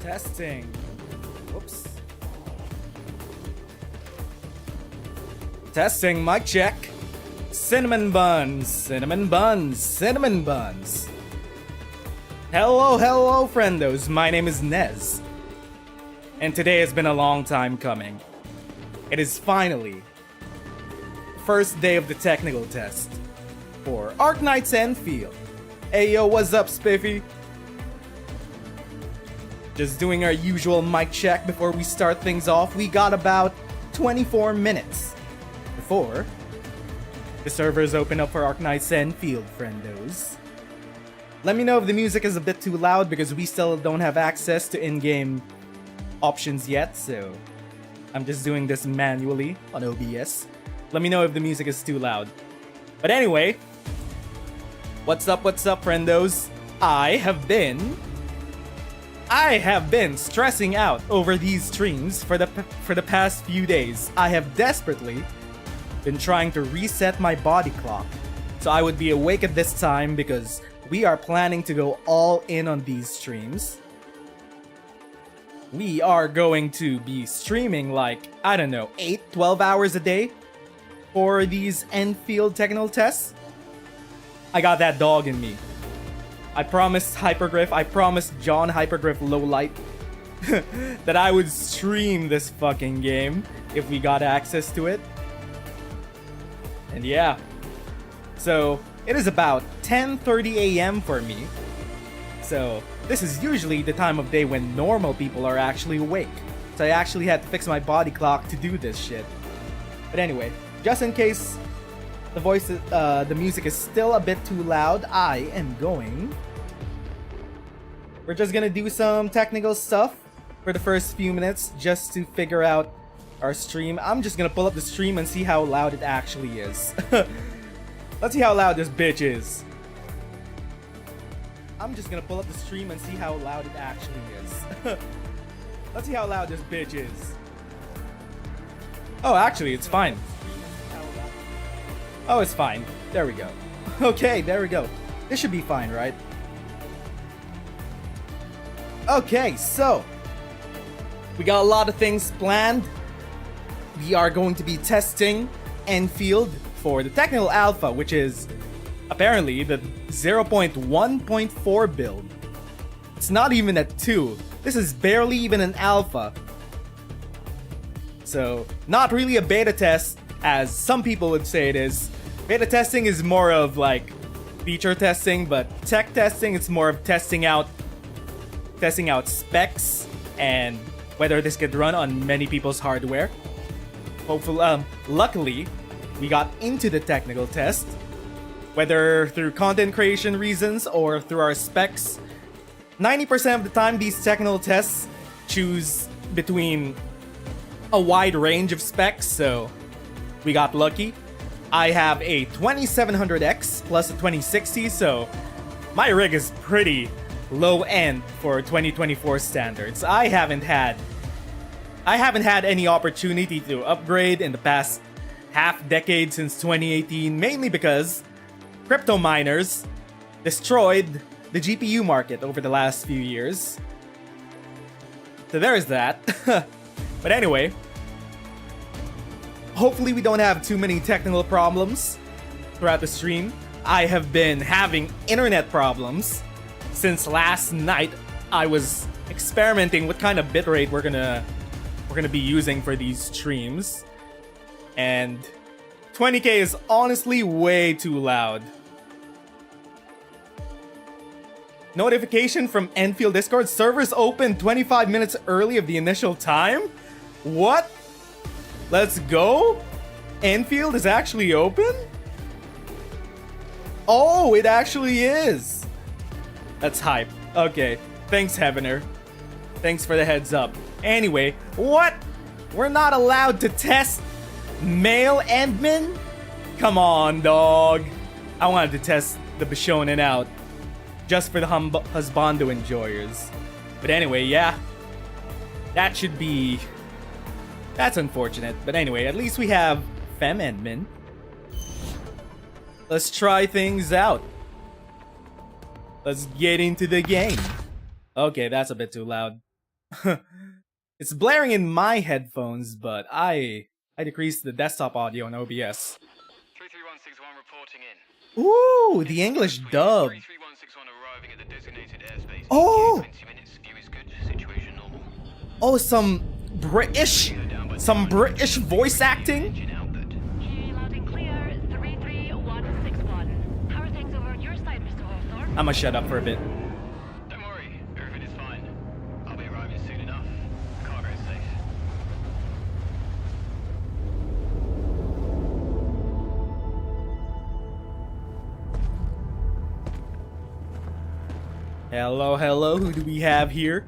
Testing. Whoops. Testing, mic check. Cinnamon buns, cinnamon buns, cinnamon buns. Hello, friendos. My name is Nez. And today has been a long time coming. It is finally the first day of the technical test for Arknights Endfield. Hey yo, what's up, Spiffy? Just doing our usual mic check before we start things off. We got about 24 minutes before the servers open up for Arknights Endfield, friendos. Let me know if the music is a bit too loud because we still don't have access to in-game options yet, so I'm just doing this manually on OBS. Let me know if the music is too loud. But anyway, what's up, friendos? I have been stressing out over these streams for the past few days. I have desperately been trying to reset my body clock so I would be awake at this time because we are planning to go all in on these streams. We are going to be streaming like, I don't know, 12 hours a day for these Endfield technical tests. I got that dog in me. I promised Hypergryph, I promised John Hypergryph Lowlight that I would stream this fucking game if we got access to it. And yeah. So, it is about 10:30 a.m. for me. So, this is usually the time of day when normal people are actually awake. So I actually had to fix my body clock to do this shit. But anyway, just in case the music is still a bit too loud, we're just gonna do some technical stuff for the first few minutes just to figure out our stream. I'm just gonna pull up the stream and see how loud it actually is. Let's see how loud this bitch is. I'm just gonna pull up the stream and see how loud it actually is. Let's see how loud this bitch is. Oh, actually, it's fine. Oh, it's fine. There we go. Okay, there we go. This should be fine, right? Okay, so we got a lot of things planned. We are going to be testing Endfield for the technical alpha, which is apparently the 0.1.4 build. It's not even at 2. This is barely even an alpha. So, not really a beta test, as some people would say it is. Beta testing is more of like feature testing, but tech testing, it's more of testing out specs and whether this could run on many people's hardware. Hopefully, luckily, we got into the technical test, whether through content creation reasons or through our specs. 90% of the time, these technical tests choose between a wide range of specs, so we got lucky. I have a 2700X plus a 2060, so my rig is pretty low end for 2024 standards. I haven't had any opportunity to upgrade in the past half decade since 2018, mainly because crypto miners destroyed the GPU market over the last few years. So there's that. But anyway, hopefully we don't have too many technical problems throughout the stream. I have been having internet problems since last night. I was experimenting what kind of bitrate we're gonna be using for these streams, and 20k is honestly way too loud. Notification from Endfield Discord: servers open 25 minutes early of the initial time? What? Let's go? Endfield is actually open? Oh, it actually is. That's hype. Okay, thanks, Heavener. Thanks for the heads up. Anyway, what? We're not allowed to test male Endmen? Come on, dog. I wanted to test the Bishonen out just for the husbando enjoyers. But anyway, yeah. That's unfortunate. But anyway, at least we have Fem Endmen. Let's try things out. Let's get into the game. Okay, that's a bit too loud. It's blaring in my headphones, but I decreased the desktop audio on OBS. 33161 reporting in. Ooh, the English dub. 33161 arriving at the designated airspace. Oh! 20 minutes, view is good, situation normal. Oh, some British voice acting. Engine output. Hear you loud and clear. 33161. How are things over on your side, Mr. Hawthorne? I'ma shut up for a bit. Don't worry, everything is fine. I'll be arriving soon enough. Cargo is safe. Hello, hello, who do we have here?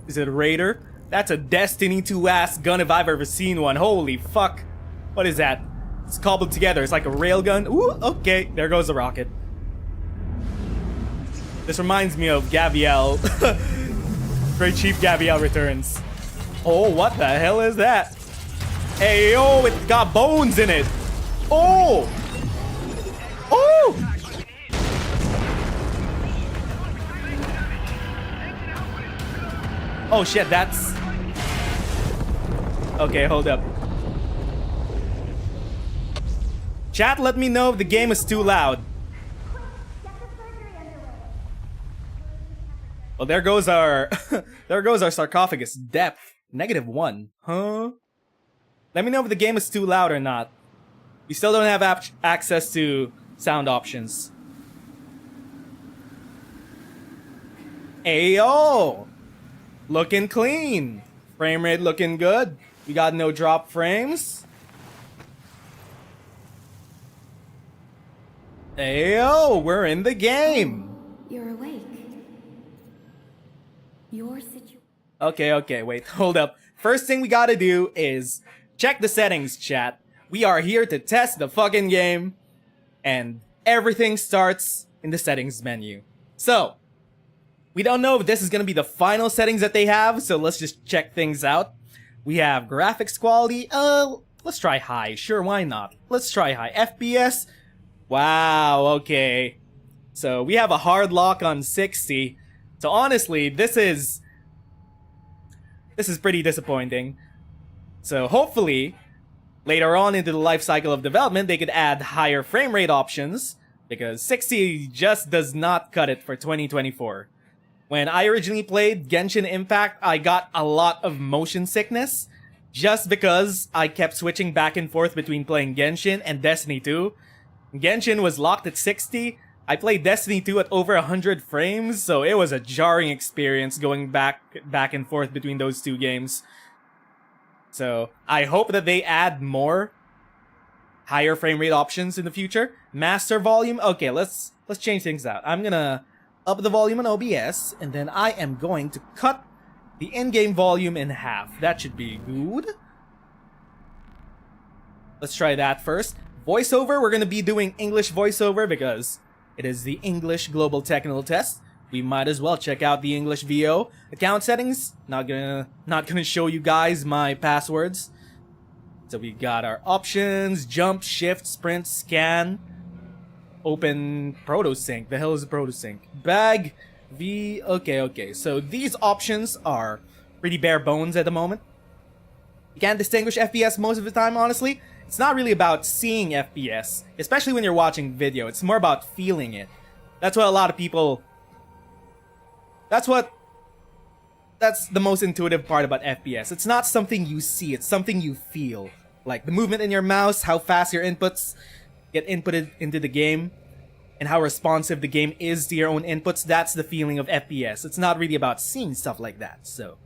Is it a Raider? That's a Destiny 2 ass gun if I've ever seen one. Holy fuck. What is that? It's cobbled together. It's like a railgun. Ooh, okay. There goes the rocket. This reminds me of Gabrielle. Very cheap Gabrielle returns. Oh, what the hell is that? Hey, yo, it's got bones in it. Oh! Oh! Oh shit, that's... Okay, hold up. Chat, let me know if the game is too loud. Well, there goes our... there goes our sarcophagus. Depth. -1. Huh? Let me know if the game is too loud or not. We still don't have access to sound options. Ayo! Looking clean. Frame rate looking good. We got no drop frames. Ayo, we're in the game. You're awake. Your situation. Okay, wait, hold up. First thing we gotta do is check the settings, chat. We are here to test the fucking game, and everything starts in the settings menu. So, we don't know if this is gonna be the final settings that they have, so let's just check things out. We have graphics quality. Let's try high. Sure, why not? Let's try high. FPS. Wow, okay. So we have a hard lock on 60. So honestly, this is pretty disappointing. So hopefully, later on into the life cycle of development, they could add higher frame rate options, because 60 just does not cut it for 2024. When I originally played Genshin Impact, I got a lot of motion sickness just because I kept switching back and forth between playing Genshin and Destiny 2. Genshin was locked at 60. I played Destiny 2 at over 100 frames, so it was a jarring experience going back and forth between those two games. So I hope that they add more higher frame rate options in the future. Master volume. Okay, let's change things out. I'm gonna up the volume on OBS, and then I am going to cut the in-game volume in half. That should be good. Let's try that first. Voiceover, we're gonna be doing English voiceover because it is the English Global Technical Test. We might as well check out the English VO. Account settings, not gonna show you guys my passwords. So we got our options, jump, shift, sprint, scan. Open protosync. The hell is a protosync? Bag, V, okay. So these options are pretty bare bones at the moment. You can't distinguish FPS most of the time, honestly. It's not really about seeing FPS, especially when you're watching video. It's more about feeling it. That's what a lot of people... That's the most intuitive part about FPS. It's not something you see, it's something you feel. Like the movement in your mouse, how fast your inputs get inputted into the game, and how responsive the game is to your own inputs. That's the feeling of FPS. It's not really about seeing stuff like that, so...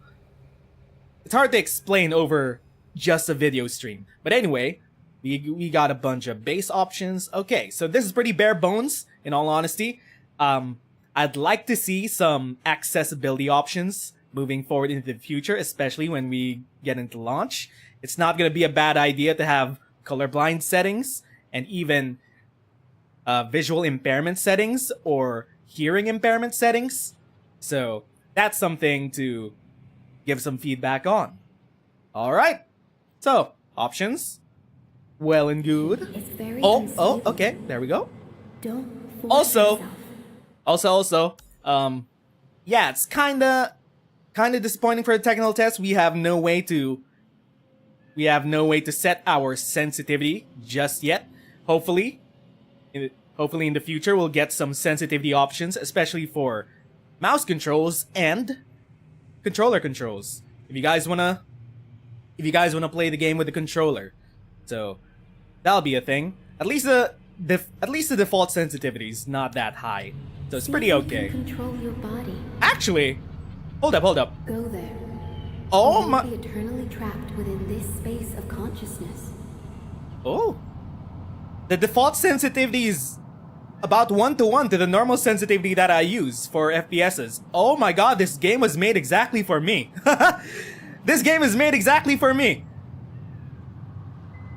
It's hard to explain over just a video stream. But anyway, we got a bunch of base options. Okay, so this is pretty bare bones, in all honesty. I'd like to see some accessibility options moving forward into the future, especially when we get into launch. It's not going to be a bad idea to have colorblind settings, and even visual impairment settings, or hearing impairment settings. So that's something to give some feedback on. Alright, so options. Well and good. It's very Oh, okay, there we go. Don't force Also, yourself. yeah, it's kinda kind of disappointing for the technical test. We have no way to set our sensitivity just yet. Hopefully in the future we'll get some sensitivity options, especially for mouse controls and controller controls. If you guys wanna play the game with the controller, so that'll be a thing. At least the default sensitivity is not that high, so it's pretty okay. Control your body. Actually, hold up. Go there. Oh You my. won't be eternally trapped within this space of consciousness. Oh. The default sensitivity is about 1-to-1 to the normal sensitivity that I use for FPSs. Oh my god, this game was made exactly for me. This game is made exactly for me.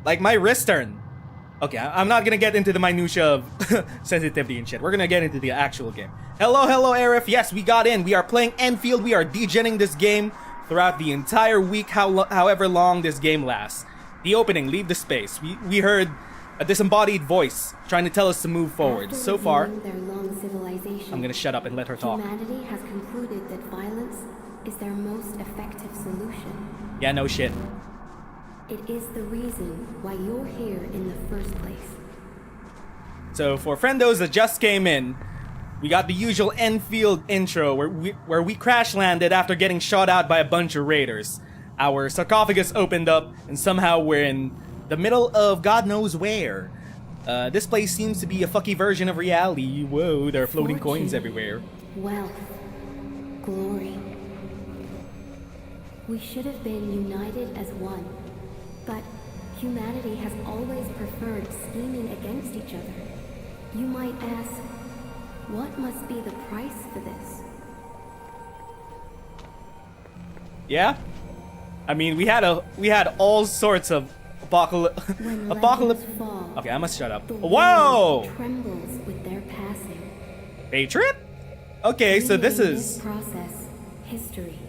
Like my wrist turn. Okay, I'm not gonna get into the minutia of sensitivity and shit. We're gonna get into the actual game. Hello, Arif. Yes, we got in. We are playing Endfield. We are degenning this game throughout the entire week, however long this game lasts. The opening, leave the space. We heard a disembodied voice trying to tell us to move forward. After So far, reviewing their long civilization, I'm gonna shut up and let her talk. humanity has concluded that violence is their most effective solution. Yeah, no shit. It is the reason why you're here in the first place. So for friendos that just came in, we got the usual Endfield intro where we crash landed after getting shot out by a bunch of raiders. Our sarcophagus opened up and somehow we're in the middle of God knows where. This place seems to be a fucky version of reality. Whoa, there are floating coins Fortune, everywhere. Wealth, glory. We should have been united as one, but humanity has always preferred scheming against each other. You might ask, what must be the price for this? Yeah? I mean, we had all sorts of When apocalypse. legends fall, Okay, I must shut up. the Whoa! world trembles with their passing. Patriot? Okay, so this Leaving is process, history.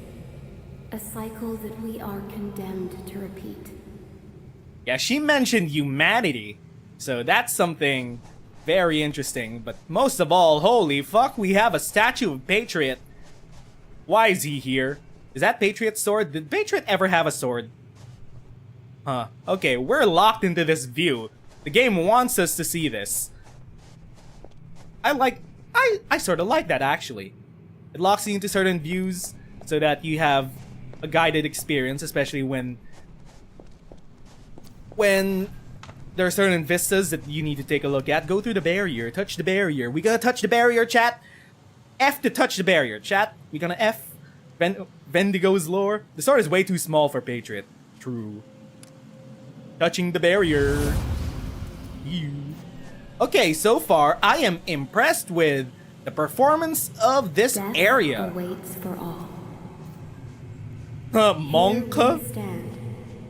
A cycle that we are condemned to repeat. yeah, she mentioned humanity. So that's something very interesting, but most of all, holy fuck, we have a statue of Patriot. Why is he here? Is that Patriot's sword? Did Patriot ever have a sword? Huh. Okay, we're locked into this view. The game wants us to see this. I sort of like that, actually. It locks you into certain views so that you have a guided experience, especially when there are certain vistas that you need to take a look at. Go through the barrier, touch the barrier. We gonna touch the barrier, chat? F to touch the barrier, chat. We gonna F Vendigo's lore. The sword is way too small for Patriot. True. Touching the barrier. Ew. Okay, so far I am impressed with the performance of this Death area. awaits for all. Monka? Here we stand,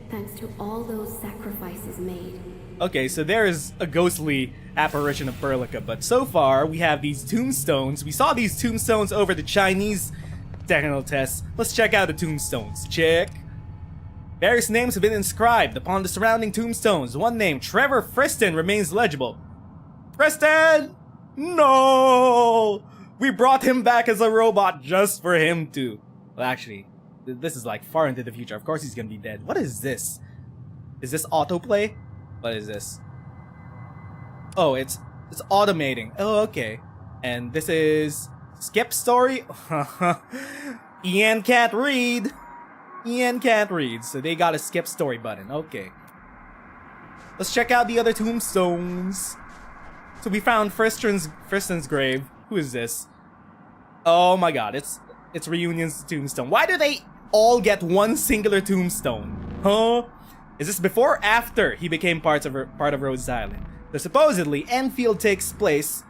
thanks to all those sacrifices made. Okay, so there is a ghostly apparition of Berlica, but so far we have these tombstones. We saw these tombstones over the Chinese technical tests. Let's check out the tombstones. Check. Various names have been inscribed upon the surrounding tombstones. One name, Trevor Friston, remains legible. Friston! No! We brought him back as a robot just for him to... Well, actually, this is like far into the future. Of course he's gonna be dead. What is this? Is this autoplay? What is this? Oh, it's automating. Oh, okay. And this is skip story. Ian can't read. Ian can't read, so they got a skip story button. Okay. Let's check out the other tombstones. So we found Friston's grave. Who is this? Oh my god, it's Reunion's tombstone. Why do they all get one singular tombstone? Huh? Is this before or after he became part of Rhodes Island? So supposedly, Endfield takes place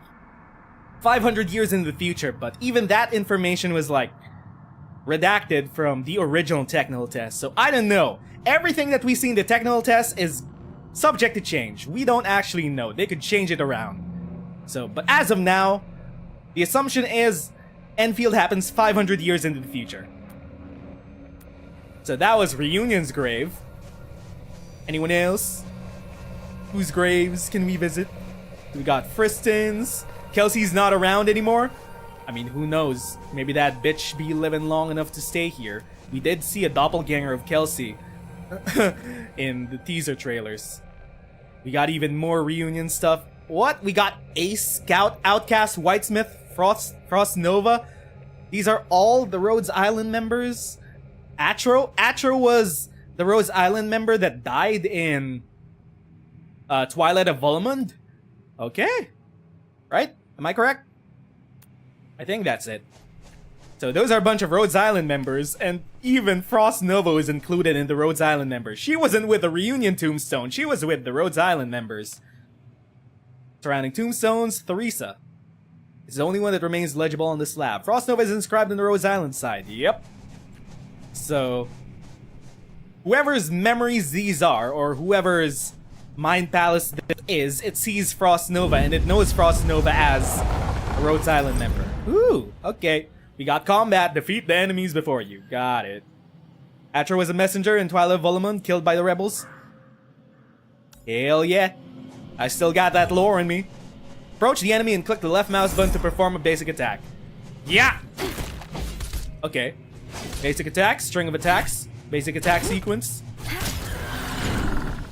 500 years in the future, but even that information was like redacted from the original technical test. So I don't know. Everything that we see in the technical test is subject to change. We don't actually know. They could change it around. So, but as of now, the assumption is Endfield happens 500 years into the future. So that was Reunion's grave. Anyone else? Whose graves can we visit? We got Friston's. Kelsey's not around anymore. I mean, who knows? Maybe that bitch be living long enough to stay here. We did see a doppelganger of Kelsey in the teaser trailers. We got even more reunion stuff. What? We got Ace, Scout, Outcast, Whitesmith, Frost Nova. These are all the Rhodes Island members. Atro was the Rhodes Island member that died in Twilight of Volumund. Okay. Right? Am I correct? I think that's it. So those are a bunch of Rhodes Island members, and even Frost Nova is included in the Rhodes Island members. She wasn't with the reunion tombstone, she was with the Rhodes Island members. Surrounding tombstones, Theresa is the only one that remains legible on the slab. Frost Nova is inscribed on the Rhodes Island side. Yep. So, whoever's memories these are, or whoever's Mind Palace this is, it sees Frost Nova, and it knows Frost Nova as a Rhodes Island member. Ooh, okay. We got combat. Defeat the enemies before you. Got it. Atro was a messenger in Twilight of Volumund, killed by the rebels. Hell yeah. I still got that lore in me. Approach the enemy and click the left mouse button to perform a basic attack. Yeah! Okay. Basic attack, string of attacks, basic attack sequence.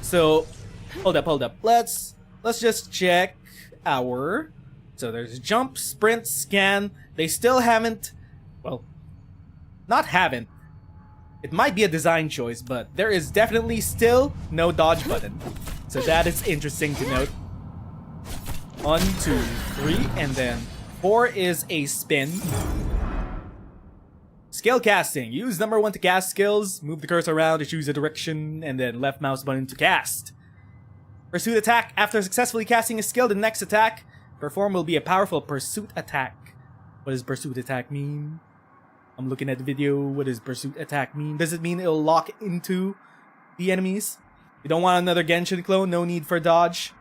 So, hold up. Let's just check our... So there's jump, sprint, scan. They still haven't... Well, not haven't. It might be a design choice, but there is definitely still no dodge button. So that is interesting to note. 1, 2, 3, and then 4 is a spin. Skill casting. Use number 1 to cast skills. Move the cursor around to choose a direction, and then left mouse button to cast. Pursuit attack. After successfully casting a skill, the next attack performed will be a powerful pursuit attack. What does pursuit attack mean? I'm looking at the video. What does pursuit attack mean? Does it mean it'll lock into the enemies? You don't want another Genshin clone? No need for dodge.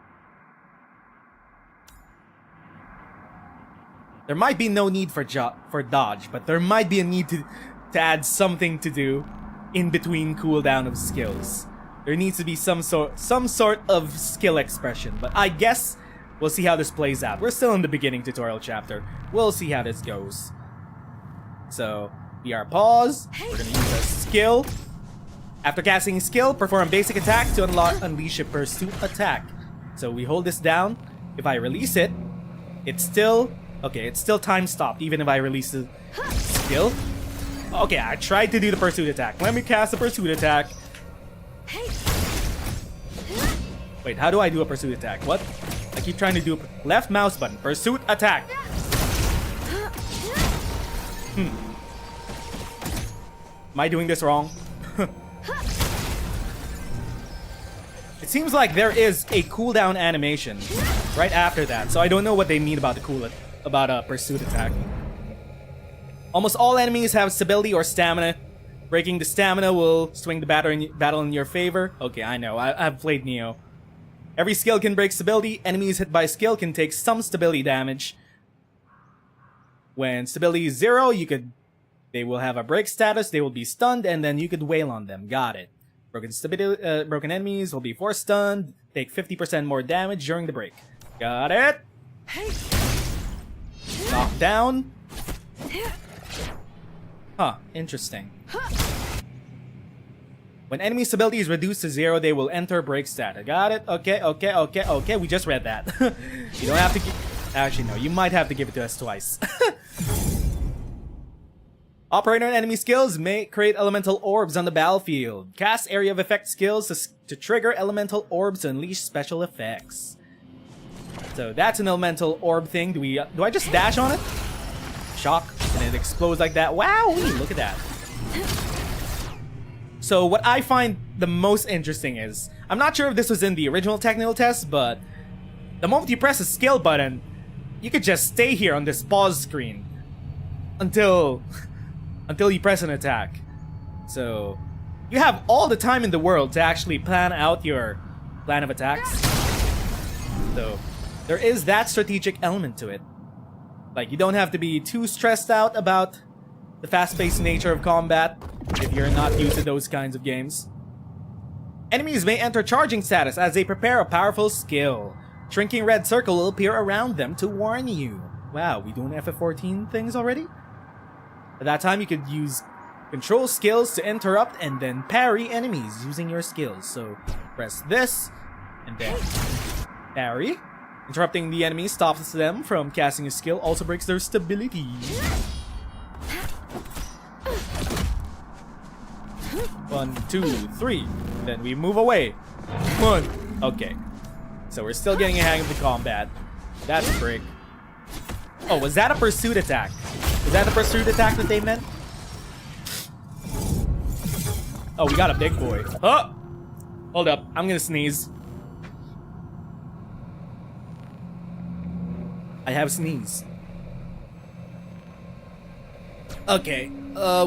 There might be no need for dodge, but there might be a need to add something to do in between cooldown of skills. There needs to be some sort of skill expression, but I guess we'll see how this plays out. We're still in the beginning tutorial chapter. We'll see how this goes. So, BR pause. We're gonna use a skill. After casting a skill, perform a basic attack to unleash a pursuit attack. So we hold this down. If I release it, it's still... Okay, it's still time stopped even if I release the skill. Okay, I tried to do the pursuit attack. Let me cast the pursuit attack. Wait, how do I do a pursuit attack? What? I keep trying to do left mouse button. Pursuit attack. Am I doing this wrong? It seems like there is a cooldown animation right after that, so I don't know what they mean about a pursuit attack. Almost all enemies have stability or stamina. Breaking the stamina will swing the battle in your favor. Okay, I know. I've played Neo. Every skill can break stability. Enemies hit by skill can take some stability damage. When stability is 0, they will have a break status. They will be stunned, and then you could wail on them. Got it. Broken enemies will be force stunned. Take 50% more damage during the break. Got it. Knock down. Huh, interesting. When enemy stability is reduced to 0, they will enter break status. Got it? Okay. We just read that. You don't have to actually, no. You might have to give it to us twice. Operator and enemy skills may create elemental orbs on the battlefield. Cast area of effect skills to trigger elemental orbs to unleash special effects. So that's an elemental orb thing. Do I just dash on it? Shock, and it explodes like that. Wow, look at that. So what I find the most interesting is, I'm not sure if this was in the original technical test, but the moment you press the skill button, you could just stay here on this pause screen until you press an attack. So you have all the time in the world to actually plan out your plan of attacks. So there is that strategic element to it. Like, you don't have to be too stressed out about the fast-paced nature of combat if you're not used to those kinds of games. Enemies may enter charging status as they prepare a powerful skill. Shrinking red circle will appear around them to warn you. Wow, we doing FF14 things already? At that time, you could use control skills to interrupt and then parry enemies using your skills. So press this and then parry. Interrupting the enemy stops them from casting a skill, also breaks their stability. 1, 2, 3. Then we move away. 1. Okay. So we're still getting a hang of the combat. That's a break. Oh, was that a pursuit attack? Was that the pursuit attack that they meant? Oh, we got a big boy. Oh! Hold up. I'm gonna sneeze. I have sneeze. Okay.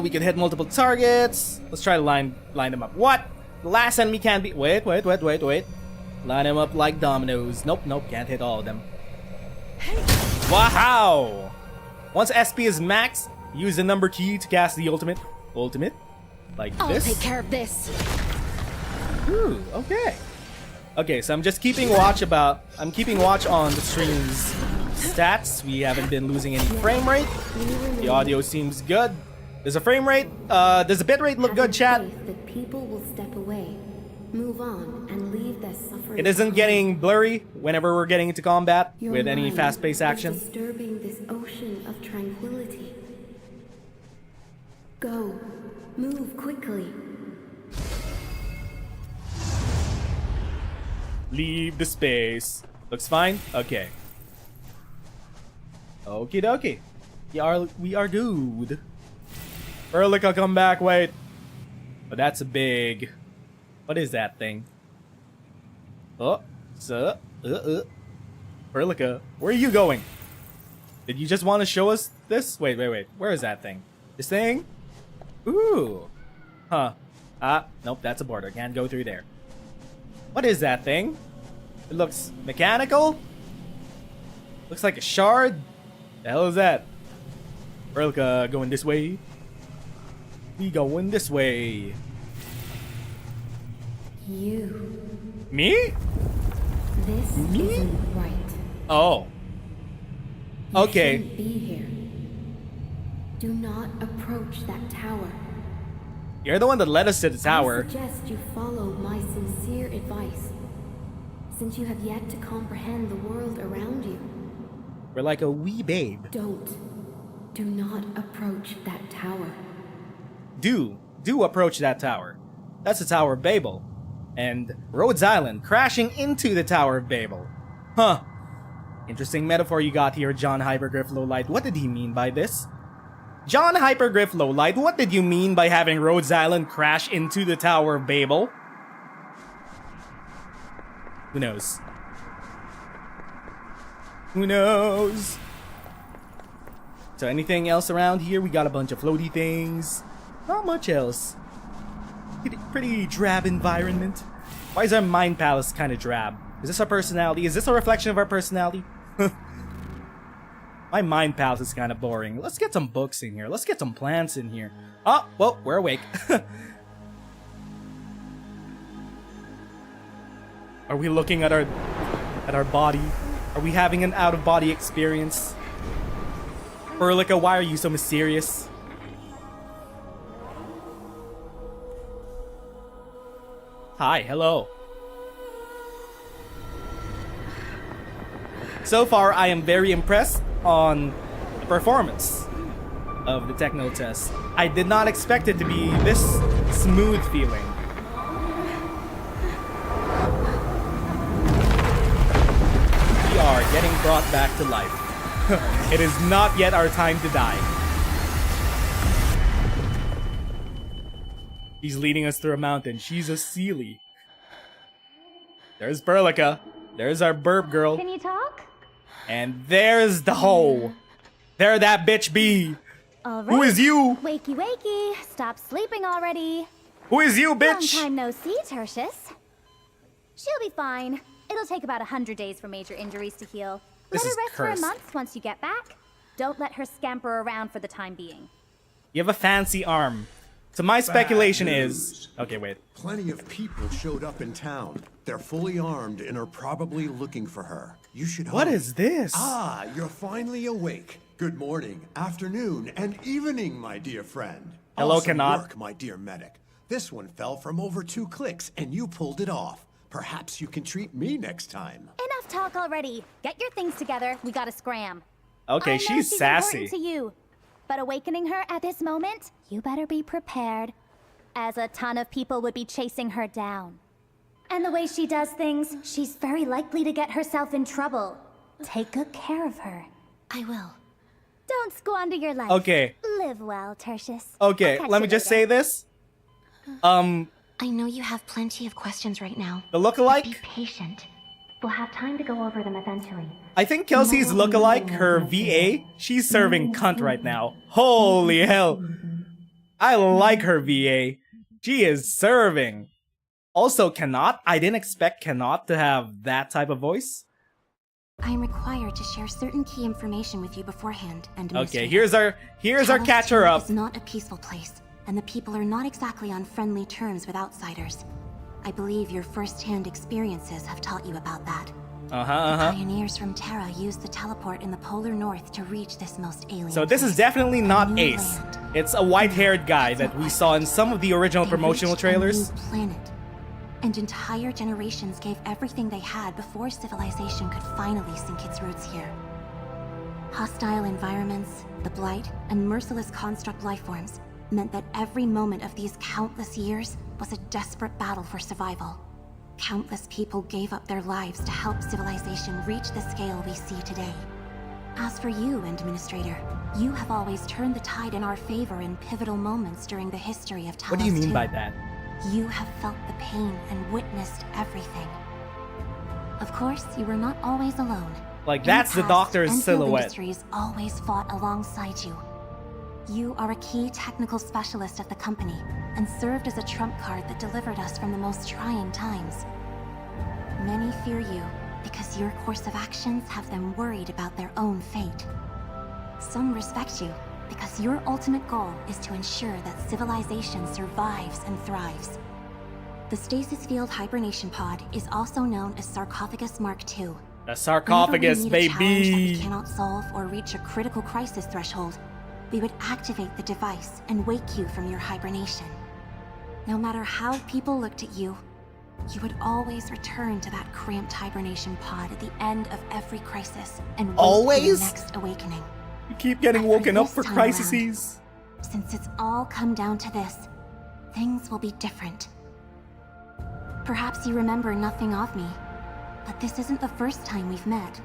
We can hit multiple targets. Let's try to line them up. What? The last enemy can't be... Wait. Line them up like dominoes. Nope, can't hit all of them. Wow! Once SP is max, use the number key to cast the ultimate. Like this. I'll take care of this. Ooh, okay. Okay, so I'm just keeping watch on the stream's stats. We haven't been losing any frame rate. The audio seems good. Does a frame rate, does the bit rate look good, chat? That people will step away, move on, and leave their suffering. It isn't getting blurry whenever we're getting into combat Your with any mind fast-paced is action. Disturbing this ocean of tranquility. Go, move quickly. Leave the space. Looks fine? Okay. Okie dokie. We are good. Erlica, come back, wait. But that's a big... What is that thing? Erlica, where are you going? Did you just want to show us this? Wait. Where is that thing? This thing? Ooh. Huh. Nope, that's a border. Can't go through there. What is that thing? It looks mechanical? Looks like a shard? The hell is that? Erlica, going this way. We going this way. You. Me? This isn't right. Oh. You Okay. shouldn't be here. Do not approach that tower. You're the one that led us to the tower. I suggest you follow my sincere advice, since you have yet to comprehend the world around you. We're like a wee babe. Do not approach that tower. Do approach that tower. That's the Tower of Babel. And Rhodes Island crashing into the Tower of Babel. Huh. Interesting metaphor you got here, John Hypergryph Lowlight. What did he mean by this? John Hypergryph Lowlight, what did you mean by having Rhodes Island crash into the Tower of Babel? Who knows? Who knows? So anything else around here? We got a bunch of floaty things. Not much else. Pretty drab environment. Why is our mind palace kind of drab? Is this our personality? Is this a reflection of our personality? My mind palace is kind of boring. Let's get some books in here. Let's get some plants in here. Oh, well, we're awake. Are we looking at our body? Are we having an out-of-body experience? Erlica, why are you so mysterious? Hi, hello. So far, I am very impressed on the performance of the technical test. I did not expect it to be this smooth feeling. We are getting brought back to life. It is not yet our time to die. He's leading us through a mountain. She's a Sealy. There's Berlica. There's our burp girl. Can you talk? And there's the hoe. There that bitch be. All right. Who is you? Wakey, wakey. Stop sleeping already. Who is you, Long bitch? time no see, Tertius. She'll be fine. It'll take about 100 days for major injuries to heal. This Let is her rest cursed. for a month once you get back. Don't let her scamper around for the time being. You have a fancy arm. So my speculation is Okay, wait. Plenty of people showed up in town. They're fully armed and are probably looking for her. You should What hurry. is this? Ah, you're finally awake. Good morning, afternoon, and evening, my dear friend. Hello, Awesome cannot. work, my dear medic. This one fell from over 2 clicks, and you pulled it off. Perhaps you can treat me next time. Enough talk already. Get your things together. We gotta scram. Okay, I know she's sassy. important to you, but awakening her at this moment, you better be prepared, as a ton of people would be chasing her down. And the way she does things, she's very likely to get herself in trouble. Take good care of her. I will. Don't squander your life. Okay. Live well, Tertius. Okay, I'll catch let me you just later. say this. I know you have plenty of questions right now. The Be lookalike, patient. We'll have time to go over them eventually. I think Kelsey's lookalike, her VA, she's serving cunt right now. Holy hell. I like her VA. She is serving. Also, Cannot. I didn't expect Cannot to have that type of voice. I am required to share certain key information with you beforehand, and Okay, here's our catcher up. It's not a peaceful place, and the people are not exactly on friendly terms with outsiders. I believe your first-hand experiences have taught you about that. Pioneers from Terra used the teleport in the polar north to reach this most alien So this is place. definitely not A new Ace. land. It's a white-haired guy That's that not we right. saw in some of the original They promotional reached a new trailers. planet. And entire generations gave everything they had before civilization could finally sink its roots here. Hostile environments, the blight, and merciless construct lifeforms meant that every moment of these countless years was a desperate battle for survival. Countless people gave up their lives to help civilization reach the scale we see today. As for you, Administrator, you have always turned the tide in our favor in pivotal moments during the history of Talos What do you mean 2. by that? You have felt the pain and witnessed everything. Of course, you were not always alone. Like, In that's the past, Doctor's Enfield silhouette. Industries always fought alongside you. You are a key technical specialist of the company and served as a trump card that delivered us from the most trying times. Many fear you because your course of actions have them worried about their own fate. Some respect you because your ultimate goal is to ensure that civilization survives and thrives. The stasis field hibernation pod is also known as Sarcophagus Mark II. The sarcophagus, Whenever we meet a challenge that we baby. cannot solve or reach a critical crisis threshold, we would activate the device and wake you from your hibernation. No matter how people looked at you, you would always return to that cramped hibernation pod at the end of every crisis and wait for Always? your next awakening. You keep getting But for woken up this for time crises. Since it's all come down to this, things will be different. Perhaps you remember nothing of me, but this isn't the first time we've met.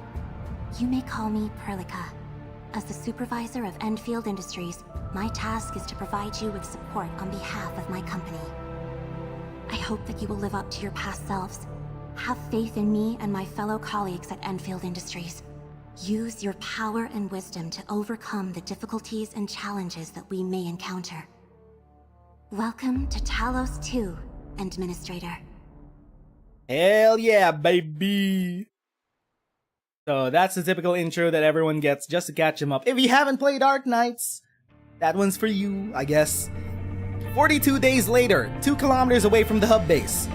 You may call me Perlica. As the supervisor of Endfield Industries, my task is to provide you with support on behalf of my company. I hope that you will live up to your past selves. Have faith in me and my fellow colleagues at Endfield Industries. Use your power and wisdom to overcome the difficulties and challenges that we may encounter. Welcome to Talos 2, Administrator. Hell yeah, baby. So that's the typical intro that everyone gets just to catch them up. If you haven't played Arknights, that one's for you, I guess. 42 days later, 2 kilometers away from the hub base.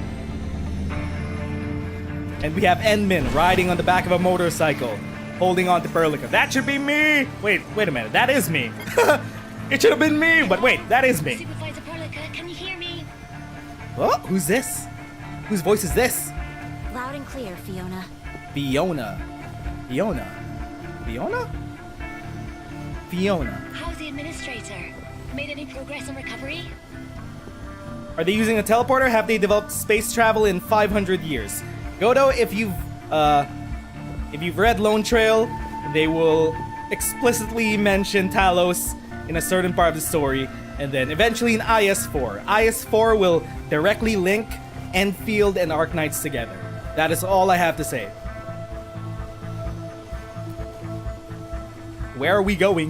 And we have Endmin riding on the back of a motorcycle, holding on to Perlica. That should be me! Wait a minute, that is me. It should have been me, but wait, that is me. Supervisor Perlica, can you hear me? Oh, who's this? Whose voice is this? Loud and clear, Fiona. Fiona. How's the administrator? Made any progress on recovery? Are they using a teleporter? Have they developed space travel in 500 years? Godo, if you've read Lone Trail, they will explicitly mention Talos in a certain part of the story, and then eventually in IS-4. IS-4 will directly link Endfield and Arknights together. That is all I have to say. Where are we going?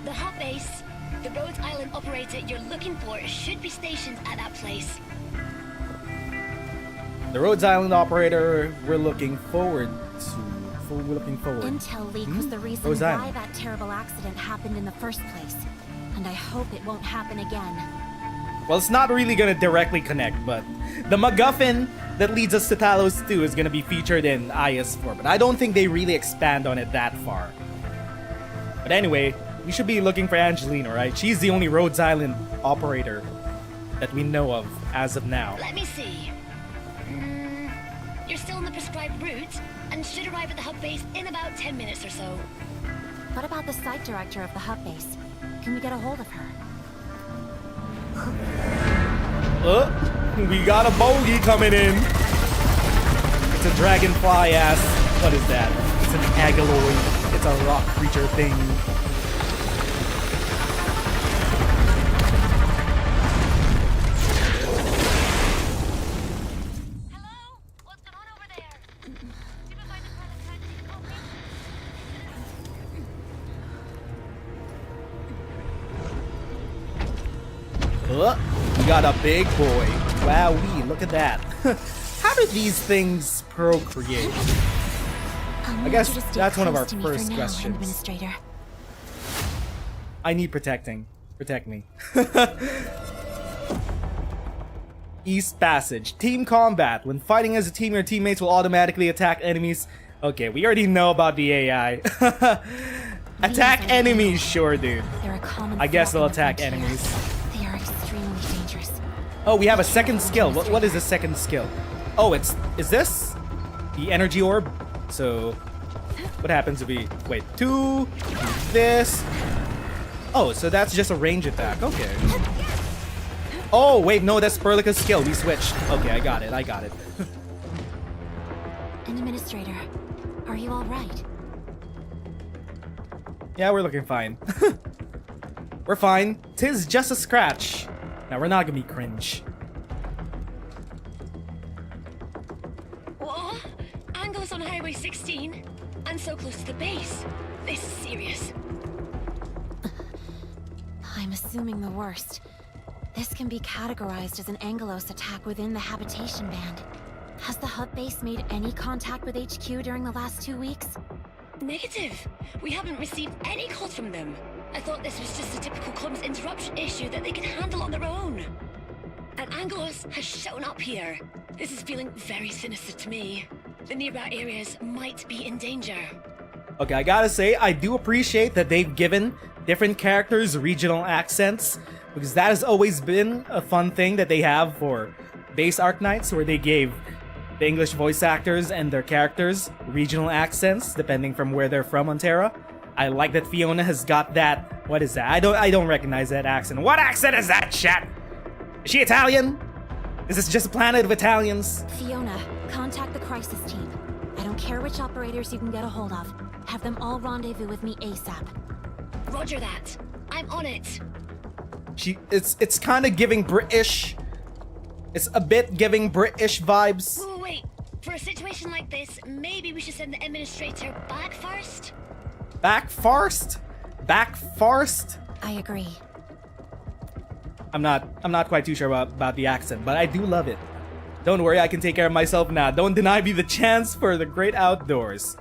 The hub base, the Rhodes Island operator you're looking for should be stationed at that place. The Rhodes Island operator we're looking forward to. We're looking forward. Intel leak was the reason Rhodes why Island. that terrible accident happened in the first place. And I hope it won't happen again. Well, it's not really gonna directly connect, but the MacGuffin that leads us to Talos 2 is gonna be featured in IS4, but I don't think they really expand on it that far. But anyway, we should be looking for Angelina, right? She's the only Rhodes Island operator that we know of as of now. Let me see. You're still on the prescribed route and should arrive at the hub base in about 10 minutes or so. What about the site director of the hub base? Can we get a hold of her? We got a bogey coming in. It's a dragonfly ass. What is that? It's an agaloid. It's a rock creature thing. Hello? What's going on over there? We got a big boy. Wowee, look at that. How do these things procreate? I guess that's one of our first questions. Administrator. I need protecting. Protect me. East Passage. Team combat. When fighting as a team, your teammates will automatically attack enemies. Okay, we already know about the AI. Attack enemies, sure, dude. They're a common I guess they'll threat on the attack frontier. enemies. They are extremely dangerous. Oh, we have a second skill. What is the second skill? Oh, is this the energy orb? So, what happens if we wait? 2, this. Oh, so that's just a range attack. Okay. Oh, wait, no, that's Perlica's skill. We switched. Okay, I got it. Administrator, are you all right? Yeah, we're looking fine. We're fine. 'Tis just a scratch. Now, we're not gonna be cringe. What? Anglo's on Highway 16? And so close to the base. This is serious. I'm assuming the worst. This can be categorized as an Angelos attack within the habitation band. Has the hub base made any contact with HQ during the last 2 weeks? Negative. We haven't received any calls from them. I thought this was just a typical comms interruption issue that they could handle on their own. And Angelos has shown up here. This is feeling very sinister to me. The nearby areas might be in danger. Okay, I gotta say, I do appreciate that they've given different characters regional accents, because that has always been a fun thing that they have for base Arknights, where they gave the English voice actors and their characters regional accents depending from where they're from on Terra. I like that Fiona has got that. What is that? I don't recognize that accent. What accent is that, chat? Is she Italian? Is this just a planet of Italians? Fiona, contact the crisis team. I don't care which operators you can get a hold of. Have them all rendezvous with me ASAP. Roger that. I'm on it. It's kind of giving British. It's a bit giving British vibes. Wait. For a situation like this, maybe we should send the administrator back first? Back first? Back first? I agree. I'm not quite too sure about the accent, but I do love it. Don't worry, I can take care of myself now. Don't deny me the chance for the great outdoors.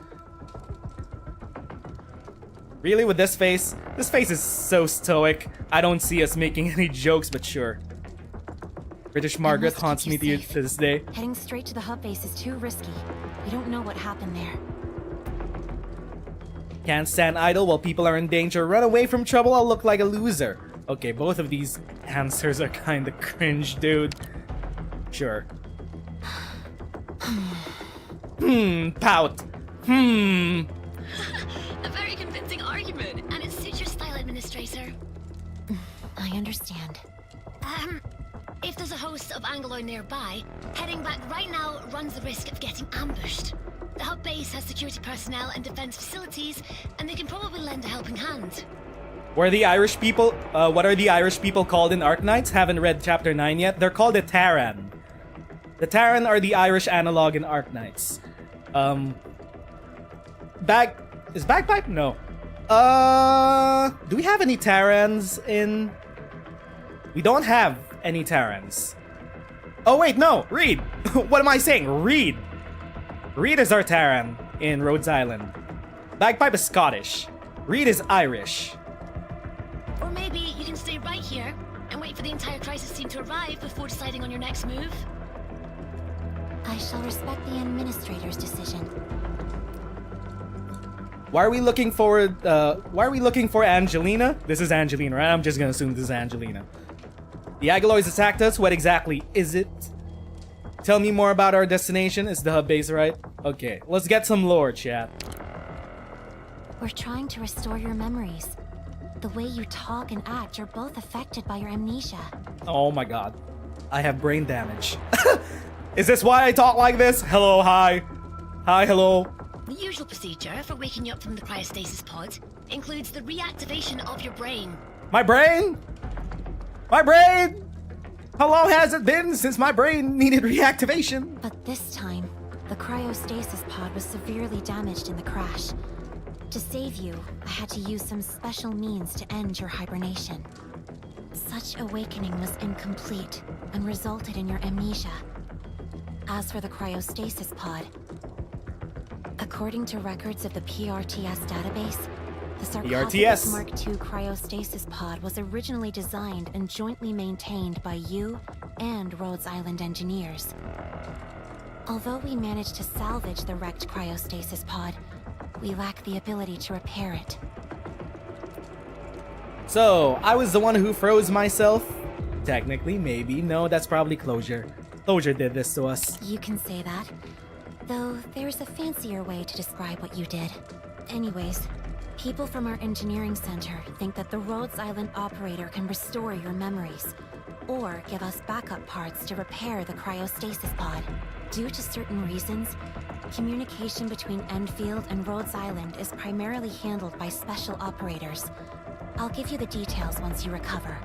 Really, with this face? This face is so stoic. I don't see us making any jokes, but sure. British Margaret haunts me to this day. Heading straight to the hub base is too risky. We don't know what happened there. Can't stand idle while people are in danger. Run away from trouble, I'll look like a loser. Okay, both of these answers are kinda cringe, dude. Sure. Pout. A very convincing argument, and it suits your style, Administrator. I understand. If there's a host of Anglo nearby, heading back right now runs the risk of getting ambushed. The hub base has security personnel and defense facilities, and they can probably lend a helping hand. Where are the Irish people? What are the Irish people called in Arknights? Haven't read chapter 9 yet. They're called the Terran. The Terran are the Irish analog in Arknights. Is Bagpipe? No. Do we have any Terrans in? We don't have any Terrans. Oh wait, no, Reed. What am I saying? Reed. Reed is our Terran in Rhodes Island. Bagpipe is Scottish. Reed is Irish. Or maybe you can stay right here, and wait for the entire crisis team to arrive before deciding on your next move? I shall respect the administrator's decision. Why are we looking for Angelina? This is Angelina, right? I'm just gonna assume this is Angelina. The Agaloys attacked us. What exactly is it? Tell me more about our destination. Is the hub base right? Okay, let's get some lore, chat. We're trying to restore your memories. The way you talk and act are both affected by your amnesia. Oh my god. I have brain damage. Is this why I talk like this? Hello, hi. Hi, hello. The usual procedure for waking you up from the cryostasis pod includes the reactivation of your brain. My brain? My brain? How long has it been since my brain needed reactivation? But this time, the cryostasis pod was severely damaged in the crash. To save you, I had to use some special means to end your hibernation. Such awakening was incomplete and resulted in your amnesia. As for the cryostasis pod, according to records of the PRTS database, the Sarcophagus Mark II cryostasis pod was originally designed and jointly maintained by you and Rhodes Island engineers. Although we managed to salvage the wrecked cryostasis pod, we lack the ability to repair it. So, I was the one who froze myself? Technically, maybe. No, that's probably Closure. Closure did this to us. You can say that. Though, there's a fancier way to describe what you did. Anyways, people from our engineering center think that the Rhodes Island operator can restore your memories, or give us backup parts to repair the cryostasis pod. Due to certain reasons, communication between Endfield and Rhodes Island is primarily handled by special operators. I'll give you the details once you recover.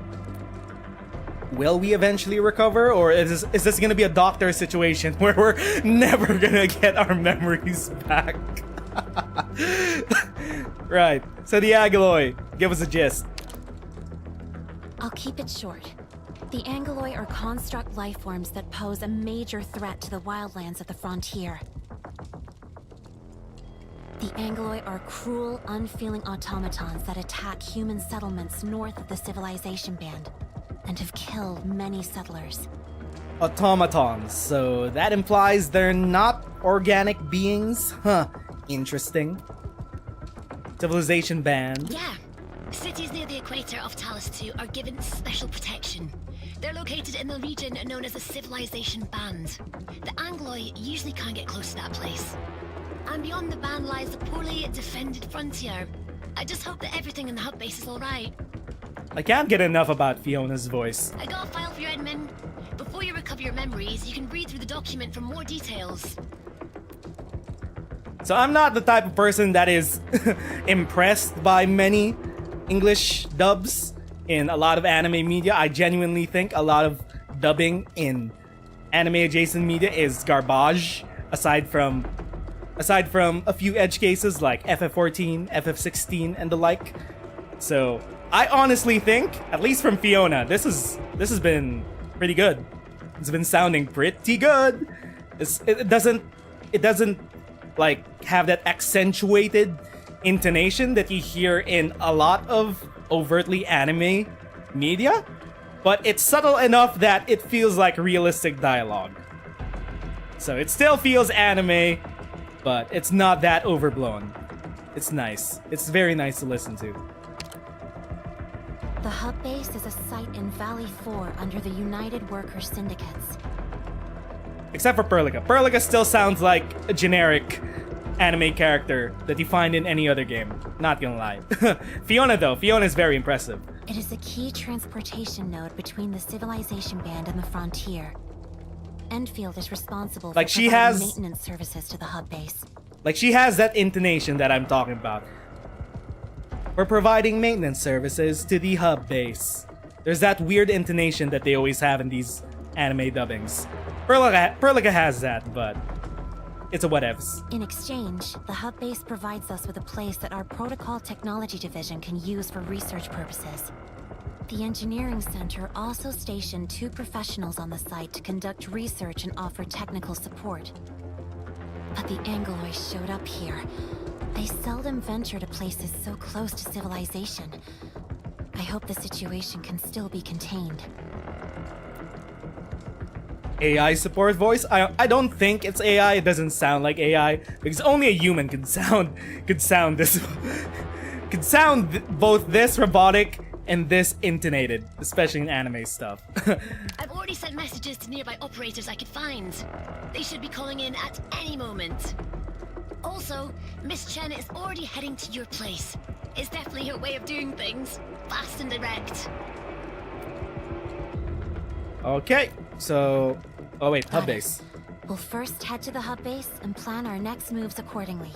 Will we eventually recover, or is this gonna be a doctor situation where we're never gonna get our memories back? Right, so the Agaloy, give us a gist. I'll keep it short. The Angaloy are construct lifeforms that pose a major threat to the wildlands of the frontier. The Angaloy are cruel, unfeeling automatons that attack human settlements north of the civilization band, and have killed many settlers. Automatons, so that implies they're not organic beings? Huh, interesting. Civilization band. Yeah. Cities near the equator of Talus 2 are given special protection. They're located in the region known as the Civilization Band. The Angloy usually can't get close to that place. And beyond the band lies the poorly defended frontier. I just hope that everything in the hub base is alright. I can't get enough about Fiona's voice. I got a file for you, Edmund. Before you recover your memories, you can read through the document for more details. So I'm not the type of person that is impressed by many English dubs in a lot of anime media. I genuinely think a lot of dubbing in anime adjacent media is garbage, aside from a few edge cases like FF14, FF16 and the like. So I honestly think, at least from Fiona, this has been pretty good. It's been sounding pretty good. It doesn't like have that accentuated intonation that you hear in a lot of overtly anime media, but it's subtle enough that it feels like realistic dialogue. So it still feels anime, but it's not that overblown. It's nice. It's very nice to listen to. The hub base is a site in Valley 4 under the United Workers Syndicates. Except for Perlica. Perlica still sounds like a generic anime character that you find in any other game. Not gonna lie. Fiona though, Fiona is very impressive. It is a key transportation node between the civilization band and the frontier. Endfield is responsible for providing maintenance services to the hub base. Like she has that intonation that I'm talking about. We're providing maintenance services to the hub base. There's that weird intonation that they always have in these anime dubbings. Perlica has that, but it's a whatevs. In exchange, the hub base provides us with a place that our protocol technology division can use for research purposes. The engineering center also stationed 2 professionals on the site to conduct research and offer technical support. But the Angaloy showed up here. They seldom venture to places so close to civilization. I I hope the situation can still be contained. AI support voice? I don't think it's AI. It doesn't sound like AI because only a human could sound this could sound both this robotic and this intonated, especially in anime stuff. I've already sent messages to nearby operators I could find. They should be calling in at any moment. Also, Miss Chen is already heading to your place. It's definitely her way of doing things. Fast and direct. Okay, so... Oh wait, hub Got it. base. We'll first head to the hub base and plan our next moves accordingly.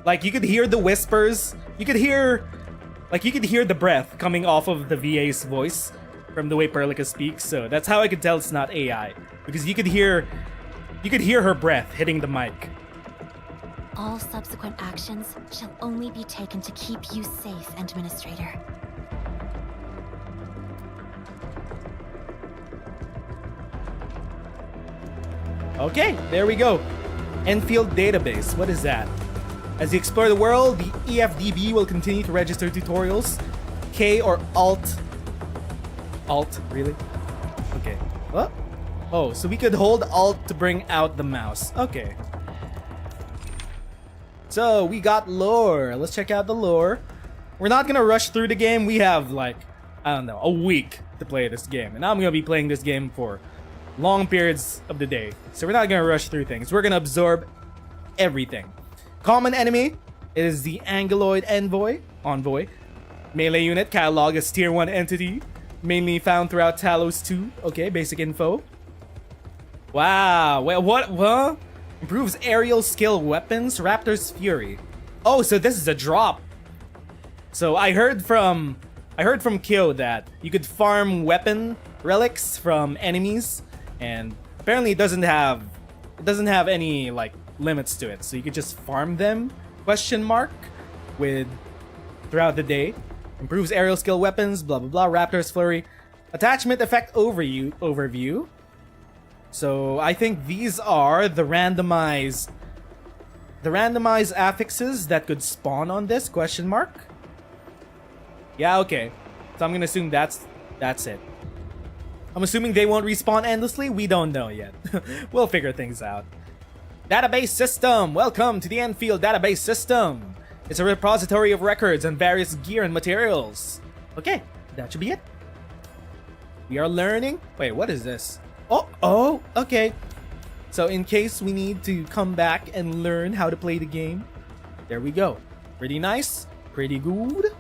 Like, you could hear the whispers. You could hear the breath coming off of the VA's voice from the way Perlica speaks, so that's how I could tell it's not AI. Because you could hear her breath hitting the mic. All subsequent actions shall only be taken to keep you safe, Administrator. Okay, there we go. Enfield database, what is that? As you explore the world, the EFDB will continue to register tutorials. K or Alt. Alt, really? Okay. What? Oh, so we could hold Alt to bring out the mouse. Okay. So, we got lore. Let's check out the lore. We're not gonna rush through the game. We have, like, I don't know, a week to play this game. And I'm gonna be playing this game for long periods of the day. So we're not gonna rush through things. We're gonna absorb everything. Common enemy is the Angeloid Envoy. Melee unit catalog as tier 1 entity. Mainly found throughout Talos 2. Okay, basic info. Wow, wait, what? Improves aerial skill weapons, Raptor's Fury. Oh, so this is a drop. So I heard from Kyo that you could farm weapon relics from enemies, and apparently it doesn't have any like limits to it. So you could just farm them, with throughout the day. Improves aerial skill weapons, blah blah blah, Raptor's Flurry. Attachment effect overview. So I think these are the randomized affixes that could spawn on this ? Yeah, okay. So I'm gonna assume that's it. I'm assuming they won't respawn endlessly. We don't know yet. We'll figure things out. Database system. Welcome to the Endfield database system. It's a repository of records and various gear and materials. Okay, that should be it. We are learning. Wait, what is this? Oh, okay. So in case we need to come back and learn how to play the game, there we go. Pretty nice, pretty good.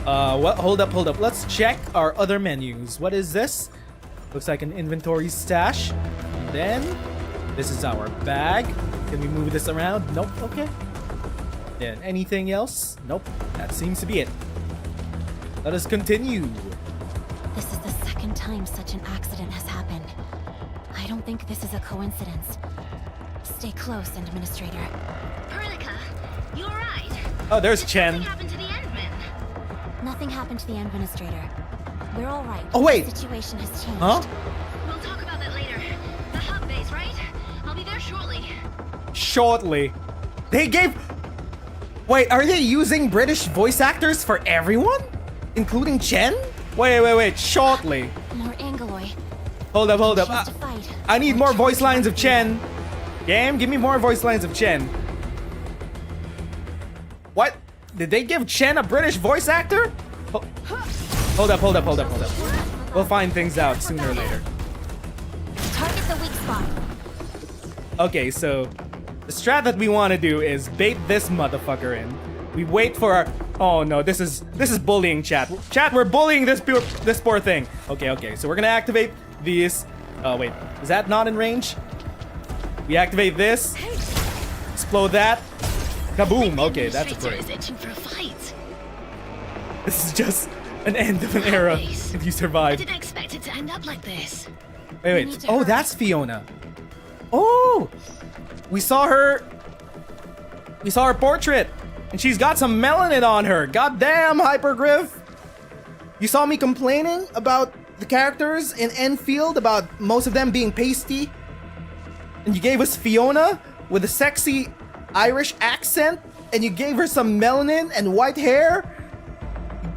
What? Hold up. Let's check our other menus. What is this? Looks like an inventory stash. And then this is our bag. Can we move this around? Nope. Okay. Then anything else? Nope. That seems to be it. Let us continue. This is the second time such an accident has happened. I don't think this is a coincidence. Stay close, Administrator. Perlica, you alright? Oh, there's Did Chen. something happen to the Endman? Nothing happened to the Administrator. We're all right. Oh, wait. The situation has changed. Huh? We'll talk about that later. The hub base, right? I'll be there shortly. Shortly. They gave... Wait, are they using British voice actors for everyone? Including Chen? Wait. Shortly. More Angeloid. Hold up. Chance to fight. I need more voice lines of Chen. Game, give me more voice lines of Chen. What? Did they give Chen a British voice actor? Hold up. We'll find things out sooner or later. Target the weak spot. Okay, so the strat that we want to do is bait this motherfucker in. We wait for our... Oh no, this is bullying, chat. Chat, we're bullying this poor thing. Okay, so we're gonna activate these. Oh wait, is that not in range? We activate this. Explode that. Kaboom. Okay, that's a break. Is itching for a fight. This is just an end of an era if you I survive. didn't expect it to end up like this. Wait. Oh, that's Fiona. Oh, we saw her portrait. And she's got some melanin on her. Goddamn, Hypergryph. You saw me complaining about the characters in Enfield, about most of them being pasty. And you gave us Fiona with a sexy Irish accent. And you gave her some melanin and white hair.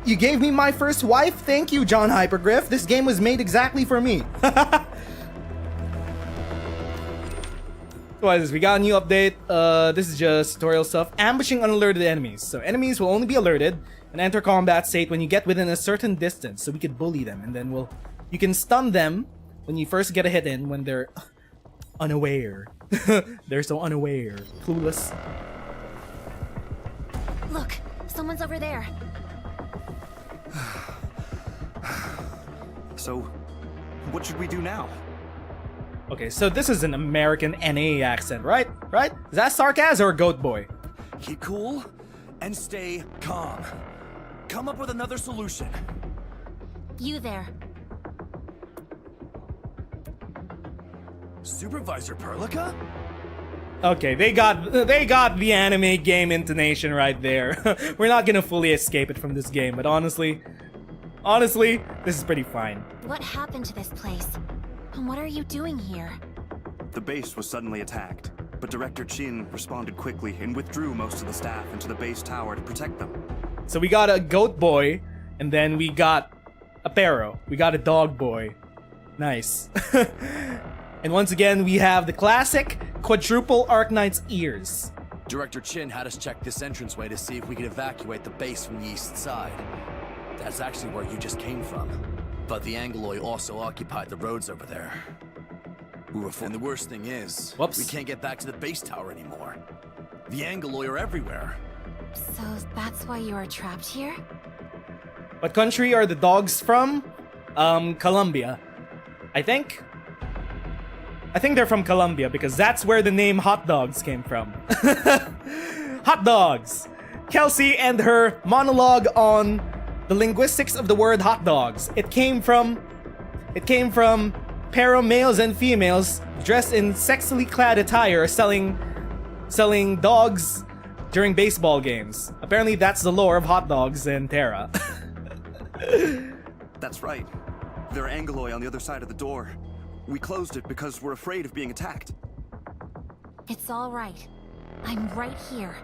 You gave me my first wife? Thank you, John Hypergryph. This game was made exactly for me. What is this? We got a new update. This is just tutorial stuff. Ambushing unalerted enemies. So enemies will only be alerted and enter combat state when you get within a certain distance. So we could bully them, and then you can stun them when you first get a hit in when they're unaware. They're so unaware, clueless. Look, someone's over there. So, what should we do now? Okay, so this is an American NA accent, right? Right? Is that sarcasm or goat boy? Keep cool and stay calm. Come up with another solution. You there. Supervisor Perlica? Okay, they got the anime game intonation right there. We're not gonna fully escape it from this game, but honestly, this is pretty fine. What happened to this place? And what are you doing here? The base was suddenly attacked, but Director Chin responded quickly and withdrew most of the staff into the base tower to protect them. So we got a goat boy, and then we got a Pharaoh. We got a dog boy. Nice. And once again, we have the classic quadruple Arknights ears. Director Chin had us check this entranceway to see if we could evacuate the base from the east side. That's actually where you just came from. But the Angloy also occupied the roads over there. And the worst thing is, Whoops. we can't get back to the base tower anymore. The Angloy are everywhere. So that's why you are trapped here? What country are the dogs from? Colombia. I think they're from Colombia because that's where the name Hot Dogs came from. Hot Dogs! Kelsey and her monologue on the linguistics of the word hot dogs. It came from para males and females dressed in sexily clad attire selling dogs during baseball games. Apparently that's the lore of Hot Dogs and Terra. That's right. There are Angloy on the other side of the door. We closed it because we're afraid of being attacked. It's all right. I'm right here.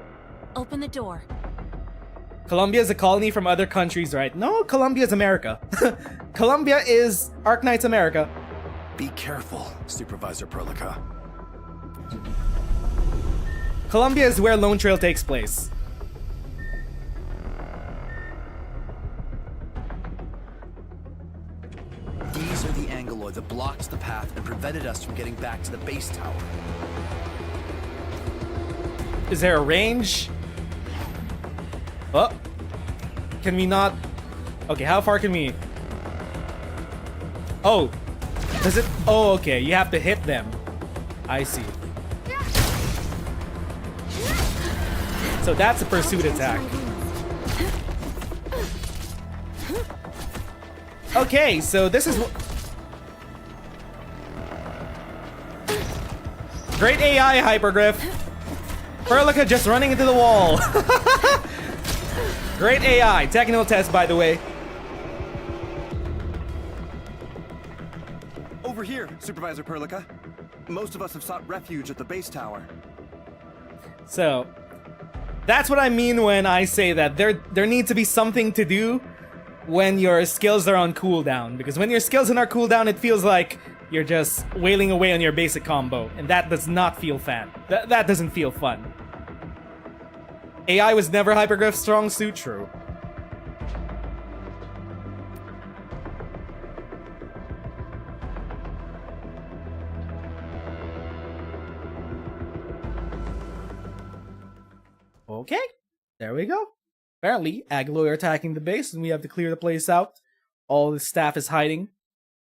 Open the door. Colombia is a colony from other countries, right? No, Colombia is America. Colombia is Arknights America. Be careful, Supervisor Perlica. Colombia is where Lone Trail takes place. These are the Angloy that blocked the path and prevented us from getting back to the base tower. Is there a range? Oh. Can we not? Okay, how far can we? Oh. Does it? Oh, okay. You have to hit them. I see. So that's a pursuit attack. Okay, so this is great AI, Hypergryph. Perlica just running into the wall. Great AI. Technical test, by the way. Over here, Supervisor Perlica. Most of us have sought refuge at the base tower. So, that's what I mean when I say that there needs to be something to do when your skills are on cooldown. Because when your skills are on cooldown, it feels like you're just wailing away on your basic combo. And that does not feel fun. That doesn't feel fun. AI was never Hypergryph's strong suit, true. Okay, there we go. Apparently, Angloy are attacking the base and we have to clear the place out. All the staff is hiding.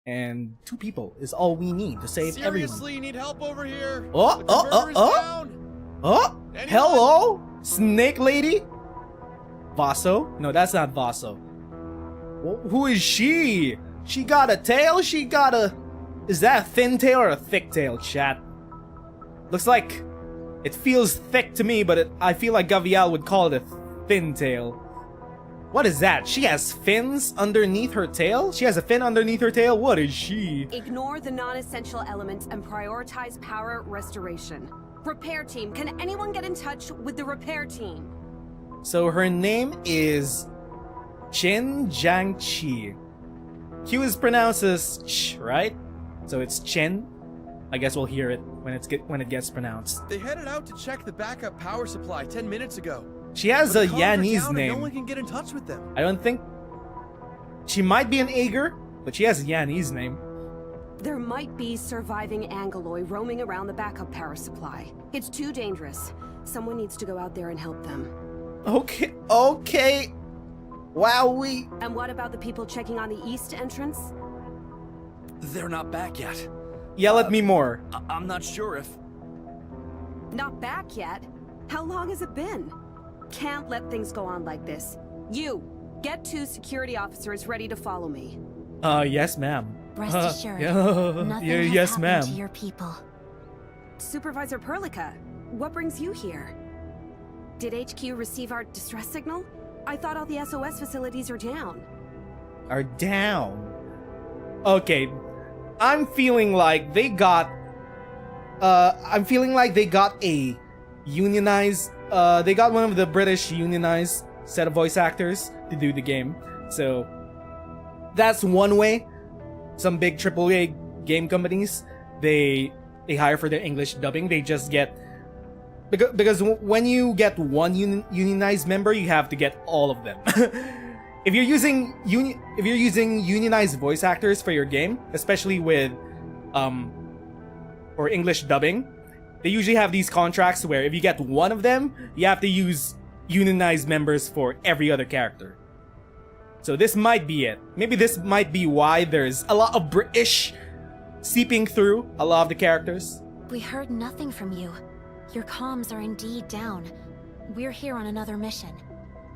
And 2 people is all we need to save everyone. Seriously, you need help over here? Oh. Oh, hello? Snake Lady? Vaso? No, that's not Vaso. Who is she? She got a tail? She got a... Is that a thin tail or a thick tail, chat? Looks like... It feels thick to me, but I feel like Gavial would call it a fin tail. What is that? She has fins underneath her tail? She has a fin underneath her tail? What is she? Ignore the non-essential elements and prioritize power restoration. Repair team, can anyone get in touch with the repair team? So her name is Chin Jiang Qi. Q is pronounced as ch, right? So it's Chen. I guess we'll hear it when it gets pronounced. They headed out to check the backup power supply 10 minutes ago. She has a Yanese name. No one can get in touch with them. I don't think she might be an Ager, but she has a Yanese name. There might be surviving Angoloi roaming around the backup power supply. It's too dangerous. Someone needs to go out there and help them. Okay. Wowee. And what about the people checking on the east entrance? They're not back yet. Yell at me more. I'm not sure if... Not back yet? How long has it been? Can't let things go on like this. You, get 2 security officers ready to follow me. Yes, ma'am. Rest assured, nothing has yes, happened ma'am. to your people. Supervisor Perlica, what brings you here? Did HQ receive our distress signal? I thought all the SOS facilities are down. Are down. Okay. I'm feeling like they got a unionized they got one of the British unionized set of voice actors to do the game. So that's one way. Some big AAA game companies, they hire for their English dubbing. They just get because when you get one unionized member, you have to get all of them. If you're using unionized voice actors for your game, especially with for English dubbing, they usually have these contracts where if you get one of them, you have to use unionized members for every other character. So this might be it. Maybe this might be why there's a lot of British seeping through a lot of the characters. We heard nothing from you. Your comms are indeed down. We're here on another mission.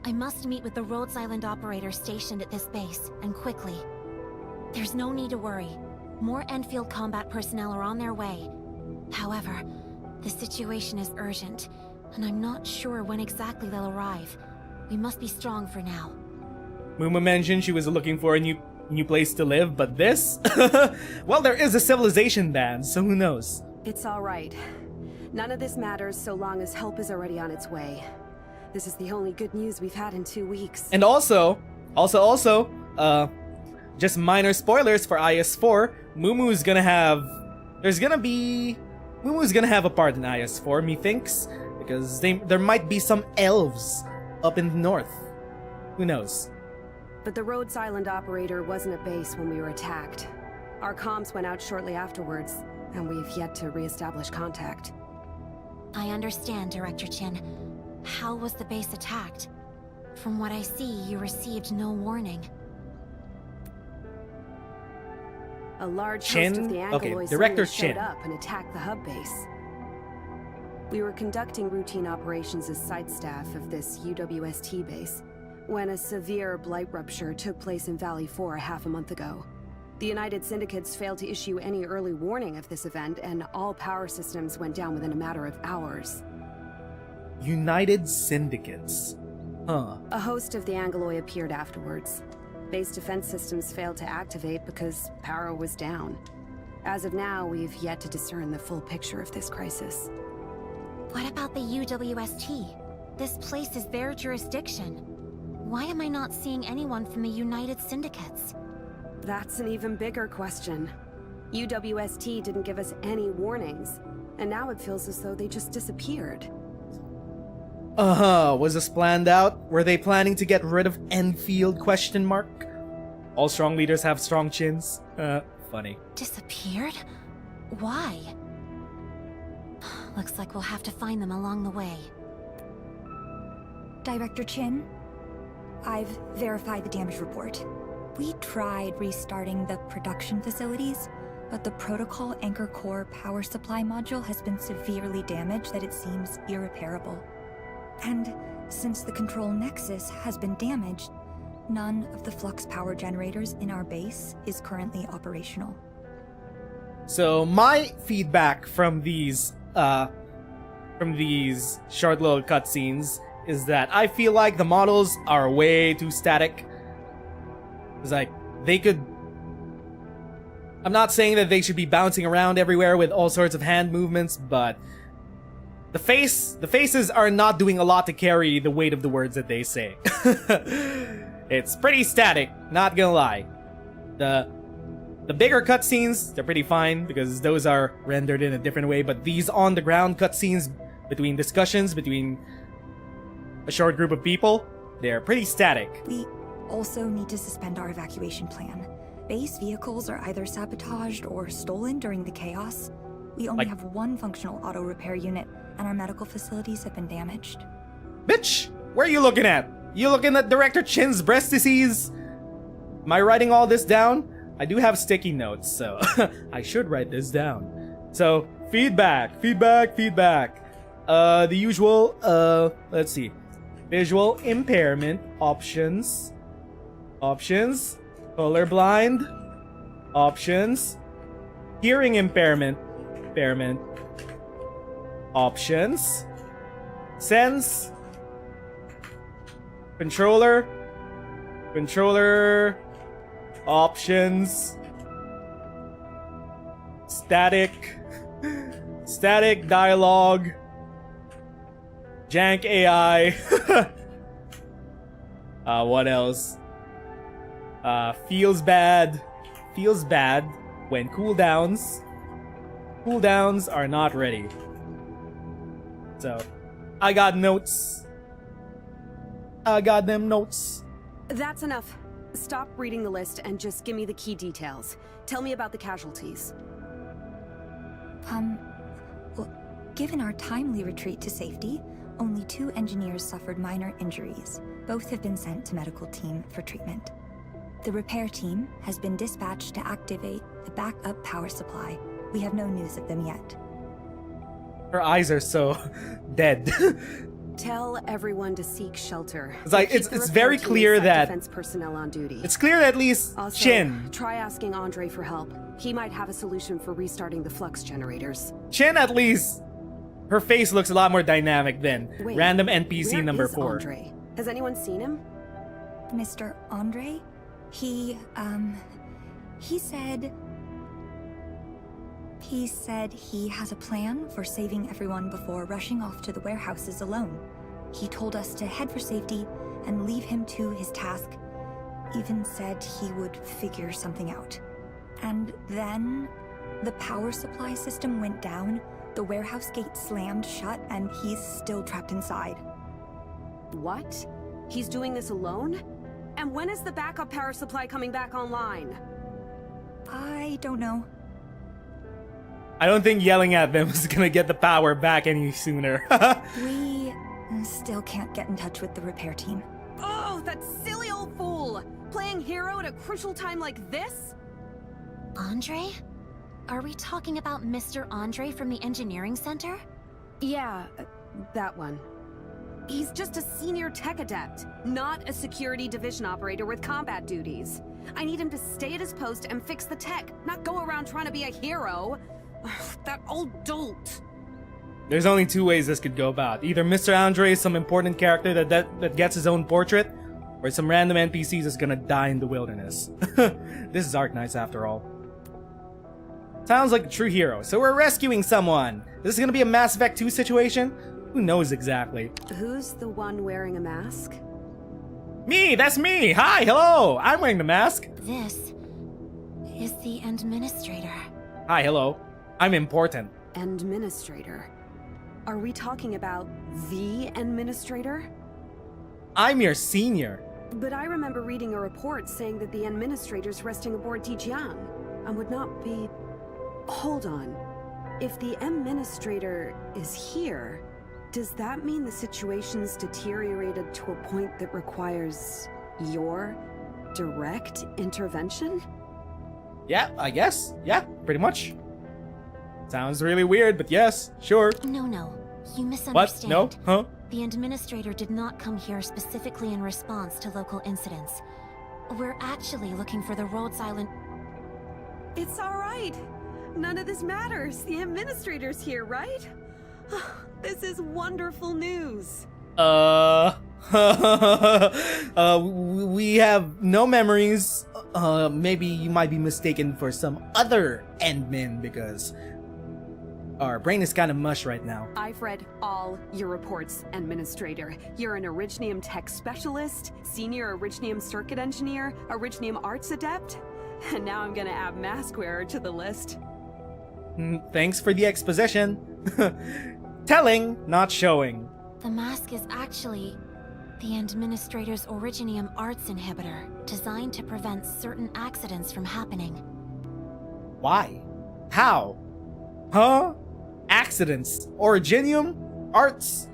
I must meet with the Rhodes Island operator stationed at this base, and quickly. There's no need to worry. More Endfield combat personnel are on their way. However, the situation is urgent, and I'm not sure when exactly they'll arrive. We must be strong for now. Muma mentioned she was looking for a new place to live, but this? Well, there is a civilization ban, so who knows? It's all right. None of this matters so long as help is already on its way. This is the only good news we've had in 2 weeks. And also, just minor spoilers for IS4, Mumu's gonna have a part in IS4, methinks, because there might be some elves up in the north. Who knows? But the Rhodes Island operator wasn't at base when we were attacked. Our comms went out shortly afterwards, and we've yet to re-establish contact. I understand, Director Chin. How was the base attacked? From what I see, you received no warning. A large Chin? host of the Okay, Angoloi Director suddenly Chin. showed up and attacked the hub base. We were conducting routine operations as site staff of this UWST base when a severe blight rupture took place in Valley 4 half a month ago. The United Syndicates failed to issue any early warning of this event, and all power systems went down within a matter of hours. United Syndicates. Huh. A host of the Angoloi appeared afterwards. Base defense systems failed to activate because power was down. As of now, we've yet to discern the full picture of this crisis. What about the UWST? This place is their jurisdiction. Why am I not seeing anyone from the United Syndicates? That's an even bigger question. UWST didn't give us any warnings, and now it feels as though they just disappeared. Was this planned out? Were they planning to get rid of Endfield? ? All strong leaders have strong chins. Funny. Disappeared? Why? Looks like we'll have to find them along the way. Director Chin, I've verified the damage report. We tried restarting the production facilities, but the Protocol Anchor Core power supply module has been severely damaged that it seems irreparable. And since the control nexus has been damaged, none of the flux power generators in our base is currently operational. So my feedback from these short little cutscenes is that I feel like the models are way too static. It's like they could. I'm not saying that they should be bouncing around everywhere with all sorts of hand movements, but the faces are not doing a lot to carry the weight of the words that they say. It's pretty static, not gonna lie. The bigger cutscenes, they're pretty fine because those are rendered in a different way, but these on-the-ground cutscenes between discussions, between a short group of people, they're pretty static. We also need to suspend our evacuation plan. Base vehicles are either sabotaged or stolen during the chaos. We only have one functional auto repair unit, and our medical facilities have been damaged. Bitch! Where are you looking at? You looking at Director Chin's breast disease? Am I writing all this down? I do have sticky notes, so I should write this down. So, feedback. The usual, let's see. Visual impairment, options, colorblind, options, hearing impairment, options, sense, controller, options, static dialogue, jank AI. What else? Feels bad when cooldowns are not ready. So, I got notes. I got them notes. That's enough. Stop reading the list and just give me the key details. Tell me about the casualties. Well, given our timely retreat to safety, only 2 engineers suffered minor injuries. Both have been sent to medical team for treatment. The repair team has been dispatched to activate the backup power supply. We have no news of them yet. Her eyes are so dead. Tell everyone to seek shelter. It's like it's very clear that defense personnel on duty. It's clear that at least also, Chin. Try asking Andre for help. He might have a solution for restarting the flux generators. Chin, at least, her face looks a lot more dynamic than random NPC where number is 4. Andre? Has anyone seen him? Mr. Andre? He said he has a plan for saving everyone before rushing off to the warehouses alone. He told us to head for safety and leave him to his task. Even said he would figure something out. And then the power supply system went down, the warehouse gate slammed shut, and he's still trapped inside. What? He's doing this alone? And when is the backup power supply coming back online? I don't know. I don't think yelling at them is gonna get the power back any sooner. We still can't get in touch with the repair team. Oh, that silly old fool! Playing hero at a crucial time like this? Andre? Are we talking about Mr. Andre from the engineering center? Yeah, that one. He's just a senior tech adept, not a security division operator with combat duties. I need him to stay at his post and fix the tech, not go around trying to be a hero. That old dolt. There's only 2 ways this could go about. Either Mr. Andre is some important character that gets his own portrait, or some random NPCs is gonna die in the wilderness. This is Arknights after all. Sounds like a true hero. So we're rescuing someone. This is gonna be a Mass Effect 2 situation? Who knows exactly? Who's the one wearing a mask? Me! That's me! Hi! Hello! I'm wearing the mask. This is the administrator. Hi, hello. I'm important. Administrator? Are we talking about the administrator? I'm your senior. But I remember reading a report saying that the administrator's resting aboard Tijiang and would not be... Hold on. If the administrator is here, does that mean the situation's deteriorated to a point that requires your direct intervention? Yeah, I guess. Yeah, pretty much. Sounds really weird, but yes, sure. No. You misunderstand. What? No? Huh? The administrator did not come here specifically in response to local incidents. We're actually looking for the Rhodes Island... It's alright. None of this matters. The administrator's here, right? This is wonderful news. We have no memories. Maybe you might be mistaken for some other Endman because Our brain is kind of mush right now. I've read all your reports, Administrator. You're an Originium tech specialist, senior Originium circuit engineer, Originium arts adept, and now I'm gonna add mask wearer to the list. Thanks for the exposition. Telling, not showing. The mask is actually the Administrator's Originium arts inhibitor, designed to prevent certain accidents from happening. Why? How? Huh? Accidents? Originium? Arts?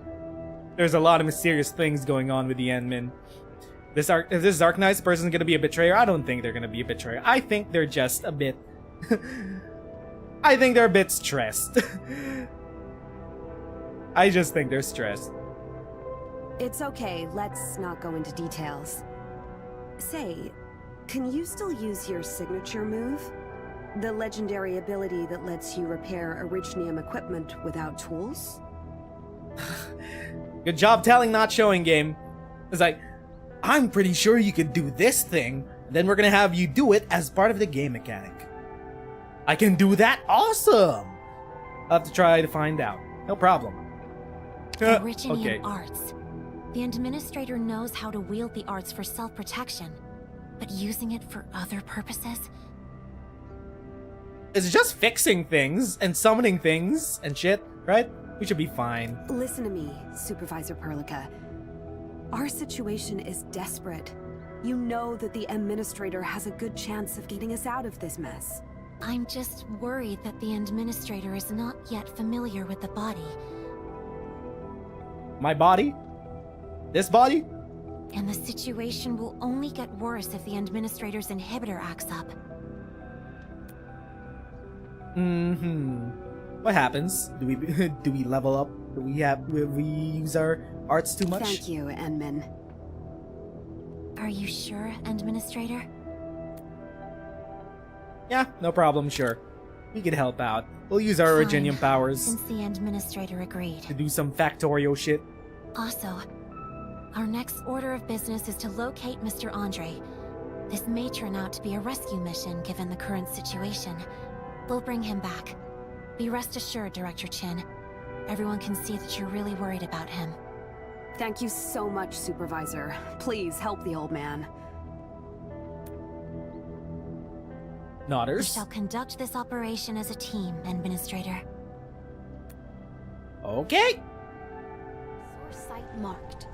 There's a lot of mysterious things going on with the Endmin. If this Arknights person's gonna be a betrayer, I don't think they're gonna be a betrayer. I think they're just a bit... I think they're a bit stressed. I just think they're stressed. It's okay, let's not go into details. Say, can you still use your signature move? The legendary ability that lets you repair Originium equipment without tools? Good job telling, not showing, game. It's like, I'm pretty sure you could do this thing, then we're gonna have you do it as part of the game mechanic. I can do that? Awesome! I'll have to try to find out. No problem. Originium Okay. arts. The Administrator knows how to wield the arts for self-protection, but using it for other purposes? It's just fixing things and summoning things and shit, right? We should be fine. Listen to me, Supervisor Perlica. Our situation is desperate. You know that the Administrator has a good chance of getting us out of this mess. I'm just worried that the Administrator is not yet familiar with the body. My body? This body? And the situation will only get worse if the Administrator's inhibitor acts up. What happens? Do we do we level up? Do we use our arts too much? Thank you, Enmin. Are you sure, Administrator? Yeah, no problem, sure. We could help out. We'll use our Fine, Originium powers Since the Administrator agreed. to do some factorial shit. Also, our next order of business is to locate Mr. Andre. This may turn out to be a rescue mission given the current situation. We'll bring him back. Be rest assured, Director Chin. Everyone can see that you're really worried about him. Thank you so much, Supervisor. Please help the old man. We Nodders. shall conduct this operation as a team, Administrator. Okay. Source site marked.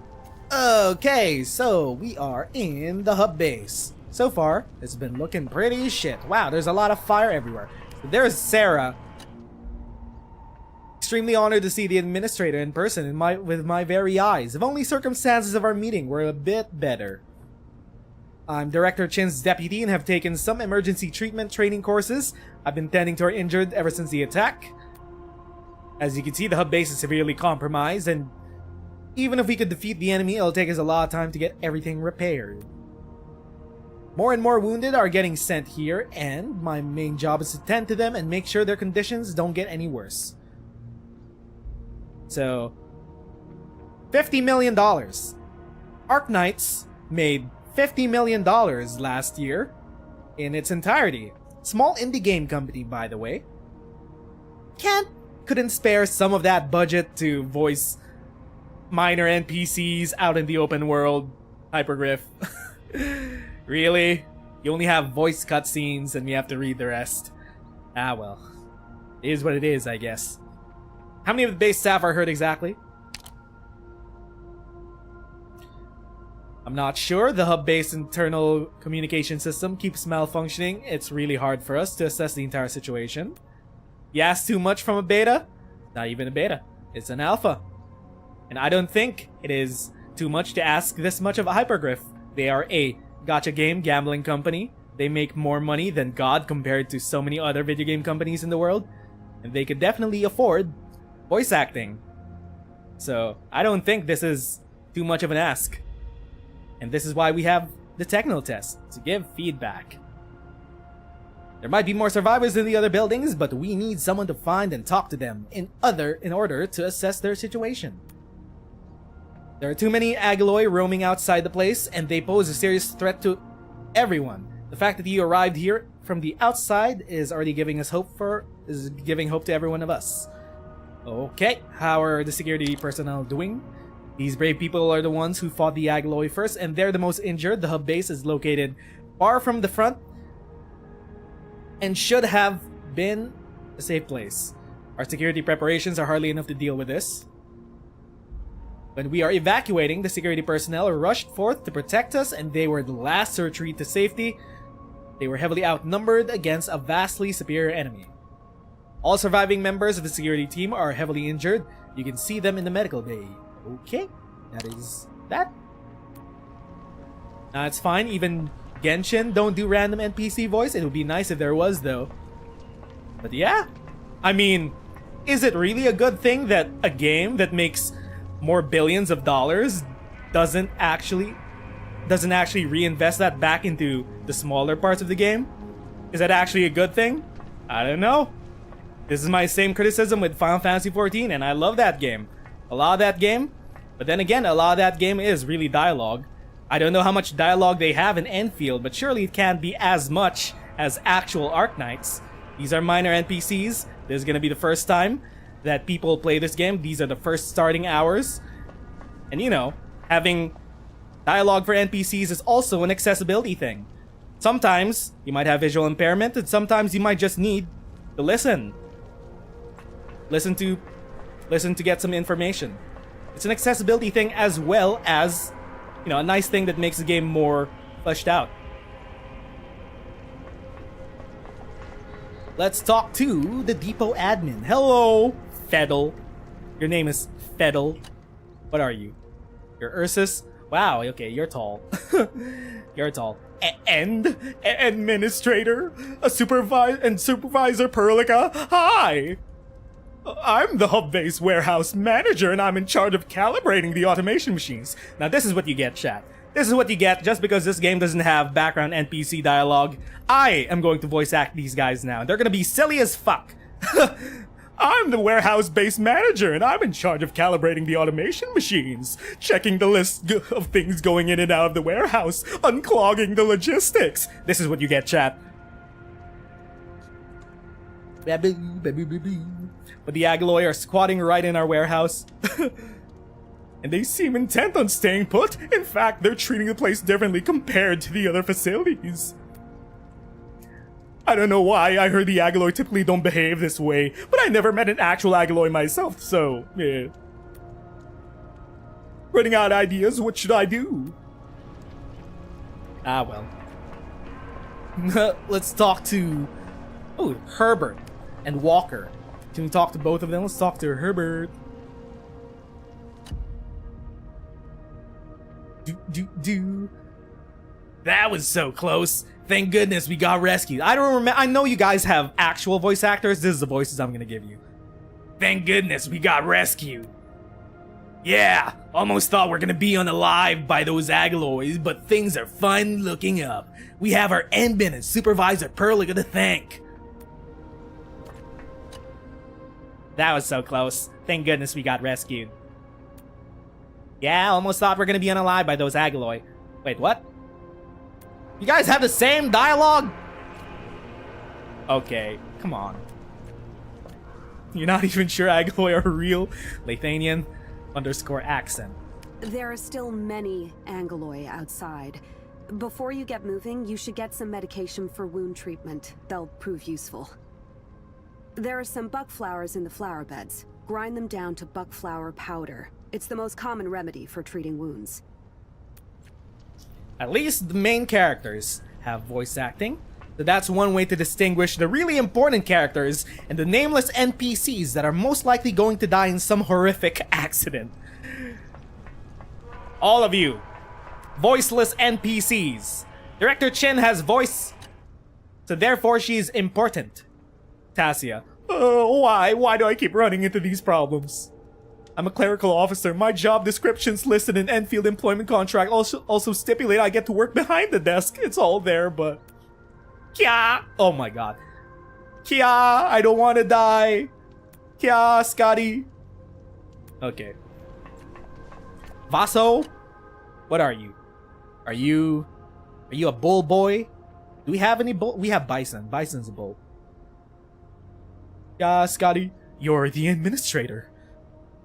Okay, so we are in the hub base. So far, it's been looking pretty as shit. Wow, there's a lot of fire everywhere. There's Sarah. Extremely honored to see the Administrator in person with my very eyes. If only circumstances of our meeting were a bit better. I'm Director Chin's deputy and have taken some emergency treatment training courses. I've been tending to our injured ever since the attack. As you can see, the hub base is severely compromised, and even if we could defeat the enemy, it'll take us a lot of time to get everything repaired. More and more wounded are getting sent here, and my main job is to tend to them and make sure their conditions don't get any worse. So, $50 million. Arknights made $50 million last year in its entirety. Small indie game company, by the way. Couldn't spare some of that budget to voice minor NPCs out in the open world. Hypergryph. Really? You only have voice cutscenes and we have to read the rest. Ah well. It is what it is, I guess. How many of the base staff are hurt exactly? I'm not sure. The hub-based internal communication system keeps malfunctioning. It's really hard for us to assess the entire situation. You ask too much from a beta? Not even a beta. It's an alpha. And I don't think it is too much to ask this much of a Hypergryph. They are a gacha game gambling company. They make more money than God compared to so many other video game companies in the world. And they could definitely afford voice acting. So, I don't think this is too much of an ask. And this is why we have the technical test, to give feedback. There might be more survivors in the other buildings, but we need someone to find and talk to them in order to assess their situation. There are too many Agaloy roaming outside the place, and they pose a serious threat to everyone. The fact that you arrived here from the outside is already giving hope to every one of us. Okay, how are the security personnel doing? These brave people are the ones who fought the Agaloy first, and they're the most injured. The hub base is located far from the front and should have been a safe place. Our security preparations are hardly enough to deal with this. When we are evacuating, the security personnel rushed forth to protect us, and they were the last to retreat to safety. They were heavily outnumbered against a vastly superior enemy. All surviving members of the security team are heavily injured. You can see them in the medical bay. Okay, that is that. It's fine. Even Genshin don't do random NPC voice. It would be nice if there was, though. But yeah, I mean, is it really a good thing that a game that makes more billions of dollars doesn't actually reinvest that back into the smaller parts of the game? Is that actually a good thing? I don't know. This is my same criticism with Final Fantasy XIV, and I love that game. A lot of that game, but then again, a lot of that game is really dialogue. I don't know how much dialogue they have in Endfield, but surely it can't be as much as actual Arknights. These are minor NPCs. This is gonna be the first time that people play this game. These are the first starting hours. And you know, having dialogue for NPCs is also an accessibility thing. Sometimes you might have visual impairment, and sometimes you might just need to listen. Listen to get some information. It's an accessibility thing as well as, you know, a nice thing that makes the game more fleshed out. Let's talk to the depot admin. Hello, Fedel. Your name is Fedel. What are you? You're Ursus? Wow, okay, you're tall. You're tall. Administrator? Supervisor Perlica? Hi! I'm the hub-based warehouse manager, and I'm in charge of calibrating the automation machines. Now this is what you get, chat. This is what you get just because this game doesn't have background NPC dialogue. I am going to voice act these guys now. They're gonna be silly as fuck. I'm the warehouse-based manager, and I'm in charge of calibrating the automation machines, checking the list of things going in and out of the warehouse, unclogging the logistics. This is what you get, chat. But the Agaloy are squatting right in our warehouse. And they seem intent on staying put. In fact, they're treating the place differently compared to the other facilities. I don't know why. I heard the Agaloy typically don't behave this way, but I never met an actual Agaloy myself, so yeah. Running out of ideas, what should I do? Ah, well. Let's talk to Herbert and Walker. Can we talk to both of them? Let's talk to Herbert. That was so close. Thank goodness we got rescued. I don't remember. I know you guys have actual voice actors. This is the voices I'm gonna give you. Thank goodness we got rescued. Yeah, almost thought we're gonna be unalive by those Agaloys, but things are finally looking up. We have our admin and Supervisor Perlica to thank. That was so close. Thank goodness we got rescued. Yeah, almost thought we're gonna be unalive by those Agaloy. Wait, what? You guys have the same dialogue? Okay, come on. You're not even sure Agaloy are real? Lathanian _ accent. There are still many Angaloy outside. Before you get moving, you should get some medication for wound treatment. They'll prove useful. There are some buck flowers in the flower beds. Grind them down to buck flower powder. It's the most common remedy for treating wounds. At least the main characters have voice acting. So that's one way to distinguish the really important characters and the nameless NPCs that are most likely going to die in some horrific accident. All of you, voiceless NPCs. Director Chin has voice, so therefore she's important. Tassia, why? Why do I keep running into these problems? I'm a clerical officer. My job descriptions listed in Endfield employment contract also stipulate I get to work behind the desk. It's all there, but... Kya! Oh my god. Kya! I don't want to die. Kya, Scotty. Okay. Vaso? What are you? Are you a bull boy? Do we have any bull? We have bison. Bison's a bull. Yeah, Scotty. You're the administrator.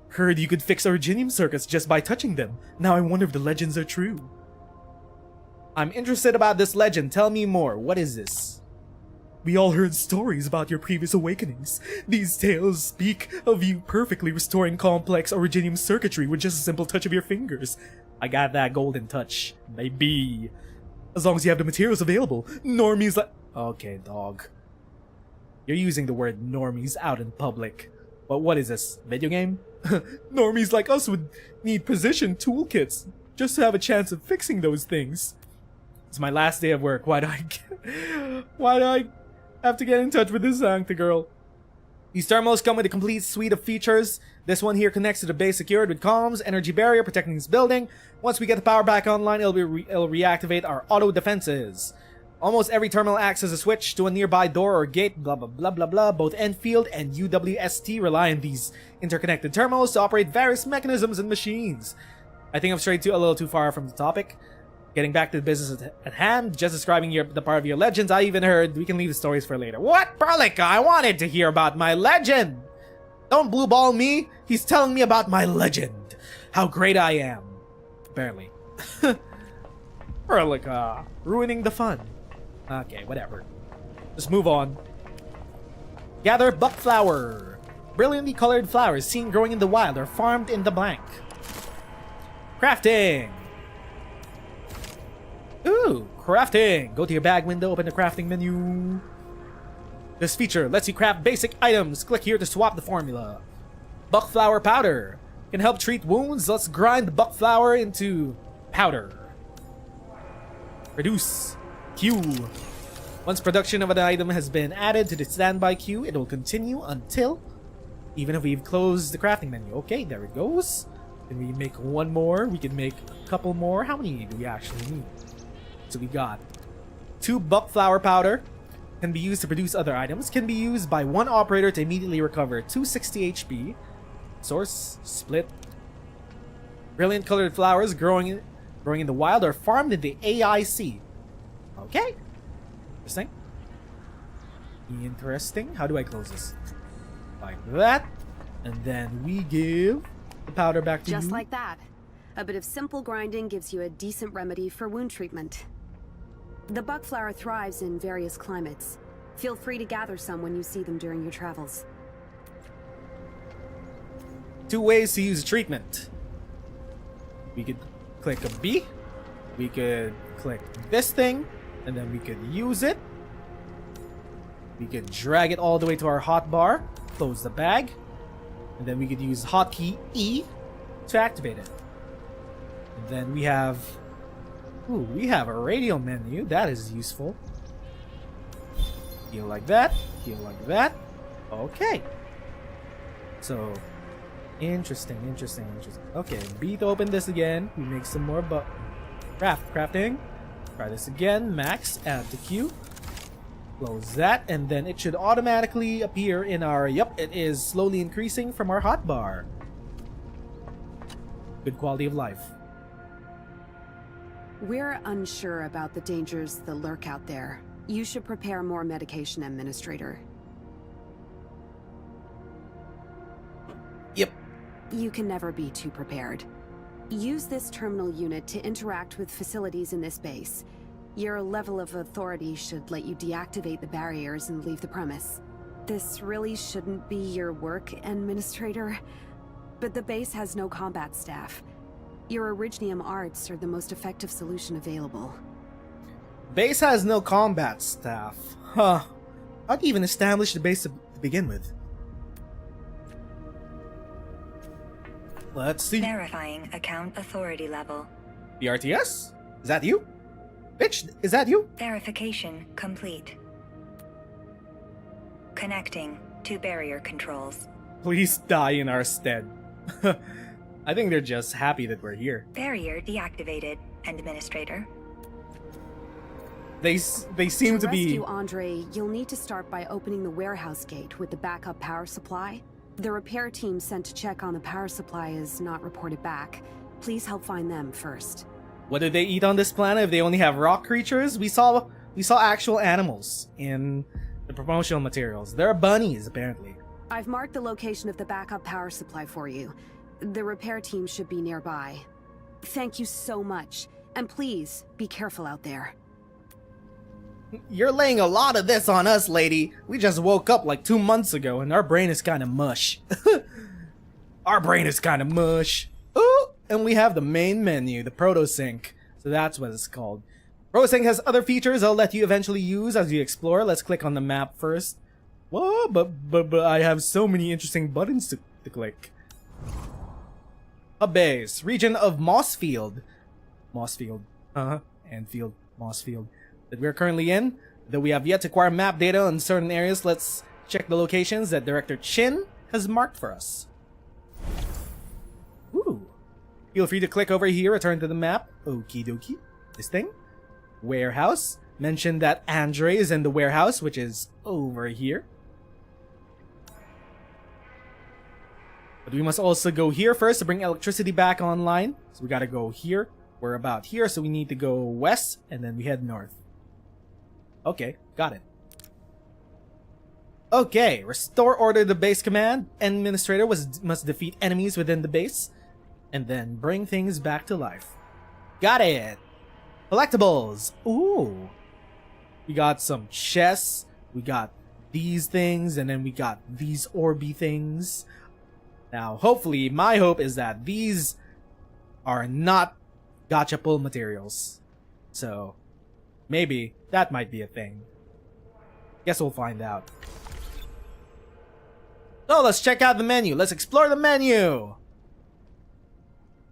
Heard you could fix Originium circuits just by touching them. Now I wonder if the legends are true. I'm interested about this legend. Tell me more. What is this? We all heard stories about your previous awakenings. These tales speak of you perfectly restoring complex Originium circuitry with just a simple touch of your fingers. I got that golden touch, maybe. As long as you have the materials available. Normies like... Okay, dog. You're using the word normies out in public. But what is this? Video game? Normies like us would need precision toolkits just to have a chance of fixing those things. It's my last day of work. Why do I have to get in touch with this Sancta girl? These terminals come with a complete suite of features. This one here connects to the base secured with comms, energy barrier protecting this building. Once we get the power back online, it'll reactivate our auto defenses. Almost every terminal acts as a switch to a nearby door or gate, blah blah blah blah blah. Both Endfield and UWST rely on these interconnected terminals to operate various mechanisms and machines. I think I've strayed a little too far from the topic. Getting back to the business at hand, just describing the part of your legends, I even heard we can leave the stories for later. What? Perlica, I wanted to hear about my legend! Don't blue ball me, he's telling me about my legend. How great I am. Barely. Perlica, ruining the fun. Okay, whatever. Just move on. Gather buckflower. Brilliantly colored flowers seen growing in the wild are farmed in the blank. Crafting. Ooh, crafting. Go to your bag window, open the crafting menu. This feature lets you craft basic items. Click here to swap the formula. Buckflower powder can help treat wounds. Let's grind the buckflower into powder. Reduce queue. Once production of an item has been added to the standby queue, it will continue until, even if we've closed the crafting menu. Okay, there it goes. Can we make one more? We can make a couple more. How many do we actually need? So we got 2 buckflower powder. Can be used to produce other items. Can be used by one operator to immediately recover 260 HP. Source, split. Brilliant colored flowers growing in the wild are farmed in the AIC. Okay. Interesting. Interesting. How do I close this? Like that. And then we give the powder back to you. Just like that. A bit of simple grinding gives you a decent remedy for wound treatment. The buckflower thrives in various climates. Feel free to gather some when you see them during your travels. 2 ways to use treatment. We could click a B. We could click this thing. And then we could use it. We could drag it all the way to our hotbar. Close the bag. And then we could use hotkey E to activate it. And then we have... Ooh, we have a radial menu. That is useful. Heal like that. Heal like that. Okay. So, interesting. Okay, B to open this again. We make some more crafting. Try this again. Max, add to queue. Close that, and then it should automatically appear in our... Yep, it is slowly increasing from our hotbar. Good quality of life. We're unsure about the dangers that lurk out there. You should prepare more medication, Administrator. Yep. You can never be too prepared. Use this terminal unit to interact with facilities in this base. Your level of authority should let you deactivate the barriers and leave the premise. This really shouldn't be your work, Administrator, but the base has no combat staff. Your Originium arts are the most effective solution available. Base has no combat staff. Huh. How'd you even establish the base to begin with? Let's see. Verifying account authority level. BRTS? Is that you? Bitch, is that you? Verification complete. Connecting to barrier controls. Please die in our stead. I think they're just happy that we're here. Barrier deactivated, Administrator. They seem to be... To rescue Andre, you'll need to start by opening the warehouse gate with the backup power supply. The repair team sent to check on the power supply is not reported back. Please help find them first. What do they eat on this planet if they only have rock creatures? We saw actual animals in the promotional materials. There are bunnies, apparently. I've marked the location of the backup power supply for you. The repair team should be nearby. Thank you so much, and please be careful out there. You're laying a lot of this on us, lady. We just woke up like 2 months ago and our brain is kind of mush. Our brain is kind of mush. Ooh, and we have the main menu, the Protosync. So that's what it's called. Protosync has other features I'll let you eventually use as you explore. Let's click on the map first. Whoa, but I have so many interesting buttons to click. A base, region of Mossfield. Mossfield. Endfield. Mossfield. That we're currently in. Though we have yet to acquire map data on certain areas, let's check the locations that Director Chin has marked for us. Ooh. Feel free to click over here, return to the map. Okie dokie. This thing. Warehouse. Mentioned that Andre is in the warehouse, which is over here. But we must also go here first to bring electricity back online. So we gotta go here. We're about here, so we need to go west, and then we head north. Okay, got it. Okay, restore order to base command. Administrator must defeat enemies within the base, and then bring things back to life. Got it! Collectibles! Ooh! We got some chests, we got these things, and then we got these Orby things. Now, hopefully, my hope is that these are not gacha pull materials. So, maybe that might be a thing. Guess we'll find out. So, let's check out the menu. Let's explore the menu!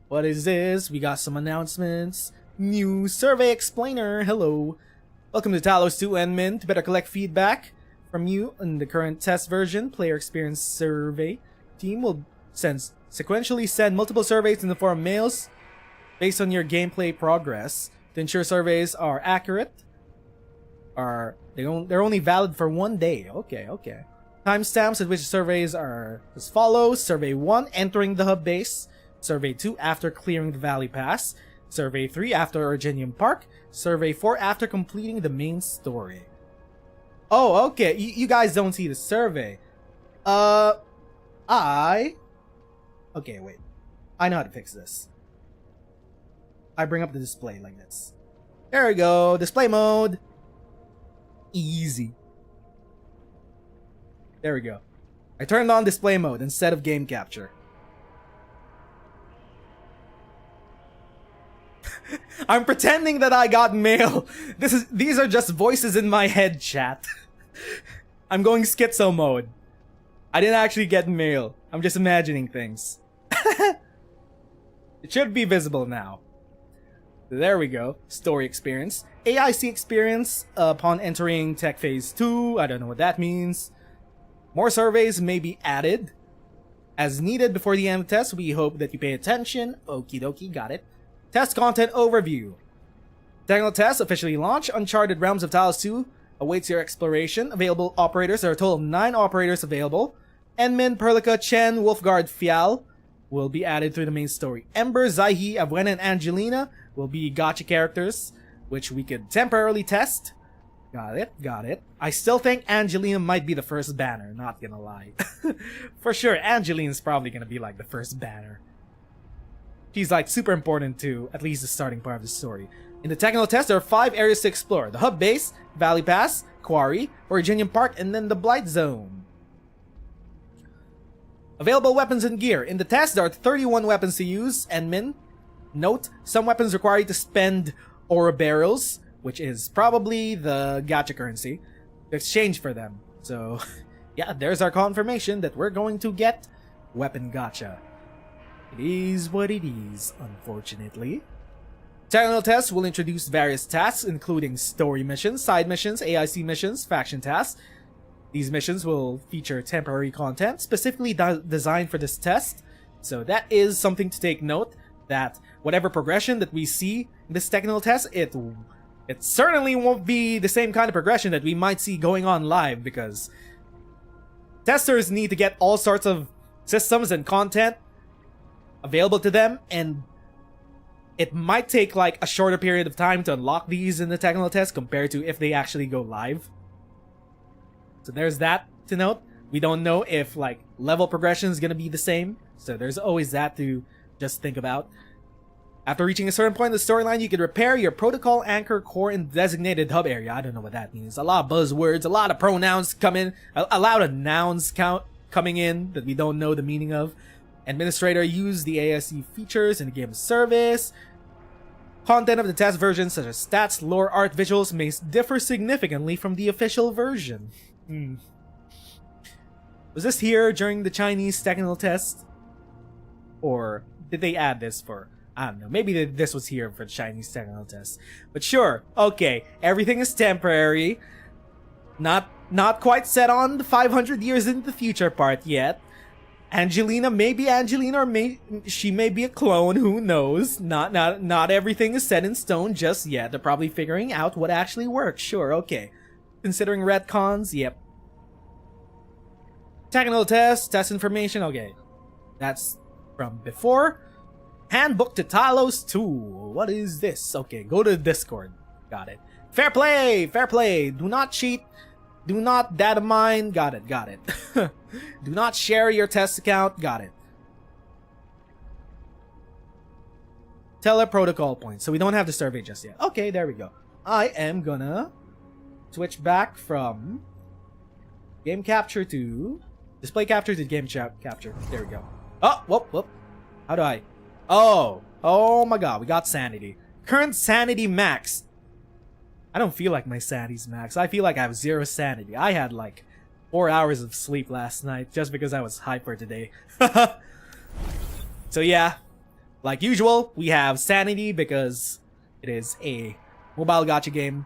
What is this? We got some announcements. New survey explainer. Hello. Welcome to Talos 2 Enmin. To better collect feedback from you in the current test version, player experience survey team will sequentially send multiple surveys in the form of mails based on your gameplay progress. To ensure surveys are accurate, they're only valid for 1 day. Okay. Timestamps at which surveys are as follows: Survey 1, entering the hub base. Survey 2, after clearing the Valley Pass. Survey 3, after Originium Park. Survey 4, after completing the main story. Oh, okay. You guys don't see the survey. Okay, wait. I know how to fix this. I bring up the display like this. There we go. Display mode. Easy. There we go. I turned on display mode instead of game capture. I'm pretending that I got mail. These are just voices in my head, chat. I'm going schizo mode. I didn't actually get mail. I'm just imagining things. It should be visible now. There we go. Story experience. AIC experience upon entering Tech Phase 2. I don't know what that means. More surveys may be added as needed before the end of the test. We hope that you pay attention. Okie dokie, got it. Test content overview. Technical test officially launched. Uncharted Realms of Talos 2 awaits your exploration. Available operators. There are a total of 9 operators available. Enmin, Perlica, Chen, Wolfguard, Fial will be added through the main story. Ember, Zaihi, Abuena, and Angelina will be gacha characters, which we could temporarily test. Got it. I still think Angelina might be the first banner, not gonna lie. For sure, Angelina's probably gonna be like the first banner. She's like super important to at least the starting part of the story. In the technical test, there are 5 areas to explore. The hub base, Valley Pass, Quarry, Originium Park, and then the Blight Zone. Available weapons and gear. In the test, there are 31 weapons to use. Enmin. Note, some weapons require you to spend Aura Barrels, which is probably the gacha currency, to exchange for them. So, yeah, there's our confirmation that we're going to get weapon gacha. It is what it is, unfortunately. Technical tests will introduce various tasks, including story missions, side missions, AIC missions, faction tasks. These missions will feature temporary content specifically designed for this test. So that is something to take note, that whatever progression that we see in this technical test, it certainly won't be the same kind of progression that we might see going on live, because testers need to get all sorts of systems and content available to them, and it might take like a shorter period of time to unlock these in the technical test compared to if they actually go live. So there's that to note. We don't know if like level progression is gonna be the same, so there's always that to just think about. After reaching a certain point in the storyline, you can repair your protocol anchor core in designated hub area. I don't know what that means. A lot of buzzwords, a lot of pronouns come in, a lot of nouns coming in that we don't know the meaning of. Administrator use the ASE features in the game service. Content of the test version, such as stats, lore, art, visuals, may differ significantly from the official version. Was this here during the Chinese technical test? Or did they add this for... I don't know, maybe this was here for the Chinese technical test. But sure, okay, everything is temporary. Not quite set on the 500 years into the future part yet. Angelina may be Angelina, or she may be a clone, who knows? Not everything is set in stone just yet. They're probably figuring out what actually works. Sure, okay. Considering retcons, yep. Technical test information, okay. That's from before. Handbook to Talos 2. What is this? Okay, go to Discord. Got it. Fair play! Fair play! Do not cheat. Do not data mine. Got it, got it. Do not share your test account. Got it. Teleprotocol points. So we don't have the survey just yet. Okay, there we go. I am gonna switch back from game capture to display capture to game capture. There we go. Oh, whoop. How do I? Oh my god, we got sanity. Current sanity max. I don't feel like my sanity's max. I feel like I have 0 sanity. I had like 4 hours of sleep last night just because I was hyper today. So yeah, like usual, we have sanity because it is a mobile gacha game.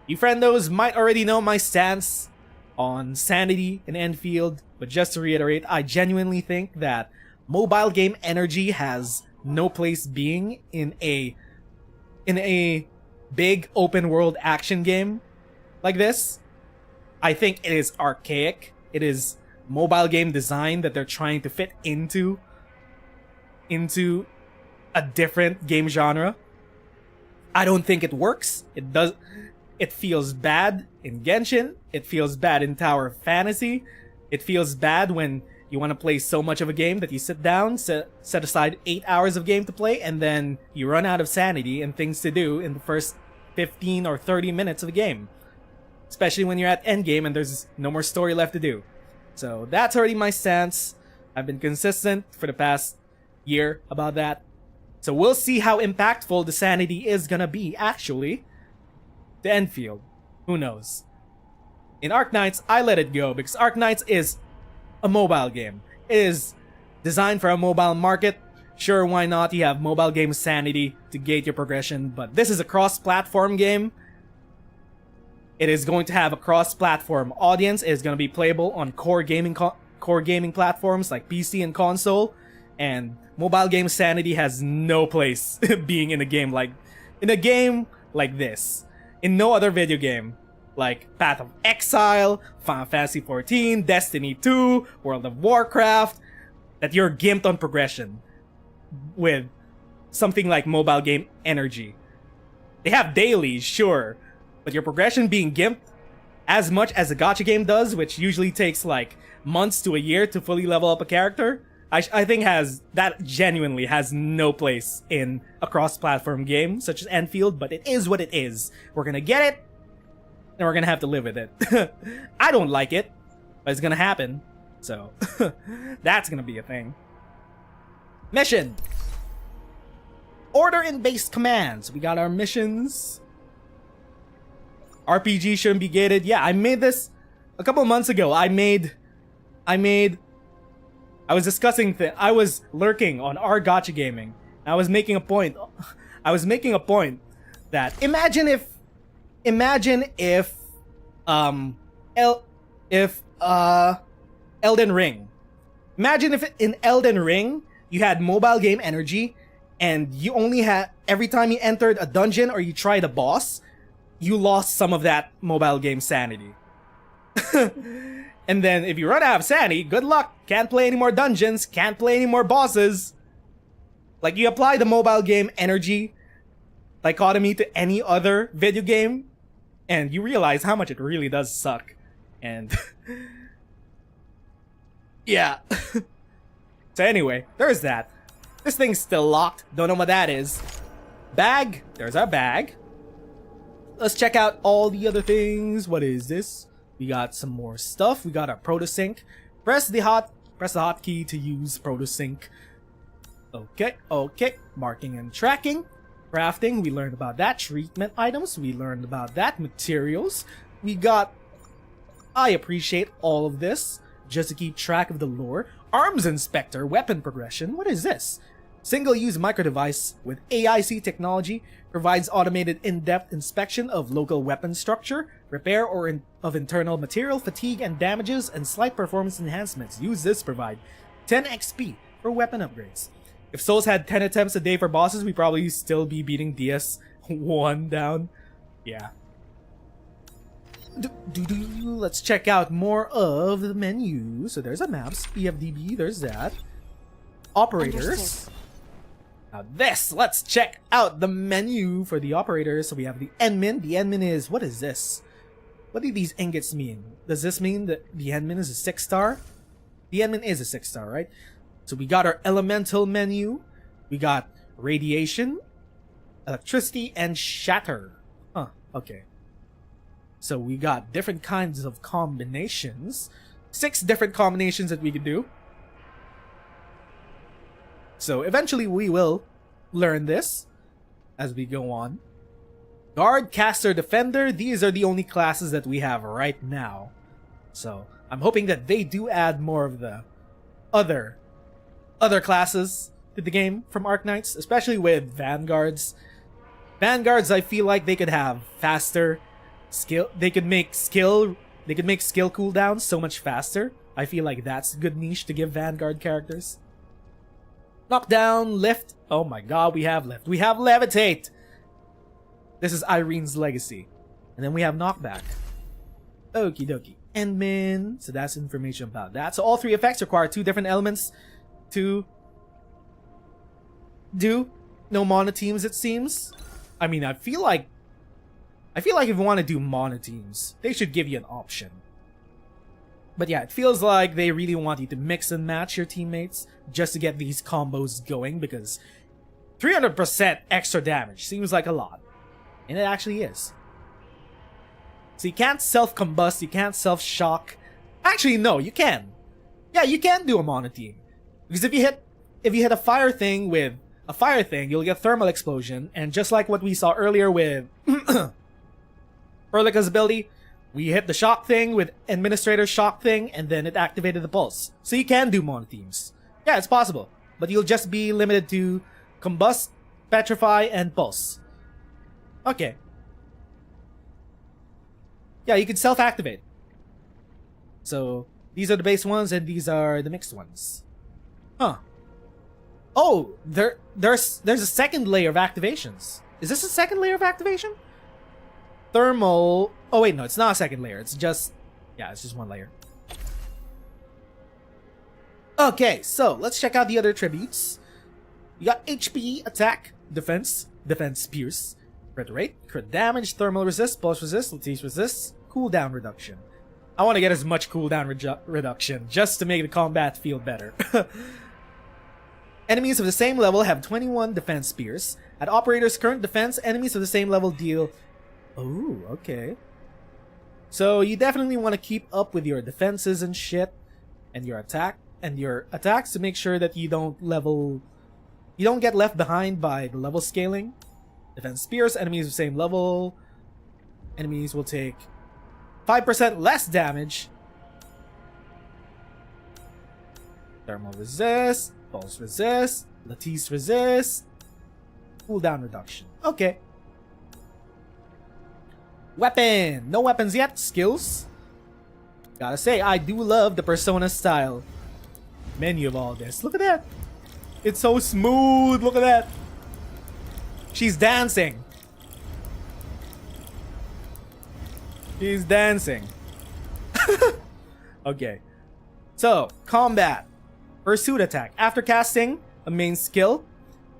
You friendos might already know my stance on sanity in Endfield, but just to reiterate, I genuinely think that mobile game energy has no place being in a big open world action game like this. I think it is archaic. It is mobile game design that they're trying to fit into a different game genre. I don't think it works. It feels bad in Genshin. It feels bad in Tower of Fantasy. It feels bad when you want to play so much of a game that you sit down, set aside 8 hours of game to play, and then you run out of sanity and things to do in the first 15 or 30 minutes of a game. Especially when you're at endgame and there's no more story left to do. So that's already my stance. I've been consistent for the past year about that. So we'll see how impactful the sanity is gonna be, actually. The Endfield. Who knows? In Arknights, I let it go because Arknights is a mobile game. It is designed for a mobile market. Sure, why not? You have mobile game sanity to gate your progression, but this is a cross-platform game. It is going to have a cross-platform audience. It is going to be playable on core gaming platforms like PC and console, and mobile game sanity has no place being in a game like this. In no other video game. Like Path of Exile, Final Fantasy XIV, Destiny 2, World of Warcraft, that you're gimped on progression with something like mobile game energy. They have dailies, sure, but your progression being gimped as much as a gacha game does, which usually takes like months to a year to fully level up a character, I think that genuinely has no place in a cross-platform game such as Endfield, but it is what it is. We're gonna get it, and we're gonna have to live with it. I don't like it, but it's gonna happen. So, that's gonna be a thing. Mission! Order in base commands. We got our missions. RPG shouldn't be gated. Yeah, I made this a couple months ago. I was discussing I was lurking on our gacha gaming. I was making a point. That imagine if Elden Ring. Imagine if in Elden Ring you had mobile game energy and you only had, every time you entered a dungeon or you tried a boss, you lost some of that mobile game sanity. And then if you run out of sanity, good luck. Can't play any more dungeons, can't play any more bosses. Like, you apply the mobile game energy dichotomy to any other video game, and you realize how much it really does suck. And Yeah. So anyway, there's that. This thing's still locked. Don't know what that is. Bag. There's our bag. Let's check out all the other things. What is this? We got some more stuff. We got our protosync. Press the hotkey to use protosync. Okay. Marking and tracking. Crafting, we learned about that. Treatment items, we learned about that. Materials, we got... I appreciate all of this, just to keep track of the lore. Arms inspector, weapon progression, what is this? Single-use micro-device with AIC technology provides automated in-depth inspection of local weapon structure, repair of internal material, fatigue and damages, and slight performance enhancements. Use this to provide 10 XP for weapon upgrades. If Souls had 10 attempts a day for bosses, we'd probably still be beating DS1 down. Yeah. Let's check out more of the menu. So there's a maps, EFDB, there's that. Operators. Understood. Now this, let's check out the menu for the operators. So we have the Enmin. The Enmin is, what is this? What do these ingots mean? Does this mean that the Enmin is a 6-star? The Enmin is a 6-star, right? So we got our elemental menu. We got radiation, electricity, and shatter. Huh, okay. So we got different kinds of combinations. 6 different combinations that we can do. So eventually we will learn this as we go on. Guard, caster, defender, these are the only classes that we have right now. So I'm hoping that they do add more of the other classes to the game from Arknights, especially with Vanguards. Vanguards, I feel like they could have faster skill. They could make skill cooldowns so much faster. I feel like that's a good niche to give Vanguard characters. Knockdown, lift. Oh my god, we have lift. We have levitate. This is Irene's legacy. And then we have knockback. Okie dokie. Endmin. So that's information about that. So all 3 effects require 2 different elements to do. No monoteams, it seems. I mean, I feel like if you want to do monoteams, they should give you an option. But yeah, it feels like they really want you to mix and match your teammates just to get these combos going, because 300% extra damage seems like a lot. And it actually is. So you can't self-combust, you can't self-shock. Actually, no, you can. Yeah, you can do a monoteam. Because if you hit a fire thing with a fire thing, you'll get thermal explosion, and just like what we saw earlier with Erlika's ability, we hit the shock thing with Administrator's shock thing, and then it activated the pulse. So you can do monoteams. Yeah, it's possible. But you'll just be limited to combust, petrify, and pulse. Okay. Yeah, you can self-activate. So, these are the base ones, and these are the mixed ones. Huh. Oh, there's a second layer of activations. Is this a second layer of activation? Thermal... Oh wait, no, it's not a second layer. It's just... Yeah, it's just one layer. Okay, so let's check out the other tributes. You got HP, attack, defense, defense pierce, crit rate, crit damage, thermal resist, pulse resist, lattice resist, cooldown reduction. I want to get as much cooldown reduction just to make the combat feel better. Enemies of the same level have 21 defense spears. At operator's current defense, enemies of the same level deal... Oh, okay. So you definitely want to keep up with your defenses and shit, and your attacks to make sure that you don't get left behind by the level scaling. Defense spears, enemies of the same level. Enemies will take 5% less damage. Thermal resist, pulse resist, lattice resist, cooldown reduction. Okay. Weapon! No weapons yet. Skills. Gotta say, I do love the Persona style menu of all this. Look at that. It's so smooth. Look at that. She's dancing. She's dancing. Okay. So, combat. Pursuit attack. After casting a main skill,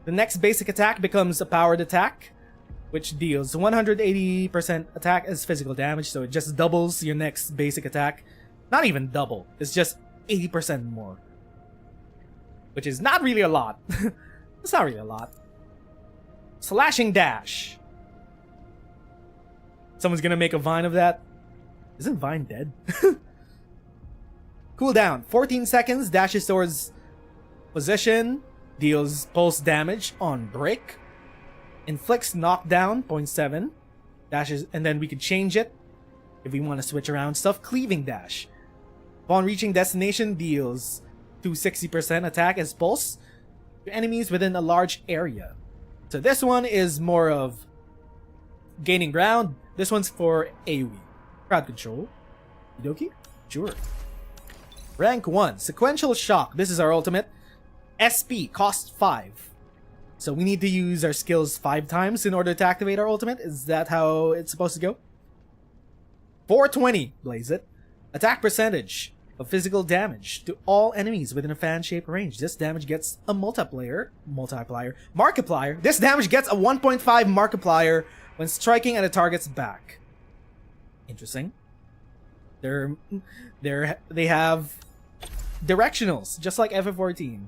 the next basic attack becomes a powered attack, which deals 180% attack as physical damage, so it just doubles your next basic attack. Not even double. It's just 80% more. Which is not really a lot. It's not really a lot. Slashing dash. Someone's gonna make a Vine of that. Isn't Vine dead? Cooldown, 14 seconds, dashes towards position, deals pulse damage on break, inflicts knockdown, 0.7, dashes, and then we could change it if we want to switch around stuff. Cleaving dash. Upon reaching destination, deals 260% attack as pulse to enemies within a large area. So this one is more of gaining ground. This one's for AoE. Crowd control. Okie dokie? Sure. Rank 1. Sequential Shock. This is our ultimate. SP. Cost 5. So we need to use our skills 5 times in order to activate our ultimate. Is that how it's supposed to go? 420. Blaze it. Attack percentage of physical damage to all enemies within a fan-shaped range. This damage gets a Markiplier. This damage gets a 1.5 Markiplier when striking at a target's back. Interesting. They have directionals, just like FF14.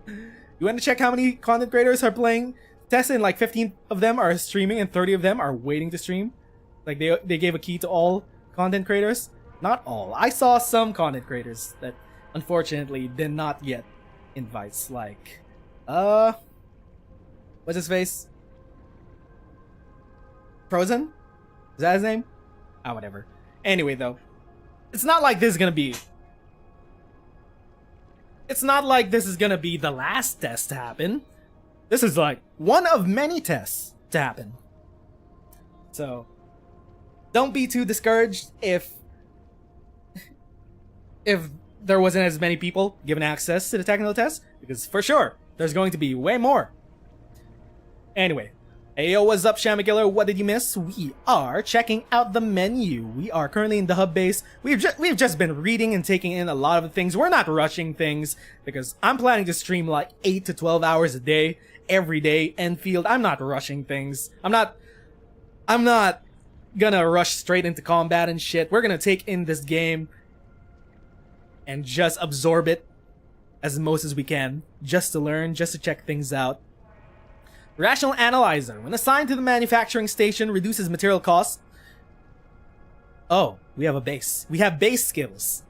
You want to check how many content creators are playing Tessa, and like 15 of them are streaming and 30 of them are waiting to stream? Like they gave a key to all content creators? Not all. I saw some content creators that unfortunately did not get invites, like what's his face? Frozen? Is that his name? Ah, whatever. Anyway, though, it's not like this is gonna be the last test to happen. This is like one of many tests to happen. So don't be too discouraged if there wasn't as many people given access to the technical test, because for sure there's going to be way more. Anyway, hey yo, what's up, Shamikiller? What did you miss? We are checking out the menu. We are currently in the hub base. We've just been reading and taking in a lot of the things. We're not rushing things because I'm planning to stream like 8 to 12 hours a day, every day. Endfield, I'm not rushing things. I'm not gonna rush straight into combat and shit. We're gonna take in this game and just absorb it as most as we can, just to learn, just to check things out. Rational Analyzer. When assigned to the manufacturing station, reduces material costs. Oh, we have a base. We have base skills.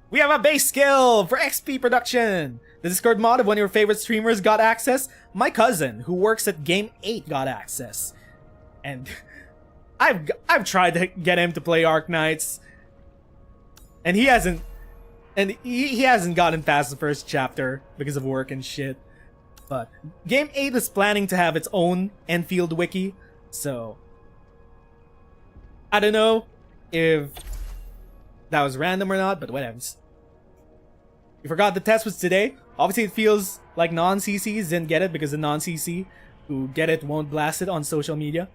We have a base skill for XP production. The Discord mod of one of your favorite streamers got access. My cousin, who works at Game 8, got access. And I've tried to get him to play Arknights, and he hasn't gotten past the first chapter because of work and shit. But Game 8 is planning to have its own Endfield wiki, so I don't know if that was random or not, but whatever. You forgot the test was today? Obviously it feels like non-CCs didn't get it because the non-CC who get it won't blast it on social media.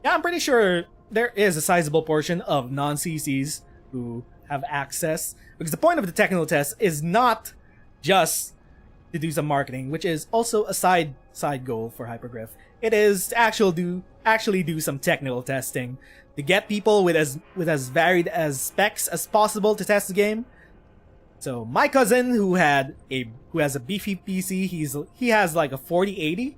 Yeah, I'm pretty sure there is a sizable portion of non-CCs who have access, because the point of the technical test is not just to do some marketing, which is also a side goal for Hypergryph. It is to actually do some technical testing to get people with as varied as specs as possible to test the game. So my cousin, who has a beefy PC, he has like a 4080.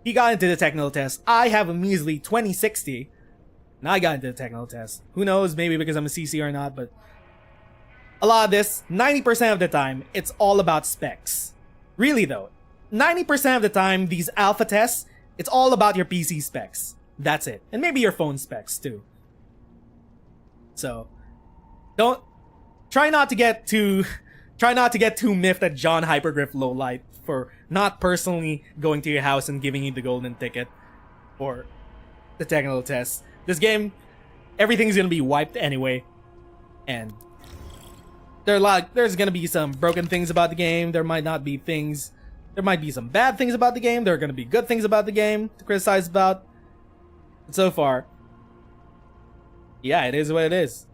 He got into the technical test. I have a measly 2060. And I got into the technical test. Who knows, maybe because I'm a CC or not, but a lot of this, 90% of the time, it's all about specs. Really though, 90% of the time, these alpha tests, it's all about your PC specs. That's it. And maybe your phone specs too. So, try not to get too miffed at John Hypergryph Lowlight for not personally going to your house and giving you the golden ticket for the technical test. This game, everything's gonna be wiped anyway, and there's gonna be some broken things about the game. There might be some bad things about the game. There are gonna be good things about the game to criticize about. But so far, yeah, it is what it is.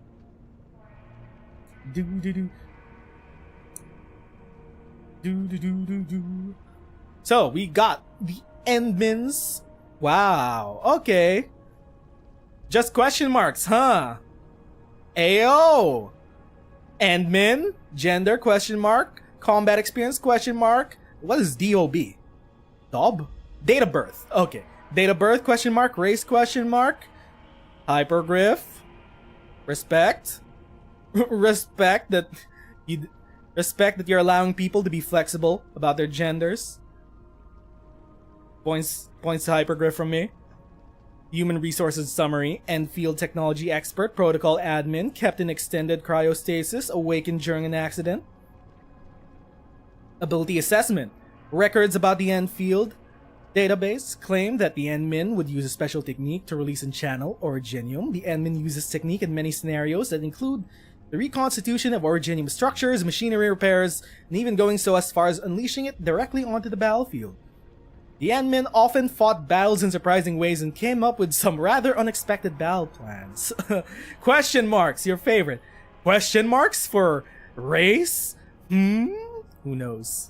So we got the Endmins. Wow. Okay. Just question marks, huh? Ayo! Endmin? Gender? Question mark. Combat experience? Question mark. What is DOB? Dob? Date of birth. Okay. Date of birth? Question mark. Race? Question mark. Hypergryph. Respect. Respect that you're allowing people to be flexible about their genders. Points to Hypergryph from me. Human Resources Summary, Endfield Technology Expert, Protocol Admin, kept in extended cryostasis, awakened during an accident. Ability Assessment. Records about the Endfield database claim that the Endmin would use a special technique to release and channel Originium. The Endmin uses technique in many scenarios that include the reconstitution of Originium structures, machinery repairs, and even going so as far as unleashing it directly onto the battlefield. The Endmin often fought battles in surprising ways and came up with some rather unexpected battle plans. Question marks, your favorite. Question marks for race? Who knows?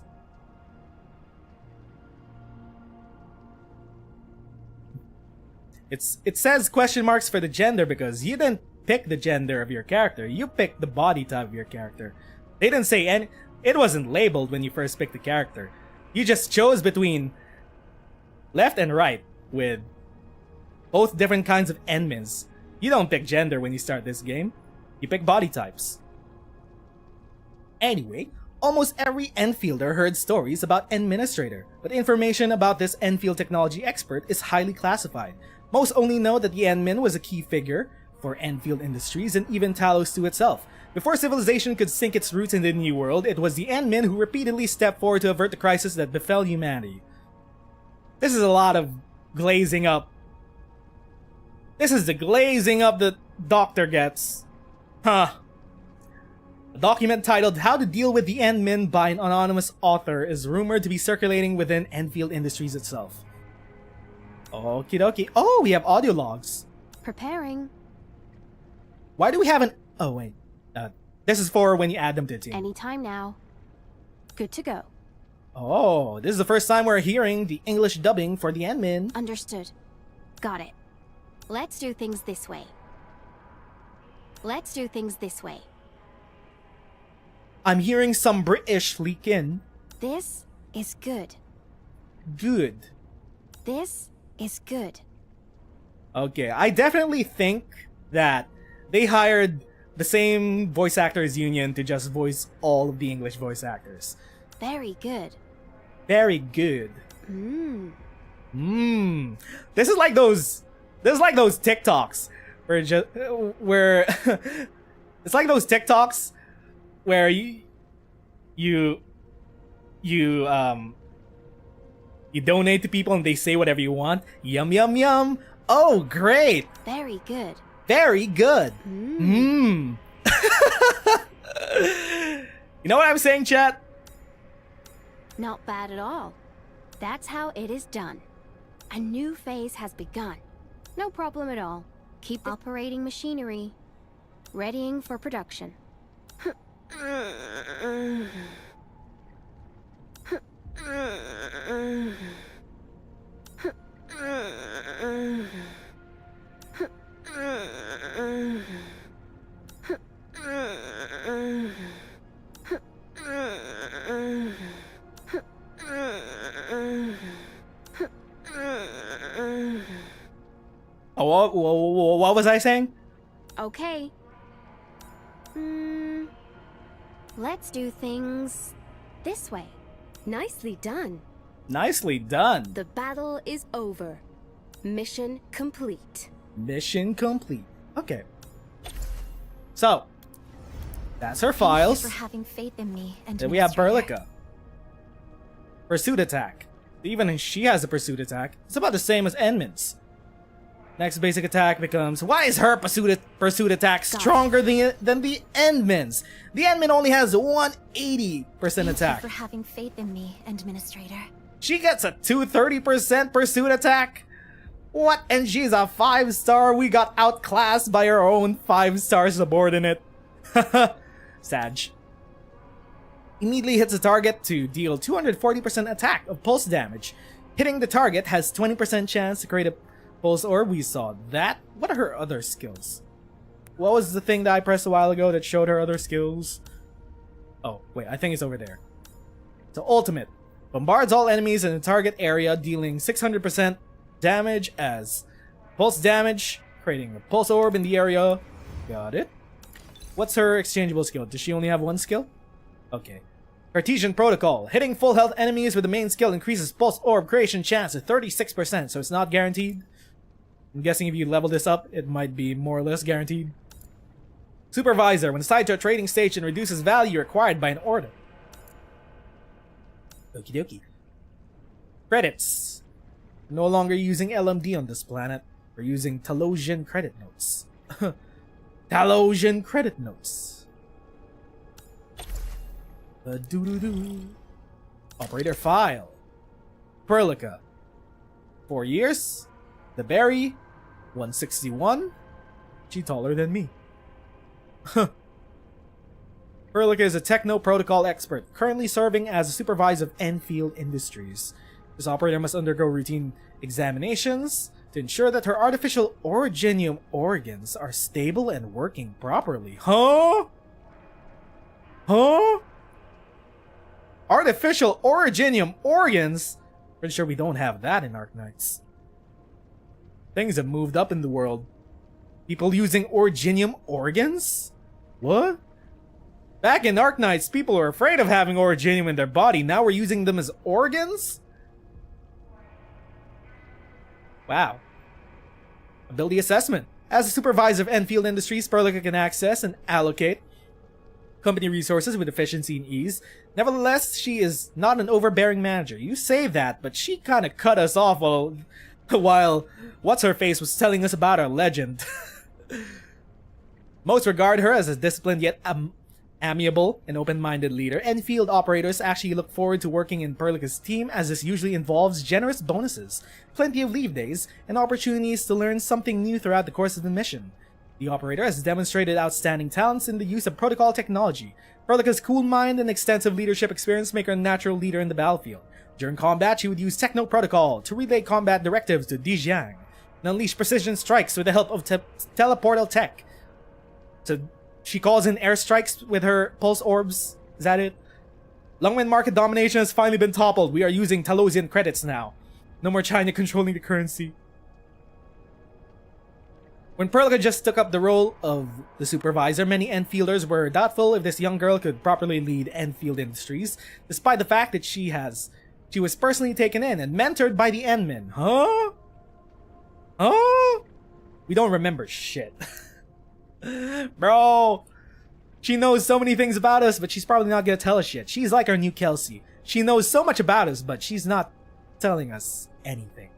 It says question marks for the gender because you didn't pick the gender of your character. You picked the body type of your character. They didn't say any... It wasn't labeled when you first picked the character. You just chose between left and right with both different kinds of Endmins. You don't pick gender when you start this game. You pick body types. Anyway, almost every Endfielder heard stories about Administrator, but information about this Endfield technology expert is highly classified. Most only know that the Endmin was a key figure for Endfield Industries and even Talos 2 itself. Before civilization could sink its roots in the New World, it was the Endmin who repeatedly stepped forward to avert the crisis that befell humanity. This is a lot of glazing up. This is the glazing up that Doctor gets. Huh. A document titled How to Deal with the Endmin by an anonymous author is rumored to be circulating within Endfield Industries itself. Okie dokie. Oh, we have audio logs. Preparing. Why do we have an... Oh, wait. This is for when you add them to the team. Anytime now. Good to go. Oh, this is the first time we're hearing the English dubbing for the Endmin. Understood. Got it. Let's do things this way. Let's do things this way. I'm hearing some British leak in. This is good. Good. This is good. Okay, I definitely think that they hired the same voice actors union to just voice all of the English voice actors. Very good. Very good. This is like those TikToks where it's like those TikToks where you donate to people and they say whatever you want. Yum yum yum. Oh, great. Very good. Very good. You know what I'm saying, chat? Not bad at all. That's how it is done. A new phase has begun. No problem at all. Keep operating machinery. Readying for production. What was I saying? Okay. Let's do things this way. Nicely done. Nicely done. The battle is over. Mission complete. Mission complete. Okay. So, that's her files. Thank you for having faith in me. And then we have Berlica. Pursuit attack. Even she has a pursuit attack. It's about the same as Endmin's. Next basic attack becomes, why is her pursuit attack stronger than the Endmin's? The Endmin only has 180% attack. Thank you for having faith in me, Administrator. She gets a 230% pursuit attack? What? And she's a 5-star? We got outclassed by our own 5-star subordinate. Sag. Immediately hits the target to deal 240% attack of pulse damage. Hitting the target has 20% chance to create a Pulse Orb, we saw that. What are her other skills? What was the thing that I pressed a while ago that showed her other skills? Oh, wait, I think it's over there. So, Ultimate. Bombards all enemies in the target area, dealing 600% damage as pulse damage, creating a Pulse Orb in the area. Got it. What's her exchangeable skill? Does she only have one skill? Okay. Cartesian Protocol. Hitting full health enemies with the main skill increases Pulse Orb creation chance to 36%, so it's not guaranteed. I'm guessing if you level this up, it might be more or less guaranteed. Supervisor. When assigned to a trading station, reduces value required by an order. Okie dokie. Credits. No longer using LMD on this planet. We're using Talosian credit notes. Talosian credit notes. Doo-doo-doo. Operator file. Perlica. 4 years. The Berry. 161. She taller than me. Perlica is a techno-protocol expert, currently serving as a supervisor of Endfield Industries. This operator must undergo routine examinations to ensure that her artificial originium organs are stable and working properly. Huh? Huh? Artificial originium organs? Pretty sure we don't have that in Arknights. Things have moved up in the world. People using originium organs? What? Back in Arknights, people were afraid of having originium in their body. Now we're using them as organs? Wow. Ability assessment. As a supervisor of Endfield Industries, Perlica can access and allocate company resources with efficiency and ease. Nevertheless, she is not an overbearing manager. You say that, but she kind of cut us off while What's-Her-Face was telling us about our legend. Most regard her as a disciplined yet amiable and open-minded leader. Endfield operators actually look forward to working in Perlica's team, as this usually involves generous bonuses, plenty of leave days, and opportunities to learn something new throughout the course of the mission. The operator has demonstrated outstanding talents in the use of protocol technology. Perlica's cool mind and extensive leadership experience make her a natural leader in the battlefield. During combat, she would use techno-protocol to relay combat directives to Dijiang and unleash precision strikes with the help of teleportal tech. So she calls in airstrikes with her pulse orbs. Is that it? Lungmen market domination has finally been toppled. We are using Talosian credits now. No more China controlling the currency. When Perlica just took up the role of the supervisor, many Enfielders were doubtful if this young girl could properly lead Endfield Industries, despite the fact that she was personally taken in and mentored by the Endmen. Huh? Huh? We don't remember shit. Bro, she knows so many things about us, but she's probably not gonna tell us shit. She's like our new Kelsey. She knows so much about us, but she's not telling us anything.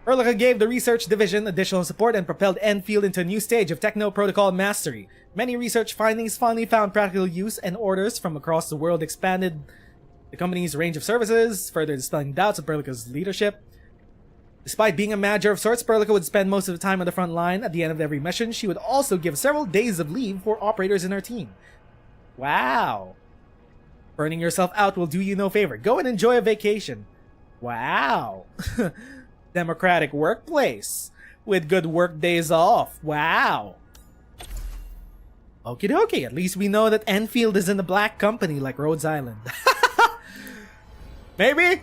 Perlica gave the research division additional support and propelled Endfield into a new stage of techno-protocol mastery. Many research findings finally found practical use, and orders from across the world expanded the company's range of services, further dispelling doubts of Perlica's leadership. Despite being a manager of sorts, Perlica would spend most of the time on the front line. At the end of every mission, she would also give several days of leave for operators in her team. Wow. Burning yourself out will do you no favor. Go and enjoy a vacation. Wow. Democratic workplace with good work days off. Wow. Okie dokie. At least we know that Endfield is in the black company like Rhodes Island. Maybe?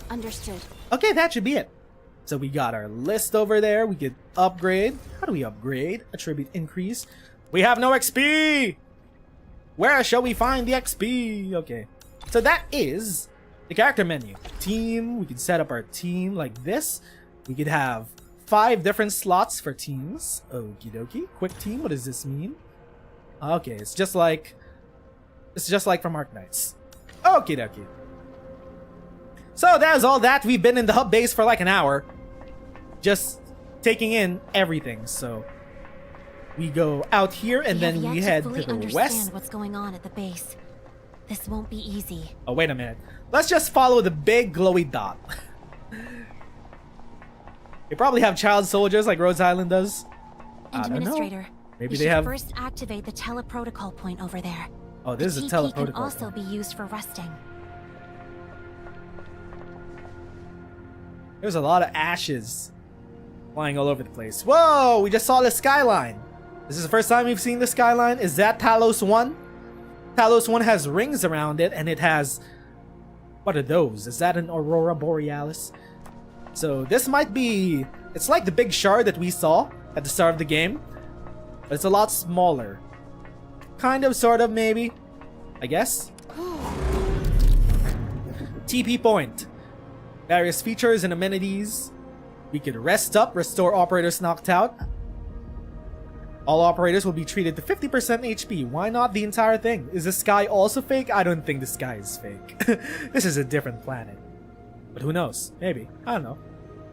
Understood. Okay, that should be it. So we got our list over there. We could upgrade. How do we upgrade? Attribute increase. We have no XP! Where shall we find the XP? Okay. So that is the character menu. Team. We could set up our team like this. We could have 5 different slots for teams. Okie dokie. Quick team. What does this mean? Okay, it's just like from Arknights. Okie dokie. So that is all that. We've been in the hub base for like an hour, just taking in everything. So we go out here and then we head to the west. What's going on at the base? This won't be easy. Oh, wait a minute. Let's just follow the big glowy dot. They probably have child soldiers like Rhodes Island does. Administrator, maybe they have. First, activate the teleprotocol point over there. Oh, this is a teleprotocol. teleprotocol. Can also point. be used for resting. Can also be used for resting. Resting. Okay. There's a lot of ashes flying all over the place. Whoa! We just saw the skyline. This is the first time we've seen the skyline. Is that Talos 1? Talos 1 has rings around it, and it has... What are those? Is that an Aurora Borealis? So this might be... It's like the big shard that we saw at the start of the game. But it's a lot smaller. Kind of, sort of, maybe. I guess. TP point. Various features and amenities. We could rest up, restore operators knocked out. All operators will be treated to 50% HP. Why not the entire thing? Is the sky also fake? I don't think the sky is fake. This is a different planet. But who knows? Maybe. I don't know.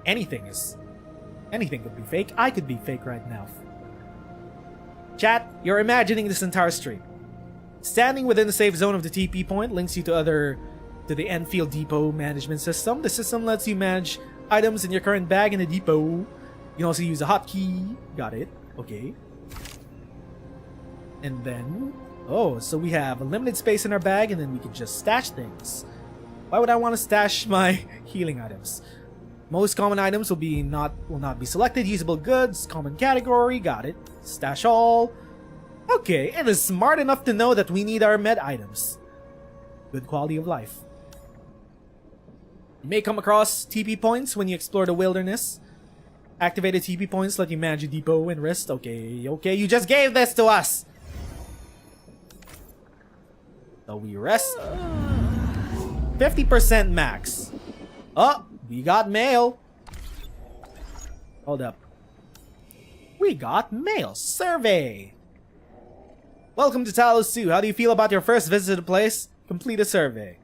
Anything could be fake. I could be fake right now. Chat, you're imagining this entire stream. Standing within the safe zone of the TP point links you to the Endfield depot management system. The system lets you manage items in your current bag in the depot. You can also use a hotkey. Got it. Okay. And then... Oh, so we have a limited space in our bag, and then we can just stash things. Why would I want to stash my healing items? Most common items will not be selected. Usable goods, common category, got it. Stash all. Okay, it is smart enough to know that we need our med items. Good quality of life. You may come across TP points when you explore the wilderness. Activated TP points let you manage a depot and rest. Okay, you just gave this to us! So we rest. 50% max. Oh, we got mail. Hold up. We got mail. Survey. Welcome to Talos 2. How do you feel about your first visit to the place? Complete a survey.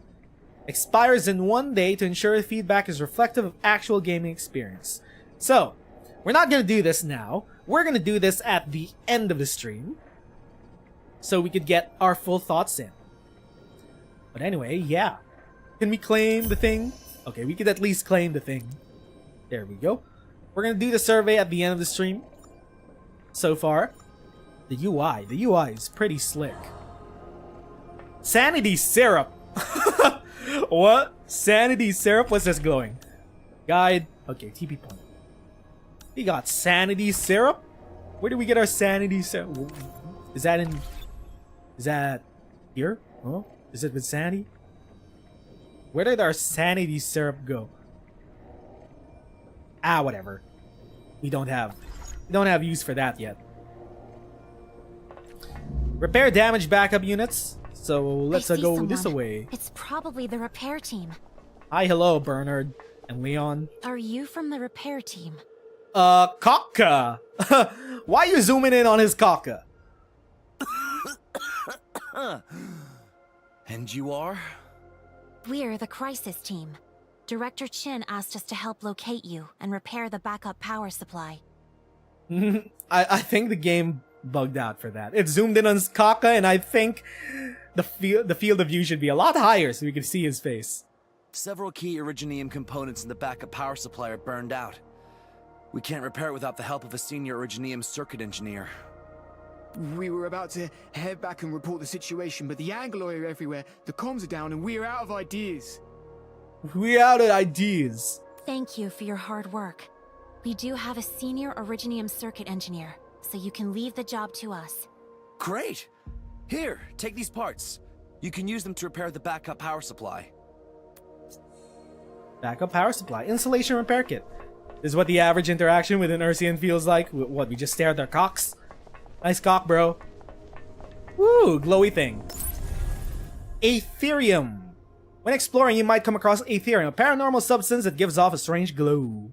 Expires in 1 day to ensure the feedback is reflective of actual gaming experience. So, we're not going to do this now. We're going to do this at the end of the stream. So we could get our full thoughts in. But anyway, yeah. Can we claim the thing? Okay, we could at least claim the thing. There we go. We're going to do the survey at the end of the stream. So far, the UI is pretty slick. Sanity syrup. What? Sanity syrup? What's this glowing? Guide. Okay, TP point. We got sanity syrup? Where do we get our sanity syrup? Is that here? Huh? Is it with sanity? Where did our sanity syrup go? Ah, whatever. We don't have use for that yet. Repair damaged backup units. So let's go this way. It's probably the repair team. Hi, hello, Bernard and Leon. Are you from the repair team? Kaka. Why are you zooming in on his Kaka? And you are? We're the crisis team. Director Chin asked us to help locate you and repair the backup power supply. I think the game bugged out for that. It zoomed in on his Kaka, and I think the field of view should be a lot higher so we can see his face. Several key Originium components in the backup power supply are burned out. We can't repair it without the help of a senior Originium circuit engineer. We were about to head back and report the situation, but the Angloi are everywhere, the comms are down, and we're out of ideas. We're out of ideas. Thank you for your hard work. We do have a senior Originium circuit engineer, so you can leave the job to us. Great! Here, take these parts. You can use them to repair the backup power supply. Backup power supply. Installation repair kit. This is what the average interaction with an Ursian feels like. What, we just stare at their cocks? Nice cock, bro. Woo, glowy thing. Aetherium. When exploring, you might come across Aetherium, a paranormal substance that gives off a strange glow.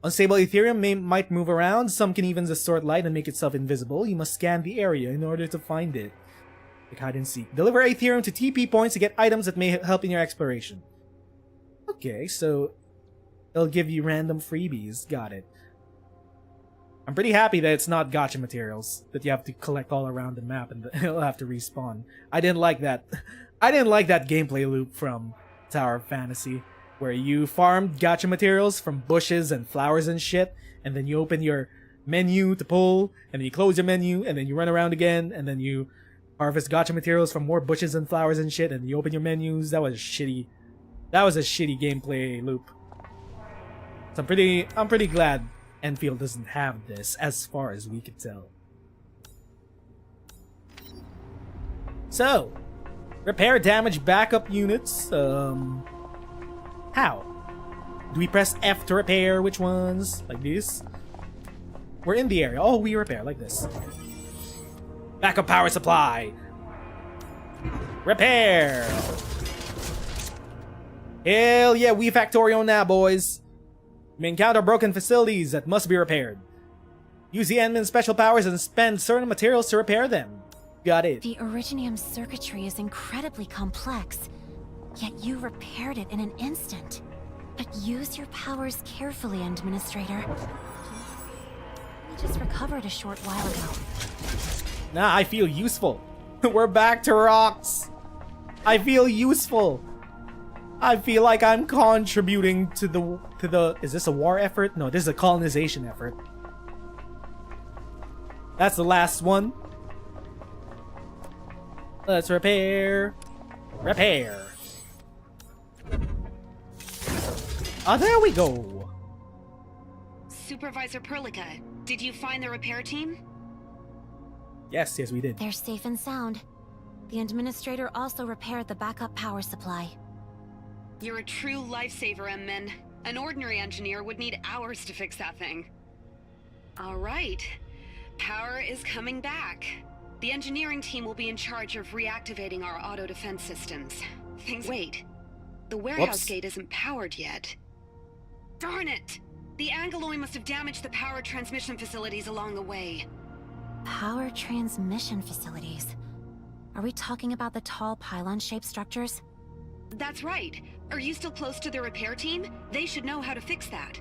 Unstable Aetherium might move around. Some can even distort light and make itself invisible. You must scan the area in order to find it. Like hide and seek. Deliver Aetherium to TP points to get items that may help in your exploration. Okay, so it'll give you random freebies. Got it. I'm pretty happy that it's not gacha materials that you have to collect all around the map and it'll have to respawn. I didn't like that. I didn't like that gameplay loop from Tower of Fantasy, where you farmed gacha materials from bushes and flowers and shit, and then you open your menu to pull, and then you close your menu, and then you run around again, and then you harvest gacha materials from more bushes and flowers and shit, and you open your menus. That was a shitty gameplay loop. So I'm pretty glad Enfield doesn't have this, as far as we could tell. So, repair damaged backup units. How? Do we press F to repair? Which ones? Like these? We're in the area. Oh, we repair like this. Backup power supply. Repair. Hell yeah, we Factorio now, boys. We encounter broken facilities that must be repaired. Use the admin special powers and spend certain materials to repair them. Got it. The Originium circuitry is incredibly complex, yet you repaired it in an instant. But use your powers carefully, Administrator. We just recovered a short while ago. Nah, I feel useful. We're back to rocks. I feel useful. I feel like I'm contributing to the is this a war effort? No, this is a colonization effort. That's the last one. Let's repair. Repair. Ah, there we go. Supervisor Perlica, did you find the repair team? Yes, we did. They're safe and sound. The Administrator also repaired the backup power supply. You're a true lifesaver, M-Men. An ordinary engineer would need hours to fix that thing. All right. Power is coming back. The engineering team will be in charge of reactivating our auto defense systems. Wait. The warehouse gate isn't powered yet. Darn it! The Angeloi must have damaged the power transmission facilities along the way. Power transmission facilities? Are we talking about the tall pylon-shaped structures? That's right. Are you still close to the repair team? They should know how to fix that.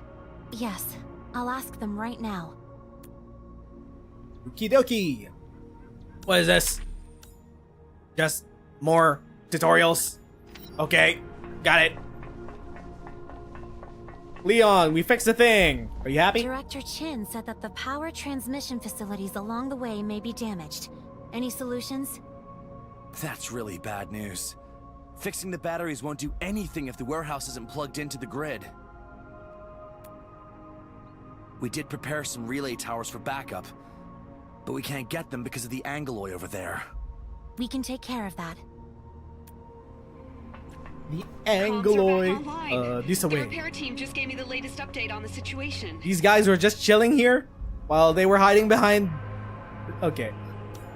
Yes. I'll ask them right now. Okie dokie. What is this? Just more tutorials? Okay, got it. Leon, we fixed the thing. Are you happy? Director Chin said that the power transmission facilities along the way may be damaged. Any solutions? That's really bad news. Fixing the batteries won't do anything if the warehouse isn't plugged into the grid. We did prepare some relay towers for backup, but we can't get them because of the Angeloi over there. We can take care of that. The Angeloi. This The away. repair team just gave me the latest update on the situation. These guys were just chilling here while they were hiding behind. Okay.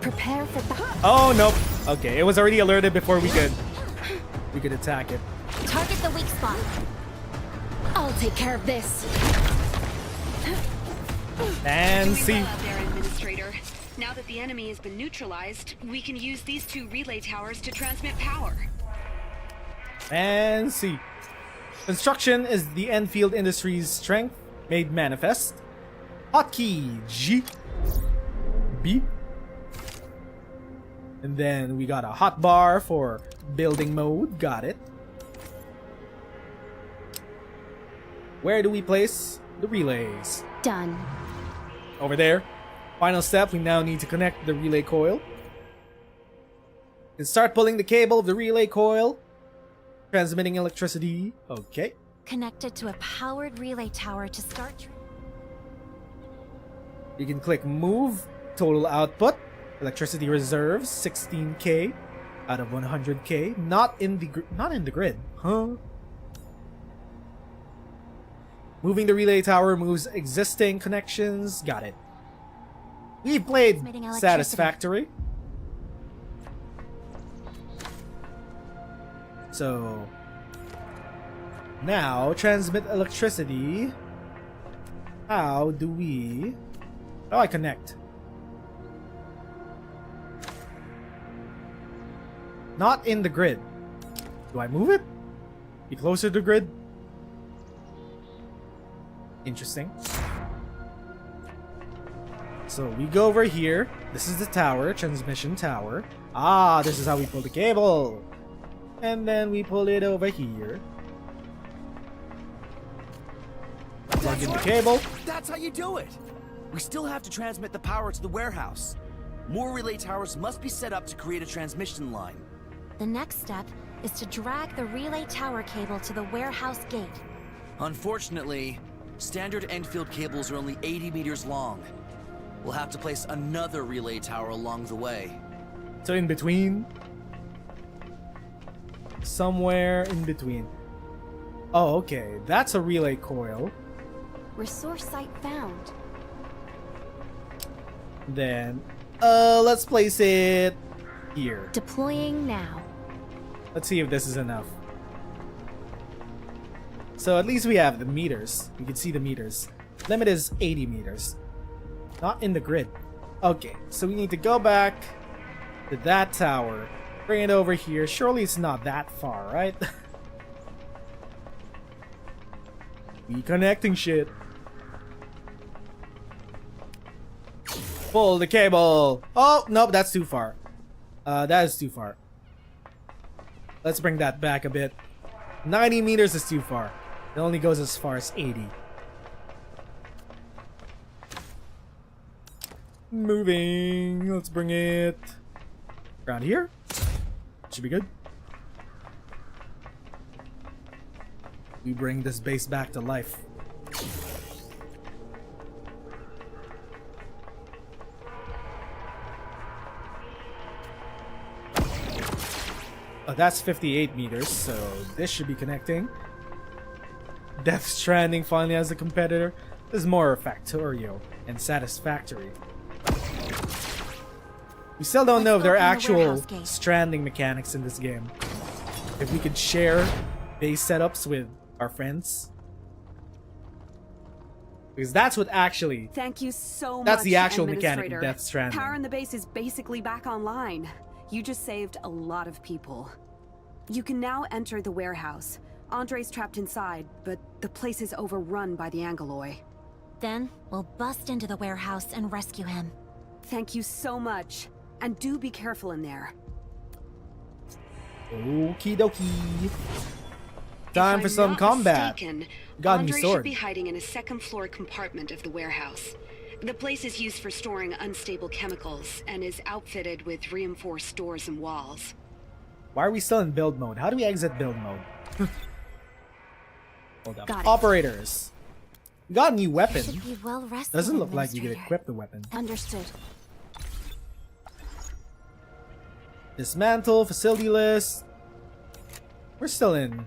Prepare for that. Oh nope. Okay, it was already alerted before we could attack it. Target the weak spot. I'll take care of this. And Doing see. well out there, Administrator. Now that the enemy has been neutralized, we can use these two relay towers to transmit power. And see. Construction is the Enfield Industries' strength made manifest. Hotkey G. B. And then we got a hotbar for building mode. Got it. Where do we place the relays? Done. Over there. Final step, we now need to connect the relay coil. And start pulling the cable of the relay coil. Transmitting electricity. Okay. Connected to a powered relay tower to start. You can click move. Total output. Electricity reserves 16k out of 100k. Not in the grid. Huh? Moving the relay tower moves existing connections. Got it. We've played satisfactory. So now transmit electricity. How do I connect? Not in the grid. Do I move it? Be closer to the grid? Interesting. So we go over here. This is the tower, transmission tower. Ah, this is how we pull the cable. And then we pull it over here. Plug in the cable. That's how you do it! We still have to transmit the power to the warehouse. More relay towers must be set up to create a transmission line. The next step is to drag the relay tower cable to the warehouse gate. Unfortunately, Standard Endfield cables are only 80 meters long. We'll have to place another relay tower along the way. So in between? Somewhere in between. Oh, okay. That's a relay coil. Resource site found. Then, let's place it here. Deploying now. Let's see if this is enough. So at least we have the meters. You can see the meters. Limit is 80 meters. Not in the grid. Okay, so we need to go back to that tower. Bring it over here. Surely it's not that far, right? Reconnecting shit. Pull the cable. Oh, nope, that's too far. That is too far. Let's bring that back a bit. 90 meters is too far. It only goes as far as 80. Moving. Let's bring it around here. Should be good. We bring this base back to life. Oh, that's 58 meters, so this should be connecting. Death Stranding finally has a competitor. This is more factorial and satisfactory. We still don't know if there are actual stranding mechanics in this game. If we could share base setups with our friends. Because that's what actually... Thank you so much, that's the actual mechanic of Death Stranding. Power in the base is basically back online. You just saved a lot of people. You can now enter the warehouse. Andre's trapped inside, but the place is overrun by the Angeloi. Then, we'll bust into the warehouse and rescue him. Thank you so much. And do be careful in there. Okie dokie. Time for some combat. Got a new Andre sword. should be hiding in a second-floor compartment of the warehouse. The place is used for storing unstable chemicals and is outfitted with reinforced doors and walls. Why are we still in build mode? How do we exit build mode? Hold up. Got it. Operators. Got a new weapon. Should be well rested, Doesn't look like you could Administrator. equip the weapon. Understood. Dismantle, facility list. We're still in.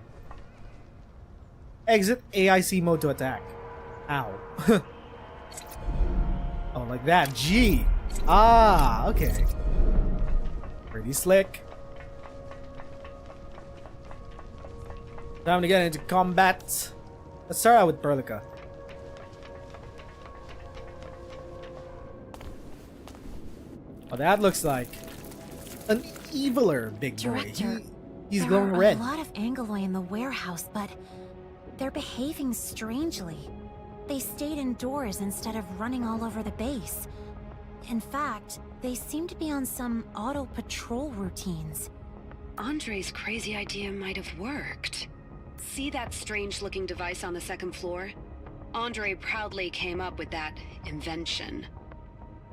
Exit AIC mode to attack. Ow. Oh, like that. G. Ah, okay. Pretty slick. Time to get into combat. Let's start out with Perlica. Oh, that looks like an eviler big boy. Director, He's glowing red. There are a lot of Angeloi in the warehouse, but they're behaving strangely. They stayed indoors instead of running all over the base. In fact, they seem to be on some auto patrol routines. Andre's crazy idea might have worked. See that strange-looking device on the second floor? Andre proudly came up with that invention.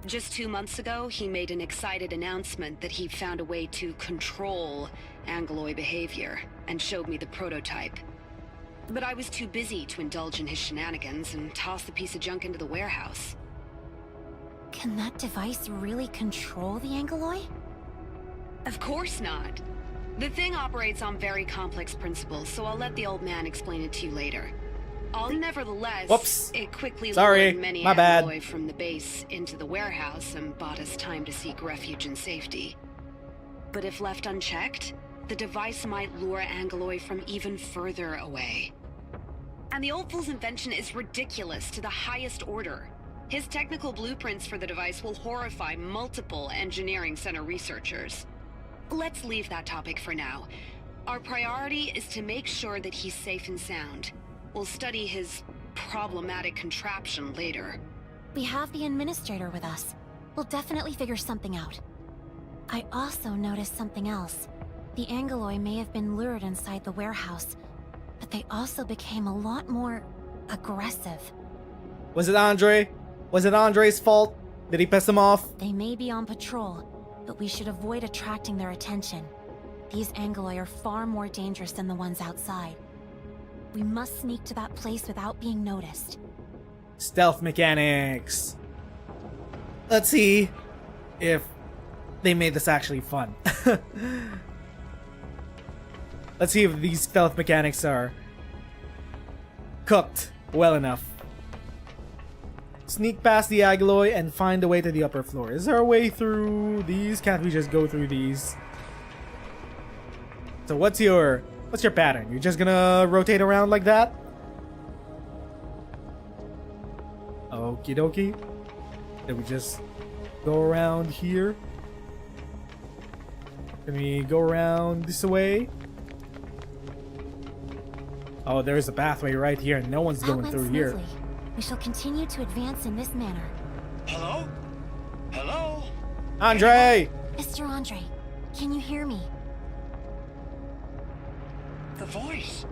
Just 2 months ago, he made an excited announcement that he found a way to control Angeloi behavior, and showed me the prototype. But I was too busy to indulge in his shenanigans and toss the piece of junk into the warehouse. Can that device really control the Angeloi? Of course not. The thing operates on very complex principles, so I'll let the old man explain it to you later. Nevertheless, Whoops. it quickly Sorry, lured many my bad. Angeloi from the base into the warehouse and bought us time to seek refuge and safety. But if left unchecked, the device might lure Angeloi from even further away. And the old fool's invention is ridiculous to the highest order. His technical blueprints for the device will horrify multiple engineering center researchers. Let's leave that topic for now. Our priority is to make sure that he's safe and sound. We'll study his problematic contraption later. We have the Administrator with us. We'll definitely figure something out. I also noticed something else. The Angeloi may have been lured inside the warehouse, but they also became a lot more aggressive. Was it Andre? Was it Andre's fault? Did he piss him off? They may be on patrol, but we should avoid attracting their attention. These Angeloi are far more dangerous than the ones outside. We must sneak to that place without being noticed. Stealth mechanics. Let's see if they made this actually fun. Let's see if these stealth mechanics are cooked well enough. Sneak past the Agaloy and find a way to the upper floor. Is there a way through these? Can't we just go through these? So what's your pattern? You're just gonna rotate around like that? Okie dokie. Then we just go around here. Can we go around this way? Oh, there's a pathway right here, and no one's going through here. We shall continue to advance in this manner. Hello? Hello? Andre! Mr. Andre, can you hear me? The voice.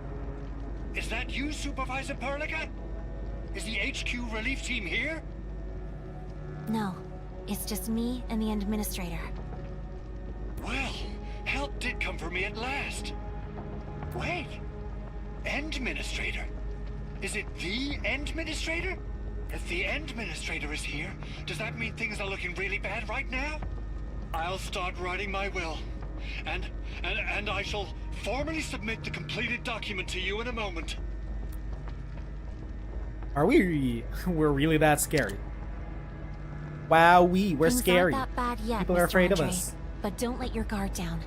Is that you, Supervisor Perlica? Is the HQ relief team here? No, it's just me and the administrator. Well, help did come for me at last. Wait. Endministrator? Is it the Endministrator? If the Endministrator is here, does that mean things are looking really bad right now? I'll start writing my will. And I shall formally submit the completed document to you in a moment. Are we're really that scary? Wow, we're Things scary. aren't that bad yet, People are Mr. afraid Andre, of us. But don't let your guard down.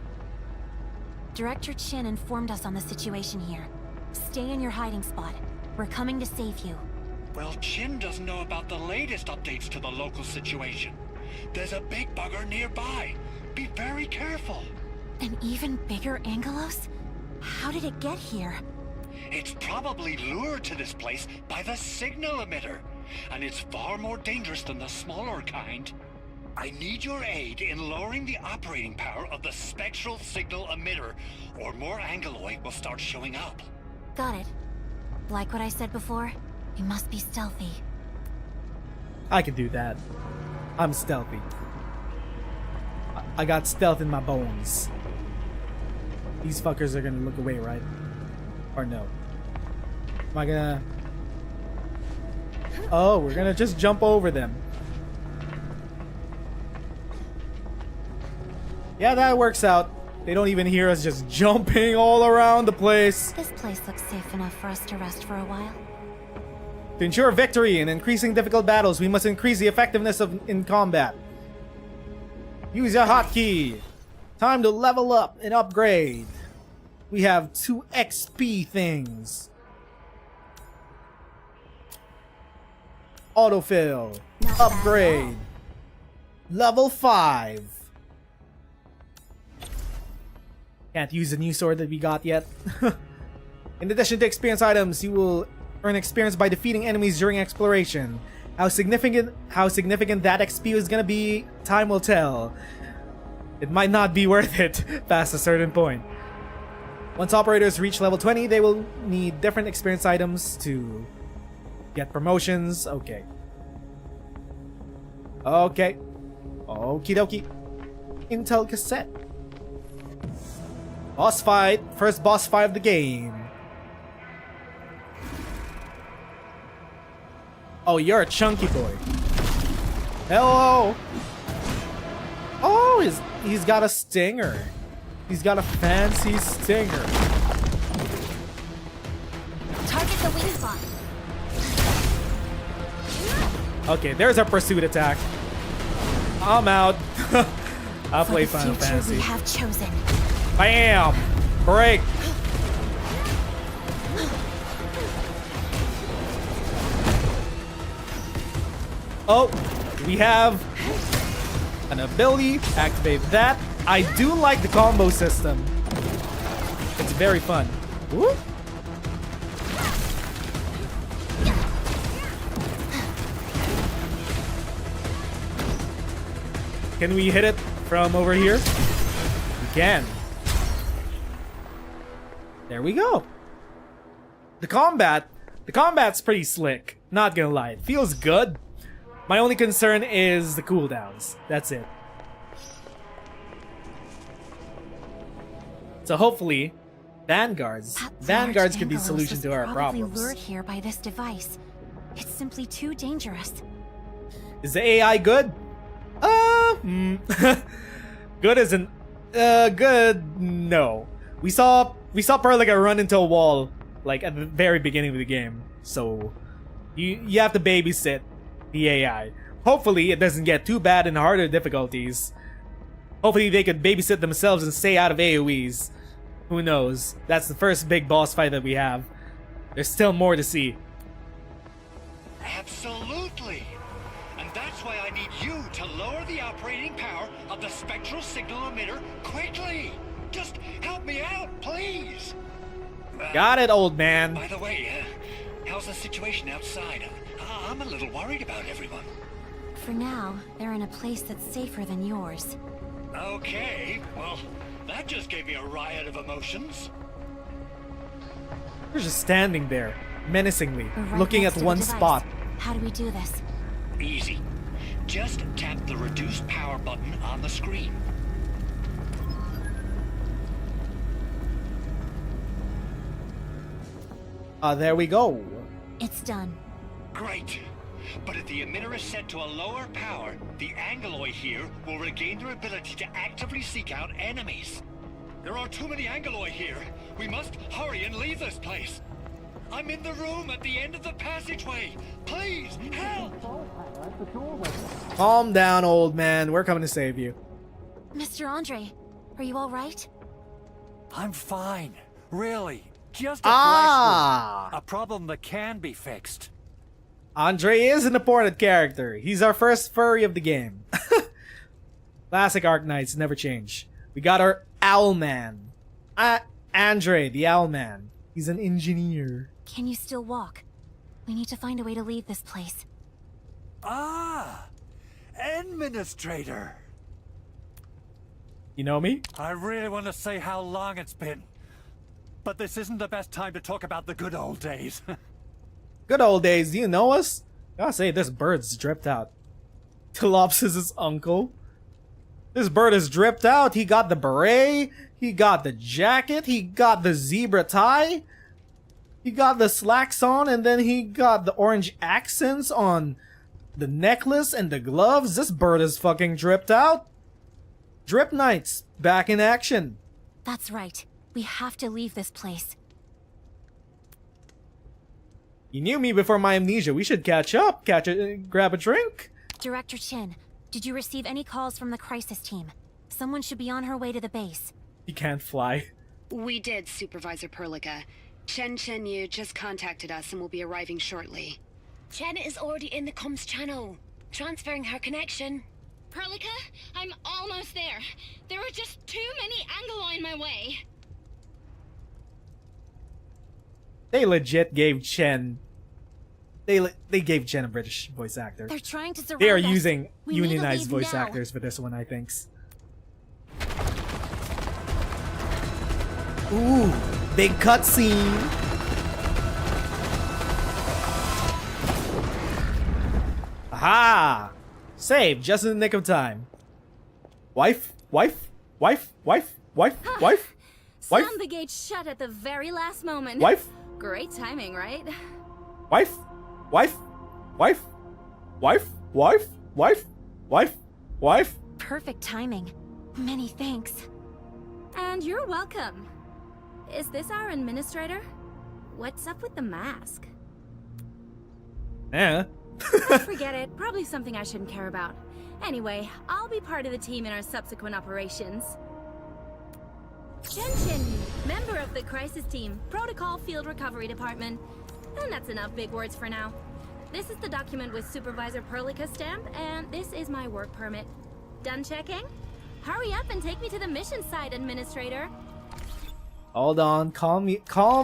Director Chin informed us on the situation here. Stay in your hiding spot. We're coming to save you. Well, Chin doesn't know about the latest updates to the local situation. There's a big bugger nearby. Be very careful. An even bigger Angelos? How did it get here? It's probably lured to this place by the signal emitter, and it's far more dangerous than the smaller kind. I need your aid in lowering the operating power of the spectral signal emitter, or more Angeloy will start showing up. Got it. Like what I said before, we must be stealthy. I can do that. I'm stealthy. I got stealth in my bones. These fuckers are gonna look away, right? Or no? Am I gonna... Oh, we're gonna just jump over them. Yeah, that works out. They don't even hear us just jumping all around the place. This place looks safe enough for us to rest for a while. To ensure victory in increasing difficult battles, we must increase the effectiveness in combat. Use your hotkey. Time to level up and upgrade. We have 2 XP things. Autofill. Upgrade. Level 5. Can't use the new sword that we got yet. In addition to experience items, you will earn experience by defeating enemies during exploration. How significant that XP is gonna be, time will tell. It might not be worth it past a certain point. Once operators reach level 20, they will need different experience items to get promotions. Okay. Okay. Okie dokie. Intel cassette. Boss fight. First boss fight of the game. Oh, you're a chunky boy. Hello. Oh, he's got a stinger. He's got a fancy stinger. Target the weak spot. Okay, there's our pursuit attack. I'm out. I'll play Final Fantasy. We have chosen. Bam! Break! Oh, we have an ability. Activate that. I do like the combo system. It's very fun. Woo. Can we hit it from over here? We can. There we go. The combat's pretty slick. Not gonna lie, it feels good. My only concern is the cooldowns. That's it. So hopefully, Vanguards could be the solution to our problems. Lured here by this device. It's simply too dangerous. Is the AI good? Good isn't good. No. We saw Perlica run into a wall like at the very beginning of the game. So you have to babysit the AI. Hopefully it doesn't get too bad in harder difficulties. Hopefully they could babysit themselves and stay out of AoEs. Who knows? That's the first big boss fight that we have. There's still more to see. Absolutely. And that's why I need you to lower the operating power of the spectral signal emitter quickly. Just help me out, please. Got it, old man. By the way, how's the situation outside? I'm a little worried about everyone. For now, they're in a place that's safer than yours. Okay, well, that just gave me a riot of emotions. We're just standing there, menacingly, We're looking next at to the one device. spot. How do we do this? Easy. Just tap the reduce power button on the screen. There we go. It's done. Great. But if the emitter is set to a lower power, the Angeloi here will regain their ability to actively seek out enemies. There are too many Angeloi here. We must hurry and leave this place. I'm in the room at the end of the passageway. Please, help! Calm down, old man. We're coming to save you. Mr. Andre, are you all right? I'm fine. Really. Just a Ah! flesh wound. A problem that can be fixed. Andre is an important character. He's our first furry of the game. Classic Arknights never change. We got our Owl Man. Andre, the Owl Man. He's an engineer. Can you still walk? We need to find a way to leave this place. Ah! Administrator! You know me? I really want to say how long it's been. But this isn't the best time to talk about the good old days. Good old days, do you know us? Gotta say, this bird's dripped out. Telops' uncle. This bird is dripped out. He got the beret. He got the jacket. He got the zebra tie. He got the slacks on, and then he got the orange accents on the necklace and the gloves. This bird is fucking dripped out. Drip Knights, back in action. That's right. We have to leave this place. You knew me before my amnesia. We should catch up. Grab a drink. Director Chin, did you receive any calls from the crisis team? Someone should be on her way to the base. He can't fly. We did, Supervisor Perlica. Chen Yu just contacted us and will be arriving shortly. Chen is already in the comms channel, transferring her connection. Perlica, I'm almost there. There are just too many Angeloi in my way. They legit gave Chen. They gave Chen a British voice actor. They're trying to surround They are us. using We need to unionized leave voice now. actors for this one, I think. Ooh, big cutscene. Aha! Saved just in the nick of time. Wife. Slam the gate shut at the very last moment. Wife. Great timing, right? Wife. Perfect timing. Many thanks. And you're welcome. Is this our administrator? What's up with the mask? Yeah. Forget it. Probably something I shouldn't care about. Anyway, I'll be part of the team in our subsequent operations. Chen, member of the crisis team, Protocol Field Recovery Department. And that's enough big words for now. This is the document with Supervisor Perlica's stamp, and this is my work permit. Done checking? Hurry up and take me to the mission site, Administrator. Hold on, calm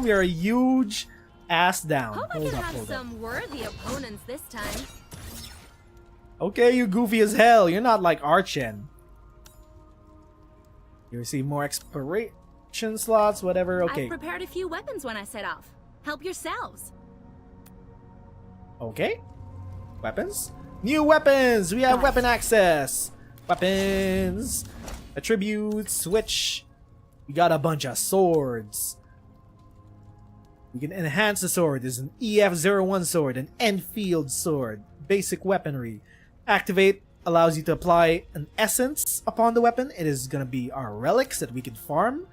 your huge ass down. Hope I Hold can up, have hold up. some worthy opponents this time. Okay, you goofy as hell. You're not like Archen. You receive more expiration slots, whatever. Okay. I've prepared a few weapons when I set off. Help yourselves. Okay. Weapons? New weapons! We have weapon access! Weapons! Attributes, switch. We got a bunch of swords. We can enhance the sword. There's an EF-01 sword, an Endfield sword, basic weaponry. Activate allows you to apply an essence upon the weapon. It is going to be our relics that we can farm.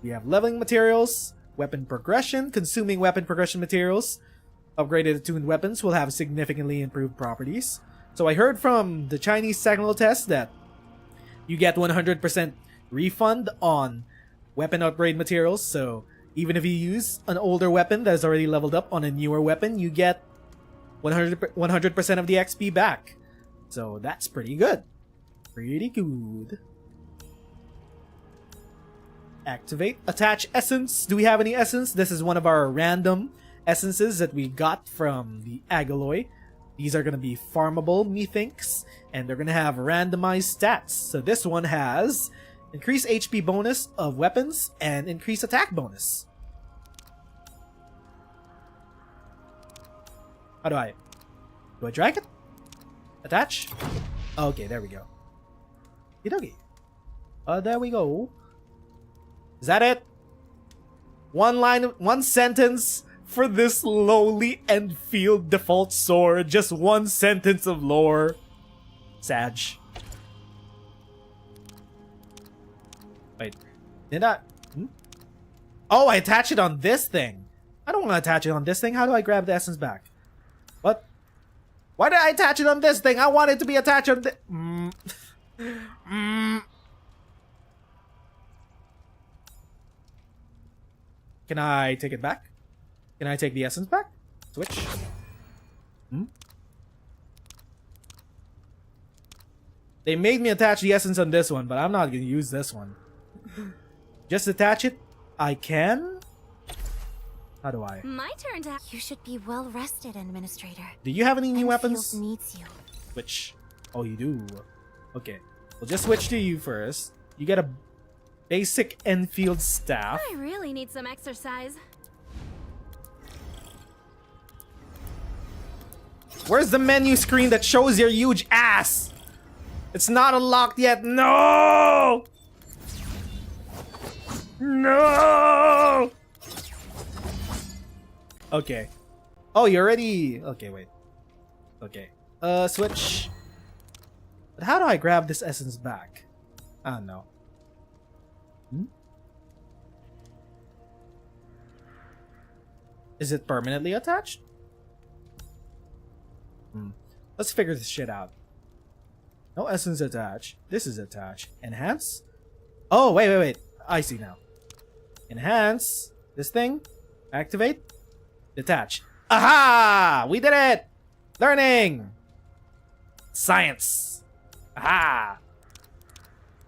We have leveling materials, weapon progression, consuming weapon progression materials. Upgraded attuned weapons will have significantly improved properties. So I heard from the Chinese technical test that you get 100% refund on weapon upgrade materials. So even if you use an older weapon that is already leveled up on a newer weapon, you get 100% of the XP back. So that's pretty good. Pretty good. Activate. Attach essence. Do we have any essence? This is one of our random essences that we got from the Agaloy. These are going to be farmable, methinks, and they're going to have randomized stats. So this one has increased HP bonus of weapons and increased attack bonus. How do I drag it? Attach? Okay, there we go. Okie. There we go. Is that it? One sentence for this lowly Endfield default sword. Just one sentence of lore. Sag. Wait, did I? Oh, I attach it on this thing. I don't want to attach it on this thing. How do I grab the essence back? What? Why did I attach it on this thing? I want it to be attached on this. Can I take it back? Can I take the essence back? Switch. They made me attach the essence on this one, but I'm not gonna use this one. Just attach it. I can? How do I? My turn to. You should be well rested, Administrator. Do you have any new weapons? Needs you. Switch. Oh, you do. Okay. We'll just switch to you first. You get a basic Endfield staff. I really need some exercise. Where's the menu screen that shows your huge ass? It's not unlocked yet. No! No! Okay. Oh, you're already... Okay, wait. Okay. Switch. But how do I grab this essence back? I don't know. Is it permanently attached? Let's figure this shit out. No essence attached. This is attached. Enhance? Oh, wait. I see now. Enhance. This thing. Activate. Detach. Aha! We did it! Learning! Science. Aha!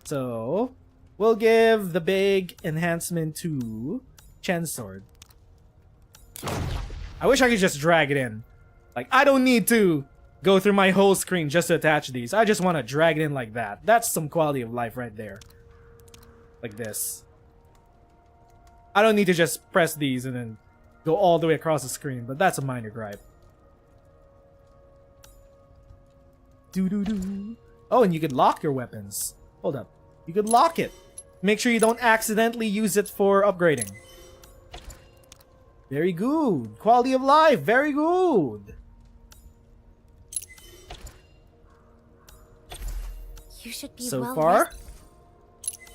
So, we'll give the big enhancement to Chen's sword. I wish I could just drag it in. Like, I don't need to go through my whole screen just to attach these. I just want to drag it in like that. That's some quality of life right there. Like this. I don't need to just press these and then go all the way across the screen, but that's a minor gripe. Oh, and you could lock your weapons. Hold up. You could lock it. Make sure you don't accidentally use it for upgrading. Very good. Quality of life. Very good. You should be so well far,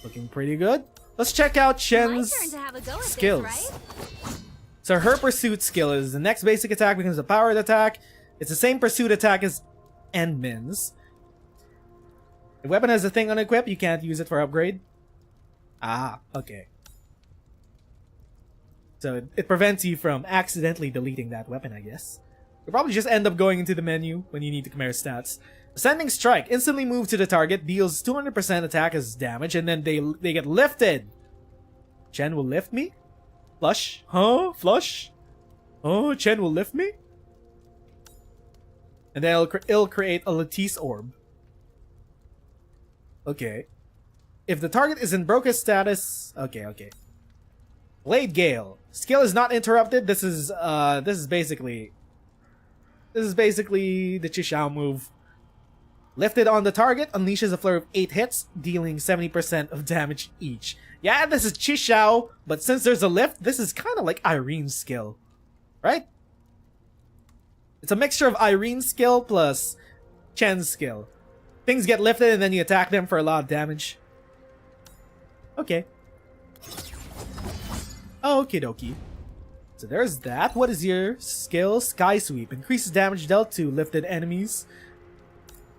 looking pretty good. Let's check out Chen's skills. This, right? So her pursuit skill is the next basic attack becomes a powered attack. It's the same pursuit attack as Endmin's. The weapon has a thing unequipped. You can't use it for upgrade. Ah, okay. So it prevents you from accidentally deleting that weapon, I guess. You'll probably just end up going into the menu when you need to compare stats. Ascending Strike. Instantly move to the target. Deals 200% attack as damage. And then they get lifted. Chen will lift me? Flush? Huh? Flush? Oh, Chen will lift me? And then it'll create a Lattice Orb. Okay. If the target is in broken status... Okay. Blade Gale. Skill is not interrupted. This is basically the Chishao move. Lifted on the target, unleashes a flurry of 8 hits, dealing 70% of damage each. Yeah, this is Chixiao, but since there's a lift, this is kind of like Irene's skill. Right? It's a mixture of Irene's skill plus Chen's skill. Things get lifted and then you attack them for a lot of damage. Okay. Okie dokie. So there's that. What is your skill? Sky Sweep. Increases damage dealt to lifted enemies.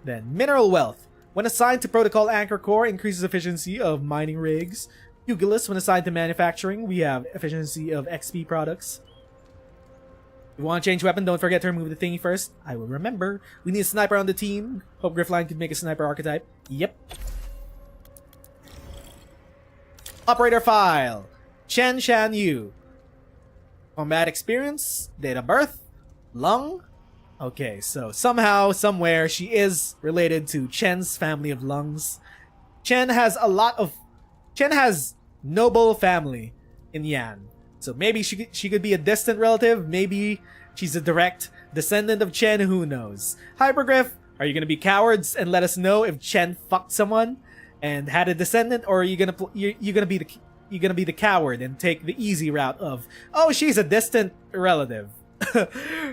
Then Mineral Wealth. When assigned to Protocol Anchor Core, increases efficiency of mining rigs. Pugilist. When assigned to manufacturing, we have efficiency of XP products. If you want to change weapon, don't forget to remove the thingy first. I will remember. We need a sniper on the team. Hope Griffline could make a sniper archetype. Yep. Operator file. Chen Shan Yu. Combat experience. Date of birth. Lung. Okay, so somehow, somewhere, she is related to Chen's family of lungs. Chen has noble family in Yan. So maybe she could be a distant relative. Maybe she's a direct descendant of Chen. Who knows? Hypergryph, are you gonna be cowards and let us know if Chen fucked someone and had a descendant, or are you gonna be the coward and take the easy route of, oh, she's a distant relative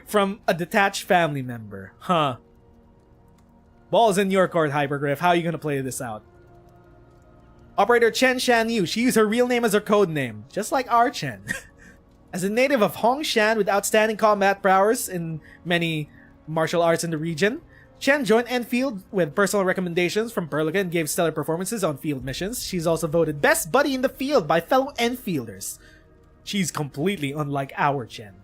from a detached family member? Huh. Ball's in your court, Hypergryph. How are you gonna play this out? Operator Chen Shan Yu. She used her real name as her code name, just like our Chen. As a native of Hongshan with outstanding combat prowess in many martial arts in the region, Chen joined Endfield with personal recommendations from Perlica and gave stellar performances on field missions. She's also voted best buddy in the field by fellow Enfielders. She's completely unlike our Chen.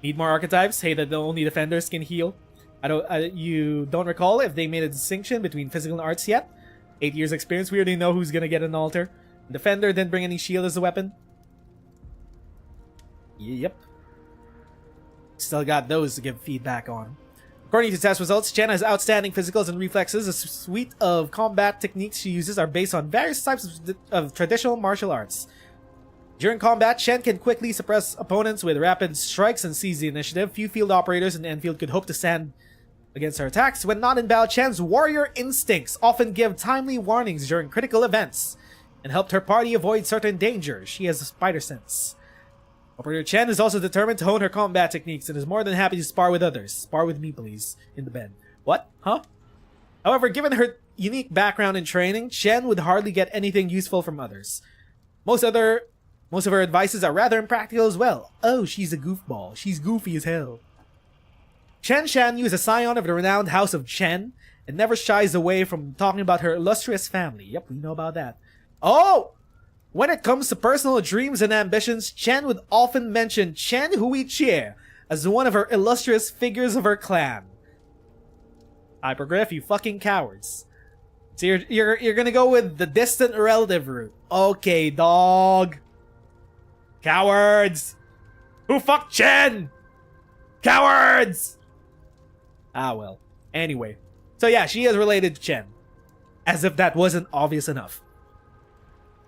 Need more archetypes? Hey, that the only defenders can heal. You don't recall if they made a distinction between physical and arts yet? 8 years experience, we already know who's gonna get an altar. Defender didn't bring any shield as a weapon. Yep. Still got those to give feedback on. According to test results, Chen has outstanding physicals and reflexes. A suite of combat techniques she uses are based on various types of traditional martial arts. During combat, Chen can quickly suppress opponents with rapid strikes and seize the initiative. Few field operators in Enfield could hope to stand against her attacks. When not in battle, Chen's warrior instincts often give timely warnings during critical events and helped her party avoid certain dangers. She has a spider sense. Operator Chen is also determined to hone her combat techniques and is more than happy to spar with others. Spar with me, please, in the bed. What? Huh? However, given her unique background and training, Chen would hardly get anything useful from others. Most of her advices are rather impractical as well. Oh, she's a goofball. She's goofy as hell. Chen Shan Yu is a scion of the renowned House of Chen and never shies away from talking about her illustrious family. Yep, we know about that. Oh! When it comes to personal dreams and ambitions, Chen would often mention Chen Huichie as one of her illustrious figures of her clan. Hypergryph, you fucking cowards. So you're gonna go with the distant relative route. Okay, dog. Cowards! Who fucked Chen? Cowards! Ah, well. Anyway. So yeah, she is related to Chen. As if that wasn't obvious enough.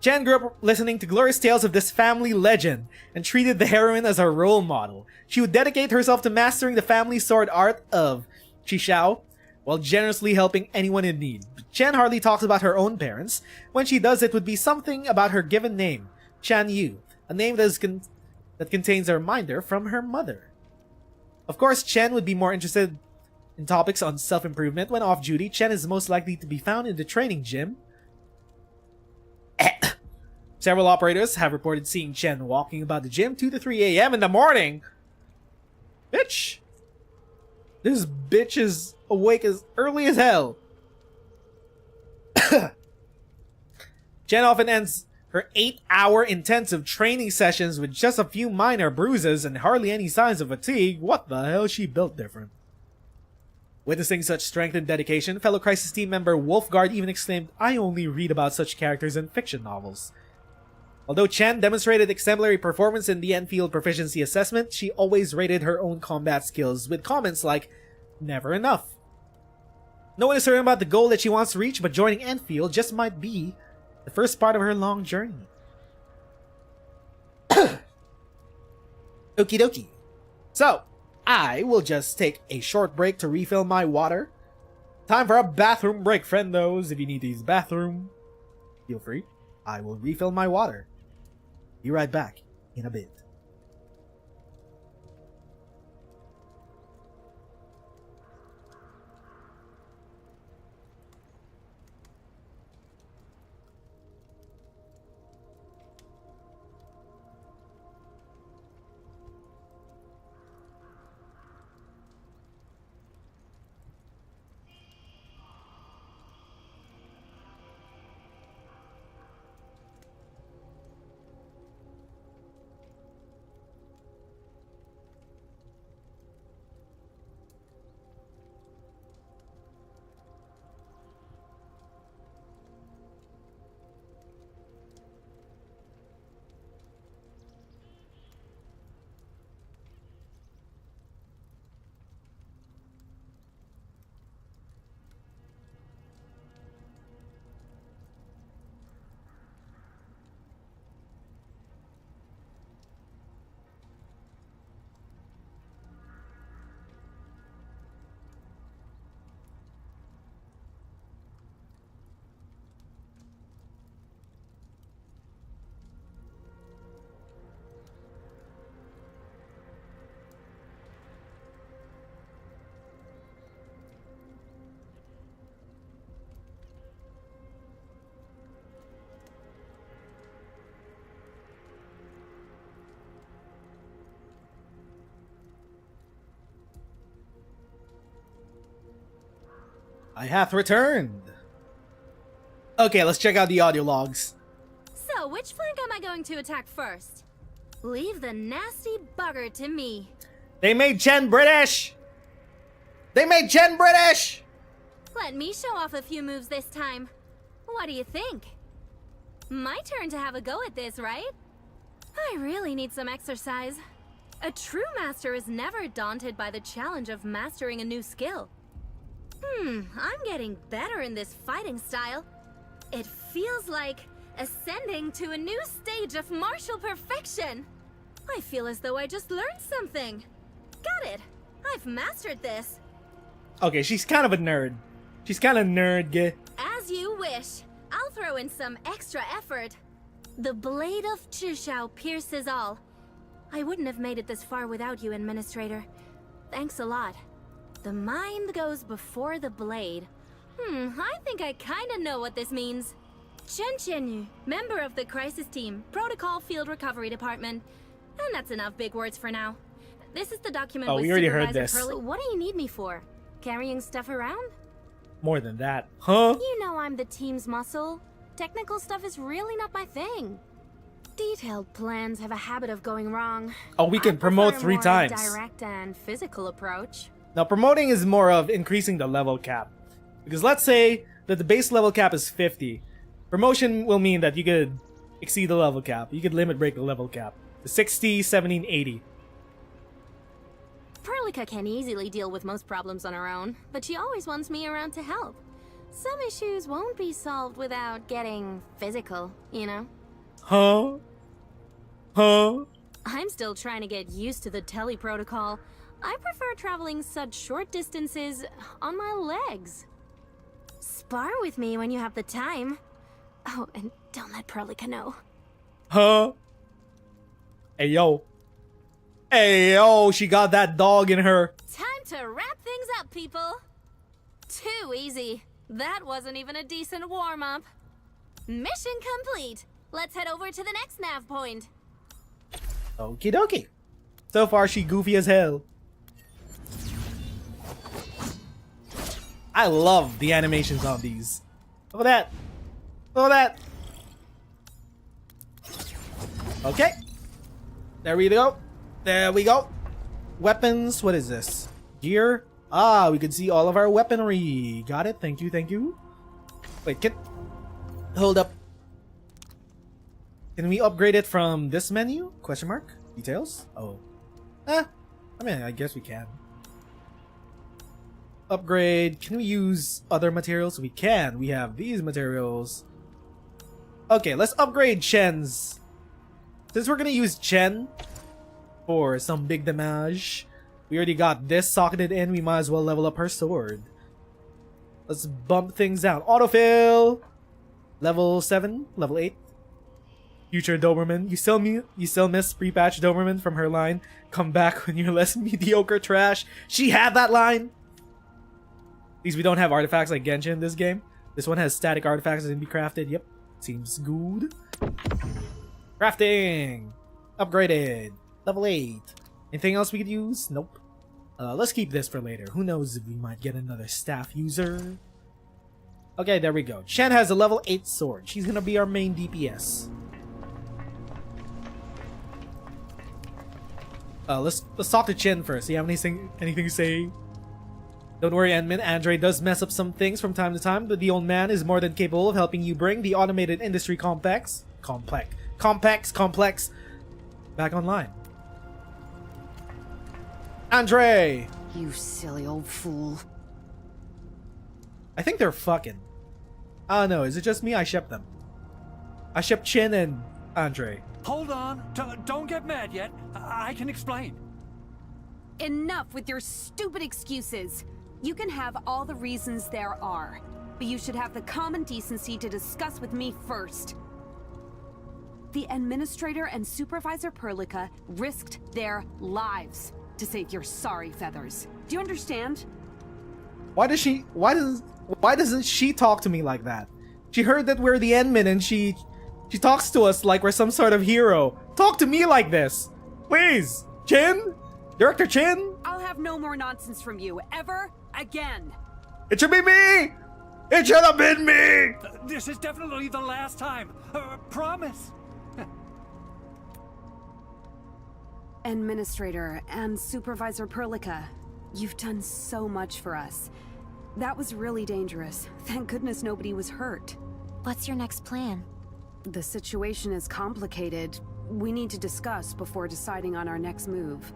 Chen grew up listening to glorious tales of this family legend and treated the heroine as her role model. She would dedicate herself to mastering the family sword art of Chixiao while generously helping anyone in need. Chen hardly talks about her own parents. When she does, it would be something about her given name, Shan Yu, a name that contains a reminder from her mother. Of course, Chen would be more interested in topics on self-improvement. When off duty, Chen is most likely to be found in the training gym. Several operators have reported seeing Chen walking about the gym 2 to 3 a.m. in the morning. Bitch! This bitch is awake as early as hell. Chen often ends her 8-hour intensive training sessions with just a few minor bruises and hardly any signs of fatigue. What the hell? She built different. Witnessing such strength and dedication, fellow Crisis team member Wolfguard even exclaimed, "I only read about such characters in fiction novels." Although Chen demonstrated exemplary performance in the Enfield Proficiency Assessment, she always rated her own combat skills with comments like, "Never enough." No one is certain about the goal that she wants to reach, but joining Enfield just might be the first part of her long journey. Okie dokie. So, I will just take a short break to refill my water. Time for a bathroom break, friendos. If you need to use the bathroom, feel free. I will refill my water. Be right back in a bit. I hath returned. Okay, let's check out the audio logs. So, which flank am I going to attack first? Leave the nasty bugger to me. They made Chen British! They made Chen British! Let me show off a few moves this time. What do you think? My turn to have a go at this, right? I really need some exercise. A true master is never daunted by the challenge of mastering a new skill. I'm getting better in this fighting style. It feels like ascending to a new stage of martial perfection. I feel as though I just learned something. Got it. I've mastered this. Okay, she's kind of a nerd. She's kind of nerd. As you wish. I'll throw in some extra effort. The blade of Chushao pierces all. I wouldn't have made it this far without you, Administrator. Thanks a lot. The mind goes before the blade. I think I kinda know what this means. Chen Chenyu, member of the crisis team, Protocol Field Recovery Department. And that's enough big words for now. This is the document with we already heard Supervisor this. Pearly. What do you need me for? Carrying stuff around? More than that. Huh? You know I'm the team's muscle. Technical stuff is really not my thing. Detailed plans have a habit of going wrong. Oh, we can promote 3 more times. Direct and physical approach. Now, promoting is more of increasing the level cap. Because let's say that the base level cap is 50. Promotion will mean that you could exceed the level cap. You could limit break the level cap to 60, 70, and 80. Perlica can easily deal with most problems on her own, but she always wants me around to help. Some issues won't be solved without getting physical, you know? Huh? Huh? I'm still trying to get used to the tele protocol. I prefer traveling such short distances on my legs. Spar with me when you have the time. Oh, and don't let Perlica know. Huh? Hey, yo. Hey, yo, she got that dog in her. Time to wrap things up, people. Too easy. That wasn't even a decent warm-up. Mission complete. Let's head over to the next nav point. Okie dokie. So far, she goofy as hell. I love the animations on these. Look at that. Look at that. Okay. There we go. There we go. Weapons. What is this? Gear. Ah, we can see all of our weaponry. Got it. Thank you. Thank you. Wait, hold up. Can we upgrade it from this menu? Question mark? Details? Oh. I mean, I guess we can. Upgrade. Can we use other materials? We can. We have these materials. Okay, let's upgrade Chen's. Since we're gonna use Chen for some big damage, We already got this socketed in, we might as well level up her sword. Let's bump things down. Autofill! Level 7, level 8. Future Doberman. You still miss pre-patch Doberman from her line. Come back when you're less mediocre trash. She had that line! At least we don't have artifacts like Genshin in this game. This one has static artifacts that can be crafted. Yep. Seems good. Crafting! Upgraded. Level 8. Anything else we could use? Nope. Let's keep this for later. Who knows if we might get another staff user. Okay, there we go. Chen has a level 8 sword. She's gonna be our main DPS. Let's talk to Chen first. Do you have anything to say? Don't worry, Edmund. Andre does mess up some things from time to time, but the old man is more than capable of helping you bring the automated industry complex back online. Andre! You silly old fool. I think they're fucking. I don't know, is it just me? I ship them. I ship Chin and Andre. Hold on. Don't get mad yet. I can explain. Enough with your stupid excuses. You can have all the reasons there are, but you should have the common decency to discuss with me first. The Administrator and Supervisor Perlica risked their lives to save your sorry feathers. Do you understand? Why doesn't she talk to me like that? She heard that we're the Endmen and she talks to us like we're some sort of hero. Talk to me like this. Please. Chin? Director Chin? I'll have no more nonsense from you, ever again. It should be me! It should have been me! This is definitely the last time. Promise. Administrator and Supervisor Perlica, you've done so much for us. That was really dangerous. Thank goodness nobody was hurt. What's your next plan? The situation is complicated. We need to discuss before deciding on our next move.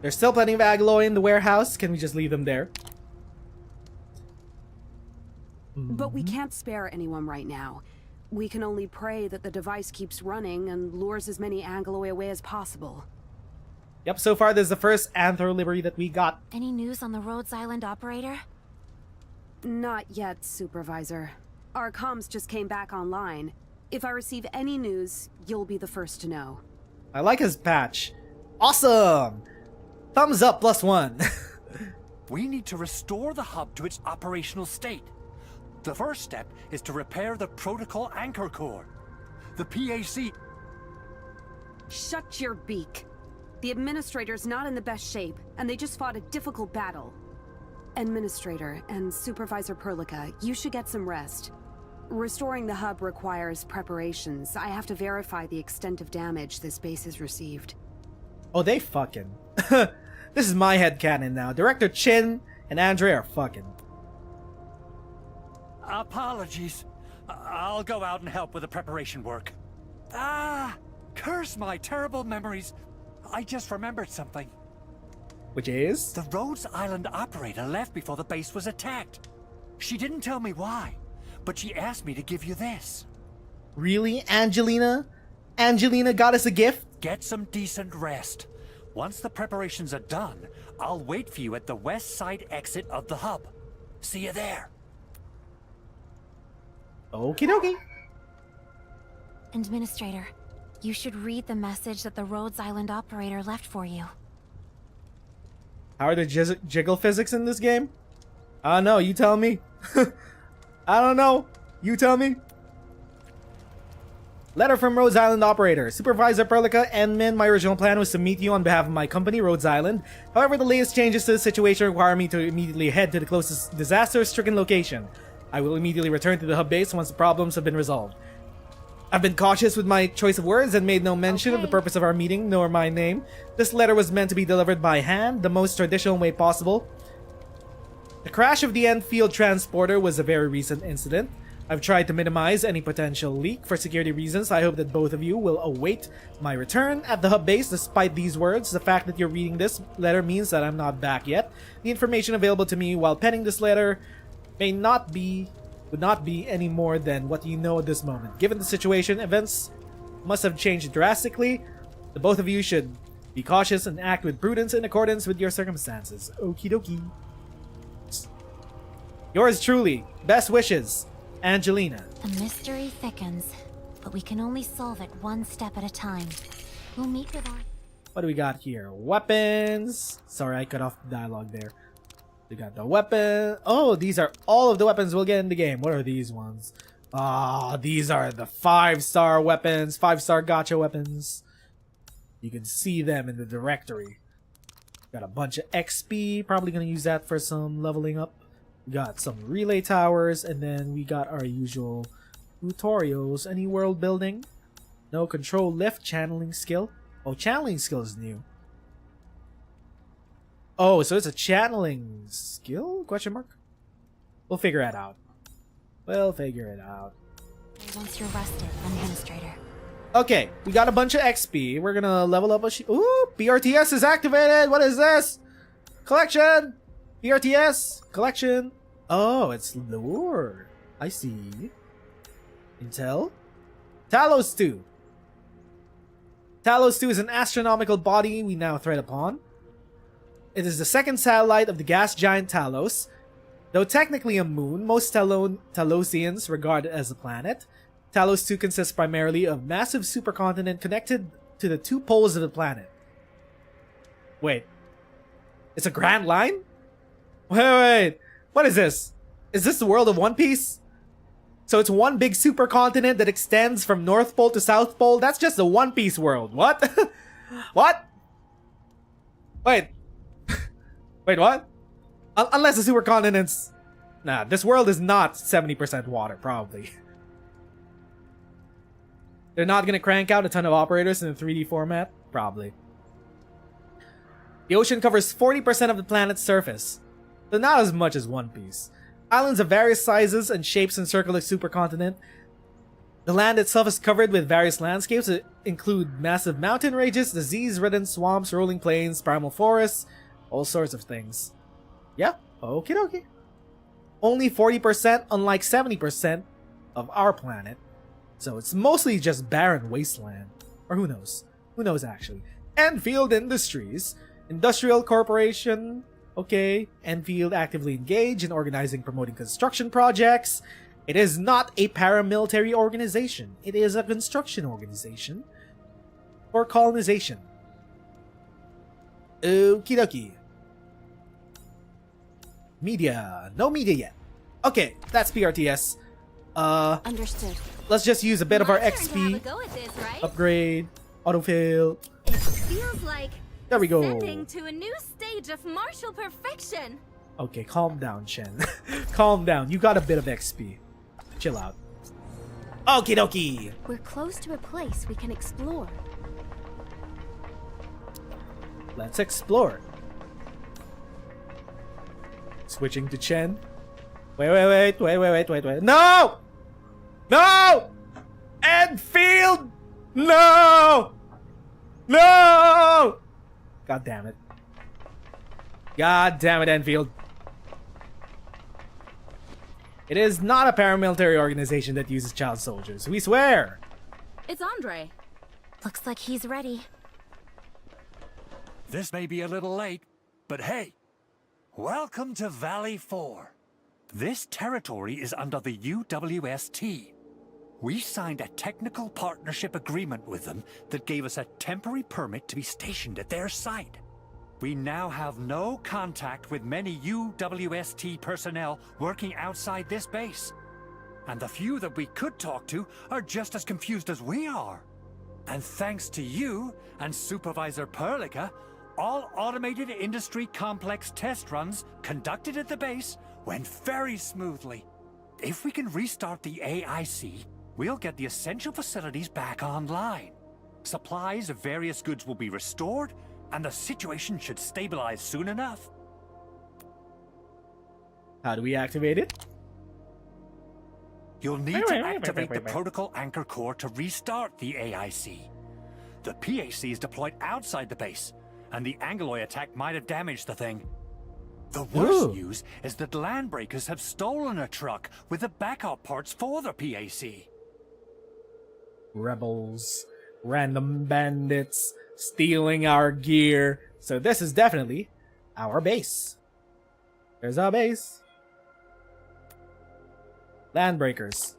There's still plenty of alloy in the warehouse. Can we just leave them there? But we can't spare anyone right now. We can only pray that the device keeps running and lures as many Angloi away as possible. Yep, so far this is the first Anthro livery that we got. Any news on the Rhodes Island operator? Not yet, Supervisor. Our comms just came back online. If I receive any news, you'll be the first to know. I like his patch. Awesome! Thumbs up +1. We need to restore the hub to its operational state. The first step is to repair the protocol anchor core. The PAC... Shut your beak. The Administrator's not in the best shape, and they just fought a difficult battle. Administrator and Supervisor Perlica, you should get some rest. Restoring the hub requires preparations. I have to verify the extent of damage this base has received. Oh, they fucking. This is my headcanon now. Director Chin and Andre are fucking. Apologies. I'll go out and help with the preparation work. Curse my terrible memories. I just remembered something. Which is? The Rhodes Island operator left before the base was attacked. She didn't tell me why, but she asked me to give you this. Really, Angelina? Angelina got us a gift? Get some decent rest. Once the preparations are done, I'll wait for you at the west side exit of the hub. See you there. Okie dokie. Administrator, you should read the message that the Rhodes Island operator left for you. How are the jiggle physics in this game? I don't know, you tell me. I don't know, you tell me. Letter from Rhodes Island operator. Supervisor Perlica and Min, my original plan was to meet you on behalf of my company, Rhodes Island. However, the latest changes to the situation require me to immediately head to the closest disaster-stricken location. I will immediately return to the hub base once the problems have been resolved. I've been cautious with my choice of words and made no mention of the purpose of our meeting, nor my name. This letter was meant to be delivered by hand, the most traditional way possible. The crash of the Endfield transporter was a very recent incident. I've tried to minimize any potential leak for security reasons. I hope that both of you will await my return at the hub base. Despite these words, the fact that you're reading this letter means that I'm not back yet. The information available to me while penning this letter would not be any more than what you know at this moment. Given the situation, events must have changed drastically. The both of you should Be cautious and act with prudence in accordance with your circumstances. Okie dokie. Yours truly. Best wishes, Angelina. The mystery thickens, but we can only solve it one step at a time. We'll meet with our... What do we got here? Weapons. Sorry, I cut off the dialogue there. We got the weapon. Oh, these are all of the weapons we'll get in the game. What are these ones? Ah, these are the 5-star weapons. 5-star gacha weapons. You can see them in the directory. Got a bunch of XP. Probably gonna use that for some leveling up. We got some relay towers. And then we got our usual tutorials. Any world building? No. Control lift channeling skill. Oh, channeling skill is new. Oh, so it's a channeling skill? Question mark? We'll figure it out. We'll figure it out. Once you're rested, Administrator. Okay, we got a bunch of XP. We're gonna level up a Ooh, BRTS is activated! What is this? Collection! BRTS! Collection! Oh, it's lure. I see. Intel? Talos 2. Talos 2 is an astronomical body we now tread upon. It is the second satellite of the gas giant Talos. Though technically a moon, most Talosians regard it as a planet. Talos 2 consists primarily of massive supercontinent connected to the 2 poles of the planet. Wait. It's a Grand Line? Wait. What is this? Is this the world of One Piece? So it's one big supercontinent that extends from North Pole to South Pole? That's just the One Piece world. What? What? Wait. Wait, what? Unless the supercontinents... Nah, this world is not 70% water, probably. They're not gonna crank out a ton of operators in a 3D format? Probably. The ocean covers 40% of the planet's surface, though not as much as One Piece. Islands of various sizes and shapes encircle the supercontinent. The land itself is covered with various landscapes that include massive mountain ranges, disease-ridden swamps, rolling plains, primal forests, all sorts of things. Yeah, okie dokie. Only 40%, unlike 70% of our planet. So it's mostly just barren wasteland. Or who knows? Who knows actually? Endfield Industries. Industrial Corporation. Okay. Endfield actively engaged in organizing, promoting construction projects. It is not a paramilitary organization. It is a construction organization. For colonization. Okie dokie. Media. No media yet. Okay, that's PRTS. Understood. Let's just use a bit of our XP. Right? Upgrade. Autofill. It feels like there we go. ascending to a new stage of martial perfection. Okay, calm down, Chen. Calm down. You got a bit of XP. Chill out. Okie dokie. We're close to a place we can explore. Let's explore. Switching to Chen. Wait. No! No! Endfield! No! No! God damn it. God damn it, Endfield. It is not a paramilitary organization that uses child soldiers. We swear. It's Andre. Looks like he's ready. This may be a little late, but hey, welcome to Valley 4. This territory is under the UWST. We signed a technical partnership agreement with them that gave us a temporary permit to be stationed at their site. We now have no contact with many UWST personnel working outside this base. And the few that we could talk to are just as confused as we are. And thanks to you and Supervisor Perlica, all automated industry complex test runs conducted at the base went very smoothly. If we can restart the AIC, we'll get the essential facilities back online. Supplies of various goods will be restored, and the situation should stabilize soon enough. How do we activate it? You'll need to activate the Protocol Anchor Core to restart the AIC. The PAC is deployed outside the base, and the Angloy attack might have damaged the thing. The worst news is that landbreakers have stolen a truck with the backup parts for the PAC. Rebels. Random bandits. stealing our gear. So this is definitely our base. There's our base. Landbreakers.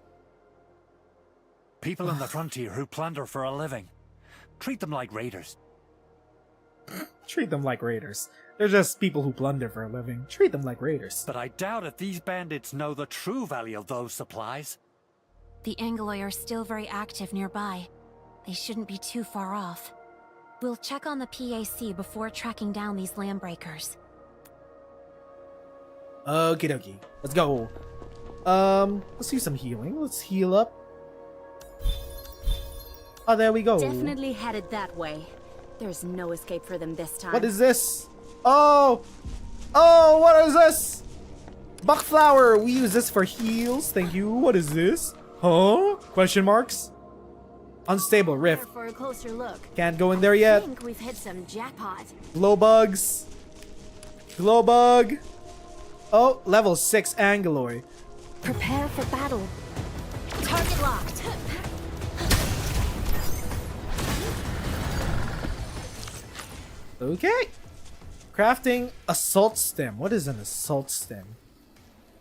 People on the frontier who plunder for a living. Treat them like raiders. Treat them like raiders. They're just people who plunder for a living. Treat them like raiders. But I doubt if these bandits know the true value of those supplies. The Angloi are still very active nearby. They shouldn't be too far off. We'll check on the PAC before tracking down these landbreakers. Okie dokie. Let's go. Let's do some healing. Let's heal up. Oh, there we go. Definitely headed that way. There's no escape for them this time. What is this? Oh! Oh, what is this? Buckflower. We use this for heals. Thank you. What is this? Huh? Question marks? Unstable rift. For a closer look. Can't go in there yet. I think we've hit some jackpot. Glow bugs. Glow bug. Oh, level 6 Angloi. Prepare for battle. Target locked. Okay. Crafting assault stem. What is an assault stem?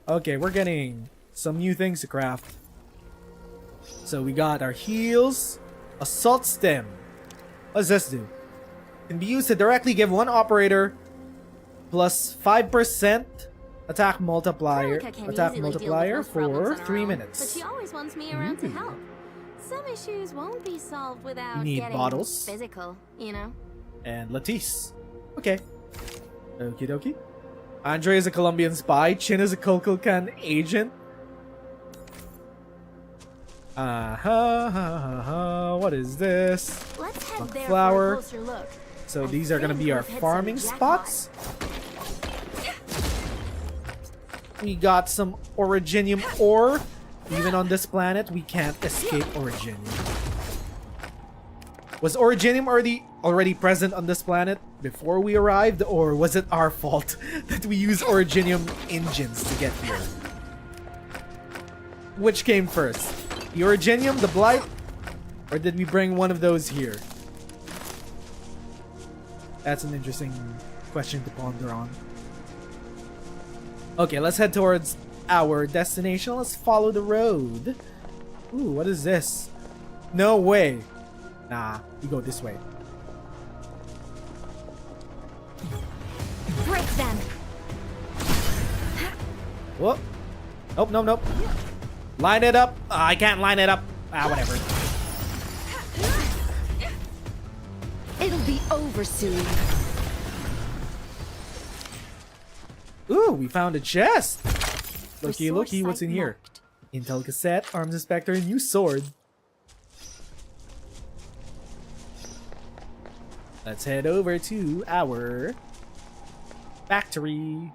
Okay, we're getting some new things to craft. So we got our heals. Assault stem. What does this do? Can be used to directly give one operator plus 5% attack multiplier for 3 minutes. But she always wants me around to help. Some issues won't be solved without need getting bottles. physical, you know? And Latisse. Okay. Okie dokie. Andre is a Colombian spy. Chin is a Kukulkan agent. What is this? Let's head there Flower. for a closer look. So these are gonna be our farming spots. We got some originium ore. Even on this planet, we can't escape originium. Was originium already present on this planet before we arrived, or was it our fault that we used originium engines to get here? Which came first? The originium, the blight, or did we bring one of those here? That's an interesting question to ponder on. Okay, let's head towards our destination. Let's follow the road. Ooh, what is this? No way. Nah, we go this way. Break them. Whoop. Nope, nope, nope. Line it up. I can't line it up. Whatever. It'll be over soon. Ooh, we found a chest. Looky, Resource looky, what's in site here? Intel cassette, arms inspector, new sword. Let's head over to our factory.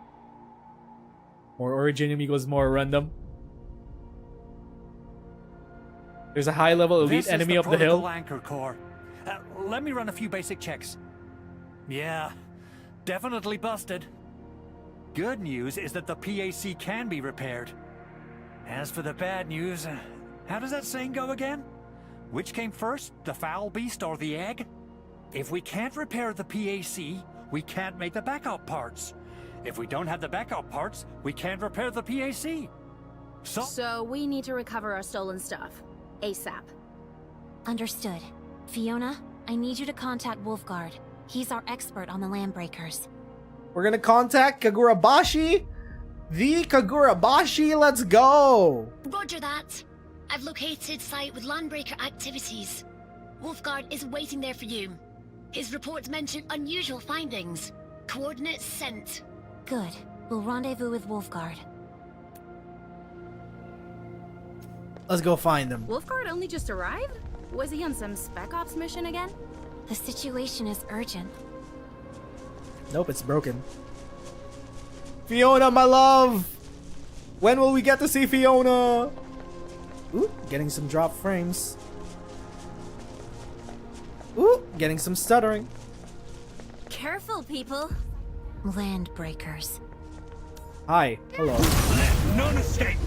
More originium equals more random. There's a high-level elite enemy up the hill. Anchor core. Let me run a few basic checks. Yeah, definitely busted. Good news is that the PAC can be repaired. As for the bad news, how does that saying go again? Which came first, the foul beast or the egg? If we can't repair the PAC, we can't make the backup parts. If we don't have the backup parts, we can't repair the PAC. So we need to recover our stolen stuff. ASAP. Understood. Fiona, I need you to contact Wolfguard. He's our expert on the landbreakers. We're gonna contact Kagurabashi. The Kagurabashi, let's go. Roger that. I've located site with landbreaker activities. Wolfguard is waiting there for you. His reports mention unusual findings. Coordinates sent. Good. We'll rendezvous with Wolfguard. Let's go find them. Wolfguard only just arrived? Was he on some spec ops mission again? The situation is urgent. Nope, it's broken. Fiona, my love! When will we get to see Fiona? Ooh, getting some drop frames. Ooh, getting some stuttering. Careful, people. Landbreakers. Hi. Hello. No mistake.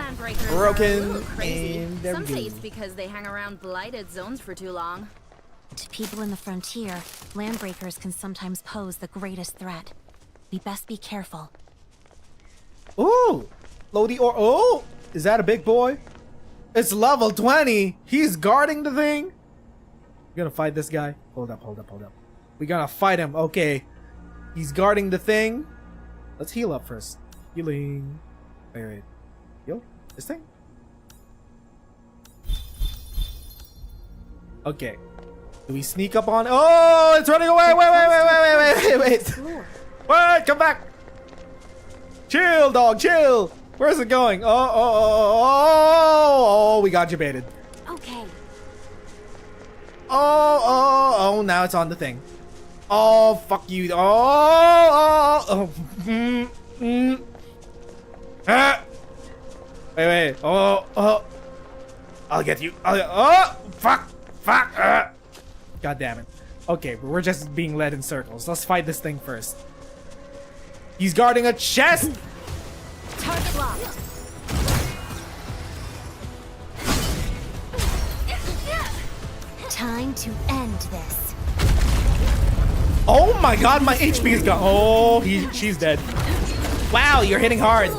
landbreakers broken, are a little crazy. and there Some we say go. it's because they hang around blighted zones for too long. To people in the frontier, landbreakers can sometimes pose the greatest threat. We best be careful. Ooh! Lodi or oh! Is that a big boy? It's level 20! He's guarding the thing? We're gonna fight this guy? Hold up. We gotta fight him, okay. He's guarding the thing. Let's heal up first. Healing. Wait. Heal? This thing? Okay. Do we sneak up on? Oh, it's running away! Wait! Wait! Come back! Chill, dog, chill! Where's it going? Oh, we got you baited. Okay. Oh, now it's on the thing. Oh, fuck you. Oh. Wait. Oh. I'll get you. Fuck. God damn it. Okay, but we're just being led in circles. Let's fight this thing first. He's guarding a chest. Target locked. Time to end this. Oh my god, my HP is gone. Oh, she's dead. Wow, you're hitting hard.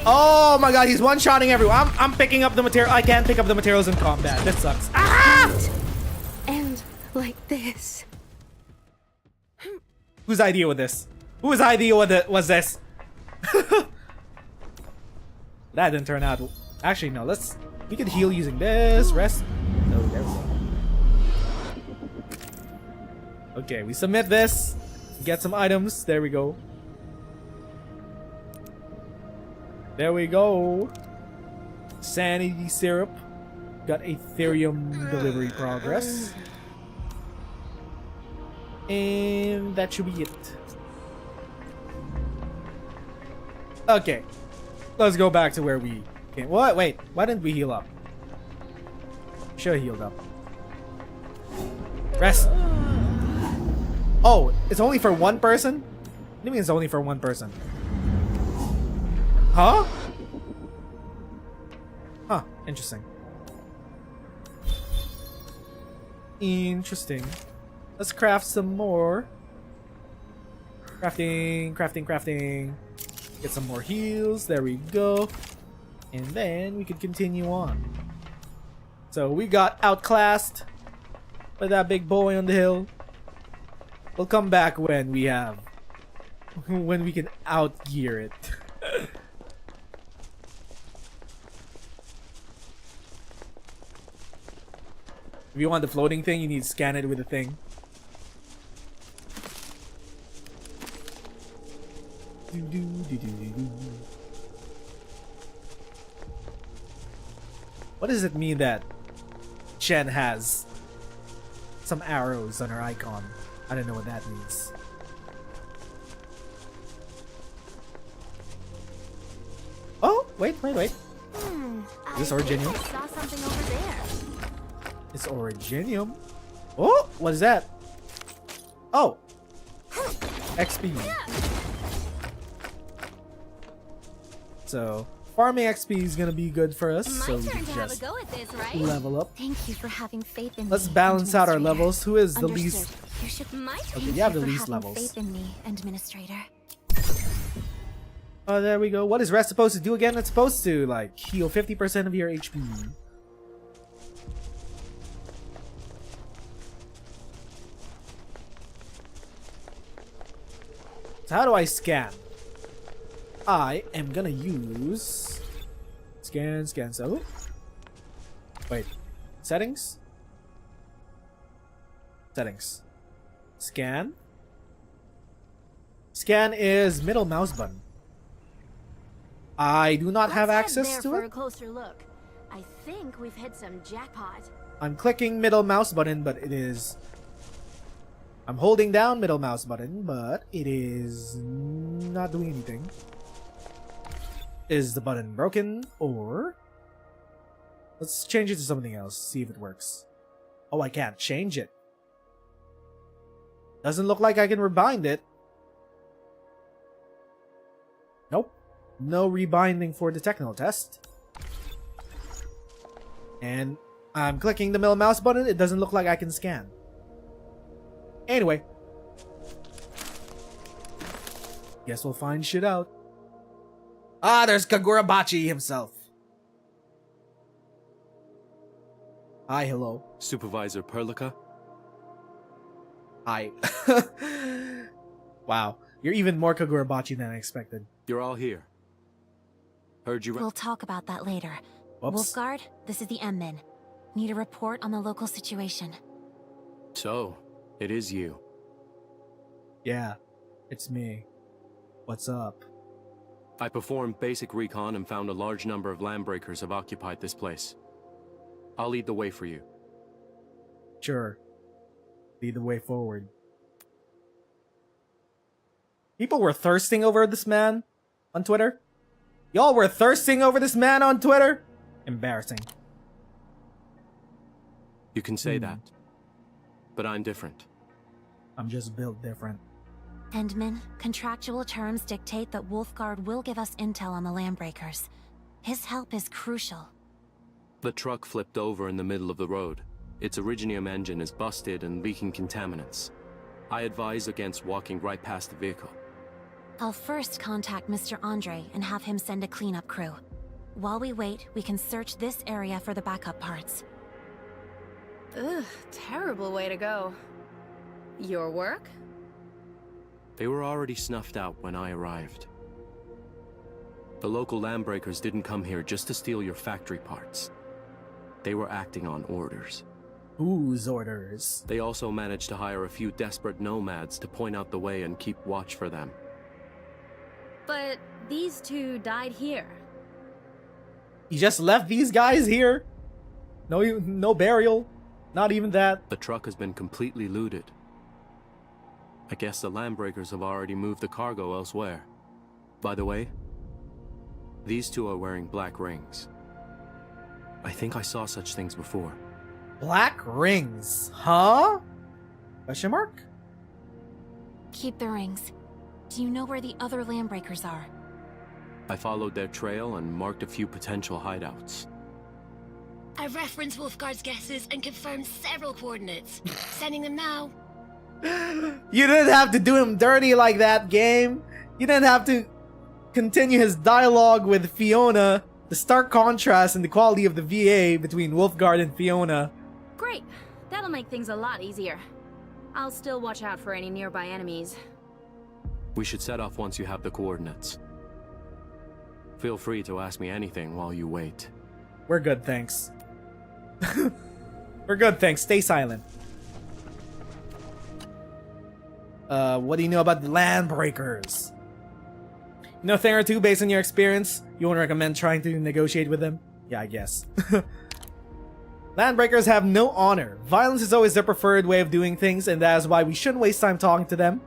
Oh my god, he's one-shotting everyone. I'm picking up the material. I can't pick up the materials in combat. That sucks. End like this. Whose idea was this? Whose idea was this? That didn't turn out. Actually, no. We could heal using this. Rest. No, there we go. Okay, we submit this. Get some items. There we go. There we go. Sanity syrup. Got Aetherium delivery progress. And that should be it. Okay. Let's go back to where we came. What? Wait. Why didn't we heal up? Should have healed up. Rest. Oh, it's only for one person? What do you mean it's only for one person? Huh? Huh. Interesting. Interesting. Let's craft some more. Crafting. Get some more heals. There we go. And then we can continue on. So we got outclassed by that big boy on the hill. We'll come back when we can outgear it. If you want the floating thing, you need to scan it with the thing. What does it mean that Chen has some arrows on her icon? I don't know what that means. Oh, wait. Is this Originium? I saw something over there. It's Originium. Oh, what is that? Oh, XP. So farming XP is gonna be good for us. So we can just level up. Thank you for having faith in Let's me, balance out our Administrator. levels. Who is the Understood. least? You should Okay, you have the for least having levels. faith in me, Administrator. Oh, there we go. What is rest supposed to do again? It's supposed to like heal 50% of your HP. So how do I scan? I am gonna use scan. So wait, settings. Scan. Scan is middle mouse button. I do not have access to for it. a closer look. I think we've hit some jackpot. I'm clicking middle mouse button, but it is. I'm holding down middle mouse button, but it is not doing anything. Is the button broken or? Let's change it to something else. See if it works. Oh, I can't change it. Doesn't look like I can rebind it. Nope. No rebinding for the technical test. And I'm clicking the middle mouse button. It doesn't look like I can scan. Anyway. Guess we'll find shit out. Ah, there's Kagurabachi himself. Hi, hello. Supervisor Perlica? Hi. Wow, you're even more Kagurabachi than I expected. You're all here. Heard you. We'll talk about that later. Whoops. Wolfguard, this is the M-Min. Need a report on the local situation. So, it is you. Yeah, it's me. What's up? I performed basic recon and found a large number of landbreakers have occupied this place. I'll lead the way for you. Sure. Lead the way forward. People were thirsting over this man on Twitter. Y'all were thirsting over this man on Twitter? Embarrassing. You can say that. But I'm different. I'm just built different. Endmin, contractual terms dictate that Wolfguard will give us intel on the Landbreakers. His help is crucial. The truck flipped over in the middle of the road. Its Originium engine is busted and leaking contaminants. I advise against walking right past the vehicle. I'll first contact Mr. Andre and have him send a cleanup crew. While we wait, we can search this area for the backup parts. Ugh, terrible way to go. Your work? They were already snuffed out when I arrived. The local landbreakers didn't come here just to steal your factory parts. They were acting on orders. Whose orders? They also managed to hire a few desperate nomads to point out the way and keep watch for them. But these two died here. You just left these guys here? No burial? Not even that? The truck has been completely looted. I guess the landbreakers have already moved the cargo elsewhere. By the way, these two are wearing black rings. I think I saw such things before. Black rings? Huh? Question mark? Keep the rings. Do you know where the other Landbreakers are? I followed their trail and marked a few potential hideouts. I referenced Wolfguard's guesses and confirmed several coordinates. Sending them now. You didn't have to do him dirty like that, game. You didn't have to continue his dialogue with Fiona. The stark contrast in the quality of the VA between Wolfguard and Fiona. Great. That'll make things a lot easier. I'll still watch out for any nearby enemies. We should set off once you have the coordinates. Feel free to ask me anything while you wait. We're good, thanks. We're good, thanks. Stay silent. What do you know about the Landbreakers? You know a thing or two based on your experience? You won't recommend trying to negotiate with them? Yeah, I guess. Landbreakers have no honor. Violence is always their preferred way of doing things, and that is why we shouldn't waste time talking to them.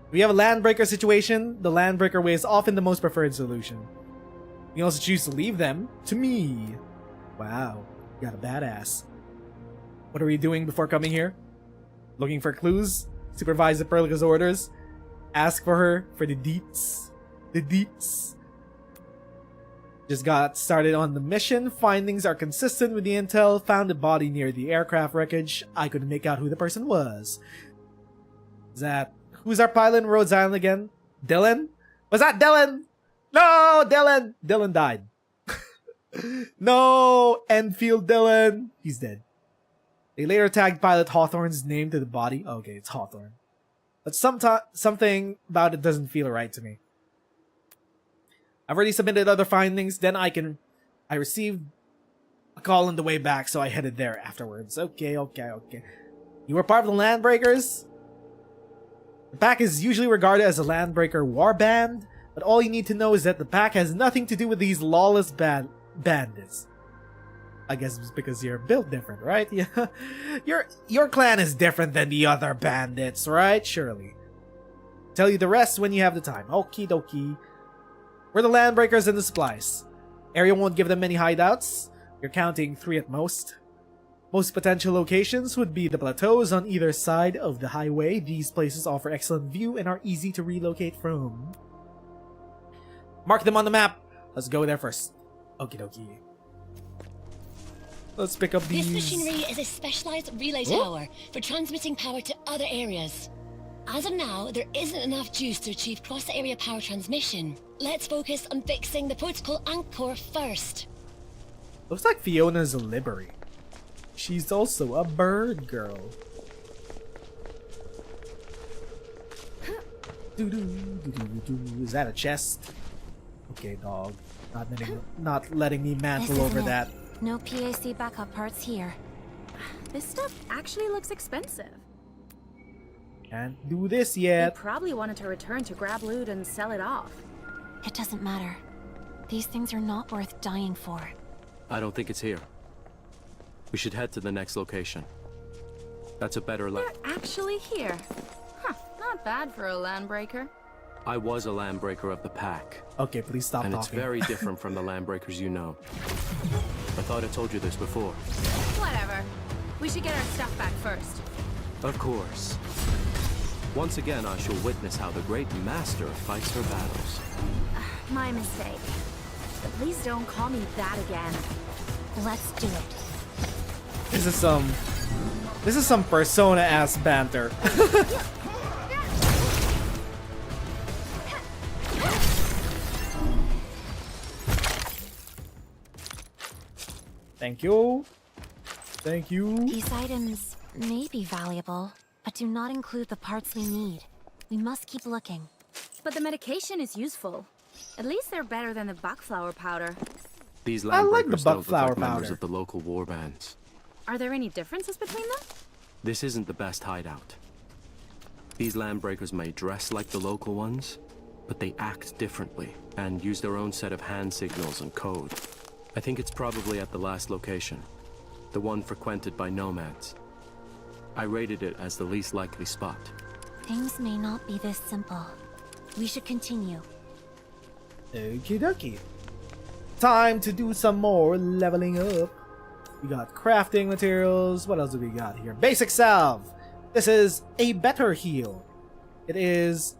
If we have a Landbreaker situation, the Landbreaker way is often the most preferred solution. You can also choose to leave them to me. Wow, you got a badass. What are we doing before coming here? Looking for clues? Supervise the Perlica's orders? Ask for her for the deets? The deets? Just got started on the mission. Findings are consistent with the intel. Found a body near the aircraft wreckage. I couldn't make out who the person was. Who's our pilot in Rhodes Island again? Dylan? Was that Dylan? No, Dylan! Dylan died. No, Endfield Dylan. He's dead. They later tagged pilot Hawthorne's name to the body. Okay, it's Hawthorne. But something about it doesn't feel right to me. I've already submitted other findings. Then I received a call on the way back, so I headed there afterwards. Okay. You were part of the Landbreakers? The pack is usually regarded as a Landbreaker warband, but all you need to know is that the pack has nothing to do with these lawless bandits. I guess it's because you're built different, right? Yeah. Your clan is different than the other bandits, right? Surely. Tell you the rest when you have the time. Okie dokie. We're the Landbreakers and the supplies. Area won't give them many hideouts. You're counting 3 at most. Most potential locations would be the plateaus on either side of the highway. These places offer excellent view and are easy to relocate from. Mark them on the map. Let's go there first. Okie dokie. Let's pick up these. This machinery is a specialized relay tower for transmitting power to other areas. As of now, there isn't enough juice to achieve cross-area power transmission. Let's focus on fixing the protocol anchor first. Looks like Fiona's a livery. She's also a bird girl. Is that a chest? Okay, dog. Not letting me mantle over that. No PAC backup parts here. This stuff actually looks expensive. Can't do this yet. They probably wanted to return to grab loot and sell it off. It doesn't matter. These things are not worth dying for. I don't think it's here. We should head to the next location. That's a better They're actually here. Huh, not bad for a landbreaker. I was a landbreaker of the pack. Okay, please stop and talking. It's very different from the landbreakers you know. I thought I told you this before. Whatever. We should get our stuff back first. Of course. Once again, I shall witness how the great master fights her battles. My mistake. But please don't call me that again. Let's do it. This is some Persona-ass banter. Thank you. Thank you. These items may be valuable, but do not include the parts we need. We must keep looking. But the medication is useful. At least they're better than the buckflower powder. These I like the landbreakers don't look buckflower like members powder. of the local war bands. Are there any differences between them? This isn't the best hideout. These landbreakers may dress like the local ones, but they act differently and use their own set of hand signals and code. I think it's probably at the last location, the one frequented by nomads. I rated it as the least likely spot. Things may not be this simple. We should continue. Okie dokie. Time to do some more leveling up. We got crafting materials. What else do we got here? Basic salve. This is a better heal. It is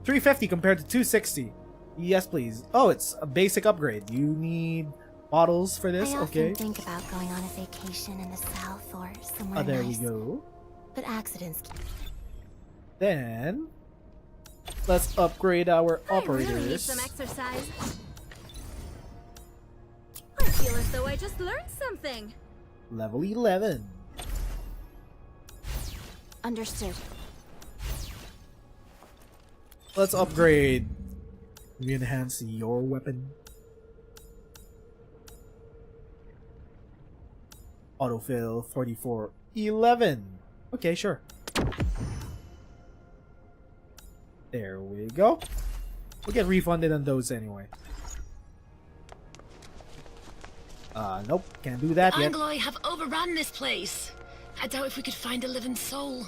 350 compared to 260. Yes, please. Oh, it's a basic upgrade. You need bottles for this? I Okay. often think about going on a vacation in the south or somewhere Oh, there nice. we go. But accidents. Then let's upgrade our I really need operators. some exercise. I feel as though I just learned something. Level 11. Understood. Let's upgrade. We enhance your weapon. Autofill 4411. Okay, sure. There we go. We'll get refunded on those anyway. Nope, can't do that The yet. Angloy have overrun this place. I doubt if we could find a living soul.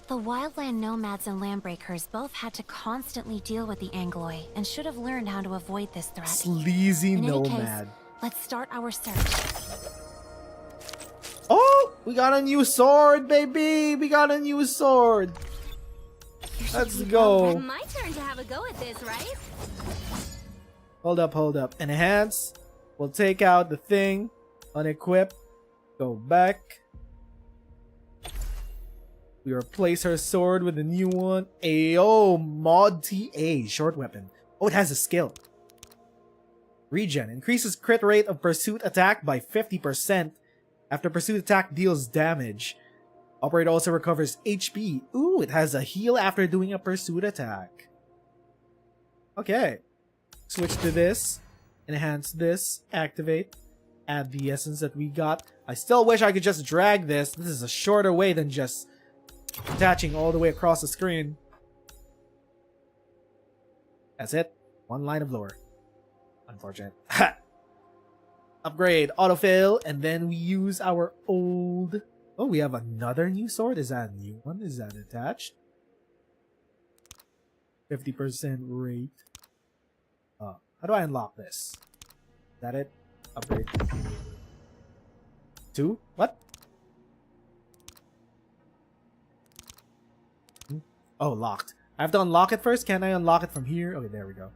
The wildland nomads and landbreakers both had to constantly deal with the Angloy and should have learned how to avoid this threat. Sleazy In any nomad. case, let's start our search. Oh, we got a new sword, baby! We got a new sword. Let's go. My turn to have a go at this, right? Hold up, hold up. Enhance. We'll take out the thing. Unequip. Go back. We replace her sword with a new one. Ayo, Mod TA. Short weapon. Oh, it has a skill. Regen. Increases crit rate of pursuit attack by 50% after pursuit attack deals damage. Operator also recovers HP. Ooh, it has a heal after doing a pursuit attack. Okay. Switch to this. Enhance this. Activate. Add the essence that we got. I still wish I could just drag this. This is a shorter way than just attaching all the way across the screen. That's it. One line of lore. Unfortunate. Upgrade. Autofill. And then we use our old... Oh, we have another new sword? Is that a new one? Is that attached? 50% rate. How do I unlock this? Is that it? Upgrade. 2? What? Oh, locked. I have to unlock it first? Can I unlock it from here? Okay, there we go.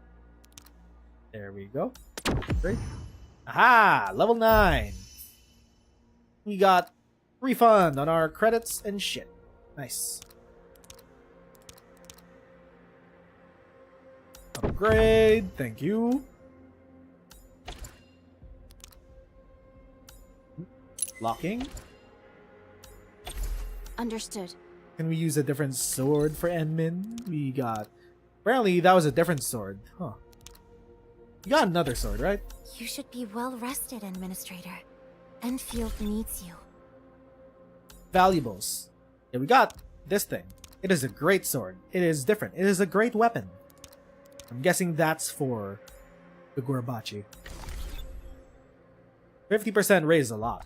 There we go. Great. Aha! Level 9! We got refund on our credits and shit. Nice. Upgrade, thank you. Locking. Understood. Can we use a different sword for Enmin? We got... Apparently that was a different sword. Huh. You got another sword, right? You should be well rested, Administrator. Endfield needs you. Valuables. Yeah, we got this thing. It is a great sword. It is different. It is a great weapon. I'm guessing that's for the Gorbachi. 50% raise a lot.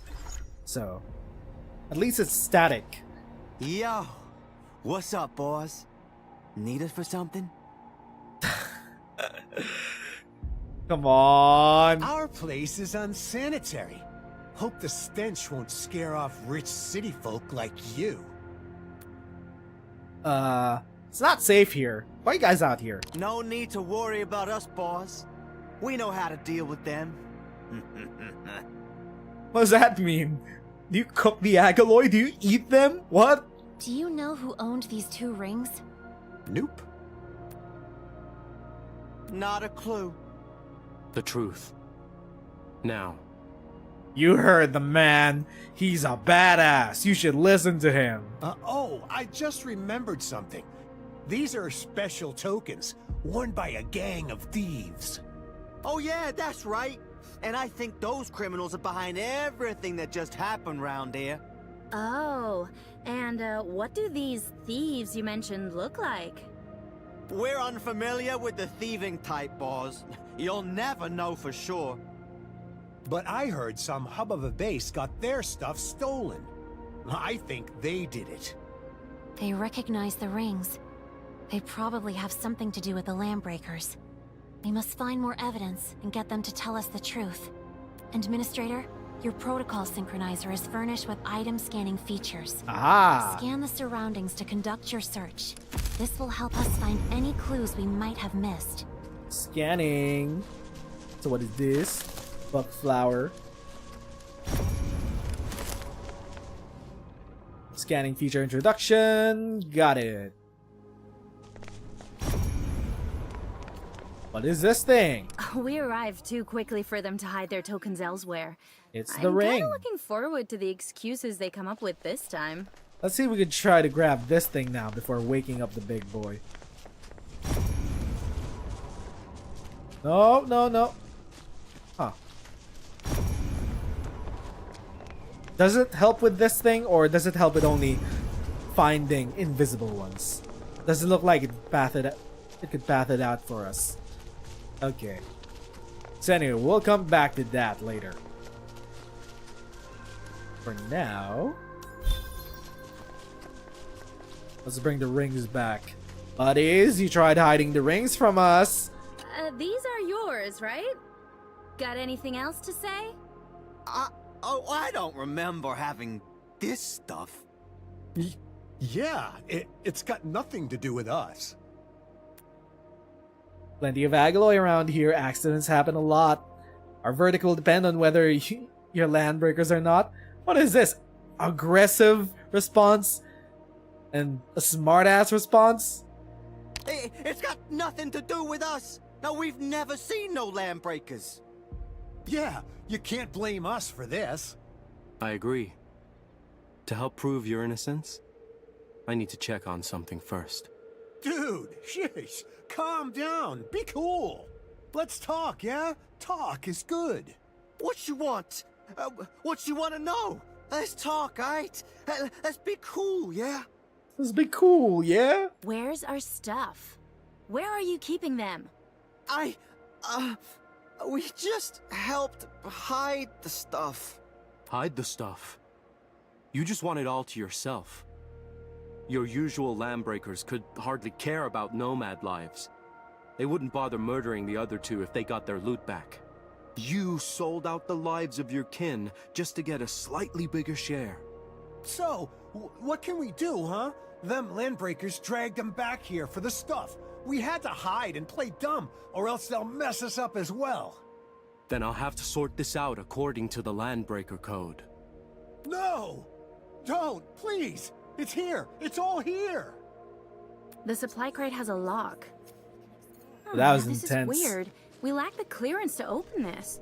So, at least it's static. Yo, what's up, boss? Need us for something? Come on. Our place is unsanitary. Hope the stench won't scare off rich city folk like you. It's not safe here. Why are you guys out here? No need to worry about us, boss. We know how to deal with them. What does that mean? Do you cook the alloy? Do you eat them? What? Do you know who owned these 2 rings? Nope. Not a clue. The truth. Now. You heard the man. He's a badass. You should listen to him. Oh, I just remembered something. These are special tokens, worn by a gang of thieves. Oh yeah, that's right. And I think those criminals are behind everything that just happened round here. Oh, and what do these thieves you mentioned look like? We're unfamiliar with the thieving type, boss. You'll never know for sure. But I heard some hub of a base got their stuff stolen. I think they did it. They recognize the rings. They probably have something to do with the Landbreakers. We must find more evidence and get them to tell us the truth. Administrator, your protocol synchronizer is furnished with item scanning features. Ah. Scan the surroundings to conduct your search. This will help us find any clues we might have missed. Scanning. So what is this? Buck flower. Scanning feature introduction. Got it. What is this thing? We arrived too quickly for them to hide their tokens elsewhere. It's the ring. I'm kinda looking forward to the excuses they come up with this time. Let's see if we can try to grab this thing now before waking up the big boy. No, no, no. Huh. Does it help with this thing, or does it help with only finding invisible ones? Does it look like it could path it out for us? Okay. So anyway, we'll come back to that later. For now, let's bring the rings back. Buddies, you tried hiding the rings from us. These are yours, right? Got anything else to say? I don't remember having this stuff. Yeah, it's got nothing to do with us. Plenty of alloy around here. Accidents happen a lot. Our vertical depend on whether you're landbreakers or not. What is this? Aggressive response? And a smart-ass response? It's got nothing to do with us. No, we've never seen no landbreakers. Yeah, you can't blame us for this. I agree. To help prove your innocence, I need to check on something first. Dude, sheesh, calm down, be cool. Let's talk, yeah? Talk is good. What you want? What you want to know? Let's talk, alright? Let's be cool, yeah? Let's be cool, yeah? Where's our stuff? Where are you keeping them? We just helped hide the stuff. Hide the stuff? You just want it all to yourself. Your usual landbreakers could hardly care about nomad lives. They wouldn't bother murdering the other two if they got their loot back. You sold out the lives of your kin just to get a slightly bigger share. So, what can we do, huh? Them landbreakers dragged them back here for the stuff. We had to hide and play dumb, or else they'll mess us up as well. Then I'll have to sort this out according to the Landbreaker Code. No! Don't, please! It's here! It's all here! The supply crate has a lock. That was this intense. is weird. We lack the clearance to open this.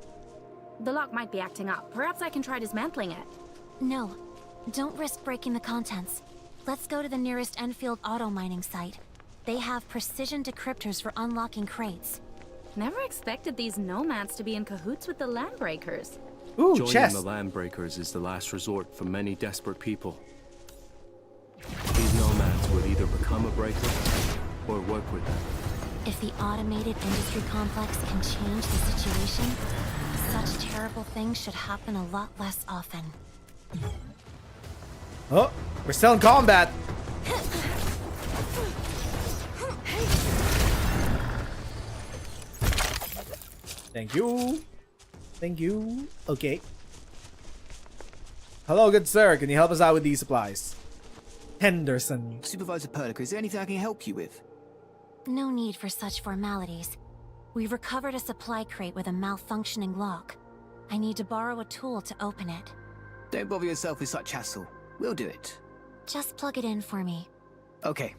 The lock might be acting up. Perhaps I can try dismantling it. No, don't risk breaking the contents. Let's go to the nearest Endfield auto mining site. They have precision decryptors for unlocking crates. Never expected these nomads to be in cahoots with the landbreakers. Ooh, Joining chest. the landbreakers is the last resort for many desperate people. These nomads will either become a breaker or work with them. If the automated industry complex can change the situation, such terrible things should happen a lot less often. Oh, we're still in combat. Thank you. Thank you. Okay. Hello, good sir. Can you help us out with these supplies? Henderson. Supervisor Perlica, is there anything I can help you with? No need for such formalities. We've recovered a supply crate with a malfunctioning lock. I need to borrow a tool to open it. Don't bother yourself with such hassle. We'll do it. Just plug it in for me. Okay.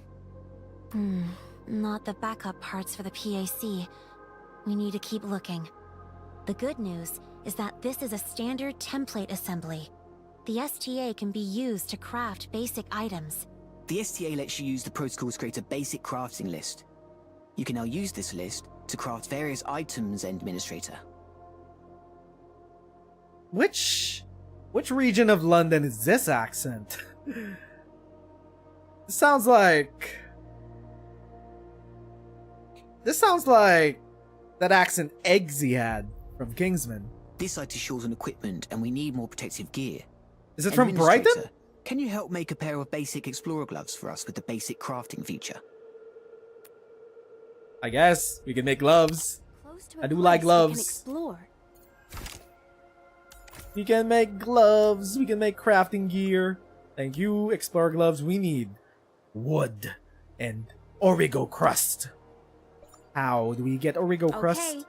Not the backup parts for the PAC. We need to keep looking. The good news is that this is a standard template assembly. The STA can be used to craft basic items. The STA lets you use the protocol to create a basic crafting list. You can now use this list to craft various items, Administrator. Which region of London is this accent? It sounds like that accent Eggsy had from Kingsman. This site is short on equipment and we need more protective gear. Is it from Brighton? Can you help make a pair of basic explorer gloves for us with the basic crafting feature? I guess we can make gloves. I do like gloves. Explore. We can make gloves. We can make crafting gear. Thank you, Explorer gloves. We need wood and Origo crust. How do we get Origo crust?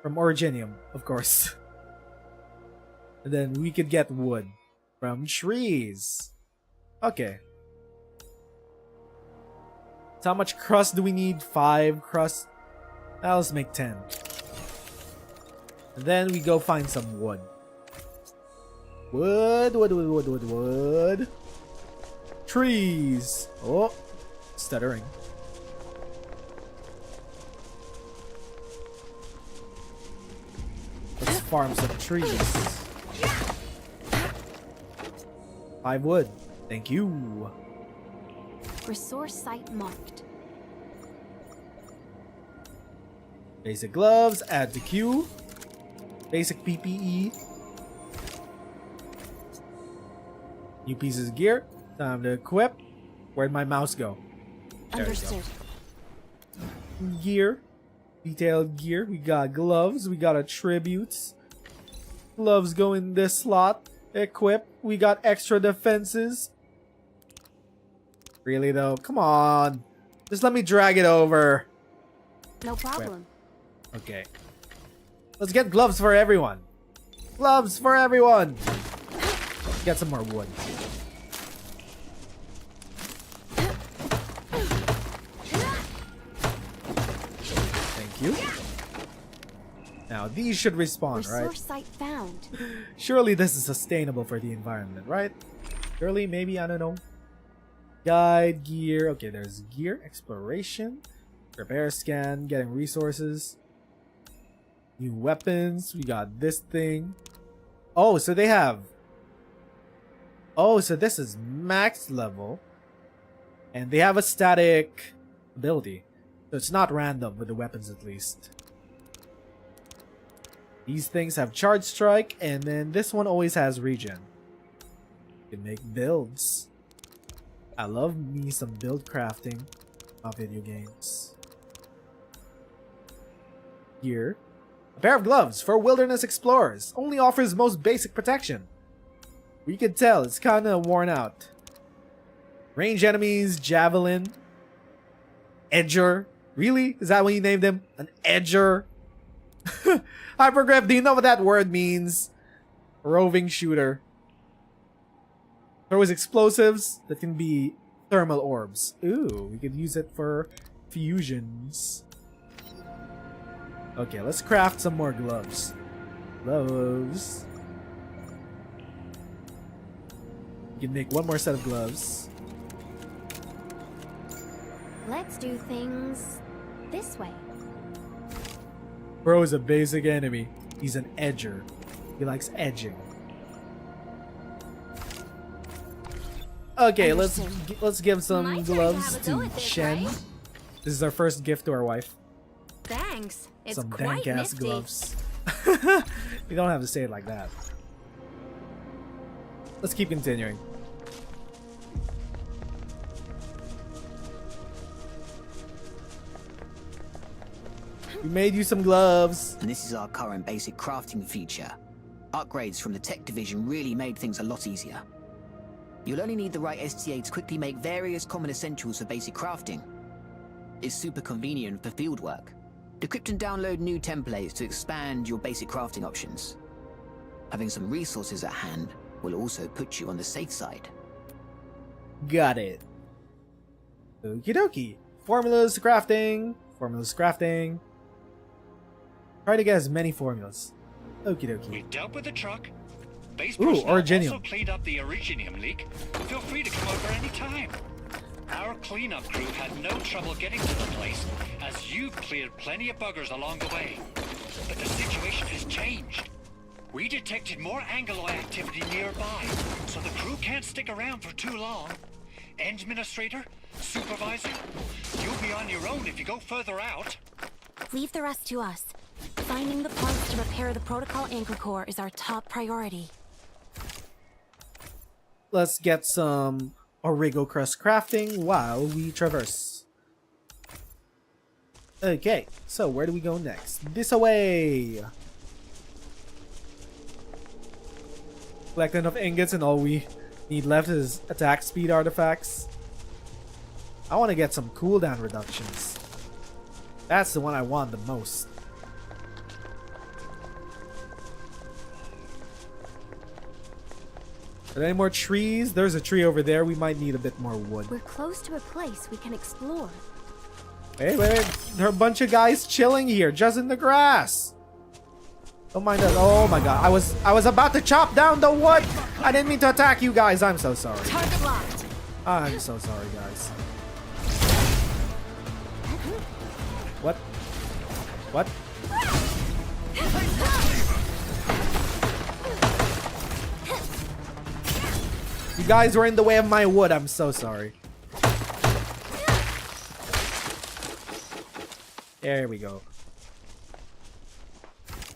From Originium, of course. And then we could get wood from trees. Okay. So how much crust do we need? 5 crust. Now let's make 10. And then we go find some wood. Wood. Trees. Oh, stuttering. Let's farm some trees. 5 wood. Thank you. Resource site marked. Basic gloves, add to queue. Basic PPE. New pieces of gear. Time to equip. Where'd my mouse go? There Understood. We go. Gear. Detailed gear. We got gloves. We got attributes. Gloves go in this slot. Equip. We got extra defenses. Really though? Come on. Just let me drag it over. No problem. Okay. Let's get gloves for everyone. Gloves for everyone. Get some more wood. Thank you. Now these should respawn, right? Resource site found. Surely this is sustainable for the environment, right? Surely, maybe, I don't know. Guide, gear. Okay, there's gear, exploration, repair scan, getting resources. New weapons. We got this thing. Oh, so they have... Oh, so this is max level. And they have a static ability. So it's not random with the weapons at least. These things have charge strike, and then this one always has regen. You can make builds. I love me some build crafting of video games. Gear. A pair of gloves for wilderness explorers. Only offers most basic protection. We can tell it's kinda worn out. Range enemies, javelin. Edger. Really? Is that what you named him? An edger? Hypergryph, do you know what that word means? Roving shooter. Throws explosives that can be thermal orbs. Ooh, we could use it for fusions. Okay, let's craft some more gloves. Gloves. We can make one more set of gloves. Let's do things this way. Bro is a basic enemy. He's an edger. He likes edging. Okay, let's give some gloves to Shen. Right? This is our first gift to our wife. Thanks. It's Some quite dank ass nifty. gloves. You don't have to say it like that. Let's keep continuing. We made you some gloves. And this is our current basic crafting feature. Upgrades from the tech division really made things a lot easier. You'll only need the right STA to quickly make various common essentials for basic crafting. It's super convenient for field work. Decrypt and download new templates to expand your basic crafting options. Having some resources at hand will also put you on the safe side. Got it. Okie dokie. Formulas crafting. Formulas crafting. Try to get as many formulas. Okie dokie. We dealt with the truck. Base Ooh, personnel originium. also cleaned up the originium leak. Feel free to come over any time. Our cleanup crew had no trouble getting to the place, as you've cleared plenty of buggers along the way. But the situation has changed. We detected more Angloy activity nearby, so the crew can't stick around for too long. Administrator, supervisor, you'll be on your own if you go further out. Leave the rest to us. Finding the parts to repair the protocol anchor core is our top priority. Let's get some Origo crust crafting while we traverse. Okay, so where do we go next? This away! Collect enough ingots and all we need left is attack speed artifacts. I want to get some cooldown reductions. That's the one I want the most. Are there any more trees? There's a tree over there. We might need a bit more wood. We're close to a place we can explore. Wait. There are a bunch of guys chilling here, just in the grass. Don't mind us. Oh my god. I was about to chop down the wood. I didn't mean to attack you guys. I'm so sorry. Target locked. I'm so sorry, guys. What? What? You guys were in the way of my wood. I'm so sorry. There we go.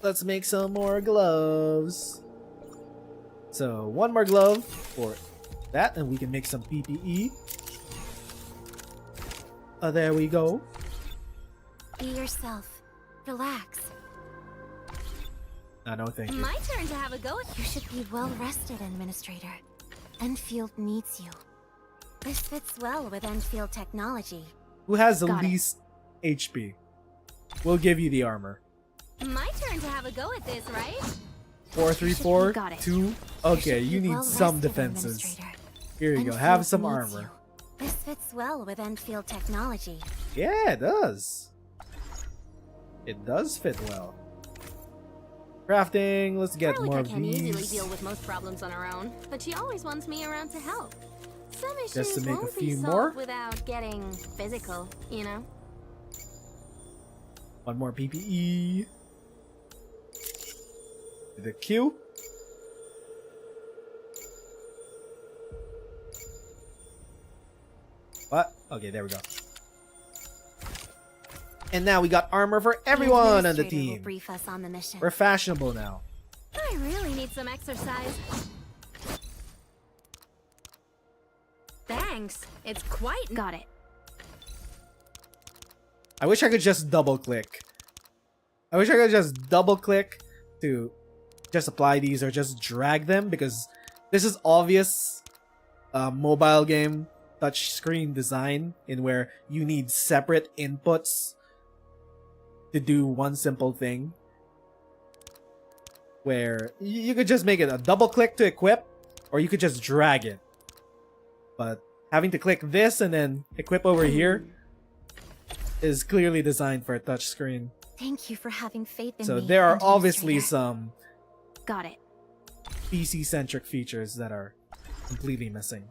Let's make some more gloves. So, one more glove for that, and we can make some PPE. There we go. Be yourself. Relax. No, thank you. My turn to have a go. You should be well rested, Administrator. Enfield needs you. This fits well with Enfield technology. Who has the Got it. least HP? We'll give you the armor. My turn to have a go at this, right? 4, 3, 4, Got it. 2. Okay, you need some defenses. Here you go. Have some armor. This fits well with Enfield technology. Yeah, it does. It does fit well. Crafting. Let's get more Perlica of can easily these. deal with most problems on her own, but she always wants me around to help. Some issues Just to make a won't few be more? solved without getting physical, you know? One more PPE. The Q. What? Okay, there we go. And now we got armor for everyone on the Administrator will team. brief us on the mission. We're fashionable now. I really need some exercise. Thanks. It's quite... Got it. I wish I could just double click. I wish I could just double click to just apply these or just drag them, because this is obvious mobile game touchscreen design in where you need separate inputs to do one simple thing. Where you could just make it a double click to equip, or you could just drag it But having to click this and then equip over here is clearly designed for a touchscreen. Thank you for having faith in me. So there are obviously Administrator. some Got it. PC-centric features that are completely missing.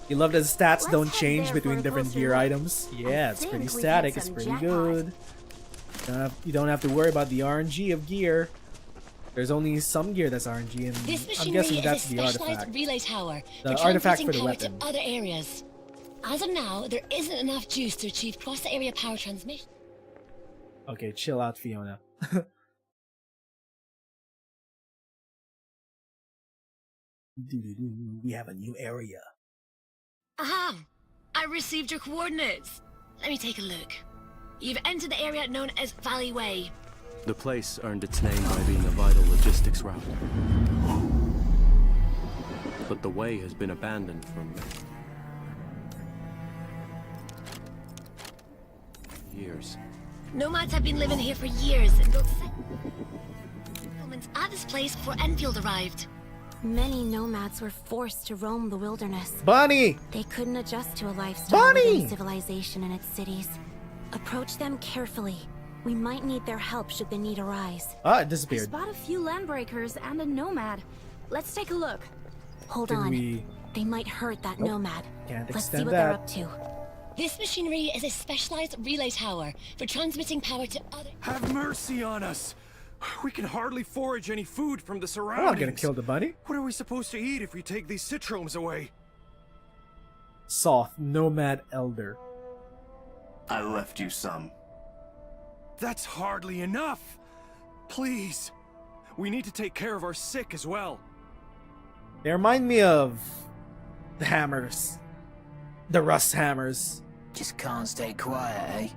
You love that the stats don't change between different gear items. Yeah, it's pretty static. It's pretty good. You don't have to worry about the RNG of gear. There's only some gear that's RNG, and This I'm machinery guessing is that's a the specialized artifact. relay tower The for artifact transmitting for the power weapon. to other areas. As of now, there isn't enough juice to achieve cross-area power transmission. Okay, chill out, Fiona. We have a new area. Aha! I received your coordinates. Let me take a look. You've entered the area known as Valley Way. The place earned its name by being a vital logistics route. But the way has been abandoned for years. Nomads have been living here for years and built settlements at this place before Endfield arrived. Many nomads were forced to roam the wilderness. Bunny! They couldn't adjust to a lifestyle Bunny! within civilization in its cities. Approach them carefully. We might need their help should the need arise. Ah, it I disappeared. spot a few landbreakers and a nomad. Let's take a look. Hold Did on. we- They might hurt that Nope. nomad. Can't Let's see extend what they're that. up to. This machinery is a specialized relay tower for transmitting power to other... Have mercy on us! We can hardly forage any food from the I'm surroundings. not gonna kill the bunny. What are we supposed to eat if we take these citromes away? Soft Nomad Elder. I left you some. That's hardly enough! Please! We need to take care of our sick as well. They remind me of the hammers. The rust hammers. Just can't stay quiet, eh?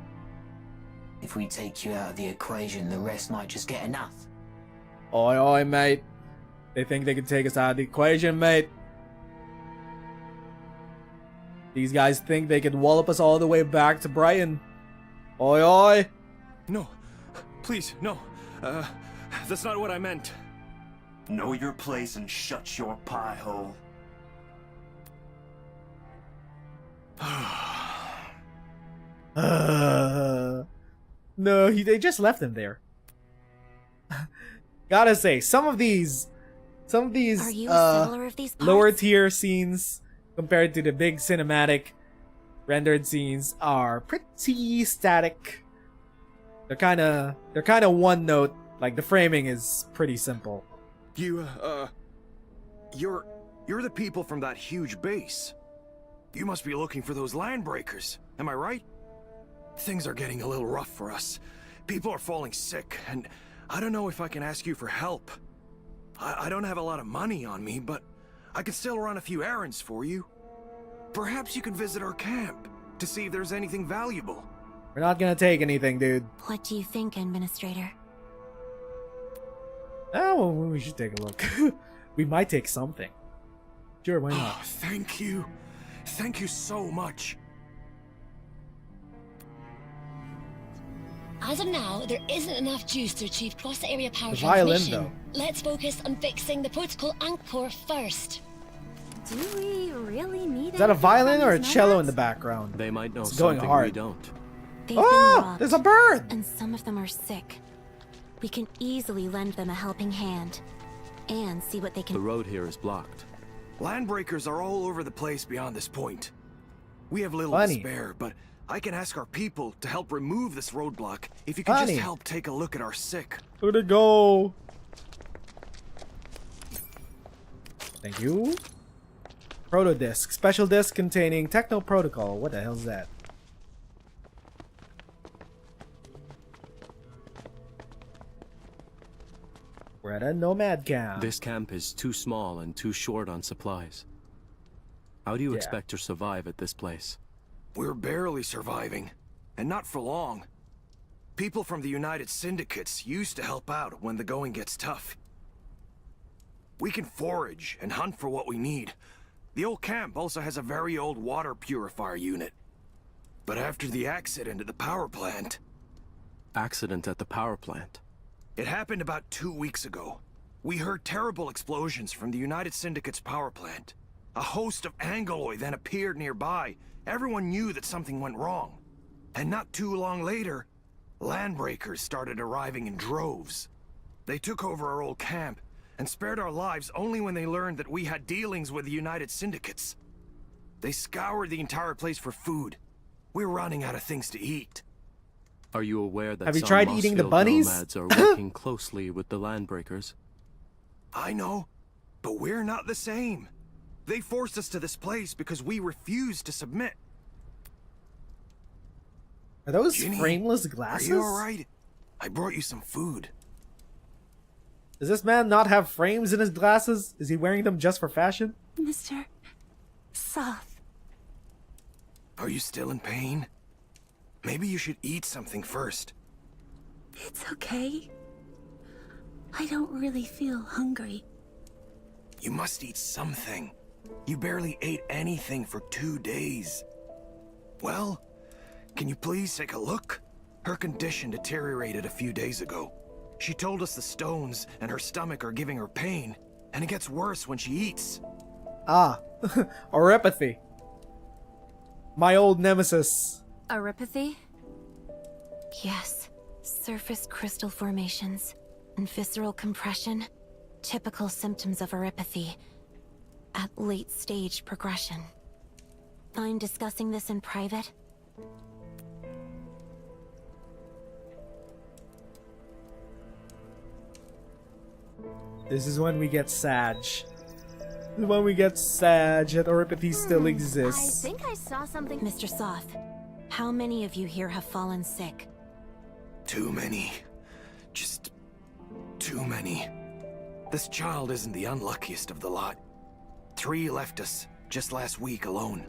If we take you out of the equation, the rest might just get enough. Oi, oi, mate. They think they can take us out of the equation, mate. These guys think they can wallop us all the way back to Brighton. Oi, oi. No. Please, no. That's not what I meant. Know your place and shut your pie hole. No, they just left him there. Gotta say, some of these Are you a settler of these parts? lower tier scenes compared to the big cinematic rendered scenes are pretty static. They're kind of one note. Like the framing is pretty simple. You're the people from that huge base. You must be looking for those landbreakers, am I right? Things are getting a little rough for us. People are falling sick, and I don't know if I can ask you for help. I don't have a lot of money on me, but I can still run a few errands for you. Perhaps you can visit our camp to see if there's anything valuable. We're not gonna take anything, dude. What do you think, Administrator? Oh, well, we should take a look. We might take something. Sure, why not? Oh, thank you. Thank you so much. As of now, there isn't enough juice to achieve cross-area power The violin, transmission. though. Let's focus on fixing the protocol anchor first. Do we really need Is that a anything violin from or a these cello in nomads? the background? They might know It's going something we hard. don't. They've Oh, been robbed, there's a bird! and some of them are sick. We can easily lend them a helping hand and see what they The can. road here is blocked. Landbreakers are all over the place beyond this point. We have little Funny. to spare, but I can ask our people to help remove this roadblock if you could Funny. just help take a look at our sick. Where'd it go? Thank you. Proto disc. Special disc containing techno protocol. What the hell's that? We're at a nomad camp. This camp is too small and too short on supplies. How do you Yeah. expect to survive at this place? We're barely surviving, and not for long. People from the United Syndicates used to help out when the going gets tough. We can forage and hunt for what we need. The old camp also has a very old water purifier unit. But after the accident at the power plant... Accident at the power plant. It happened about 2 weeks ago. We heard terrible explosions from the United Syndicate's power plant. A host of Angoloi then appeared nearby. Everyone knew that something went wrong. And not too long later, landbreakers started arriving in droves. They took over our old camp and spared our lives only when they learned that we had dealings with the United Syndicates. They scoured the entire place for food. We're running out of things to eat. Are you aware that Have you some tried eating the Mossfield bunnies? nomads are working closely with the landbreakers? I know, but we're not the same. They forced us to this place because we refused to submit. Are those Ginny, frameless glasses? Are you alright? I brought you some food. Does this man not have frames in his glasses? Is he wearing them just for fashion? Mr. Soth. Are you still in pain? Maybe you should eat something first. It's okay. I don't really feel hungry. You must eat something. You barely ate anything for 2 days. Well, can you please take a look? Her condition deteriorated a few days ago. She told us the stones and her stomach are giving her pain, and it gets worse when she eats. Ah, oropathy. My old nemesis. Oropathy? Yes. Surface crystal formations and visceral compression. Typical symptoms of oropathy at late stage progression. Mind discussing this in private? This is when we get Sag. This is when we get Sag that oropathy still exists. I think I saw something. Mr. Soth, how many of you here have fallen sick? Too many. Just too many. This child isn't the unluckiest of the lot. 3 left us just last week alone.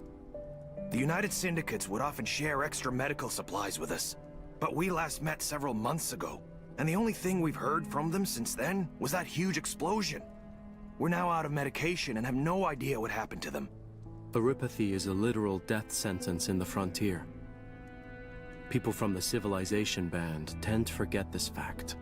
The United Syndicates would often share extra medical supplies with us, but we last met several months ago, and the only thing we've heard from them since then was that huge explosion. We're now out of medication and have no idea what happened to them. Oropathy is a literal death sentence in the frontier. People from the Civilization Band tend to forget this fact.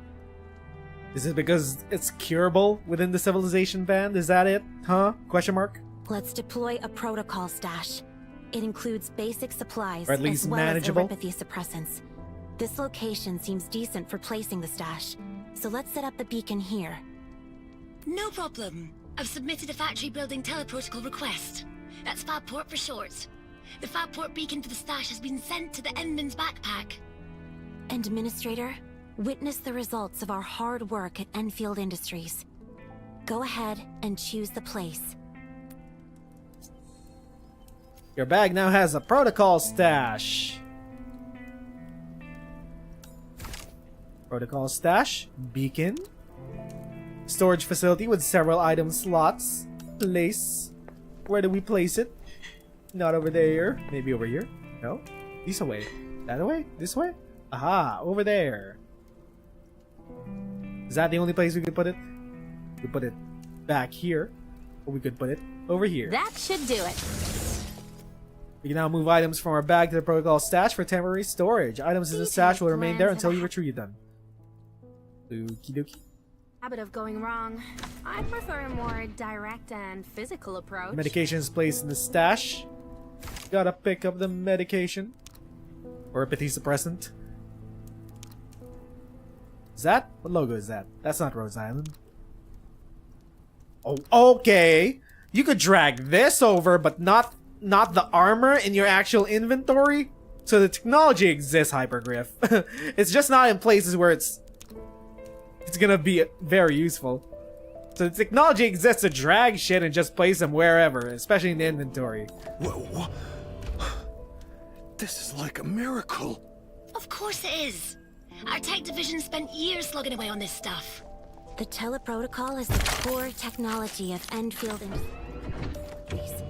Is it because it's curable within the Civilization Band? Is that it? Huh? Question mark? Let's deploy a protocol stash. It includes basic supplies Or at least as well manageable. as oropathy suppressants. This location seems decent for placing the stash, so let's set up the beacon here. No problem. I've submitted a factory building teleprotocol request. That's Fabport for short. The Fabport beacon for the stash has been sent to the Endman's backpack. Administrator, witness the results of our hard work at Enfield Industries. Go ahead and choose the place. Your bag now has a protocol stash. Protocol stash. Beacon. Storage facility with several item slots. Place. Where do we place it? Not over there. Maybe over here? No? This way. That way? This way? Aha, over there. Is that the only place we could put it? We could put it back here. Or we could put it over here. That should do it. We can now move items from our bag to the protocol stash for temporary storage. Items in the stash will remain there until you retrieve them. Okie dokie. Habit of going wrong. I prefer a more direct and physical approach. Medication is placed in the stash. Gotta pick up the medication. Oropathy suppressant. Is that? What logo is that? That's not Rhodes Island. Oh, okay. You could drag this over, but not the armor in your actual inventory. So the technology exists, Hypergryph. It's just not in places where it's gonna be very useful. So the technology exists to drag shit and just place them wherever, especially in the inventory. Whoa. This is like a miracle. Of course it is. Our tech division spent years slugging away on this stuff. The teleprotocol is the core technology of Endfield Industries.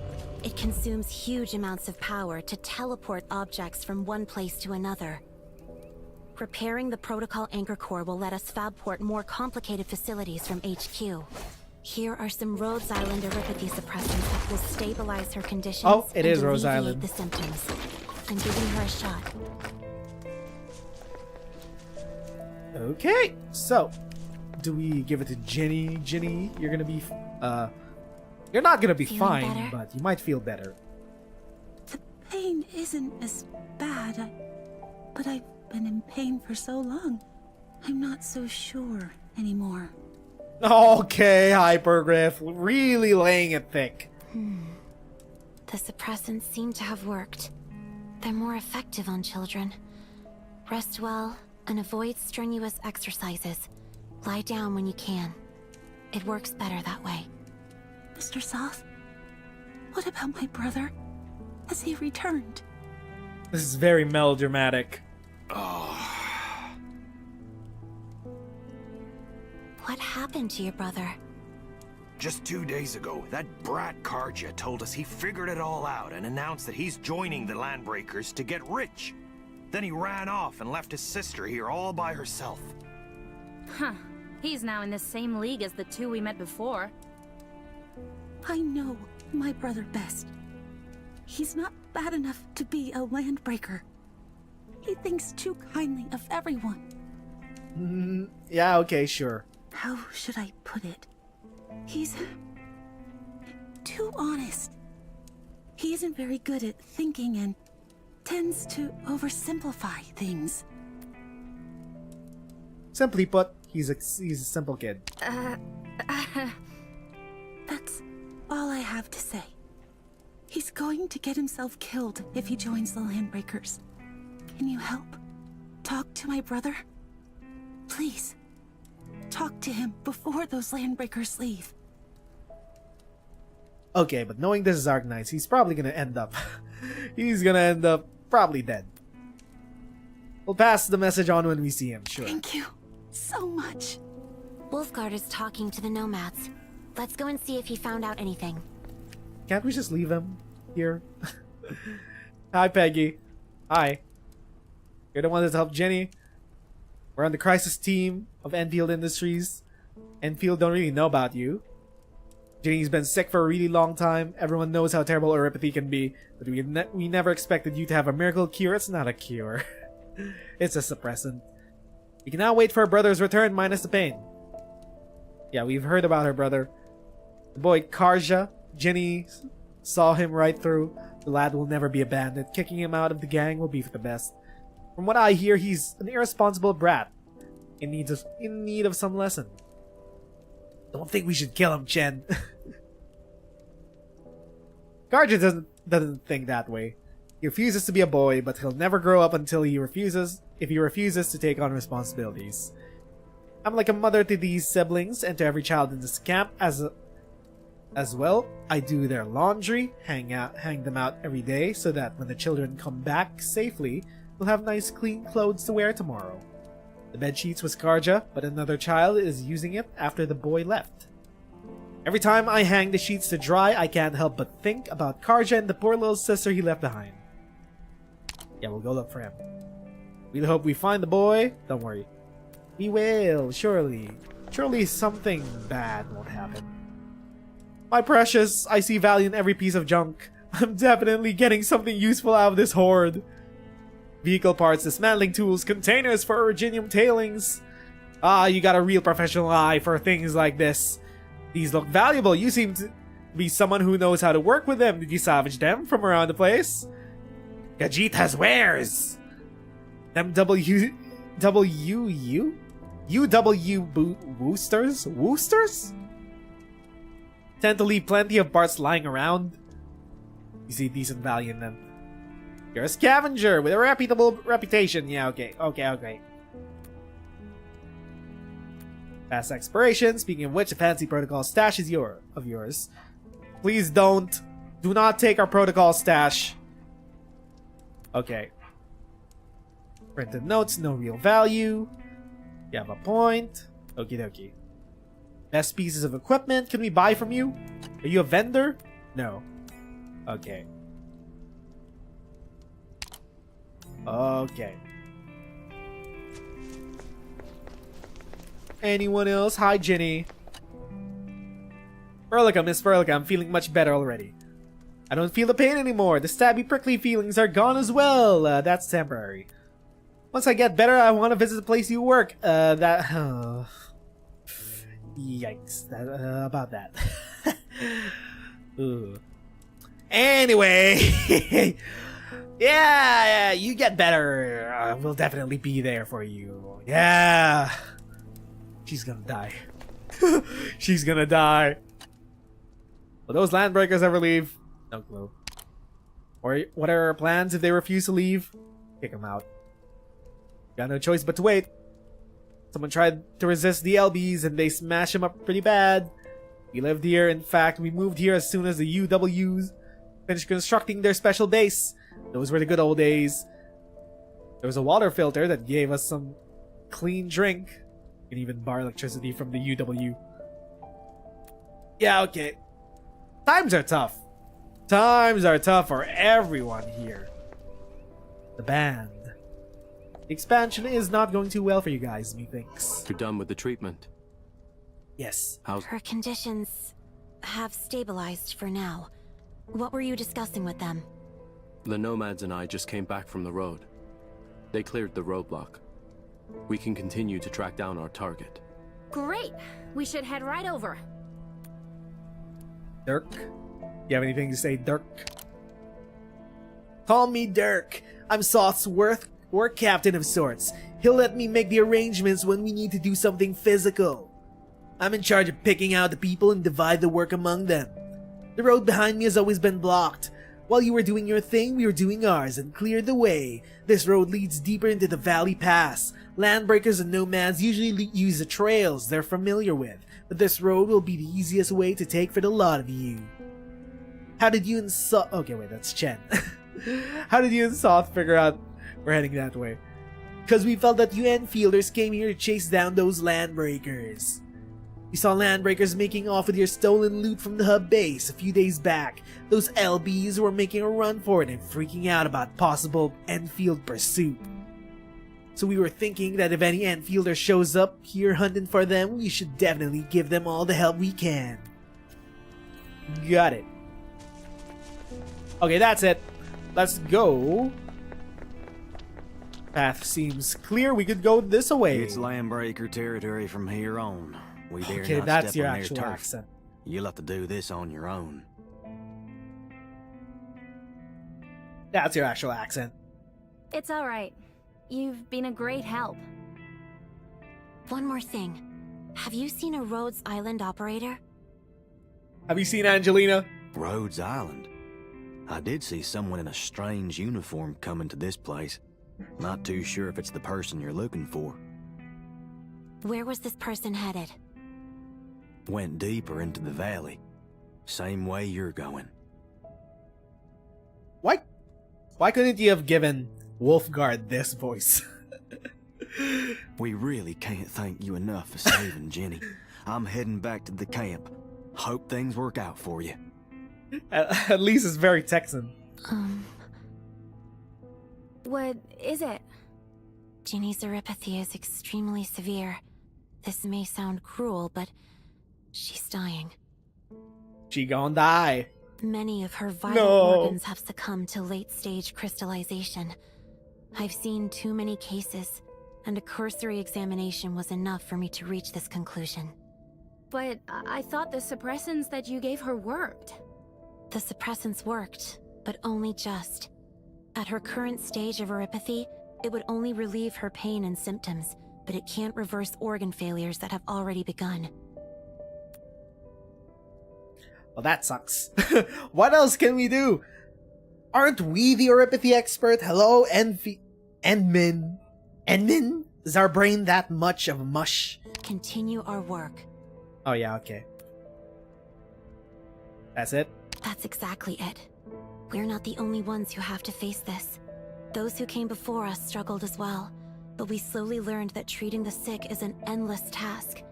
It consumes huge amounts of power to teleport objects from one place to another. Repairing the protocol anchor core will let us fabport more complicated facilities from HQ. Here are some Rhodes Island oropathy suppressants that will stabilize her conditions. Oh, it is and Rhodes alleviate Island. the symptoms. I'm giving her a shot. Okay, so do we give it to Ginny? Ginny, you're gonna be, you're not gonna be Feeling fine, better? but you might feel better. The pain isn't as bad, but I've been in pain for so long. I'm not so sure anymore. Okay, Hypergryph, really laying it thick. The suppressants seem to have worked. They're more effective on children. Rest well and avoid strenuous exercises. Lie down when you can. It works better that way. Mr. Soth, what about my brother? Has he returned? This is very melodramatic. What happened to your brother? Just 2 days ago, that brat Karja told us he figured it all out and announced that he's joining the Landbreakers to get rich. Then he ran off and left his sister here all by herself. Huh. He's now in the same league as the two we met before. I know my brother best. He's not bad enough to be a Landbreaker. He thinks too kindly of everyone. Yeah, okay, sure. How should I put it? He's too honest. He isn't very good at thinking and tends to oversimplify things. Simply put, he's a simple kid. That's all I have to say. He's going to get himself killed if he joins the Landbreakers. Can you help? Talk to my brother? Please. Talk to him before those Landbreakers leave. Okay, but knowing this is Arknights, he's probably gonna end up... he's gonna end up probably dead. We'll pass the message on when we see him, sure. Thank you so much. Wolfguard is talking to the nomads. Let's go and see if he found out anything. Can't we just leave him here? Hi, Peggy. Hi. You're the one that helped Jenny. We're on the crisis team of Endfield Industries. Endfield don't really know about you. Jenny's been sick for a really long time. Everyone knows how terrible neuropathy can be, but we never expected you to have a miracle cure. It's not a cure. It's a suppressant. We can now wait for her brother's return minus the pain. Yeah, we've heard about her brother. The boy Karja. Jenny saw him right through. The lad will never be abandoned. Kicking him out of the gang will be for the best. From what I hear, he's an irresponsible brat. In need of some lesson. Don't think we should kill him, Chen. Karja doesn't think that way. He refuses to be a boy, but he'll never grow up until he refuses to take on responsibilities. I'm like a mother to these siblings and to every child in this camp as well. I do their laundry, hang them out every day so that when the children come back safely, they'll have nice clean clothes to wear tomorrow. The bed sheets was Karja, but another child is using it after the boy left. Every time I hang the sheets to dry, I can't help but think about Karja and the poor little sister he left behind. Yeah, we'll go look for him. We hope we find the boy. Don't worry. We will, surely. Surely something bad won't happen. My precious, I see value in every piece of junk. I'm definitely getting something useful out of this hoard. Vehicle parts, dismantling tools, containers for originium tailings. Ah, you got a real professional eye for things like this. These look valuable. You seem to be someone who knows how to work with them. Did you salvage them from around the place? Gajit has wares. Them Woosters? Tend to leave plenty of parts lying around. You see decent value in them. You're a scavenger with a reputable reputation. Yeah, okay. Past expiration. Speaking of which, a fancy protocol stash is of yours. Please do not take our protocol stash. Okay. Printed notes, no real value. You have a point. Okie dokie. Best pieces of equipment, can we buy from you? Are you a vendor? No. Okay. Okay. Anyone else? Hi, Jenny. Furlica, Miss Furlica, I'm feeling much better already. I don't feel the pain anymore. The stabby, prickly feelings are gone as well. That's temporary. Once I get better, I want to visit the place you work. Yikes. About that. Ooh. Anyway. Yeah, you get better. We'll definitely be there for you. Yeah. She's gonna die. She's gonna die. Will those landbreakers ever leave? No clue. Or what are our plans if they refuse to leave? Kick them out. Got no choice but to wait. Someone tried to resist the LBs and they smashed them up pretty bad. We lived here. In fact, we moved here as soon as the UWs finished constructing their special base. Those were the good old days. There was a water filter that gave us some clean drink. You can even borrow electricity from the UW. Yeah, okay. Times are tough. Times are tough for everyone here. The band. The expansion is not going too well for you guys, methinks. You're done with the treatment? Yes. How's... Her conditions have stabilized for now. What were you discussing with them? The Nomads and I just came back from the road. They cleared the roadblock. We can continue to track down our target. Great! We should head right over. Dirk? You have anything to say, Dirk? Call me Dirk. I'm Soth's work captain of sorts. He'll let me make the arrangements when we need to do something physical. I'm in charge of picking out the people and divide the work among them. The road behind me has always been blocked. While you were doing your thing, we were doing ours and cleared the way. This road leads deeper into the Valley Pass. Landbreakers and Nomads usually use the trails they're familiar with, but this road will be the easiest way to take for the lot of you. How did you and Soth... Okay, wait, that's Chen. How did you and Soth figure out we're heading that way? Because we felt that you Enfielders came here to chase down those Landbreakers. We saw Landbreakers making off with your stolen loot from the hub base a few days back. Those LBs were making a run for it and freaking out about possible Enfield pursuit. So we were thinking that if any Enfielder shows up here hunting for them, we should definitely give them all the help we can. Got it. Okay, that's it. Let's go. Path seems clear. We could go this way. It's Landbreaker territory from here on. We dare Okay, not that's step your on their actual turf. accent. You'll have to do this on your own. That's your actual accent. It's alright. You've been a great help. One more thing. Have you seen a Rhodes Island operator? Have you seen Angelina? Rhodes Island? I did see someone in a strange uniform coming to this place. Not too sure if it's the person you're looking for. Where was this person headed? Went deeper into the valley. Same way you're going. Why couldn't you have given Wolfguard this voice? We really can't thank you enough for saving Jenny. I'm heading back to the camp. Hope things work out for you. At least it's very Texan. What is it? Ginny's neuropathy is extremely severe. This may sound cruel, but she's dying. She gon' die. Many of her vital organs have succumbed to late-stage crystallization. I've seen too many cases, and a cursory examination was enough for me to reach this conclusion. But I thought the suppressants that you gave her worked. The suppressants worked, but only just. At her current stage of neuropathy, it would only relieve her pain and symptoms, but it can't reverse organ failures that have already begun. Well, that sucks. What else can we do? Aren't we the neuropathy expert? Hello, Endmin. Endmin? Is our brain that much of mush? Continue our work. Oh yeah, okay. That's it? That's exactly it. We're not the only ones who have to face this. Those who came before us struggled as well, but we slowly learned that treating the sick is an endless task.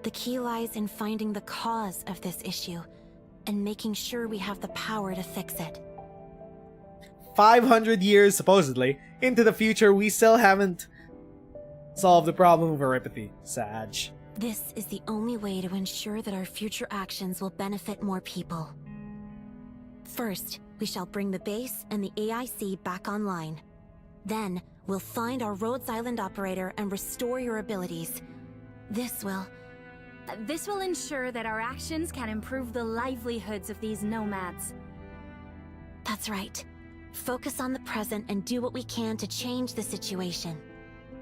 The key lies in finding the cause of this issue, and making sure we have the power to fix it. 500 years, supposedly, into the future, we still haven't solved the problem of neuropathy. Sag. This is the only way to ensure that our future actions will benefit more people. First, we shall bring the base and the AIC back online. Then, we'll find our Rhodes Island operator and restore your abilities. This will This will ensure that our actions can improve the livelihoods of these nomads. That's right. Focus on the present and do what we can to change the situation.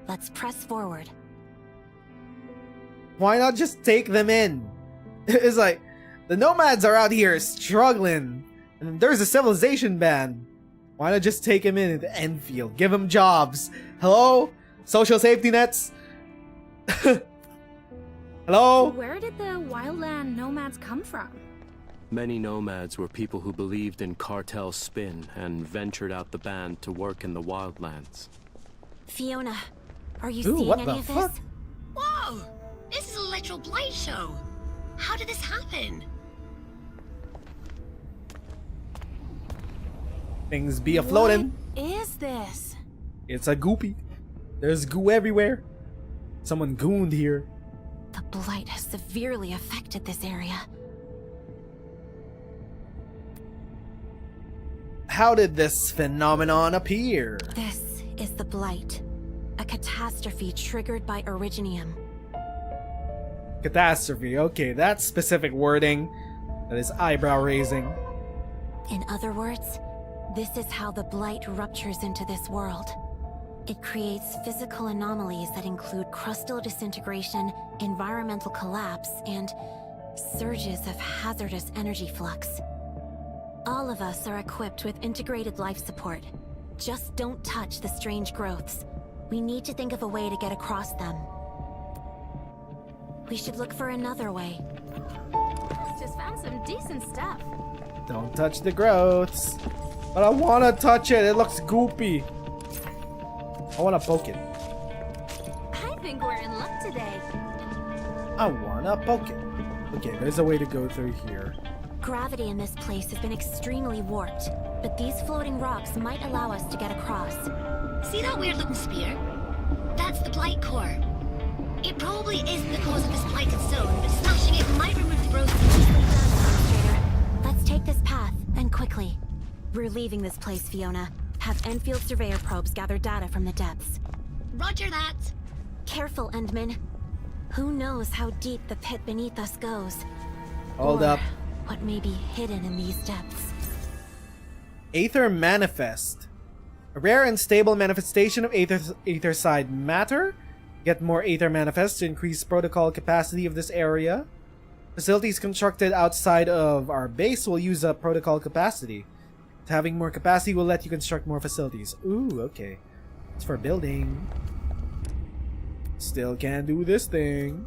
Let's press forward. Why not just take them in? It's like, the nomads are out here struggling, and there's a civilization ban. Why not just take them in at Endfield? Give them jobs. Hello? Social safety nets? Hello? Where did the wildland nomads come from? Many nomads were people who believed in cartel spin and ventured out the band to work in the wildlands. Fiona, are you Ooh, seeing what any the of fuck? this? Whoa! This is a literal blight show. How did this happen? Things be a-floating. What is this? It's a goopy. There's goo everywhere. Someone gooned here. The blight has severely affected this area. How did this phenomenon appear? This is the blight. A catastrophe triggered by Originium. Catastrophe. Okay, that's specific wording. That is eyebrow raising. In other words, this is how the blight ruptures into this world. It creates physical anomalies that include crustal disintegration, environmental collapse, and surges of hazardous energy flux. All of us are equipped with integrated life support. Just don't touch the strange growths. We need to think of a way to get across them. We should look for another way. Just found some decent stuff. Don't touch the growths. But I want to touch it. It looks goopy. I want to poke it. I think we're in luck today. I want to poke it. Okay, there's a way to go through here. Gravity in this place has been extremely warped, but these floating rocks might allow us to get across. See that weird looking spear? That's the blight core. It probably isn't the cause of this blighted zone, but smashing it might remove the growth. Administrator, let's take this path, and quickly. We're leaving this place, Fiona. Have Enfield surveyor probes gather data from the depths. Roger that. Careful, Endman. Who knows how deep the pit beneath us goes? Hold or up. what may be hidden in these depths. Aether Manifest. A rare and stable manifestation of aetherside matter. Get more Aether Manifest to increase protocol capacity of this area. Facilities constructed outside of our base will use up protocol capacity. Having more capacity will let you construct more facilities. Ooh, okay. It's for building. Still can't do this thing.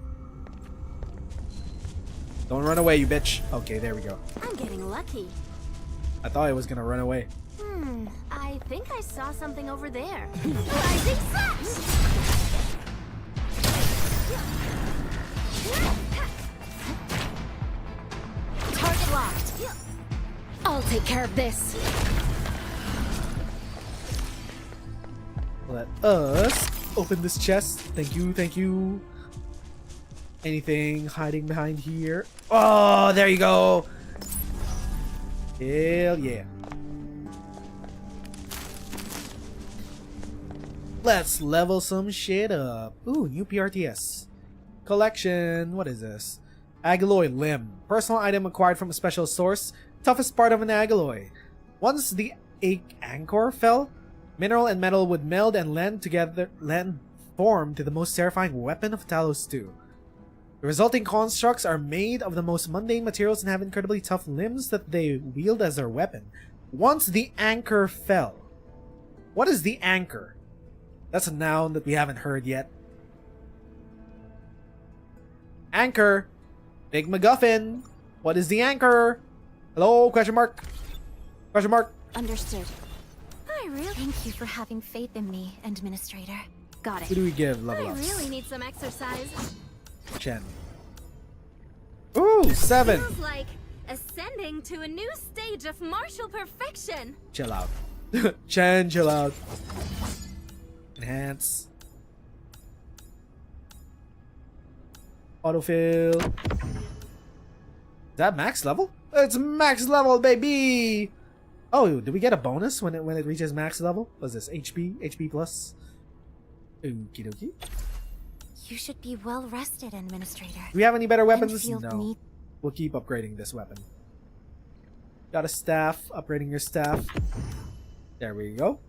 Don't run away, you bitch. Okay, there we go. I'm getting lucky. I thought I was gonna run away. I think I saw something over there. Rising slash! Target locked. I'll take care of this. Let us open this chest. Thank you, thank you. Anything hiding behind here? Oh, there you go. Hell yeah. Let's level some shit up. Ooh, new PRTS. Collection. What is this? Agaloy limb. Personal item acquired from a special source. Toughest part of an agaloy. Once the anchor fell, mineral and metal would meld and lend form to the most terrifying weapon of Talos 2. The resulting constructs are made of the most mundane materials and have incredibly tough limbs that they wield as their weapon. Once the anchor fell. What is the anchor? That's a noun that we haven't heard yet. Anchor. Big MacGuffin. What is the anchor? Hello? Question mark? Question mark? Understood. I really thank you for having faith in me, Administrator. Got it. Who do we give level I ups? really need some exercise. Chen. Ooh, 7. Feels like ascending to a new stage of martial perfection. Chill out. Chen, chill out. Enhance. Autofill. Is that max level? It's max level, baby! Oh, did we get a bonus when it reaches max level? What's this? HP? HP plus? Okie dokie. You should be well rested, Administrator. Do we have any better weapons? Endfield No. We'll keep upgrading this weapon. Got a staff. Upgrading your staff. There we go.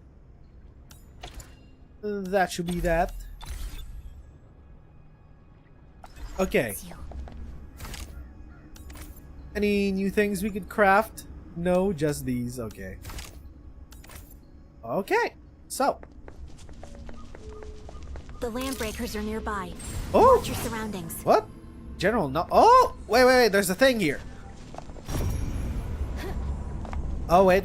That should be that. Okay. Any new things we could craft? No, just these. Okay. Okay. So. The landbreakers are nearby. Oh! Watch your surroundings. What? General, no. Oh! Wait. There's a thing here. Oh, wait.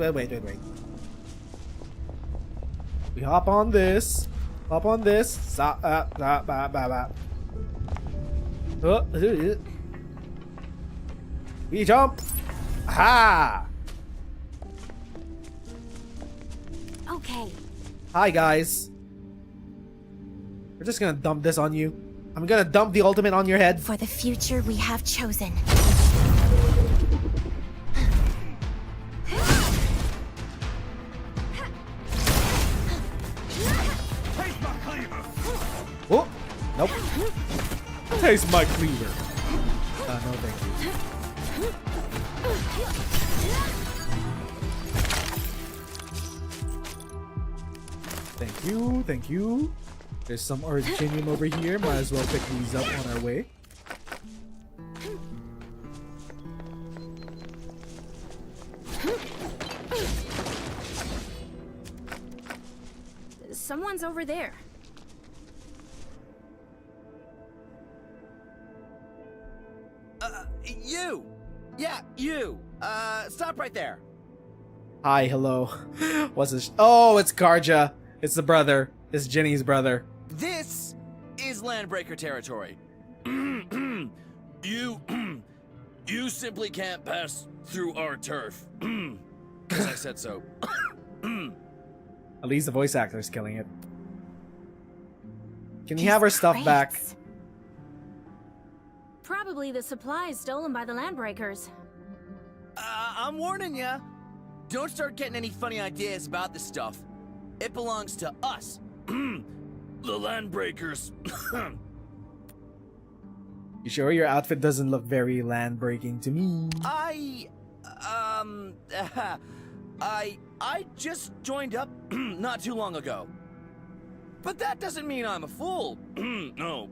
We hop on this. Hop on this. We jump. Ha! Okay. Hi, guys. We're just gonna dump this on you. I'm gonna dump the ultimate on your head. For the future we have chosen. Oh! Nope. Taste my cleaver. No, thank you. Thank you. There's some Arginium over here. Might as well pick these up on our way. Someone's over there. You! Yeah, you! Stop right there. Hi, hello. What's this? Oh, it's Karja. It's the brother. It's Jenny's brother. This is Landbreaker territory. You simply can't pass through our turf. Because I said so. At least the voice actor is killing it. Can you have her stuff back? Probably the supplies stolen by the landbreakers. I'm warning ya. Don't start getting any funny ideas about this stuff. It belongs to us. The Landbreakers. You sure your outfit doesn't look very land-breaking to me? I just joined up not too long ago. But that doesn't mean I'm a fool. No.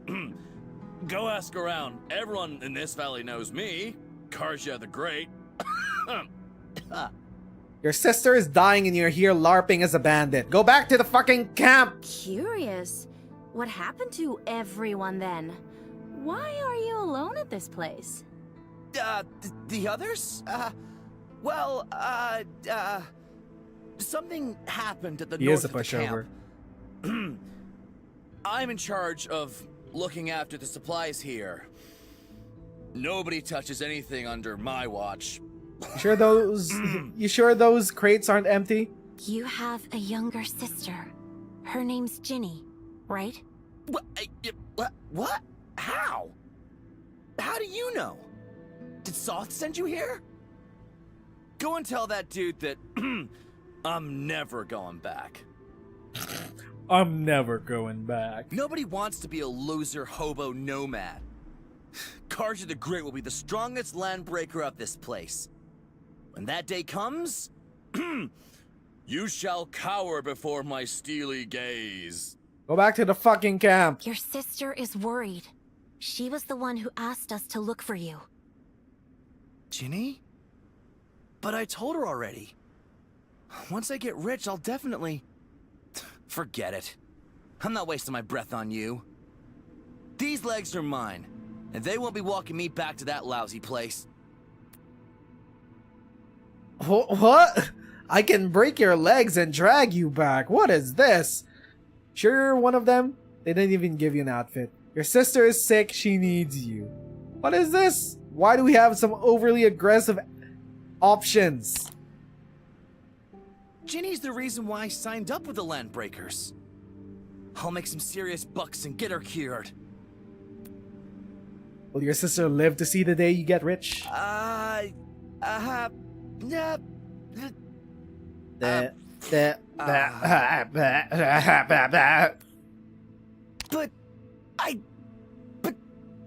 Go ask around. Everyone in this valley knows me, Karja the Great. Your sister is dying and you're here LARPing as a bandit. Go back to the fucking camp! Curious. What happened to everyone then? Why are you alone at this place? The others? Something happened at the north of the camp. I'm in charge of looking after the supplies here. Nobody touches anything under my watch. You sure those crates aren't empty? You have a younger sister. Her name's Ginny, right? What? How? How do you know? Did Soth send you here? Go and tell that dude that I'm never going back. I'm never going back. Nobody wants to be a loser hobo nomad. Karja the Great will be the strongest landbreaker of this place. When that day comes, you shall cower before my steely gaze. Go back to the fucking camp. Your sister is worried. She was the one who asked us to look for you. Ginny? But I told her already. Once I get rich, I'll definitely... Forget it. I'm not wasting my breath on you. These legs are mine, and they won't be walking me back to that lousy place. What? I can break your legs and drag you back. What is this? Sure you're one of them? They didn't even give you an outfit. Your sister is sick. She needs you. What is this? Why do we have some overly aggressive options? Ginny's the reason why I signed up with the Landbreakers. I'll make some serious bucks and get her cured. Will your sister live to see the day you get rich? But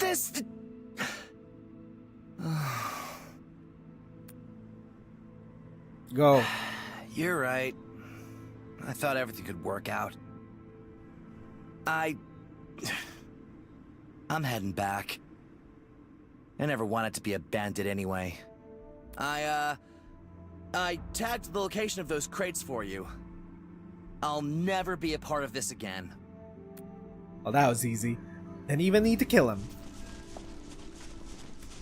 this... Go. You're right. I thought everything could work out. I'm heading back. I never wanted to be a bandit anyway. I tagged the location of those crates for you. I'll never be a part of this again. Well, that was easy. Didn't even need to kill him.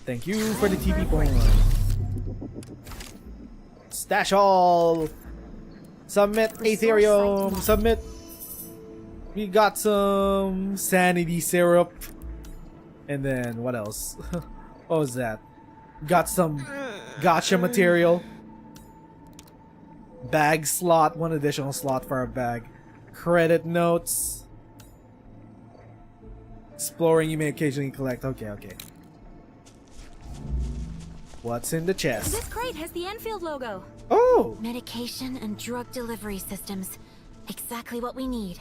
Thank you for the TP point. Stash all. Submit Aetherium. Submit. We got some sanity syrup. And then what else? What was that? Got some gotcha material. Bag slot. One additional slot for our bag. Credit notes. Exploring you may occasionally collect. Okay, okay. What's in the chest? This crate has the Endfield logo. Oh! Medication and drug delivery systems. Exactly what we need.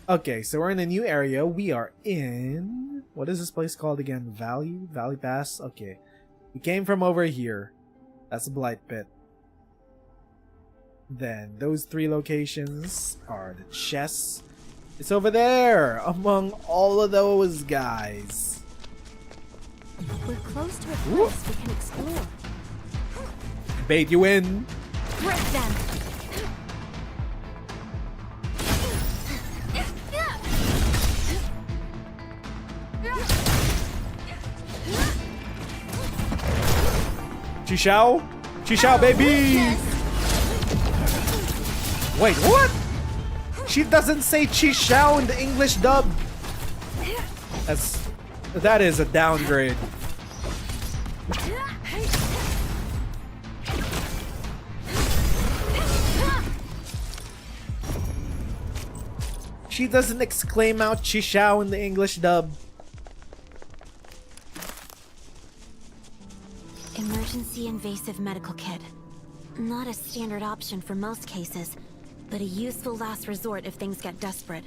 Okay, so we're in a new area. We are in... What is this place called again? Valley Pass? Okay. We came from over here. That's the Blight Pit. Then those 3 locations are the chests. It's over there! Among all of those guys. We're close to a place we can explore. Bait you in. Break them! Chishao? Chishao, baby! Wait, what? She doesn't say Chishao in the English dub. That is a downgrade. She doesn't exclaim out Chishao in the English dub. Emergency invasive medical kit. Not a standard option for most cases, but a useful last resort if things get desperate.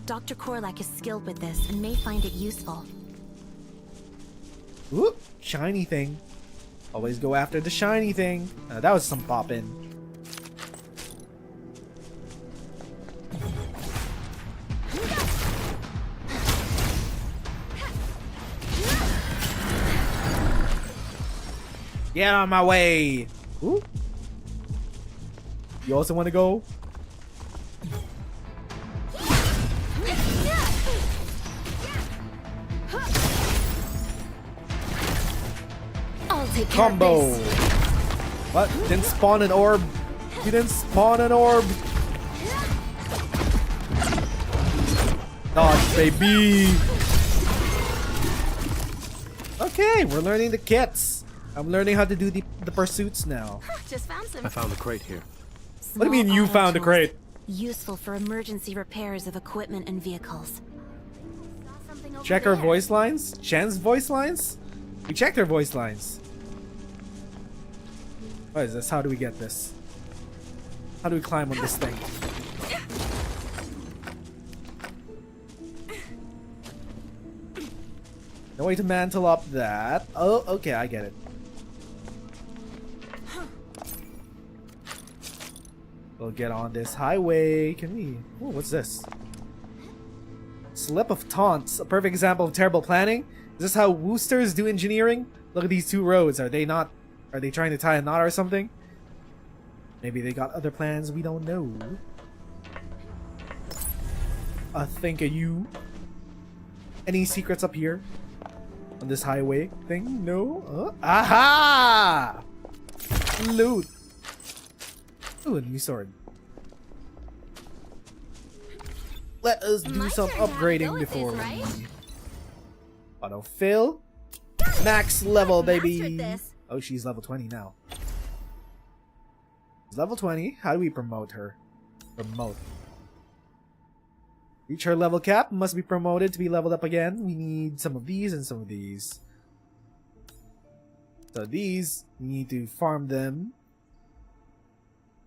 Dr. Korlak is skilled with this and may find it useful. Ooh, shiny thing. Always go after the shiny thing. That was some pop-in. Get on my way. Ooh. You also want to go? I'll take care Combo. of this. What? Didn't spawn an orb? You didn't spawn an orb? Dodge, baby. Okay, we're learning the kits. I'm learning how to do the pursuits now. Just found some. I found a crate here. What do you mean you found a crate? Useful for emergency repairs of equipment and vehicles. Check her voice lines? Chen's voice lines? We checked her voice lines. What is this? How do we get this? How do we climb on this thing? No way to mantle up that. Oh, okay, I get it. We'll get on this highway. Can we... Oh, what's this? Slip of taunts. A perfect example of terrible planning. Is this how Woosters do engineering? Look at these 2 roads. Are they not... Are they trying to tie a knot or something? Maybe they got other plans we don't know. Think of you. Any secrets up here? On this highway thing? No? Aha! Loot. Ooh, a new sword. Let us do some upgrading before we autofill. Max level, baby. Oh, she's level 20 now. She's level 20. How do we promote her? Promote. Reach her level cap. Must be promoted to be leveled up again. We need some of these and some of these. So these, we need to farm them.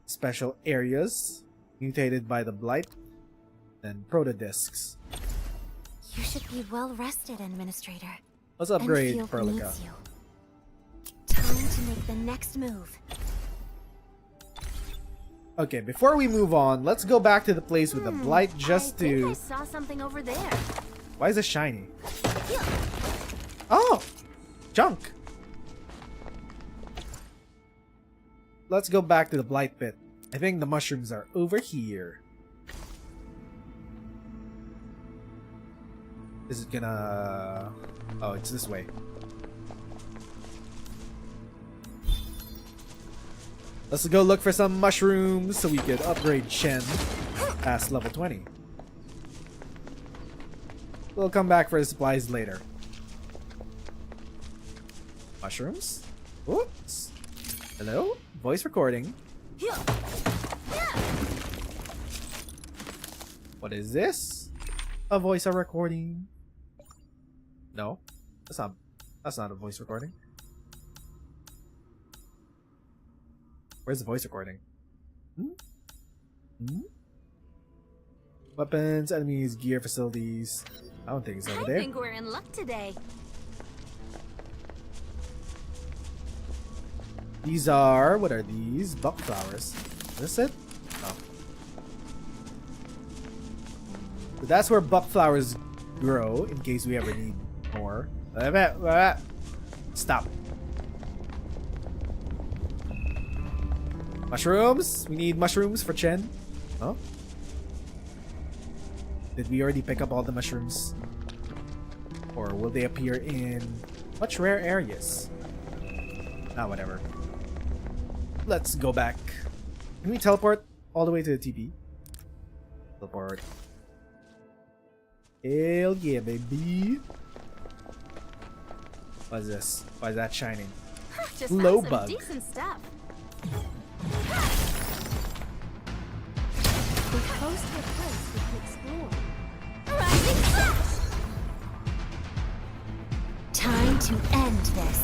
Special areas. Mutated by the blight. Then proto discs. You should be well rested, Administrator. Let's upgrade Endfield Perlica. needs you. Time to make the next move. Okay, before we move on, let's go back to the place with the blight just I think I to... saw something over there. Why is it shiny? Oh! Junk! Let's go back to the blight pit. I think the mushrooms are over here. Is it gonna... Oh, it's this way. Let's go look for some mushrooms so we could upgrade Shen past level 20. We'll come back for the supplies later. Mushrooms? Oops. Hello? Voice recording. What is this? A voice recording? No. That's not a voice recording. Where's the voice recording? Weapons, enemies, gear, facilities. I don't think it's over there. I think we're in luck today. These are... What are these? Buck flowers. Is this it? Oh. So that's where buck flowers grow, in case we ever need more. Stop. Mushrooms? We need mushrooms for Chen. Oh? Did we already pick up all the mushrooms? Or will they appear in much rare areas? Ah, whatever. Let's go back. Can we teleport all the way to the TP? Teleport. Hell yeah, baby. What is this? Why is that shining? Just Low found some bug. decent stuff. We're close to a place we can explore. Rising flash! Time to end this.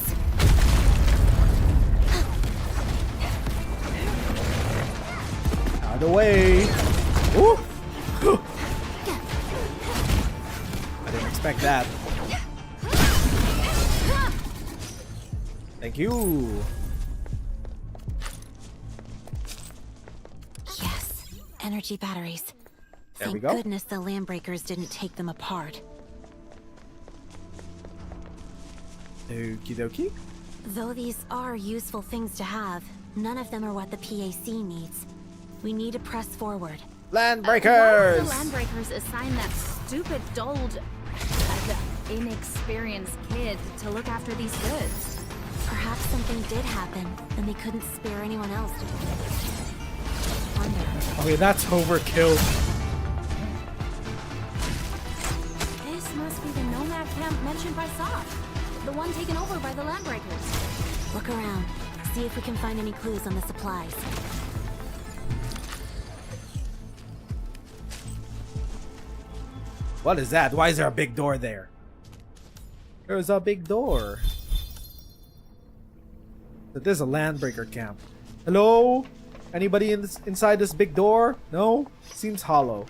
Out of the way. Ooh. I didn't expect that. Thank you. Yes, energy batteries. There we Thank go. goodness the Landbreakers didn't take them apart. Okie dokie. Though these are useful things to have, none of them are what the PAC needs. We need to press forward. Landbreakers! Why did the Landbreakers assign that stupid, dulled, inexperienced kid to look after these goods? Perhaps something did happen, and they couldn't spare anyone else to wonder. Okay, that's overkill. This must be the nomad camp mentioned by Soft. The one taken over by the Landbreakers. Look around. See if we can find any clues on the supplies. What is that? Why is there a big door there? There's a big door. But there's a Landbreaker camp. Hello? Anybody inside this big door? No? Seems hollow.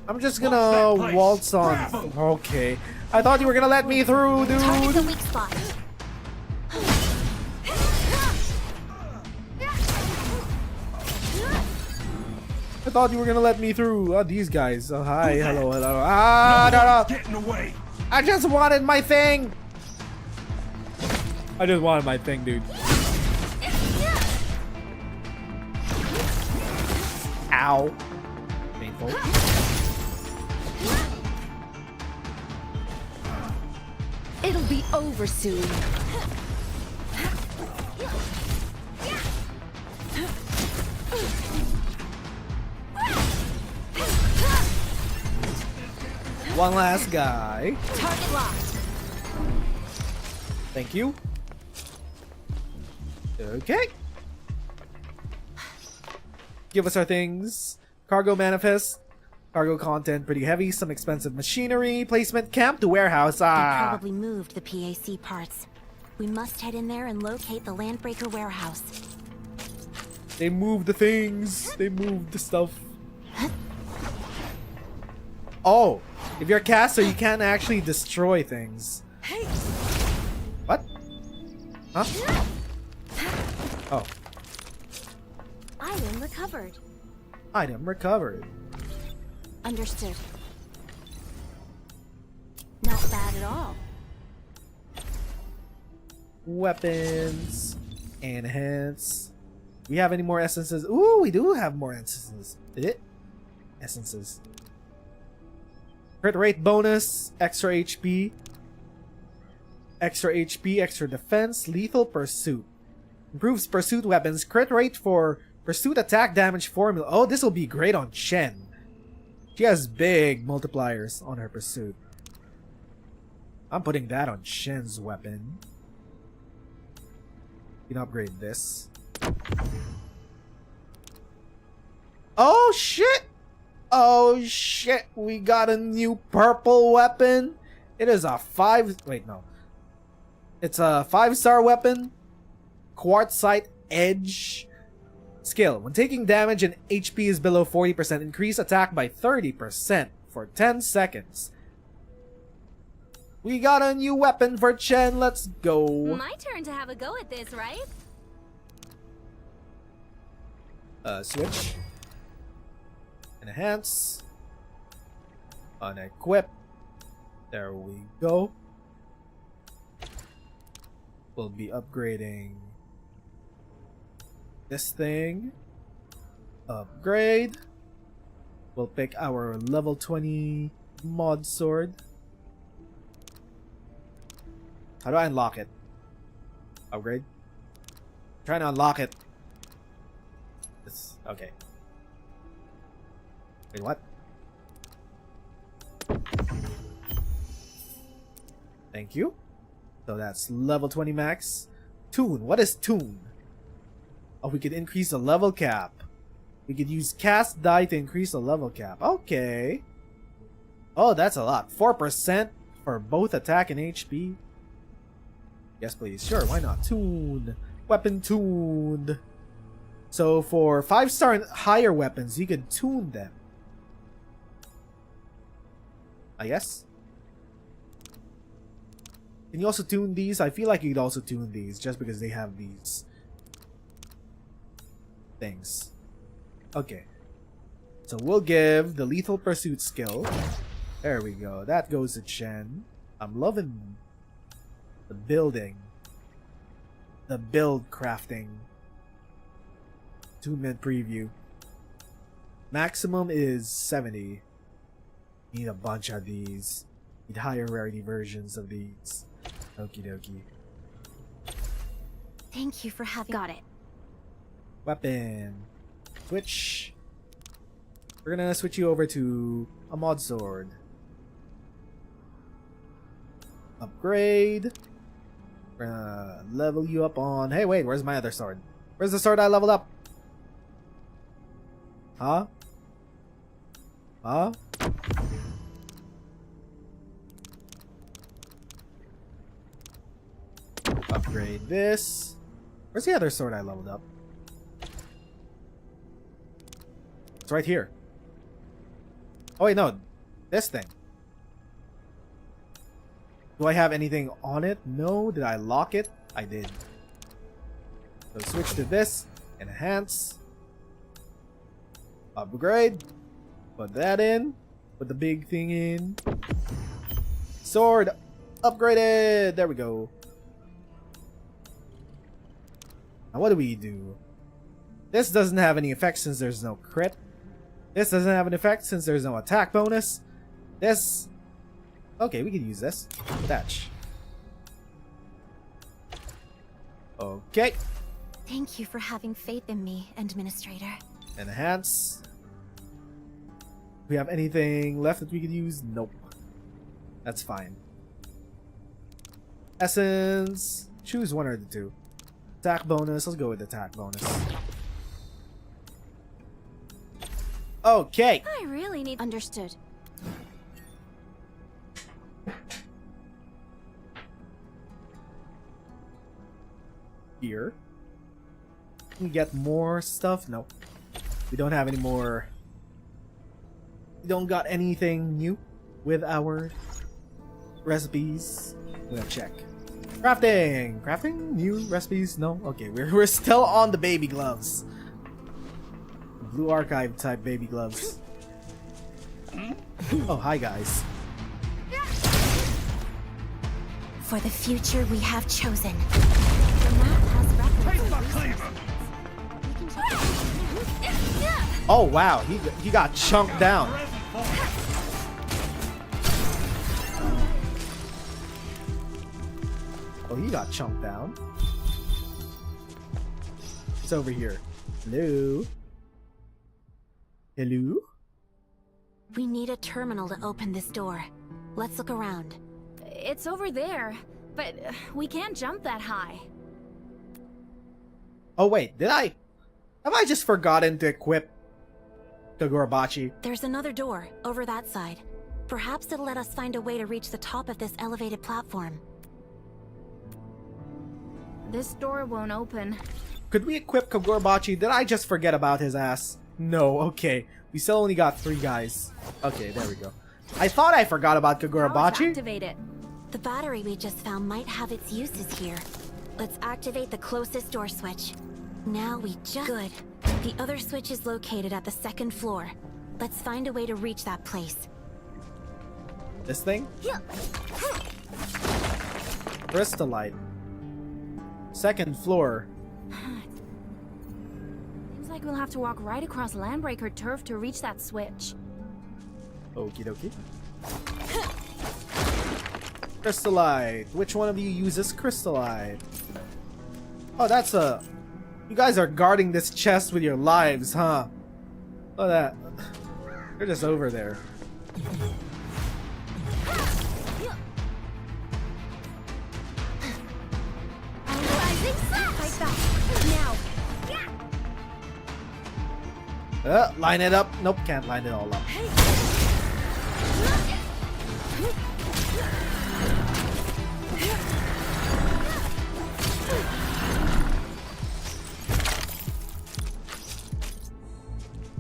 I'm just gonna waltz on. Okay. I thought you were gonna let me through, dude. Target the weak spot. I thought you were gonna let me through. Oh, these guys. Oh, hi. Hello, hello. Ah, no. Getting away. I just wanted my thing. I just wanted my thing, dude. Ow. Painful. It'll be over soon. One last guy. Target locked. Thank you. Okay. Give us our things. Cargo manifest. Cargo content pretty heavy. Some expensive machinery. Placement camp to warehouse. They Ah. probably moved the PAC parts. We must head in there and locate the Landbreaker warehouse. They moved the things. They moved the stuff. Oh. If you're a caster, you can't actually destroy things. What? Huh? Oh. Item recovered. Item recovered. Understood. Not bad at all. Weapons. Enhance. We have any more essences? Ooh, we do have more essences. Essences. Crit rate bonus. Extra HP. Extra HP, extra defense. Lethal pursuit. Improves pursuit weapons. Crit rate for pursuit attack damage formula. Oh, this will be great on Chen. She has big multipliers on her pursuit. I'm putting that on Shen's weapon. You can upgrade this. Oh shit! Oh shit! We got a new purple weapon. It is a It's a 5-star weapon. Quartzite Edge. Skill. When taking damage and HP is below 40%, increase attack by 30% for 10 seconds. We got a new weapon for Chen. Let's go. My turn to have a go at this, right? Switch. Enhance. Unequip. There we go. We'll be upgrading this thing. Upgrade. We'll pick our level 20 mod sword. How do I unlock it? Upgrade? Trying to unlock it. This, okay. Wait, what? Thank you. So that's level 20 max. Tune. What is tune? Oh, we could increase the level cap. We could use cast die to increase the level cap. Okay. Oh, that's a lot. 4% for both attack and HP. Yes, please. Sure, why not? Tune. Weapon tuned. So for 5-star and higher weapons, you could tune them. I guess. Can you also tune these? I feel like you could also tune these just because they have these things. Okay. So we'll give the lethal pursuit skill. There we go. That goes to Chen. I'm loving the building. The build crafting. 2-minute preview. Maximum is 70. Need a bunch of these. Need higher rarity versions of these. Okie dokie. Thank you for having... Got it. Weapon. Switch. We're gonna switch you over to a mod sword. Upgrade. We're gonna level you up on... Hey, wait, where's my other sword? Where's the sword I leveled up? Huh? Huh? Upgrade this. Where's the other sword I leveled up? It's right here. Oh wait, no. This thing. Do I have anything on it? No. Did I lock it? I did. So switch to this. Enhance. Upgrade. Put that in. Put the big thing in. Sword. Upgraded. There we go. Now what do we do? This doesn't have any effect since there's no crit. This doesn't have an effect since there's no attack bonus. This... Okay, we can use this. Attach. Okay. Thank you for having faith in me, Administrator. Enhance. Do we have anything left that we could use? Nope. That's fine. Essence. Choose one or the two. Attack bonus. Let's go with attack bonus. Okay. I really need... Understood. Here. Can we get more stuff? Nope. We don't have any more. We don't got anything new. with our recipes. I'm gonna check. Crafting! Crafting? New recipes? No? Okay, we're still on the baby gloves. Blue archive type baby gloves. Oh, hi guys. For the future we have chosen. The map has records of resources. Oh wow, he got chunked down. Oh, he got chunked down. It's over here. Hello? Hello? We need a terminal to open this door. Let's look around. It's over there, but we can't jump that high. Oh wait, have I just forgotten to equip Kagurabachi? There's another door over that side. Perhaps it'll let us find a way to reach the top of this elevated platform. This door won't open. Could we equip Kagurabachi? Did I just forget about his ass? No, okay. We still only got 3 guys. Okay, there we go. I thought I forgot about Kagurabachi. Activate it. The battery we just found might have its uses here. Let's activate the closest door switch. Now we just... Good. The other switch is located at the 2nd floor. Let's find a way to reach that place. This thing? Crystallite. 2nd floor. Seems like we'll have to walk right across Landbreaker turf to reach that switch. Okie dokie. Crystallite. Which one of you uses Crystallite? Oh, that's a... You guys are guarding this chest with your lives, huh? Look at that. They're just over there. Line it up. Nope, can't line it all up.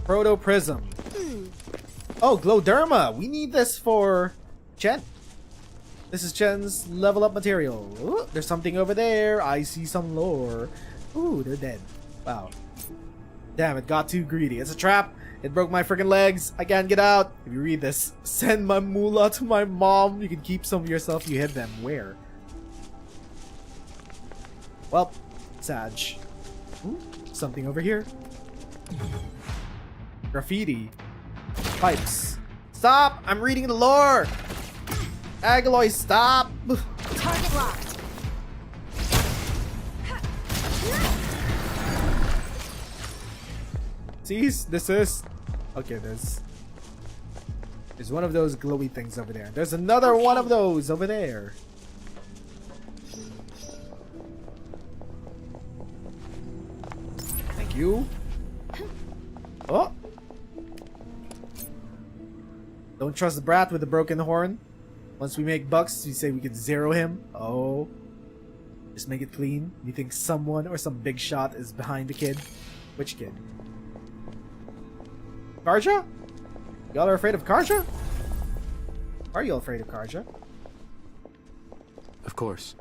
Proto Prism. Oh, Glowderma. We need this for Chen. This is Chen's level up material. Ooh, there's something over there. I see some lore. Ooh, they're dead. Wow. Damn, it got too greedy. It's a trap. It broke my freaking legs. I can't get out. If you read this, send my moolah to my mom. You can keep some of yourself. You hid them. Where? Well, Sag. Ooh, something over here. Graffiti. Pipes. Stop! I'm reading the lore! Agaloy, stop! Target locked. See, this is... Okay, there's one of those glowy things over there. There's another one of those over there. Thank you. Oh! Don't trust the brat with the broken horn. Once we make bucks, we say we can zero him. Oh. Just make it clean. You think someone or some big shot is behind the kid? Which kid? Karja? Y'all are afraid of Karja? Are you all afraid of Karja? Of course.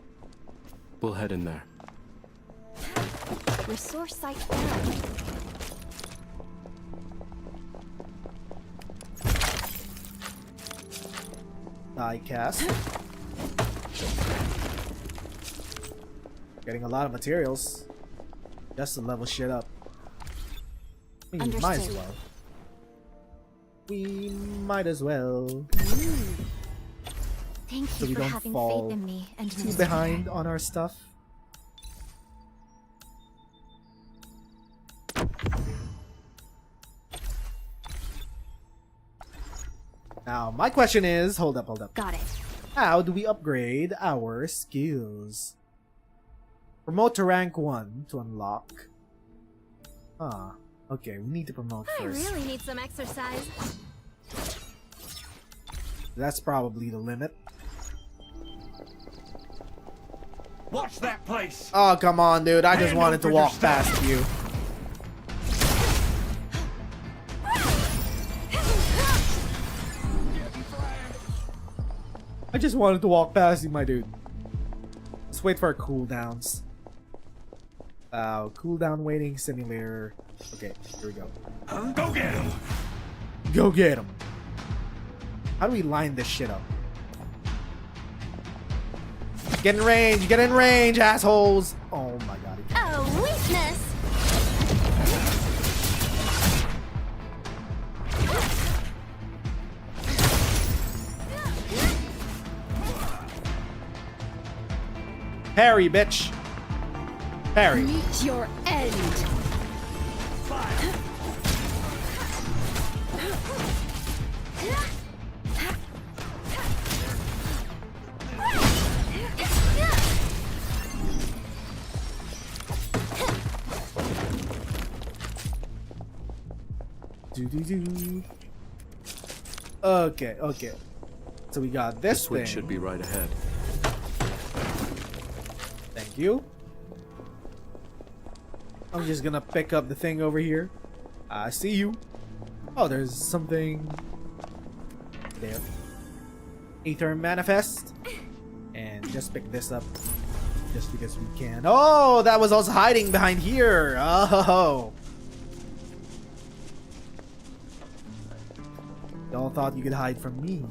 We'll head in there. Resource site found. Die cast. Getting a lot of materials. Just to level shit up. I mean, might as well. We might as well. Thank So you we for don't having fall faith in me and too Mr. behind on our stuff. Now, my question is, hold up. Got it. How do we upgrade our skills? Promote to rank 1 to unlock. Okay, we need to promote I first. really need some exercise. That's probably the limit. Watch that place! Oh, come on, dude. I just Hand wanted to over walk your stuff. past you. I just wanted to walk past you, my dude. Let's wait for our cooldowns. Cooldown waiting simulator. Okay, here we go. Go get him! Go get him. How do we line this shit up? Get in range, assholes! Oh my god. Oh, weakness! Parry, bitch! Parry. Meet your end. Do. Okay. So we got this switch thing. should be right ahead. Thank you. I'm just gonna pick up the thing over here. I see you. Oh, there's something there. Aether Manifest. And just pick this up. Just because we can. Oh, that was us hiding behind here. Oh. Y'all thought you could hide from me.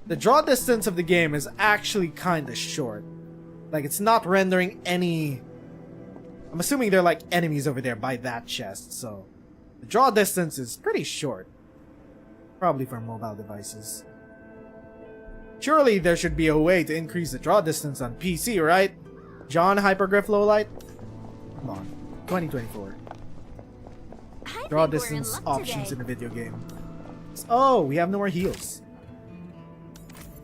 The draw distance of the game is actually kinda short. Like, it's not rendering any... I'm assuming they're like enemies over there by that chest, so... The draw distance is pretty short. Probably for mobile devices. Surely there should be a way to increase the draw distance on PC, right? John Hypergryph Lowlight? Come on. 2024. Draw distance options in a video game. Oh, we have no more heals.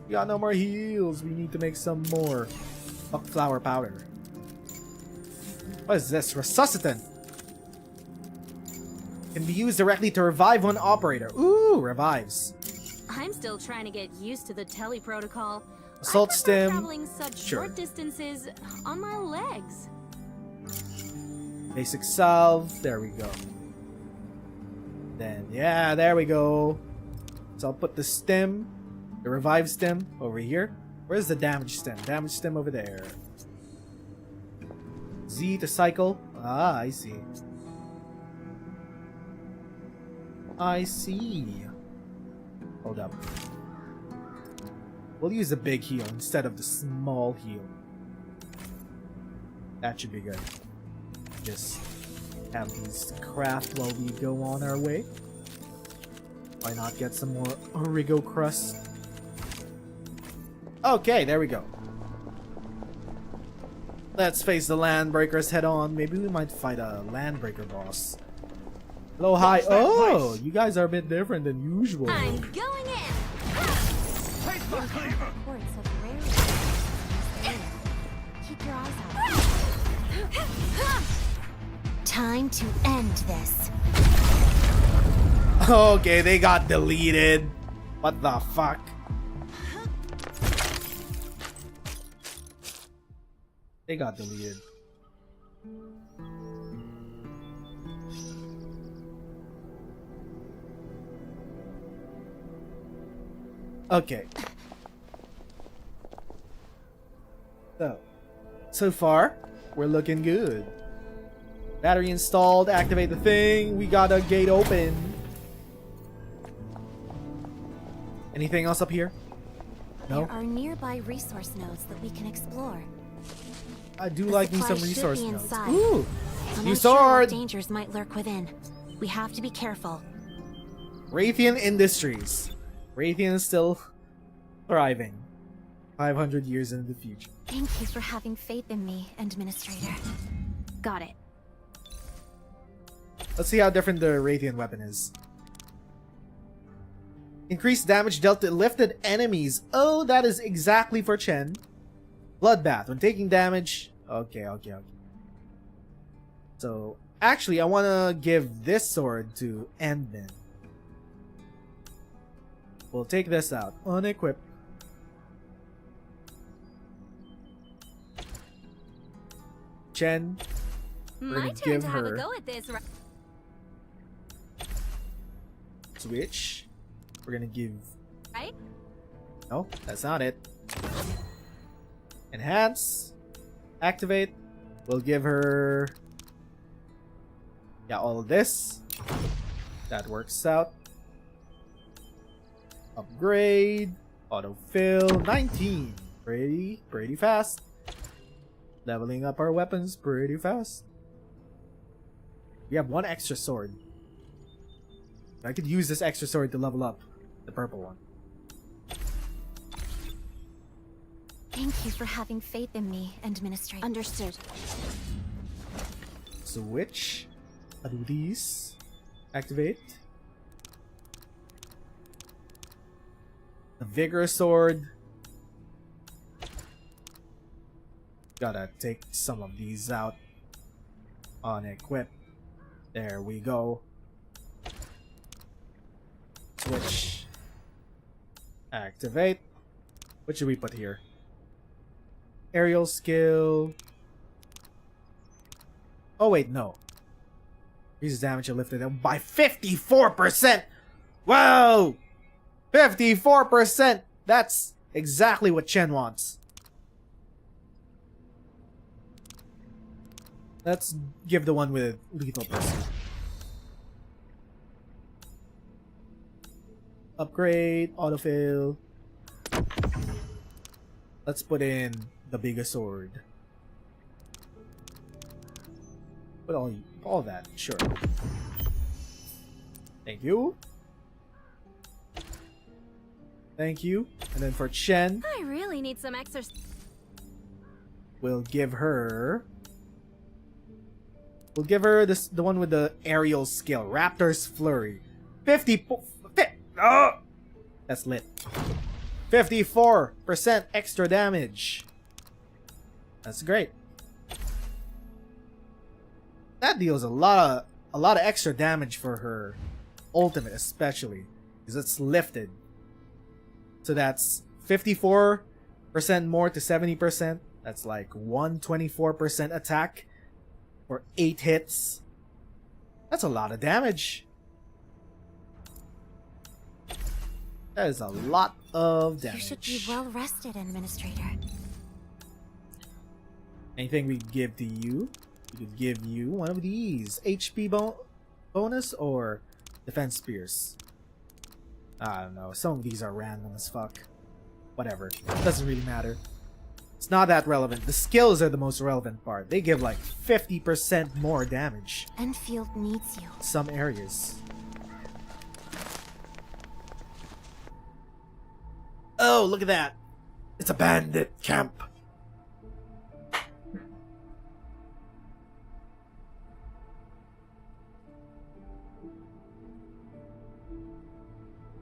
We got no more heals. We need to make some more buckflower powder. What is this? Resuscitant. Can be used directly to revive one operator. Ooh, revives. I'm still trying to get used to the tele protocol. Assault I prefer stim. traveling such Sure. short distances on my legs. Basic salve. There we go. Then, yeah, there we go. So I'll put the stem, the revive stem, over here. Where's the damage stem? Damage stem over there. Z to cycle. Ah, I see. I see. Hold up. We'll use the big heal instead of the small heal. That should be good. Just have these craft while we go on our way. Why not get some more Origo crust? Okay, there we go. Let's face the Landbreakers head on. Maybe we might fight a Landbreaker boss. Hello, hi. Oh, you guys are a bit different than usual. I'm going in. Keep your eyes out. Time to end this. Okay, they got deleted. What the fuck? They got deleted. Okay. So far, we're looking good. Battery installed, activate the thing, we got a gate open. Anything else up here? No? There are nearby resource nodes that we can explore. I do The like me some supplies should resource be nodes. inside. Ooh! I'm New not sure what sword! dangers might lurk within. We have to be careful. Raytheon Industries. Raytheon is still thriving. 500 years in the future. Thank you for having faith in me, Administrator. Got it. Let's see how different the Raytheon weapon is. Increased damage dealt to lifted enemies. Oh, that is exactly for Chen. Bloodbath. When taking damage... Okay. So, actually, I want to give this sword to Endmin. We'll take this out. Unequip. Chen. We're My gonna turn give to have a her... go at this. Switch. We're gonna give... Right? No, that's not it. Enhance. Activate. We'll give her... Yeah, all of this. That works out. Upgrade. Autofill. 19. Pretty fast. Leveling up our weapons pretty fast. We have one extra sword. I could use this extra sword to level up the purple one. Thank you for having faith in me, Administrator. Understood. Switch. I'll do these. Activate. The Vigor Sword. Gotta take some of these out. On equip. There we go. Switch. Activate. What should we put here? Aerial skill. Oh wait, no. Increases damage lifted by 54%! Whoa! 54%! That's exactly what Chen wants. Let's give the one with lethal pursuit. Upgrade, autofill. Let's put in the bigger sword. Put all that, sure. Thank you. Thank you. And then for Chen, I really need some exercise. we'll give her this, the one with the aerial skill, Raptor's Flurry. 50. That's lit. 54% extra damage. That's great. That deals a lot of extra damage for her ultimate, especially because it's lifted. So that's 54% more to 70%. That's like 124% attack for 8 hits. That's a lot of damage. That is a lot of damage. You should be well rested, Administrator. Anything we give to you? We could give you one of these. HP bonus or defense spears. I don't know. Some of these are random as fuck. Whatever. Doesn't really matter. It's not that relevant. The skills are the most relevant part. They give like 50% more damage. Endfield needs you. Some areas. Oh, look at that. It's a bandit camp.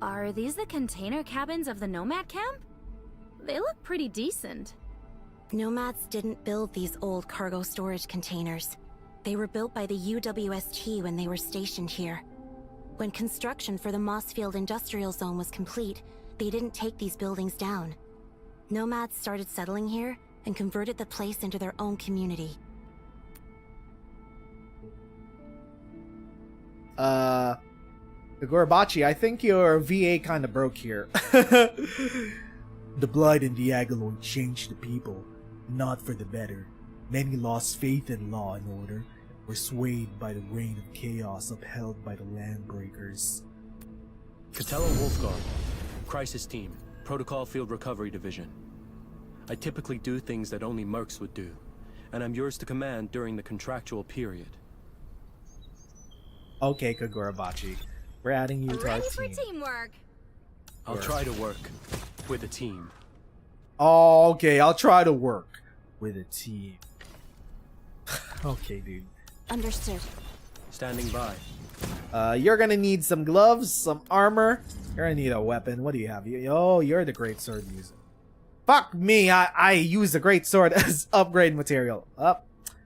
Are these the container cabins of the Nomad camp? They look pretty decent. Nomads didn't build these old cargo storage containers. They were built by the UWST when they were stationed here. When construction for the Mossfield Industrial Zone was complete, they didn't take these buildings down. Nomads started settling here and converted the place into their own community. Gorobachi, I think your VA kind of broke here. The Blight and the Agaloid changed the people, not for the better. Many lost faith in law and order, were swayed by the reign of chaos upheld by the Landbreakers. Catello Wolfguard, Crisis Team, Protocol Field Recovery Division. I typically do things that only mercs would do, and I'm yours to command during the contractual period. Okay, Kagurabachi. We're adding you to our Ready for team. teamwork. I'll try to work with a team. Oh, okay, I'll try to work with a team. Okay, dude. Understood. Standing by. You're gonna need some gloves, some armor. You're gonna need a weapon. What do you have? Oh, you're the great sword user. Fuck me, I use the great sword as upgrade material.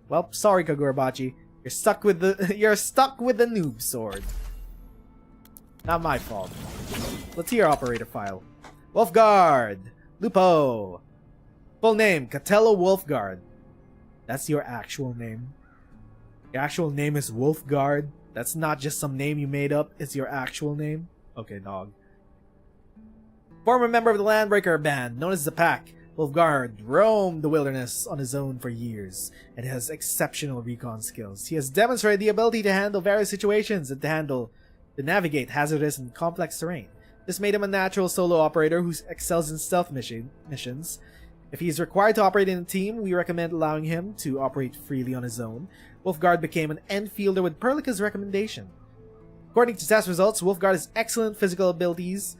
Well, sorry, Kagurabachi. You're stuck with the noob sword. Not my fault. Let's hear operator file. Wolfguard. Lupo. Full name, Catello Wolfguard. That's your actual name. Your actual name is Wolfguard. That's not just some name you made up. It's your actual name. Okay, dog. Former member of the Landbreaker band, known as the Pack, Wolfguard roamed the wilderness on his own for years and has exceptional recon skills. He has demonstrated the ability to handle various situations and to navigate hazardous and complex terrain. This made him a natural solo operator who excels in stealth missions. If he is required to operate in a team, we recommend allowing him to operate freely on his own. Wolfguard became an Endfielder with Perlica's recommendation. According to test results, Wolfguard has excellent physical abilities.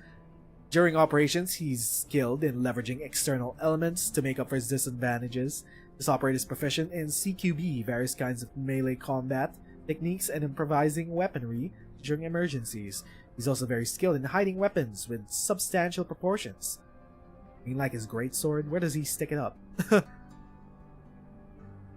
During operations, he's skilled in leveraging external elements to make up for his disadvantages. This operator is proficient in CQB, various kinds of melee combat techniques, and improvising weaponry during emergencies. He's also very skilled in hiding weapons with substantial proportions. I mean, like his greatsword, where does he stick it up?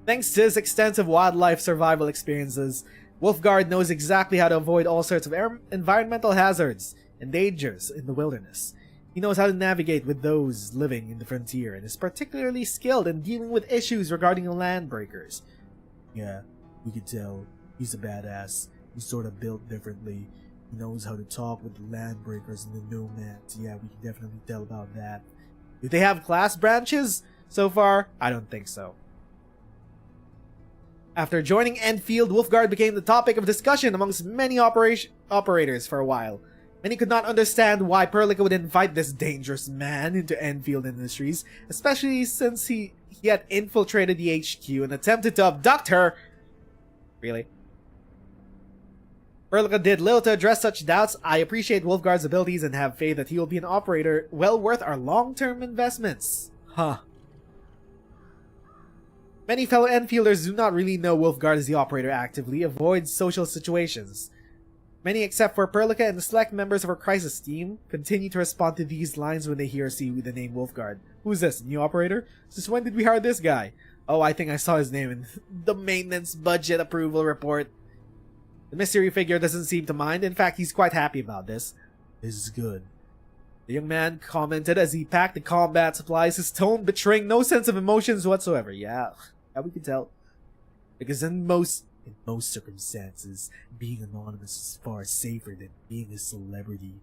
Thanks to his extensive wildlife survival experiences, Wolfguard knows exactly how to avoid all sorts of environmental hazards and dangers in the wilderness. He knows how to navigate with those living in the frontier and is particularly skilled in dealing with issues regarding the Landbreakers. Yeah, we can tell he's a badass. He's sort of built differently. He knows how to talk with the Landbreakers and the Nomads. Yeah, we can definitely tell about that. Do they have class branches so far? I don't think so. After joining Endfield, Wolfguard became the topic of discussion amongst many operators for a while. Many could not understand why Perlica would invite this dangerous man into Endfield Industries, especially since he had infiltrated the HQ and attempted to abduct her. Really? Perlica did little to address such doubts. I appreciate Wolfguard's abilities and have faith that he will be an operator well worth our long-term investments. Huh. Many fellow Enfielders do not really know Wolfguard as the operator actively avoids social situations. Many, except for Perlica and the select members of her crisis team, continue to respond to these lines when they hear or see the name Wolfguard. Who's this, new operator? Since when did we hire this guy? Oh, I think I saw his name in the maintenance budget approval report. The mystery figure doesn't seem to mind. In fact, he's quite happy about this. This is good. The young man commented as he packed the combat supplies, his tone betraying no sense of emotions whatsoever. Yeah, we can tell. Because in most circumstances, being anonymous is far safer than being a celebrity.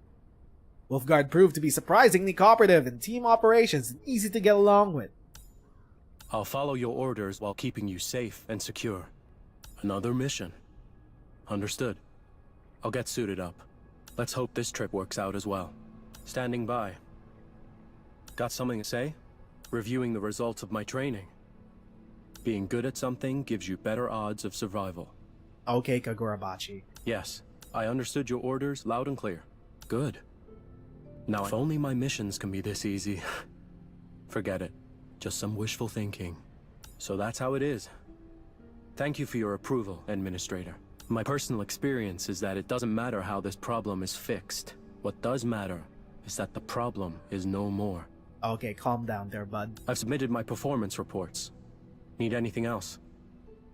Wolfguard proved to be surprisingly cooperative in team operations and easy to get along with. I'll follow your orders while keeping you safe and secure. Another mission. Understood. I'll get suited up. Let's hope this trip works out as well. Standing by. Got something to say? Reviewing the results of my training. Being good at something gives you better odds of survival. Okay, Kagurabachi. Yes, I understood your orders loud and clear. Good. Now, if only my missions can be this easy. Forget it. Just some wishful thinking. So that's how it is. Thank you for your approval, Administrator. My personal experience is that it doesn't matter how this problem is fixed. What does matter is that the problem is no more. Okay, calm down there, bud. I've submitted my performance reports. Need anything else?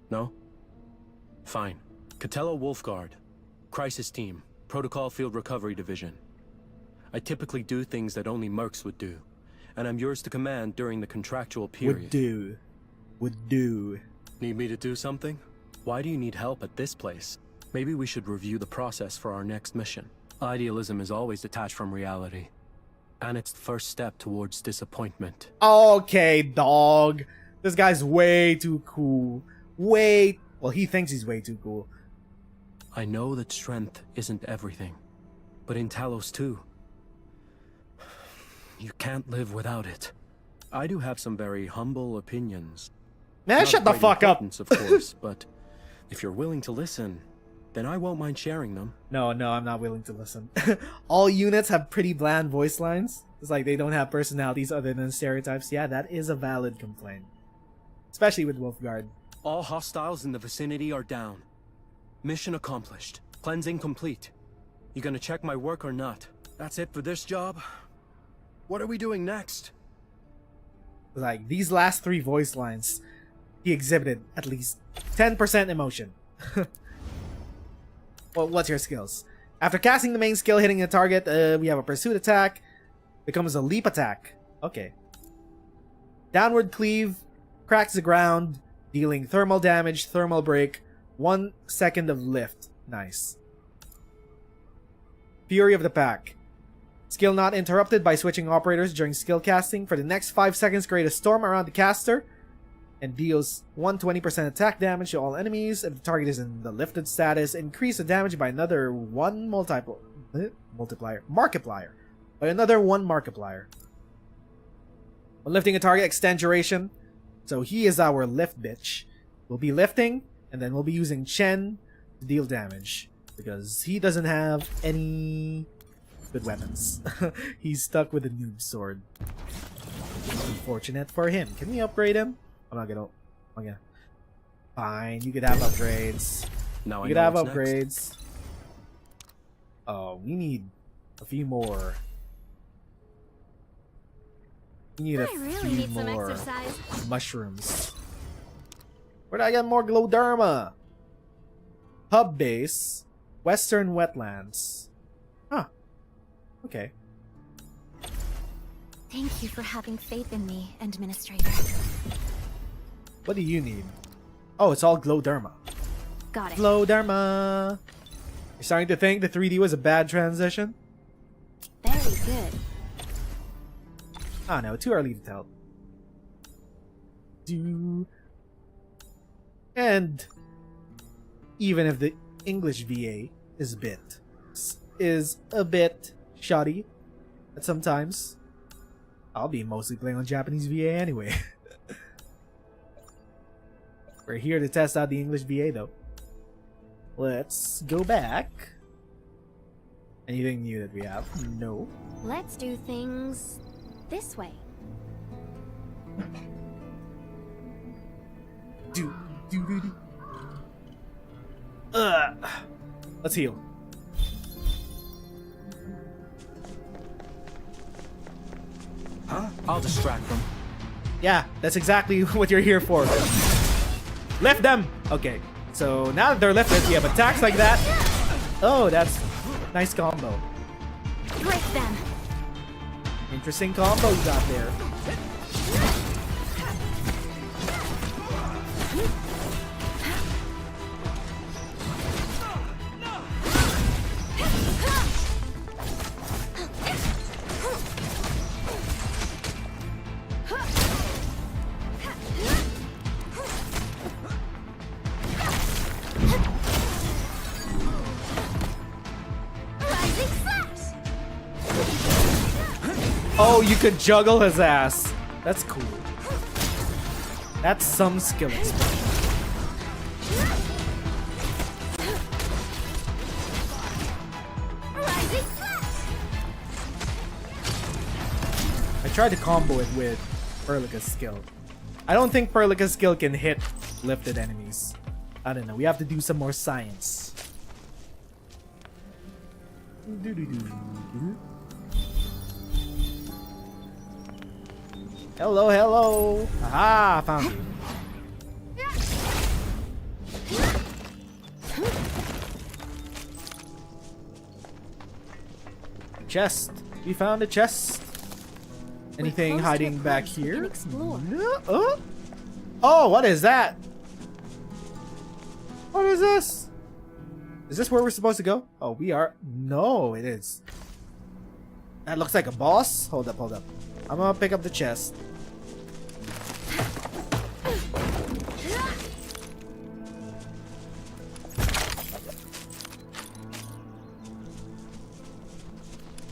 No? Fine. Catello Wolfguard. Crisis Team. Protocol Field Recovery Division. I typically do things that only mercs would do, and I'm yours to command during the contractual period. Would do. Need me to do something? Why do you need help at this place? Maybe we should review the process for our next mission. Idealism is always detached from reality, and it's the first step towards disappointment. Okay, dog. This guy's way too cool. Well, he thinks he's way too cool. I know that strength isn't everything, but in Talos too. You can't live without it. I do have some very humble opinions. Man, Not shut the of fuck great up. importance, of course, but if you're willing to listen, then I won't mind sharing them. No, I'm not willing to listen. All units have pretty bland voice lines. It's like they don't have personalities other than stereotypes. Yeah, that is a valid complaint. Especially with Wolfguard. All hostiles in the vicinity are down. Mission accomplished. Cleansing complete. You gonna check my work or not? That's it for this job? What are we doing next? Like, these last three voice lines, he exhibited at least 10% emotion. Well, what's your skills? After casting the main skill, hitting a target, we have a pursuit attack. Becomes a leap attack. Okay. Downward cleave. Cracks the ground. Dealing thermal damage, thermal break. 1 second of lift. Nice. Fury of the Pack. Skill not interrupted by switching operators during skill casting. For the next 5 seconds, create a storm around the caster and deals 120% attack damage to all enemies. If the target is in the lifted status, increase the damage by another 1 Markiplier. By another 1 Markiplier. When lifting a target, extend duration. So he is our lift bitch. We'll be lifting, and then we'll be using Chen to deal damage. Because he doesn't have any good weapons. He's stuck with a noob sword. Unfortunate for him. Can we upgrade him? I'm not gonna. Okay. Fine, you could have upgrades. Now you could have upgrades. Oh, we need a few more. We need a few more mushrooms. Where did I get more Glowderma? Hub base. Western wetlands. Huh. Okay. Thank you for having faith in me, Administrator. What do you need? Oh, it's all Glowderma. Got it. Glowderma. You're starting to think the 3D was a bad transition? Very good. Ah, no, too early to tell. And even if the English VA is a bit shoddy at sometimes, I'll be mostly playing on Japanese VA anyway. We're here to test out the English VA though. Let's go back. Anything new that we have? No. Let's do things this way. Let's heal. Huh? I'll distract them. Yeah, that's exactly what you're here for. Lift them! Okay, so now that they're lifted, we have attacks like that. Oh, that's a nice combo. Break them. Interesting combo you got there. Oh, you could juggle his ass. That's cool. That's some skill expression. I tried to combo it with Perlica's skill. I don't think Perlica's skill can hit lifted enemies. I don't know. We have to do some more science. Hello, hello. Aha, found you. Chest. We found a chest. Anything hiding back here? No. Oh, what is that? What is this? Is this where we're supposed to go? Oh, we are. No, it is. That looks like a boss. Hold up, hold up. I'm gonna pick up the chest.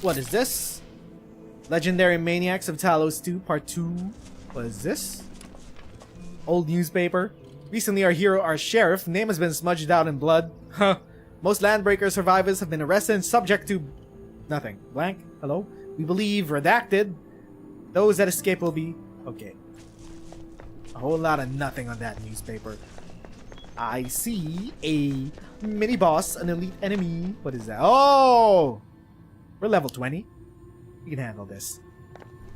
What is this? Legendary Maniacs of Talos 2 Part 2. What is this? Old newspaper. Recently our hero, our sheriff, name has been smudged out in blood. Huh. Most Landbreaker survivors have been arrested and subject to nothing. Blank? Hello? We believe redacted. Those that escape will be okay. A whole lot of nothing on that newspaper. I see a mini boss, an elite enemy. What is that? Oh! We're level 20. We can handle this.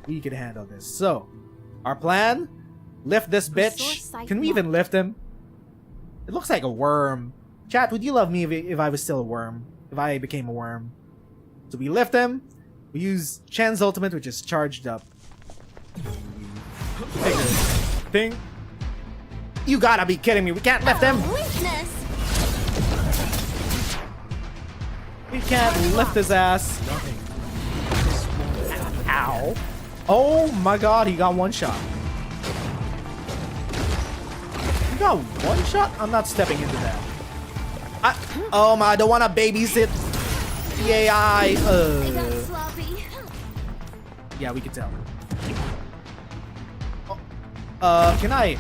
We can handle this. So, our plan? Lift this bitch. Can we even lift him? It looks like a worm. Chat, would you love me if I was still a worm? If I became a worm? So we lift him. We use Chen's ultimate, which is charged up. Thing. You gotta be kidding me. We can't lift him. We can't lift his ass. Ow. Oh my god, he got one shot. He got one shot? I'm not stepping into that. I don't want to babysit the AI. Yeah, we can tell. Can I?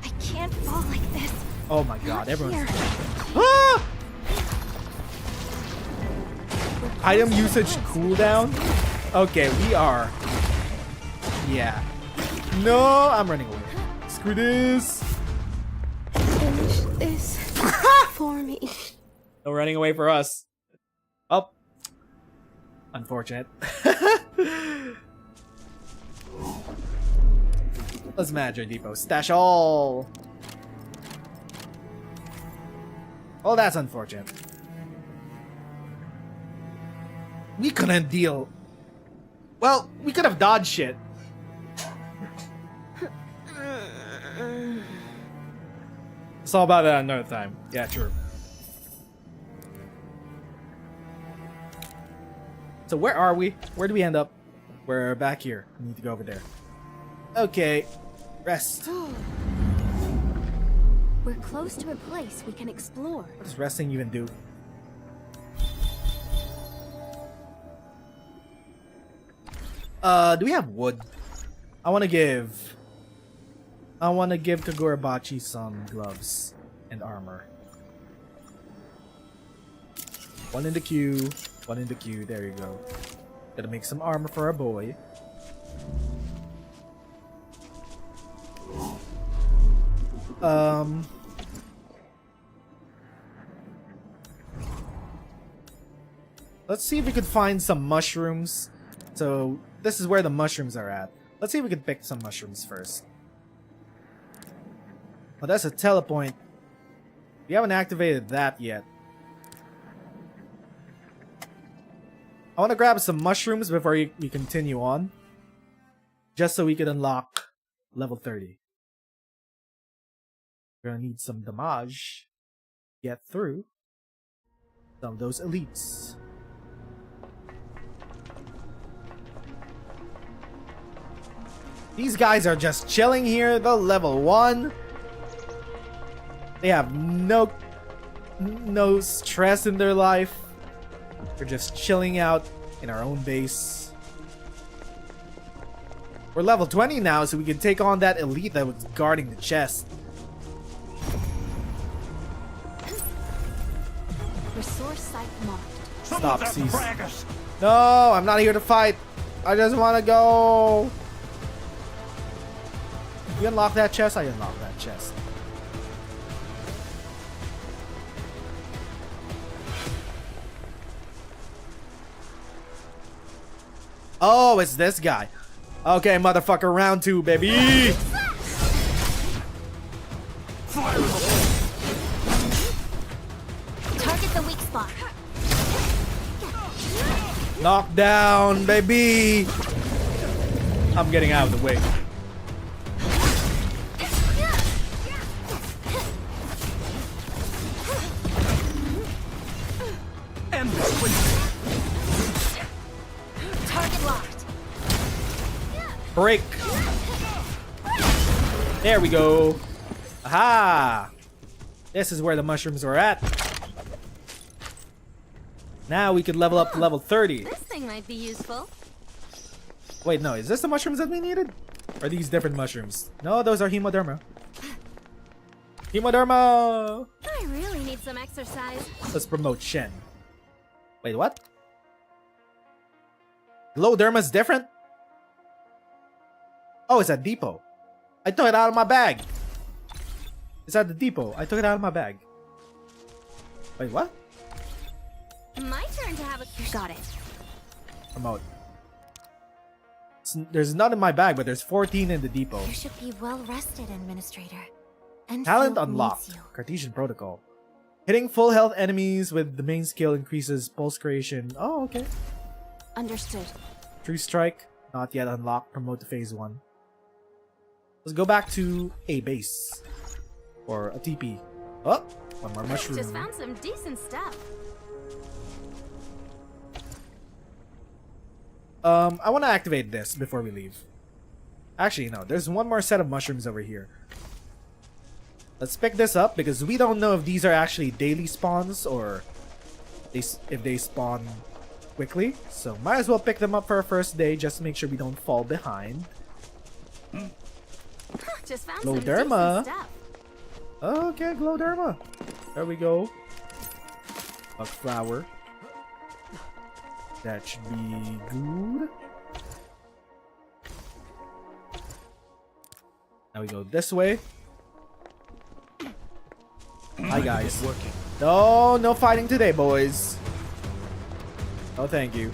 I can't fall like this. Oh my god, everyone's... Ah! Item usage cooldown? Okay, we are... Yeah. No, I'm running away. Screw this. Finish this for me. No running away for us. Oh. Unfortunate. Let's manage our depot. Stash all. Oh, that's unfortunate. We couldn't deal. Well, we could have dodged shit. It's all about that another time. Yeah, true. So where are we? Where do we end up? We're back here. We need to go over there. Okay. Rest. We're close to a place we can explore. What does resting even do? Do we have wood? I want to give Kagurabachi some gloves and armor. One in the queue. One in the queue. There you go. Gotta make some armor for our boy. Let's see if we could find some mushrooms. So this is where the mushrooms are at. Let's see if we can pick some mushrooms first. Oh, that's a telepoint. We haven't activated that yet. I want to grab some mushrooms before we continue on. Just so we can unlock level 30. We're gonna need some damage to get through some of those elites. These guys are just chilling here. They're level 1. They have no stress in their life. We're just chilling out in our own base. We're level 20 now, so we can take on that elite that was guarding the chest. Resource site marked. Stop, cease. No, I'm not here to fight. I just want to go. You unlock that chest? I unlock that chest. Oh, it's this guy. Okay, motherfucker, round 2, baby. Target the weak spot. Knock down, baby. I'm getting out of the way. Target locked. Break. There we go. Aha! This is where the mushrooms are at. Now we could level up to level 30. This thing might be useful. Wait, no, is this the mushrooms that we needed? Or are these different mushrooms? No, those are Hemoderma. Hemoderma! I really need some exercise. Let's promote Shen. Wait, what? Glowderma's different? Oh, it's at depot. I took it out of my bag. It's at the depot. I took it out of my bag. Wait, what? My turn to have a... You got it. Promote. There's none in my bag, but there's 14 in the depot. You should be well rested, Administrator. Endfield Talent needs unlocked. you. Cartesian protocol. Hitting full health enemies with the main skill increases pulse creation. Oh, okay. Understood. True strike. Not yet unlocked. Promote to phase 1. Let's go back to a base. Or a TP. Oh, one more mushroom. Just found some decent stuff. I want to activate this before we leave. Actually, no. There's one more set of mushrooms over here. Let's pick this up because we don't know if these are actually daily spawns or if they spawn quickly. So might as well pick them up for our first day just to make sure we don't fall behind. Just found Glowderma. some decent stuff. Okay, Glowderma. There we go. A flower. That should be good. Now we go this way. Hi guys. No, no fighting today, boys. Oh, thank you.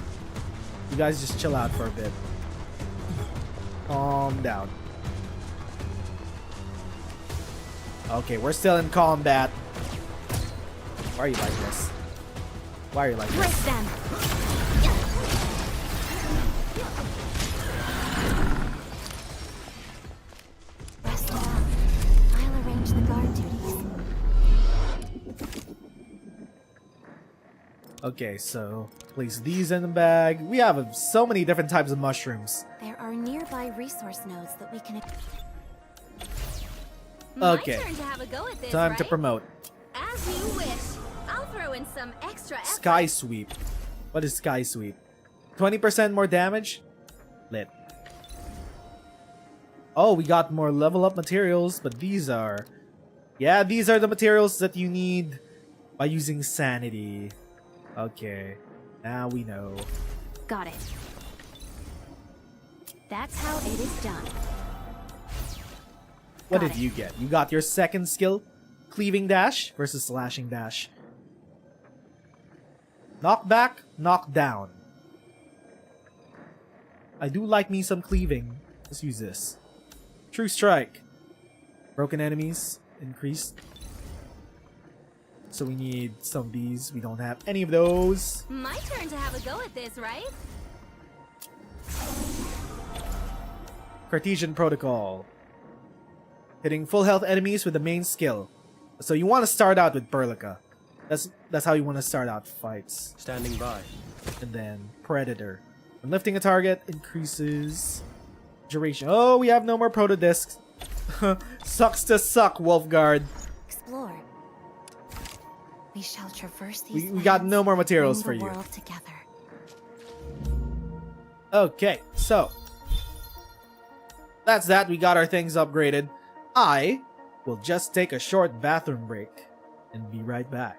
You guys just chill out for a bit. Calm down. Okay, we're still in combat. Why are you like this? Why are you like this? Break them. Rest up. I'll arrange the guard duties. Okay, so place these in the bag. We have so many different types of mushrooms. There are nearby resource nodes that we can... Okay, My turn to have a go at this, time right? to promote. As you wish. I'll throw in some extra effort. Sky Sweep. What is Sky Sweep? 20% more damage? Lit. Oh, we got more level up materials, but these are... Yeah, these are the materials that you need by using Sanity. Okay, now we know. Got it. That's how it is done. What did you get? You got your second skill? Cleaving Dash versus Slashing Dash. Knockback, knockdown. I do like me some cleaving. Let's use this. True Strike. Broken enemies increased. So we need some of these. We don't have any of those. My turn to have a go at this, right? Cartesian Protocol. Hitting full health enemies with the main skill. So you want to start out with Perlica. That's how you want to start out fights. Standing by. And then Predator. When lifting a target, increases duration. Oh, we have no more proto discs. Sucks to suck, Wolfguard. Explore. We shall traverse these. We got no more materials for bring the you. world together. Okay, so that's that. We got our things upgraded. I will just take a short bathroom break and be right back.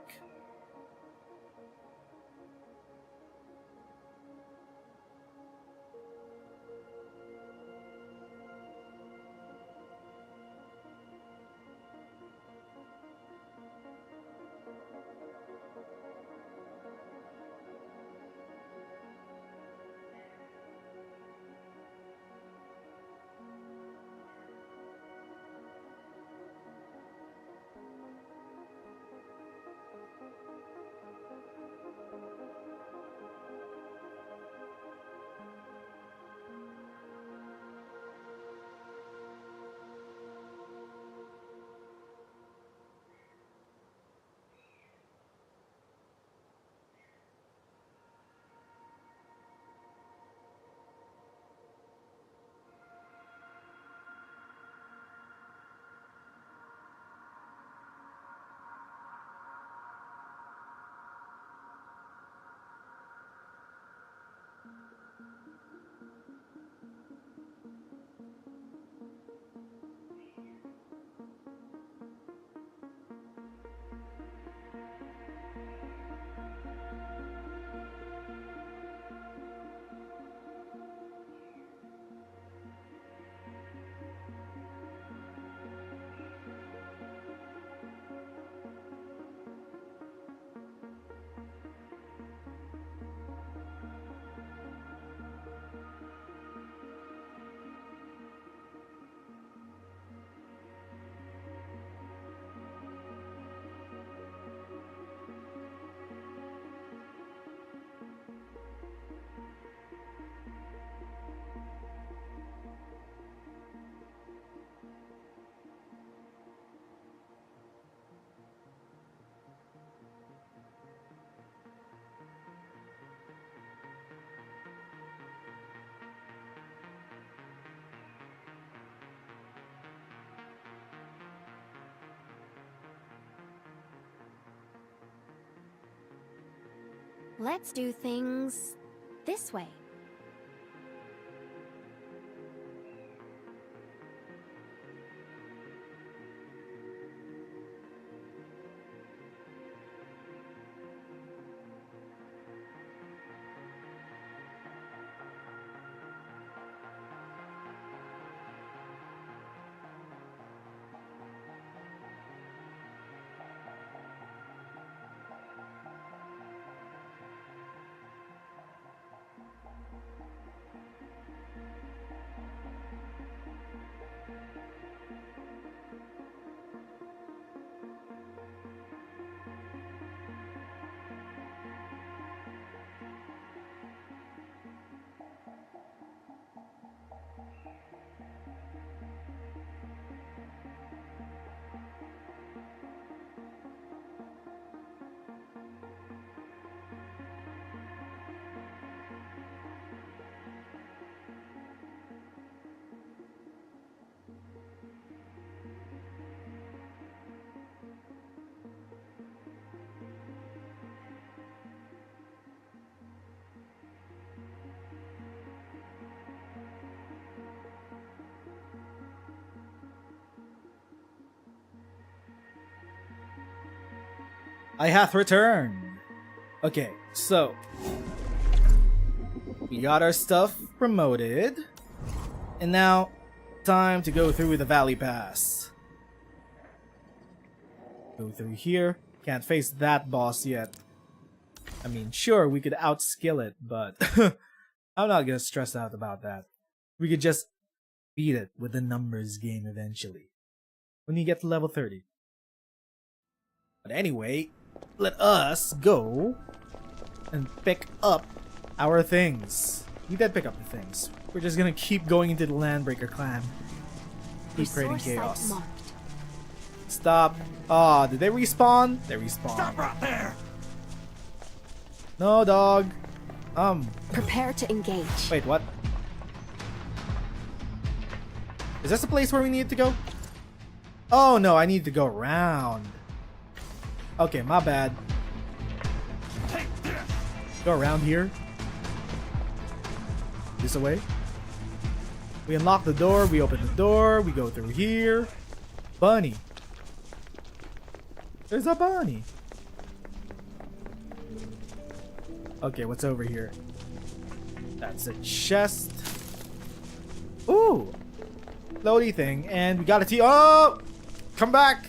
Let's do things this way. I hath returned. Okay, so we got our stuff promoted, and now time to go through the Valley Pass. Go through here. Can't face that boss yet. I mean, sure, we could outskill it, but I'm not gonna stress out about that. We could just beat it with the numbers game eventually, when you get to level 30. But anyway, let us go and pick up our things. We did pick up the things. We're just gonna keep going into the Landbreaker clan. Keep creating chaos. Stop. Ah, did they respawn? They respawn. Stop right there! No, dog. Prepare to engage. Wait, what? Is this the place where we need to go? Oh no, I need to go around. Okay, my bad. Go around here. This way. We unlock the door, we open the door, we go through here. Bunny. There's a bunny. Okay, what's over here? That's a chest. Ooh. Loady thing. And we got a tea. Oh! Come back!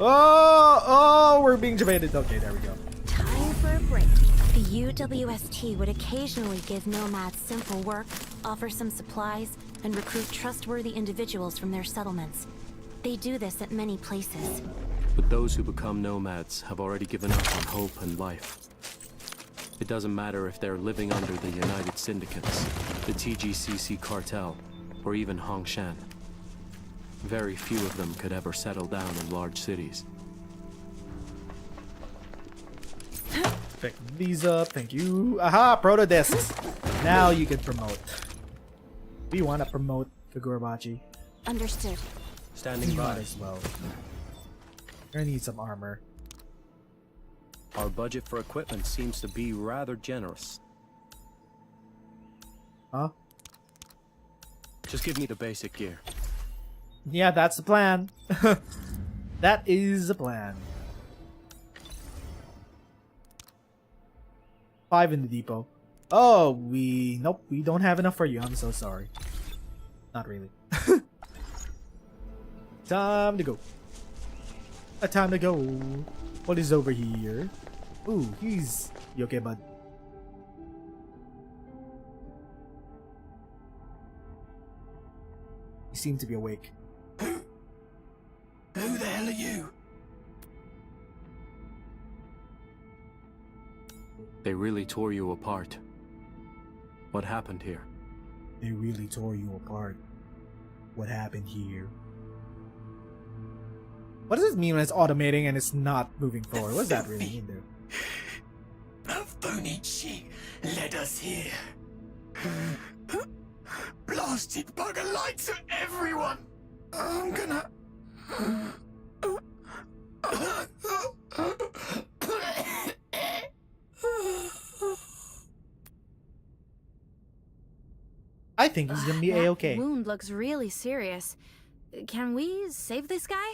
Oh, we're being debated. Okay, there we go. Time for a break. The UWST would occasionally give nomads simple work, offer some supplies, and recruit trustworthy individuals from their settlements. They do this at many places. But those who become nomads have already given up on hope and life. It doesn't matter if they're living under the United Syndicates, the TGCC cartel, or even Hongshan. Very few of them could ever settle down in large cities. Pick these up, thank you. Aha, proto discs. Now you can promote. We want to promote the Gorbachi. Understood. Standing by. Might as well. I need some armor. Our budget for equipment seems to be rather generous. Huh? Just give me the basic gear. Yeah, that's the plan. That is the plan. 5 in the depot. Oh, nope, we don't have enough for you. I'm so sorry. Not really. Time to go. Time to go. What is over here? Ooh, you okay, bud? You seem to be awake. Who the hell are you? They really tore you apart. What happened here? They really tore you apart. What happened here? What does this mean when it's automating and it's not moving forward? What does that really mean, dude? Bonichi led us here. Blasted bugger lights at everyone. I'm gonna... I think he's gonna be A-okay. That wound looks really serious. Can we save this guy?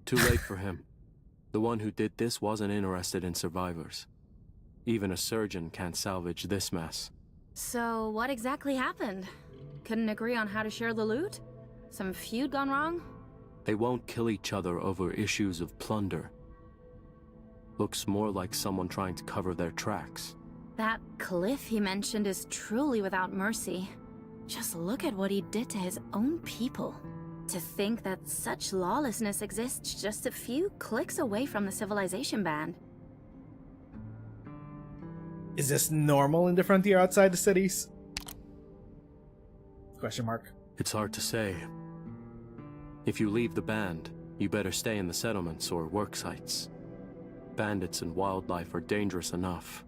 Too late for him. The one who did this wasn't interested in survivors. Even a surgeon can't salvage this mess. So what exactly happened? Couldn't agree on how to share the loot? Some feud gone wrong? They won't kill each other over issues of plunder. Looks more like someone trying to cover their tracks. That cliff he mentioned is truly without mercy. Just look at what he did to his own people. To think that such lawlessness exists just a few clicks away from the civilization band. Is this normal in the frontier outside the cities? Question mark. It's hard to say. If you leave the band, you better stay in the settlements or work sites. Bandits and wildlife are dangerous enough.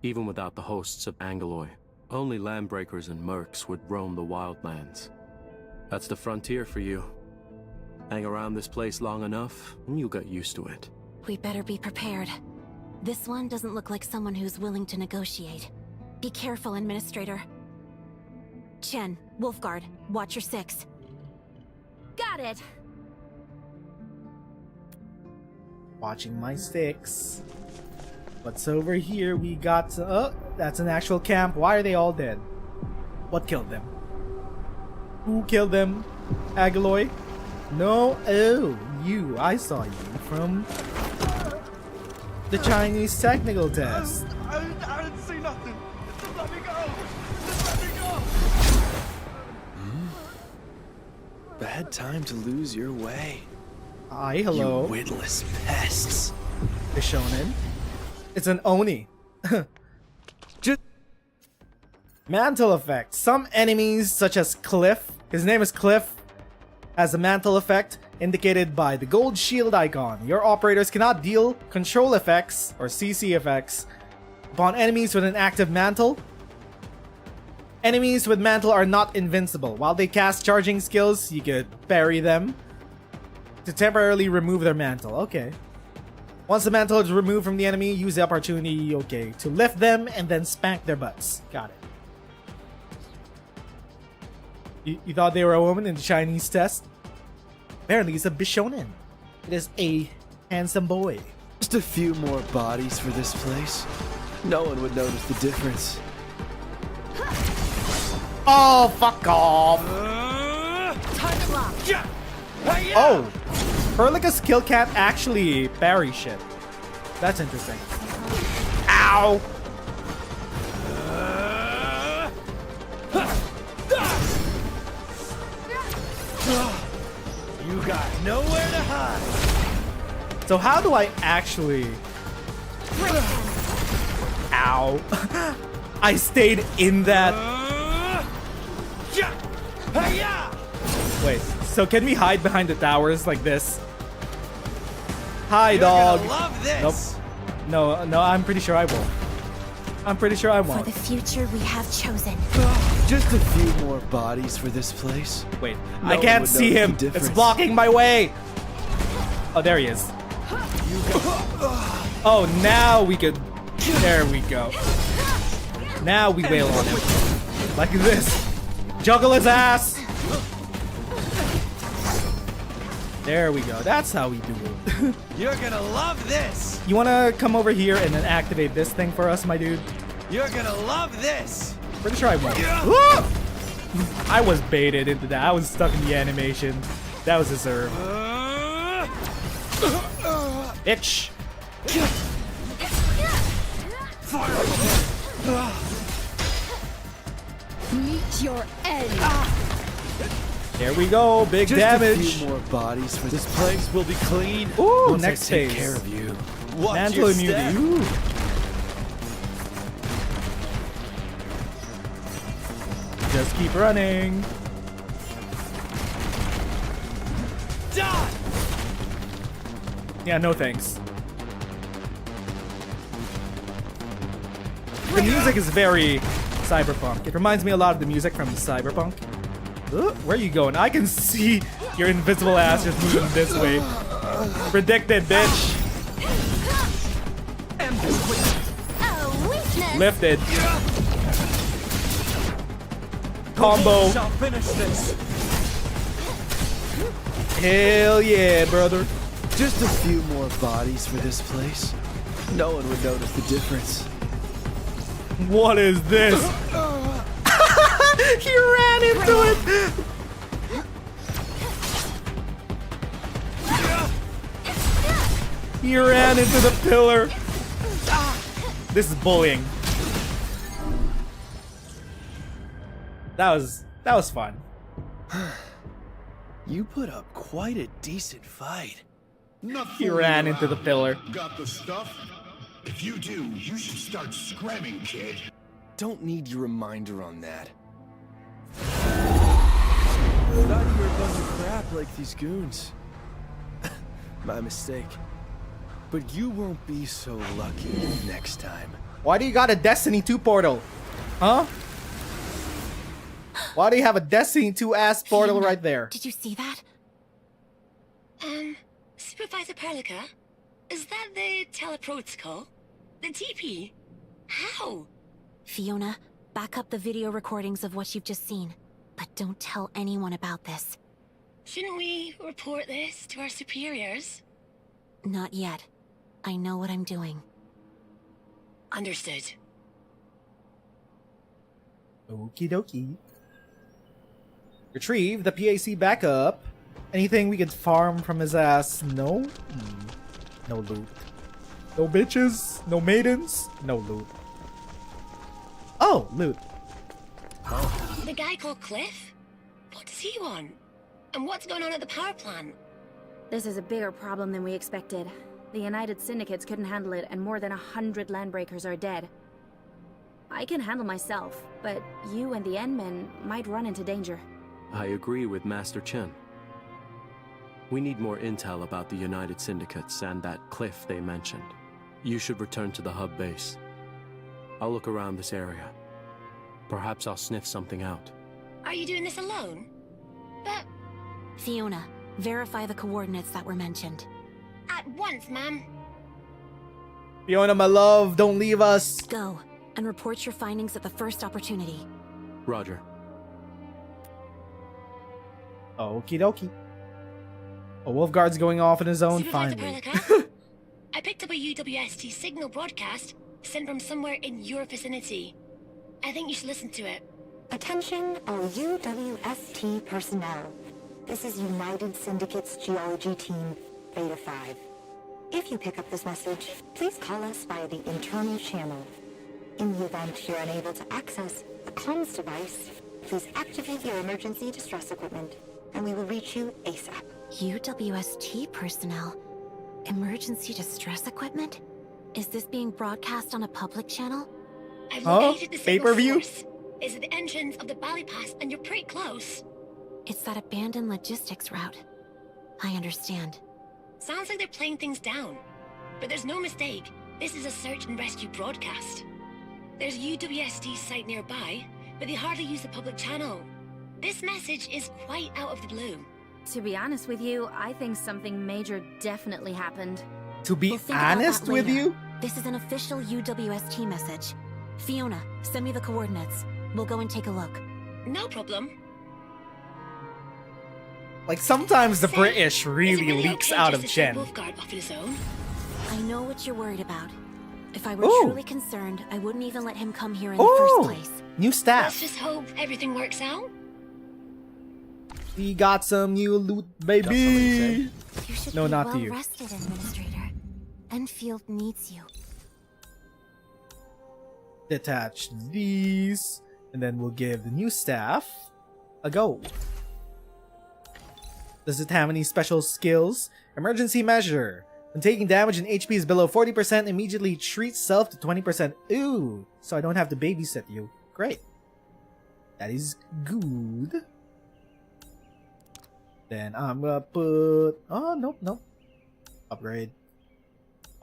Even without the hosts of Angoloi, only landbreakers and mercs would roam the wildlands. That's the frontier for you. Hang around this place long enough, and you'll get used to it. We better be prepared. This one doesn't look like someone who's willing to negotiate. Be careful, Administrator. Chen, Wolfguard, watch your 6. Got it! Watching my 6. What's over here? We got... oh, that's an actual camp. Why are they all dead? What killed them? Who killed them? Angoloi? No? Oh, you. I saw you from the Chinese technical test. I didn't see nothing. Just let me go. Just let me go. Bad time to lose your way. Hi, hello. You witless pests. The shonen. It's an Oni. Mantle effect. Some enemies, such as Cliff, his name is Cliff, has a mantle effect indicated by the gold shield icon. Your operators cannot deal control effects or CC effects upon enemies with an active mantle. Enemies with mantle are not invincible. While they cast charging skills, you could parry them to temporarily remove their mantle. Okay. Once the mantle is removed from the enemy, use the opportunity, okay, to lift them and then spank their butts. Got it. You thought they were a woman in the Chinese test? Apparently it's a Bishonen. It is a handsome boy. Just a few more bodies for this place. No one would notice the difference. Oh, fuck off! Oh! Perlica's skill can't actually parry shit. That's interesting. Ow! You got nowhere to hide. So how do I actually... Ow. I stayed in that... Wait, so can we hide behind the towers like this? Hi, dog. You're gonna love this. Nope. No, I'm pretty sure I won't. I'm pretty sure I won't. For the future we have chosen. Just a few more bodies for this place. Wait, No I one can't would see notice him. the difference. It's blocking my way. Oh, there he is. Oh, now we could... There we go. Now we wail on him. Like this. Juggle his ass. There we go. That's how we do it. You're gonna love this. You wanna come over here and then activate this thing for us, my dude? You're gonna love this. Pretty sure I won't. I was baited into that. I was stuck in the animation. That was deserved. Bitch. Meet your end. There we go. Big Just damage. a few more bodies for this place will be clean. Ooh, once next I take phase. care of you. Watch Mantle your immunity. step. Ooh. Just keep running. Die. Yeah, no thanks. The music is very cyberpunk. It reminds me a lot of the music from Cyberpunk. Where are you going? I can see your invisible ass just moving this way. Predicted, bitch. Lifted. combo. Shall finish this. Hell yeah, brother. Just a few more bodies for this place. No one would notice the difference. What is this? He ran into it. He ran into the pillar. This is bullying. That was fun. You put up quite a decent fight. He ran into the pillar. Got the stuff? If you do, you should start scramming, kid. Don't need your reminder on that. Thought you were a bunch of crap like these goons. My mistake. But you won't be so lucky next time. Why do you got a Destiny 2 portal? Huh? Why do you have a Destiny 2 ass portal right there? Did you see that? Supervisor Perlica? Is that the teleprotocol? The TP? How? Fiona, back up the video recordings of what you've just seen. But don't tell anyone about this. Shouldn't we report this to our superiors? Not yet. I know what I'm doing. Understood. Okie dokie. Retrieve the PAC backup. Anything we could farm from his ass? No? No loot. No bitches? No maidens? No loot. Oh, loot. The guy called Cliff? What does he want? And what's going on at the power plant? This is a bigger problem than we expected. The United Syndicates couldn't handle it, and more than 100 landbreakers are dead. I can handle myself, but you and the Endmen might run into danger. I agree with Master Chen. We need more intel about the United Syndicates and that cliff they mentioned. You should return to the hub base. I'll look around this area. Perhaps I'll sniff something out. Are you doing this alone? But... Fiona, verify the coordinates that were mentioned. At once, ma'am. Fiona, my love, don't leave us. Go, and report your findings at the first opportunity. Roger. Okie dokie. A Wolfguard's going off on his own, Supervisor finally. Perlica? I picked up a UWST signal broadcast sent from somewhere in your vicinity. I think you should listen to it. Attention all UWST personnel. This is United Syndicate's Geology Team, Beta 5. If you pick up this message, please call us via the internal channel. In the event you're unable to access a comms device, please activate your emergency distress equipment, and we will reach you ASAP. UWST personnel? Emergency distress equipment? Is this being broadcast on a public channel? I've located the signal Pay-per-view? source. It's at the entrance of the Valley Pass, and you're pretty close. It's that abandoned logistics route. I understand. Sounds like they're playing things down. But there's no mistake. This is a search and rescue broadcast. There's a UWST site nearby, but they hardly use the public channel. This message is quite out of the blue. To be honest with you, I think something major definitely happened. To be We'll think about honest that with later. you? This is an official UWST message. Fiona, send me the coordinates. We'll go and take a look. No problem. Like, sometimes the British really Is it leaks okay out just of to send Chen. Wolfguard off on his own? I know what you're worried about. If I were Ooh. truly concerned, I wouldn't even let him come here in the first place. New Let's staff. just hope everything works out. We got some new loot, baby. You should No, be not well to you. rested, Administrator. Enfield needs you. Detach these, and then we'll give the new staff a go. Does it have any special skills? Emergency measure. When taking damage and HP is below 40%, immediately treat self to 20%. Ooh, so I don't have to babysit you. Great. That is good. Then I'm gonna put... Oh, nope, nope. Upgrade.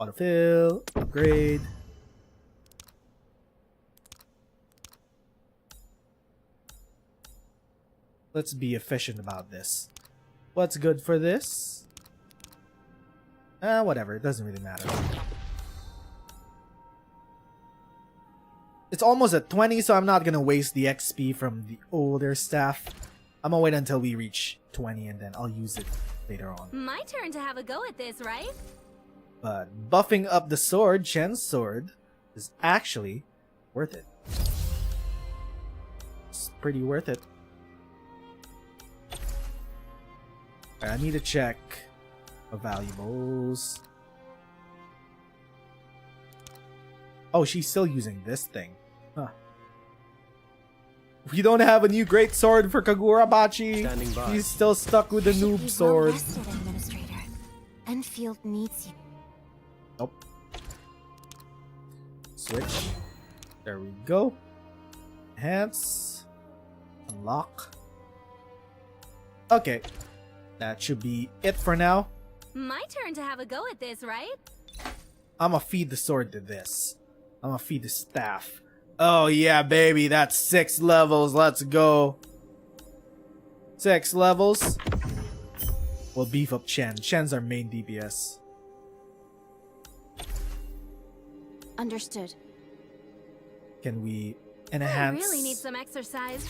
Autofill. Upgrade. Let's be efficient about this. What's good for this? Whatever. It doesn't really matter. It's almost at 20, so I'm not gonna waste the XP from the older staff. I'm gonna wait until we reach 20 and then I'll use it later on. My turn to have a go at this, right? But buffing up the sword, Shen's sword, is actually worth it. It's pretty worth it. I need to check the valuables. Oh, she's still using this thing. Huh. We don't have a new great sword for Kagurabachi. He's still stuck with the noob sword. Rested, Administrator. Enfield needs you. Nope. Switch. There we go. Enhance. Unlock. Okay. That should be it for now. My turn to have a go at this, right? I'm gonna feed the sword to this. I'm gonna feed the staff. Oh yeah, baby, that's 6 levels. Let's go. 6 levels. We'll beef up Chen. Chen's our main DPS. Understood. Can we enhance? I really need some exercise.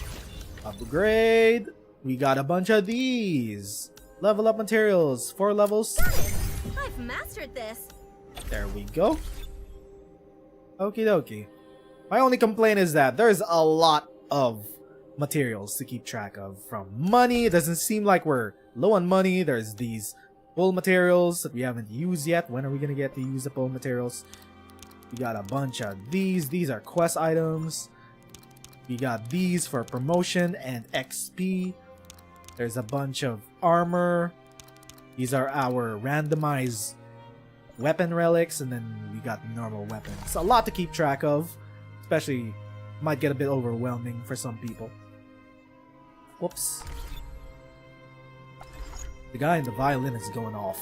Upgrade. We got a bunch of these. Level up materials. 4 levels. Got it. I've mastered this. There we go. Okie dokie. My only complaint is that there's a lot of materials to keep track of. From money, it doesn't seem like we're low on money. There's these pull materials that we haven't used yet. When are we gonna get to use the pull materials? We got a bunch of these. These are quest items. We got these for promotion and XP. There's a bunch of armor. These are our randomized weapon relics, and then we got normal weapons. A lot to keep track of, especially might get a bit overwhelming for some people. Whoops. The guy in the violin is going off.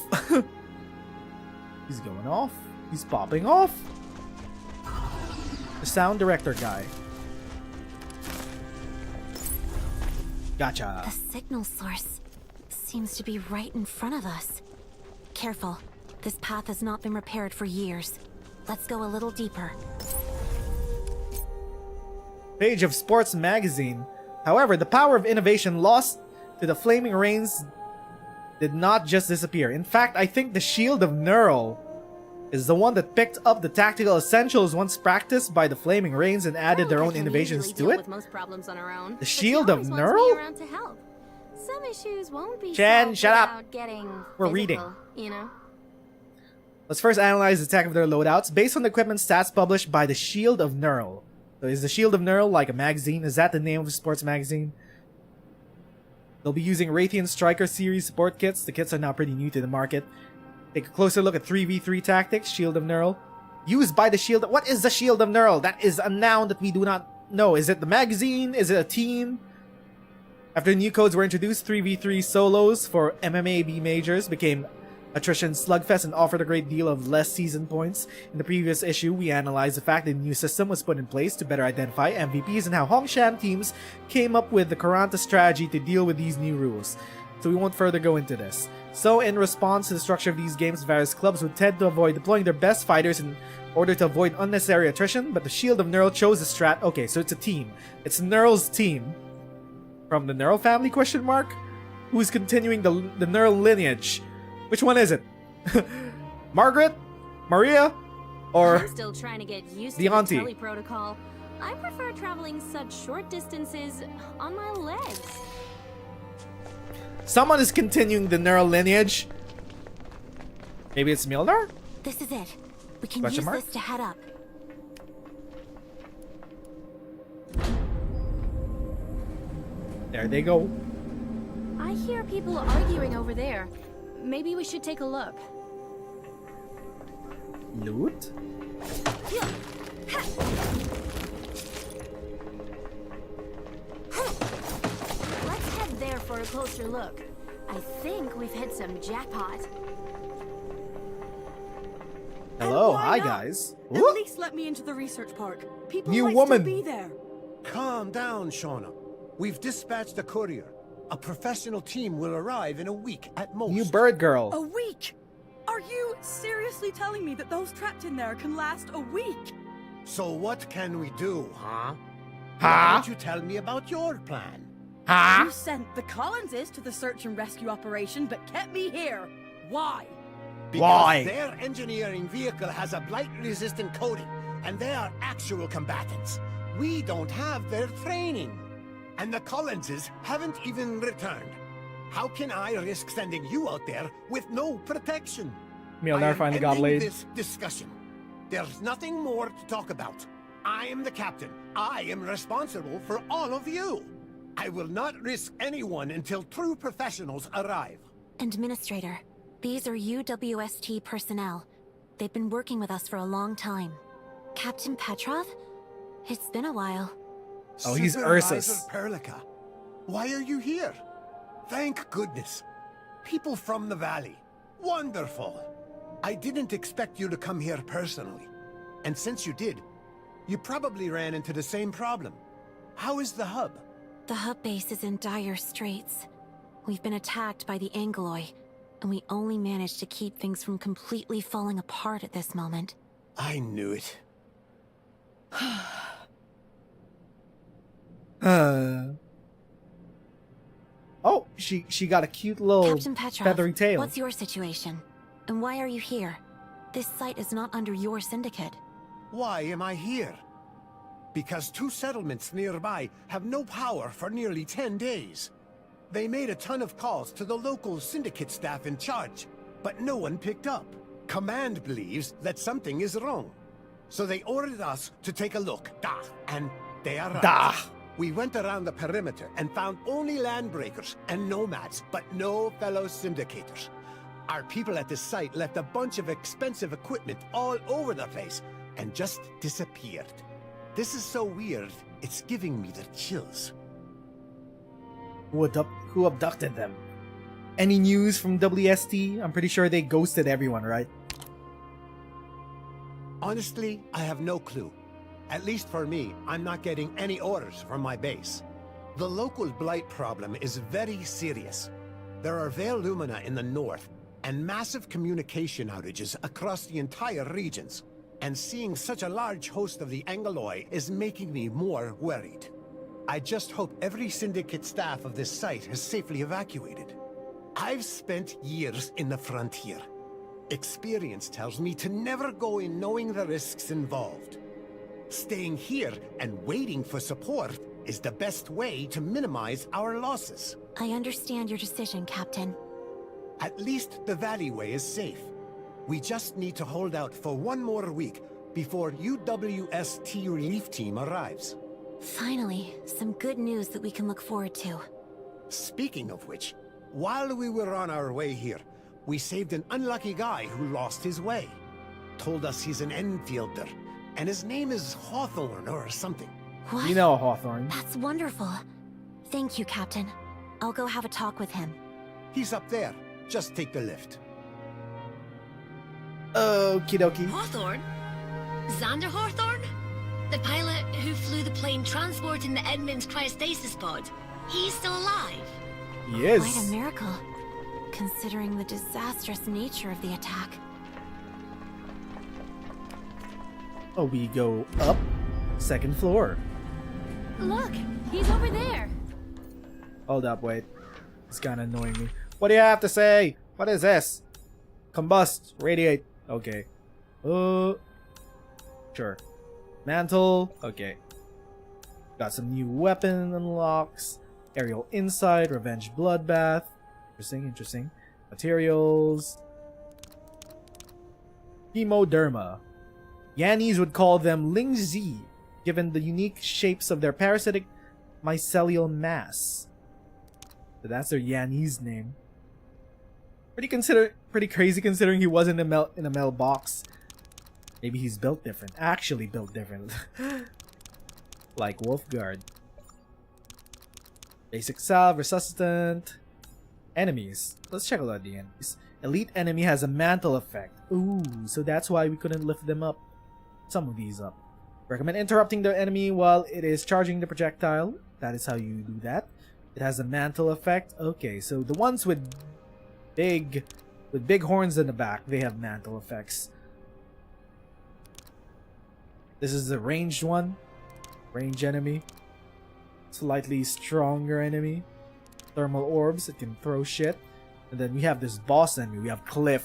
He's going off. He's popping off. The sound director guy. Gotcha. The signal source seems to be right in front of us. Careful. This path has not been repaired for years. Let's go a little deeper. Page of Sports Magazine. However, the power of innovation lost to the Flaming Rains did not just disappear. In fact, I think the Shield of Neural is the one that picked up the tactical essentials once practiced by the Flaming Rains and added their own innovations to it. With most problems on our own. The Shield of Neural? Neural? Around to help. Some issues won't be Chen, solved shut up. without getting We're physical, reading. You know. Let's first analyze the tech of their loadouts based on the equipment stats published by the Shield of Neural. So is the Shield of Neural like a magazine? Is that the name of a sports magazine? They'll be using Raytheon Striker series support kits. The kits are now pretty new to the market. Take a closer look at 3v3 tactics, Shield of Neural. Used by the Shield. What is the Shield of Neural? That is a noun that we do not know. Is it the magazine? Is it a team? After new codes were introduced, 3v3 solos for MMAB majors became attrition slugfest and offered a great deal of less season points. In the previous issue, we analyzed the fact that a new system was put in place to better identify MVPs and how Hongshan teams came up with the Karanta strategy to deal with these new rules. So we won't further go into this. So in response to the structure of these games, various clubs would tend to avoid deploying their best fighters in order to avoid unnecessary attrition, but the Shield of Neural chose the strat. Okay, so it's a team. It's Neural's team. From the Neural family, question mark? Who's continuing the Neural lineage? Which one is it? Margaret? Maria? Or I'm still trying to get used the to auntie? the tele protocol. I prefer traveling such short distances on my legs. Someone is continuing the Neural lineage. Maybe it's Milner? This is it. We can Question use mark? this to head up. There they go. I hear people arguing over there. Maybe we should take a look. Loot? Let's head there for a closer look. I think we've hit some jackpot. Hello, hi guys. At Ooh, least let me into the research park. People New might woman. still be there. Calm down, Shauna. We've dispatched a courier. A professional team will arrive in a week at most. new bird girl. A week? Are you seriously telling me that those trapped in there can last a week? So what can we do, huh? Huh? Why don't you tell me about your plan? Huh? You sent the Collinses to the search and rescue operation, but kept me here. Why? Because their engineering vehicle has a blight-resistant coating, and they are actual combatants. We don't have their training. And the Collinses haven't even returned. How can I risk sending you out there with no protection? Mjolnir finally got laid. This discussion. There's nothing more to talk about. I am the captain. I am responsible for all of you. I will not risk anyone until true professionals arrive. Administrator, these are UWST personnel. They've been working with us for a long time. Captain Petrov? It's been a while. Oh, he's Supervisor Ursus. Perlica. Why are you here? Thank goodness. People from the valley. Wonderful. I didn't expect you to come here personally. And since you did, you probably ran into the same problem. How is the hub? The hub base is in dire straits. We've been attacked by the Angoloi, and we only managed to keep things from completely falling apart at this moment. I knew it. Oh, she got a cute little Captain Petrov, feathery tail. what's your situation? And why are you here? This site is not under your syndicate. Why am I here? Because 2 settlements nearby have no power for nearly 10 days. They made a ton of calls to the local syndicate staff in charge, but no one picked up. Command believes that something is wrong. So they ordered us to take a look. And they arrived. We went around the perimeter and found only landbreakers and nomads, but no fellow syndicators. Our people at the site left a bunch of expensive equipment all over the place and just disappeared. This is so weird, it's giving me the chills. Who abducted them? Any news from WST? I'm pretty sure they ghosted everyone, right? Honestly, I have no clue. At least for me, I'm not getting any orders from my base. The local blight problem is very serious. There are Veil Lumina in the north, and massive communication outages across the entire regions. And seeing such a large host of the Angoloi is making me more worried. I just hope every syndicate staff of this site has safely evacuated. I've spent years in the frontier. Experience tells me to never go in knowing the risks involved. Staying here and waiting for support is the best way to minimize our losses. I understand your decision, Captain. At least the Valleyway is safe. We just need to hold out for 1 more week before UWST relief team arrives. Finally, some good news that we can look forward to. Speaking of which, while we were on our way here, we saved an unlucky guy who lost his way. Told us he's an Enfielder, and his name is Hawthorne or something. What? You know Hawthorne. That's wonderful. Thank you, Captain. I'll go have a talk with him. He's up there. Just take the lift. Okie dokie. Hawthorne? Xander Hawthorne? The pilot who flew the plane transporting the Edmund's cryostasis pod. He's still alive. He is. Quite a miracle, considering the disastrous nature of the attack. Oh, we go up. 2nd floor. Look, he's over there. Hold up, wait. It's kind of annoying me. What do you have to say? What is this? Combust. Radiate. Okay. Sure. Mantle. Okay. Got some new weapon unlocks. Aerial Insight. Revenge Bloodbath. Interesting, interesting. Materials. Hemoderma. Yannis would call them Lingzi, given the unique shapes of their parasitic mycelial mass. So that's their Yannis name. Pretty crazy considering he wasn't in a metal box. Maybe he's built different. Actually built different. Like Wolfguard. Basic salve, resuscitant. Enemies. Let's check out the enemies. Elite enemy has a mantle effect. Ooh, so that's why we couldn't lift them up. Some of these up. Recommend interrupting the enemy while it is charging the projectile. That is how you do that. It has a mantle effect. Okay, so the ones with big horns in the back, they have mantle effects. This is the ranged one. Range enemy. Slightly stronger enemy. Thermal orbs, it can throw shit. And then we have this boss enemy. We have Cliff.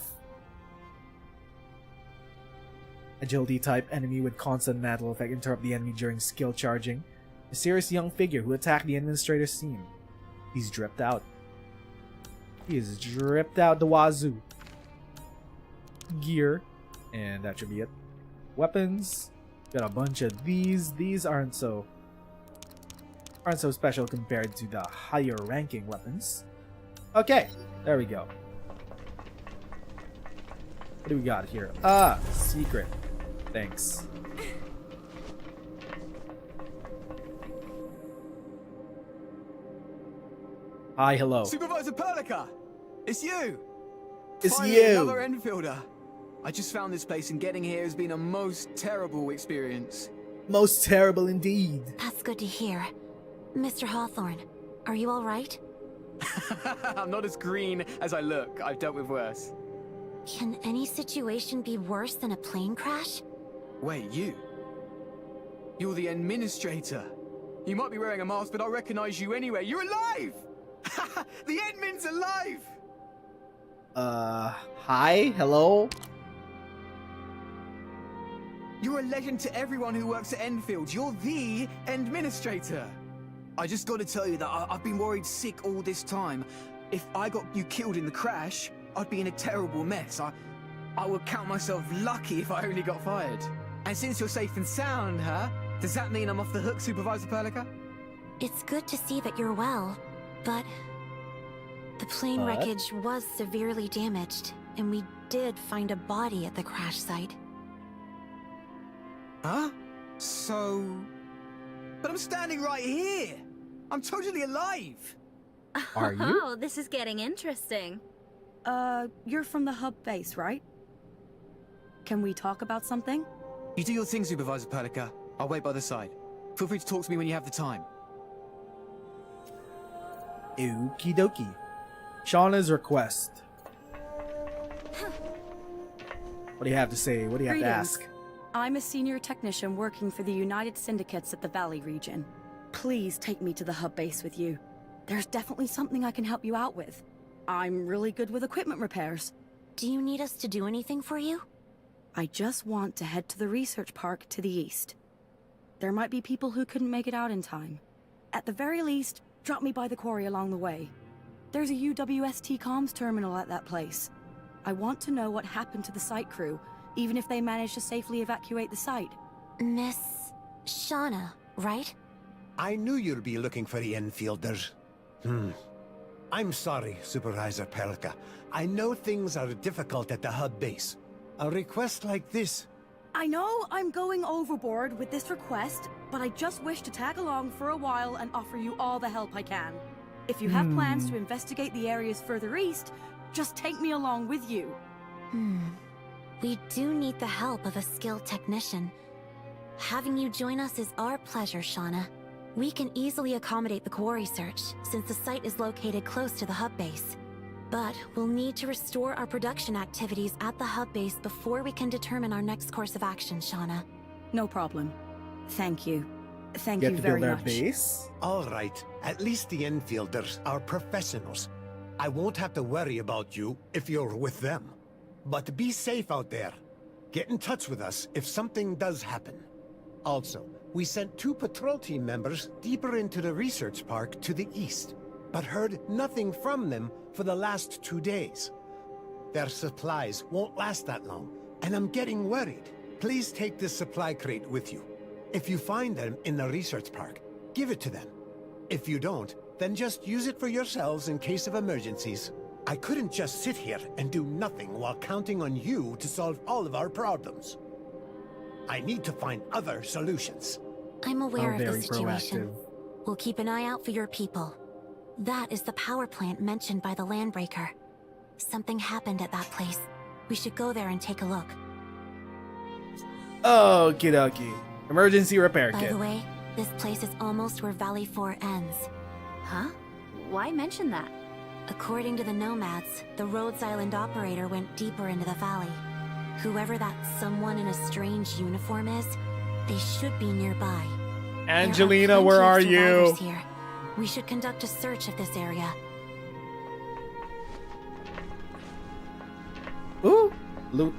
Agility type enemy with constant mantle effect, interrupt the enemy during skill charging. A serious young figure who attacked the administrator's team. He's dripped out. He is dripped out the wazoo. Gear. And that should be it. Weapons. Got a bunch of these. These aren't so special compared to the higher ranking weapons. Okay, there we go. What do we got here? Ah, secret. Thanks. Hi, hello. Supervisor Perlica! It's you! It's Finally, you! Another Enfielder. I just found this place and getting here has been a most terrible experience. Most terrible indeed. That's good to hear. Mr. Hawthorne, are you alright? I'm not as green as I look. I've dealt with worse. Can any situation be worse than a plane crash? Wait, you? You're the administrator. You might be wearing a mask, but I'll recognize you anyway. You're alive! The admin's alive! Hi? Hello? You're a legend to everyone who works at Endfield. You're the administrator. I just gotta tell you that I've been worried sick all this time. If I got you killed in the crash, I'd be in a terrible mess. I would count myself lucky if I only got fired. And since you're safe and sound, huh? Does that mean I'm off the hook, Supervisor Perlica? It's good to see that you're well, but the plane wreckage was severely damaged, and we did find a body at the crash site. Huh? So... But I'm standing right here! I'm totally alive! Are you? Oh, this is getting interesting. You're from the hub base, right? Can we talk about something? You do your thing, Supervisor Perlica. I'll wait by the side. Feel free to talk to me when you have the time. Okie dokie. Shauna's request. What do you have to say? What do you have to ask? I'm a senior technician working for the United Syndicates at the Valley region. Please take me to the hub base with you. There's definitely something I can help you out with. I'm really good with equipment repairs. Do you need us to do anything for you? I just want to head to the research park to the east. There might be people who couldn't make it out in time. At the very least, drop me by the quarry along the way. There's a UWST comms terminal at that place. I want to know what happened to the site crew, even if they managed to safely evacuate the site. Miss... Shauna, right? I knew you'd be looking for the Enfielders. I'm sorry, Supervisor Perlica. I know things are difficult at the hub base. A request like this... I know I'm going overboard with this request, but I just wish to tag along for a while and offer you all the help I can. If you have plans to investigate the areas further east, just take me along with you. We do need the help of a skilled technician. Having you join us is our pleasure, Shauna. We can easily accommodate the quarry search, since the site is located close to the hub base. But we'll need to restore our production activities at the hub base before we can determine our next course of action, Shauna. No problem. Thank you. Thank You you have to very build our much. base? All right, at least the Enfielders are professionals. I won't have to worry about you if you're with them. But be safe out there. Get in touch with us if something does happen. Also, we sent 2 patrol team members deeper into the research park to the east, but heard nothing from them for the last 2 days. Their supplies won't last that long, and I'm getting worried. Please take this supply crate with you. If you find them in the research park, give it to them. If you don't, then just use it for yourselves in case of emergencies. I couldn't just sit here and do nothing while counting on you to solve all of our problems. I need to find other solutions. I'm aware of the very situation. proactive. We'll keep an eye out for your people. That is the power plant mentioned by the Landbreaker. Something happened at that place. We should go there and take a look. Okie dokie. Emergency repair By kit. the way, this place is almost where Valley 4 ends. Huh? Why mention that? According to the Nomads, the Rhodes Island operator went deeper into the valley. Whoever that someone in a strange uniform is, They should be nearby. Angelina, where are you? Here. We should conduct a search of this area. Ooh, loot.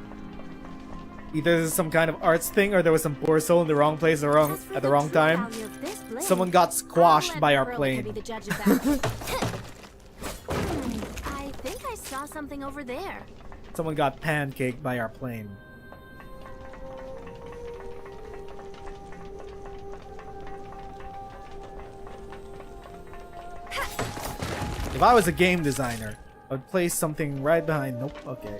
Either this is some kind of arts thing, or there was some poor soul in the wrong place at the wrong time. Someone got squashed by our plane. I think I saw something over there. Someone got pancaked by our plane. If I was a game designer, I would place something right behind. Nope. Okay.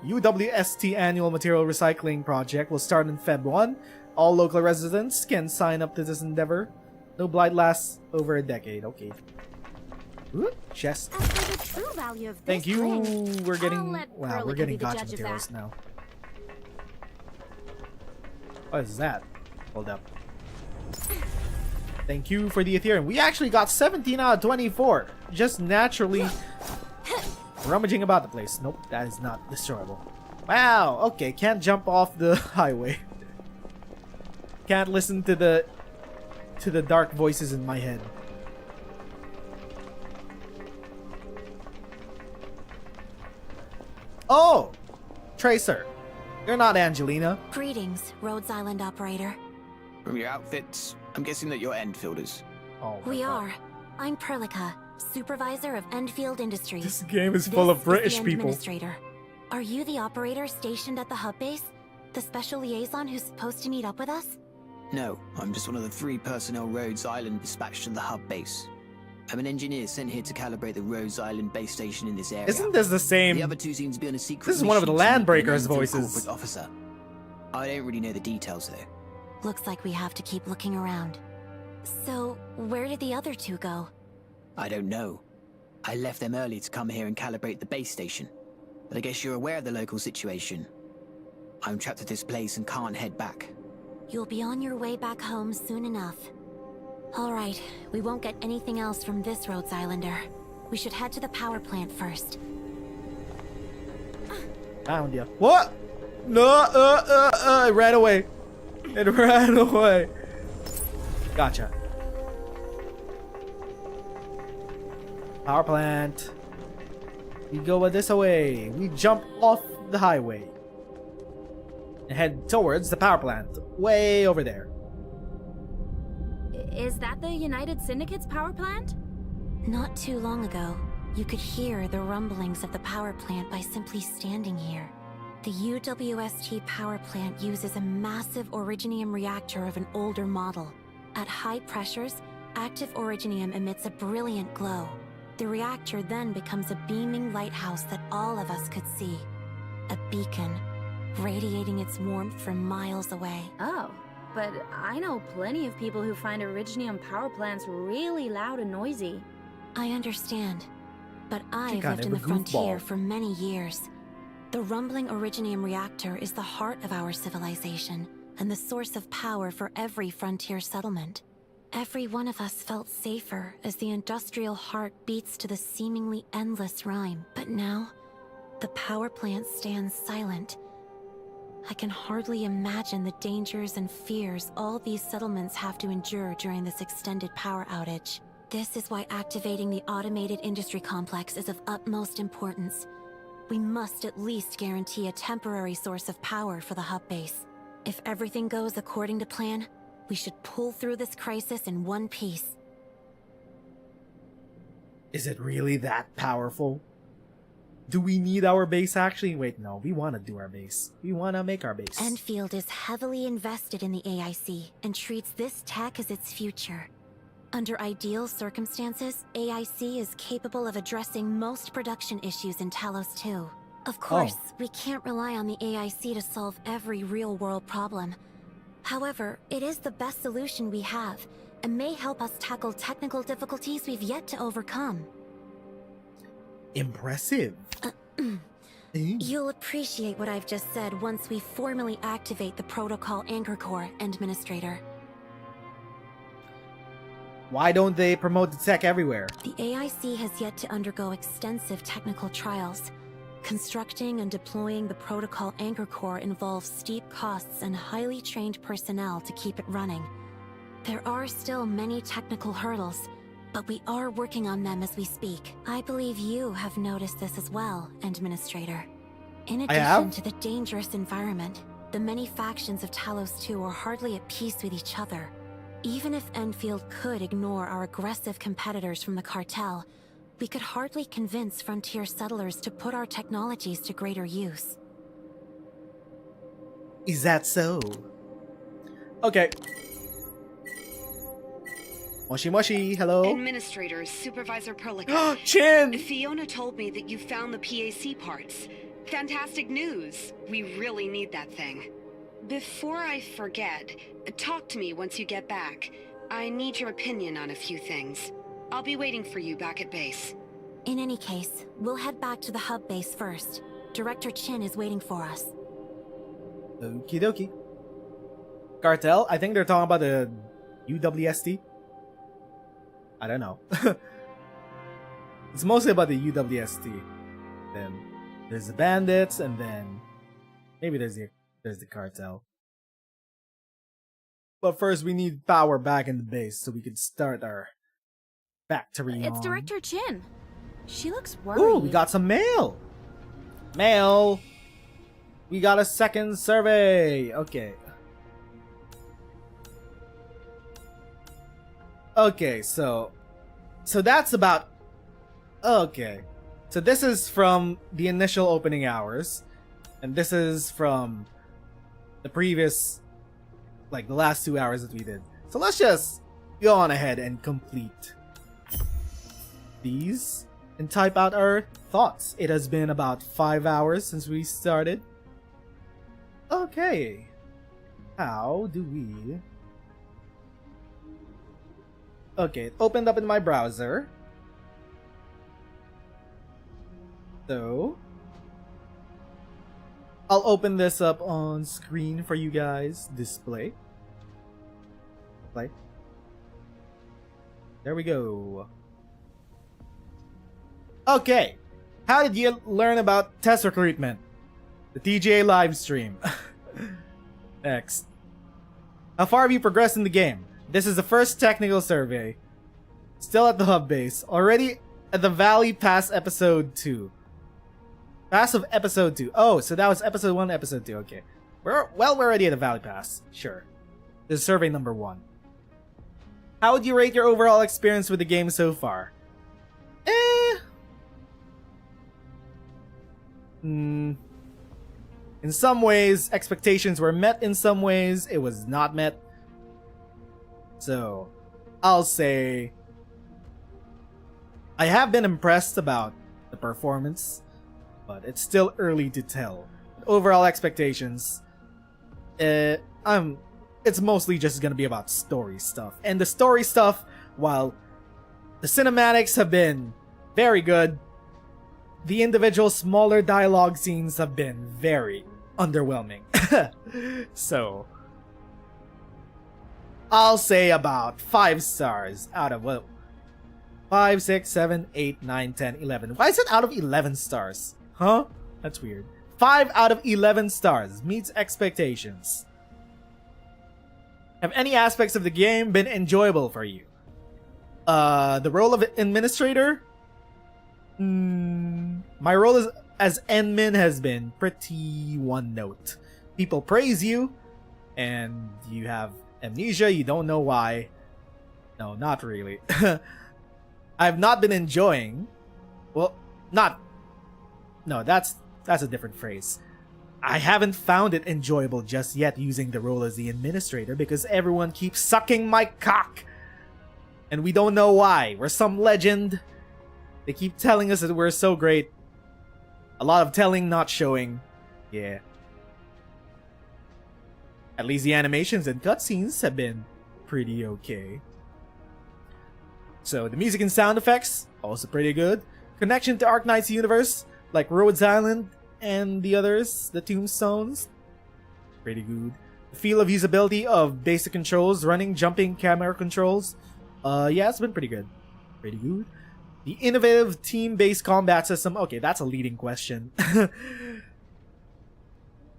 UWST Annual Material Recycling Project will start in Feb 1. All local residents can sign up to this endeavor. No blight lasts over a decade. Okay. Ooh, chest. As for the true value of this Thank you. plane, We're getting I'll let we're Perlica getting be the gotcha judge of materials that. now. What is that? Hold up. Thank you for the Ethereum. We actually got 17 out of 24. Just naturally rummaging about the place. Nope, that is not destroyable. Wow, okay, can't jump off the highway. Can't listen to the dark voices in my head. Oh! Tracer. You're not Angelina. Greetings, Rhodes Island operator. From your outfits, I'm guessing that you're Endfielders. Oh, We are. I'm Perlica, supervisor of Endfield Industries. This game is full of British the people. Administrator. Are you the operator stationed at the hub base? The special liaison who's supposed to meet up with us? No, I'm just one of the 3 personnel Rhodes Island dispatched to the hub base. I'm an engineer sent here to calibrate the Rhodes Island base station in this area. Isn't this the same? The other 2 seem to be on a secret This is one of the mission to meet with an Landbreakers Endfield voices. corporate officer. I don't really know the details though. Looks like we have to keep looking around. So, where did the other 2 go? I don't know. I left them early to come here and calibrate the base station. But I guess you're aware of the local situation. I'm trapped at this place and can't head back. You'll be on your way back home soon enough. Alright, we won't get anything else from this Rhodes Islander. We should head to the power plant first. Found ya. What? No, it ran away. It ran away. Gotcha. Power plant. We go this way. We jump off the highway and head towards the power plant, way over there. Is that the United Syndicate's power plant? Not too long ago, you could hear the rumblings of the power plant by simply standing here. The UWST power plant uses a massive originium reactor of an older model. At high pressures, active originium emits a brilliant glow. The reactor then becomes a beaming lighthouse that all of us could see. A beacon, radiating its warmth from miles away. Oh, but I know plenty of people who find originium power plants really loud and noisy. I understand, but I've kind lived of in a the frontier goofball. for many years. The rumbling originium reactor is the heart of our civilization and the source of power for every frontier settlement. Every one of us felt safer as the industrial heart beats to the seemingly endless rhyme. But now, the power plant stands silent. I can hardly imagine the dangers and fears all these settlements have to endure during this extended power outage. This is why activating the automated industry complex is of utmost importance. We must at least guarantee a temporary source of power for the hub base. If everything goes according to plan, we should pull through this crisis in one piece. Is it really that powerful? Do we need our base actually? Wait, no, we want to do our base. We want to make our base. Endfield is heavily invested in the AIC and treats this tech as its future. Under ideal circumstances, AIC is capable of addressing most production issues in Talos 2. Of course, we can't rely on the AIC to solve every real-world problem. However, it is the best solution we have, and may help us tackle technical difficulties we've yet to overcome. Impressive. You'll appreciate what I've just said once we formally activate the Protocol Anchor Core, Administrator. Why don't they promote the tech everywhere? The AIC has yet to undergo extensive technical trials. Constructing and deploying the protocol anchor core involves steep costs and highly trained personnel to keep it running. There are still many technical hurdles, but we are working on them as we speak. I believe you have noticed this as well, Administrator. In addition to the dangerous environment, the many factions of Talos 2 are hardly at peace with each other. Even if Endfield could ignore our aggressive competitors from the cartel, we could hardly convince frontier settlers to put our technologies to greater use. Is that so? Okay. Moshi Moshi, hello. Administrator, Supervisor Perlica. Chin! Fiona told me that you found the PAC parts. Fantastic news. We really need that thing. Before I forget, talk to me once you get back. I need your opinion on a few things. I'll be waiting for you back at base. In any case, we'll head back to the hub base first. Director Chin is waiting for us. Okie dokie. Cartel? I think they're talking about the UWST. I don't know. It's mostly about the UWST. Then there's the bandits, and then maybe there's the cartel. But first, we need power back in the base so we can start our factory. It's on. Director Chin. She looks worried. Ooh, we got some mail. Mail. We got a second survey. Okay. Okay, so that's about. Okay, so this is from the initial opening hours, and this is from the previous, like the last 2 hours that we did. So let's just go on ahead and complete these and type out our thoughts. It has been about 5 hours since we started. Okay, how do we? Okay, it opened up in my browser. So I'll open this up on screen for you guys. Display. Play. There we go. Okay. How did you learn about test recruitment? The TGA live stream. Next. How far have you progressed in the game? This is the first technical survey. Still at the hub base. Already at the Valley Pass episode 2. Pass of episode 2. Oh, so that was episode 1, episode 2. Okay. We're already at the Valley Pass. Sure. This is survey number 1. How would you rate your overall experience with the game so far? In some ways, expectations were met. In some ways, it was not met. So, I'll say I have been impressed about the performance, but it's still early to tell. Overall expectations, it's mostly just gonna be about story stuff. And the story stuff, while the cinematics have been very good, the individual smaller dialogue scenes have been very underwhelming. So, I'll say about 5 stars out of, well, 5, 6, 7, 8, 9, 10, 11. Why is it out of 11 stars? Huh? That's weird. 5 out of 11 stars. Meets expectations. Have any aspects of the game been enjoyable for you? The role of administrator? My role as admin has been pretty one note. People praise you, and you have amnesia, you don't know why. No, not really. I've not been enjoying. Well, not. No, that's a different phrase. I haven't found it enjoyable just yet using the role as the administrator because everyone keeps sucking my cock. And we don't know why. We're some legend. They keep telling us that we're so great. A lot of telling, not showing. Yeah. At least the animations and cutscenes have been pretty okay. So the music and sound effects, also pretty good. Connection to Arknights universe, like Rhodes Island and the others, the tombstones, pretty good. The feel of usability of basic controls, running, jumping, camera controls, yeah, it's been pretty good. Pretty good. The innovative team-based combat system. Okay, that's a leading question.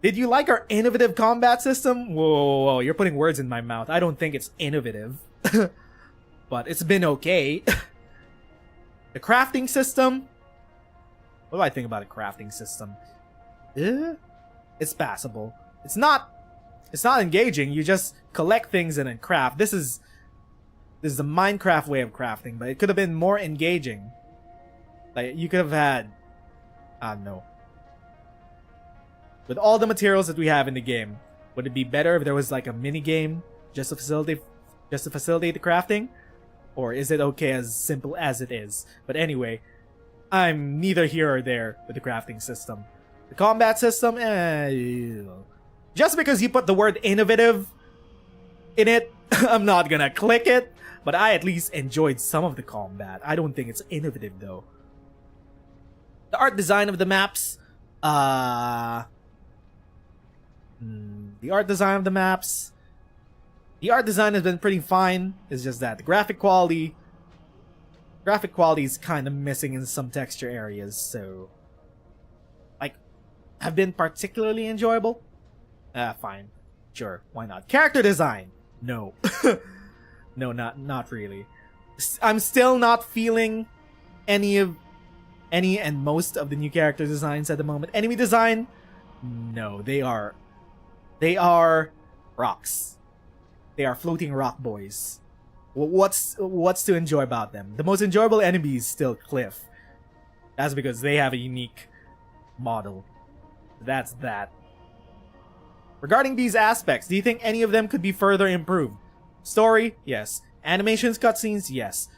Did you like our innovative combat system? Whoa, you're putting words in my mouth. I don't think it's innovative. But it's been okay. The crafting system. What do I think about a crafting system? It's passable. It's not engaging. You just collect things and then craft. This is the Minecraft way of crafting, but it could have been more engaging. Like, you could have had, I don't know. With all the materials that we have in the game, would it be better if there was like a mini game just to facilitate the crafting? Or is it okay as simple as it is? But anyway, I'm neither here or there with the crafting system. The combat system, just because you put the word innovative in it, I'm not gonna click it. But I at least enjoyed some of the combat. I don't think it's innovative though. The art design of the maps, the art design has been pretty fine. It's just that the graphic quality is kind of missing in some texture areas, so like have been particularly enjoyable. Fine. Sure, why not? Character design. No. No, not really. I'm still not feeling any and most of the new character designs at the moment. Enemy design? No, they are rocks. They are floating rock boys. What's to enjoy about them? The most enjoyable enemy is still Cliff. That's because they have a unique model. That's that. Regarding these aspects, do you think any of them could be further improved? Story? Yes. Animations, cutscenes? Yes.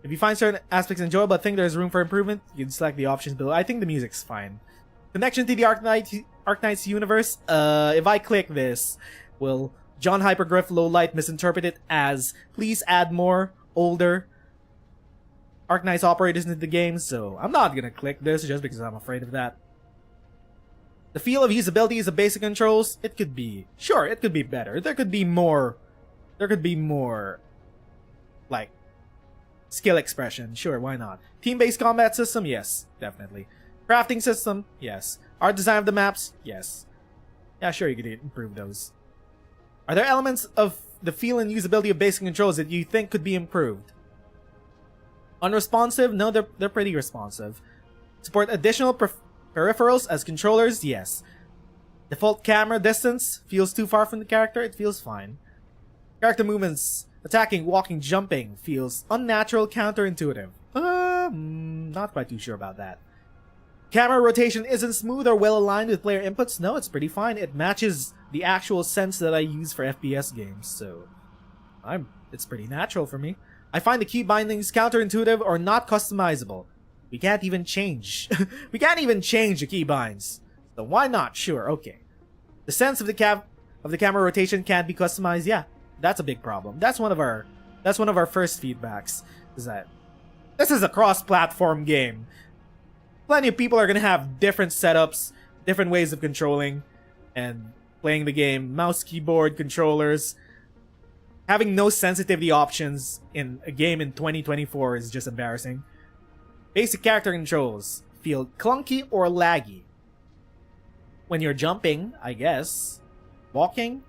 If you find certain aspects enjoyable but think there's room for improvement, you can select the options below. I think the music's fine. Connection to the Arknights universe? If I click this, will John Hypergryph Lowlight misinterpret it as, please add more, older Arknights operators into the game? So I'm not gonna click this just because I'm afraid of that. The feel of usability of basic controls, it could be, sure, it could be better. There could be more, like, skill expression. Sure, why not? Team-based combat system, yes, definitely. Crafting system, yes. Art design of the maps, yes. Yeah, sure, you could improve those. Are there elements of the feel and usability of basic controls that you think could be improved? Unresponsive? No, they're pretty responsive. Support additional peripherals as controllers? Yes. Default camera distance feels too far from the character? It feels fine. Character movements, attacking, walking, jumping, feels unnatural, counterintuitive. Not quite too sure about that. Camera rotation isn't smooth or well aligned with player inputs? No, it's pretty fine. It matches the actual sense that I use for FPS games, so it's pretty natural for me. I find the key bindings counterintuitive or not customizable. We can't even change. We can't even change the keybinds. So why not? Sure, okay. The sense of the camera rotation can't be customized. Yeah, that's a big problem. That's one of our first feedbacks. Is that this is a cross-platform game. Plenty of people are gonna have different setups, different ways of controlling and playing the game. Mouse, keyboard, controllers. Having no sensitivity options in a game in 2024 is just embarrassing. Basic character controls feel clunky or laggy. When you're jumping, I guess. Walking?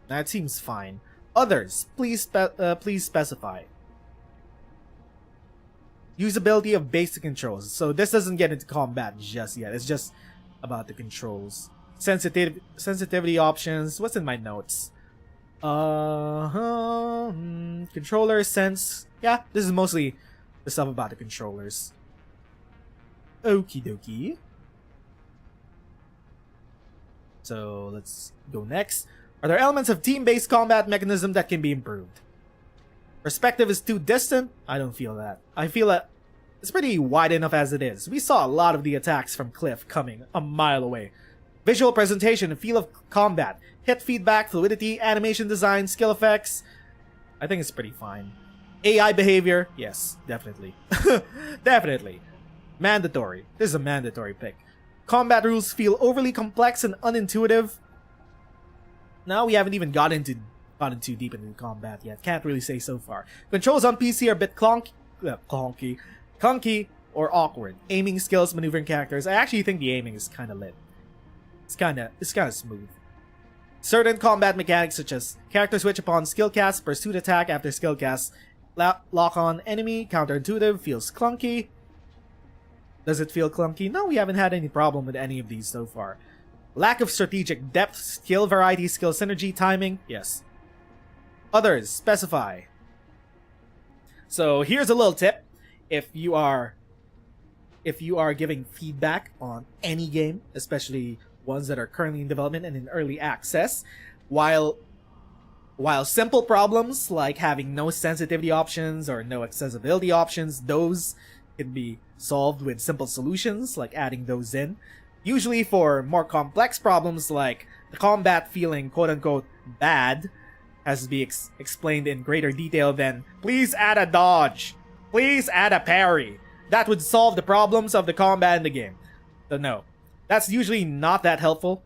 That seems fine. Others, please specify. Usability of basic controls. So this doesn't get into combat just yet. It's just about the controls. Sensitivity options. What's in my notes? Controller sense. Yeah, this is mostly the stuff about the controllers. Okie dokie. So let's go next. Are there elements of team-based combat mechanism that can be improved? Perspective is too distant? I don't feel that. I feel that it's pretty wide enough as it is. We saw a lot of the attacks from Cliff coming a mile away. Visual presentation and feel of combat. Hit feedback, fluidity, animation design, skill effects. I think it's pretty fine. AI behavior? Yes, definitely. Definitely. Mandatory. This is a mandatory pick. Combat rules feel overly complex and unintuitive. Now we haven't even got into gotten too deep into combat yet. Can't really say so far. Controls on PC are a bit clunky, or awkward. Aiming skills, maneuvering characters. I actually think the aiming is kind of lit. It's kind of smooth. Certain combat mechanics, such as character switch upon skill cast, pursuit attack after skill cast, lock on enemy, counterintuitive, feels clunky. Does it feel clunky? No, we haven't had any problem with any of these so far. Lack of strategic depth, skill variety, skill synergy, timing, yes. Others, specify. So here's a little tip. If you are giving feedback on any game, especially ones that are currently in development and in early access, while simple problems like having no sensitivity options or no accessibility options, those can be solved with simple solutions like adding those in. Usually for more complex problems like the combat feeling quote-unquote bad has to be explained in greater detail, then please add a dodge. Please add a parry. That would solve the problems of the combat in the game. So no, that's usually not that helpful.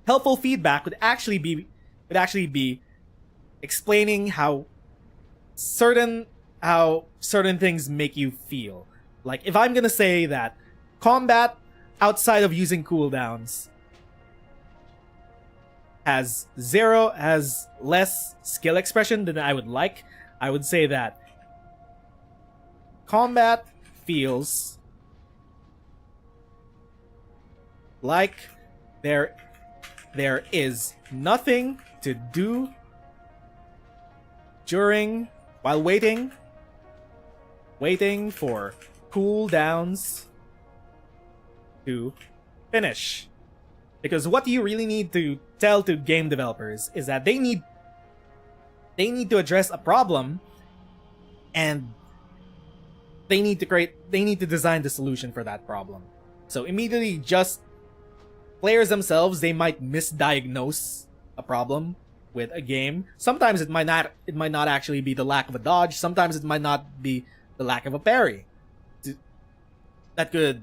Helpful feedback would actually be explaining how certain things make you feel. Like if I'm gonna say that combat outside of using cooldowns has less skill expression than I would like, I would say that combat feels like there is nothing to do while waiting for cooldowns to finish. Because what you really need to tell to game developers is that they need to address a problem, and they need to design the solution for that problem. So immediately, just players themselves, they might misdiagnose a problem with a game. Sometimes it might not actually be the lack of a dodge. Sometimes it might not be the lack of a parry. That could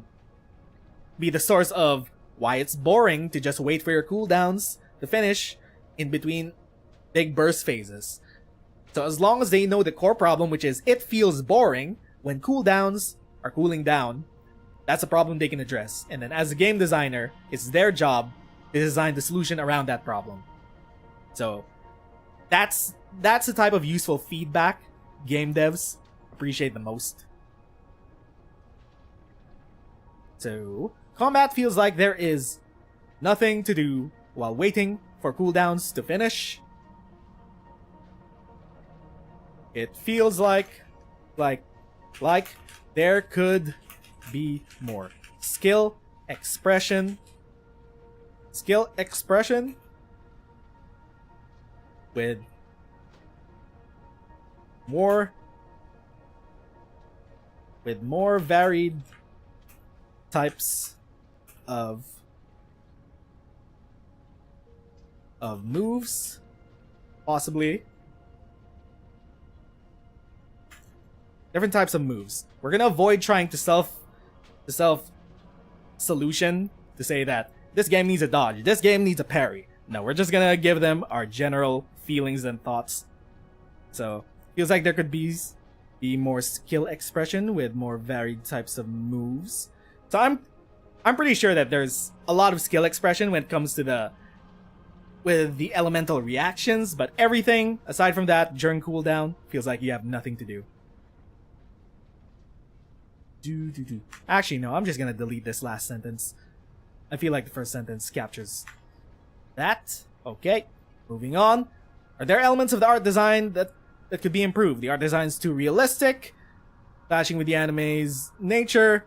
be the source of why it's boring to just wait for your cooldowns to finish in between big burst phases. So as long as they know the core problem, which is it feels boring when cooldowns are cooling down, that's a problem they can address. And then as a game designer, it's their job to design the solution around that problem. So that's the type of useful feedback game devs appreciate the most. So combat feels like there is nothing to do while waiting for cooldowns to finish. It feels like there could be more skill expression with more varied types of moves, possibly. Different types of moves. We're gonna avoid trying to self solution to say that this game needs a dodge, this game needs a parry. No, we're just gonna give them our general feelings and thoughts. So feels like there could be more skill expression with more varied types of moves. So I'm pretty sure that there's a lot of skill expression when it comes to the elemental reactions, but everything aside from that during cooldown feels like you have nothing to do. Actually, no, I'm just gonna delete this last sentence. I feel like the first sentence captures that. Okay, moving on. Are there elements of the art design that could be improved? The art design's too realistic, clashing with the anime's nature.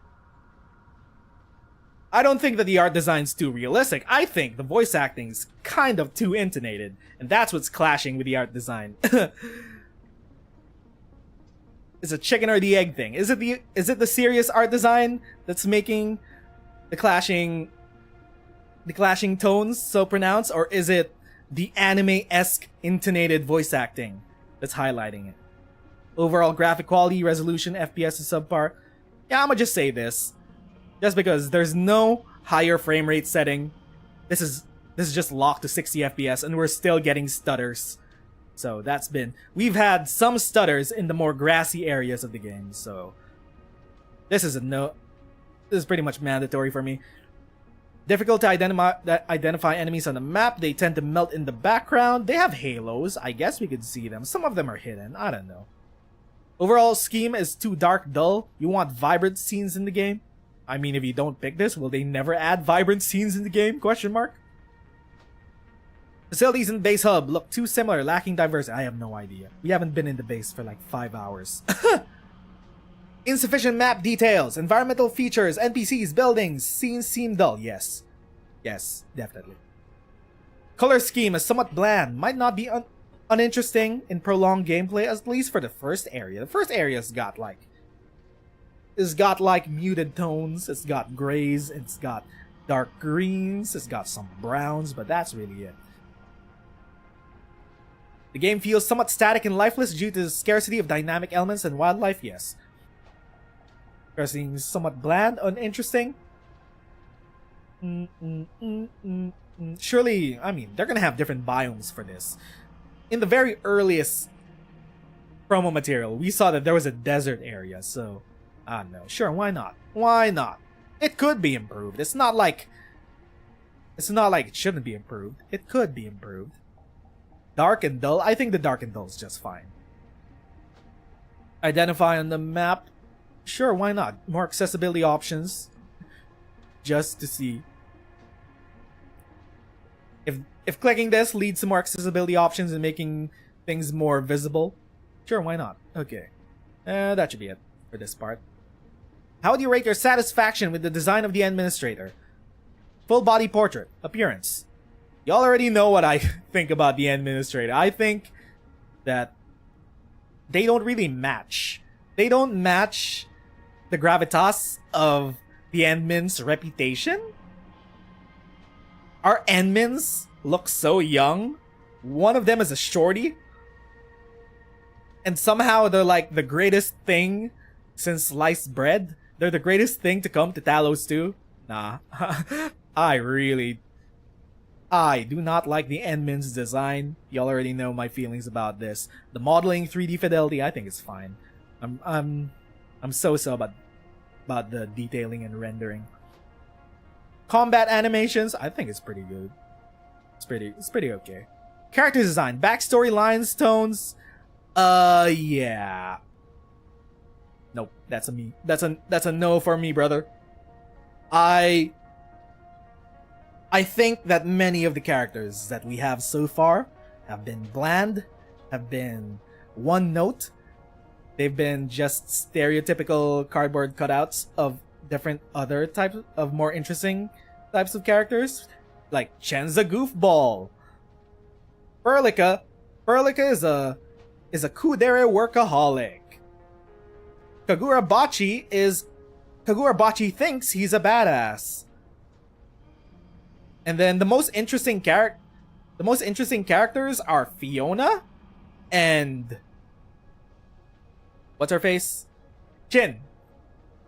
I don't think that the art design's too realistic. I think the voice acting's kind of too intonated, and that's what's clashing with the art design. It's a chicken or the egg thing. Is it the serious art design that's making the clashing tones so pronounced, or is it the anime-esque intonated voice acting that's highlighting it? Overall graphic quality, resolution, FPS is subpar. Yeah, I'ma just say this. Just because there's no higher frame rate setting. This is just locked to 60 FPS and we're still getting stutters So that's been... We've had some stutters in the more grassy areas of the game, so... This is a no... This is pretty much mandatory for me. Difficult to identify enemies on the map. They tend to melt in the background. They have halos. I guess we could see them. Some of them are hidden. I don't know. Overall scheme is too dark, dull. You want vibrant scenes in the game? I mean, if you don't pick this, will they never add vibrant scenes in the game? Question mark. Facilities in base hub look too similar, lacking diversity. I have no idea. We haven't been in the base for like 5 hours. Insufficient map details, environmental features, NPCs, buildings, scenes seem dull. Yes. Yes, definitely. Color scheme is somewhat bland. Might not be uninteresting in prolonged gameplay, at least for the first area. The first area's got like... It's got like muted tones, it's got grays, it's got dark greens, it's got some browns, but that's really it. The game feels somewhat static and lifeless due to the scarcity of dynamic elements and wildlife, yes. Seems somewhat bland, uninteresting. Surely, I mean, they're gonna have different biomes for this. In the very earliest promo material, we saw that there was a desert area, so... I don't know. Sure, why not? Why not? It could be improved. It's not like it shouldn't be improved. It could be improved. Dark and dull? I think the dark and dull is just fine. Identify on the map? Sure, why not? More accessibility options. Just to see. If clicking this leads to more accessibility options and making things more visible, sure, why not? Okay. That should be it for this part. How do you rate your satisfaction with the design of the administrator? Full body portrait. Appearance. Y'all already know what I think about the administrator. I think that they don't really match. They don't match the gravitas of the admin's reputation. Our admins look so young. One of them is a shorty. And somehow they're like the greatest thing since sliced bread. They're the greatest thing to come to Talos 2. Nah. I do not like the admin's design. Y'all already know my feelings about this. The modeling, 3D fidelity, I think it's fine. I'm so-so about the detailing and rendering. Combat animations, I think it's pretty good. It's pretty okay. Character design, backstory, lines, tones. Yeah. Nope, that's a me. That's a no for me, brother. I think that many of the characters that we have so far have been bland, have been one note. They've been just stereotypical cardboard cutouts of different other types of more interesting types of characters. Like Chen's a goofball. Perlica is a kudere workaholic. Kagura Bachi thinks he's a badass. And then the most interesting characters are Fiona and what's her face? Chin.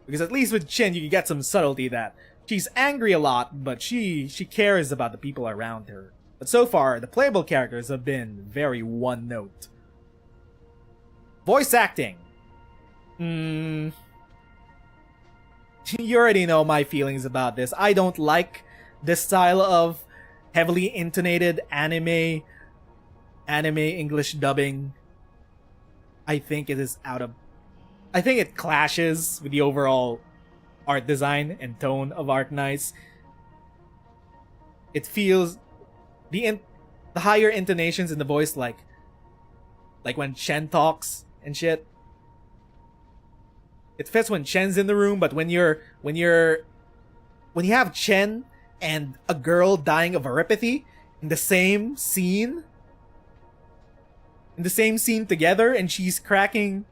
Because at least with Chin you can get some subtlety that she's angry a lot, but she cares about the people around her. But so far, the playable characters have been very one note. Voice acting. You already know my feelings about this. I don't like this style of heavily intonated anime English dubbing. I think it clashes with the overall art design and tone of Arknights. It feels the higher intonations in the voice, like when Chen talks and shit. It fits when Chen's in the room, but when you have Chen and a girl dying of arypathy in the same scene together, and she's cracking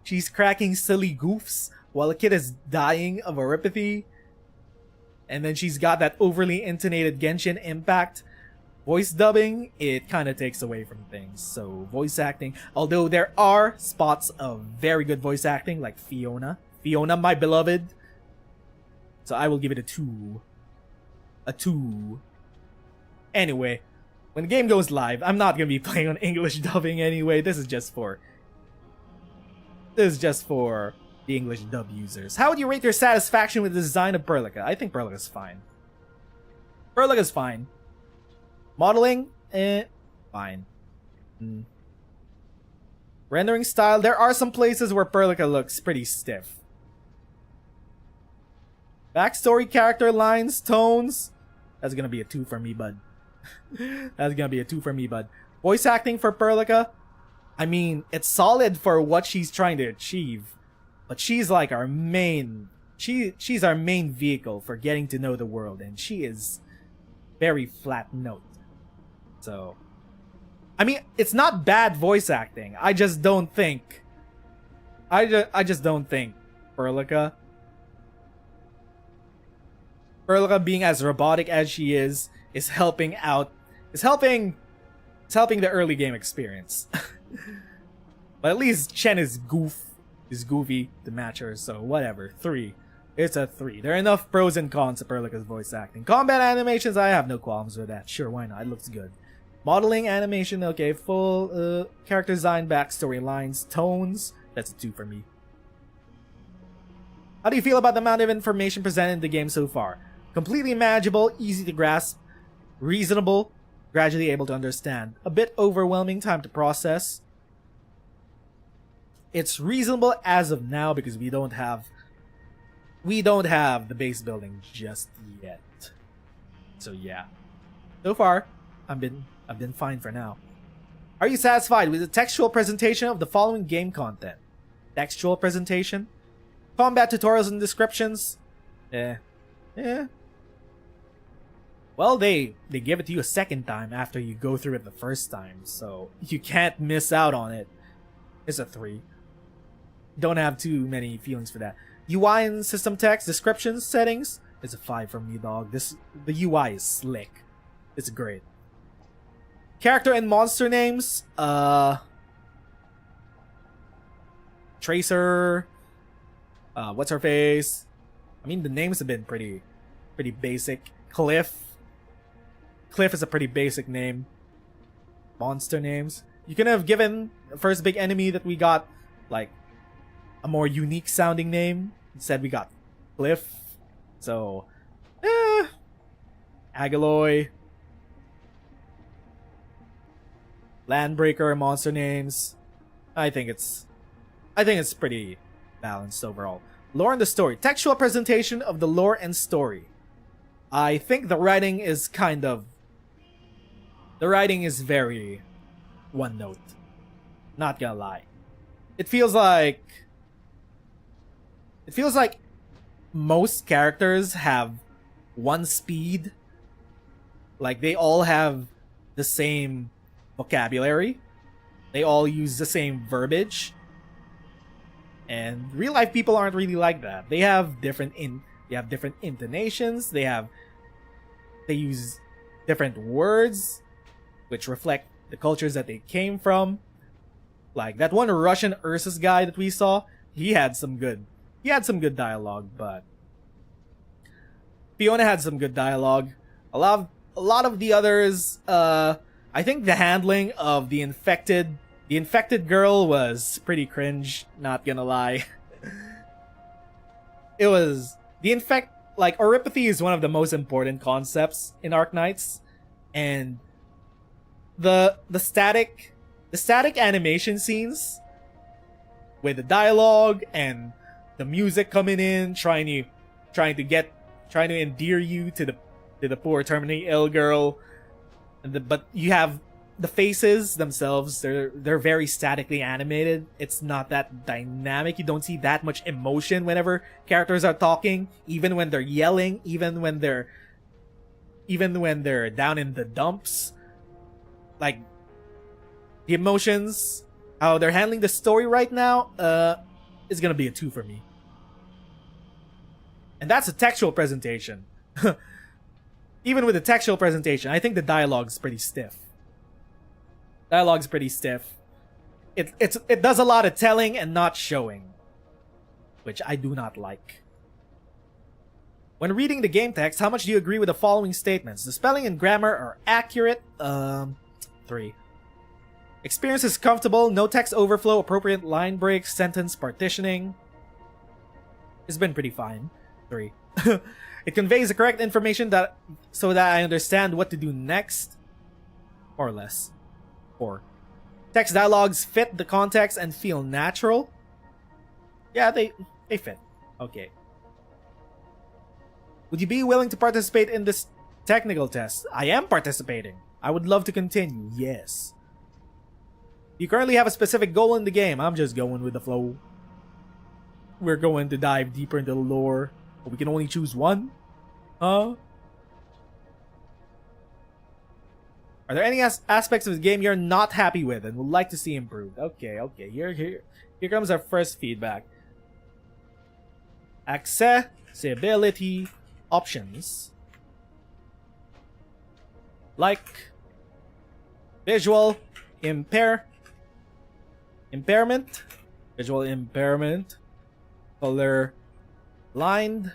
silly goofs while a kid is dying of arypathy, and then she's got that overly intonated Genshin impact voice dubbing, it kind of takes away from things. So voice acting, although there are spots of very good voice acting, like Fiona, my beloved, so I will give it a 2. Anyway, when the game goes live, I'm not gonna be playing on English dubbing anyway. This is just for the English dub users. How would you rate your satisfaction with the design of Perlica? I think Perlica's fine. Perlica's fine. Modeling, fine. Rendering style, there are some places where Perlica looks pretty stiff. Backstory, character lines, tones, that's gonna be a 2 for me, bud. That's gonna be a 2 for me, bud. Voice acting for Perlica, I mean, it's solid for what she's trying to achieve, but she's like our main, she's our main vehicle for getting to know the world, and she is very flat note. So, I mean, it's not bad voice acting. I just don't think, I just don't think Perlica being as robotic as she is helping out, is helping the early game experience. But at least Chen is goofy to match her, so whatever. 3. It's a 3. There are enough pros and cons to Perlica's voice acting. Combat animations, I have no qualms with that. Sure, why not? It looks good. Modeling, animation, okay. Full character design, backstory lines, tones, that's a 2 for me. How do you feel about the amount of information presented in the game so far? Completely manageable, easy to grasp, reasonable, gradually able to understand. A bit overwhelming, time to process. It's reasonable as of now because we don't have the base building just yet. So yeah. So far, I've been fine for now. Are you satisfied with the textual presentation of the following game content? Textual presentation? Combat tutorials and descriptions? Well, they give it to you a second time after you go through it the first time, so you can't miss out on it. It's a 3. Don't have too many feelings for that. UI and system text, descriptions, settings, it's a 5 from me, dog. The UI is slick. It's great. Character and monster names, Tracer, what's her face? I mean, the names have been pretty basic. Cliff is a pretty basic name. Monster names, you could have given the first big enemy that we got like a more unique sounding name. Instead, we got Cliff. So, Agaloy, Landbreaker, monster names. I think it's pretty balanced overall. Lore and the story. Textual presentation of the lore and story. I think the writing is very one note. Not gonna lie. It feels like most characters have one speed. Like, they all have the same vocabulary. They all use the same verbiage. And real life people aren't really like that. They have different intonations. They use different words which reflect the cultures that they came from. Like that one Russian Ursus guy that we saw, he had some good dialogue, but Fiona had some good dialogue. A lot of the others, I think the handling of the infected girl was pretty cringe, not gonna lie. It was like oripathy is one of the most important concepts in Arknights, and the static animation scenes with the dialogue and the music coming in, trying to endear you to the poor terminally ill girl, but you have the faces themselves, they're very statically animated. It's not that dynamic. You don't see that much emotion whenever characters are talking, even when they're yelling, even when they're down in the dumps. Like, the emotions, how they're handling the story right now, is gonna be a 2 for me. And that's a textual presentation. Even with the textual presentation, I think the dialogue's pretty stiff. It does a lot of telling and not showing, which I do not like. When reading the game text, how much do you agree with the following statements? The spelling and grammar are accurate. 3. Experience is comfortable. No text overflow. Appropriate line breaks. Sentence partitioning. It's been pretty fine. 3. It conveys the correct information so that I understand what to do next. More or less. 4. Text dialogues fit the context and feel natural. Yeah, they fit. Okay. Would you be willing to participate in this technical test? I am participating. I would love to continue. Yes. You currently have a specific goal in the game. I'm just going with the flow. We're going to dive deeper into the lore. But we can only choose one? Huh? Are there any aspects of the game you're not happy with and would like to see improved? Okay. Here comes our first feedback. Accessibility options. Like visual impairment, visual impairment, color blind,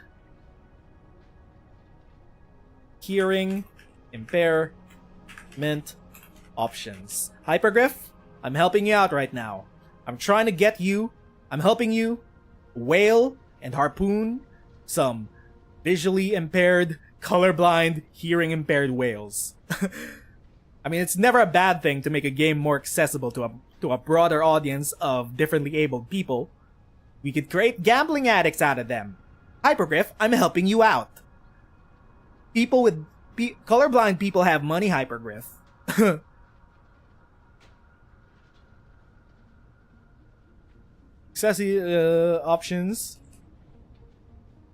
hearing impairment options. Hypergryph, I'm helping you out right now. I'm trying to get you, I'm helping you whale and harpoon some visually impaired, colorblind, hearing impaired whales. I mean, it's never a bad thing to make a game more accessible to a broader audience of differently abled people. We could create gambling addicts out of them. Hypergryph, I'm helping you out. People with colorblind people have money, Hypergryph. Accessory options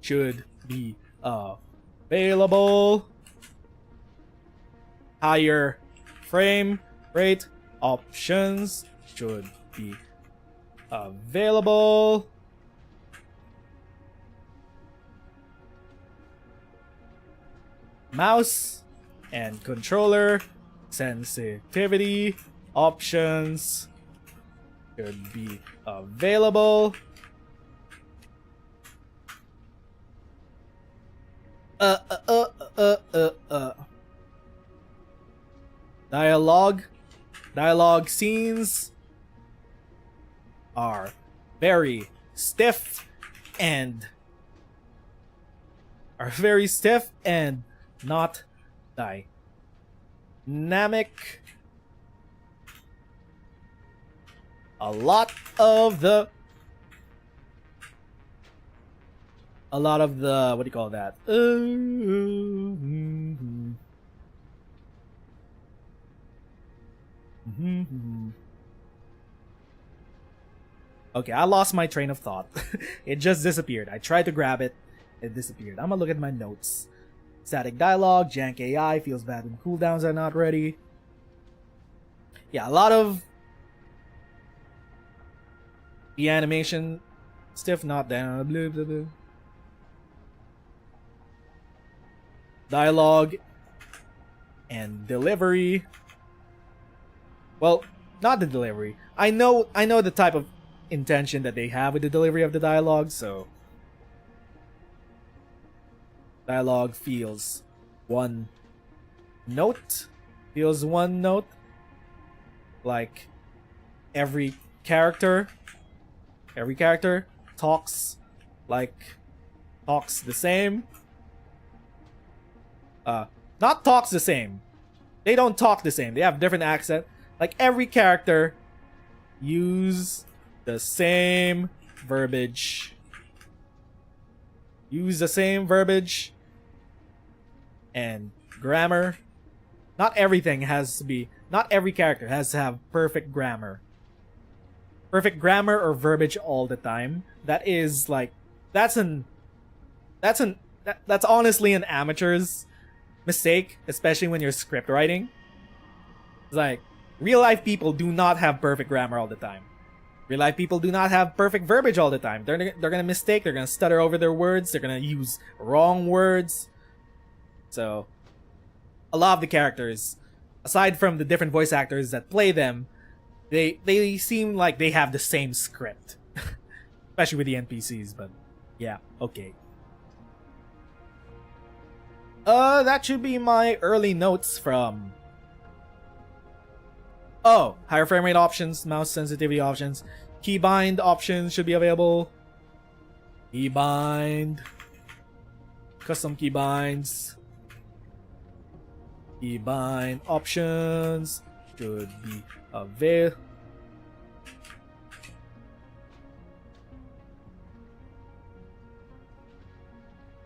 should be available. Higher frame rate options should be available. Mouse and controller sensitivity options should be available. Dialogue scenes are very stiff and not dynamic. A lot of the what do you call that? Okay, I lost my train of thought. It just disappeared. I tried to grab it. It disappeared. I'm gonna look at my notes. Static dialogue, jank AI, feels bad when cooldowns are not ready. Yeah, a lot of the animation stiff, not down. Blah, blah, blah. Dialogue and delivery. Well, not the delivery. I know the type of intention that they have with the delivery of the dialogue, so dialogue feels one note. Like every character talks the same. Not talks the same. They don't talk the same. They have different accent. Like every character use the same verbiage. And grammar. Not every character has to have perfect grammar. Perfect grammar or verbiage all the time. That's honestly an amateur's mistake, especially when you're script writing. It's like, real life people do not have perfect grammar all the time. Real life people do not have perfect verbiage all the time. They're gonna mistake, they're gonna stutter over their words, they're gonna use wrong words. So, a lot of the characters, aside from the different voice actors that play them, they seem like they have the same script. Especially with the NPCs, but yeah, okay. That should be my early notes from... Oh, higher frame rate options, mouse sensitivity options, keybind options should be available. Keybind. Custom keybinds. Keybind options should be available.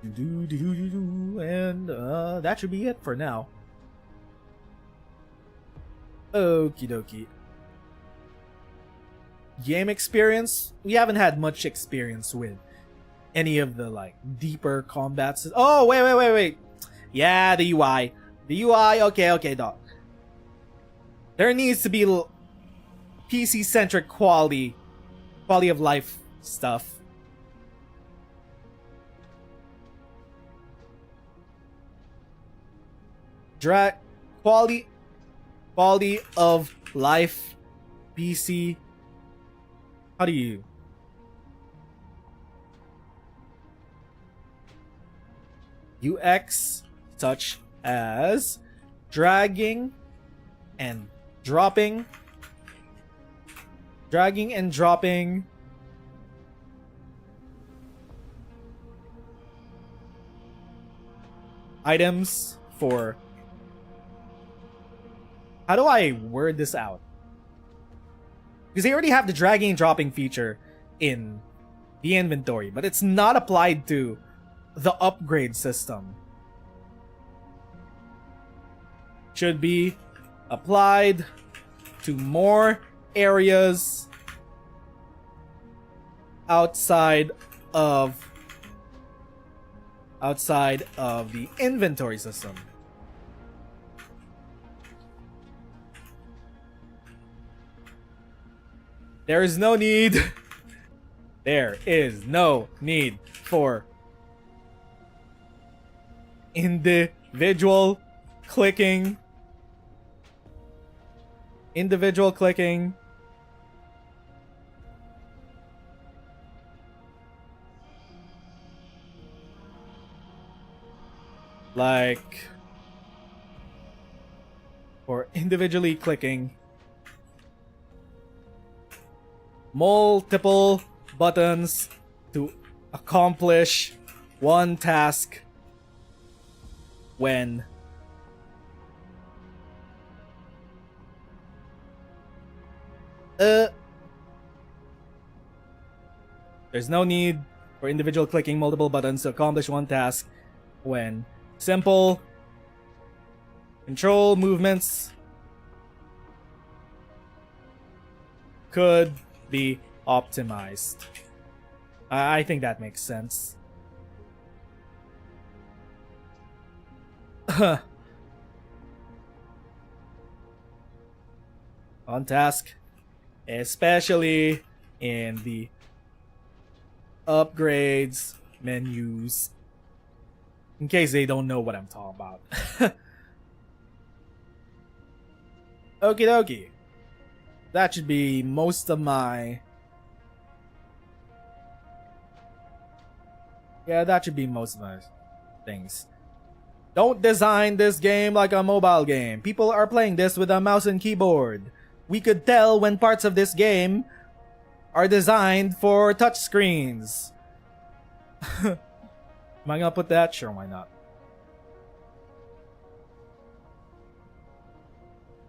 And that should be it for now. Okie dokie. Game experience? We haven't had much experience with any of the like deeper combats. Oh, wait. Yeah, the UI. The UI, okay, dog. There needs to be PC-centric quality of life stuff. Quality of life PC. How do you UX such as dragging and dropping items for... How do I word this out? Because they already have the dragging and dropping feature in the inventory, but it's not applied to the upgrade system. Should be applied to more areas outside of the inventory system. There is no need for individual clicking like for individually clicking multiple buttons to accomplish one task when there's no need for individual clicking multiple buttons to accomplish one task when simple control movements could be optimized. I think that makes sense. On task, especially in the upgrades menus, in case they don't know what I'm talking about. Okie dokie. That should be most of my... Yeah, that should be most of my things. Don't design this game like a mobile game. People are playing this with a mouse and keyboard. We could tell when parts of this game are designed for touchscreens. Am I gonna put that? Sure, why not?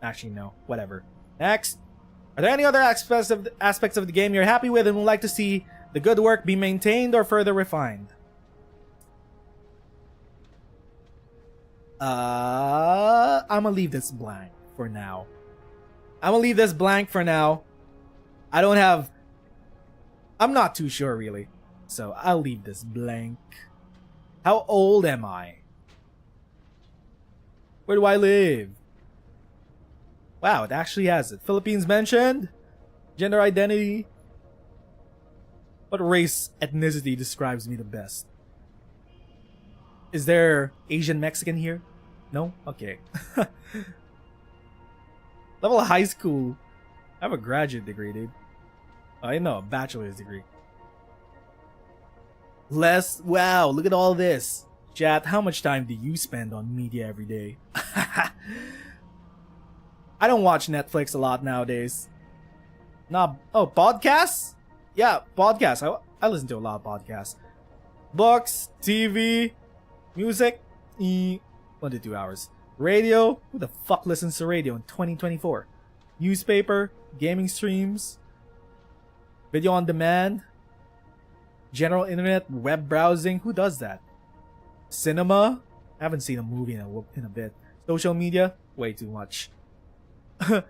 Actually, no. Whatever. Next. Are there any other aspects of the game you're happy with and would like to see the good work be maintained or further refined? I'm gonna leave this blank for now. I'm not too sure really, so I'll leave this blank. How old am I? Where do I live? Wow, it actually has it. Philippines mentioned. Gender identity. What race, ethnicity describes me the best? Is there Asian Mexican here? No? Okay. Level of high school. I have a graduate degree, dude. I know, a bachelor's degree. Wow, look at all this. Chat, how much time do you spend on media every day? I don't watch Netflix a lot nowadays. Oh, podcasts? Yeah, podcasts. I listen to a lot of podcasts. Books, TV, music, 1 to 2 hours. Radio? Who the fuck listens to radio in 2024? Newspaper, gaming streams, video on demand, general internet, web browsing. Who does that? Cinema? I haven't seen a movie in a bit. Social media? Way too much. You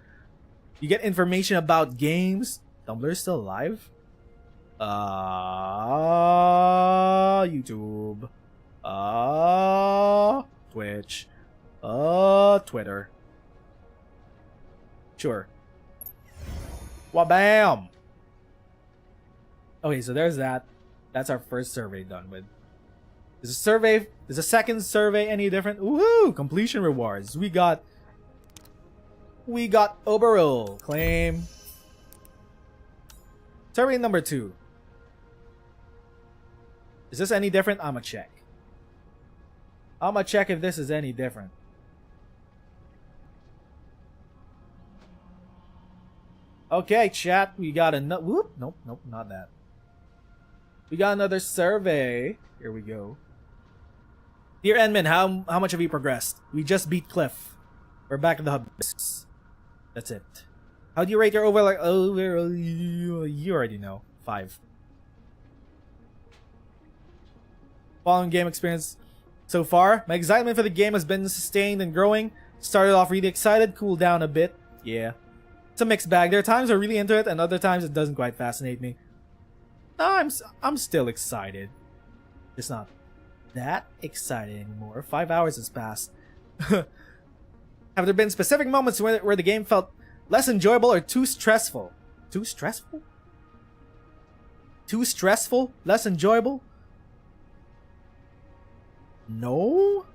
get information about games. Tumblr is still alive? YouTube. Twitch. Twitter. Sure. Wabam! Okay, so there's that. That's our first survey done with. Is the second survey any different? Woohoo! Completion rewards. We got overall claim. Survey number 2. Is this any different? I'ma check. I'ma check if this is any different. Okay, chat. We got another. Whoop! Nope, not that. We got another survey. Here we go. Dear Enman, how much have you progressed? We just beat Cliff. We're back in the hub. That's it. How do you rate your overall? You already know. 5. Following game experience so far, my excitement for the game has been sustained and growing. Started off really excited, cooled down a bit. Yeah. It's a mixed bag. There are times I'm really into it, and other times it doesn't quite fascinate me. No, I'm still excited. It's not that excited anymore. 5 hours has passed. Have there been specific moments where the game felt less enjoyable or too stressful? Too stressful? Too stressful? Less enjoyable? No?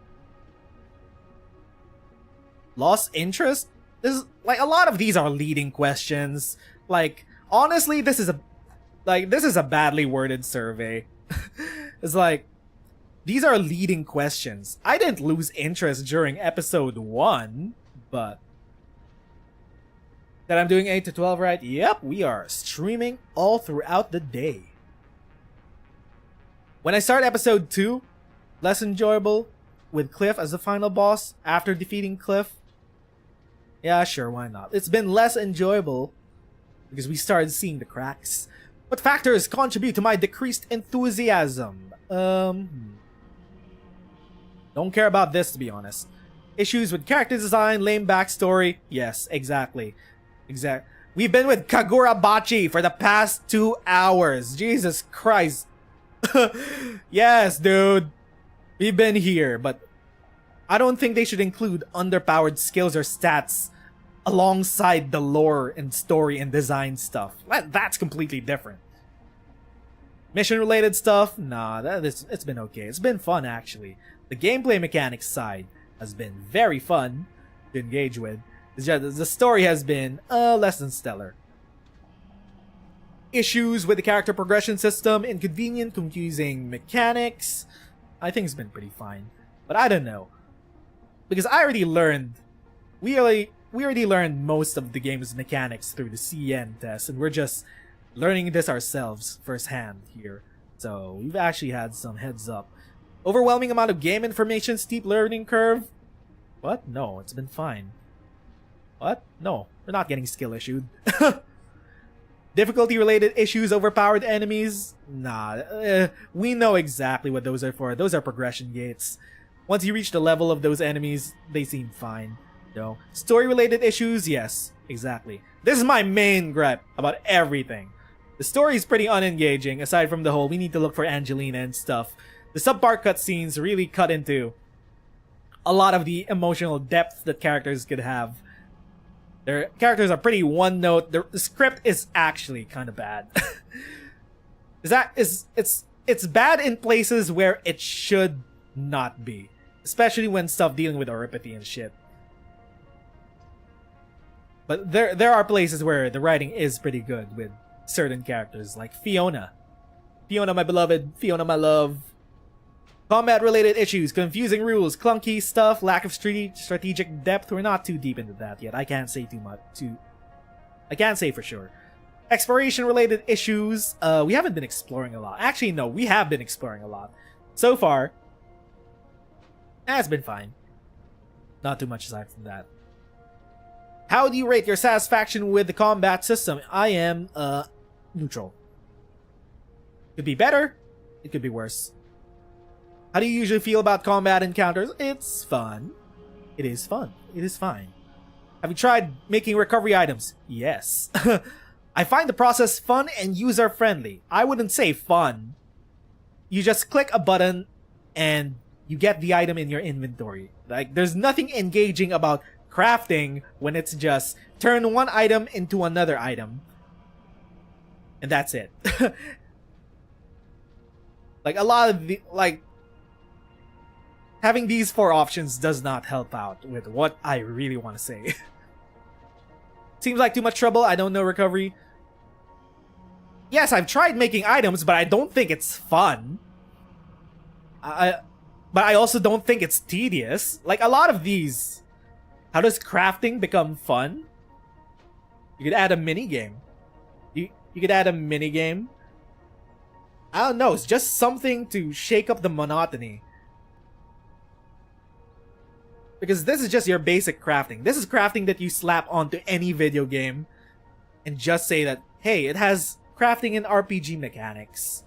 Lost interest? This is like a lot of these are leading questions. Like, honestly, this is a badly worded survey. It's like, these are leading questions. I didn't lose interest during episode 1, but that I'm doing 8 to 12, right? Yep, we are streaming all throughout the day. When I start episode 2, less enjoyable with Cliff as the final boss after defeating Cliff. Yeah, sure, why not? It's been less enjoyable because we started seeing the cracks. What factors contribute to my decreased enthusiasm? Don't care about this, to be honest. Issues with character design, lame backstory. Yes, exactly. We've been with Kagurabachi for the past 2 hours. Jesus Christ. Yes, dude. We've been here, but I don't think they should include underpowered skills or stats alongside the lore and story and design stuff. That's completely different. Mission-related stuff? Nah, it's been okay. It's been fun, actually. The gameplay mechanics side has been very fun to engage with. It's just, the story has been less than stellar. Issues with the character progression system, inconvenient, confusing mechanics. I think it's been pretty fine. But I don't know. Because I already learned... We already learned most of the game's mechanics through the CN test, and we're just learning this ourselves firsthand here. So we've actually had some heads up. Overwhelming amount of game information, steep learning curve. What? No, it's been fine. What? No, we're not getting skill issued. Difficulty related issues, overpowered enemies. Nah, we know exactly what those are for. Those are progression gates. Once you reach the level of those enemies, they seem fine. No. Story related issues, yes, exactly. This is my main gripe about everything. The story is pretty unengaging, aside from the whole we need to look for Angelina and stuff. The subpar cutscenes really cut into a lot of the emotional depth that characters could have. Their characters are pretty one note. The script is actually kind of bad. It's bad in places where it should not be, especially when stuff dealing with oripathy and shit. But there are places where the writing is pretty good with certain characters, like Fiona. Fiona, my beloved. Fiona, my love. Combat-related issues, confusing rules, clunky stuff, lack of strategic depth. We're not too deep into that yet. I can't say too much. I can't say for sure. Exploration-related issues. We haven't been exploring a lot. Actually, no, we have been exploring a lot. So far, it's been fine. Not too much aside from that. How do you rate your satisfaction with the combat system? I am, neutral. Could be better. It could be worse. How do you usually feel about combat encounters? It's fun. It is fun. It is fine. Have you tried making recovery items? Yes. I find the process fun and user-friendly. I wouldn't say fun. You just click a button and you get the item in your inventory. Like, there's nothing engaging about crafting when it's just turn one item into another item. And that's it. Like, a lot of the, like, having these 4 options does not help out with what I really want to say. Seems like too much trouble. I don't know recovery. Yes, I've tried making items, but I don't think it's fun. But I also don't think it's tedious. Like, a lot of these, how does crafting become fun? You could add a mini game. You could add a mini game. I don't know. It's just something to shake up the monotony. Because this is just your basic crafting. This is crafting that you slap onto any video game and just say that, hey, it has crafting and RPG mechanics.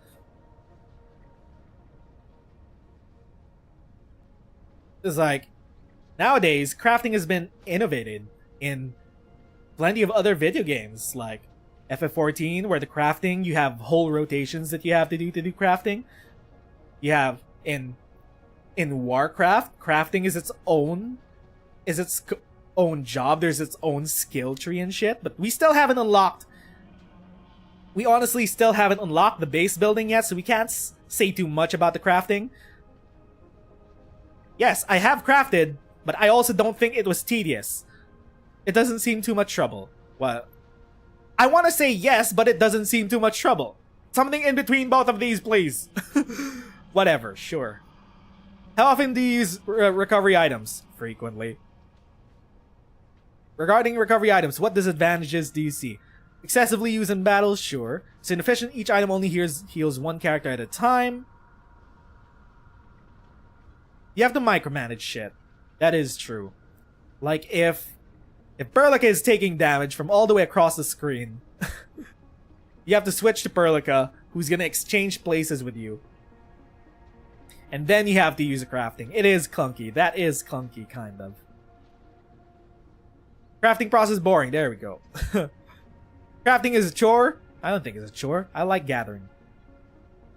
It's like, nowadays, crafting has been innovated in plenty of other video games, like FF14, where the crafting, you have whole rotations that you have to do crafting. You have in Warcraft, crafting is its own job. There's its own skill tree and shit, but we still haven't unlocked. We honestly still haven't unlocked the base building yet, so we can't say too much about the crafting. Yes, I have crafted, but I also don't think it was tedious. It doesn't seem too much trouble. Well, I want to say yes, but it doesn't seem too much trouble. Something in between both of these, please. Whatever, sure. How often do you use recovery items? Frequently. Regarding recovery items, what disadvantages do you see? Excessively used in battles? Sure. It's inefficient. Each item only heals one character at a time. You have to micromanage shit. That is true. Like, if Perlica is taking damage from all the way across the screen, you have to switch to Perlica, who's gonna exchange places with you. And then you have to use a crafting. It is clunky. That is clunky, kind of. Crafting process boring. There we go. Crafting is a chore? I don't think it's a chore. I like gathering.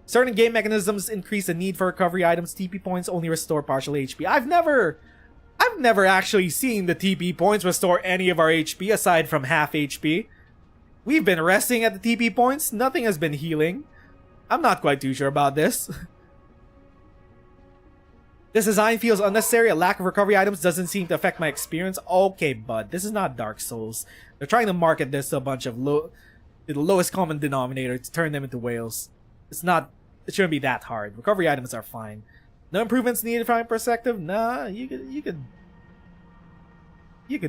Certain game mechanisms increase the need for recovery items. TP points only restore partial HP. I've never actually seen the TP points restore any of our HP aside from half HP. We've been resting at the TP points. Nothing has been healing. I'm not quite too sure about this. This design feels unnecessary. A lack of recovery items doesn't seem to affect my experience. Okay, bud. This is not Dark Souls. They're trying to market this to a bunch of the lowest common denominator to turn them into whales. It shouldn't be that hard. Recovery items are fine. No improvements needed from my perspective? Nah, you could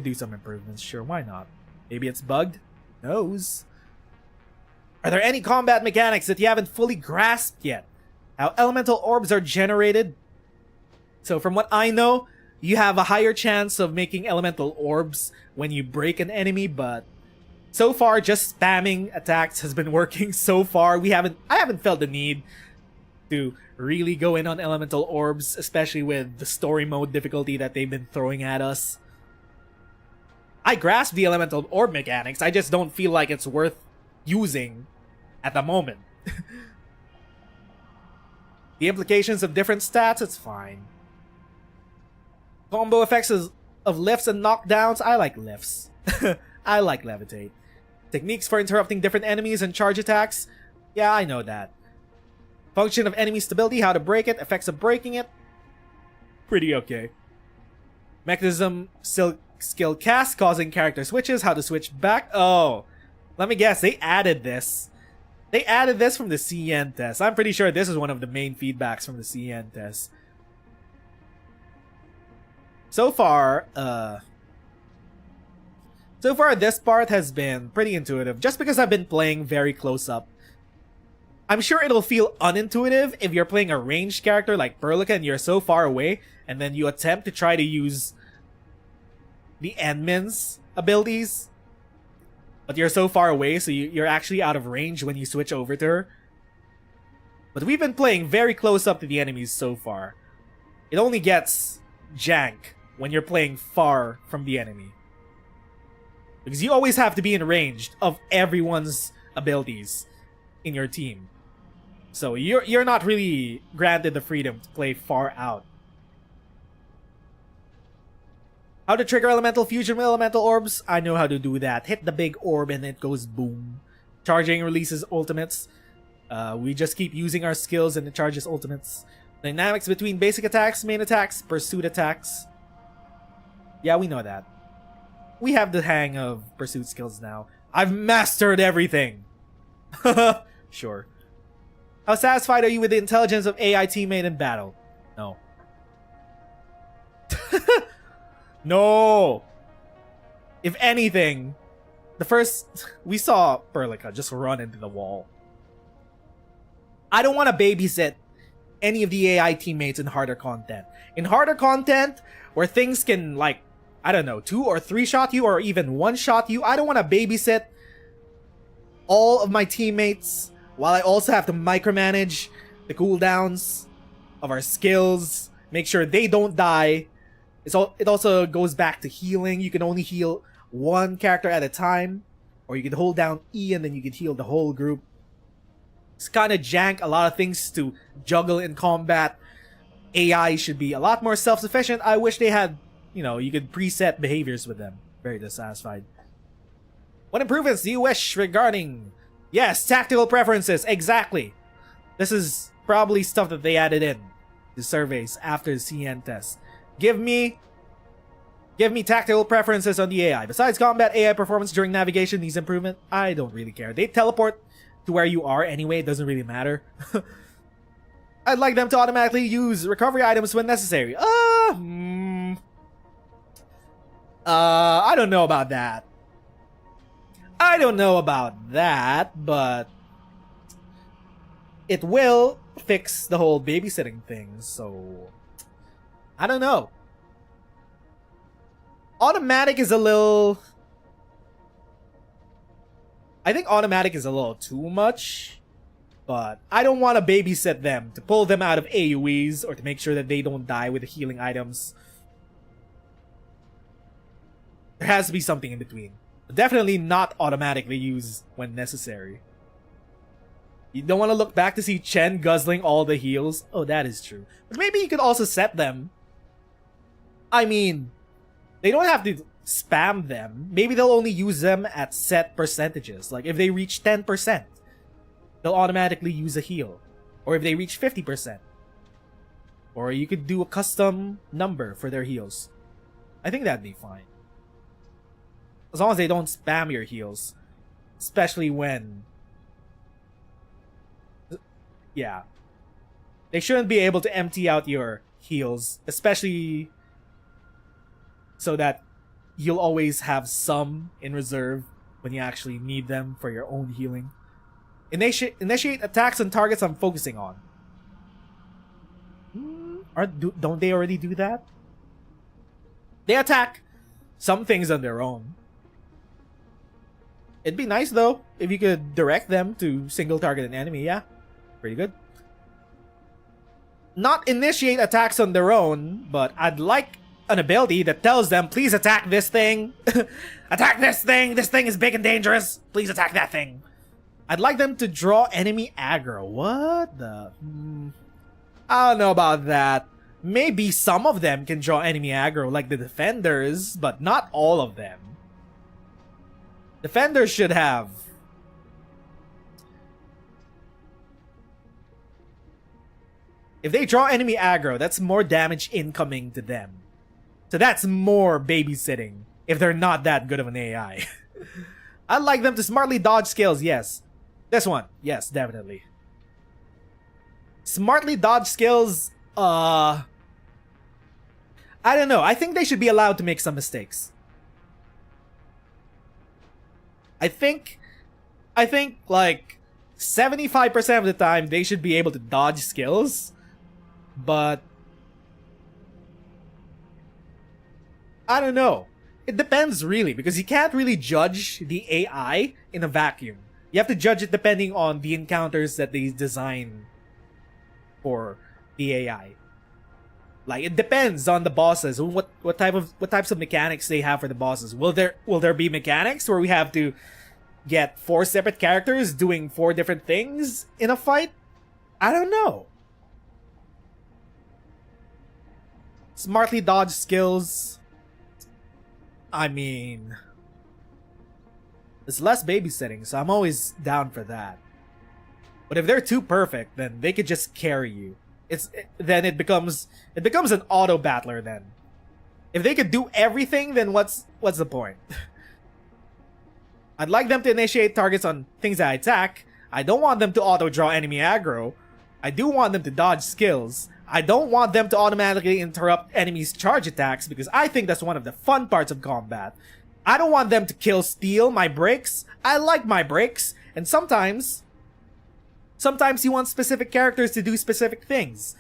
do some improvements, sure, why not? Maybe it's bugged? Who knows? Are there any combat mechanics that you haven't fully grasped yet? How elemental orbs are generated? So from what I know, you have a higher chance of making elemental orbs when you break an enemy, but so far just spamming attacks has been working so far. I haven't felt the need to really go in on elemental orbs, especially with the story mode difficulty that they've been throwing at us. I grasp the elemental orb mechanics, I just don't feel like it's worth using at the moment. The implications of different stats, it's fine. Combo effects of lifts and knockdowns, I like lifts. I like levitate. Techniques for interrupting different enemies and charge attacks, yeah, I know that. Function of enemy stability, how to break it, effects of breaking it, pretty okay. Mechanism, skill cast, causing character switches, how to switch back. Oh, let me guess, they added this. They added this from the CN test. I'm pretty sure this is one of the main feedbacks from the CN test. So far, this part has been pretty intuitive, just because I've been playing very close up. I'm sure it'll feel unintuitive if you're playing a ranged character like Perlica and you're so far away, and then you attempt to try to use the Endmin's abilities, but you're so far away, so you're actually out of range when you switch over to her. But we've been playing very close up to the enemies so far. It only gets jank when you're playing far from the enemy, because you always have to be in range of everyone's abilities in your team. So you're not really granted the freedom to play far out. How to trigger elemental fusion with elemental orbs? I know how to do that. Hit the big orb and it goes boom. Charging releases ultimates. We just keep using our skills and it charges ultimates. Dynamics between basic attacks, main attacks, pursuit attacks. Yeah, we know that. We have the hang of pursuit skills now. I've mastered everything. Sure. How satisfied are you with the intelligence of AI teammate in battle? No. No. If anything, we saw Perlica just run into the wall. I don't want to babysit any of the AI teammates in harder content. In harder content, where things can, like, I don't know, 2 or 3 shot you, or even 1 shot you, I don't want to babysit all of my teammates while I also have to micromanage the cooldowns of our skills, make sure they don't die. It also goes back to healing. You can only heal 1 character at a time, or you can hold down E and then you can heal the whole group. It's kind of jank, a lot of things to juggle in combat. AI should be a lot more self-sufficient. I wish they had, you could preset behaviors with them. Very dissatisfied. What improvements do you wish regarding... Yes, tactical preferences, exactly. This is probably stuff that they added in the surveys after the CN test. Give me tactical preferences on the AI. Besides combat AI performance during navigation, these improvements, I don't really care. They teleport to where you are anyway, it doesn't really matter. I'd like them to automatically use recovery items when necessary. I don't know about that. But it will fix the whole babysitting thing, so I don't know. Automatic is a little... I think automatic is a little too much, but I don't want to babysit them to pull them out of AoEs or to make sure that they don't die with the healing items. There has to be something in between. Definitely not automatically used when necessary. You don't want to look back to see Chen guzzling all the heals. Oh, that is true. But maybe you could also set them. I mean, they don't have to spam them. Maybe they'll only use them at set percentages. Like if they reach 10%, they'll automatically use a heal. Or if they reach 50%. Or you could do a custom number for their heals. I think that'd be fine. As long as they don't spam your heals. Especially when... Yeah. They shouldn't be able to empty out your heals. Especially so that you'll always have some in reserve when you actually need them for your own healing. Initiate attacks on targets I'm focusing on. Don't they already do that? They attack some things on their own. It'd be nice though if you could direct them to single target an enemy. Yeah, pretty good. Not initiate attacks on their own, but I'd like an ability that tells them, please attack this thing. Attack this thing. This thing is big and dangerous. Please attack that thing. I'd like them to draw enemy aggro. What the? I don't know about that. Maybe some of them can draw enemy aggro like the defenders, but not all of them. Defenders should have. If they draw enemy aggro, that's more damage incoming to them. So that's more babysitting if they're not that good of an AI. I'd like them to smartly dodge skills, yes. This one, yes, definitely. Smartly dodge skills, I don't know. I think they should be allowed to make some mistakes. I think like 75% of the time they should be able to dodge skills, but I don't know. It depends really, because you can't really judge the AI in a vacuum. You have to judge it depending on the encounters that they design for the AI. Like, it depends on the bosses, what types of mechanics they have for the bosses. Will there be mechanics where we have to get 4 separate characters doing 4 different things in a fight? I don't know. Smartly dodge skills. I mean, it's less babysitting, so I'm always down for that. But if they're too perfect, then they could just carry you. Then it becomes an auto battler then. If they could do everything, then what's the point? I'd like them to initiate targets on things that I attack. I don't want them to auto draw enemy aggro. I do want them to dodge skills. I don't want them to automatically interrupt enemies' charge attacks, because I think that's one of the fun parts of combat. I don't want them to steal my breaks. I like my breaks, and sometimes you want specific characters to do specific things.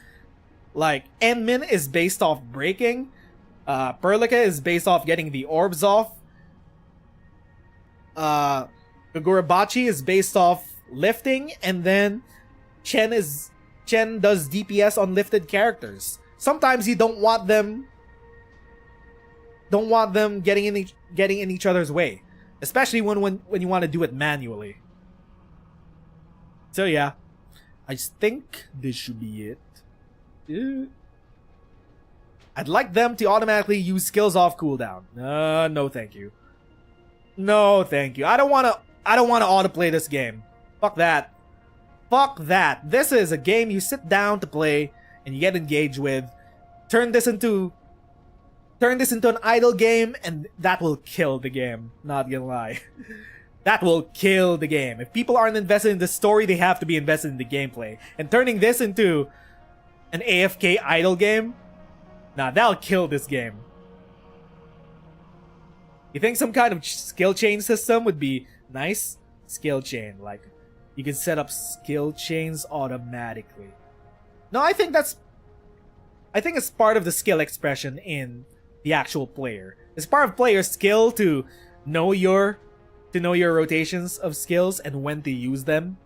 Like, Enmin is based off breaking. Perlica is based off getting the orbs off. Kagurabachi is based off lifting, and then Chen does DPS on lifted characters. Sometimes you don't want them getting in each other's way, especially when you want to do it manually. So yeah, I just think this should be it. I'd like them to automatically use skills off cooldown. No thank you. No thank you. I don't want to autoplay this game. Fuck that. Fuck that. This is a game you sit down to play and you get engaged with. Turn this into an idle game, and that will kill the game. Not gonna lie. That will kill the game. If people aren't invested in the story, they have to be invested in the gameplay. And turning this into an AFK idle game, nah, that'll kill this game. You think some kind of skill chain system would be nice? Skill chain, like you can set up skill chains automatically. No, I think it's part of the skill expression in the actual player. It's part of player's skill to know your rotations of skills and when to use them.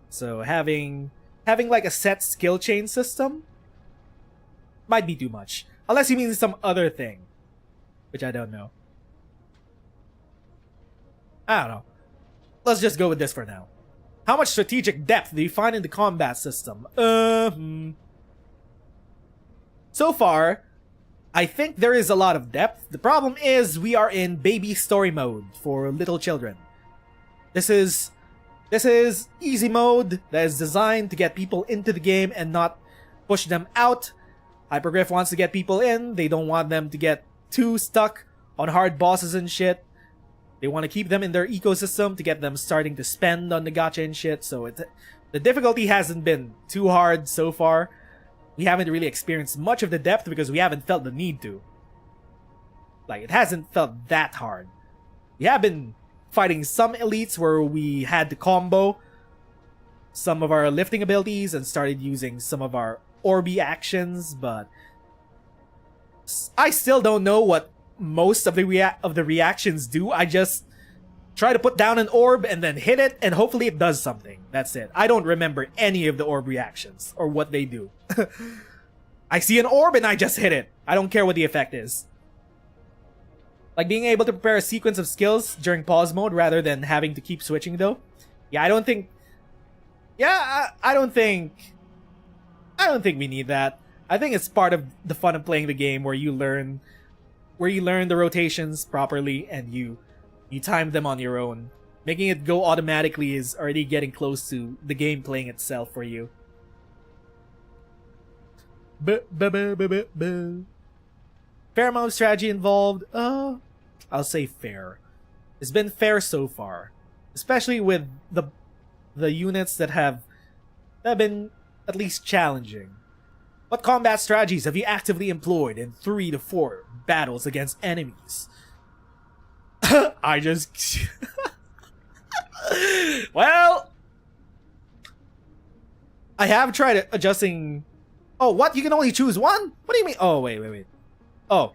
So having like a set skill chain system might be too much. Unless you mean some other thing, which I don't know. I don't know. Let's just go with this for now. How much strategic depth do you find in the combat system? So far, I think there is a lot of depth. The problem is we are in baby story mode for little children. This is easy mode that is designed to get people into the game and not push them out. Hypergryph wants to get people in. They don't want them to get too stuck on hard bosses and shit. They want to keep them in their ecosystem to get them starting to spend on the gacha and shit. So the difficulty hasn't been too hard so far. We haven't really experienced much of the depth because we haven't felt the need to. Like, it hasn't felt that hard. We have been fighting some elites where we had to combo some of our lifting abilities and started using some of our Orbi actions, but I still don't know what most of the reactions do. I just try to put down an orb and then hit it, and hopefully it does something. That's it. I don't remember any of the orb reactions or what they do. I see an orb and I just hit it. I don't care what the effect is. Like being able to prepare a sequence of skills during pause mode rather than having to keep switching though. Yeah, I don't think we need that. I think it's part of the fun of playing the game where you learn the rotations properly and you time them on your own. Making it go automatically is already getting close to the game playing itself for you. Fair amount of strategy involved. I'll say fair. It's been fair so far, especially with the the units that have been at least challenging. What combat strategies have you actively employed in 3 to 4 battles against enemies? I just... Well... I have tried adjusting... Oh, what? You can only choose one? What do you mean? Oh, wait. Oh.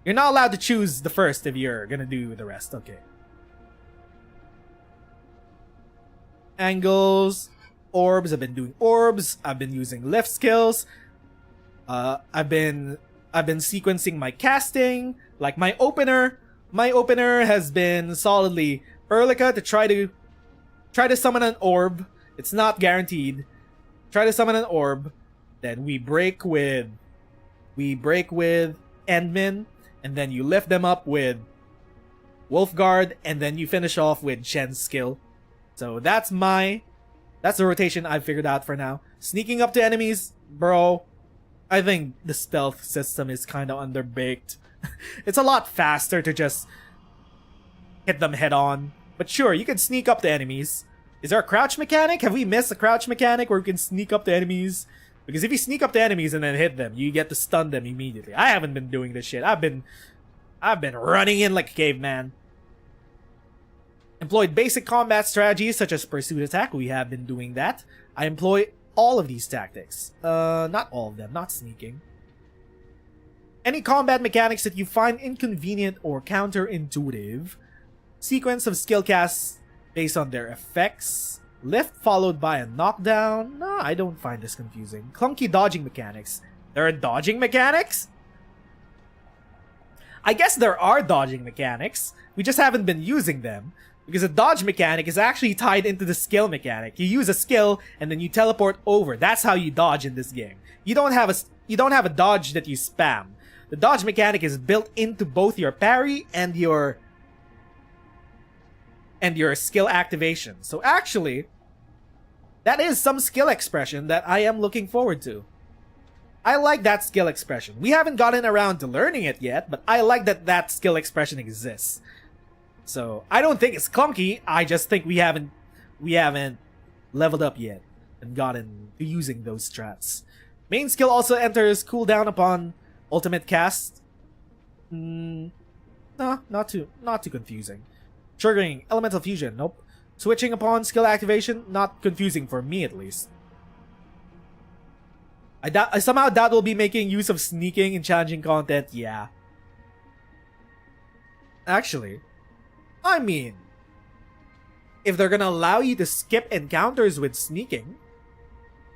You're not allowed to choose the first if you're gonna do the rest. Okay. Angles. Orbs. I've been doing orbs. I've been using lift skills. I've been sequencing my casting. Like my opener has been solidly Perlica to try to summon an orb. It's not guaranteed. Try to summon an orb. Then we break with Endmin, and then you lift them up with Wolfguard, and then you finish off with Shen's skill. So that's the rotation I've figured out for now. Sneaking up to enemies, bro. I think the stealth system is kind of underbaked. It's a lot faster to just hit them head on. But sure, you can sneak up to enemies. Is there a crouch mechanic? Have we missed a crouch mechanic where we can sneak up to enemies? Because if you sneak up to enemies and then hit them, you get to stun them immediately. I haven't been doing this shit. I've been running in like a caveman. Employed basic combat strategies such as pursuit attack. We have been doing that. I employ all of these tactics. Not all of them. Not sneaking. Any combat mechanics that you find inconvenient or counterintuitive. Sequence of skill casts based on their effects. Lift followed by a knockdown. No, I don't find this confusing. Clunky dodging mechanics. There are dodging mechanics? I guess there are dodging mechanics. We just haven't been using them. Because a dodge mechanic is actually tied into the skill mechanic. You use a skill and then you teleport over. That's how you dodge in this game. You don't have a dodge that you spam. The dodge mechanic is built into both your parry and your skill activation. So actually, that is some skill expression that I am looking forward to. I like that skill expression. We haven't gotten around to learning it yet, but I like that skill expression exists. So, I don't think it's clunky, I just think we haven't leveled up yet and gotten to using those strats. Main skill also enters cooldown upon ultimate cast. No, not too confusing. Triggering elemental fusion, nope. Switching upon skill activation, not confusing for me at least. I somehow doubt we'll be making use of sneaking in challenging content, yeah. Actually, I mean, if they're gonna allow you to skip encounters with sneaking,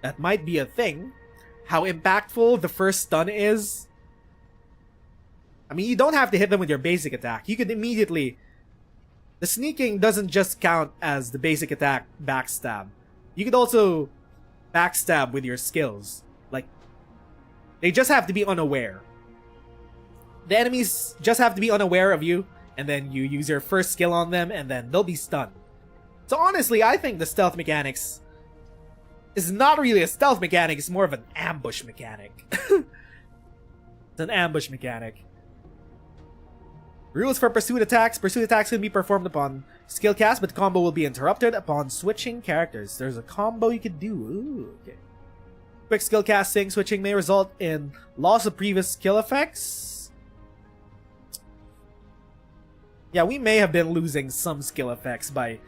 that might be a thing. How impactful the first stun is. I mean, you don't have to hit them with your basic attack. You can immediately... The sneaking doesn't just count as the basic attack backstab. You could also backstab with your skills. Like, they just have to be unaware. The enemies just have to be unaware of you, and then you use your first skill on them, and then they'll be stunned. So honestly, I think the stealth mechanics is not really a stealth mechanic, it's more of an ambush mechanic. It's an ambush mechanic. Rules for pursuit attacks. Pursuit attacks can be performed upon skill cast, but the combo will be interrupted upon switching characters. There's a combo you could do. Ooh, okay. Quick skill casting. Switching may result in loss of previous skill effects. Yeah, we may have been losing some skill effects by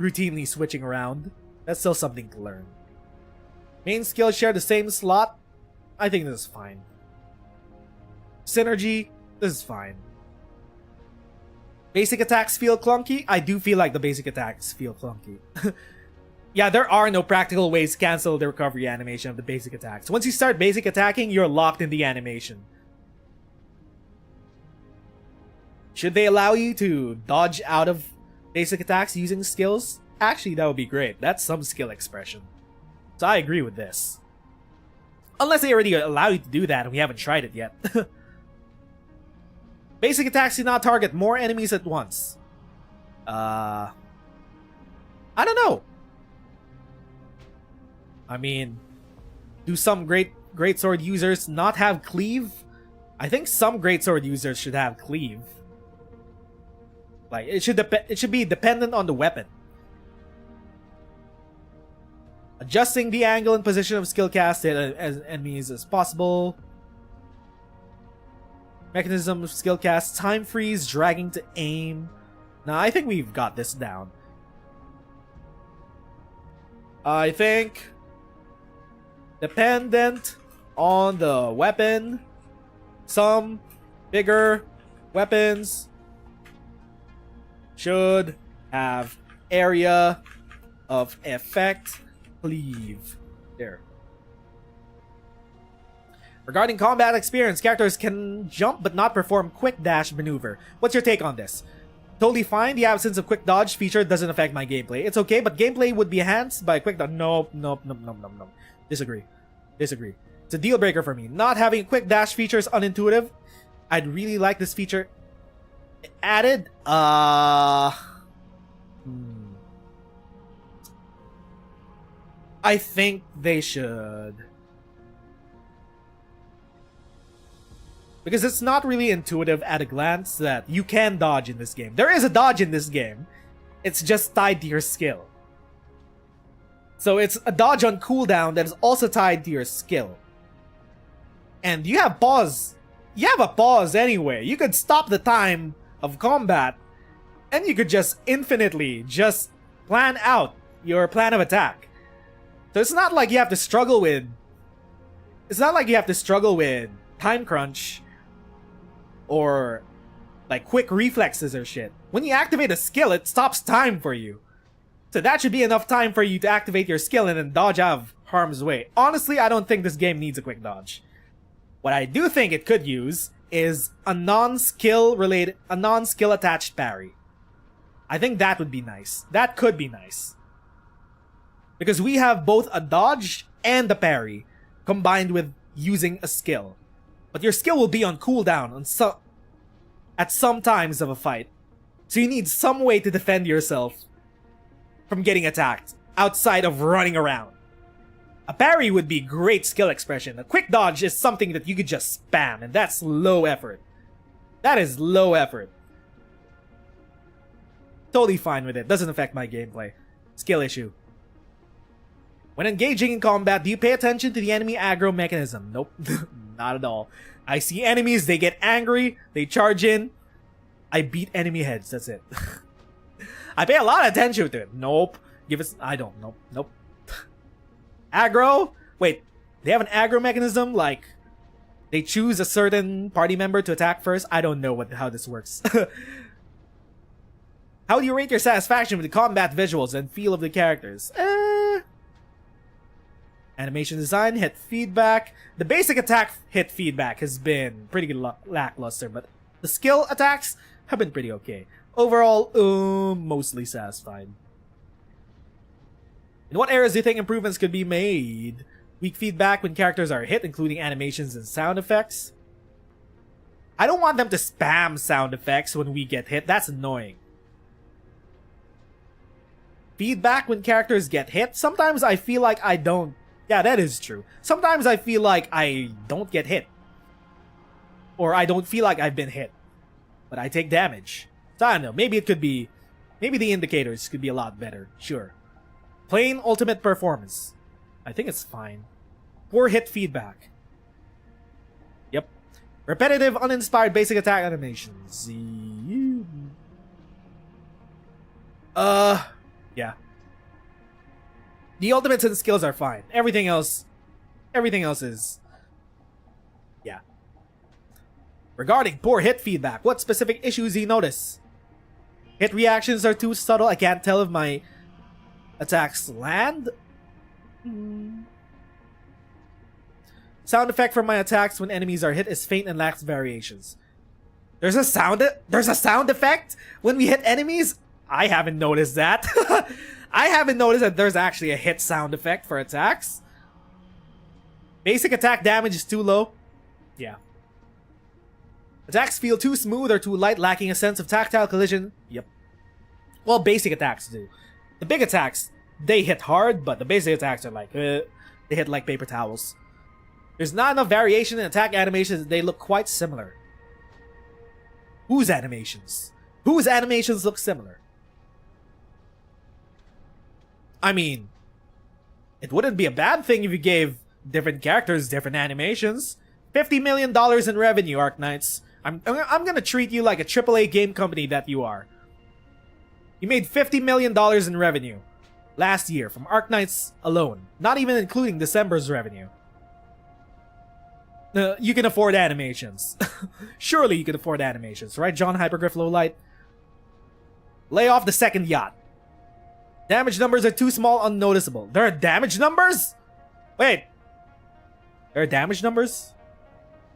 routinely switching around. That's still something to learn. Main skills share the same slot. I think this is fine. Synergy. This is fine. Basic attacks feel clunky? I do feel like the basic attacks feel clunky. Yeah, there are no practical ways to cancel the recovery animation of the basic attacks. Once you start basic attacking, you're locked in the animation. Should they allow you to dodge out of basic attacks using skills? Actually, that would be great. That's some skill expression. So I agree with this. Unless they already allow you to do that and we haven't tried it yet. Basic attacks do not target more enemies at once. I don't know. I mean, do some greatsword users not have cleave? I think some greatsword users should have cleave. Like it should be dependent on the weapon. Adjusting the angle and position of skill cast to hit as enemies as possible. Mechanism of skill cast, time freeze, dragging to aim. Now, I think we've got this down. I think dependent on the weapon, some bigger weapons should have area of effect cleave. There. Regarding combat experience, characters can jump but not perform quick dash maneuver. What's your take on this? Totally fine. The absence of quick dodge feature doesn't affect my gameplay. It's okay, but gameplay would be enhanced by quick dodge. Nope. Disagree. It's a deal breaker for me. Not having a quick dash feature is unintuitive. I'd really like this feature added. I think they should. Because it's not really intuitive at a glance that you can dodge in this game. There is a dodge in this game. It's just tied to your skill. So it's a dodge on cooldown that is also tied to your skill. And you have pause. You have a pause anyway. You could stop the time of combat and you could just infinitely just plan out your plan of attack. So it's not like you have to struggle with... It's not like you have to struggle with time crunch or like quick reflexes or shit. When you activate a skill, it stops time for you. So that should be enough time for you to activate your skill and then dodge out of harm's way. Honestly, I don't think this game needs a quick dodge. What I do think it could use is a non-skill attached parry. I think that would be nice. That could be nice. Because we have both a dodge and a parry combined with using a skill. But your skill will be on cooldown at some times of a fight. So you need some way to defend yourself from getting attacked outside of running around. A parry would be great skill expression. A quick dodge is something that you could just spam, and that's low effort. That is low effort. Totally fine with it. Doesn't affect my gameplay. Skill issue. When engaging in combat, do you pay attention to the enemy aggro mechanism? Nope. Not at all. I see enemies, they get angry, they charge in. I beat enemy heads, that's it. I pay a lot of attention to it. Nope. I don't. Nope. Aggro? Wait, they have an aggro mechanism? Like, they choose a certain party member to attack first? I don't know how this works. How do you rate your satisfaction with the combat visuals and feel of the characters? Animation design, hit feedback. The basic attack hit feedback has been pretty lackluster, but the skill attacks have been pretty okay. Overall, mostly satisfied. In what areas do you think improvements could be made? Weak feedback when characters are hit, including animations and sound effects. I don't want them to spam sound effects when we get hit. That's annoying. Feedback when characters get hit. Sometimes I feel like I don't. Yeah, that is true. Sometimes I feel like I don't get hit. Or I don't feel like I've been hit. But I take damage. So I don't know. Maybe it could be... Maybe the indicators could be a lot better. Sure. Plain ultimate performance. I think it's fine. Poor hit feedback. Yep. Repetitive, uninspired basic attack animations. Yeah. The ultimates and skills are fine. Everything else is... Yeah. Regarding poor hit feedback, what specific issues do you notice? Hit reactions are too subtle. I can't tell if my attacks land. Sound effect from my attacks when enemies are hit is faint and lacks variations. There's a sound effect when we hit enemies? I haven't noticed that. I haven't noticed that there's actually a hit sound effect for attacks. Basic attack damage is too low. Yeah. Attacks feel too smooth or too light, lacking a sense of tactile collision. Yep. Well, basic attacks do. The big attacks, they hit hard, but the basic attacks are like, they hit like paper towels. There's not enough variation in attack animations. They look quite similar. Whose animations? Whose animations look similar? I mean, It wouldn't be a bad thing if you gave different characters different animations. $50 million in revenue, Arknights. I'm gonna treat you like a AAA game company that you are. You made $50 million in revenue last year from Arknights alone, not even including December's revenue. You can afford animations. Surely you can afford animations, right, John Hypergryph Lowlight? Lay off the second yacht. Damage numbers are too small, unnoticeable. There are damage numbers? Wait. There are damage numbers?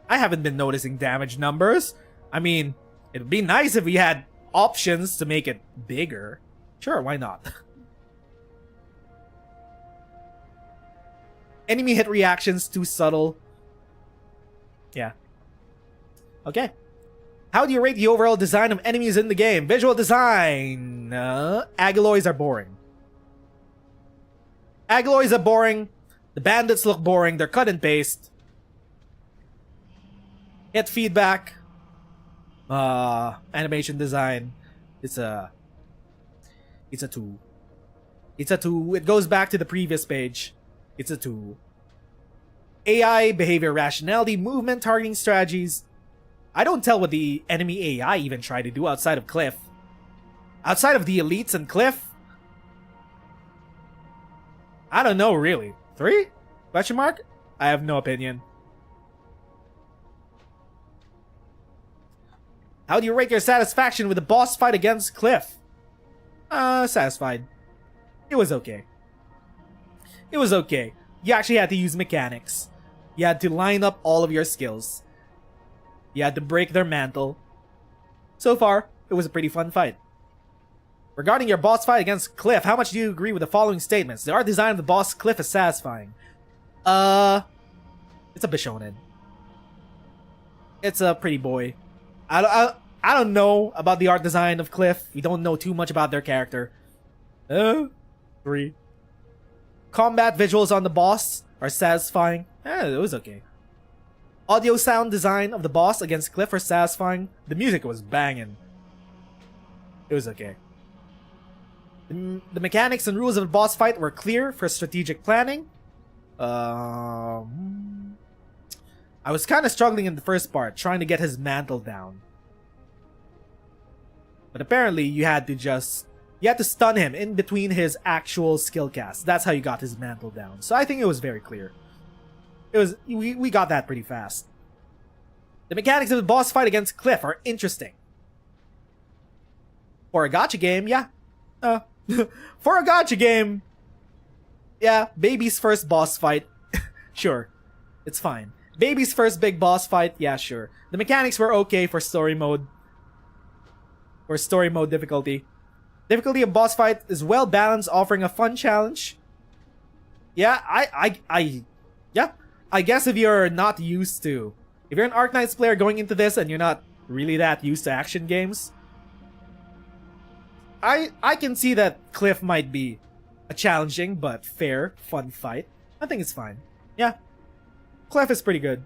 I haven't been noticing damage numbers. I mean, it'd be nice if we had options to make it bigger. Sure, why not? Enemy hit reactions too subtle. Yeah. Okay. How do you rate the overall design of enemies in the game? Visual design. Agaloys are boring. Agaloys are boring. The bandits look boring. They're cut and paste. Hit feedback. Animation design. It's a 2. It's a 2. It goes back to the previous page. It's a 2. AI, behavior rationality, movement, targeting strategies. I don't tell what the enemy AI even try to do outside of Cliff. Outside of the elites and Cliff? I don't know, really. 3? Question mark? I have no opinion. How do you rate your satisfaction with the boss fight against Cliff? Satisfied. It was okay. It was okay. You actually had to use mechanics. You had to line up all of your skills. You had to break their mantle. So far, it was a pretty fun fight. Regarding your boss fight against Cliff, how much do you agree with the following statements? The art design of the boss Cliff is satisfying. It's a Bishonen. It's a pretty boy. I don't know about the art design of Cliff. We don't know too much about their character. 3. Combat visuals on the boss are satisfying. It was okay. Audio sound design of the boss against Cliff are satisfying. The music was banging. It was okay. The mechanics and rules of the boss fight were clear for strategic planning. I was kind of struggling in the first part, trying to get his mantle down. But apparently you had to stun him in between his actual skill cast. That's how you got his mantle down. So I think it was very clear. We got that pretty fast. The mechanics of the boss fight against Cliff are interesting. For a gacha game, yeah. For a gacha game, yeah, baby's first boss fight. Sure. It's fine. Baby's first big boss fight, yeah, sure. The mechanics were okay for story mode. For story mode difficulty. Difficulty of boss fight is well balanced, offering a fun challenge. Yeah, I guess if you're not used to... If you're an Arknights player going into this and you're not really that used to action games, I can see that Cliff might be a challenging but fair, fun fight. I think it's fine. Yeah. Cliff is pretty good.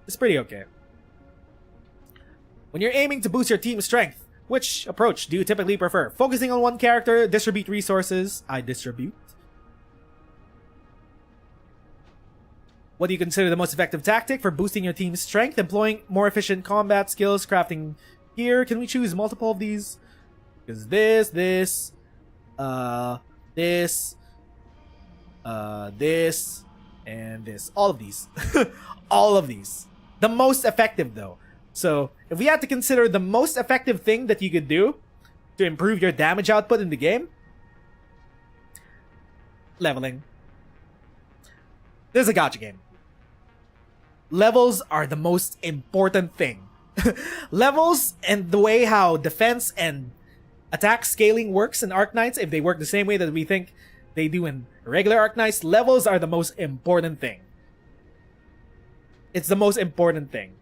It's pretty okay. When you're aiming to boost your team's strength, which approach do you typically prefer? Focusing on one character, distribute resources. I distribute. What do you consider the most effective tactic for boosting your team's strength? Employing more efficient combat skills, crafting gear. Can we choose multiple of these? Because this, and this. All of these. All of these. The most effective, though. So, if we had to consider the most effective thing that you could do to improve your damage output in the game, leveling. This is a gacha game. Levels are the most important thing. Levels and the way how defense and attack scaling works in Arknights, if they work the same way that we think they do in regular Arknights, levels are the most important thing. It's the most important thing.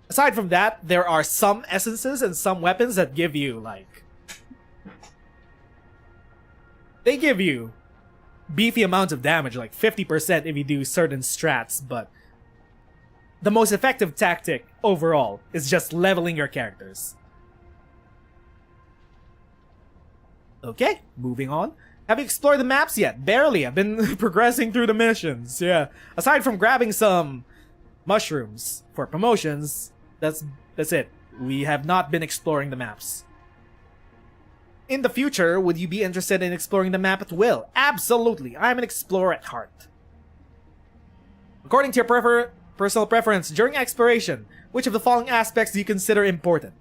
Aside from that, there are some essences and some weapons that give you, like... They give you beefy amounts of damage, like 50% if you do certain strats, but... The most effective tactic, overall, is just leveling your characters. Okay, moving on. Have you explored the maps yet? Barely. I've been progressing through the missions. Yeah. Aside from grabbing some mushrooms for promotions, that's it. We have not been exploring the maps. In the future, would you be interested in exploring the map at will? Absolutely. I'm an explorer at heart. According to your personal preference, during exploration, which of the following aspects do you consider important?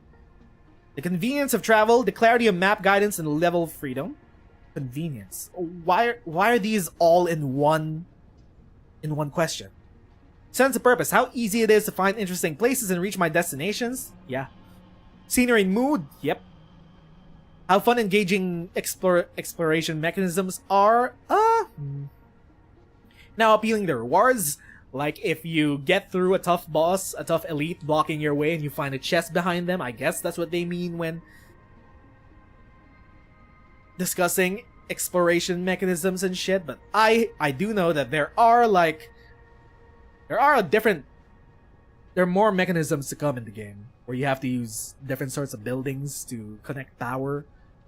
The convenience of travel, the clarity of map guidance, and the level of freedom. Convenience. Why are these all in one question? Sense of purpose. How easy it is to find interesting places and reach my destinations? Yeah. Scenery and mood? Yep. How fun engaging exploration mechanisms are? Now appealing the rewards. Like if you get through a tough boss, a tough elite blocking your way and you find a chest behind them. I guess that's what they mean when discussing exploration mechanisms and shit. But I do know that there are more mechanisms to come in the game where you have to use different sorts of buildings to connect power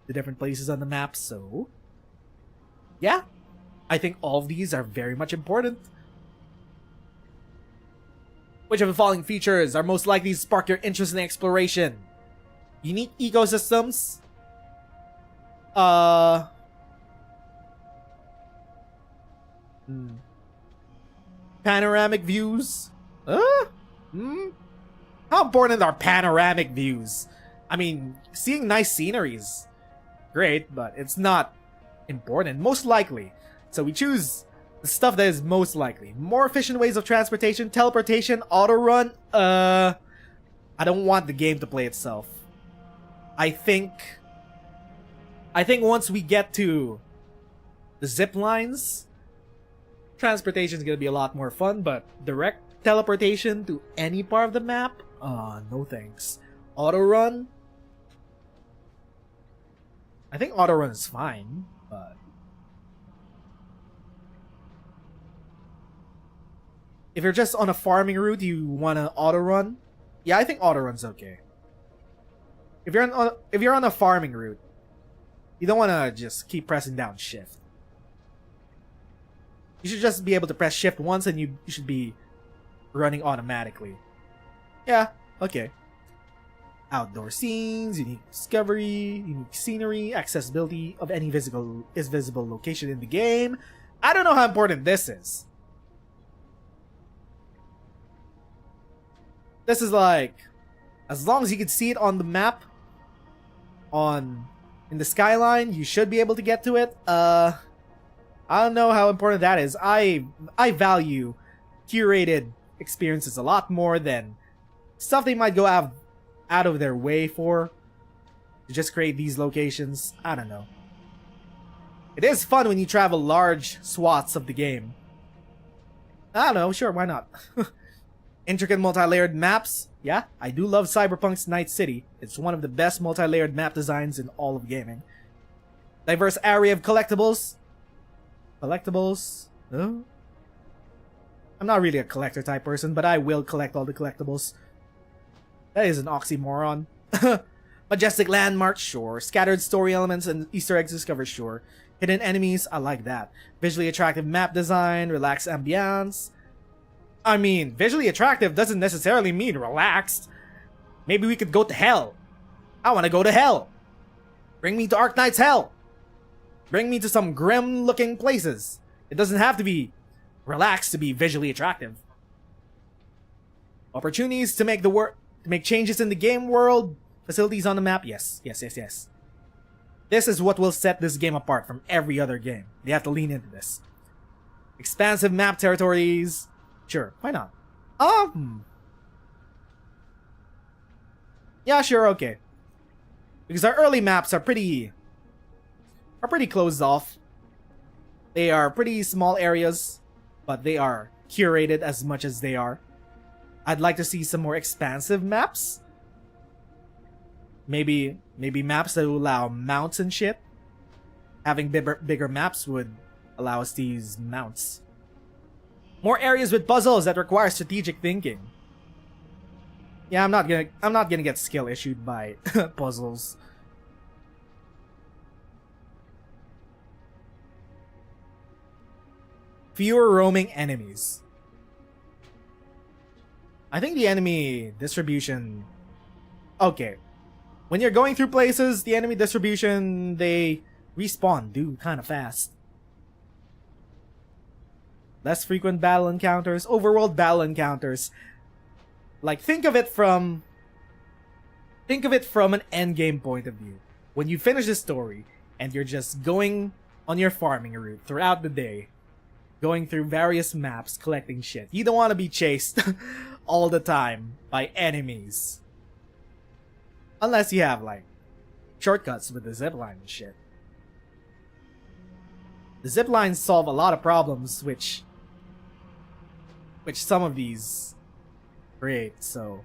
to different places on the map. So yeah, I think all of these are very much important. Which of the following features are most likely to spark your interest in exploration? Unique ecosystems. Panoramic views. How important are panoramic views? I mean, seeing nice sceneries, great, but it's not important. Most likely. So we choose the stuff that is most likely. More efficient ways of transportation, teleportation, auto run. I don't want the game to play itself. I think once we get to the zip lines, transportation is gonna be a lot more fun. But direct teleportation to any part of the map, no thanks. Auto run. I think auto run is fine, but if you're just on a farming route, you wanna auto run? Yeah, I think auto run's okay. If you're on a farming route, you don't wanna just keep pressing down shift. You should just be able to press shift once and you should be running automatically. Yeah, okay. Outdoor scenes, unique discovery, unique scenery, accessibility of any visible location in the game. I don't know how important this is. This is like, as long as you can see it on the map, in the skyline, you should be able to get to it. I don't know how important that is. I value curated experiences a lot more than stuff they might go out of their way for to just create these locations. I don't know. It is fun when you travel large swaths of the game. I don't know, sure, why not? Intricate multi-layered maps. Yeah, I do love Cyberpunk's Night City. It's one of the best multi-layered map designs in all of gaming. Diverse array of collectibles. I'm not really a collector type person, but I will collect all the collectibles. That is an oxymoron. Majestic landmarks, sure. Scattered story elements and Easter eggs discovered, sure. Hidden enemies, I like that. Visually attractive map design, relaxed ambiance. I mean, visually attractive doesn't necessarily mean relaxed. Maybe we could go to hell. I want to go to hell. Bring me to Arknights hell. Bring me to some grim-looking places. It doesn't have to be relaxed to be visually attractive. Opportunities to make changes in the game world. Facilities on the map. Yes. This is what will set this game apart from every other game. They have to lean into this. Expansive map territories. Sure, why not? Yeah, sure, okay. Because our early maps are pretty closed off. They are pretty small areas, but they are curated as much as they are. I'd like to see some more expansive maps. Maybe maps that will allow mounts and shit. Having bigger maps would allow us to use mounts. More areas with puzzles that require strategic thinking. Yeah, I'm not gonna get skill issued by puzzles. fewer roaming enemies. I think the enemy distribution... Okay. When you're going through places, the enemy distribution, they respawn, kind of fast. Less frequent battle encounters, overworld battle encounters. Like, think of it from an endgame point of view. When you finish the story, and you're just going on your farming route throughout the day, going through various maps, collecting shit. You don't want to be chased all the time by enemies. Unless you have, like, shortcuts with the zipline and shit. The ziplines solve a lot of problems, which some of these create, so...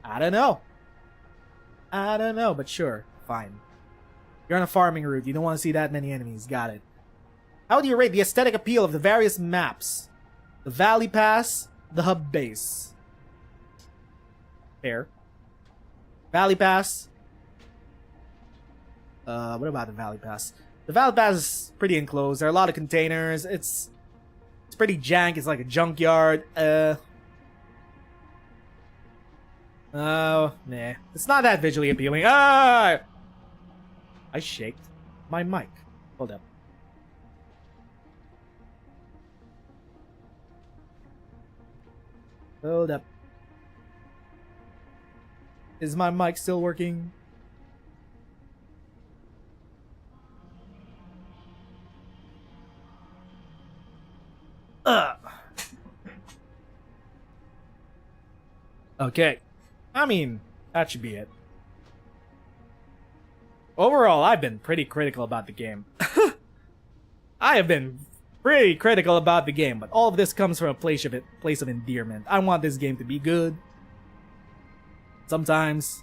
I don't know, but sure, fine. You're on a farming route, you don't want to see that many enemies, got it. How do you rate the aesthetic appeal of the various maps? The Valley Pass, the hub base. Fair. Valley Pass. What about the Valley Pass? The Valley Pass is pretty enclosed. There are a lot of containers. It's pretty jank. It's like a junkyard. Oh, nah. It's not that visually appealing. Ah! I shaked my mic. Hold up. Hold up. Is my mic still working? Okay. I mean, that should be it. Overall, I've been pretty critical about the game. I have been pretty critical about the game, but all of this comes from a place of endearment. I want this game to be good. Sometimes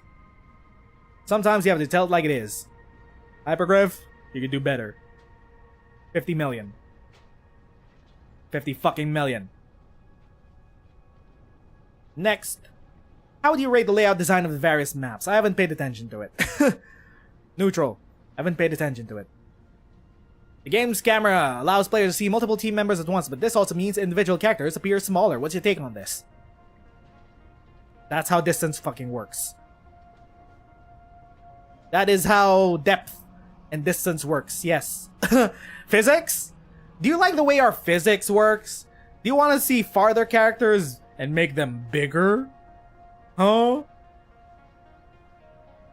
you have to tell it like it is. Hypergryph, you can do better. 50 million. 50 fucking million. Next. How would you rate the layout design of the various maps? I haven't paid attention to it. Neutral. I haven't paid attention to it. The game's camera allows players to see multiple team members at once, but this also means individual characters appear smaller. What's your take on this? That's how distance fucking works. That is how depth and distance works, yes. Physics? Do you like the way our physics works? Do you want to see farther characters and make them bigger? Huh?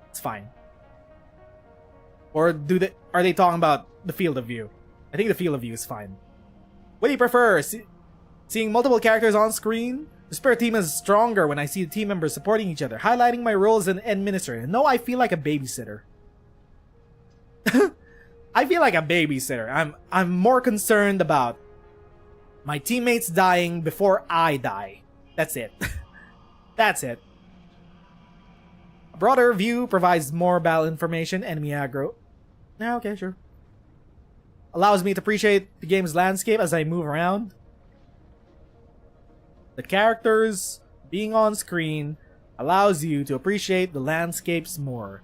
It's fine. Or are they talking about the field of view? I think the field of view is fine. What do you prefer? Seeing multiple characters on screen? The Spirit team is stronger when I see the team members supporting each other, highlighting my role as an administrator. No, I feel like a babysitter. I feel like a babysitter. I'm more concerned about my teammates dying before I die. That's it. That's it. A broader view provides more battle information, enemy aggro. Yeah, okay, sure. Allows me to appreciate the game's landscape as I move around. The characters being on screen allows you to appreciate the landscapes more.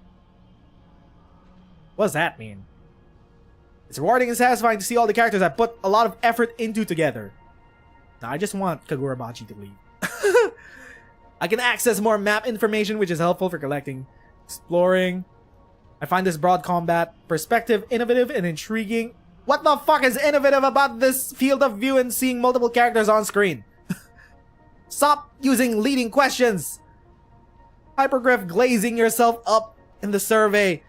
What does that mean? It's rewarding and satisfying to see all the characters I put a lot of effort into together. Now, I just want Kagurabachi to leave. I can access more map information, which is helpful for collecting, exploring. I find this broad combat perspective innovative and intriguing. What the fuck is innovative about this field of view and seeing multiple characters on screen? Stop using leading questions! Hypergryph glazing yourself up in the survey.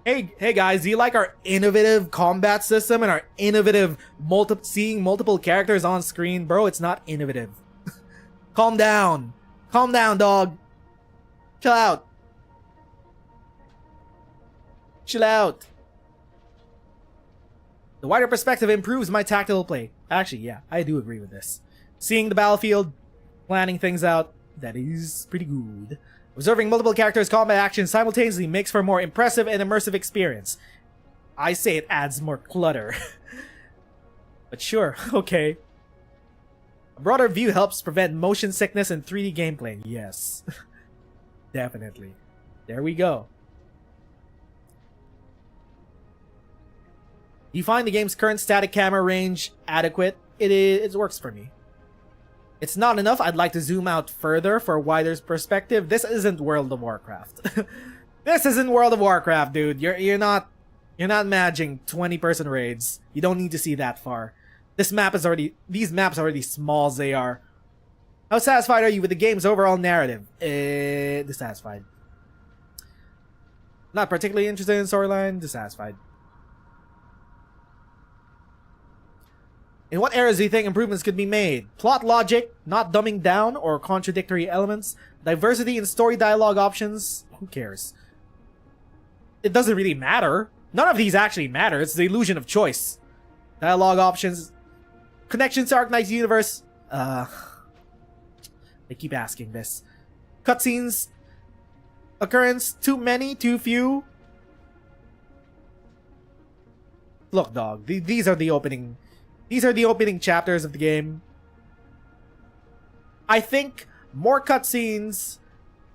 Hey guys, do you like our innovative combat system and our innovative seeing multiple characters on screen? Bro, it's not innovative. Calm down. Calm down, dog. Chill out. Chill out. The wider perspective improves my tactical play. Actually, yeah, I do agree with this. Seeing the battlefield, planning things out, that is pretty good. Observing multiple characters' combat actions simultaneously makes for a more impressive and immersive experience. I say it adds more clutter. But sure, okay. A broader view helps prevent motion sickness and 3D gameplay. Yes. Definitely. There we go. You find the game's current static camera range adequate? it works for me. It's not enough. I'd like to zoom out further for a wider perspective. This isn't World of Warcraft. This isn't World of Warcraft, dude. You're not managing 20-person raids. You don't need to see that far. These maps are already small as they are. How satisfied are you with the game's overall narrative? Dissatisfied. Not particularly interested in storyline. Dissatisfied. In what areas do you think improvements could be made? Plot logic, not dumbing down or contradictory elements, diversity in story dialogue options. Who cares? It doesn't really matter. None of these actually matter. It's the illusion of choice. Dialogue options, connections to Arknights universe. They keep asking this. Cutscenes, occurrence, too many, too few. Look, dog. These are the opening. These are the opening chapters of the game. I think more cutscenes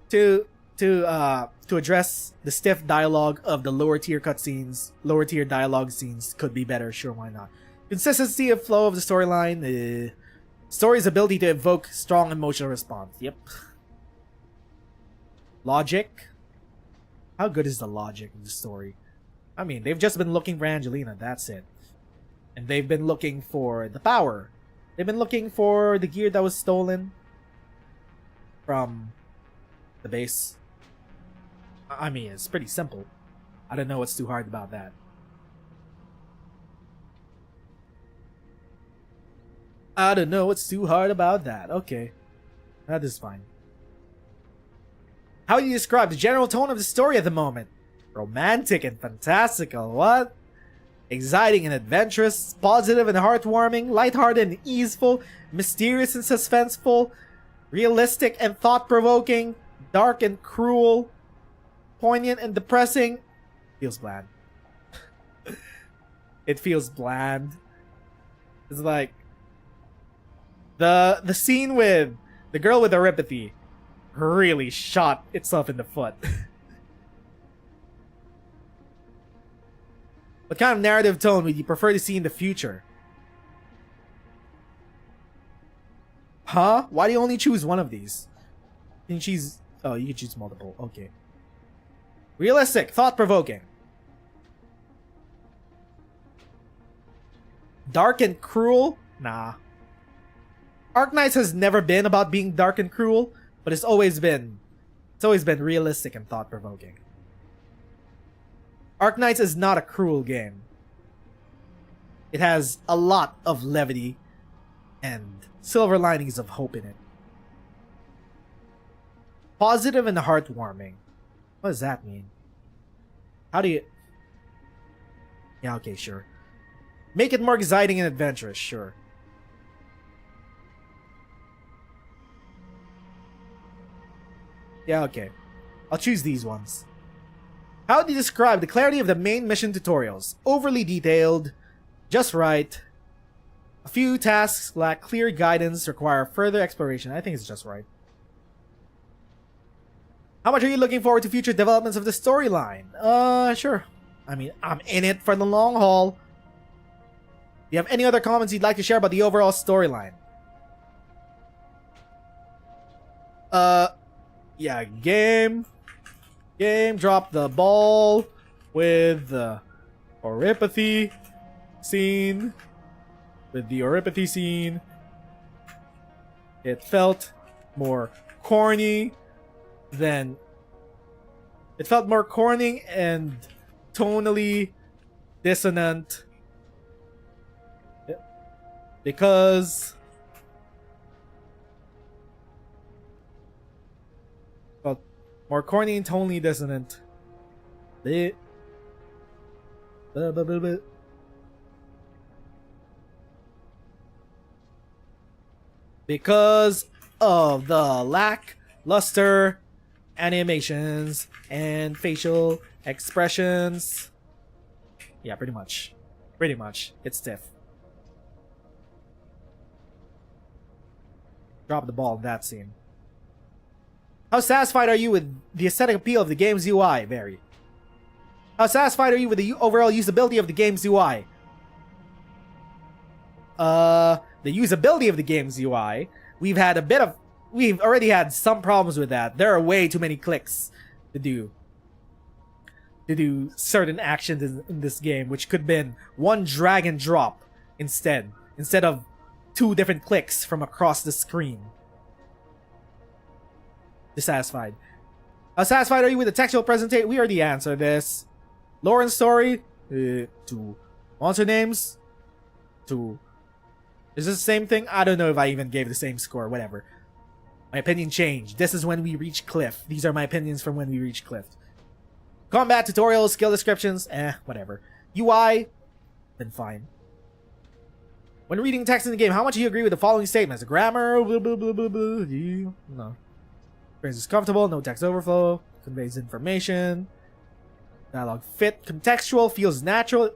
to address the stiff dialogue of the lower tier cutscenes, lower tier dialogue scenes could be better. Sure, why not? Consistency of flow of the storyline. Story's ability to evoke strong emotional response. Yep. Logic. How good is the logic of the story? I mean, they've just been looking for Angelina. That's it. And they've been looking for the power. They've been looking for the gear that was stolen from the base. I mean, it's pretty simple. I don't know what's too hard about that. I don't know what's too hard about that. Okay. That is fine. How do you describe the general tone of the story at the moment? Romantic and fantastical. What? Exciting and adventurous, positive and heartwarming, lighthearted and easeful, mysterious and suspenseful, realistic and thought-provoking, dark and cruel, poignant and depressing. Feels bland. It feels bland. It's like the scene with the girl with neuropathy really shot itself in the foot. What kind of narrative tone would you prefer to see in the future? Huh? Why do you only choose one of these? Can you choose... Oh, you can choose multiple. Okay. Realistic. Thought-provoking. Dark and cruel? Nah. Arknights has never been about being dark and cruel, but it's always been realistic and thought-provoking. Arknights is not a cruel game. It has a lot of levity and silver linings of hope in it. Positive and heartwarming. What does that mean? How do you... Yeah, okay, sure. Make it more exciting and adventurous, sure. Yeah, okay. I'll choose these ones. How do you describe the clarity of the main mission tutorials? Overly detailed, just right. A few tasks lack clear guidance, require further exploration. I think it's just right. How much are you looking forward to future developments of the storyline? Sure. I mean, I'm in it for the long haul. Do you have any other comments you'd like to share about the overall storyline? Yeah, game dropped the ball with the oripathy scene. It felt more corny than... It felt more corny and tonally dissonant. Because... Well, more corny and tonally dissonant. Because of the lackluster animations and facial expressions. Yeah, pretty much. Pretty much. It's stiff. Drop the ball in that scene. How satisfied are you with the aesthetic appeal of the game's UI? Very. How satisfied are you with the overall usability of the game's UI? the usability of the game's UI, we've already had some problems with that. There are way too many clicks to do certain actions in this game, which could have been one drag and drop instead of 2 different clicks from across the screen. Dissatisfied. How satisfied are you with the textual presentation? We already answered this. Lore and story, 2. Monster names, 2. Is this the same thing? I don't know if I even gave the same score. Whatever. My opinion changed. This is when we reach Cliff. These are my opinions from when we reach Cliff. Combat tutorials, skill descriptions, whatever. UI, been fine. When reading text in the game, how much do you agree with the following statements? Grammar, blah, blah, blah, blah, blah. No. Phrase is comfortable, no text overflow, conveys information. Dialogue fit, contextual, feels natural.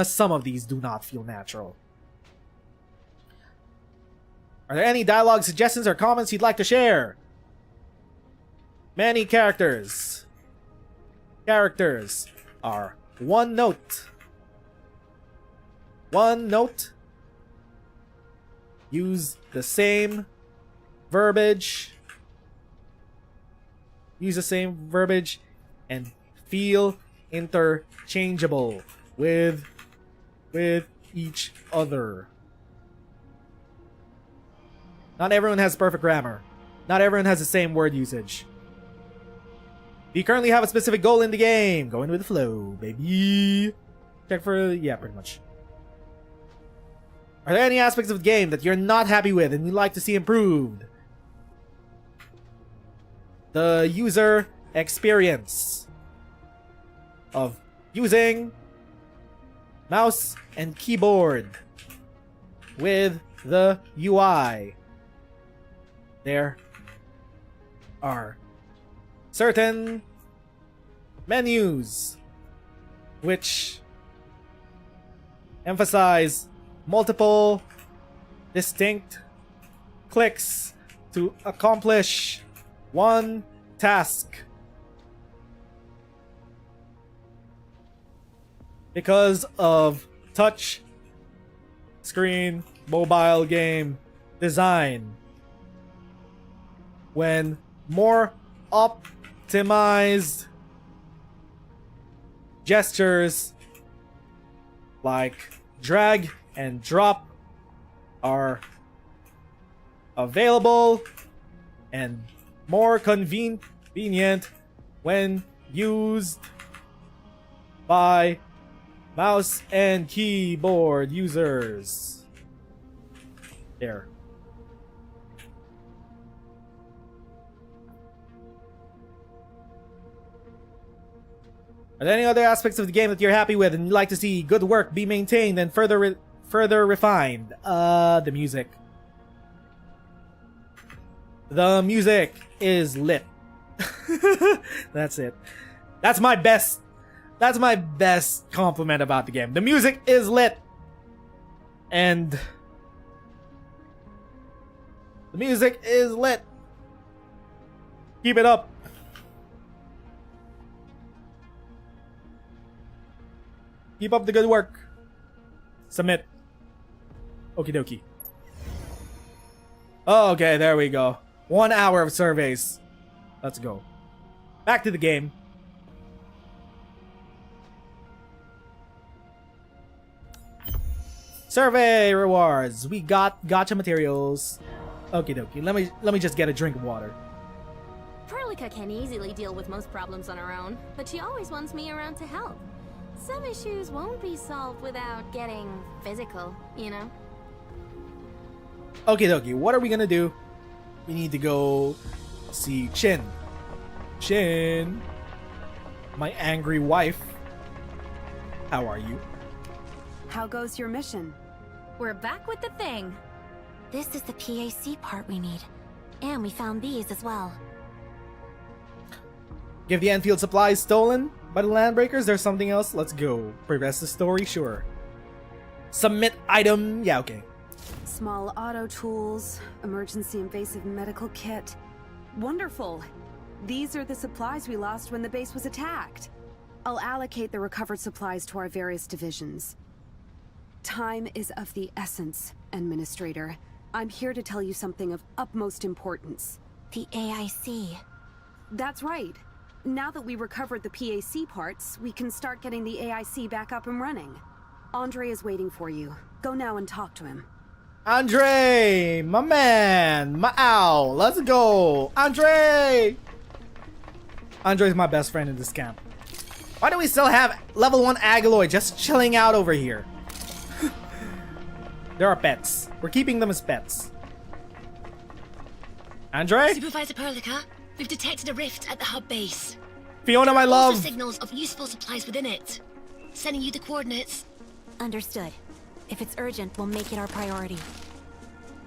Some of these do not feel natural. Are there any dialogue suggestions or comments you'd like to share? Many characters. Characters are one note. One note. Use the same verbiage. Use the same verbiage and feel interchangeable with each other. Not everyone has perfect grammar. Not everyone has the same word usage. Do you currently have a specific goal in the game? Going with the flow, baby. Check for... yeah, pretty much. Are there any aspects of the game that you're not happy with and you'd like to see improved? The user experience of using mouse and keyboard with the UI. There are certain menus which emphasize multiple distinct clicks to accomplish one task. Because of touch screen mobile game design, when more optimized gestures like drag and drop are available and more convenient when used by mouse and keyboard users. There. Are there any other aspects of the game that you're happy with and you'd like to see good work be maintained and further refined? The music. The music is lit. That's it. That's my best compliment about the game. The music is lit. And the music is lit. Keep it up. Keep up the good work. Submit. Okie dokie. Oh, okay, there we go. 1 hour of surveys. Let's go. Back to the game. Survey rewards. We got gotcha materials. Okie dokie. Let me just get a drink of water. Perlica can easily deal with most problems on her own, but she always wants me around to help. Some issues won't be solved without getting physical, you know? Okie dokie, what are we gonna do? We need to go see Chin. Chin, my angry wife. How are you? How goes your mission? We're back with the thing. This is the PAC part we need. And we found these as well. Give the Endfield supplies stolen by the Landbreakers? There's something else? Let's go. Progress the story? Sure. Submit item? Yeah, okay. Small auto tools, emergency invasive medical kit. Wonderful. These are the supplies we lost when the base was attacked. I'll allocate the recovered supplies to our various divisions. Time is of the essence, Administrator. I'm here to tell you something of utmost importance. The AIC. That's right. Now that we recovered the PAC parts, we can start getting the AIC back up and running. Andre is waiting for you. Go now and talk to him. Andre! My man! My owl! Let's go! Andre! Andre's my best friend in this camp. Why do we still have level 1 Agaloy just chilling out over here? There are pets. We're keeping them as pets. Andre? Supervisor Perlica, we've detected a rift at the hub base. Fiona, my love! Also signals of useful supplies within it. Sending you the coordinates. Understood. If it's urgent, we'll make it our priority.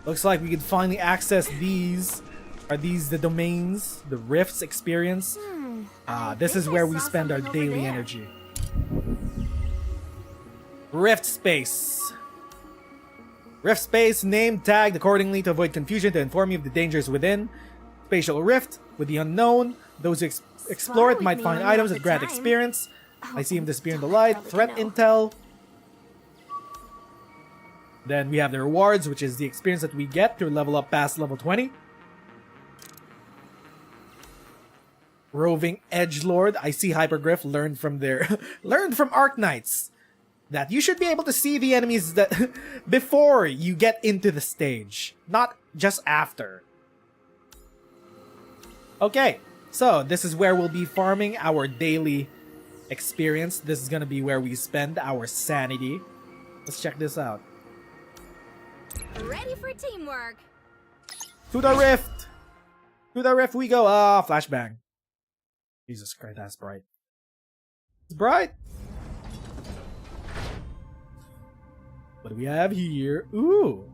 Looks like we can finally access these. Are these the domains? The rifts experience? This is where we spend our daily energy. Rift space. Rift space, named, tagged accordingly to avoid confusion, to inform you of the dangers within. Spatial rift, with the unknown. Those who explore it might find items that grant experience. I see him disappear in the light. Threat intel. Then we have the rewards, which is the experience that we get to level up past level 20. Roving Edgelord. I see Hypergryph learned from Arknights that you should be able to see the enemies that before you get into the stage, not just after. Okay, so this is where we'll be farming our daily experience. This is gonna be where we spend our sanity. Let's check this out. Ready for teamwork. To the rift! To the rift we go! Ah, flashbang. Jesus Christ, that's bright. It's bright! What do we have here? Ooh!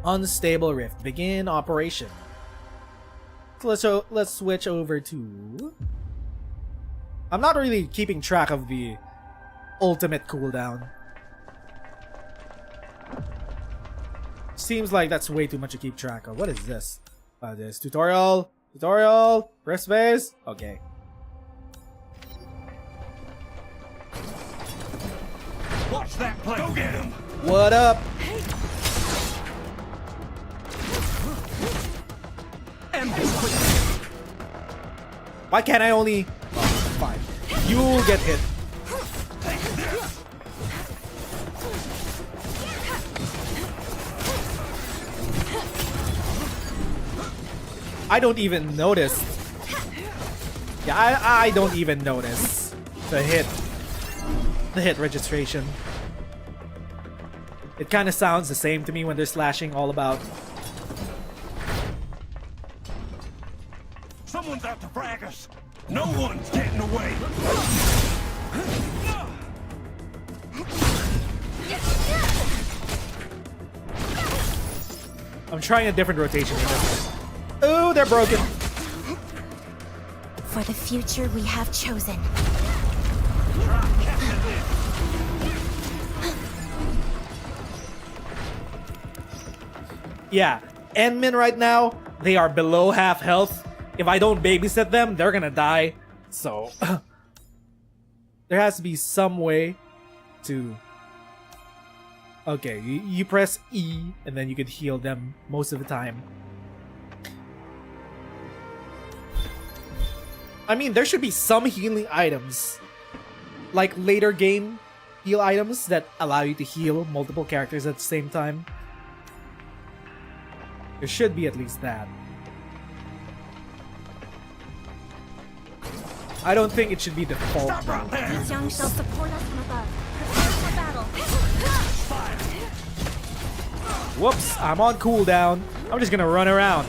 Unstable rift. Begin operation. So let's switch over to... I'm not really keeping track of the ultimate cooldown. Seems like that's way too much to keep track of. What is this? This tutorial. Tutorial. Rift space. Okay. Watch that play. Go get him. What up? Why can't I only... Oh, fine. You'll get hit. I don't even notice. Yeah, I don't even notice the hit registration. It kind of sounds the same to me when they're slashing all about. Someone's out to frag us. No one's getting away. I'm trying a different rotation here. Oh, they're broken. For the future we have chosen. Yeah, Endmin right now, they are below half health. If I don't babysit them, they're gonna die. So, there has to be some way to... Okay, you press E, and then you can heal them most of the time. I mean, there should be some healing items. Like later game heal items that allow you to heal multiple characters at the same time. There should be at least that. I don't think it should be default. These young shall support us from above. Prepare for battle. Whoops, I'm on cooldown. I'm just gonna run around.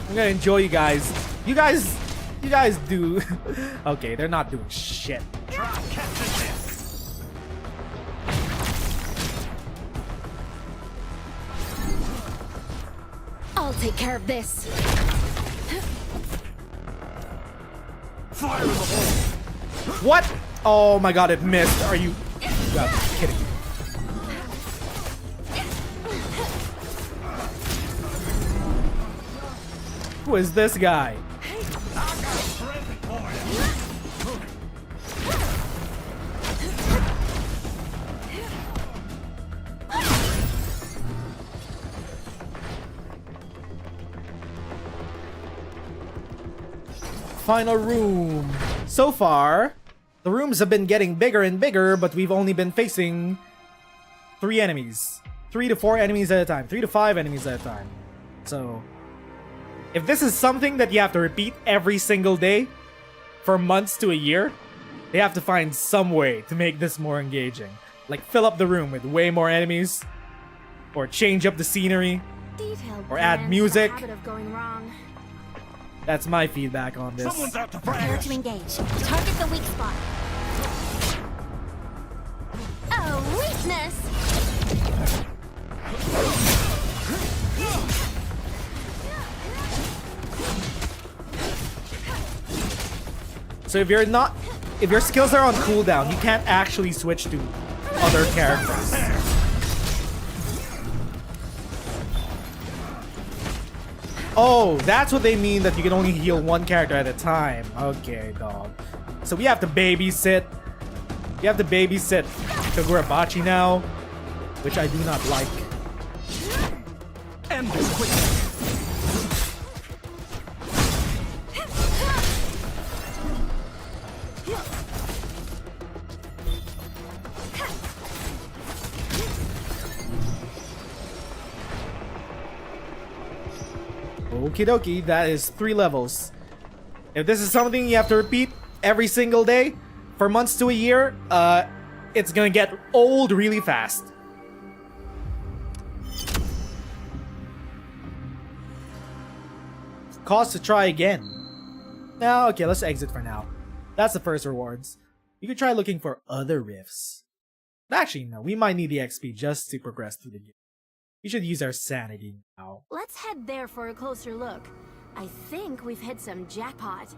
I'm gonna enjoy you guys. You guys do. Okay, they're not doing shit. I'll take care of this. Fire in the hole. What? Oh my god, it missed. Are you gotta be kidding me? Who is this guy? Final room. So far, the rooms have been getting bigger and bigger, but we've only been facing 3 enemies. 3 to 4 enemies at a time. 3 to 5 enemies at a time. So, if this is something that you have to repeat every single day for months to a year, they have to find some way to make this more engaging. Like fill up the room with way more enemies, or change up the scenery, or add music. That's my feedback on this. Someone's out to Prepare to engage. Target the weak spot. Oh, weakness! So if your skills are on cooldown, you can't actually switch to other characters. Oh, that's what they mean, that you can only heal one character at a time. Okay, dog. So we have to babysit. We have to babysit Kagurabachi now, which I do not like. End this quickly. Okie dokie, that is 3 levels. If this is something you have to repeat every single day for months to a year, it's gonna get old really fast. Cost to try again. No, okay, let's exit for now. That's the first rewards. You could try looking for other rifts. Actually, no, we might need the XP just to progress through the game. We should use our sanity now. Let's head there for a closer look. I think we've hit some jackpot.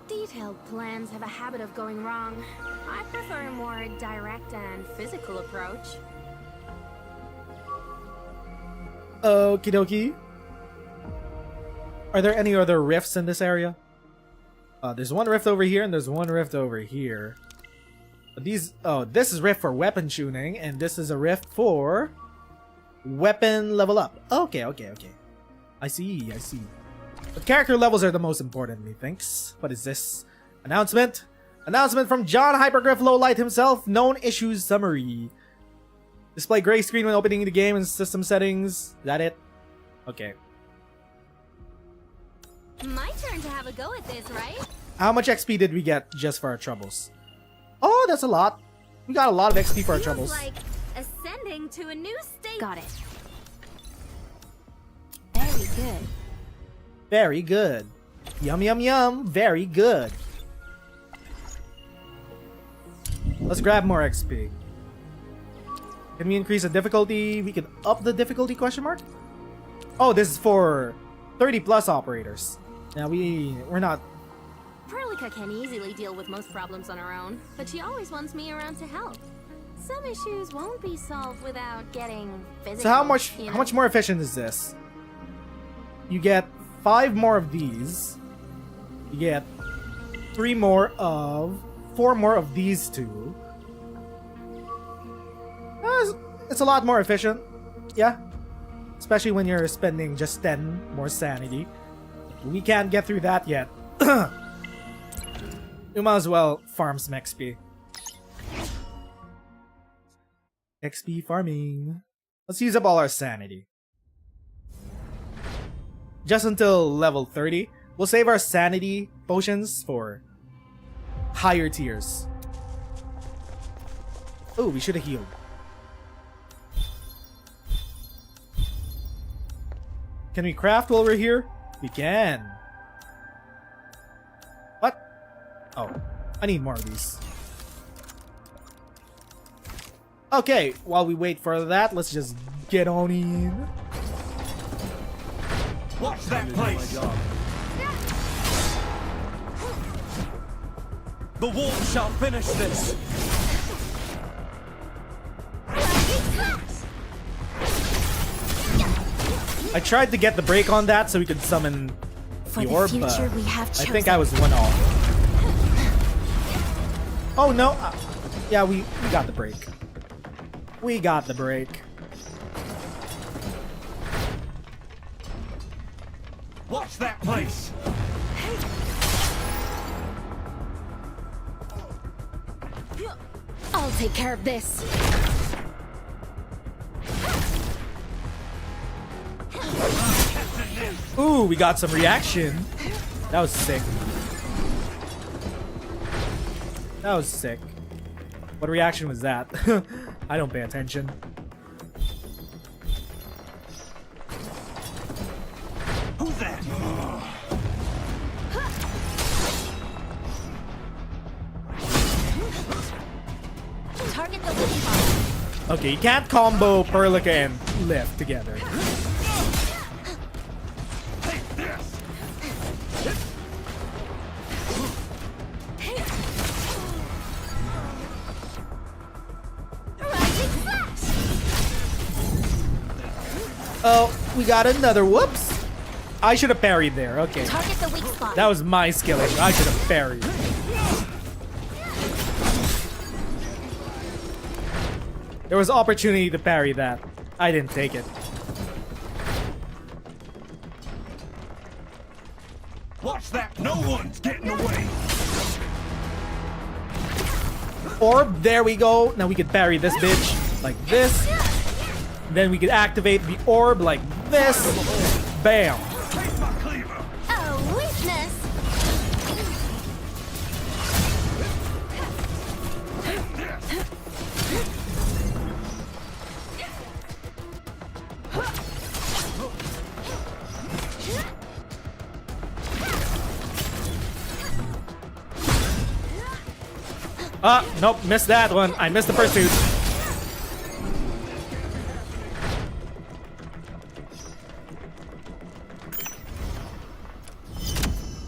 Detailed plans have a habit of going wrong. I prefer a more direct and physical approach. Okie dokie. Are there any other rifts in this area? There's one rift over here and there's one rift over here. But these, this is rift for weapon tuning and this is a rift for weapon level up. Okay. I see. But character levels are the most important, methinks. What is this? Announcement? Announcement from John Hypergryph Lowlight himself. Known issues summary. Display gray screen when opening the game and system settings. Is that it? Okay. My turn to have a go at this, right? How much XP did we get just for our troubles? Oh, that's a lot. We got a lot of XP for our troubles. Like ascending to a new state. Got it. Very good. Very good. Yum, yum, yum. Very good. Let's grab more XP. Can we increase the difficulty? We can up the difficulty, question mark? Oh, this is for 30 plus operators. Now we're not... Perlica can easily deal with most problems on her own, but she always wants me around to help. Some issues won't be solved without getting physical. So how much more efficient is this? You get 5 more of these. You get 4 more of these 2. It's a lot more efficient. Yeah. Especially when you're spending just 10 more sanity. We can't get through that yet. You might as well farm some XP. XP farming. Let's use up all our sanity. Just until level 30. We'll save our sanity potions for higher tiers. Oh, we should have healed. Can we craft while we're here? We can. What? Oh, I need more of these. Okay, while we wait for that, let's just get on in. Watch that place! The wolves shall finish this! I tried to get the break on that so we could summon the orb, but I think I was one off. Oh no! Yeah, we got the break. We got the break. Watch that place! I'll take care of this. Ooh, we got some reaction. That was sick. That was sick. What reaction was that? I don't pay attention. Who's that? Target the weak spot. Okay, you can't combo Perlica and Lift together. Oh, we got another. Whoops. I should have parried there. Okay. Target the weak spot. That was my skill issue. I should have parried. There was opportunity to parry that. I didn't take it. Watch that! No one's getting away! Orb, there we go. Now we could parry this bitch like this. Then we could activate the orb like this. Bam. Oh, weakness. Nope, missed that one. I missed the pursuit.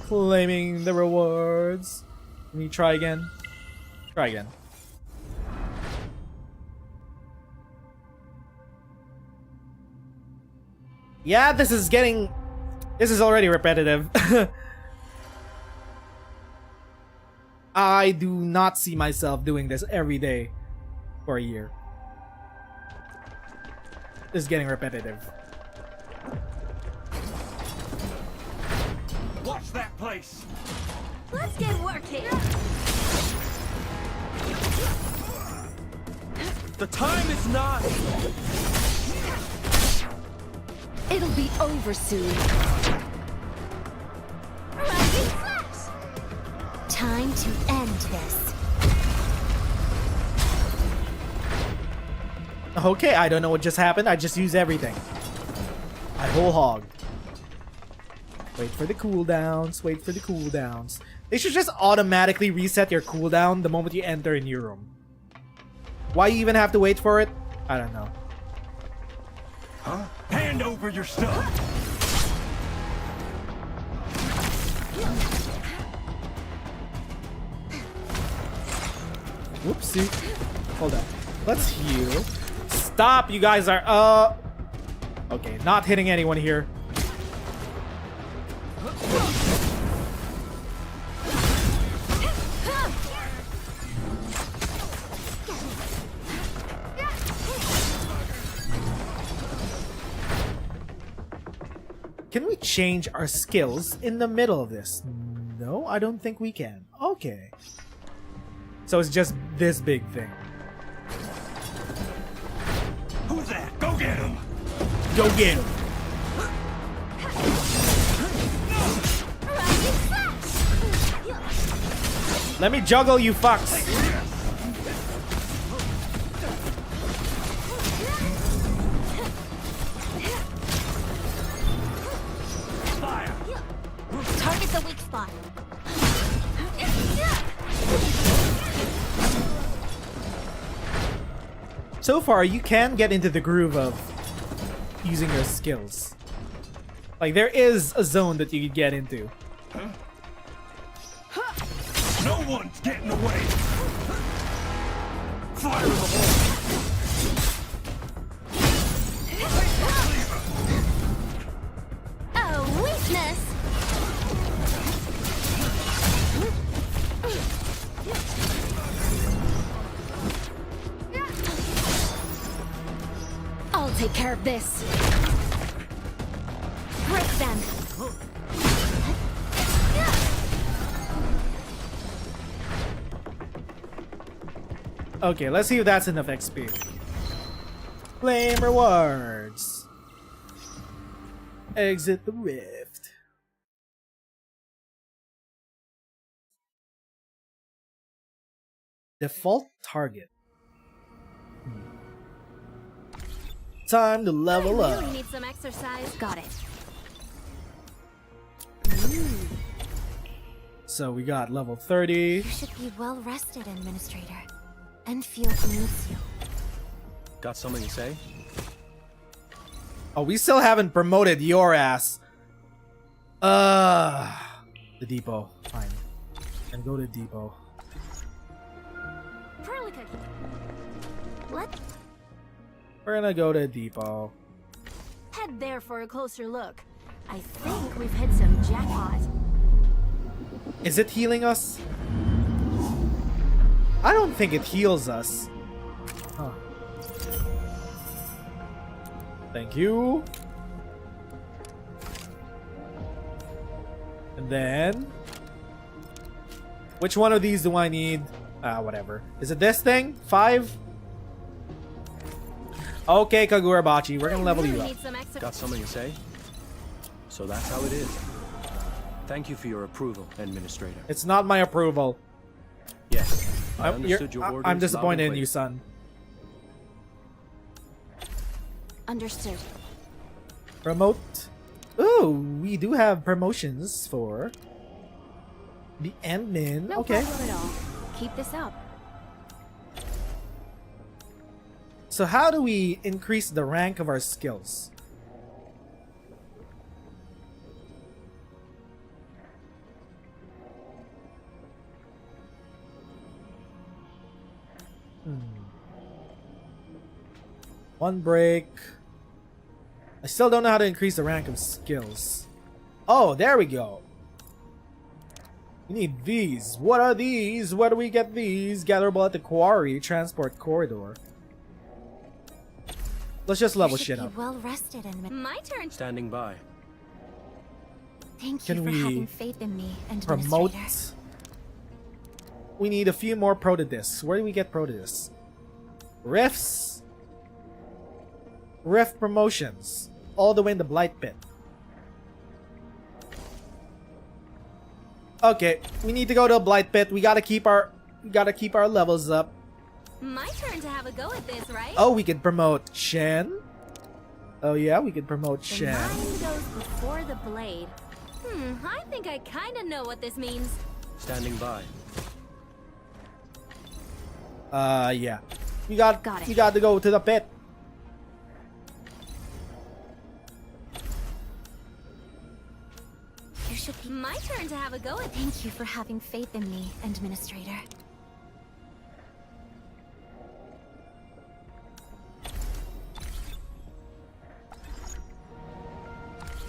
Claiming the rewards. Let me try again. Try again. Yeah, this is already repetitive. I do not see myself doing this every day for a year. This is getting repetitive. Watch that place! Let's get working. The time is nigh. It'll be over soon. Time to end this. Okay, I don't know what just happened. I just used everything. I whole hog. Wait for the cooldowns. Wait for the cooldowns. They should just automatically reset your cooldown the moment you enter a new room. Why you even have to wait for it? I don't know. Huh? Hand over your stuff! Whoopsie. Hold up. Let's heal. Stop, you guys are, okay, not hitting anyone here. Can we change our skills in the middle of this? No, I don't think we can. Okay. So it's just this big thing. Who's that? Go get him! Go get him! Let me juggle, you fucks! Fire! Target the weak spot. So far, you can get into the groove of using your skills. Like, there is a zone that you could get into. Huh? No one's getting away! Fire in the hole! Oh, weakness. I'll take care of this. Break them. Okay, let's see if that's enough XP. Claim rewards. Exit the rift. Default target. Time to level I up. really need some exercise. Got it. So we got level 30. You should be well rested, Administrator. Endfield needs you. Got something to say? Oh, we still haven't promoted your ass. The depot. Fine. And go to depot. We're gonna go to depot. Head there for a closer look. I think we've hit some jackpot. Is it healing us? I don't think it heals us. Huh. Thank you. And then... which one of these do I need? Whatever. Is it this thing? 5? Okay, Kagurabachi, we're gonna level you up. Got something to say? So that's how it is. Thank you for your approval, Administrator. It's not my approval. Yes, I understood your orders. I'm disappointed loud in and you, clear. son. Understood. Promote. Ooh, we do have promotions for the admin. No Okay. problem at all. Keep this up. So how do we increase the rank of our skills? One break. I still don't know how to increase the rank of skills. Oh, there we go. We need these. What are these? Where do we get these? Gatherable at the quarry, transport corridor. Let's just level shit up. Well rested and my turn. Standing by. Thank Can you for we having faith in me, promote? Administrator. We need a few more protodiscs. Where do we get protodiscs? Rifts. Rift promotions. All the way in the Blight Pit. Okay, we need to go to a Blight Pit. We gotta keep our levels up. My turn to have a go at this, right? Oh, we can promote Shen. Oh yeah, we can promote The Shen. mind goes before the blade. I think I kind of know what this means. Standing by. Yeah. You got Got it. You got to go to the pit. You should be my turn to have a go at. Thank you for having faith in me, Administrator.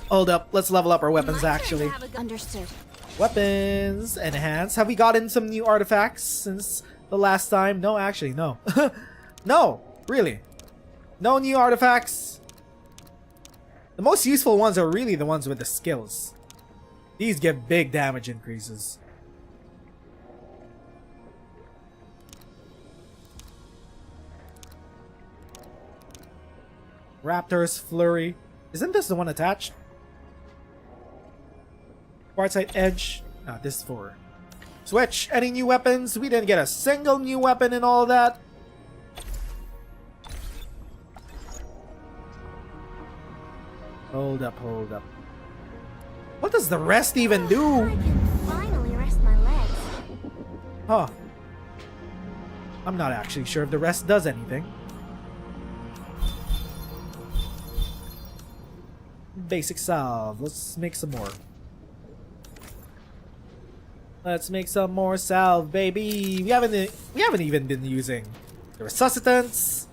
Hold up, let's level up our weapons actually. Understood. Weapons enhance. Have we gotten some new artifacts since the last time? No, actually, no. No, really. No new artifacts. The most useful ones are really the ones with the skills. These give big damage increases. Raptor's Flurry. Isn't this the one attached? Quartzite Edge. Ah, this is for switch. Any new weapons? We didn't get a single new weapon and all that. Hold up, hold up. What does the rest even do? I can finally rest my legs. Huh. I'm not actually sure if the rest does anything. Basic salve. Let's make some more. Let's make some more salve, baby. We haven't even been using the resuscitants.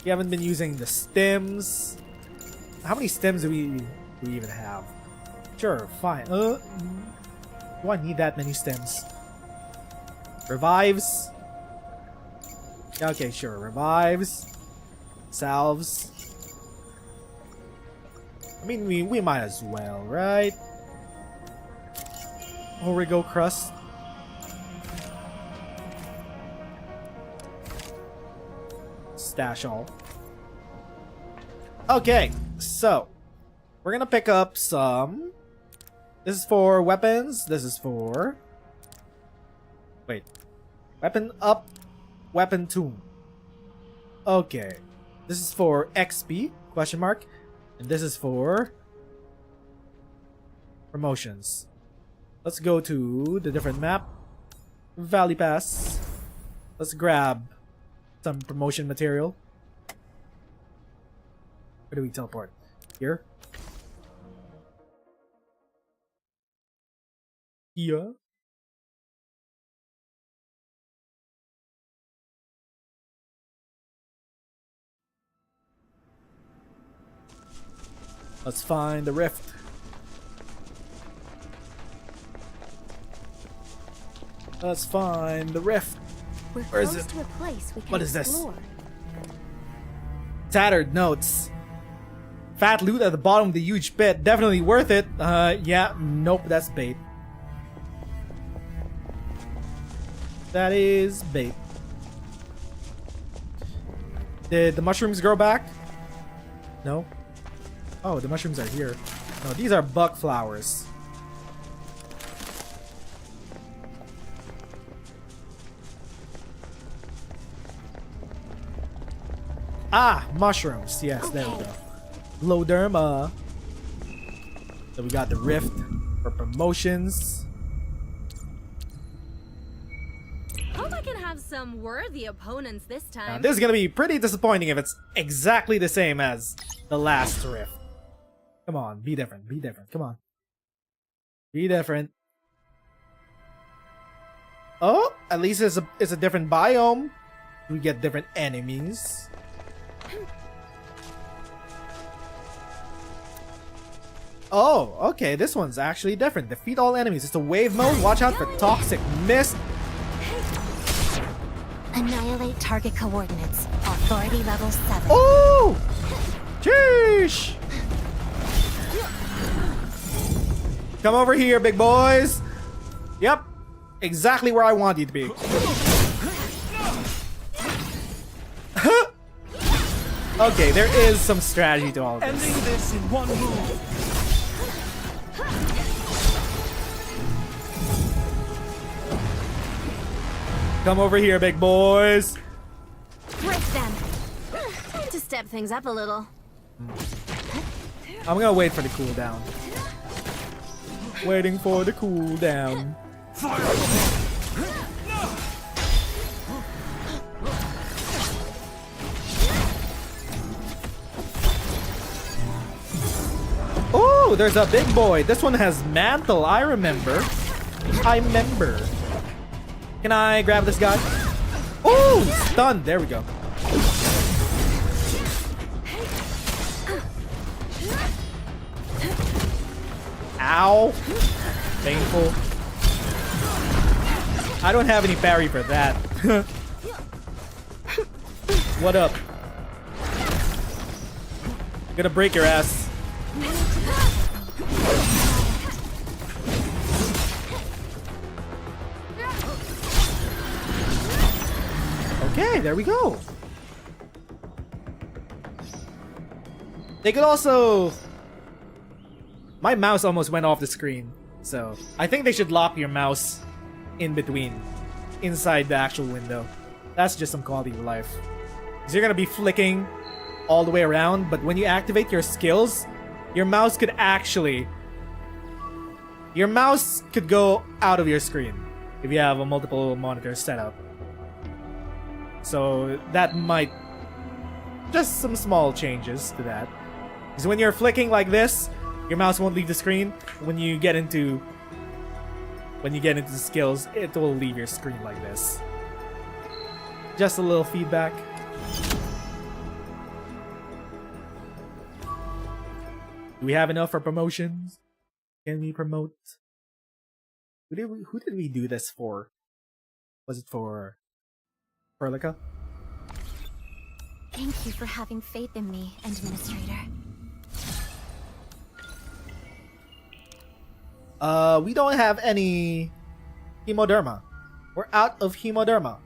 We haven't been using the stems. How many stems do we even have? Sure, fine. Do I need that many stems? Revives. Okay, sure. Revives. Salves. I mean, we might as well, right? Origo crust. stash all. Okay, so we're gonna pick up some. This is for weapons. This is for. Wait. Weapon up. Weapon tune. Okay. This is for XP? Question mark. And this is for promotions. Let's go to the different map. Valley Pass. Let's grab some promotion material. Where do we teleport? Here? Here? Let's find the rift. Let's find the rift. Where is it? To a place we can What is explore. this? Tattered notes. Fat loot at the bottom of the huge pit. Definitely worth it. Yeah. Nope, that's bait. That is bait. Did the mushrooms grow back? No. Oh, the mushrooms are here. No, these are buck flowers. Ah, mushrooms. Yes, there we go. Loderma. So we got the rift for promotions. Hope I can have some worthy opponents this time. Now, this is gonna be pretty disappointing if it's exactly the same as the last rift. Come on, be different. Be different. Come on. Be different. Oh, at least it's a different biome. We get different enemies. Oh, okay, this one's actually different. Defeat all enemies. It's a wave mode. Watch out for toxic mist. Annihilate target coordinates. Authority level 7. Oh! Sheesh! Come over here, big boys. Yep. Exactly where I want you to be. Okay, there is some strategy to all of this. Ending this in one move. Come over here, big boys. Break them. Time to step things up a little. I'm gonna wait for the cooldown. Waiting for the cooldown. Oh, there's a big boy. This one has mantle. I remember. Can I grab this guy? Oh, stunned. There we go. Ow. Painful. I don't have any parry for that. What up? I'm gonna break your ass. Okay, there we go. They could also... My mouse almost went off the screen. So, I think they should lock your mouse in between. Inside the actual window. That's just some quality of life. Because you're going to be flicking all the way around. But when you activate your skills, your mouse could actually... Your mouse could go out of your screen. If you have a multiple monitor setup. So that might... Just some small changes to that. Because when you're flicking like this, your mouse won't leave the screen. When you get into the skills, it will leave your screen like this. Just a little feedback. Do we have enough for promotions? Can we promote? Who did we do this for? Was it for Perlica? Thank you for having faith in me, Administrator. We don't have any Hemoderma. We're out of Hemoderma.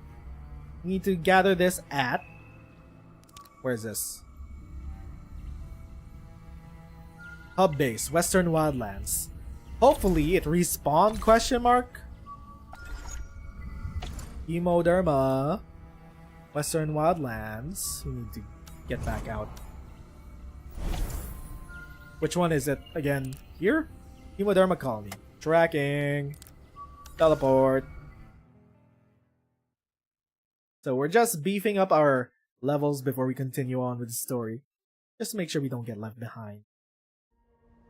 We need to gather this at Where is this? Hub base, Western Wildlands. Hopefully it respawned, question mark? Hemoderma. Western Wildlands. We need to get back out. Which one is it again? Here? Hemoderma colony. Tracking. Teleport. So we're just beefing up our levels before we continue on with the story. Just to make sure we don't get left behind.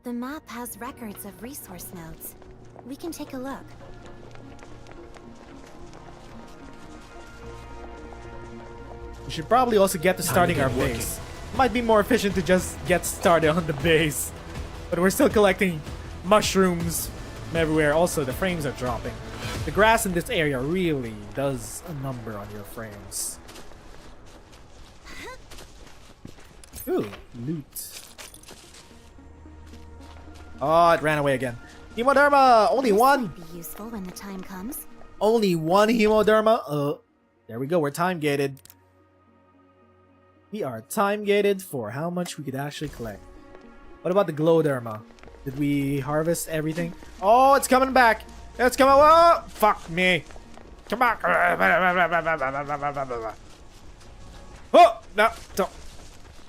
The map has records of resource nodes. We can take a look. We should probably also get to starting our base. Might be more efficient to just get started on the base. But we're still collecting mushrooms from everywhere. Also, the frames are dropping. The grass in this area really does a number on your frames. Ooh, loot. Oh, it ran away again. Hemoderma! Only one! Might be useful when the time comes. Only one Hemoderma? There we go, we're time gated. We are time gated for how much we could actually collect. What about the Glowderma? Did we harvest everything? Oh, it's coming back! It's coming. Whoa! Fuck me! Come back! Oh! No! Don't.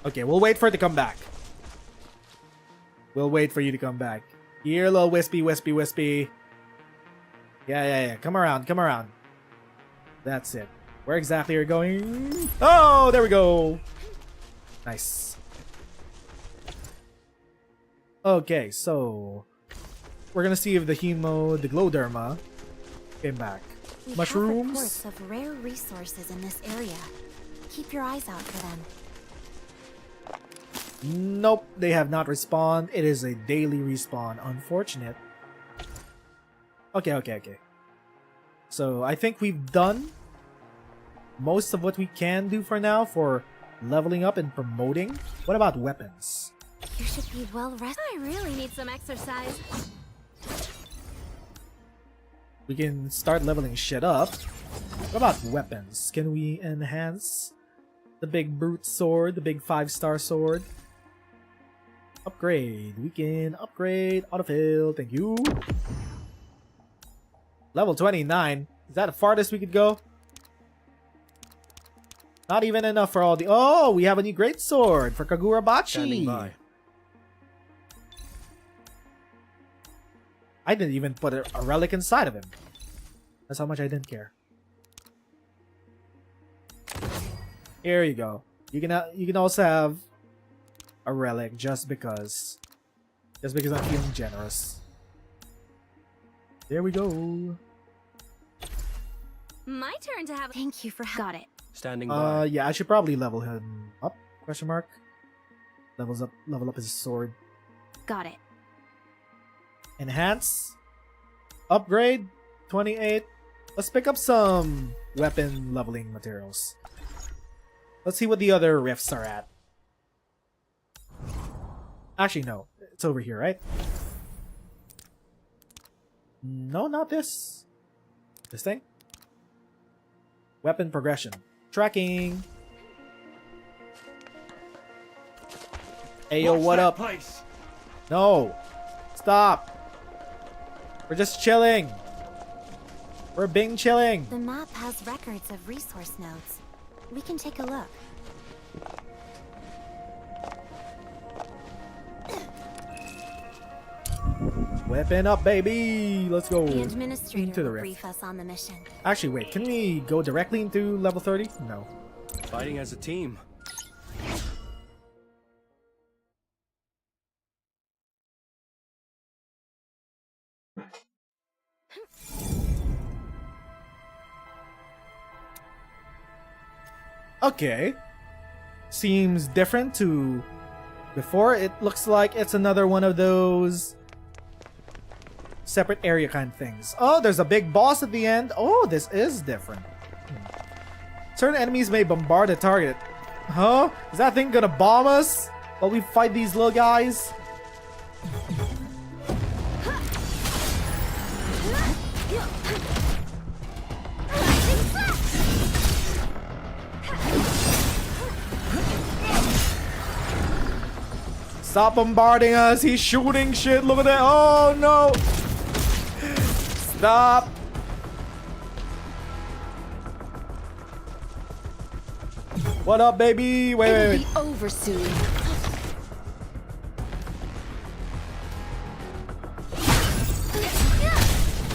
Okay, we'll wait for it to come back. We'll wait for you to come back. Here, little wispy, wispy, wispy. Yeah. Come around, come around. That's it. Where exactly are you going? Oh, there we go. Nice. Okay, so we're gonna see if the Glowderma came back. We Mushrooms. have reports of rare resources in this area. Keep your eyes out for them. Nope, they have not respawned. It is a daily respawn. Unfortunate. Okay. So I think we've done most of what we can do for now for leveling up and promoting. What about weapons? You should be well rested. I really need some exercise. We can start leveling shit up. What about weapons? Can we enhance the big brute sword, the big 5-star sword? Upgrade. We can upgrade. Autofill. Thank you. Level 29. Is that the farthest we could go? Not even enough for all the... Oh, we have a new great sword for Kagurabachi. Standing by. I didn't even put a relic inside of him. That's how much I didn't care. Here you go. You can also have a relic just because I'm feeling generous. There we go. My turn to have. Thank you for got it. Standing by. Yeah, I should probably level him up. Question mark. Level up his sword. Got it. Enhance. Upgrade. 28. Let's pick up some weapon leveling materials. Let's see what the other rifts are at. Actually, no. It's over here, right? No, not this. This thing? Weapon progression. Tracking. Hey, yo, what up? Place? No. Stop. We're just chilling. We're Bing chilling. The map has records of resource nodes. We can take a look. Weapon up, baby. Let's go. The administrator into the will rift. brief us on the mission. Actually, wait. Can we go directly into level 30? No. Fighting as a team. Okay. Seems different to before. It looks like it's another one of those separate area kind of things. Oh, there's a big boss at the end. Oh, this is different. Certain enemies may bombard a target. Huh? Is that thing gonna bomb us while we fight these little guys? Stop bombarding us. He's shooting shit. Look at that. Oh no. Stop. What up, baby? Wait, wait, wait. It'll be over soon.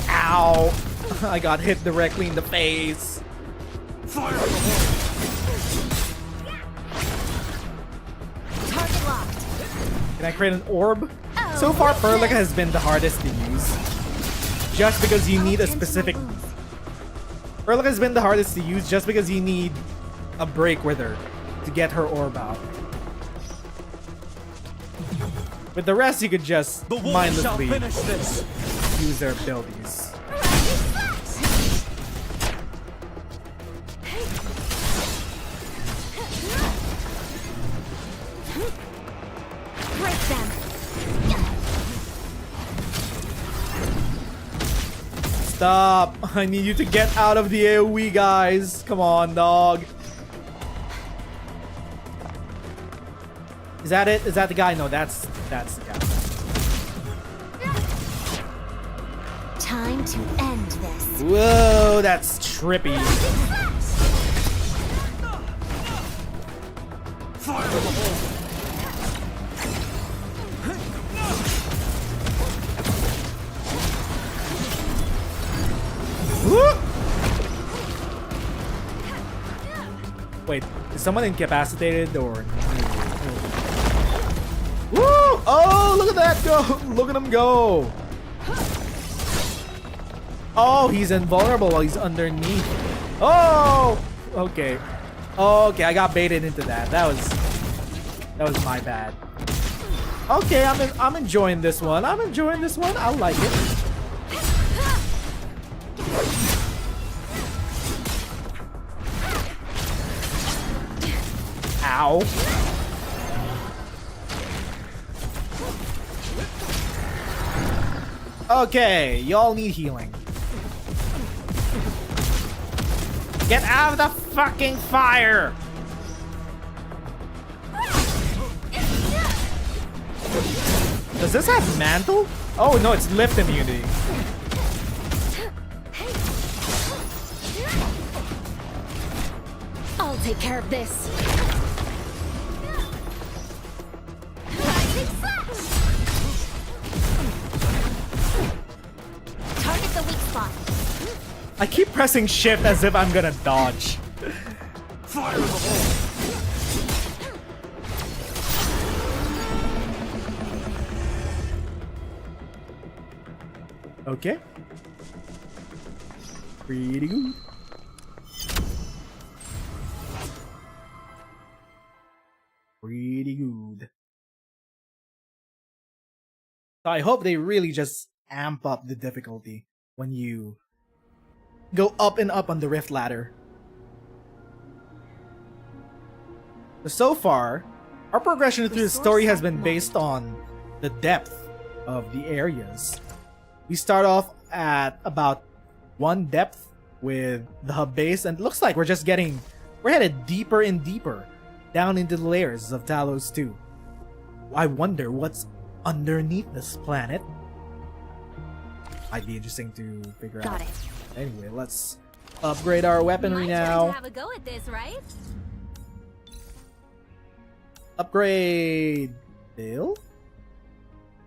Ow. I got hit directly in the face. Fire! Target locked. Can I create an orb? So far, Perlica has been the hardest to use. Just because you need a specific... Perlica has been the hardest to use just because you need a break with her to get her orb out. With the rest, you could just mindlessly use their abilities. Break them. Stop! I need you to get out of the AoE, guys. Come on, dog. Is that it? Is that the guy? No, that's the guy. Time to end this. Whoa, that's trippy. Fire in the hole! Wait, is someone incapacitated or? Woo! Oh, look at that go! Look at him go! Oh, he's invulnerable while he's underneath. Oh! Okay. Okay, I got baited into that. That was my bad. Okay, I'm enjoying this one. I'm enjoying this one. I like it. Ow. Okay, y'all need healing. Get out of the fucking fire! Does this have mantle? Oh no, it's lift immunity. I'll take care of this. Target the weak spot. I keep pressing shift as if I'm gonna dodge. Fire in the hole! Okay. Pretty good. Pretty good. So I hope they really just amp up the difficulty when you go up and up on the rift ladder. So far, our progression through the story has been based on the depth of the areas. We start off at about 1 depth with the hub base, and it looks like we're headed deeper and deeper down into the layers of Talos 2. I wonder what's underneath this planet. Might be interesting to figure out. Got it. Anyway, let's upgrade our weaponry My turn now. to have a go at this, right? Upgrade. Bill?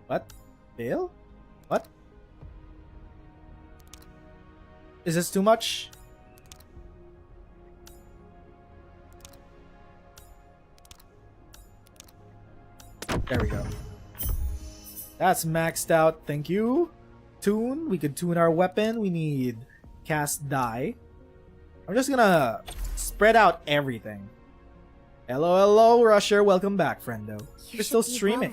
What? Bill? What? Is this too much? There we go. That's maxed out, thank you. Tune, we could tune our weapon. We need cast die. I'm just gonna spread out everything. Hello, hello, Rusher. Welcome back, friendo. You're still streaming.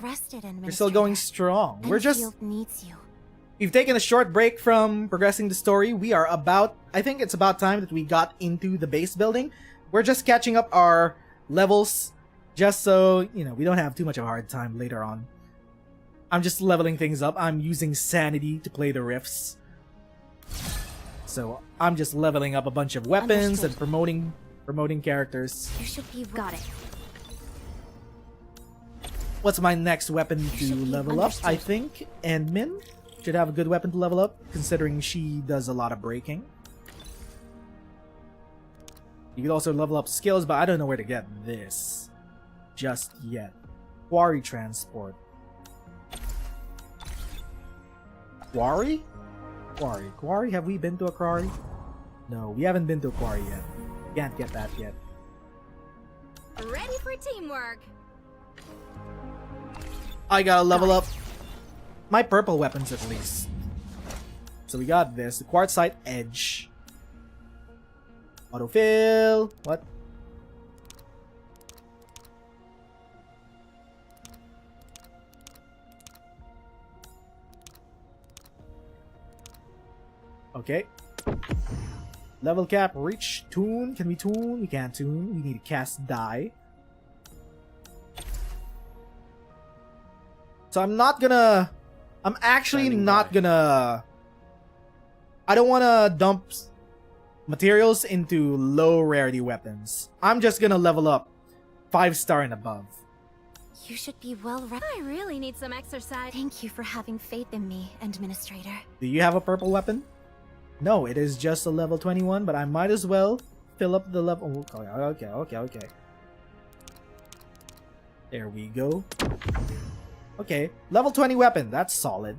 You're still going strong. We're just... Endfield needs you. We've taken a short break from progressing the story. We are about... I think it's about time that we got into the base building. We're just catching up our levels just so, you know, we don't have too much of a hard time later on. I'm just leveling things up. I'm using sanity to play the rifts. So I'm just leveling up a bunch of weapons and promoting characters. You should be Got it. What's my next weapon to level up? I think Endmin should have a good weapon to level up, considering she does a lot of breaking. You could also level up skills, but I don't know where to get this just yet. Quarry transport. Quarry? Quarry? Have we been to a quarry? No, we haven't been to a quarry yet. Can't get that yet. Ready for teamwork. I gotta level up my purple weapons at least. So we got this, the quartzite edge. Autofill. What? Okay. Level cap, reach, tune. Can we tune? We can't tune. We need to cast die. So I'm actually not gonna... I don't want to dump materials into low rarity weapons. I'm just gonna level up 5-star and above. You should be well read. I really need some exercise. Thank you for having faith in me, Administrator. Do you have a purple weapon? No, it is just a level 21, but I might as well fill up the level. Okay. There we go. Okay, level 20 weapon. That's solid.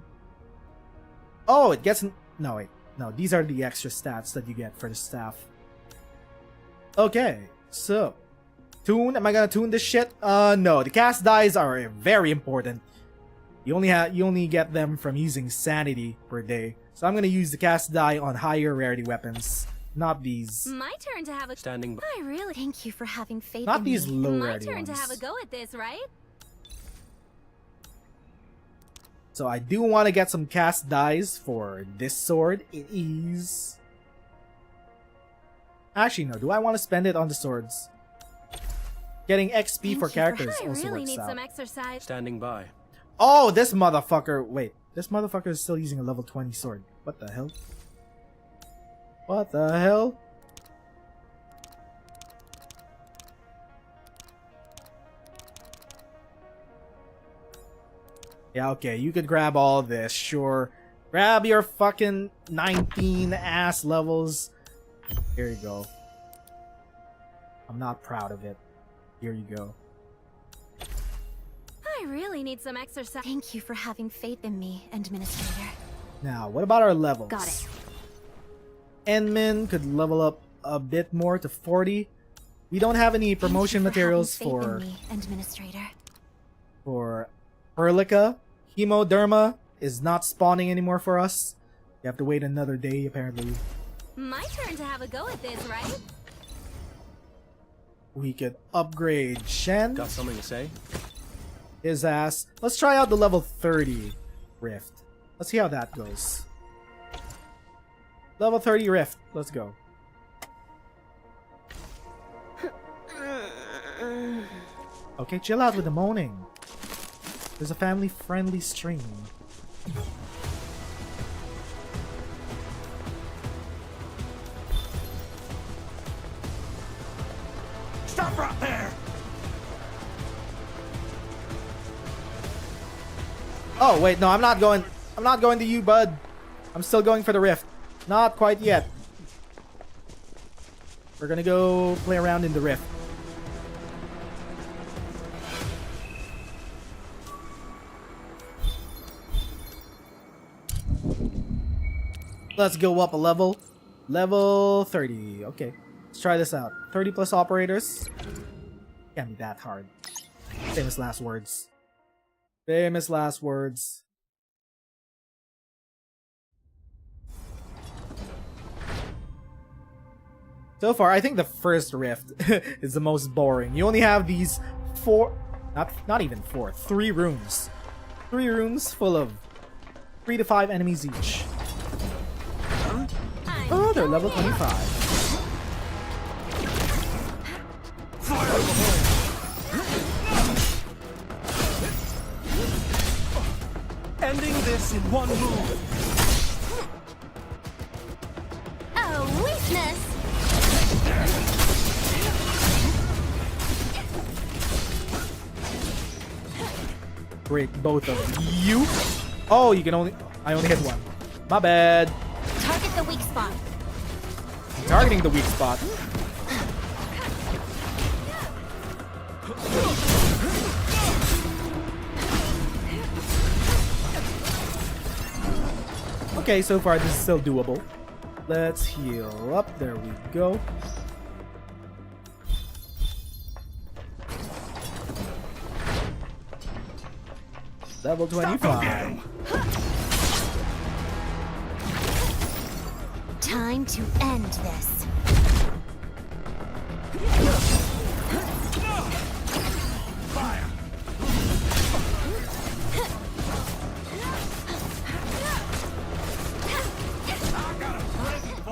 Oh, it gets... No, wait. No, these are the extra stats that you get for the staff. Okay, so... Tune? Am I gonna tune this shit? No. The cast dies are very important. You only get them from using sanity per day. So I'm gonna use the cast die on higher rarity weapons. Not these. My turn to have a... Standing by. I really... Thank you for having faith Not in these me. low My rarity turn ones. to have a go at this, right? So I do want to get some cast dies for this sword. It is... Actually, no. Do I want to spend it on the swords? Getting XP for characters I also really works need out. some exercise. Standing by. Oh, this motherfucker. Wait. This motherfucker is still using a level 20 sword. What the hell? What the hell? Yeah, okay, you could grab all this, sure. Grab your fucking 19 ass levels. Here you go. I'm not proud of it. Here you go. I really need some exercise. Thank you for having faith in me, Administrator. Now, what about our levels? Got it. Endmin could level up a bit more to 40. We don't have any promotion materials for Administrator. for Perlica. Hemoderma is not spawning anymore for us. You have to wait another day, apparently. My turn to have a go at this, right? We could upgrade Shen. Got something to say? His ass. Let's try out the level 30 Rift. Let's see how that goes. Level 30 Rift. Let's go. Okay, chill out with the moaning. There's a family-friendly stream. Stop right there! Oh wait, no, I'm not going to you, bud. I'm still going for the Rift. Not quite yet. We're gonna go play around in the Rift. Let's go up a level. Level 30. Okay. Let's try this out. 30 plus operators. Can't be that hard. Famous last words. Famous last words. So far, I think the first Rift is the most boring. You only have these 4... Not even 4. 3 rooms. 3 rooms full of 3 to 5 enemies each. Oh, they're level 25. Ending this in one move. Oh, weakness! break both of you. Oh, you can only... I only hit one. My bad. Target the weak spot. I'm targeting the weak spot. Okay, so far this is still doable. Let's heal up. There we go. Level 25. Time to end this.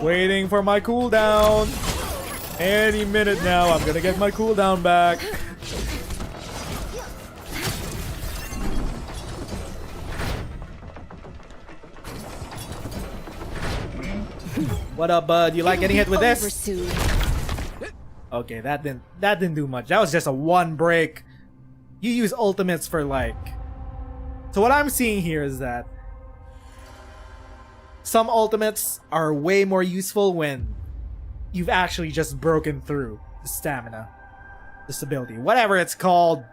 Waiting for my cooldown. Any minute now, I'm gonna get my cooldown back. What up, bud? You like getting hit with this? Okay, that didn't do much. That was just a one break. You use ultimates for like... So what I'm seeing here is that some ultimates are way more useful when you've actually just broken through the stamina, this ability, whatever it's called.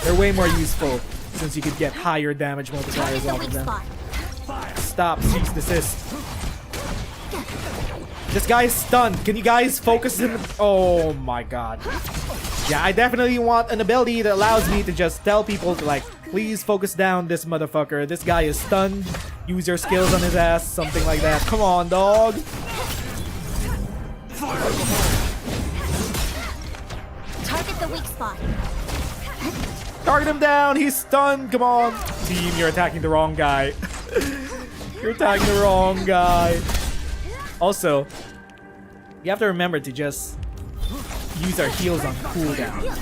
They're way more useful since you could get higher damage multipliers off of them. Stop, cease, desist. This guy is stunned. Can you guys focus him? Oh my god. Yeah, I definitely want an ability that allows me to just tell people to like, please focus down this motherfucker. This guy is stunned. Use your skills on his ass. Something like that. Come on, dog. Target the weak spot. Target him down. He's stunned. Come on. Team, you're attacking the wrong guy. You're attacking the wrong guy. Also, you have to remember to just use our heals on cooldown.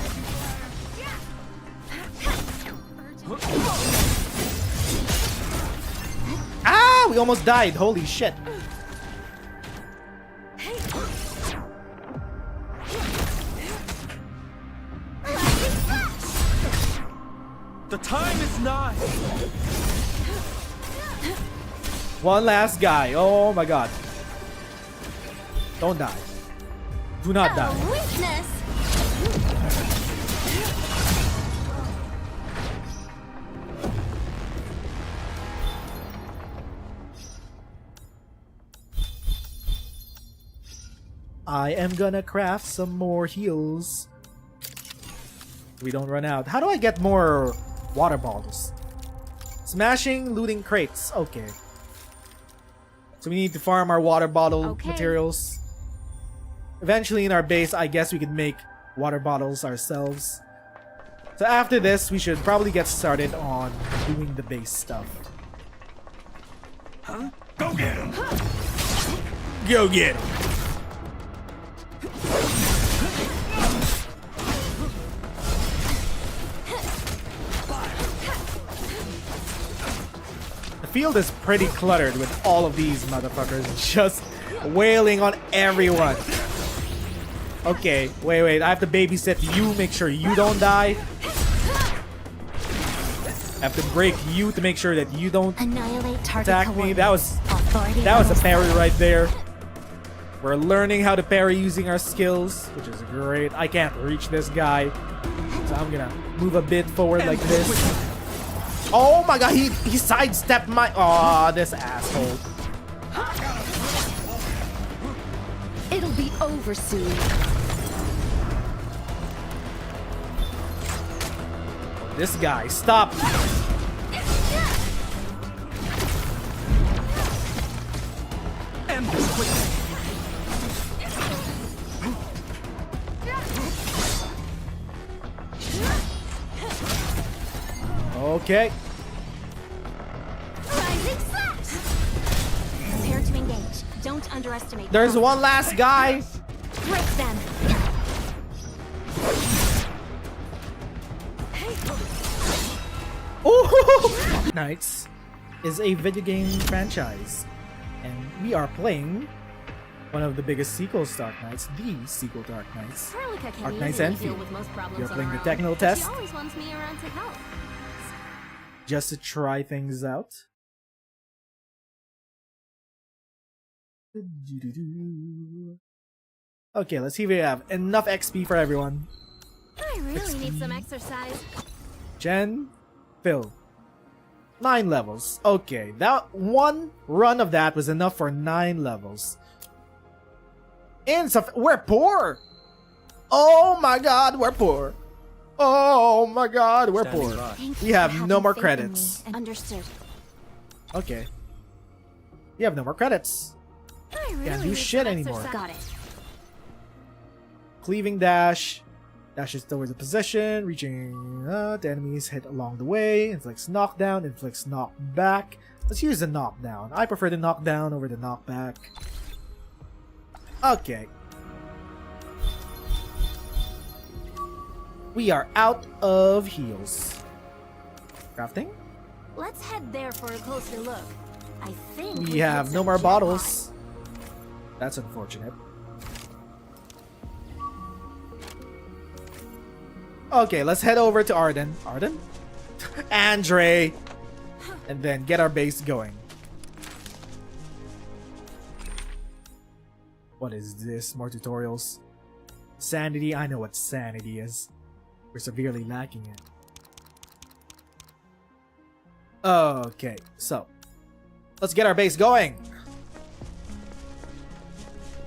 Ah! We almost died. Holy shit. The time is nigh. One last guy. Oh my god. Don't die. Do not die. Weakness. I am gonna craft some more heals. We don't run out. How do I get more water bottles? Smashing, looting crates. Okay. So we need to farm our water bottle materials. Eventually in our base, I guess we could make water bottles ourselves. So after this, we should probably get started on doing the base stuff. Huh? Go get him! Go get him! The field is pretty cluttered with all of these motherfuckers just wailing on everyone. Okay, wait, I have to babysit you, make sure you don't die. I have to break you to make sure that you don't attack me. That was a parry right there. We're learning how to parry using our skills, which is great. I can't reach this guy, so I'm gonna move a bit forward like this. Oh my god, he sidestepped my... Aw, this asshole. It'll be over soon. This guy, stop. End this quickly. Okay. Rising slash. Prepare to engage. Don't underestimate. There's one last guy. Break them. Ooh! Arknights is a video game franchise, and we are playing One of the biggest sequels to Arknights, the sequel to Arknights. Perlica can Arknights easily Endfield. deal with most problems You're on playing her the own, technical but test She always wants me around to help. just to try things out. Okay, let's see if we have enough XP for everyone. I really need some exercise. Jen, Phil. 9 levels. Okay, that one run of that was enough for 9 levels. We're poor! Oh my god, we're poor. Oh my god, we're poor. We have no more credits. Understood. Okay. We have no more credits. Can't do shit anymore. Got it. Cleaving dash. Dashes towards the position, reaching the enemies hit along the way. Inflicts knockdown, inflicts knockback. Let's use the knockdown. I prefer the knockdown over the knockback. Okay. We are out of heals. Crafting? Let's head there for a closer look. I think We have no more bottles. That's unfortunate. Okay, let's head over to Arden. Arden? Andre! And then get our base going. What is this? More tutorials? Sanity? I know what sanity is. We're severely lacking it. Okay, so let's get our base going.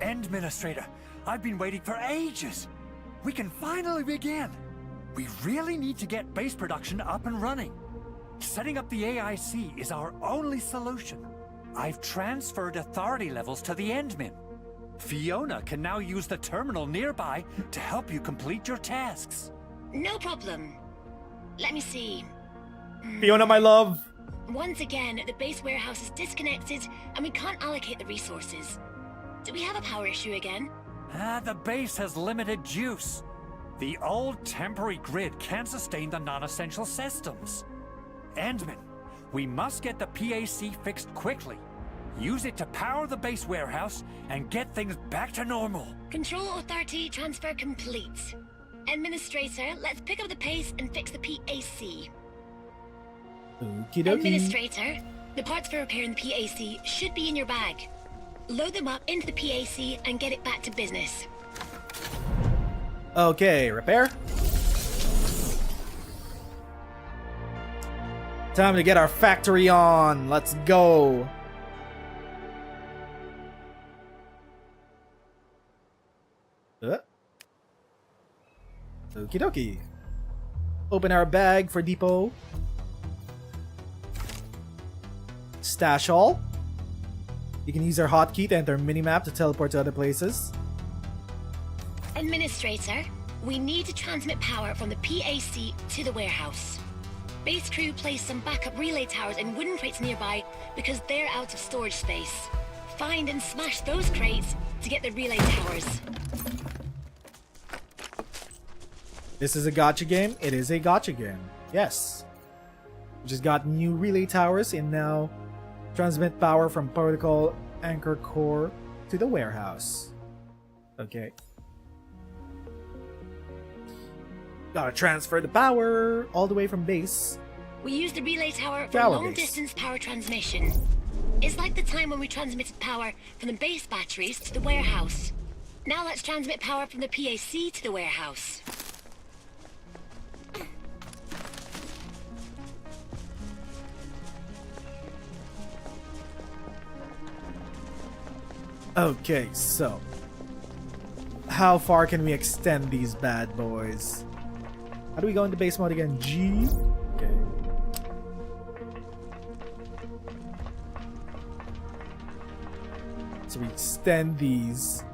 Administrator, I've been waiting for ages. We can finally begin. We really need to get base production up and running. Setting up the AIC is our only solution. I've transferred authority levels to the Endmin. Fiona can now use the terminal nearby to help you complete your tasks. No problem. Let me see. Fiona, my love. Once again, the base warehouse is disconnected and we can't allocate the resources. Do we have a power issue again? The base has limited juice. The old temporary grid can't sustain the non-essential systems. Endman, we must get the PAC fixed quickly. Use it to power the base warehouse and get things back to normal. Control authority transfer complete. Administrator, let's pick up the pace and fix the PAC. Okie dokie. Administrator, the parts for repairing the PAC should be in your bag. Load them up into the PAC and get it back to business. Okay, repair. Time to get our factory on. Let's go. Okie dokie. Open our bag for depot. Stash all. You can use our hotkey to enter minimap to teleport to other places. Administrator, we need to transmit power from the PAC to the warehouse. Base crew placed some backup relay towers in wooden crates nearby because they're out of storage space. Find and smash those crates to get the relay towers. This is a gacha game? It is a gacha game. Yes. We just got new relay towers and now transmit power from protocol anchor core to the warehouse. Okay. Gotta transfer the power all the way from base. We use the relay tower for Tower long-distance power transmission. It's like the time when we transmitted power from the base batteries to the warehouse. Now let's transmit power from the PAC to the warehouse. Okay, so how far can we extend these bad boys? How do we go into base mode again? G? Okay. So we extend these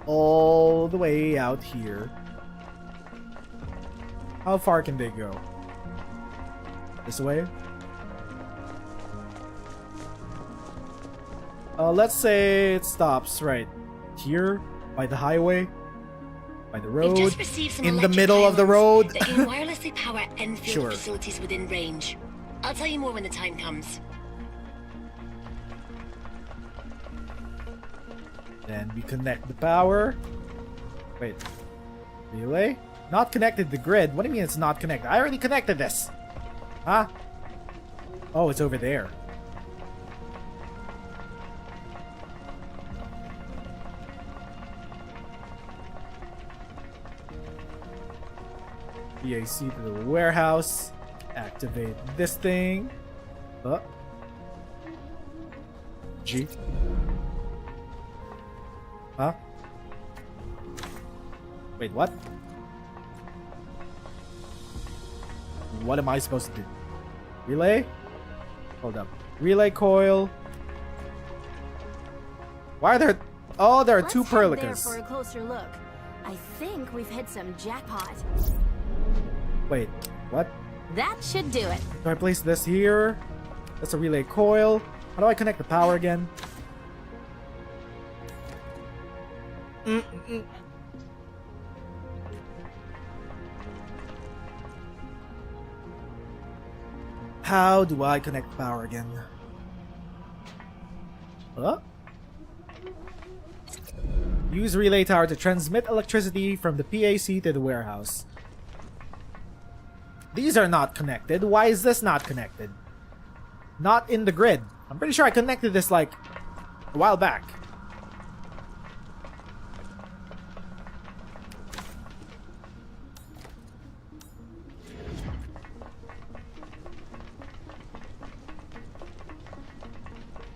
all the way out here. How far can they go? This way? Let's say it stops right here by the highway. By the road, We've just received some in the electric middle of the road. that can wirelessly power Endfield Sure. facilities within range. I'll tell you more when the time comes. Then we connect the power. Wait. Relay? Not connected to the grid? What do you mean it's not connected? I already connected this! Huh? Oh, it's over there. PAC to the warehouse. Activate this thing. G. Huh? Wait, what? What am I supposed to do? Relay? Hold up. Relay coil. Why are there... Oh, there are two Let's head there Perlicas. for a closer look. I think we've hit some jackpot. Wait, what? That should do it. Do I place this here? That's a relay coil. How do I connect the power again? How do I connect the power again? Huh? Use relay tower to transmit electricity from the PAC to the warehouse. These are not connected. Why is this not connected? Not in the grid. I'm pretty sure I connected this like a while back.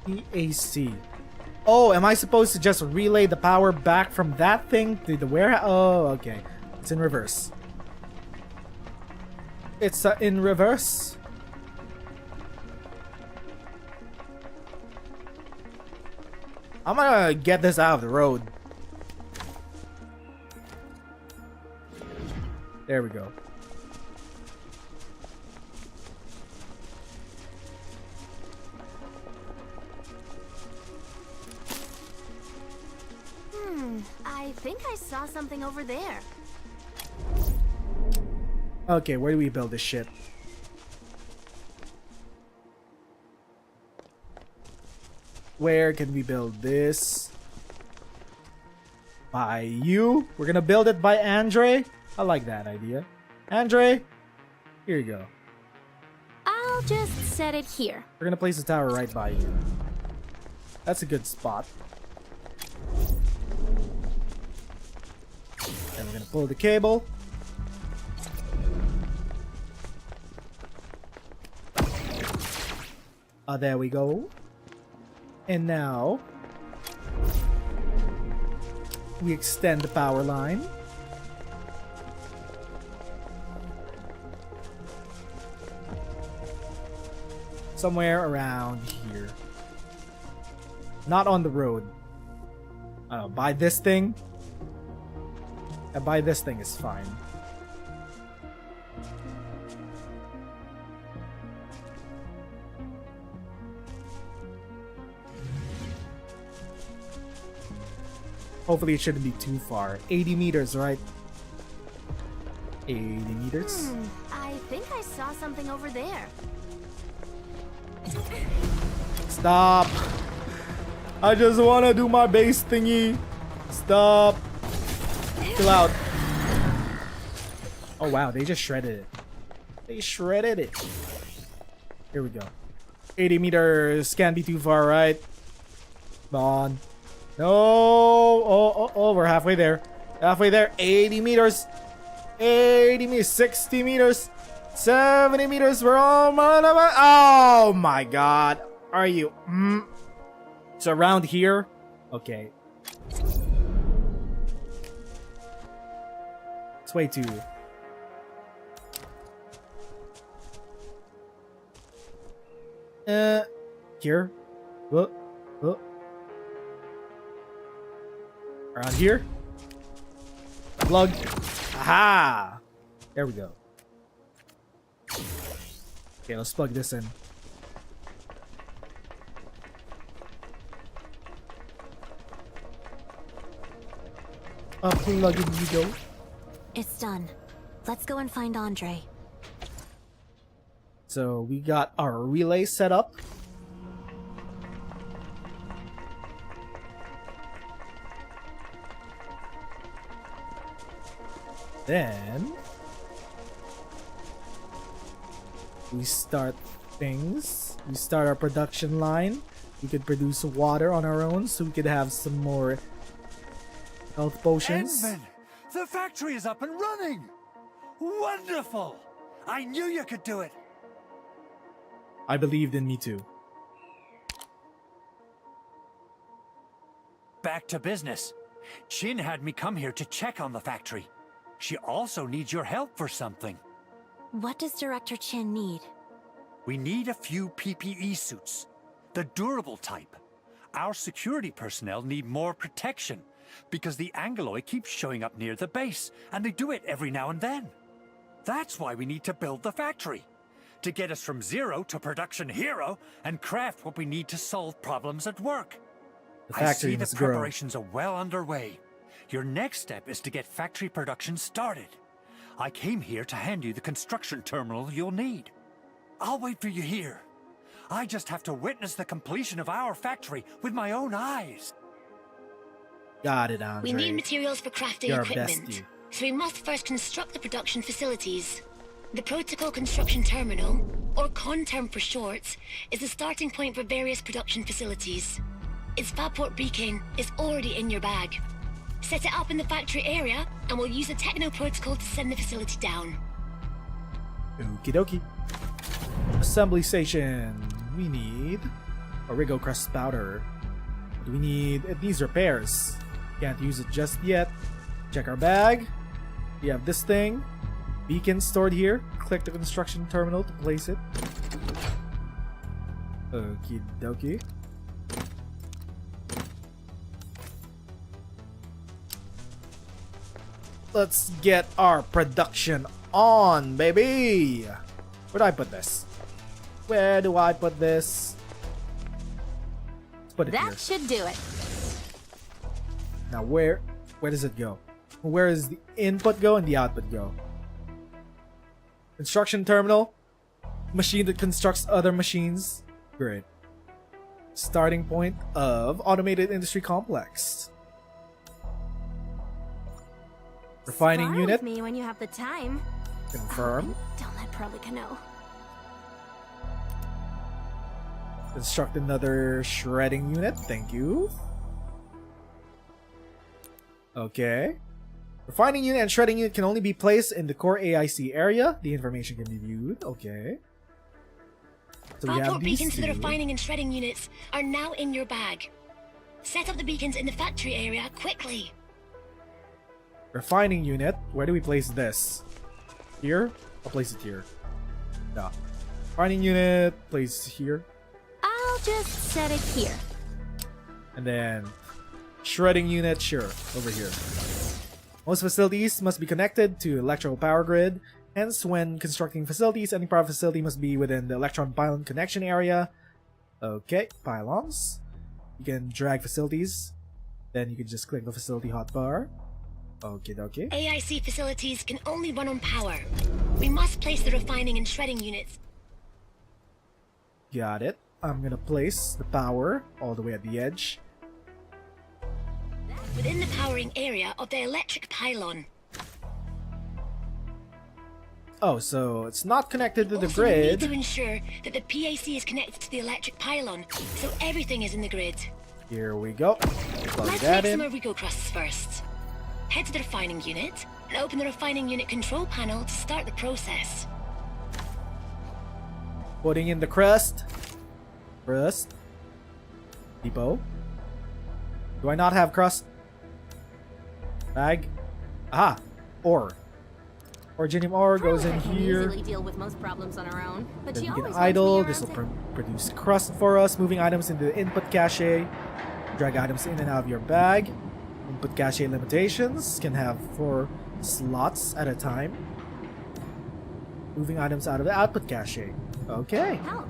PAC. Oh, am I supposed to just relay the power back from that thing to the warehouse? Oh, okay. It's in reverse. It's in reverse. I'm gonna get this out of the road. There we go. I think I saw something over there. Okay, where do we build this shit? Where can we build this? By you? We're gonna build it by Andre? I like that idea. Andre, here you go. I'll just set it here. We're gonna place the tower right by you. That's a good spot. And we're gonna pull the cable. There we go. And now we extend the power line. Somewhere around here. Not on the road. I don't know, by this thing. By this thing is fine. Hopefully it shouldn't be too far. 80 meters, right? 80 meters? I think I saw something over there. Stop! I just wanna do my base thingy. Stop! Chill out. Oh wow, they just shredded it. They shredded it. Here we go. 80 meters can't be too far, right? Come on. No! Oh, we're halfway there. Halfway there. 80 meters. 80 meters. 60 meters. 70 meters. We're almost. Oh my god. Are you? It's around here? Okay. It's way too. Here. Around here. Plug. Aha! There we go. Okay, let's plug this in. Plug in you go. It's done. Let's go and find Andre. So we got our relay set up. Then we start things. We start our production line. We could produce water on our own, so we could have some more health potions. Endman, the factory is up and running. Wonderful! I knew you could do it. I believed in me too. Back to business. Chin had me come here to check on the factory. She also needs your help for something. What does Director Chin need? We need a few PPE suits. The durable type. Our security personnel need more protection because the Angeloi keeps showing up near the base, and they do it every now and then. That's why we need to build the factory. To get us from zero to production hero and craft what we need to solve problems at work. The I factory see the must grow. preparations are well underway. Your next step is to get factory production started. I came here to hand you the construction terminal you'll need. I'll wait for you here. I just have to witness the completion of our factory with my own eyes. Got it, Andre. We need materials for crafting You're equipment, bestie. so we must first construct the production facilities. The Protocol Construction Terminal, or CONTERM for short, is the starting point for various production facilities. Its Fabport beacon is already in your bag. Set it up in the factory area, and we'll use the Techno Protocol to send the facility down. Okie dokie. Assembly station. We need a Rigo Crust powder. Do we need these repairs? Can't use it just yet. Check our bag. We have this thing. Beacon stored here. Click the construction terminal to place it. Okie dokie. Let's get our production on, baby! Where do I put this? Where do I put this? Let's put it here. That should do it. Now where does it go? Where does the input go and the output go? Construction terminal. Machine that constructs other machines. Great. Starting point of automated industry complex. Refining Spar unit. with me when you have the time. Confirm. Don't let Perlica know. Construct another shredding unit. Thank you. Okay. Refining unit and shredding unit can only be placed in the core AIC area. The information can be viewed. Okay. So we have Fabport these beacons for the two. refining and shredding units are now in your bag. Set up the beacons in the factory area quickly. Refining unit. Where do we place this? Here? I'll place it here. No. Refining unit. Place here. I'll just set it here. And then shredding unit. Sure. Over here. Most facilities must be connected to electrical power grid. Hence, when constructing facilities, any power facility must be within the electron pylon connection area. Okay, pylons. You can drag facilities. Then you can just click the facility hotbar. Okay, okay. AIC facilities can only run on power. We must place the refining and shredding units. Got it. I'm gonna place the power all the way at the edge. Within the powering area of the electric pylon. Oh, so it's not connected to the Also, we need grid. to ensure that the PAC is connected to the electric pylon, so everything is in the grid. Here we go. Plug Let's that make in. some Origo crusts first. Head to the refining unit and open the refining unit control panel to start the process. Putting in the crust. Crust. Depot. Do I not have crust? Bag. Aha! Ore. Originium ore goes in Perlica can here. easily deal with most problems on her own, but Then she we can always idle. wants me This will around produce crust for us. Moving items into the input cache. Drag items in and out of your bag. Input cache limitations can have 4 slots at a time. Moving items out of the output cache. Okay. Help.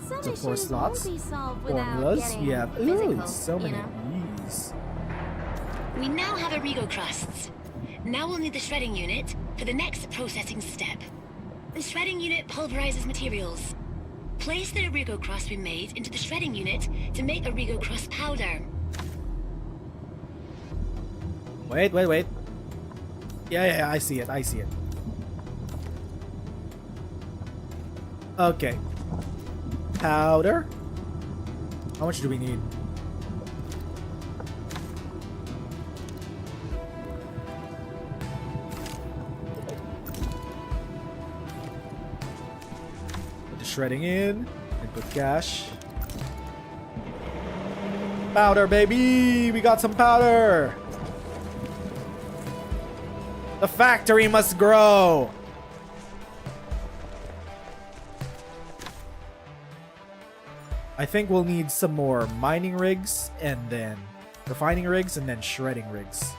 Some So 4 issues slots. won't be solved without Formulas. getting We have physical, so many you know? of these. We now have Origo crusts. Now we'll need the shredding unit for the next processing step. The shredding unit pulverizes materials. Place the Origo crust we made into the shredding unit to make Origo crust powder. Wait. Yeah, I see it. I see it. Okay. Powder. How much do we need? Put the shredding in. And put cash. Powder, baby! We got some powder! The factory must grow! I think we'll need some more mining rigs, and then refining rigs, and then shredding rigs.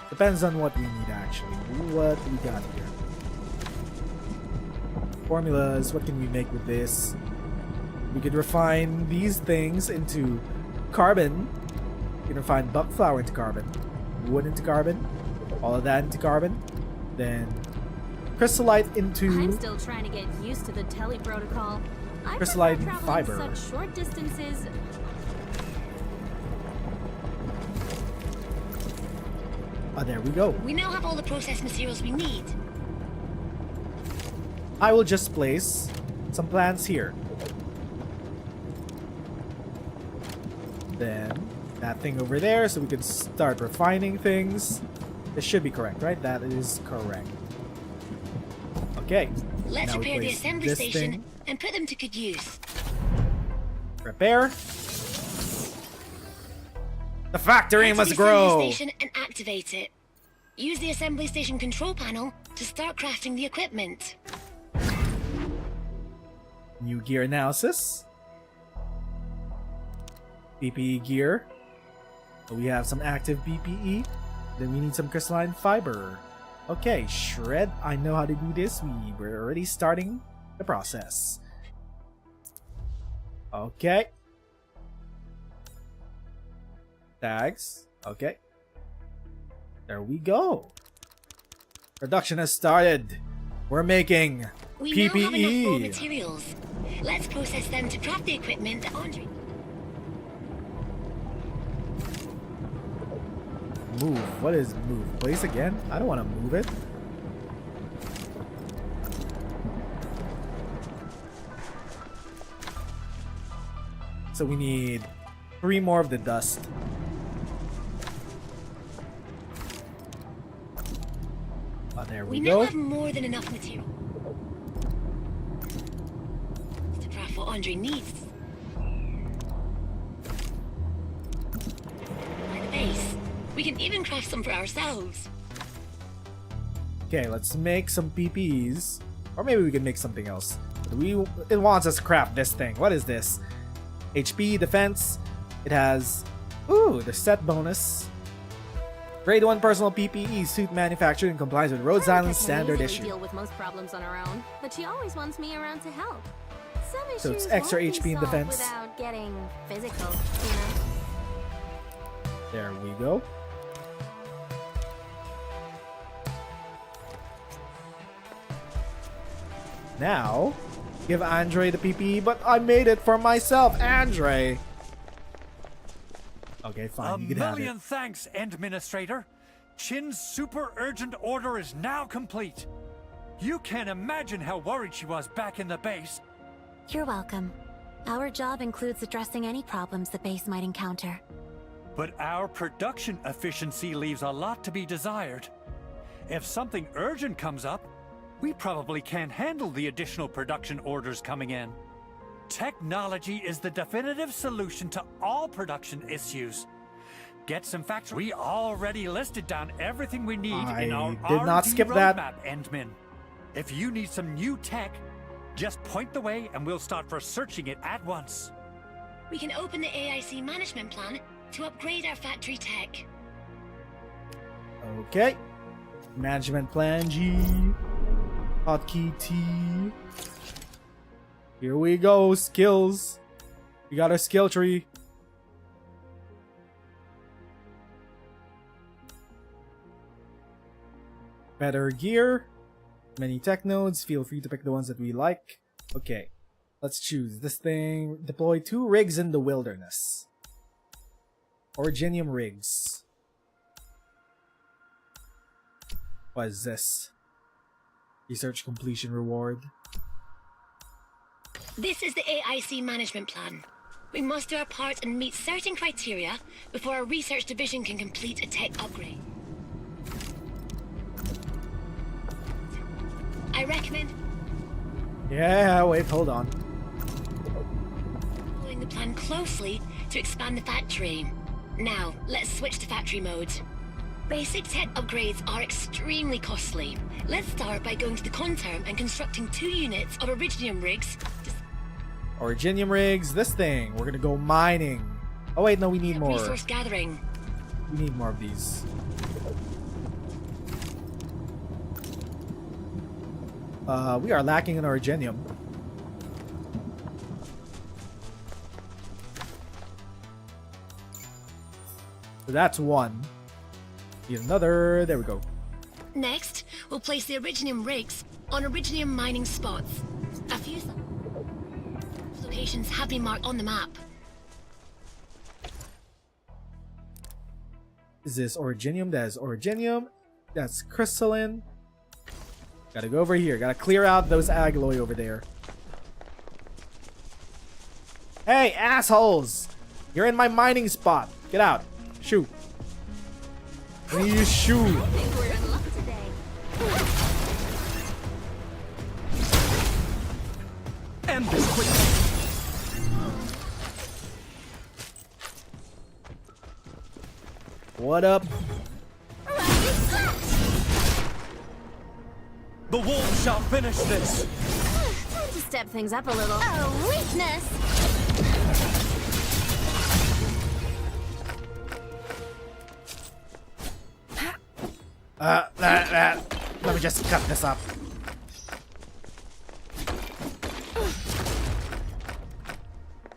Depends on what we need, actually. What we got here? Formulas, what can we make with this? We could refine these things into carbon. We can refine buck flour into carbon. Wood into carbon. All of that into carbon. Then crystallite into... I'm still trying to get used to the tele protocol. Crystallite fiber. Such short distances. Oh, there we go. We now have all the processed materials we need. I will just place some plants here. Then that thing over there, so we can start refining things. This should be correct, right? That is correct. Okay. Let's now repair the replace assembly this station thing. and put them to good use. Repair. The factory Head to must the grow. assembly station and activate it. Use the assembly station control panel to start crafting the equipment. New gear analysis. PPE gear. So we have some active PPE. Then we need some crystalline fiber. Okay, shred. I know how to do this. We're already starting the process. Okay. Tags. Okay. There we go. Production has started. We're making We now have enough raw PPE. materials. Let's process them to craft the equipment that Andre... Move. What is move? Place again? I don't want to move it. So we need 3 more of the dust. Oh, there we now go. have more than enough material to craft what Andre needs. Like the base. We can even craft some for ourselves. Okay, let's make some PPEs. Or maybe we can make something else. It wants us to craft this thing. What is this? HP, defense. It has... Ooh, the set bonus. Grade 1 personal PPE suit manufactured in compliance with Rhodes Island standard I issue. deal with most problems on our own, but she always wants me around to help. Some issues So it's extra won't be HP and solved defense. without getting physical, you know. There we go. Now, give Andre the PPE, but I made it for myself, Andre. Okay, fine, you can have it. million thanks, Endministrator. Chin's super urgent order is now complete. You can't imagine how worried she was back in the base. You're welcome. Our job includes addressing any problems the base might encounter. But our production efficiency leaves a lot to be desired. If something urgent comes up, we probably can't handle the additional production orders coming in. Technology is the definitive solution to all production issues. Get some facts. We already listed down everything we need in our did not R&D skip that. roadmap, Endmin. If you need some new tech, just point the way and we'll start researching it at once. We can open the AIC management plan to upgrade our factory tech. Okay. Management plan G. Hotkey T. Here we go. Skills. We got our skill tree. Better gear. Many tech nodes. Feel free to pick the ones that we like. Okay. Let's choose this thing. Deploy 2 rigs in the wilderness. Originium rigs. What is this? Research completion reward. This is the AIC management plan. We must do our part and meet certain criteria before our research division can complete a tech upgrade. I recommend... Yeah, wait, hold on. Following the plan closely to expand the factory. Now, let's switch to factory mode. Basic tech upgrades are extremely costly. Let's start by going to the Conterm and constructing 2 units of Originium rigs. Originium rigs, this thing. We're gonna go mining. Oh wait, no, we need more. Resource gathering. We need more of these. We are lacking in Originium. So that's one. Need another. There we go. Next, we'll place the Originium rigs on Originium mining spots. A few locations have been marked on the map. Is this Originium? That is Originium. That's crystalline. Gotta go over here. Gotta clear out those alloy over there. Hey, assholes! You're in my mining spot. Get out. Shoot. You shoot. I think we're in luck today. End this quickly. What up? The wolves shall finish this. Time to step things up a little. Oh, weakness! Let me just cut this up.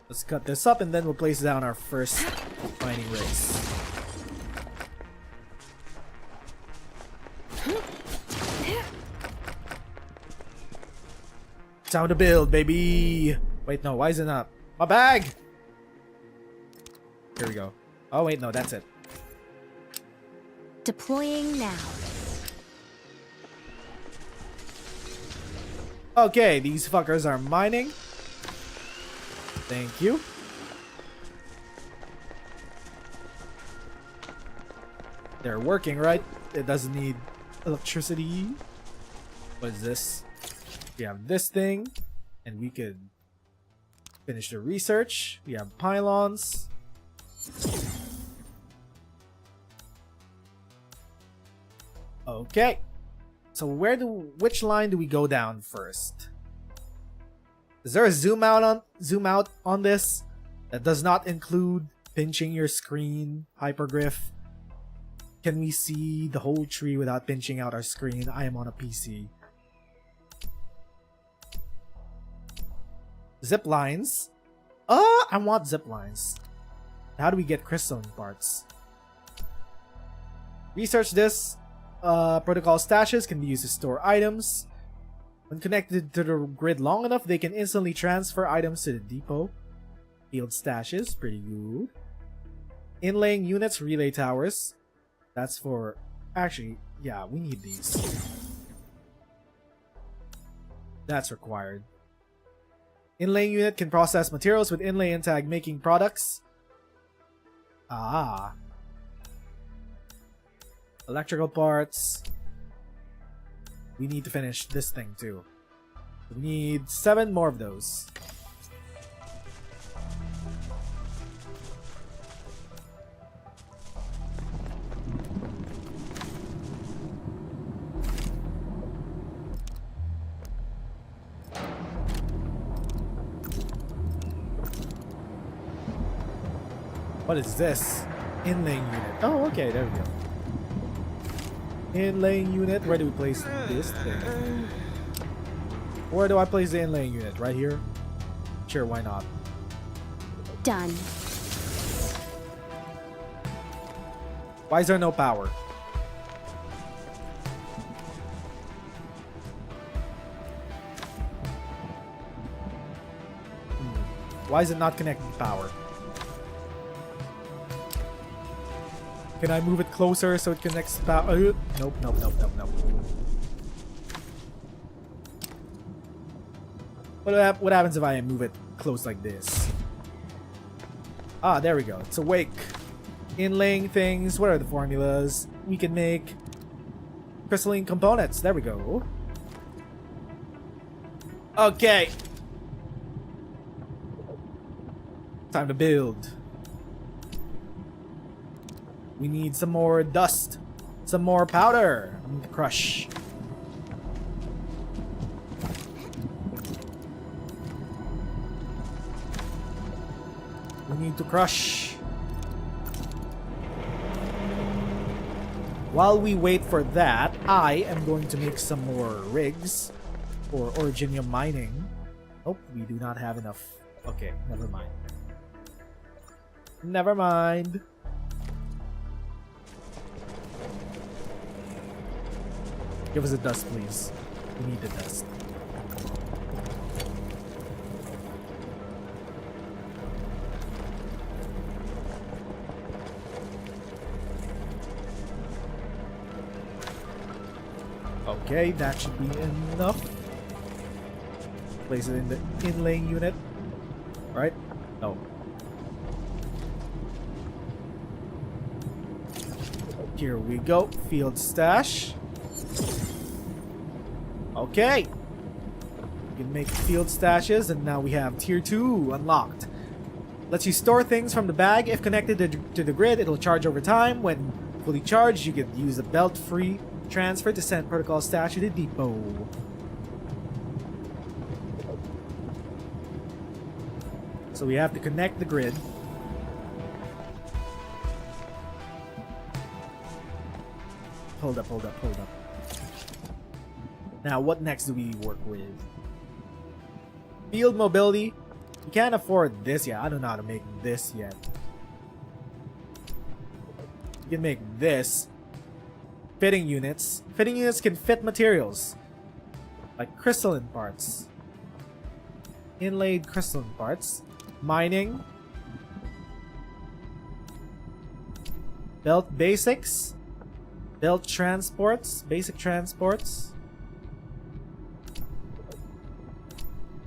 Let's cut this up and then we'll place down our first mining rigs. Time to build, baby. Wait, no, why is it not? My bag! Here we go. Oh, wait, no, that's it. Deploying now. Okay, these fuckers are mining. Thank you. They're working, right? It doesn't need electricity. What is this? We have this thing, and we could finish the research. We have pylons. Okay. So which line do we go down first? Is there a zoom out on this that does not include pinching your screen, Hypergryph? Can we see the whole tree without pinching out our screen? I am on a PC. Zip lines. I want zip lines. How do we get crystalline parts? Research this. Protocol stashes can be used to store items. When connected to the grid long enough, they can instantly transfer items to the depot. Field stashes, pretty good. Inlaying units, relay towers. That's for... Actually, yeah, we need these. That's required. Inlaying unit can process materials with inlay and tag, making products. Ah. Electrical parts. We need to finish this thing too. We need 7 more of those. What is this? Inlaying unit. Oh, okay, there we go. Inlaying unit. Where do we place this thing? Where do I place the inlaying unit? Right here? Sure, why not? Done. Why is there no power? Why is it not connected to power? Can I move it closer so it can expound? Nope, nope, nope, nope, nope. What happens if I move it close like this? Ah, there we go. It's awake. Inlaying things. What are the formulas? We can make crystalline components. There we go. Okay. Time to build. We need some more dust. Some more powder. We need to crush. We need to crush. While we wait for that, I am going to make some more rigs for originium mining. Oh, we do not have enough. Okay, never mind. Never mind. Give us the dust, please. We need the dust. Okay, that should be enough. Place it in the inlaying unit. Right? No. Here we go. Field stash. Okay. We can make field stashes, and now we have tier 2 unlocked. Lets you store things from the bag. If connected to the grid, it'll charge over time. When fully charged, you can use a belt-free transfer to send protocol stash to the depot. So we have to connect the grid. Hold up, hold up, hold up. Now, what next do we work with? Field mobility. We can't afford this yet. I don't know how to make this yet. We can make this. Fitting units. Fitting units can fit materials. Like crystalline parts. Inlaid crystalline parts. Mining. Belt basics. Belt transports. Basic transports.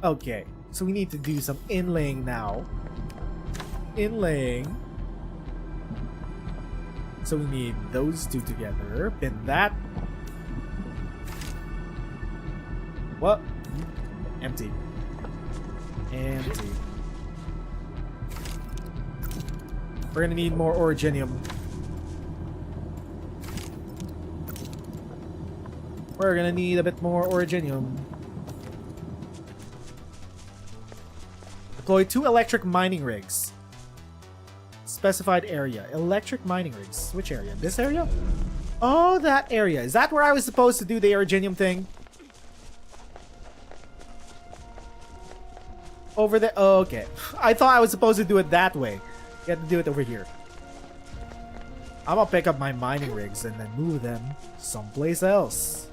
Okay, so we need to do some inlaying now. Inlaying. So we need those two together. Pin that. What? Empty. Empty. We're gonna need more originium. We're gonna need a bit more originium. Deploy 2 electric mining rigs. Specified area. Electric mining rigs. Which area? This area? Oh, that area. Is that where I was supposed to do the originium thing? Over there? Oh, okay. I thought I was supposed to do it that way. You have to do it over here. I'm gonna pick up my mining rigs and then move them someplace else.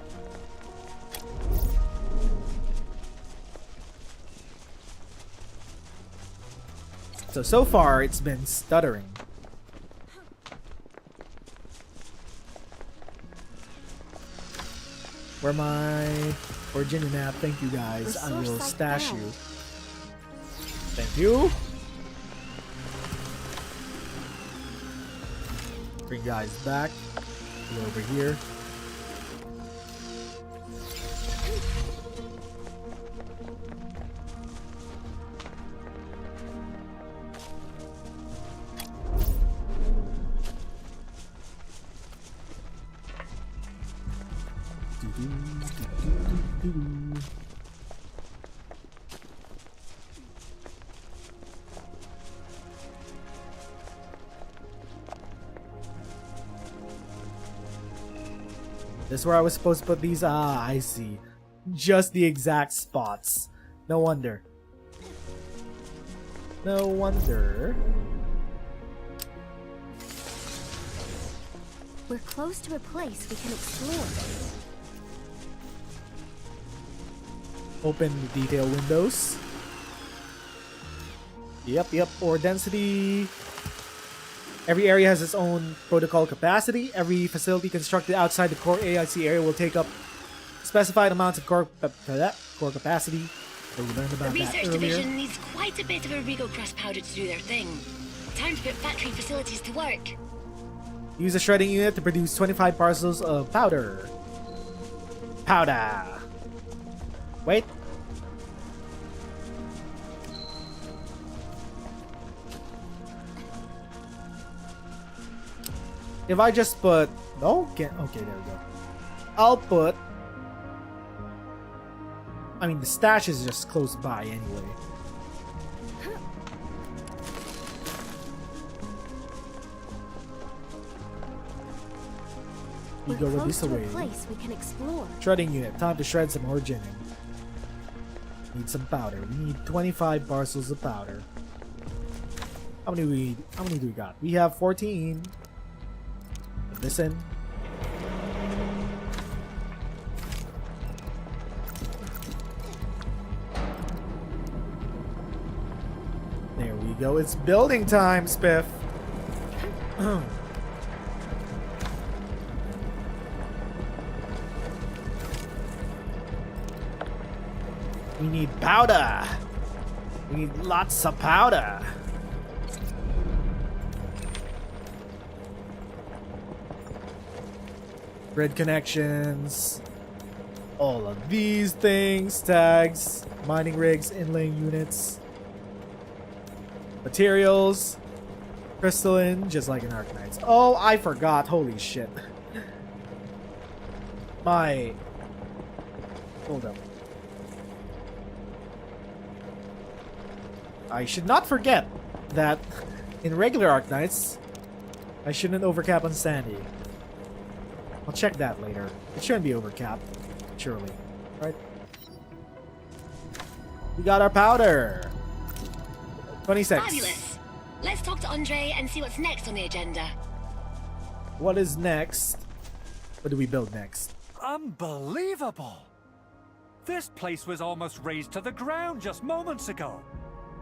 So far, it's been stuttering. Where my originium map? Thank you guys. I will stash you. Thank you. Bring guys back. Go over here. This is where I was supposed to put these. Ah, I see. Just the exact spots. No wonder. No wonder. We're close to a place we can explore. Open the detail windows. Yep, ore density. Every area has its own protocol capacity. Every facility constructed outside the core AIC area will take up specified amounts of core capacity. So we learned about The that research earlier. division needs quite a bit of Origo crust powder to do their thing. Time to put factory facilities to work. Use a shredding unit to produce 25 parcels of powder. Powder. Wait. If I just put... Okay, there we go. I'll put... I mean, the stash is just close by anyway. We go with this away. Place we can explore. Shredding unit. Time to shred some origin. Need some powder. We need 25 parcels of powder. How many do we got? We have 14. Put this in. There we go. It's building time, Spiff. We need powder. We need lots of powder. Grid connections. All of these things. Tags. Mining rigs. Inlaying units. Materials. Crystalline. Just like in Arknights. Oh, I forgot. Holy shit. Hold up. I should not forget that in regular Arknights, I shouldn't overcap on Sandy. I'll check that later. It shouldn't be overcapped, surely. Right? We got our powder. 26. Fabulous. Let's talk to Andre and see what's next on the agenda. What is next? What do we build next? Unbelievable! This place was almost razed to the ground just moments ago.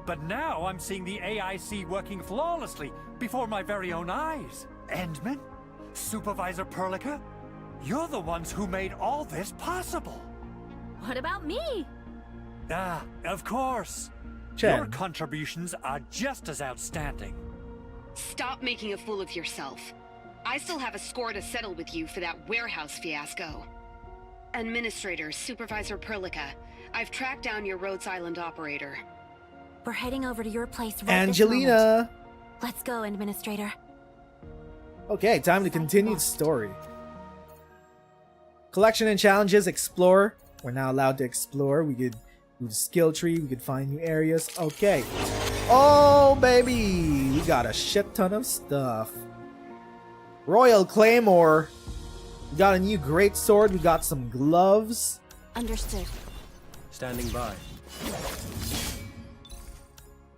But now I'm seeing the AIC working flawlessly before my very own eyes. Endman? Supervisor Perlica? You're the ones who made all this possible. What about me? Ah, of course. Chen. Your contributions are just as outstanding. Stop making a fool of yourself. I still have a score to settle with you for that warehouse fiasco. Administrator, Supervisor Perlica, I've tracked down your Rhodes Island operator. We're heading over to your place right Angelina. this moment. Let's go, Administrator. Okay, time to continue the story. Collection and challenges. Explore. We're now allowed to explore. We could do the skill tree. We could find new areas. Okay. Oh, baby. We got a shit ton of stuff. Royal Claymore. We got a new great sword. We got some gloves. Understood. Standing by.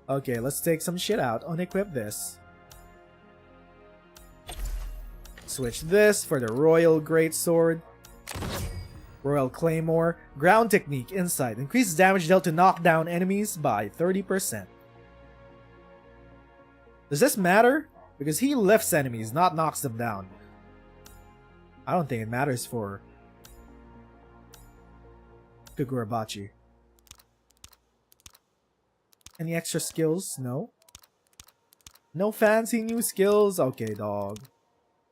Okay, let's take some shit out. Unequip this. Switch this for the Royal Greatsword. Royal Claymore. Ground Technique. Insight. Increases damage dealt to knock down enemies by 30%. Does this matter? Because he lifts enemies, not knocks them down. I don't think it matters for Kagurabachi. Any extra skills? No. No fancy new skills? Okay, dog.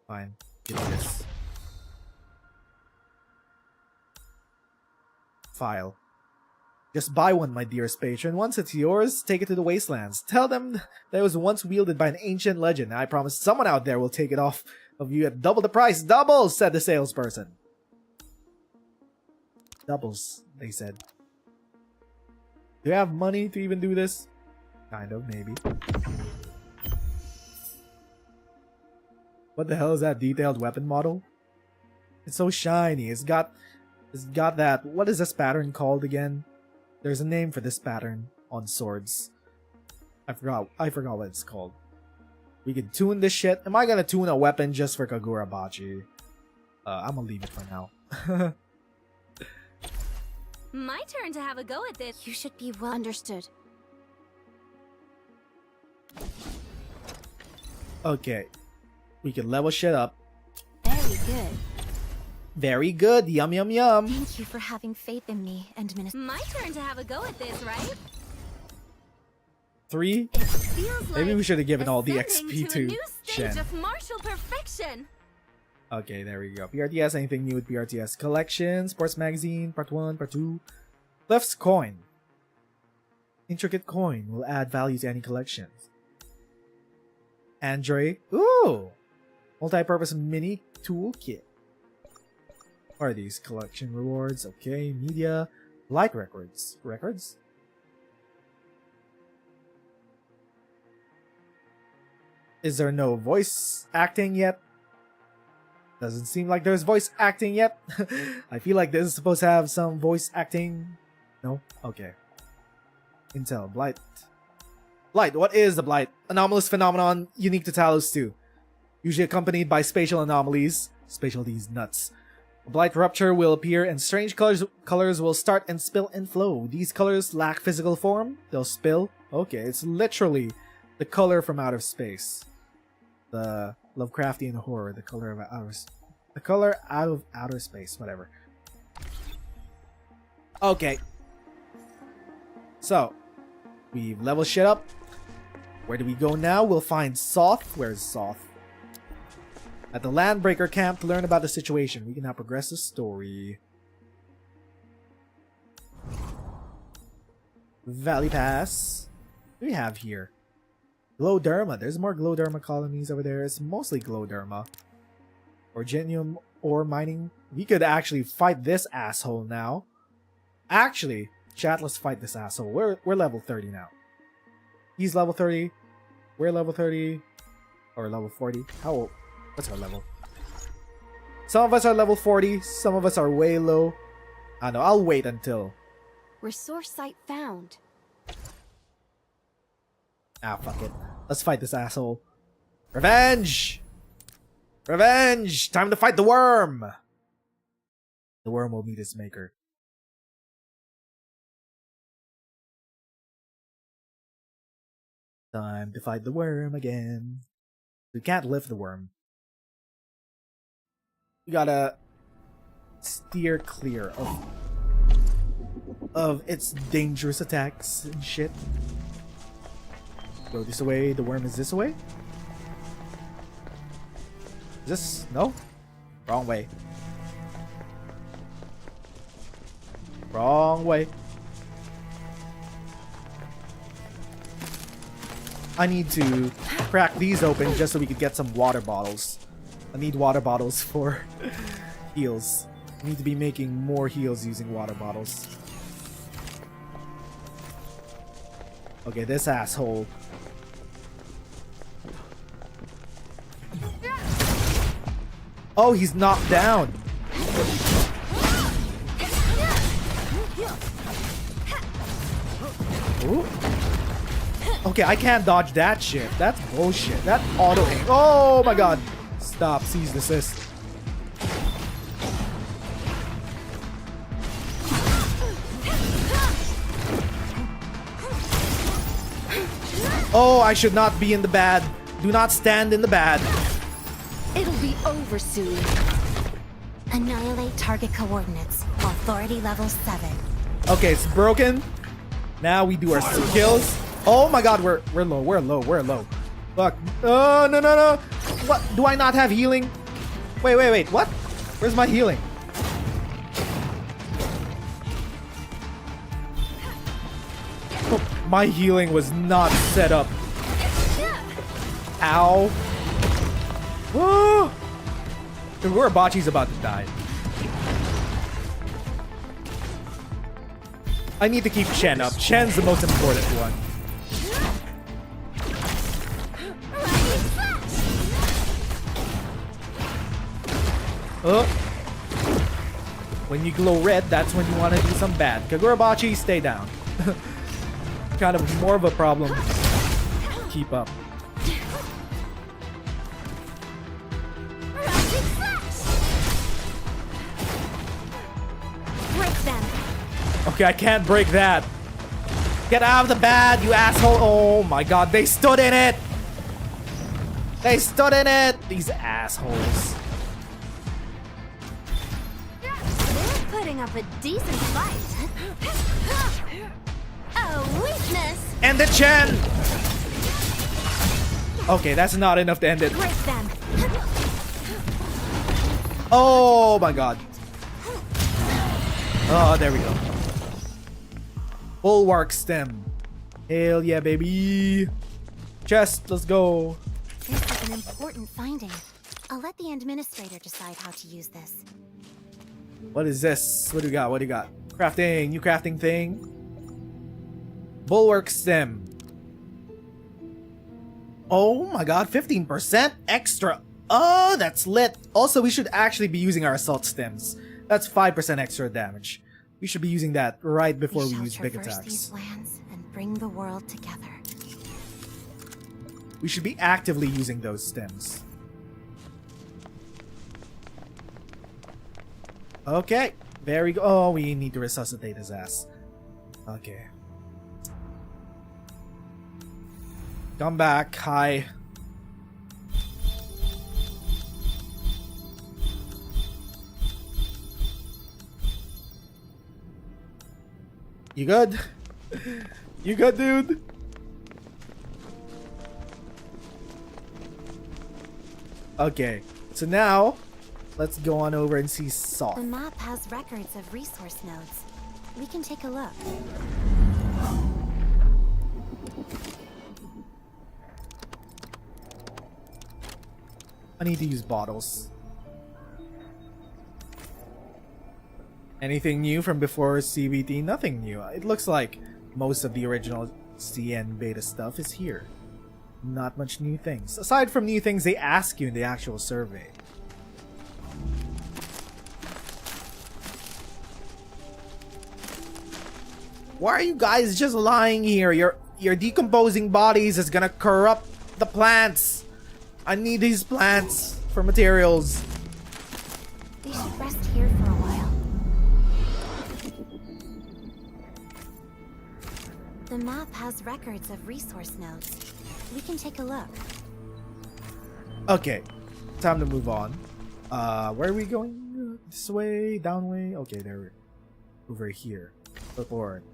Fine. Get this. File. Just buy one, my dearest patron. Once it's yours, take it to the wastelands. Tell them that it was once wielded by an ancient legend. I promise someone out there will take it off of you at double the price. Doubles, said the salesperson. Doubles, they said. Do you have money to even do this? Kind of, maybe. What the hell is that detailed weapon model? It's so shiny. It's got that. What is this pattern called again? There's a name for this pattern on swords. I forgot what it's called. We can tune this shit. Am I gonna tune a weapon just for Kagurabachi? I'm gonna leave it for now. My turn to have a go at this. You should be well understood. Okay. We can level shit up. Very good. Very good. Yum, yum, yum. Thank you for having faith in me, Administrator. My turn to have a go at this, right? 3? Maybe we should have given all the XP to a new stage Shen. of martial perfection. Okay, there we go. PRTS, anything new with PRTS? Collection, Sports Magazine, Part 1, Part 2. Cliff's Coin. Intricate coin will add value to any collections. Andre. Ooh! Multi-purpose mini toolkit. What are these? Collection rewards. Okay, media. Light records. Records? Is there no voice acting yet? Doesn't seem like there's voice acting yet. I feel like this is supposed to have some voice acting. No? Okay. Intel. Blight. Blight. What is the Blight? Anomalous phenomenon unique to Talos 2. Usually accompanied by spatial anomalies. Spatial these nuts. A Blight rupture will appear and strange colors will start and spill and flow. These colors lack physical form. They'll spill. Okay, it's literally the color from outer space. The Lovecraftian horror. The color of outer space. Whatever. Okay. So, we've leveled shit up. Where do we go now? We'll find Soth. Where's Soth? At the Landbreaker camp to learn about the situation. We can now progress the story. Valley Pass. What do we have here? Glowderma. There's more Glowderma colonies over there. It's mostly Glowderma. Orgenium ore mining. We could actually fight this asshole now. Actually, chat, let's fight this asshole. We're level 30 now. He's level 30. We're level 30. Or level 40. How old? What's our level? Some of us are level 40. Some of us are way low. I know. I'll wait until. Resource site found. Ah, fuck it. Let's fight this asshole. Revenge! Revenge! Time to fight the worm! The worm will meet its maker. Time to fight the worm again. We can't lift the worm. We gotta steer clear of its dangerous attacks and shit. Go this way. The worm is this way? Is this? No? Wrong way. Wrong way. I need to crack these open just so we could get some water bottles. I need water bottles for heals. I need to be making more heals using water bottles. Okay, this asshole. Oh, he's knocked down. Ooh. Okay, I can't dodge that shit. That's bullshit. That auto aim. Oh my god. Stop. Cease desist. Oh, I should not be in the bad. Do not stand in the bad. It'll be over soon. Annihilate target coordinates. Authority level 7. Okay, it's broken. Now we do our skills. Oh my god, we're low, we're low. Fuck. Oh, no. What? Do I not have healing? Wait. What? Where's my healing? Oh, my healing was not set up. Ow. Whoa. Urabachi's about to die. I need to keep Chen up. Chen's the most important one. When you glow red, that's when you want to do some bad. Kagurabachi, stay down. Kind of more of a problem. Keep up. Break them. Okay, I can't break that. Get out of the bad, you asshole. Oh my god, they stood in it. They stood in it! These assholes. They're putting up a decent fight. A weakness! And the Chen! Okay, that's not enough to end it. Break them. Oh my god. Oh, there we go. Bulwark stem. Hell yeah, baby. Chest, let's go. This is an important finding. I'll let the administrator decide how to use this. What is this? What do we got? What do you got? Crafting. New crafting thing. Bulwark stem. Oh my god, 15% extra. Oh, that's lit. Also, we should actually be using our assault stems. That's 5% extra damage. We should be using that right before we use big attacks. These lands and bring the world together. We should be actively using those stems. Okay, very good. Oh, we need to resuscitate his ass. Okay. Come back. Hi. You good? You good, dude? Okay, so now let's go on over and see Soft. The map has records of resource nodes. We can take a look. I need to use bottles. Anything new from before CVT? Nothing new. It looks like most of the original CN beta stuff is here. Not much new things. Aside from new things they ask you in the actual survey. Why are you guys just lying here? Your decomposing bodies is gonna corrupt the plants. I need these plants for materials. They should rest here for a while. The map has records of resource nodes. We can take a look. Okay, time to move on. Where are we going? This way? Down way? Okay, there. Over here. Report.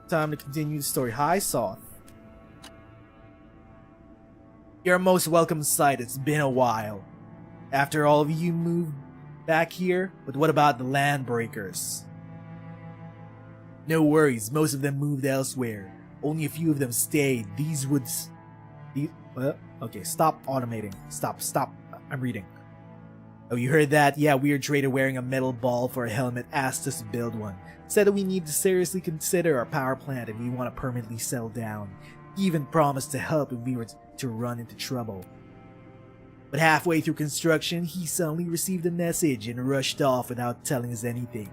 Time to continue the story. Hi, Soth. You're a most welcome sight. It's been a while. After all of you moved back here, but what about the land breakers? No worries, most of them moved elsewhere. Only a few of them stayed. These would... okay, stop automating. Stop. I'm reading. Oh, you heard that? Yeah, weird trader wearing a metal ball for a helmet asked us to build one. Said that we need to seriously consider our power plant if we want to permanently settle down. He even promised to help if we were to run into trouble. But halfway through construction, he suddenly received a message and rushed off without telling us anything.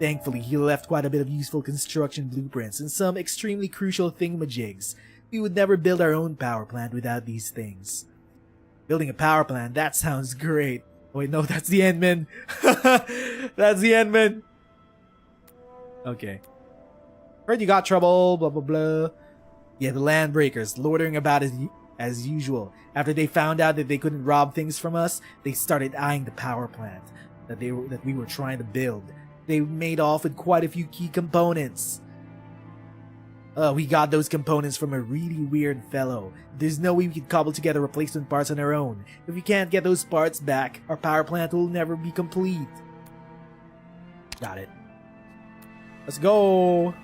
Thankfully, he left quite a bit of useful construction blueprints and some extremely crucial thingamajigs. We would never build our own power plant without these things. Building a power plant, that sounds great. Oh wait, no, that's the Endman. That's the Endman. Okay. Heard you got trouble, blah blah blah. Yeah, the land breakers, loitering about as usual. After they found out that they couldn't rob things from us, they started eyeing the power plant that we were trying to build. They made off with quite a few key components. We got those components from a really weird fellow. There's no way we could cobble together replacement parts on our own. If we can't get those parts back, our power plant will never be complete. Got it. Let's go.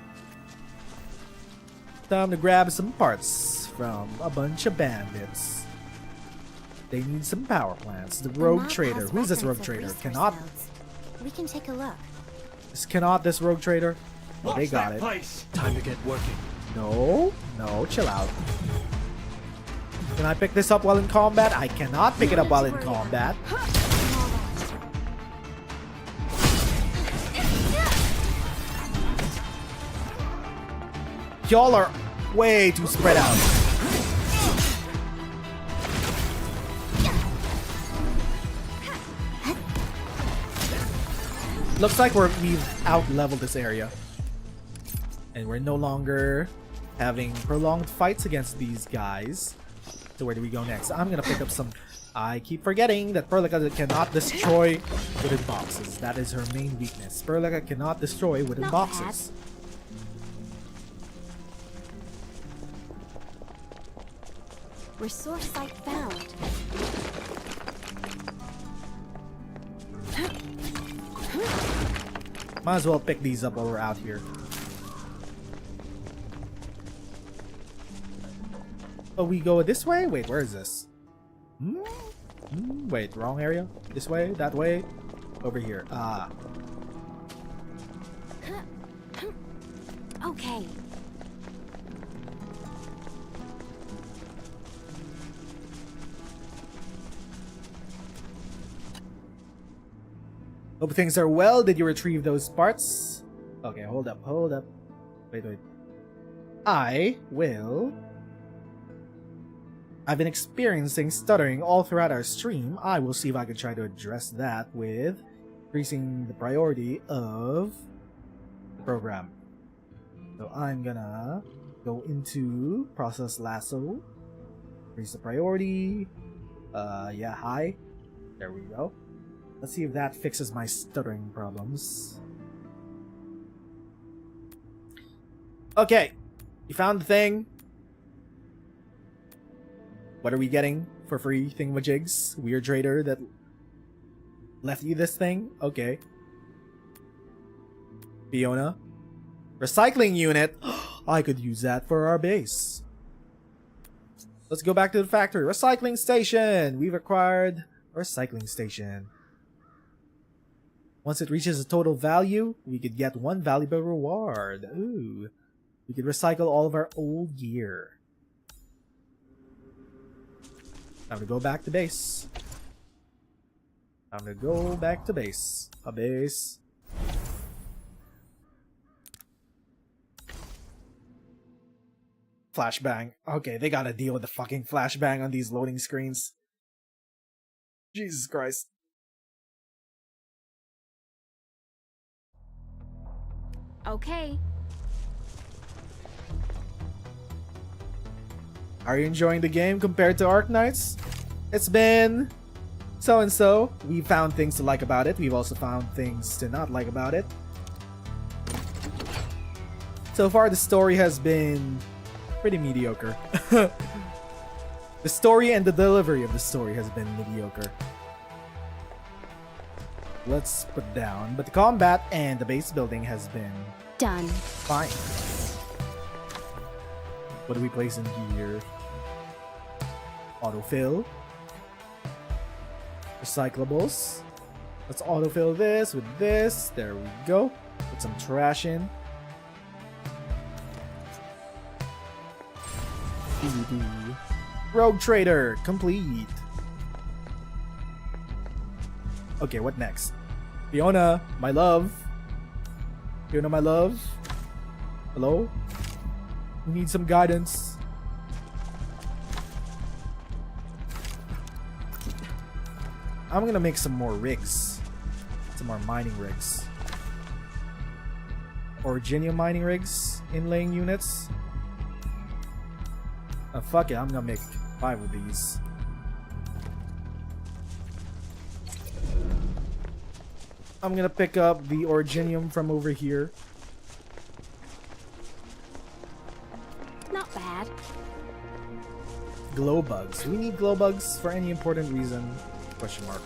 Time to grab some parts from a bunch of bandits. They need some power plants. The rogue trader. Who's this rogue trader? Cannot. We can take a look. Is Cannot this rogue trader? Oh, they got it. Time to get working. No, chill out. Can I pick this up while in combat? I cannot pick it up while in combat. Y'all are way too spread out. Looks like we've out-leveled this area. And we're no longer having prolonged fights against these guys. So where do we go next? I'm gonna pick up some... I keep forgetting that Perlica cannot destroy wooden boxes. That is her main weakness. Perlica cannot destroy wooden boxes. Resource site found. Might as well pick these up while we're out here. Oh, we go this way? Wait, where is this? Wait, wrong area? This way? That way? Over here. Ah. Okay. Hope things are well. Did you retrieve those parts? Okay, hold up, hold up. Wait. I've been experiencing stuttering all throughout our stream. I will see if I can try to address that with increasing the priority of the program. So I'm gonna go into process lasso, increase the priority. Yeah, high. There we go. Let's see if that fixes my stuttering problems. Okay, you found the thing. What are we getting for free thingamajigs? Weird trader that left you this thing? Okay. Fiona. Recycling unit. I could use that for our base. Let's go back to the factory. Recycling station. We've acquired a recycling station. Once it reaches a total value, we could get one valuable reward. Ooh. We could recycle all of our old gear. Time to go back to base. Time to go back to base. A base. Flashbang. Okay, they gotta deal with the fucking flashbang on these loading screens. Jesus Christ. Okay. Are you enjoying the game compared to Arknights? It's been so-and-so. We found things to like about it. We've also found things to not like about it. So far, the story has been pretty mediocre. The story and the delivery of the story has been mediocre. Let's put down. But the combat and the base building has been done. Fine. What do we place in here? Autofill. Recyclables. Let's autofill this with this. There we go. Put some trash in. Rogue Trader complete. Okay, what next? Fiona, my love. Fiona, my love. Hello? We need some guidance. I'm gonna make some more rigs. Some more mining rigs. Originium mining rigs. Inlaying units. Oh, fuck it, I'm gonna make 5 of these. I'm gonna pick up the Originium from over here. Not bad. Glow bugs. We need glow bugs for any important reason? Question mark.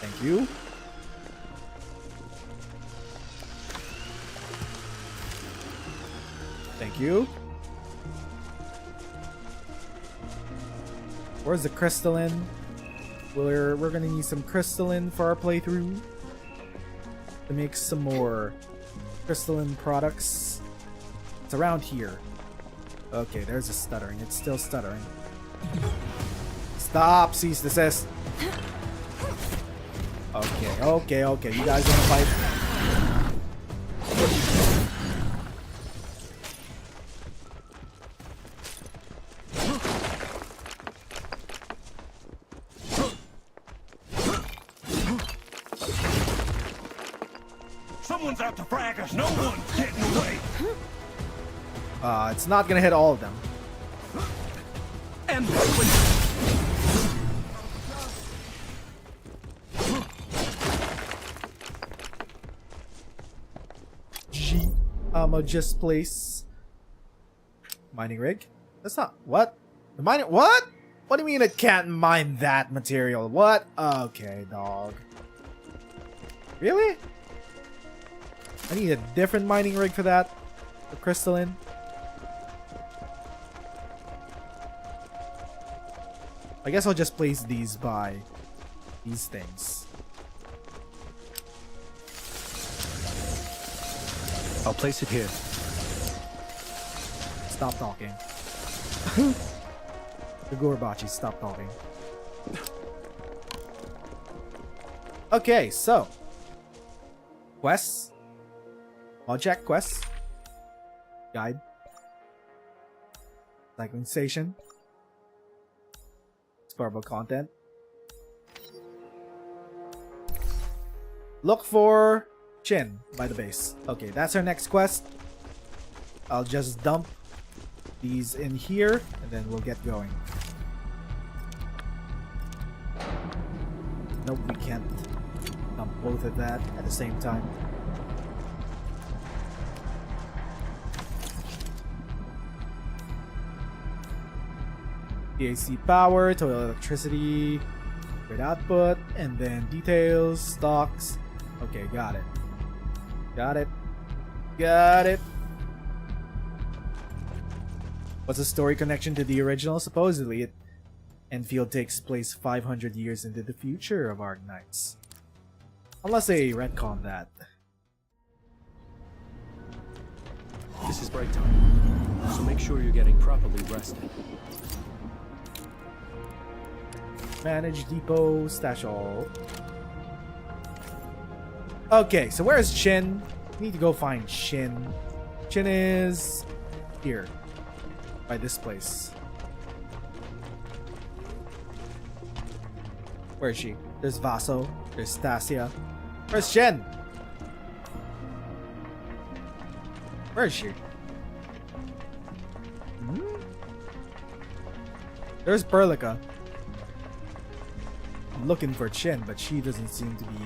Thank you. Thank you. Where's the crystalline? We're gonna need some crystalline for our playthrough to make some more crystalline products. It's around here. Okay, there's a stuttering. It's still stuttering. Stop! Cease desist. Okay. You guys wanna fight? Someone's out to frag us. No one's getting away. It's not gonna hit all of them. And I'ma just place mining rig. That's not what the mining. What? What do you mean it can't mine that material? What? Okay, dog. Really? I need a different mining rig for that. The crystalline. I guess I'll just place these by these things. I'll place it here. Stop talking. The Gorbachi, stop talking. Okay, so quests, object quests, guide, cycling station, explorable content. Look for Chin by the base. Okay, that's our next quest. I'll just dump these in here and then we'll get going. Nope, we can't dump both of that at the same time. AC power, total electricity, grid output, and then details, stocks. Okay, got it. Got it. Got it. What's the story connection to the original? Supposedly, Endfield takes place 500 years into the future of Arknights. Unless they retcon that. This is break time, so make sure you're getting properly rested. Manage depot, stash all. Okay, so where's Chin? We need to go find Chin. Chin is here. By this place. Where is she? There's Vaso. There's Stasia. Where's Chin? Where is she? There's Perlica. I'm looking for Chin, but she doesn't seem to be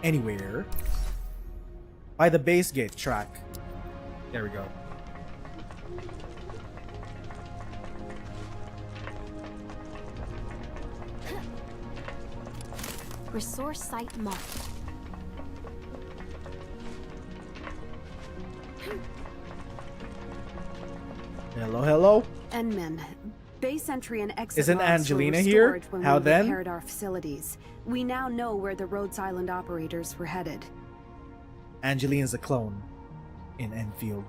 anywhere. By the base gate track. There we go. Resource site marked. Hello, hello. Endmen. Base entry and exit Isn't logs Angelina were here? restored when How we then? repaired our facilities. We now know where the Rhodes Island operators were headed. Angelina's a clone in Endfield.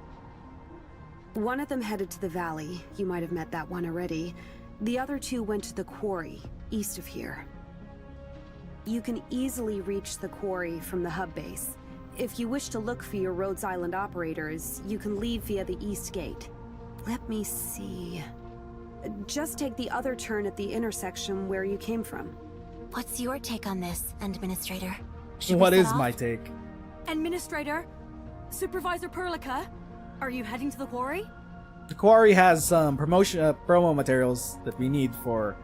One of them headed to the valley. You might have met that one already. The other two went to the quarry, east of here. You can easily reach the quarry from the hub base. If you wish to look for your Rhodes Island operators, you can leave via the east gate. Let me see. Just take the other turn at the intersection where you came from. What's your take on this, Administrator? What is my take? Administrator? Supervisor Perlica? Are you heading to the quarry? The quarry has some promo materials that we need for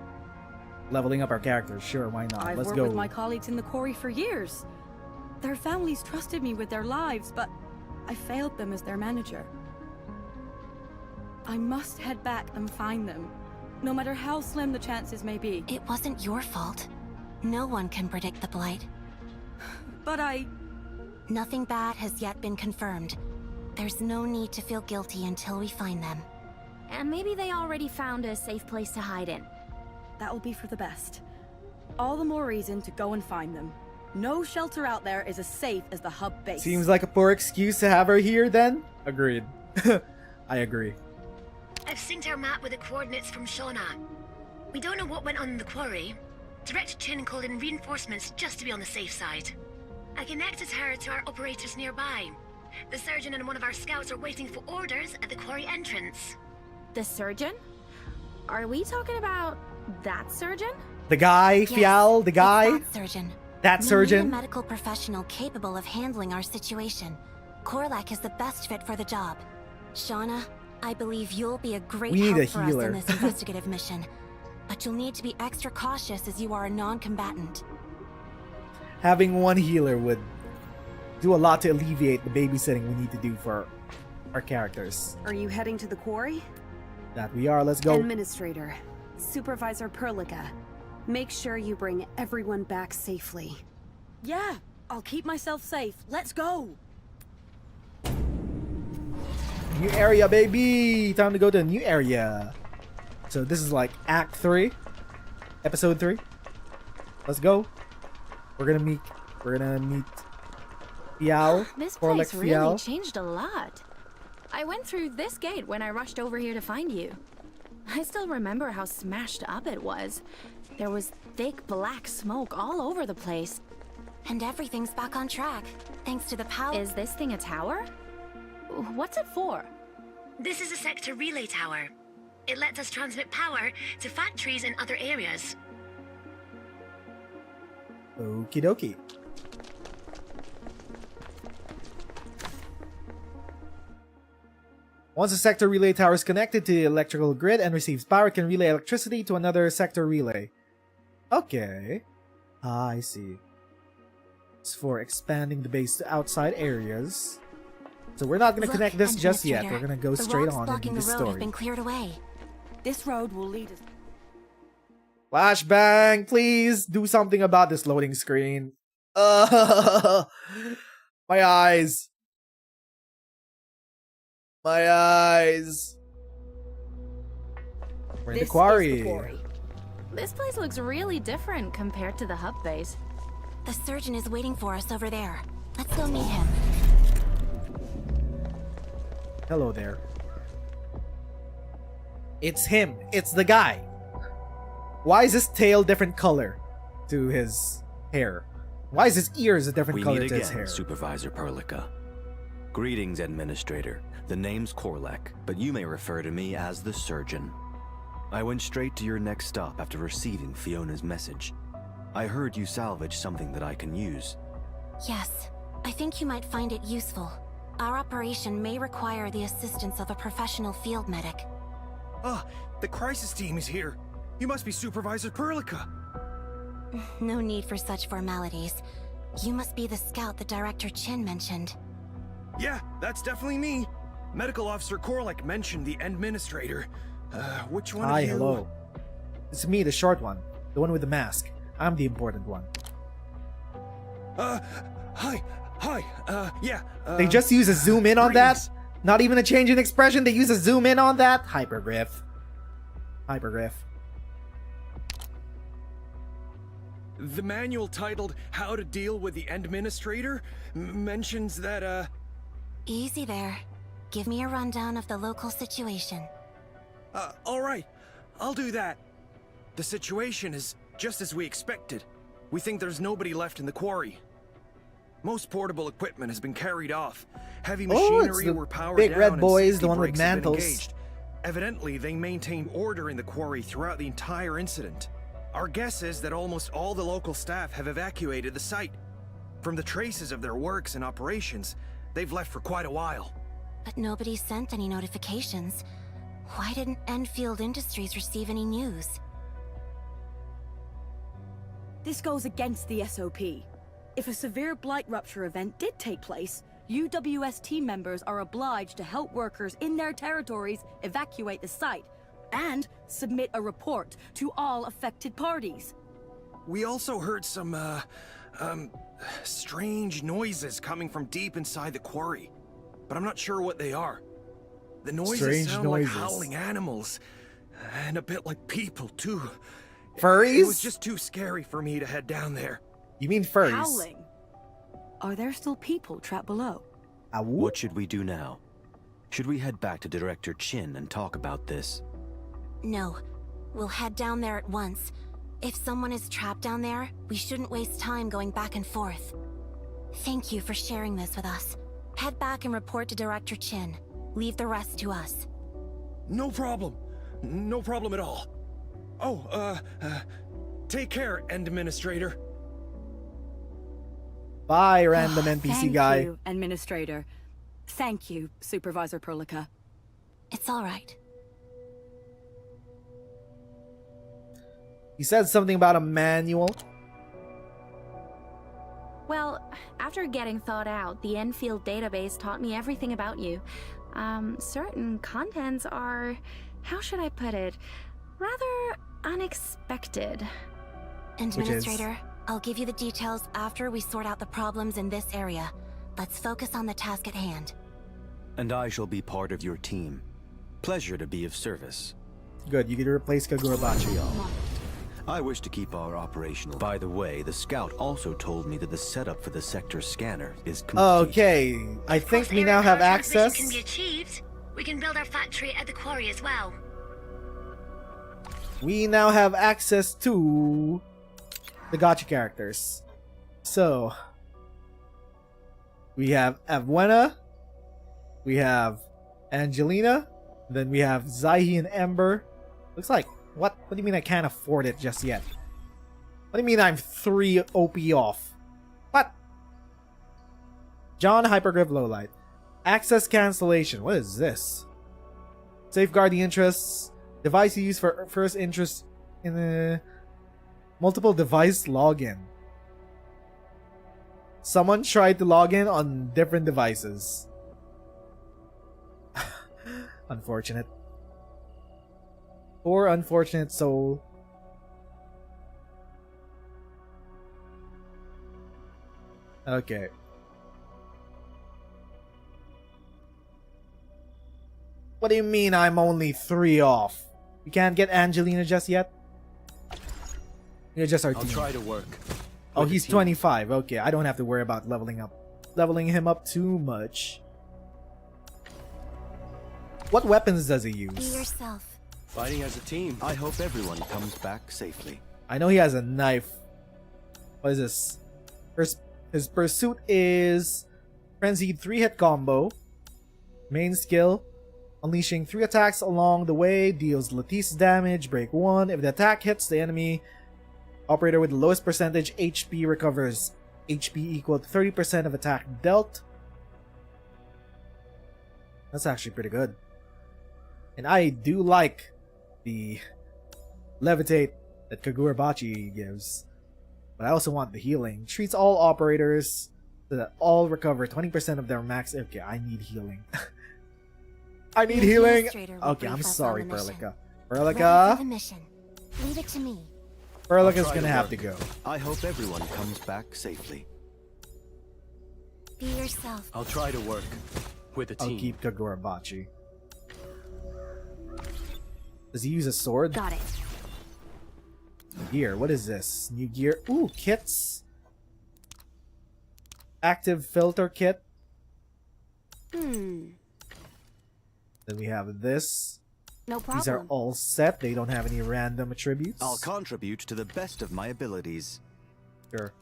leveling up our characters. Sure, why not? I've Let's worked go. with my colleagues in the quarry for years. Their families trusted me with their lives, but I failed them as their manager. I must head back and find them, no matter how slim the chances may be. It wasn't your fault. No one can predict the Blight. But Nothing bad has yet been confirmed. There's no need to feel guilty until we find them. And maybe they already found a safe place to hide in. That will be for the best. All the more reason to go and find them. No shelter out there is as safe as the hub base. Seems like a poor excuse to have her here then. Agreed. I agree. I've synced our map with the coordinates from Shauna. We don't know what went on in the quarry. Director Chin called in reinforcements just to be on the safe side. I connected her to our operators nearby. The surgeon and one of our scouts are waiting for orders at the quarry entrance. The surgeon? Are we talking about that surgeon? The guy, Yes, Fial, the guy. It's that surgeon. That We surgeon. need a medical professional capable of handling our situation. Korlak is the best fit for the job. Shauna, I believe you'll be a great We need help a for us healer. in this investigative mission. But you'll need to be extra cautious as you are a non-combatant. Having one healer would do a lot to alleviate the babysitting we need to do for our characters. Are you heading to the quarry? That we are. Let's go. Administrator, Supervisor Perlica, make sure you bring everyone back safely. Yeah, I'll keep myself safe. Let's go. New area, baby! Time to go to a new area. So this is like Act 3, Episode 3. Let's go. We're gonna meet Fiao. This or place like really Fiao. changed a lot. I went through this gate when I rushed over here to find you. I still remember how smashed up it was. There was thick black smoke all over the place. And everything's back on track, thanks to the power. Is this thing a tower? What's it for? This is a sector relay tower. It lets us transmit power to factories in other areas. Okie dokie. Once a sector relay tower is connected to the electrical grid and receives power, it can relay electricity to another sector relay. Okay. Ah, I see. It's for expanding the base to outside areas. So we're not going to connect this just yet. We're going to go straight on and do the road have story. been cleared away. This road will lead us. Flashbang, please do something about this loading screen. My eyes. My eyes. We're in the This is quarry. the quarry. This place looks really different compared to the hub base. The surgeon is waiting for us over there. Let's go meet him. Hello there. It's him. It's the guy. Why is his tail different color to his hair? Why is his ears a different We color meet to his again, hair? Supervisor Perlica. Greetings, Administrator. The name's Korlak, but you may refer to me as the Surgeon. I went straight to your next stop after receiving Fiona's message. I heard you salvaged something that I can use. Yes, I think you might find it useful. Our operation may require the assistance of a professional field medic. Ah, the crisis team is here. You must be Supervisor Perlica. No need for such formalities. You must be the scout the Director Chin mentioned. Yeah, that's definitely me. Medical Officer Korlak mentioned the Administrator. Which one Hi, of you? hello. It's me, the short one. The one with the mask. I'm the important one. Hi. Yeah. They just use a zoom in on that? Not even a change in expression, they use a zoom in on that? Hypergryph. Hypergryph. The manual titled How to Deal with the Administrator mentions that, Easy there. Give me a rundown of the local situation. Alright. I'll do that. The situation is just as we expected. We think there's nobody left in the quarry. Most portable equipment has been carried off. Heavy Oh, it's machinery the were powered big down red and boys, safety the one with brakes have been mantles. engaged. Evidently, they maintained order in the quarry throughout the entire incident. Our guess is that almost all the local staff have evacuated the site. From the traces of their works and operations, they've left for quite a while. But nobody sent any notifications. Why didn't Endfield Industries receive any news? This goes against the SOP. If a severe blight rupture event did take place, UWS team members are obliged to help workers in their territories evacuate the site and submit a report to all affected parties. We also heard some, strange noises coming from deep inside the quarry, but I'm not sure what they are. The noises Strange sound noises. like howling animals, and a bit like people, too. Furries? It was just too scary for me to head down there. You mean furries? Howling. Are there still people trapped below? What should we do now? Should we head back to Director Chin and talk about this? No. We'll head down there at once. If someone is trapped down there, we shouldn't waste time going back and forth. Thank you for sharing this with us. Head back and report to Director Chin. Leave the rest to us. No problem. No problem at all. Oh, take care, End Administrator. Bye, random NPC Thank guy. you, Administrator. Thank you, Supervisor Perlica. It's all right. He said something about a manual. Well, after getting thawed out, the Enfield database taught me everything about you. Certain contents are, how should I put it, rather unexpected. Administrator, I'll give you the details after we sort out the problems in this area. Let's focus on the task at hand. And I shall be part of your team. Pleasure to be of service. Good, you get to replace Kagurabachi. I wish to keep our operational. By the way, the scout also told me that the setup for the sector scanner is complete. Okay, I think we now have access. Can be achieved. We can build our factory at the quarry as well. We now have access to the gacha characters. So we have Avwena, we have Angelina, then we have Zaihi and Ember. Looks like, what do you mean I can't afford it just yet? What do you mean I'm 3 OP off? What? John, Hypergryph, Lowlight. Access cancellation. What is this? Safeguard the interests. Device used for first interest in the multiple device login. Someone tried to log in on different devices. Unfortunate. Poor unfortunate soul. Okay. What do you mean I'm only 3 off? You can't get Angelina just yet? You're just our team. I'll try to work. Oh, he's 25. Okay, I don't have to worry about leveling him up too much. What weapons does he use? Be yourself. Fighting as a team. I hope everyone comes back safely. I know he has a knife. What is this? His pursuit is Frenzied 3-hit combo. Main skill. Unleashing 3 attacks along the way. Deals lattice damage. Break 1. If the attack hits the enemy operator with the lowest percentage HP, recovers HP equal to 30% of attack dealt. That's actually pretty good. And I do like the levitate that Kagurabachi gives. But I also want the healing. Treats all operators so that all recover 20% of their max. Okay, I need healing. I need healing. Okay, I'm sorry, Perlica. Perlica? Leave it to me. Perlica's gonna have to go. I hope everyone comes back safely. Be yourself. I'll try to work with a team. I'll keep Kagurabachi. Does he use a sword? Got it. Gear. What is this? New gear. Ooh, kits. Active filter kit. Then we have this. No problem. These are all set. They don't have any random attributes. I'll contribute to the best of my abilities. Sure.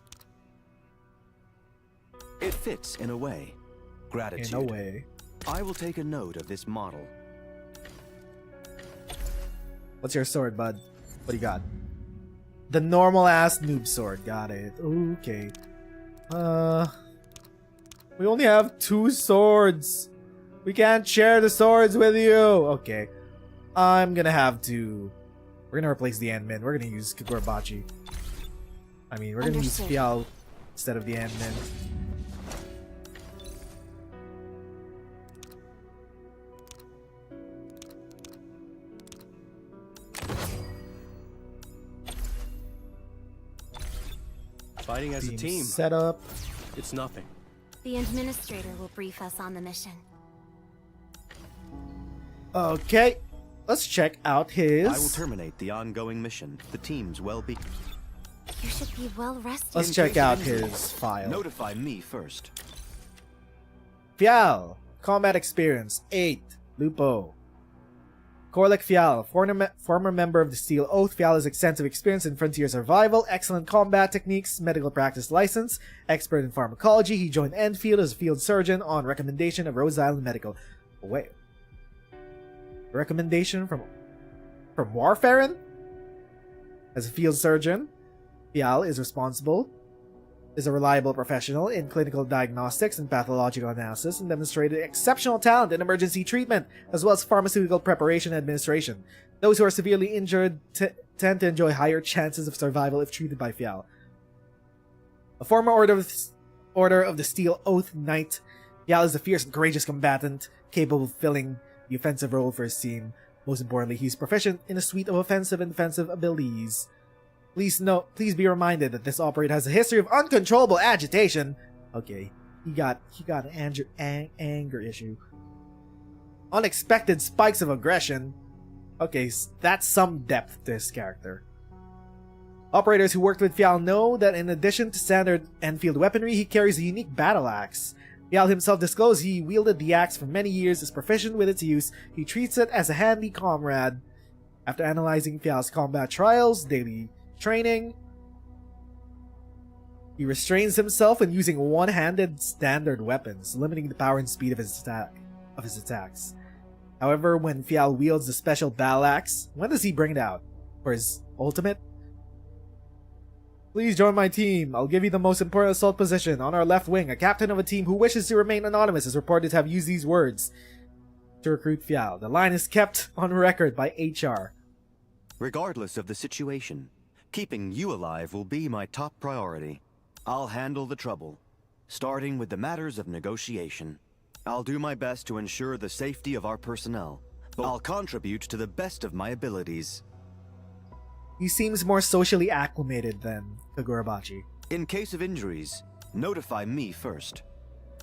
It fits in a way. Gratitude. In a way. I will take a note of this model. What's your sword, bud? What do you got? The normal ass noob sword. Got it. Okay. We only have 2 swords. We can't share the swords with you. Okay. I'm gonna have to... We're gonna replace the Endmin. We're gonna use Kagurabachi. I mean, we're gonna use Fial instead of the Endmin. Fighting as a team. Setup. It's nothing. The Administrator will brief us on the mission. Okay. Let's check out his... I will terminate the ongoing mission. The team's well-being. You should be well rested. Let's check out his file. Notify me first. Fial. Combat experience 8. Lupo. Korlek Fial. Former member of the Steel Oath. Fial has extensive experience in frontier survival, excellent combat techniques, medical practice license, expert in pharmacology. He joined Endfield as a field surgeon on recommendation of Rhodes Island Medical. Oh, wait. Recommendation from Warfarin? As a field surgeon, Fial is responsible is a reliable professional in clinical diagnostics and pathological analysis and demonstrated exceptional talent in emergency treatment, as well as pharmaceutical preparation and administration. Those who are severely injured tend to enjoy higher chances of survival if treated by Fial. A former Order of the Steel Oath Knight, Fial is a fierce and courageous combatant, capable of filling the offensive role for his team. Most importantly, he's proficient in a suite of offensive and defensive abilities. Please be reminded that this operator has a history of uncontrollable agitation. Okay, he got an anger issue. Unexpected spikes of aggression. Okay, that's some depth to his character. Operators who worked with Fial know that in addition to standard Enfield weaponry, he carries a unique battle axe. Fial himself disclosed he wielded the axe for many years, is proficient with its use. He treats it as a handy comrade. After analyzing Fial's combat trials, daily training, he restrains himself in using one-handed standard weapons, limiting the power and speed of his attacks. However, when Fial wields the special battle axe, when does he bring it out? For his ultimate? Please join my team. I'll give you the most important assault position. On our left wing, a captain of a team who wishes to remain anonymous is reported to have used these words to recruit Fial. The line is kept on record by HR. Regardless of the situation, keeping you alive will be my top priority. I'll handle the trouble, starting with the matters of negotiation. I'll do my best to ensure the safety of our personnel, but I'll contribute to the best of my abilities. He seems more socially acclimated than Kagurabachi. In case of injuries, notify me first.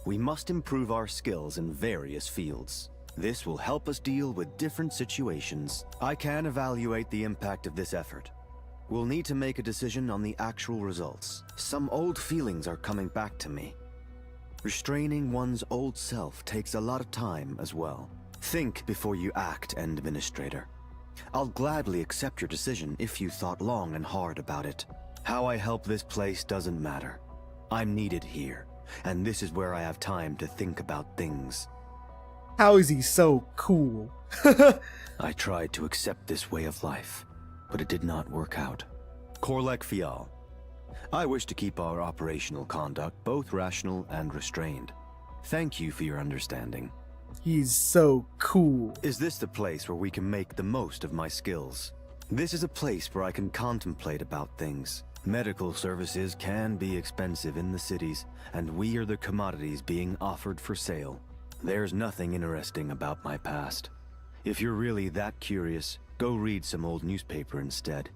We must improve our skills in various fields. This will help us deal with different situations. I can evaluate the impact of this effort. We'll need to make a decision on the actual results. Some old feelings are coming back to me. Restraining one's old self takes a lot of time as well. Think before you act, Administrator. I'll gladly accept your decision if you thought long and hard about it. How I help this place doesn't matter. I'm needed here, and this is where I have time to think about things. How is he so cool? I tried to accept this way of life, but it did not work out. Korlek Fial. I wish to keep our operational conduct both rational and restrained. Thank you for your understanding. He's so cool. Is this the place where we can make the most of my skills? This is a place where I can contemplate about things. Medical services can be expensive in the cities, and we are the commodities being offered for sale. There's nothing interesting about my past. If you're really that curious, go read some old newspaper instead.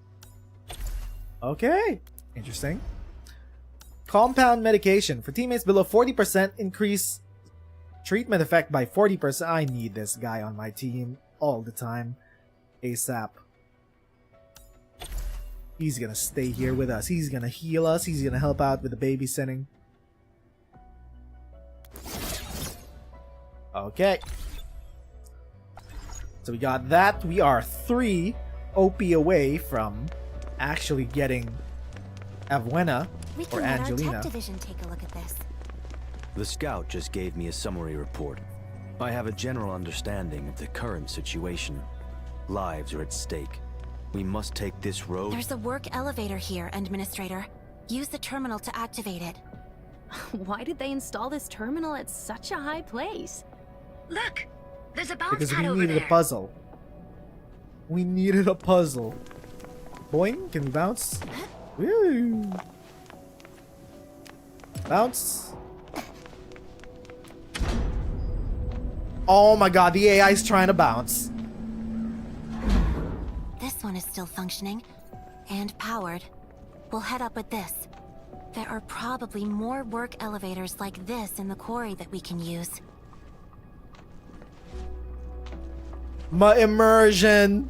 Okay, interesting. Compound medication. For teammates below 40%, increase treatment effect by 40%. I need this guy on my team all the time. ASAP. He's gonna stay here with us. He's gonna heal us. He's gonna help out with the babysitting. Okay. So we got that. We are 3 OP away from actually getting Avuena or Angelina. Tech division take a look at this. The scout just gave me a summary report. I have a general understanding of the current situation. Lives are at stake. We must take this road. There's a work elevator here, Administrator. Use the terminal to activate it. Why did they install this terminal at such a high place? Look! There's a bounce Because pad we over needed there. a puzzle. We needed a puzzle. Boing, can we bounce? Woo! Bounce. Oh my god, the AI is trying to bounce. This one is still functioning and powered. We'll head up with this. There are probably more work elevators like this in the quarry that we can use. My immersion!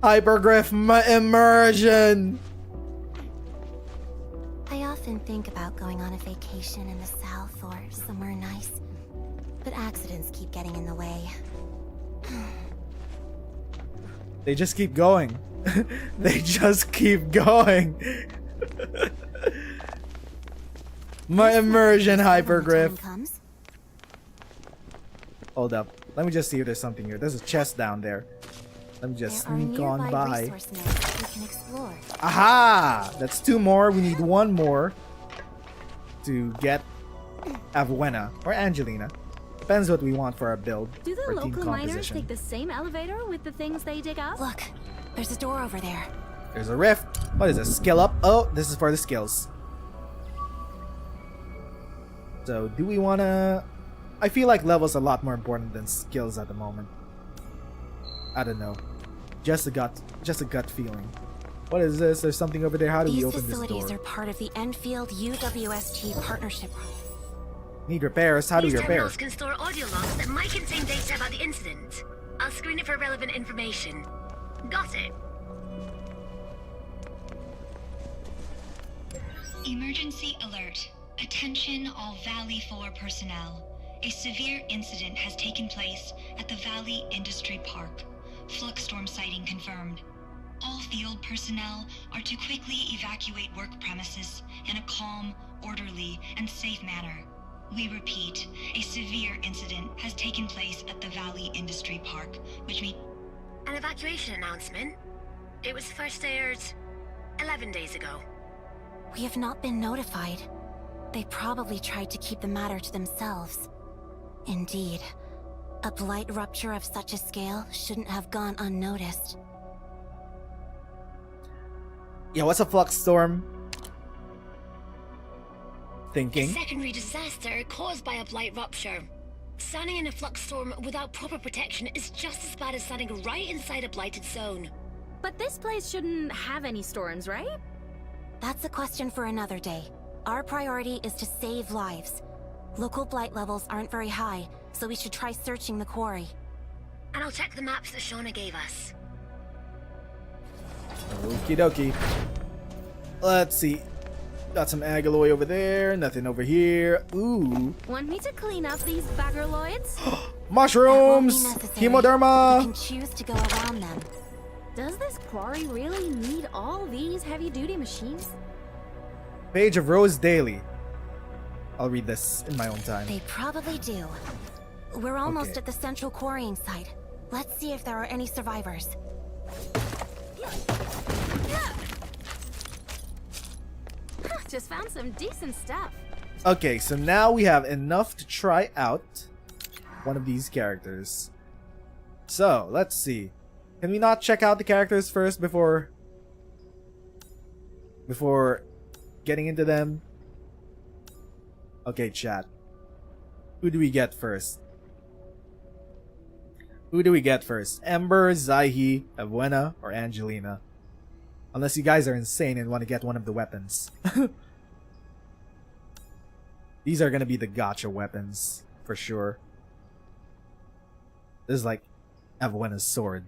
Hypergryph, my immersion! I often think about going on a vacation in the south or somewhere nice, but accidents keep getting in the way. They just keep going. They just keep going. My immersion, Hypergryph. Hold up. Let me just see if there's something here. There's a chest down there. Let me just sneak on by. We can explore. Aha! That's 2 more. We need 1 more. to get Avuena or Angelina. Depends what we want for our build. Do the or team local miners composition. take the same elevator with the things they dig up? Look, there's a door over there. There's a rift. What is this? Skill up? Oh, this is for the skills. So, do we wanna... I feel like level's a lot more important than skills at the moment. I don't know. Just a gut feeling. What is this? There's something over there. How do we open this door? These facilities are part of the Endfield UWST partnership. Need repairs. How do we These repair? terminals can store audio logs that might contain data about the incident. I'll screen it for relevant information. Got it. Emergency alert. Attention all Valley 4 personnel. A severe incident has taken place at the Valley Industry Park. Flux storm sighting confirmed. All field personnel are to quickly evacuate work premises in a calm, orderly, and safe manner. We repeat, a severe incident has taken place at the Valley Industry Park, which means... An evacuation announcement? It was first aired 11 days ago. We have not been notified. They probably tried to keep the matter to themselves. Indeed, a blight rupture of such a scale shouldn't have gone unnoticed. Yeah, what's a flux storm? Thinking. A secondary disaster caused by a blight rupture. Standing in a flux storm without proper protection is just as bad as standing right inside a blighted zone. But this place shouldn't have any storms, right? That's a question for another day. Our priority is to save lives. Local blight levels aren't very high, so we should try searching the quarry. And I'll check the maps that Shauna gave us. Okie dokie. Let's see. Got some Agaloy over there. Nothing over here. Ooh. Want me to clean up these baggerloids? Mushrooms! Hemoderma! We can choose to go around them. Does this quarry really need all these heavy-duty machines? Page of Rose Daily. I'll read this in my own time. They probably do. We're almost Okay. at the central quarrying site. Let's see if there are any survivors. Just found some decent stuff. Okay, so now we have enough to try out one of these characters. So, let's see. Can we not check out the characters first before getting into them? Okay, chat. Who do we get first? Ember, Zaihi, Avuena, or Angelina? Unless you guys are insane and want to get one of the weapons. These are gonna be the gotcha weapons, for sure. This is like Avuena's sword.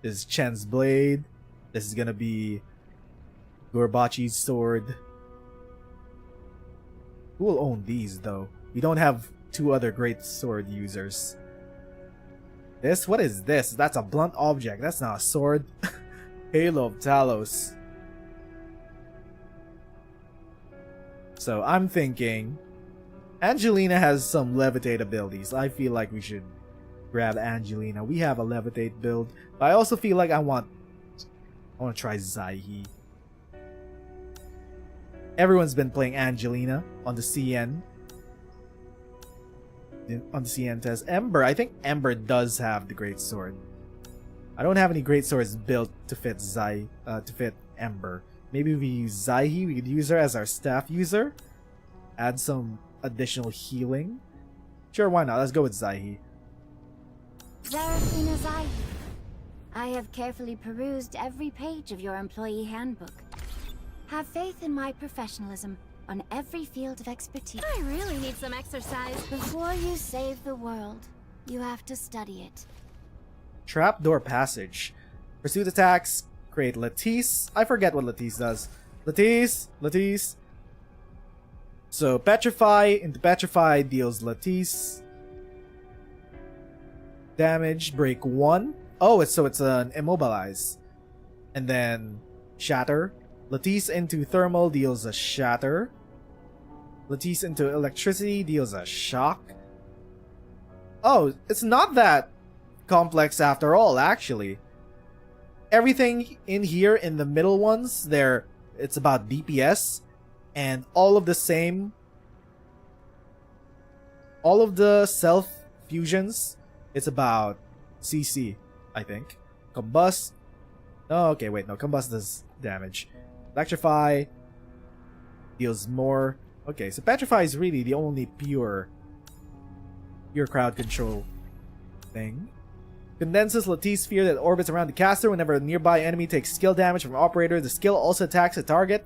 This is Chen's blade. This is gonna be Gorbachi's sword. Who will own these, though? We don't have two other great sword users. This? What is this? That's a blunt object. That's not a sword. Halo of Talos. So I'm thinking Angelina has some levitate abilities. I feel like we should grab Angelina. We have a levitate build, but I also feel like I want to try Zaihi. Everyone's been playing Angelina on the CN. On the CN test. Ember, I think Ember does have the great sword. I don't have any great swords built to fit Ember. Maybe if we use Zaihi, we could use her as our staff user. Add some additional healing. Sure, why not? Let's go with Zaihi. Zarafina Zaihi. I have carefully perused every page of your employee handbook. Have faith in my professionalism on every field of expertise. I really need some exercise. Before you save the world, you have to study it. Trapdoor passage. Pursuit attacks. Create Lattice. I forget what Lattice does. Lattice. So Petrify into Petrify deals Lattice. Damage. Break 1. Oh, so it's an Immobilize. And then Shatter. Lattice into Thermal deals a Shatter. Lattice into Electricity deals a Shock. Oh, it's not that complex after all, actually. Everything in here in the middle ones, it's about DPS. And all of the self fusions, it's about CC, I think. Combust. Oh, okay, wait, no, combust does damage. Electrify deals more. Okay, so petrify is really the only pure crowd control thing. Condenses Lattice sphere that orbits around the caster. Whenever a nearby enemy takes skill damage from operator, the skill also attacks a target.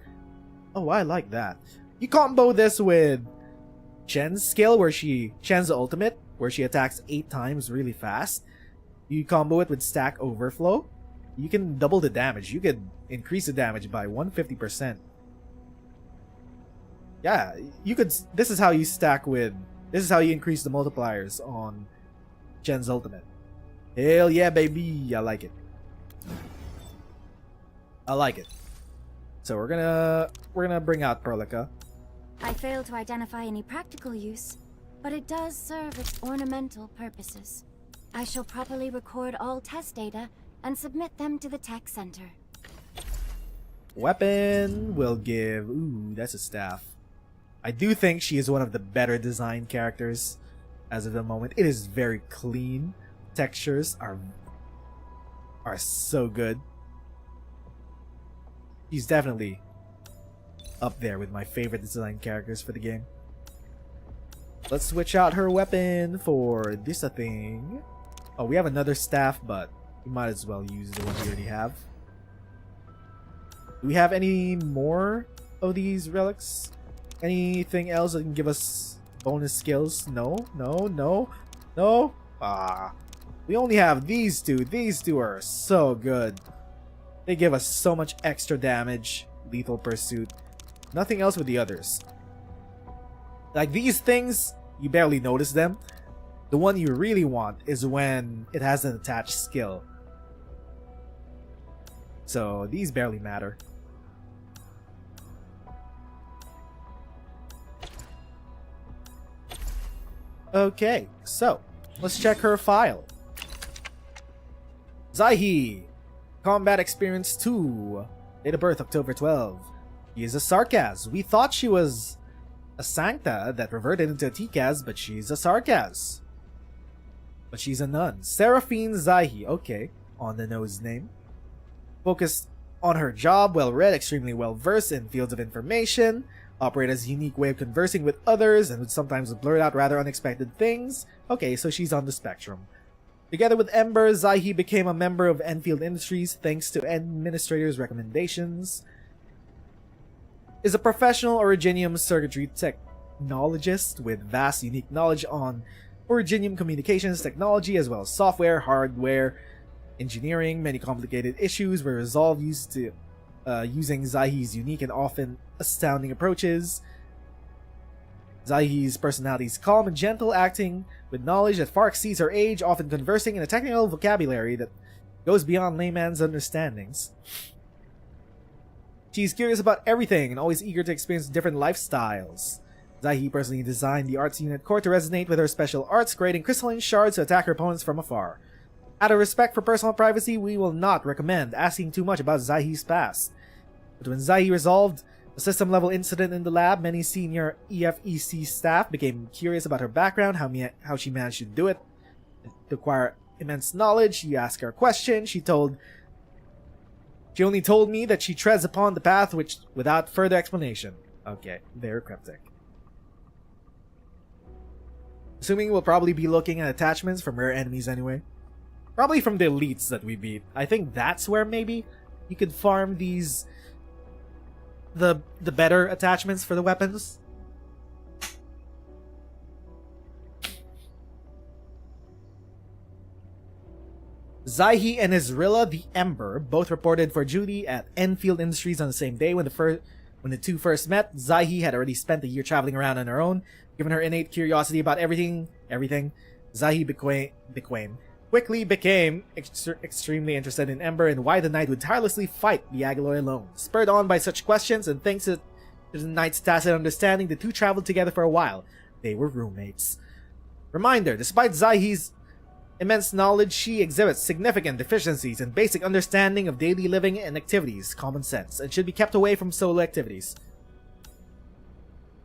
Oh, I like that. You combo this with Chen's skill, Chen's the ultimate, where she attacks 8 times really fast. You combo it with Stack Overflow. You can double the damage. You could increase the damage by 150%. Yeah, you could. This is how you increase the multipliers on Chen's ultimate. Hell yeah, baby! I like it. I like it. So we're gonna bring out Perlica. I failed to identify any practical use, but it does serve its ornamental purposes. I shall properly record all test data and submit them to the tech center. Weapon will give. Ooh, that's a staff. I do think she is one of the better designed characters as of the moment. It is very clean. Textures are so good. She's definitely up there with my favorite designed characters for the game. Let's switch out her weapon for this thing. Oh, we have another staff, but we might as well use the one we already have. Do we have any more of these relics? Anything else that can give us bonus skills? No. Ah. We only have these two. These two are so good. They give us so much extra damage. Lethal Pursuit. Nothing else with the others. Like these things, you barely notice them. The one you really want is when it has an attached skill. So these barely matter. Okay, so let's check her file. Zaihi, combat experience 2, date of birth October 12. She is a Sarkaz. We thought she was a Sancta that reverted into a Tikaz, but she's a Sarkaz. But she's a nun. Seraphine Zaihi, okay, on the nose name. Focused on her job, well read, extremely well versed in fields of information. Operate as a unique way of conversing with others and would sometimes blurt out rather unexpected things. Okay, so she's on the spectrum. Together with Ember, Zaihi became a member of Endfield Industries thanks to administrators' recommendations. Is a professional Originium circuitry technologist with vast unique knowledge on Originium communications technology as well as software, hardware, engineering. Many complicated issues were resolved using Zaihi's unique and often astounding approaches. Zaihi's personality is calm and gentle, acting with knowledge that far exceeds her age, often conversing in a technical vocabulary that goes beyond layman's understandings. She's curious about everything and always eager to experience different lifestyles. Zaihi personally designed the arts unit core to resonate with her special arts, creating crystalline shards to attack her opponents from afar. Out of respect for personal privacy, we will not recommend asking too much about Zaihi's past. But when Zaihi resolved a system-level incident in the lab, many senior EFEC staff became curious about her background, how she managed to do it. To acquire immense knowledge, you ask her a question, she only told me that she treads upon the path without further explanation. Okay, very cryptic. Assuming we'll probably be looking at attachments from rare enemies anyway. Probably from the elites that we beat. I think that's where maybe you could farm these the better attachments for the weapons. Zaihi and Izrilla the Ember both reported for duty at Endfield Industries on the same day. When the two first met, Zaihi had already spent a year traveling around on her own. Given her innate curiosity about everything, Zaihi quickly became extremely interested in Ember and why the knight would tirelessly fight the Agaloy alone. Spurred on by such questions and thanks to the knight's tacit understanding, the two traveled together for a while. They were roommates. Reminder, despite Zaihi's immense knowledge, she exhibits significant deficiencies in basic understanding of daily living and activities, common sense, and should be kept away from solo activities.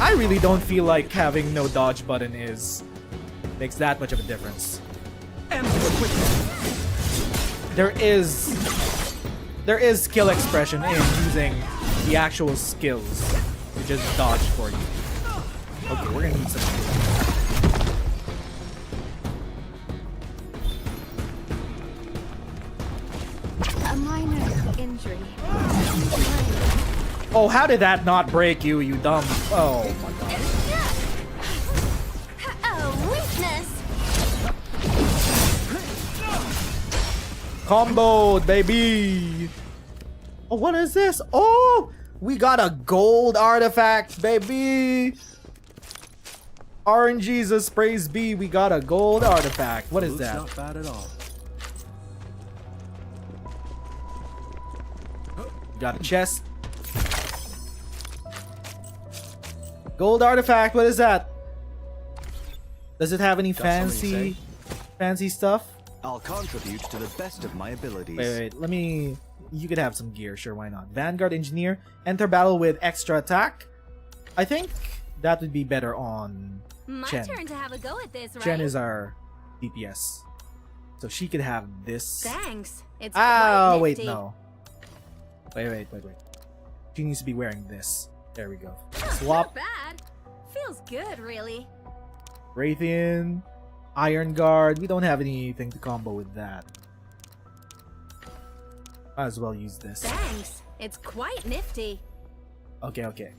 I really don't feel like having no dodge button makes that much of a difference. There is skill expression in using the actual skills to just dodge for you. Okay, we're gonna need some. A minor injury. Oh, how did that not break you, you dumb? Oh my god. A weakness. Comboed, baby. Oh, what is this? Oh, we got a gold artifact, baby. RNGesus, praise be, we got a gold artifact. What is that? Not bad at all. Got a chest. Gold artifact, what is that? Does it have any fancy stuff? I'll contribute to the best of my abilities. Wait, let me... You could have some gear, sure, why not? Vanguard Engineer, enter battle with extra attack. I think that would be better on My Chen. turn to have a go at this, right? Chen is our DPS. So she could have this. Thanks. It's Ah, quite wait, nifty. no. Wait. She needs to be wearing this. There we go. Swap. Not bad. Feels good, really. Raytheon. Iron Guard. We don't have anything to combo with that. Might as well use this. Thanks. It's quite nifty. Okay.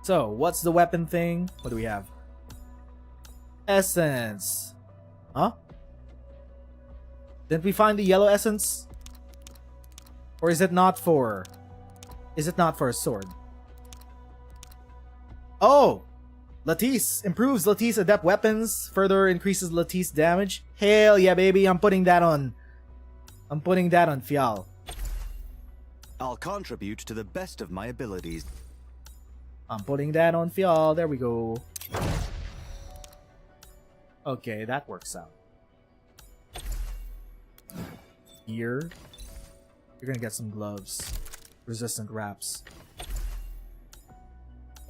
So, what's the weapon thing? What do we have? Essence. Huh? Didn't we find the yellow essence? Or is it not for... Is it not for a sword? Oh! Latisse. Improves Latisse adept weapons. Further increases Latisse damage. Hell yeah, baby. I'm putting that on Fial. I'll contribute to the best of my abilities. I'm putting that on Fial. There we go. Okay, that works out. Gear. You're gonna get some gloves. Resistant wraps.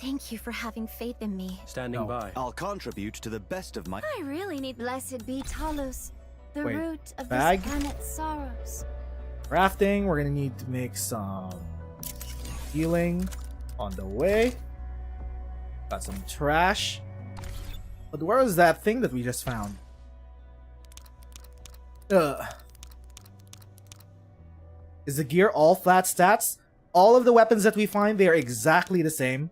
Thank you for having faith in me. Standing by. I'll contribute to the best of my... I really need blessed be Talos, the Wait, root of bag? this planet's sorrows. Crafting. We're gonna need to make some healing on the way. Got some trash. But where is that thing that we just found? Is the gear all flat stats? All of the weapons that we find, they are exactly the same.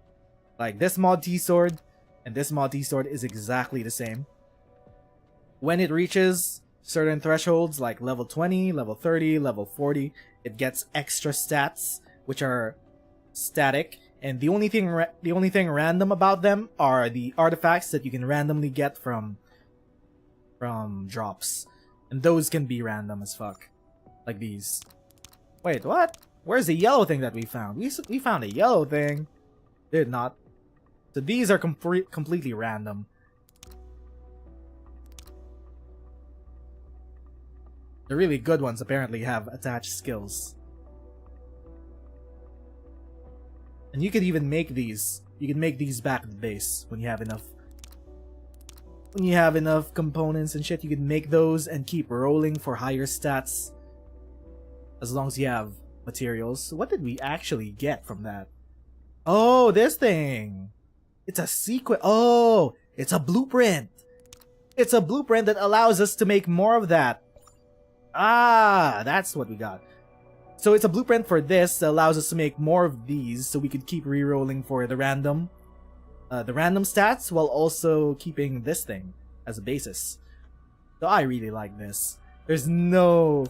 Like this mod T-Sword and this mod T-Sword is exactly the same. When it reaches certain thresholds like level 20, level 30, level 40, it gets extra stats, which are static. And the only thing random about them are the artifacts that you can randomly get from drops. And those can be random as fuck. Like these. Wait, what? Where's the yellow thing that we found? We found a yellow thing. Did not. So these are completely random. The really good ones apparently have attached skills. And you could even make these. You can make these back at the base when you have enough. When you have enough components and shit, you can make those and keep rolling for higher stats. As long as you have materials. So what did we actually get from that? Oh, this thing! It's a sequence. Oh, it's a blueprint! It's a blueprint that allows us to make more of that. Ah, that's what we got. So it's a blueprint for this that allows us to make more of these so we could keep re-rolling for the random stats while also keeping this thing as a basis. So I really like this. There's no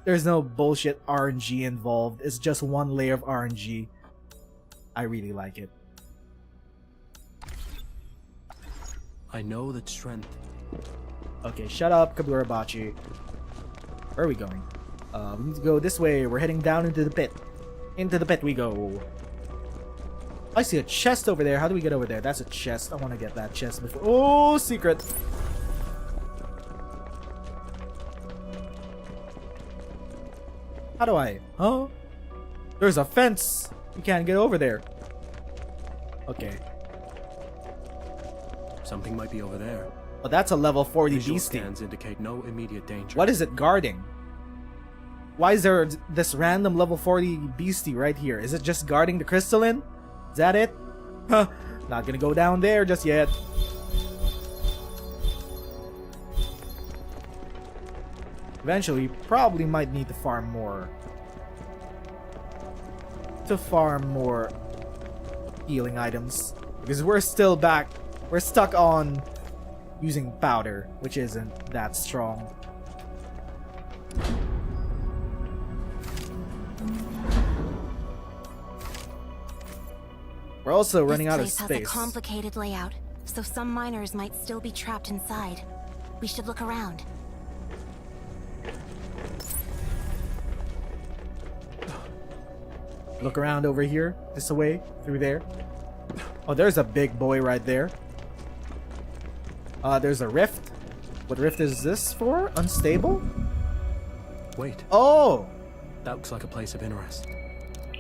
bullshit RNG involved. It's just one layer of RNG. I really like it. I know that strength. Okay, shut up, Kaburabachi. Where are we going? We need to go this way. We're heading down into the pit. Into the pit we go. I see a chest over there. How do we get over there? That's a chest. I want to get that chest before... Oh, secret! How do I... Huh? There's a fence! You can't get over there. Okay. Something might be over there. Oh, that's a level 40 Visual beastie. scans indicate no immediate danger. What is it guarding? Why is there this random level 40 beastie right here? Is it just guarding the crystalline? Is that it? Huh. Not gonna go down there just yet. Eventually, probably might need to farm more. Healing items. Because we're still back. We're stuck on using powder, which isn't that strong. We're also running out of This place space. has a complicated layout, so some miners might still be trapped inside. We should look around. Look around over here, this way, through there. Oh, there's a big boy right there. There's a rift. What rift is this for? Unstable? Wait. Oh! That looks like a place of interest.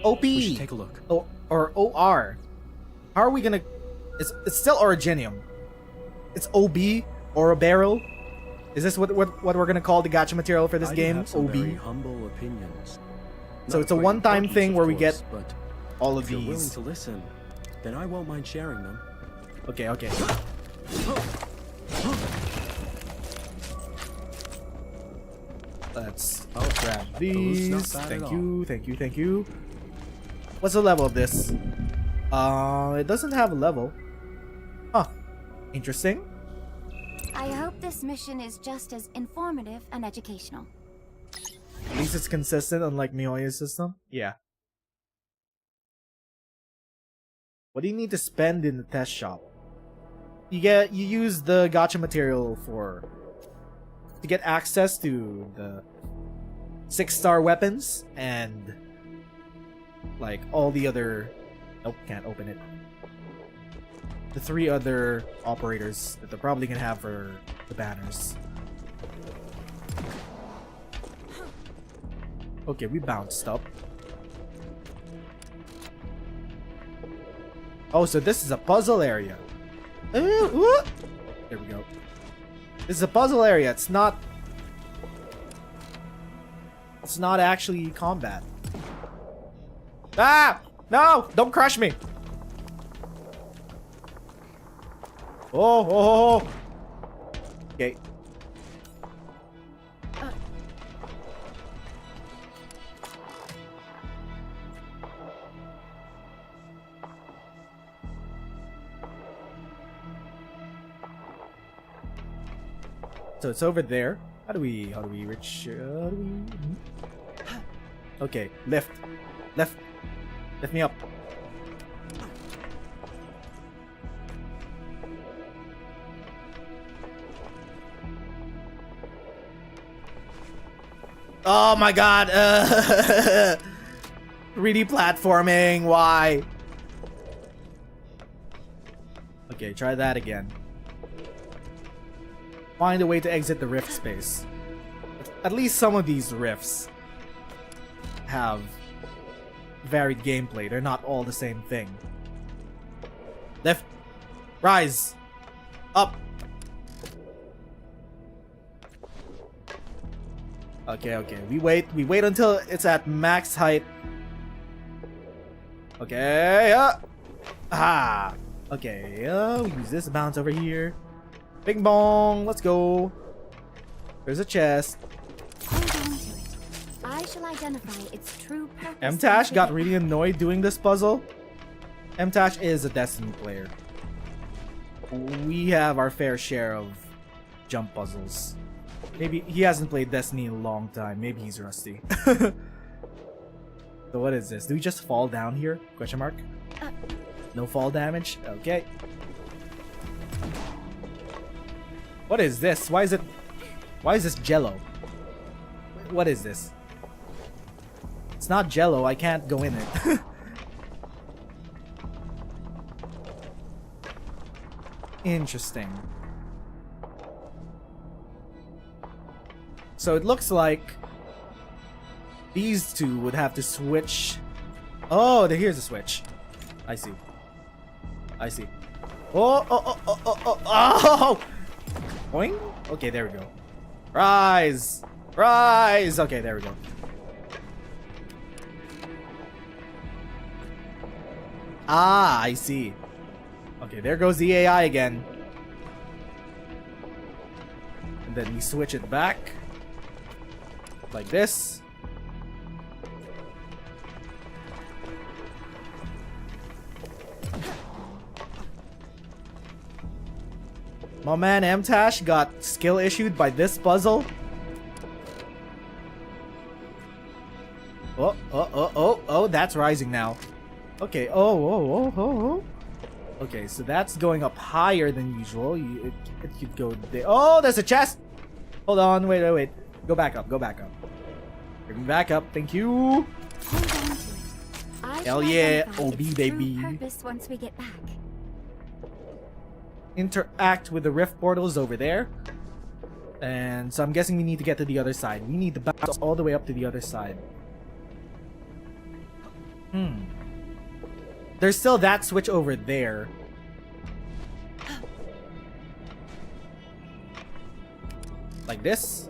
OP! We should take a look. Oh, or OR. How are we gonna... It's still Originium. It's OB, or a barrel. Is this what we're gonna call the gacha material for this game? Have some OB? very humble opinions. So Not it's a quite one-time importance, thing of where we course, get but all of if you're willing these. to listen, then I won't mind sharing them. Okay, okay. Let's grab these. not bad at Thank you, thank you, thank you. What's the level of this? It doesn't have a level. Huh. Interesting. I hope this mission is just as informative and educational. At least it's consistent, unlike Mihoyo's system. Yeah. What do you need to spend in the test shop? You use the gacha material to get access to the 6-star weapons and like all the other... Nope, can't open it. The 3 other operators that they're probably gonna have for the banners. Okay, we bounced up. Oh, so this is a puzzle area. There we go. This is a puzzle area. It's not actually combat. Ah! No! Don't crush me! Oh! Okay. So it's over there. How do we reach? Okay, lift me up. Oh my god! 3D platforming. Why? Okay, try that again. Find a way to exit the rift space. At least some of these rifts have varied gameplay. They're not all the same thing. Lift. Rise. Up. Okay. We wait until it's at max height. Okay. Okay. We use this bounce over here. Bing bong, let's go. There's a chest. Hold on to it. I shall identify its true purpose. M-Tash got really annoyed doing this puzzle. M-Tash is a Destiny player. We have our fair share of jump puzzles. Maybe he hasn't played Destiny in a long time. Maybe he's rusty. So what is this? Do we just fall down here? Question mark? No fall damage? Okay. What is this? Why is this jello? What is this? It's not jello. I can't go in it. Interesting. So it looks like these two would have to switch. Oh, here's a switch. I see. I see. Oh! Boing? Okay, there we go. Rise! Rise! Okay, there we go. Ah, I see. Okay, there goes the AI again. And then we switch it back. Like this. My man Mtash got skill issued by this puzzle. Oh, that's rising now. Okay, oh. Okay, so that's going up higher than usual. It could go there. Oh, there's a chest! Hold on, wait. Go back up. Bring me back up, thank you. Hold on to it. Hell yeah, OB baby. Purpose once we get back. Interact with the rift portals over there. And so I'm guessing we need to get to the other side. We need to bounce all the way up to the other side. There's still that switch over there. Like this.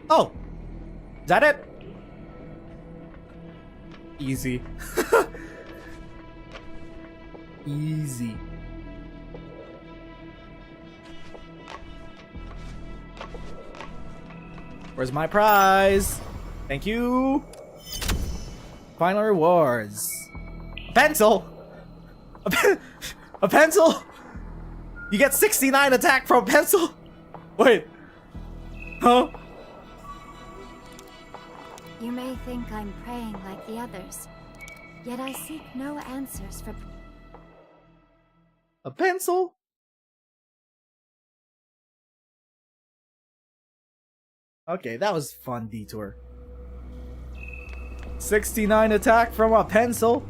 Oh! Is that it? Easy. Easy. Where's my prize? Thank you. Final rewards. A pencil? A pencil? You get 69 attack from a pencil? Wait. Huh? You may think I'm praying like the others, yet I seek no answers for... A pencil? Okay, that was a fun detour. 69 attack from a pencil.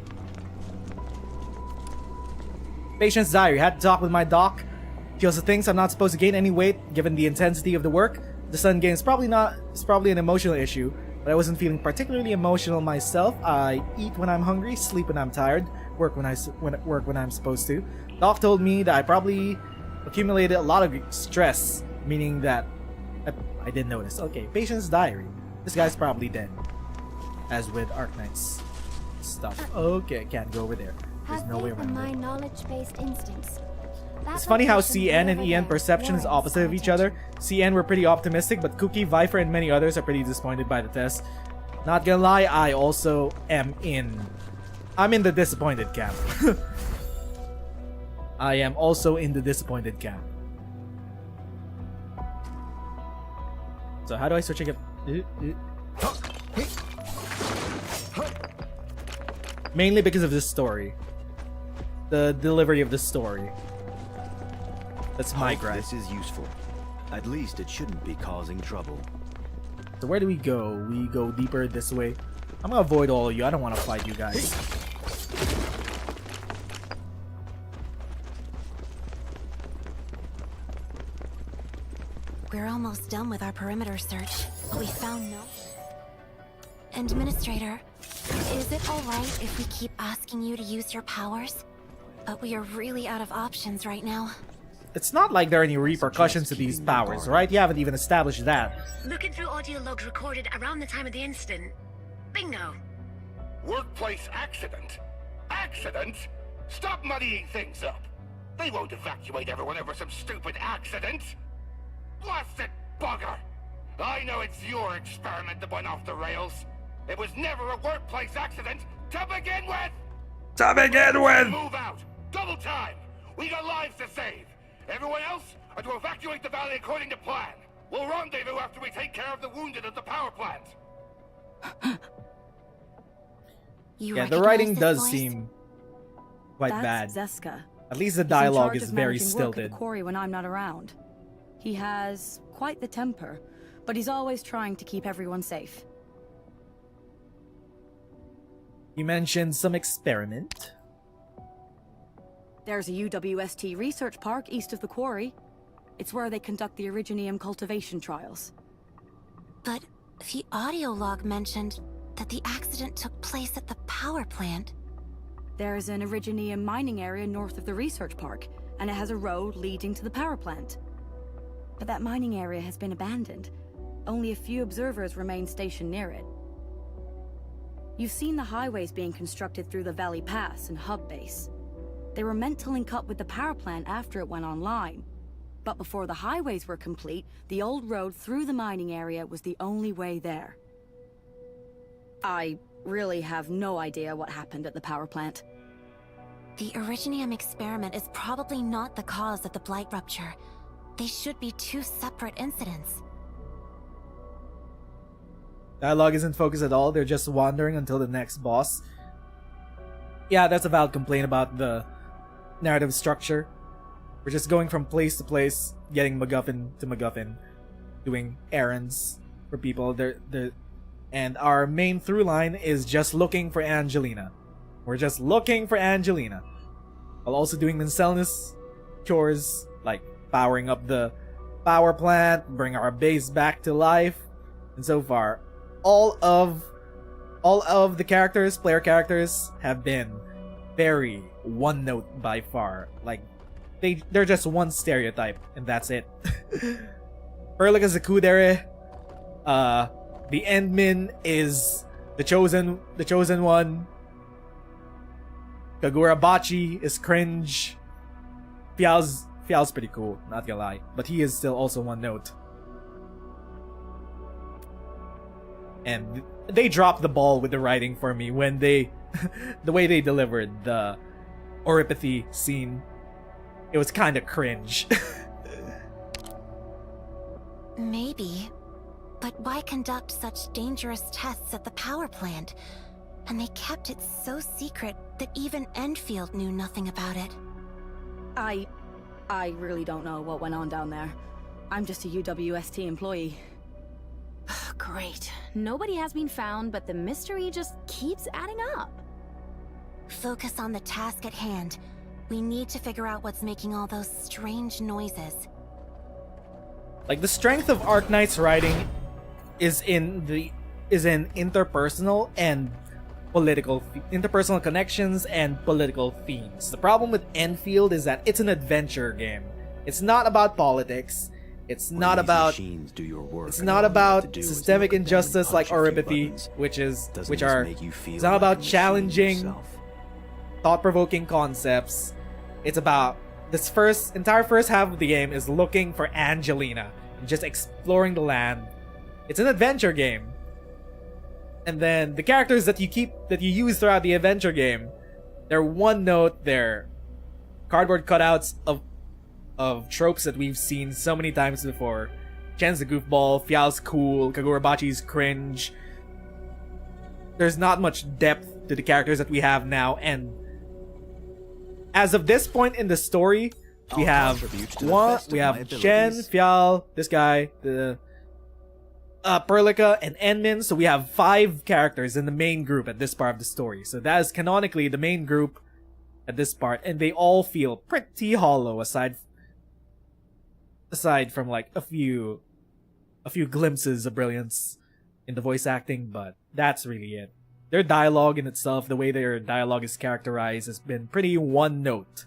Patient's diary. Had to talk with my doc. She also thinks I'm not supposed to gain any weight given the intensity of the work. The sun gain is probably an emotional issue, but I wasn't feeling particularly emotional myself. I eat when I'm hungry, sleep when I'm tired, work when I'm supposed to. Doc told me that I probably accumulated a lot of stress, meaning that I didn't notice. Okay, patient's diary. This guy's probably dead. As with Arknights stuff. Okay, can't go over there. There's no way around my it. knowledge-based instincts. It's funny how CN and EN perception is opposite of each other. CN were pretty optimistic, but Cookie, Viper, and many others are pretty disappointed by the test. Not gonna lie, I also am I'm in the disappointed camp. I am also in the disappointed camp. So how do I switch again? Mainly because of this story. The delivery of the story. That's my gripe. This is useful. At least it shouldn't be causing trouble. So where do we go? We go deeper this way. I'm gonna avoid all of you. I don't want to fight you guys. We're almost done with our perimeter search, but we found no... Administrator, is it alright if we keep asking you to use your powers? But we are really out of options right now. It's not like there are any repercussions to these powers, right? You haven't even established that. Looking through audio logs recorded around the time of the incident. Bingo. Workplace accident? Accident? Stop muddying things up. They won't evacuate everyone over some stupid accident. Blasted bugger! I know it's your experiment that went off the rails. It was never a workplace accident to begin with! Move out! Double time! We got lives to save! Everyone else are to evacuate the valley according to plan. We'll rendezvous after we take care of the wounded at the power plant. Yeah, the writing does seem quite That's bad. Zeska. At least the He's in dialogue charge is of very managing work at stilted. the quarry when I'm not around. He has quite the temper, but he's always trying to keep everyone safe. You mentioned some experiment. There's a UWST research park east of the quarry. It's where they conduct the Originium cultivation trials. But the audio log mentioned that the accident took place at the power plant. There's an Iridium mining area north of the research park, and it has a road leading to the power plant. But that mining area has been abandoned. Only a few observers remain stationed near it. You've seen the highways being constructed through the Valley Pass and Hub Base. They were meant to link up with the power plant after it went online. But before the highways were complete, the old road through the mining area was the only way there. I really have no idea what happened at the power plant. The Iridium experiment is probably not the cause of the Blight rupture. They should be two separate incidents. Dialogue isn't focused at all, they're just wandering until the next boss. Yeah, that's a valid complaint about the narrative structure. We're just going from place to place, getting MacGuffin to MacGuffin, doing errands for people. And our main through line is just looking for Angelina. We're just looking for Angelina. While also doing miscellaneous chores, like powering up the power plant, bring our base back to life. And so far, all of the characters, player characters, have been very one note by far. Like, they're just one stereotype, and that's it. Perlica Zakudere, the Endmin is the chosen one. Kagurabachi is cringe. Fial's pretty cool, not gonna lie, but he is still also one note. And they dropped the ball with the writing for me when they, the way they delivered the Oripathy scene. It was kind of cringe. Maybe. But why conduct such dangerous tests at the power plant? And they kept it so secret that even Endfield knew nothing about it. I really don't know what went on down there. I'm just a UWST employee. Great. Nobody has been found, but the mystery just keeps adding up. Focus on the task at hand. We need to figure out what's making all those strange noises. Like, the strength of Arknights writing is in interpersonal and interpersonal connections and political themes. The problem with Endfield is that it's an adventure game. It's not about politics. It's not about systemic injustice like Oripathy, it's not about challenging, thought-provoking concepts. It's about this entire first half of the game is looking for Angelina and just exploring the land. It's an adventure game. And then the characters that you use throughout the adventure game, they're one note, they're cardboard cutouts of tropes that we've seen so many times before. Chen's the goofball, Fial's cool, Kagurabachi's cringe. There's not much depth to the characters that we have now, and as of this point in the story, we have Chen, Fial, this guy, the Perlica, and Endmin. So we have 5 characters in the main group at this part of the story. So that is canonically the main group at this part, and they all feel pretty hollow aside from like a few glimpses of brilliance in the voice acting, but that's really it. Their dialogue in itself, the way their dialogue is characterized, has been pretty one note.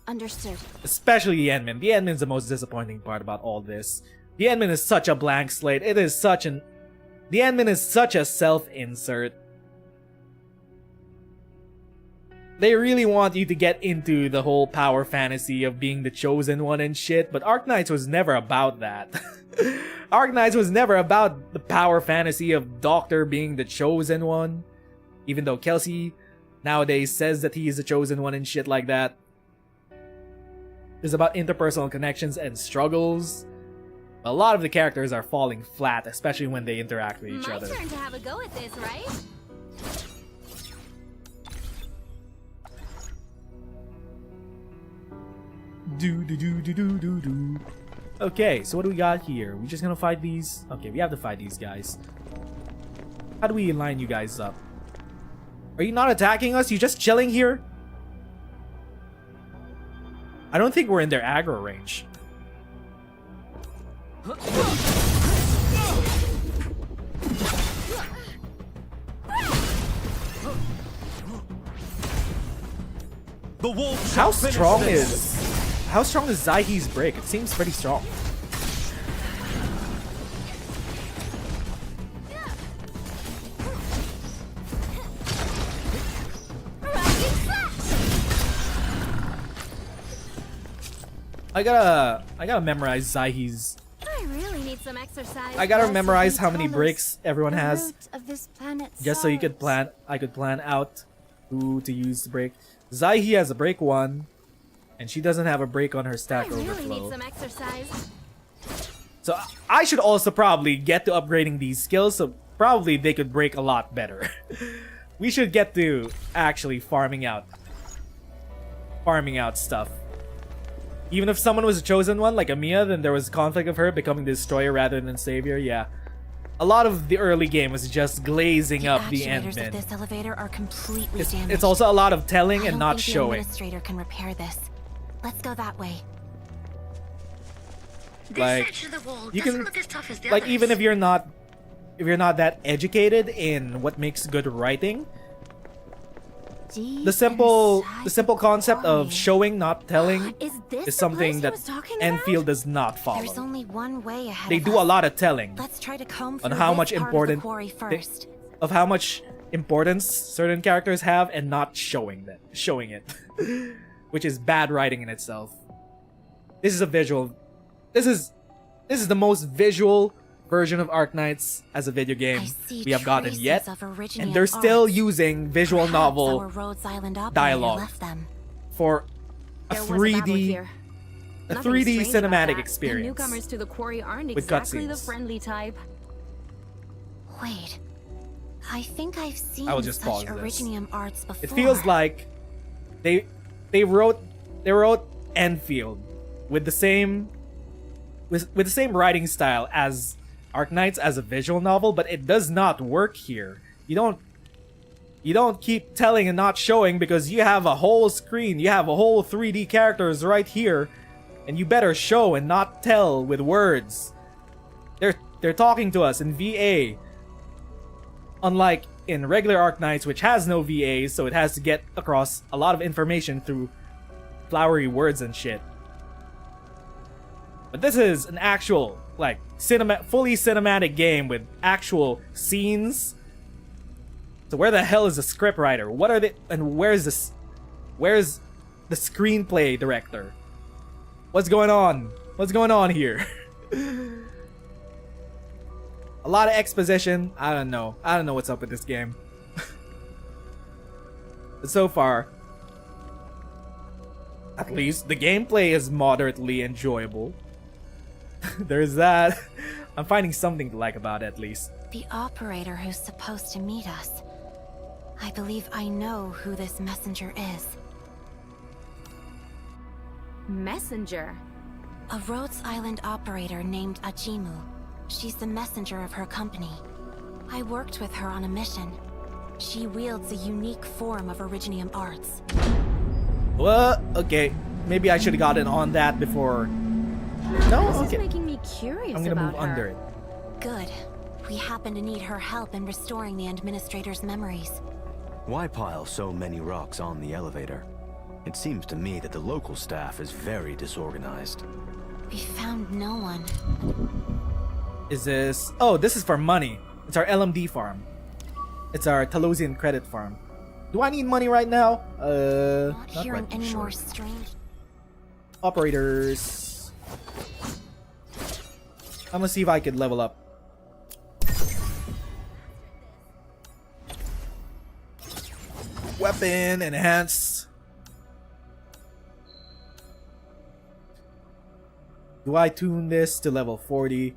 Understood. Especially the Endmin. The Endmin's the most disappointing part about all this. The Endmin is such a blank slate. The Endmin is such a self-insert. They really want you to get into the whole power fantasy of being the chosen one and shit, but Arknights was never about that. Arknights was never about the power fantasy of Doctor being the chosen one, even though Kelsey nowadays says that he is the chosen one and shit like that. It's about interpersonal connections and struggles. A lot of the characters are falling flat, especially when they interact with each other. My turn to have a go at this, right? Okay, so what do we got here? We just gonna fight these? Okay, we have to fight these guys. How do we line you guys up? Are you not attacking us? You just chilling here? I don't think we're in their aggro range. The wolf How shall finish strong this. how strong is Zaihi's break? It seems pretty strong. I gotta memorize Zaihi's. I really need some exercise. I gotta memorize how many breaks everyone has, Of this planet just so you could plan. I could plan out who to use the break. Zaihi has a break 1, and she doesn't have a break on her stack I really overflow. need some exercise. So I should also probably get to upgrading these skills, so probably they could break a lot better. We should get to actually farming out stuff. Even if someone was a chosen one, like Amiya, then there was conflict of her becoming the destroyer rather than savior. Yeah, a lot of the early game was just glazing up the end actuators of this elevator are completely damaged. It's also a lot of telling I and don't not think the showing. administrator can repair this. Let's go that way. Like, you can, like, even if you're not that educated in what makes good writing, the simple concept of showing, not telling, is something that Endfield does not follow. There's only one way ahead They of do a us. lot of telling Let's try to comb on through how this much part of the quarry first. of how much importance certain characters have, and not showing it, which is bad writing in itself. This is a visual. This is the most visual version of Arknights as a video game we have gotten yet, and they're still using visual novel Our Rhodes Island operator dialogue left them. for a There was a battle 3D here. a Nothing 3D strange about cinematic that. The experience. newcomers to the quarry aren't with exactly the cutscenes. friendly type. Wait, I think I've seen I will just pause such this. Originium arts before. It feels like they wrote Endfield with the same writing style as Arknights as a visual novel, but it does not work here. You don't keep telling and not showing because you have a whole screen, you have a whole 3D characters right here, and you better show and not tell with words. They're talking to us in VA. Unlike in regular Arknights, which has no VA, so it has to get across a lot of information through flowery words and shit. But this is an actual, like, fully cinematic game with actual scenes. So where the hell is the script writer? What are they, and where's the screenplay director? What's going on? What's going on here? A lot of exposition. I don't know what's up with this game. But so far, at least the gameplay is moderately enjoyable. There's that. I'm finding something to like about it, at least. The operator who's supposed to meet us. I believe I know who this messenger is. Messenger? A Rhodes Island operator named Ajimu. She's the messenger of her company. I worked with her on a mission. She wields a unique form of Originium arts. What? Okay, maybe I should have gotten on that before. No, This okay. is making me curious I'm gonna about move her. under it. Good. We happen to need her help in restoring the administrator's memories. Why pile so many rocks on the elevator? It seems to me that the local staff is very disorganized. We found no one. Is this... Oh, this is for money. It's our LMD farm. It's our Talosian credit farm. Do I need money right now? Not Hearing right, any sure. more strange... Operators. I'm gonna see if I could level up. Weapon enhanced. Do I tune this to level 40?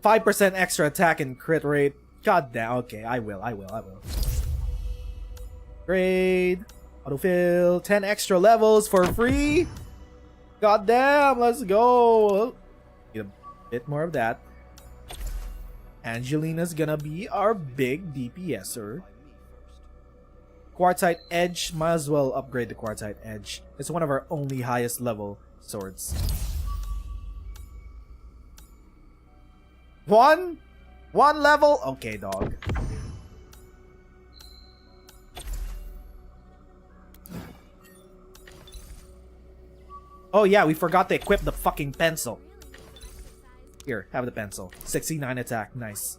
5% extra attack and crit rate. God damn. Okay, I will. Grade. Autofill. 10 extra levels for free. God damn. Let's go. Get a bit more of that. Angelina's gonna be our big DPSer. Quartzite Edge. Might as well upgrade the Quartzite Edge. It's one of our only highest level swords. One level? Okay, dog. Oh yeah, we forgot to equip the fucking pencil. Here, have the pencil. 69 attack, nice.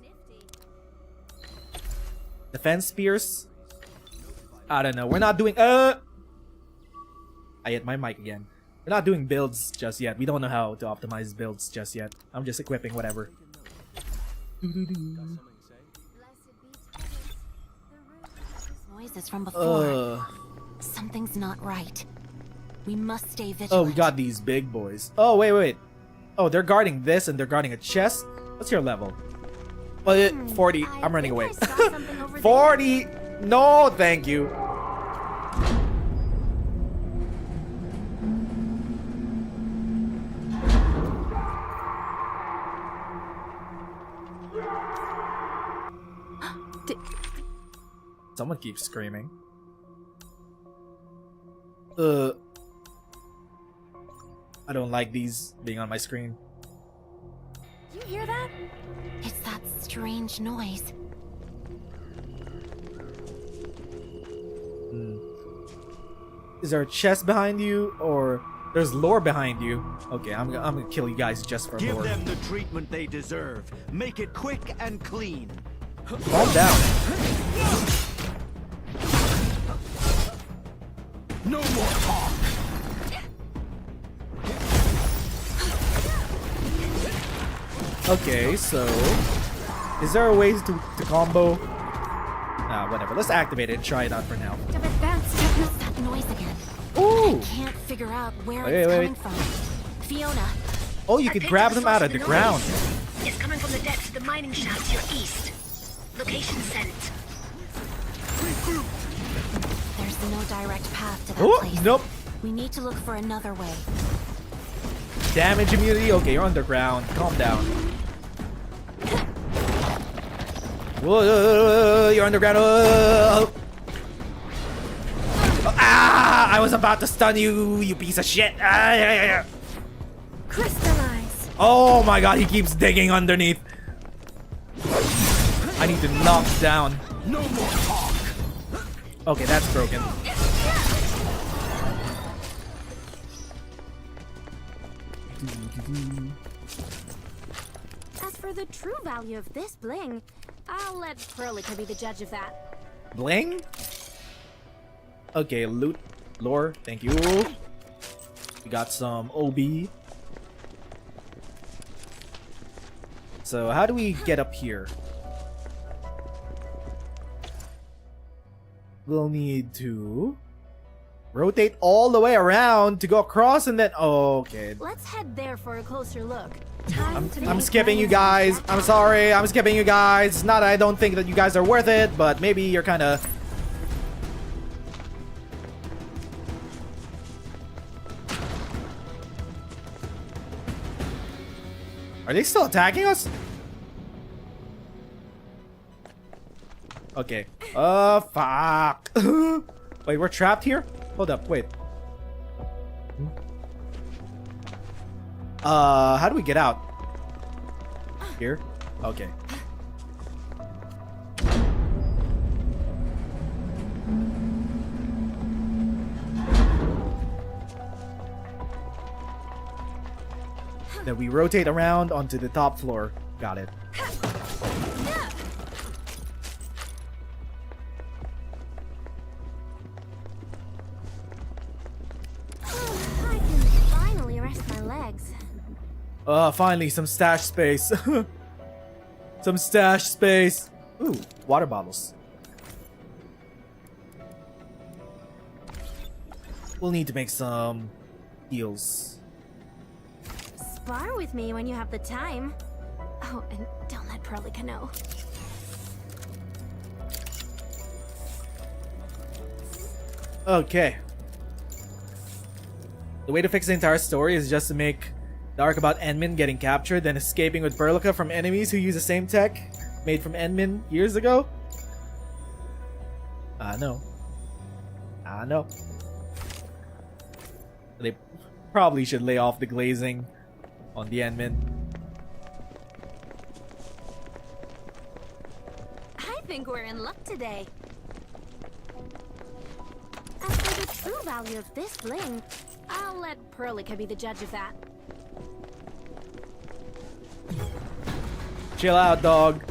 Defense spears? I don't know, we're not doing I hit my mic again. We're not doing builds just yet. We don't know how to optimize builds just yet. I'm just equipping whatever. Noises from before. Something's not right. We must stay vigilant. Oh, we got these big boys. Oh, wait. Oh, they're guarding this and they're guarding a chest. What's your level? 40. I'm running away. 40. No, thank you. Someone keeps screaming. I don't like these being on my screen. You hear that? It's that strange noise. Is there a chest behind you, or there's lore behind you? Okay, I'm gonna kill you guys just for lore. Give them the treatment they deserve. Make it quick and clean. Calm down. No more talk. Okay, so is there a way to combo? Whatever. Let's activate it and try it out for now. What's that noise again? Ooh! I can't figure out where it's coming from. Fiona. Oh, you could grab them out of the ground. It's coming from the depths of the mining shaft to your east. Location sent. There's no direct path to that place. Nope. We need to look for another way. Damage immunity? Okay, you're underground. Calm down. Whoa, you're underground. Ah! I was about to stun you, you piece of shit. Crystallize. Oh my god, he keeps digging underneath. I need to knock down. No more talk. Okay, that's broken. As for the true value of this bling, I'll let Perlica be the judge of that. Bling? Okay, loot. Lore, thank you. We got some OB. So how do we get up here? We'll need to rotate all the way around to go across and then... Oh, okay. Let's head there for a closer look. I'm skipping you guys. I'm sorry. I'm skipping you guys. It's not that I don't think that you guys are worth it, but maybe you're kind of... Are they still attacking us? Okay. Fuck. Wait, we're trapped here? Hold up, wait. How do we get out? Here? Okay. Then we rotate around onto the top floor. Got it. I can finally rest my legs. Finally some stash space. Some stash space. Ooh, water bottles. We'll need to make some heals. Spar with me when you have the time. Oh, and don't let Perlica know. Okay. The way to fix the entire story is just to make the arc about Enmin getting captured, then escaping with Perlica from enemies who use the same tech made from Enmin years ago. I know. They probably should lay off the glazing on the Enmin. I think we're in luck today. As for the true value of this bling, I'll let Perlica be the judge of that. Chill out, dog.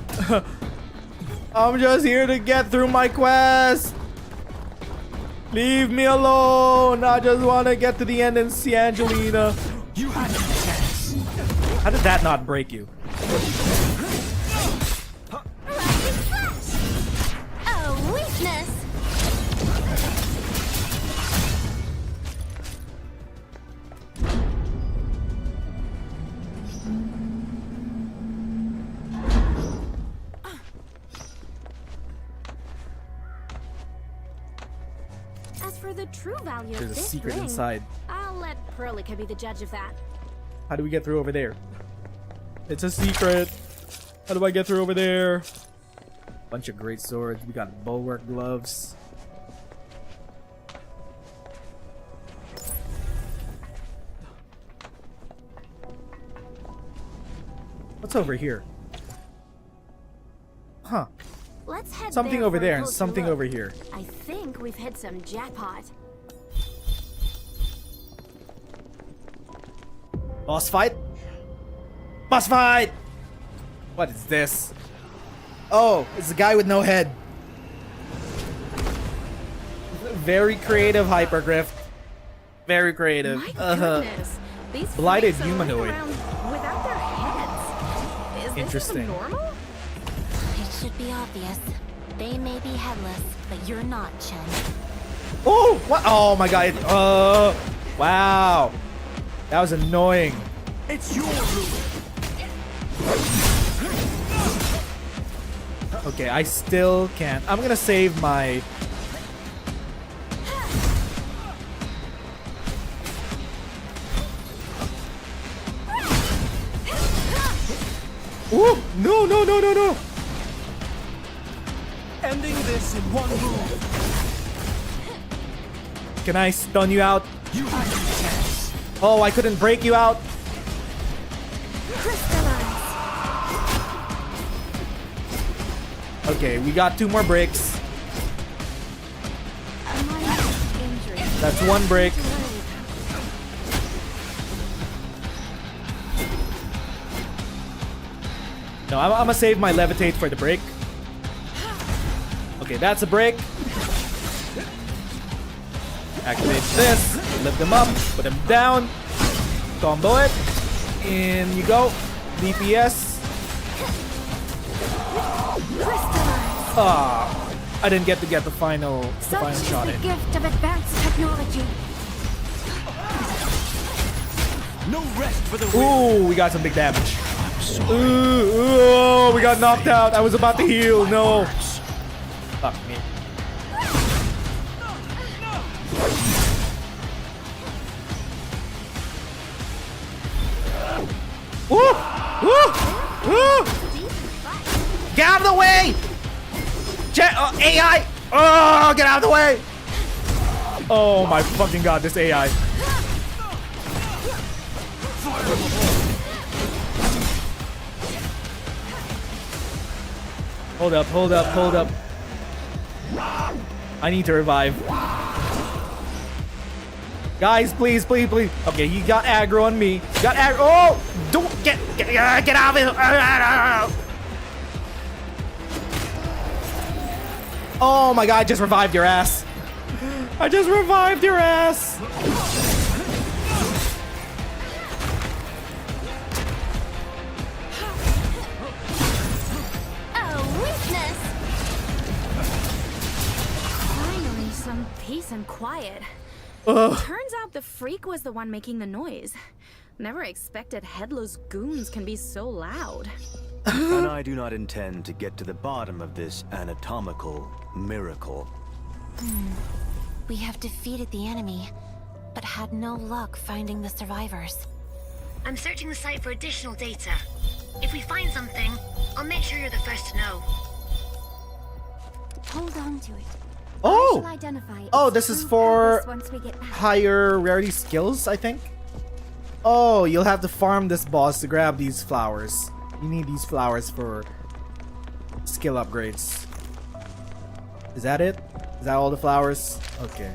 I'm just here to get through my quest. Leave me alone. I just want to get to the end and see Angelina. You had a chance. How did that not break you? Oh, weakness! As for the true value of There's a this secret ring, inside. I'll let Perlica be the judge of that. How do we get through over there? It's a secret. How do I get through over there? Bunch of great swords. We got bulwark gloves. What's over here? Huh. Let's head Something there over for a there and closer something look. over here. I think we've hit some jackpot. Boss fight? Boss fight! What is this? Oh, it's the guy with no head. Very creative Hypergryph. Very creative. My goodness, these Blighted freaks are running humanoid. around without their heads. Is this Interesting. even normal? It should be obvious. They may be headless, but you're not, Chen. Oh, what? Oh my god. Wow. That was annoying. It's your ruin. Okay, I still can't. I'm gonna save my... Ooh, no, no, no, no, no. Ending this in one move. Can I stun you out? You had your chance. Oh, I couldn't break you out. Okay, we got 2 more breaks. That's 1 break. No, I'm gonna save my levitate for the break. Okay, that's a break. Activate this. Lift them up. Put them down. Combo it. In you go. DPS. Ah, I didn't get to get the final shot in. Gift of advanced technology. No rest for the Ooh, we got some big damage. Ooh, we got knocked out. I was about to heal. No. Fuck me. Woo! Woo! Woo! Get out of the way! AI! Oh, get out of the way! Oh my fucking god, this AI. Hold up, hold up, hold up. I need to revive. Guys, please, please, please. Okay, he got aggro on me. He got aggro. Oh! Don't get out of it. Oh my god, I just revived your ass. I just revived your ass. Finally, some peace and quiet. Ugh. Turns out the freak was the one making the noise. Never expected headless goons can be so loud. And I do not intend to get to the bottom of this anatomical miracle. We have defeated the enemy, but had no luck finding the survivors. I'm searching the site for additional data. If we find something, I'll make sure you're the first to know. Hold on to it. Oh! I shall identify Oh, its this is true for purpose once we get back. higher rarity skills, I think. Oh, you'll have to farm this boss to grab these flowers. You need these flowers for skill upgrades. Is that it? Is that all the flowers? Okay.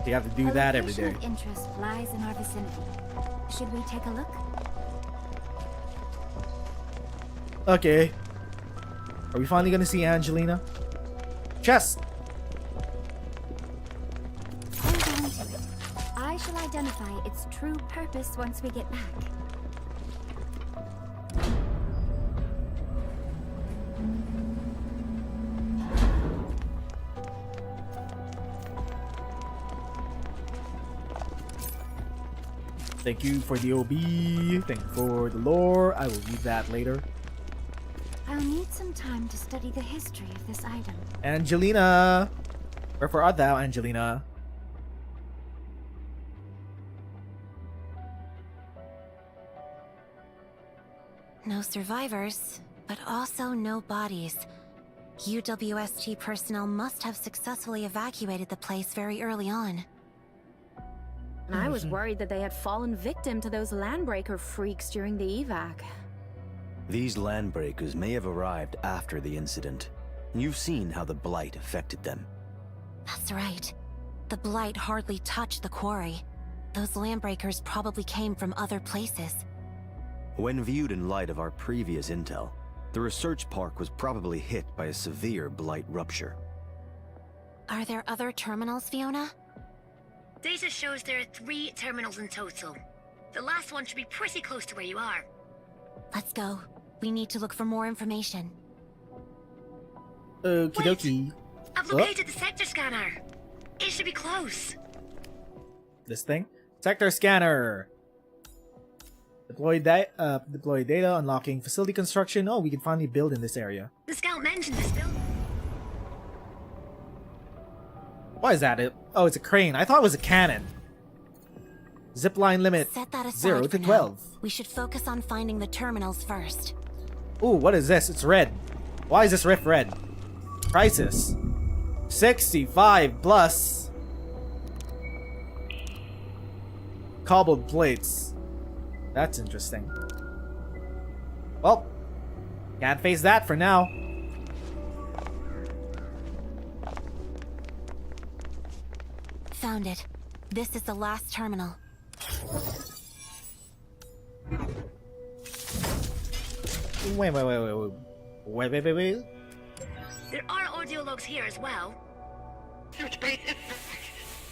You have to do that every location day. of interest lies in our vicinity. Should we take a look? Okay. Are we finally gonna see Angelina? Chest! Hold on to it. I shall identify its true purpose once we get back. Thank you for the OB. Thank you for the lore. I will read that later. I'll need some time to study the history of this item. Angelina! Wherefore art thou, Angelina? No survivors, but also no bodies. UWST personnel must have successfully evacuated the place very early on. And I was worried that they had fallen victim to those landbreaker freaks during the evac. These landbreakers may have arrived after the incident. You've seen how the Blight affected them. That's right. The Blight hardly touched the quarry. Those landbreakers probably came from other places. When viewed in light of our previous intel, the research park was probably hit by a severe Blight rupture. Are there other terminals, Fiona? Data shows there are 3 terminals in total. The last one should be pretty close to where you are. Let's go. We need to look for more information. Okie dokie. I've located the sector scanner. It should be close. This thing? Sector scanner. Deploy data, unlocking facility construction. Oh, we can finally build in this area. The scout mentioned this building. Why is that? Oh, it's a crane. I thought it was a cannon. Zipline limit Set that aside 0 to for 12. now. We should focus on finding the terminals first. Ooh, what is this? It's red. Why is this rift red? Crisis. 65 plus. Cobbled plates. That's interesting. Well, can't face that for now. Found it. This is the last terminal. Wait. There are audio logs here as well. Search base is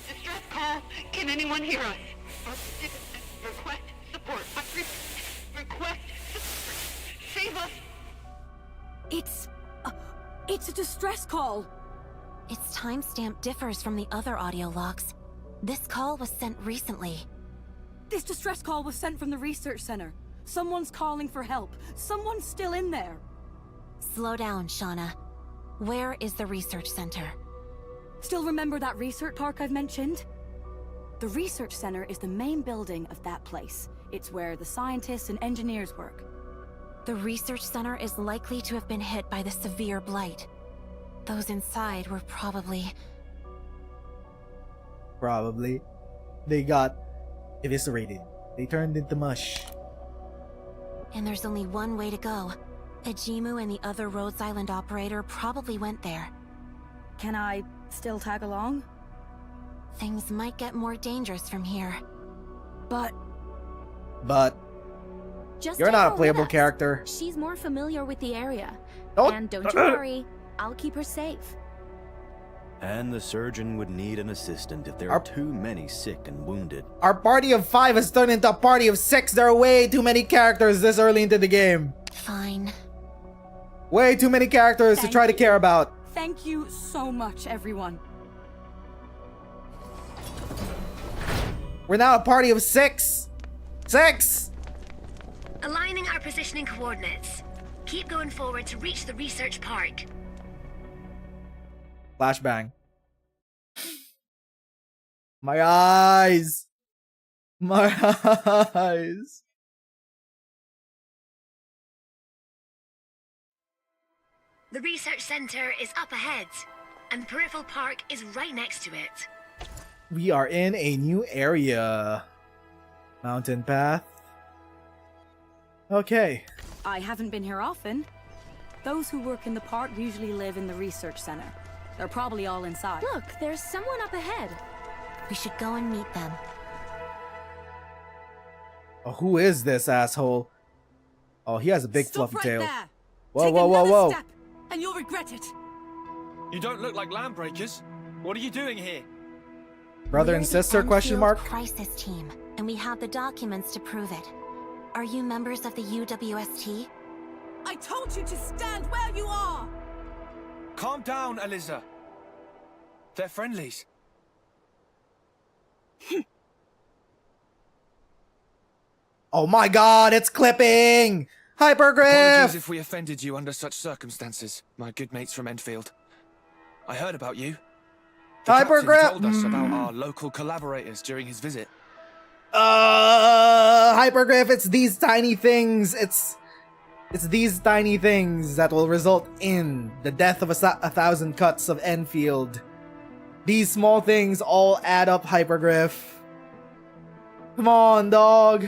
distress call. Can anyone hear us? Request support. Request support. Save us. It's a distress call. Its timestamp differs from the other audio logs. This call was sent recently. This distress call was sent from the research center. Someone's calling for help. Someone's still in there. Slow down, Shauna. Where is the research center? Still remember that research park I've mentioned? The research center is the main building of that place. It's where the scientists and engineers work. The research center is likely to have been hit by the severe blight. Those inside were probably... They got eviscerated. They turned into mush. And there's only one way to go. Ajimu and the other Rhodes Island operator probably went there. Can I still tag along? Things might get more dangerous from here. But Just you're take not her a with playable us. character. She's more familiar with the area. Don't- And don't you worry, I'll keep her safe. And the surgeon would need an assistant if there are too many sick and wounded. Our party of 5 has turned into a party of 6. There are way too many characters this early into the game. Fine. Way too many characters to try to care about. Thank you so much, everyone. We're now a party of 6. 6! Aligning our positioning coordinates. Keep going forward to reach the research park. Flashbang. My eyes. My eyes. The research center is up ahead, and Peripheral Park is right next to it. We are in a new area. Mountain path. Okay. I haven't been here often. Those who work in the park usually live in the research center. They're probably all inside. Look, there's someone up ahead. We should go and meet them. Oh, who is this asshole? Oh, he has a big Stop fluffy right tail. there. Whoa, Take whoa, whoa, another whoa. step, and you'll regret it. You don't look like land breakers. What are you doing here? Brother We're and the sister, question Endfield mark? Crisis team, and we have the documents to prove it. Are you members of the UWST? I told you to stand where you are. Calm down, Eliza. They're friendlies. Oh my god, it's clipping! Apologies Hypergryph! if we offended you under such circumstances, my good mates from Endfield. I heard about you. The captain Hypergryph! told us about our local collaborators during his visit. Hypergryph, it's these tiny things. It's these tiny things that will result in the death of a 1,000 cuts of Enfield. These small things all add up, Hypergryph. Come on, dog.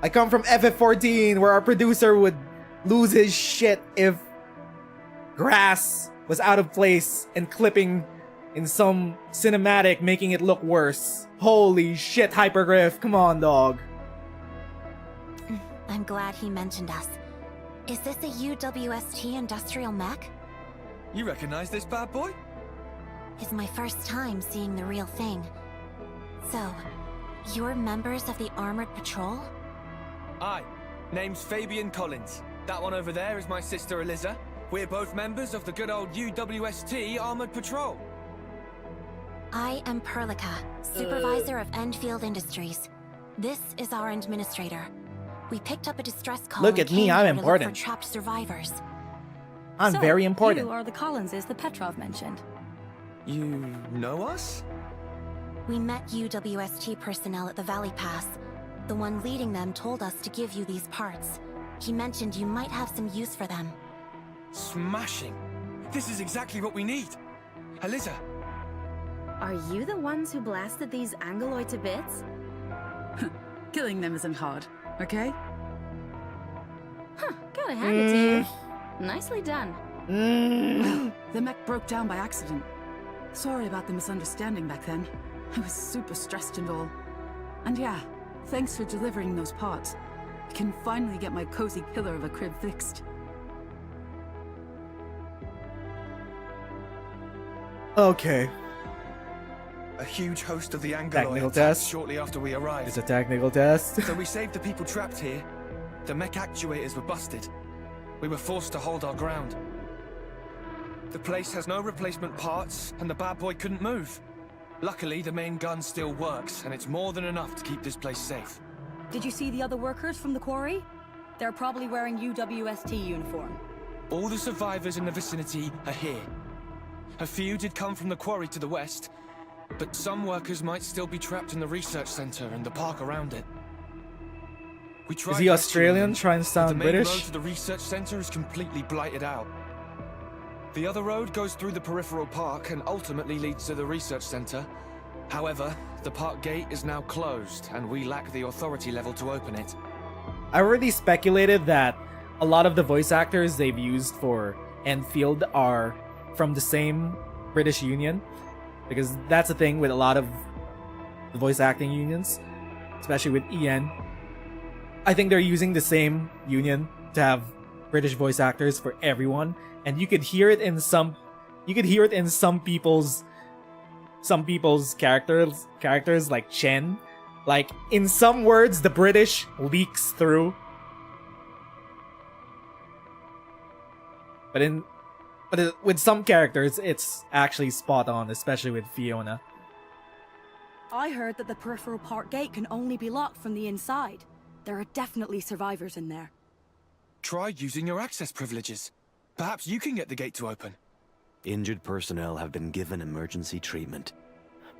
I come from FF14, where our producer would lose his shit if grass was out of place and clipping in some cinematic, making it look worse. Holy shit, Hypergryph. Come on, dog. I'm glad he mentioned us. Is this a UWST industrial mech? You recognize this bad boy? It's my first time seeing the real thing. So, you're members of the Armored Patrol? Aye. Name's Fabian Collins. That one over there is my sister Eliza. We're both members of the good old UWST Armored Patrol. I am Perlica, supervisor of Endfield Industries. This is our administrator. We picked up a distress call. Look and at me, came I'm here to look important. for trapped survivors. I'm So, very important. You are the Collinses the Petrov mentioned. You know us? We met UWST personnel at the Valley Pass. The one leading them told us to give you these parts. He mentioned you might have some use for them. Smashing. This is exactly what we need. Eliza. Are you the ones who blasted these Angoloid to bits? Killing them isn't hard, okay? Huh, gotta hand it to you. Nicely done. Well, the mech broke down by accident. Sorry about the misunderstanding back then. I was super stressed and all. And yeah, thanks for delivering those parts. I can finally get my cozy killer of a crib fixed. Okay. A huge host of the Technical Angoloid test. attacked shortly after we arrived. It's a technical test. So we saved the people trapped here. The mech actuators were busted. We were forced to hold our ground. The place has no replacement parts, and the bad boy couldn't move. Luckily, the main gun still works, and it's more than enough to keep this place safe. Did you see the other workers from the quarry? They're probably wearing UWST uniform. All the survivors in the vicinity are here. A few did come from the quarry to the west, but some workers might still be trapped in the research center and the park around it. We tried Is he Australian? rescuing them, Trying to but sound the main road British? to the research center is completely blighted out. The other road goes through the peripheral park and ultimately leads to the research center. However, the park gate is now closed, and we lack the authority level to open it. I already speculated that a lot of the voice actors they've used for Enfield are from the same British union, because that's the thing with a lot of the voice acting unions, especially with EN. I think they're using the same union to have British voice actors for everyone, and you could hear it in some people's characters like Chen. Like, in some words, the British leaks through. But with some characters, it's actually spot on, especially with Fiona. I heard that the peripheral park gate can only be locked from the inside. There are definitely survivors in there. Try using your access privileges. Perhaps you can get the gate to open. Injured personnel have been given emergency treatment.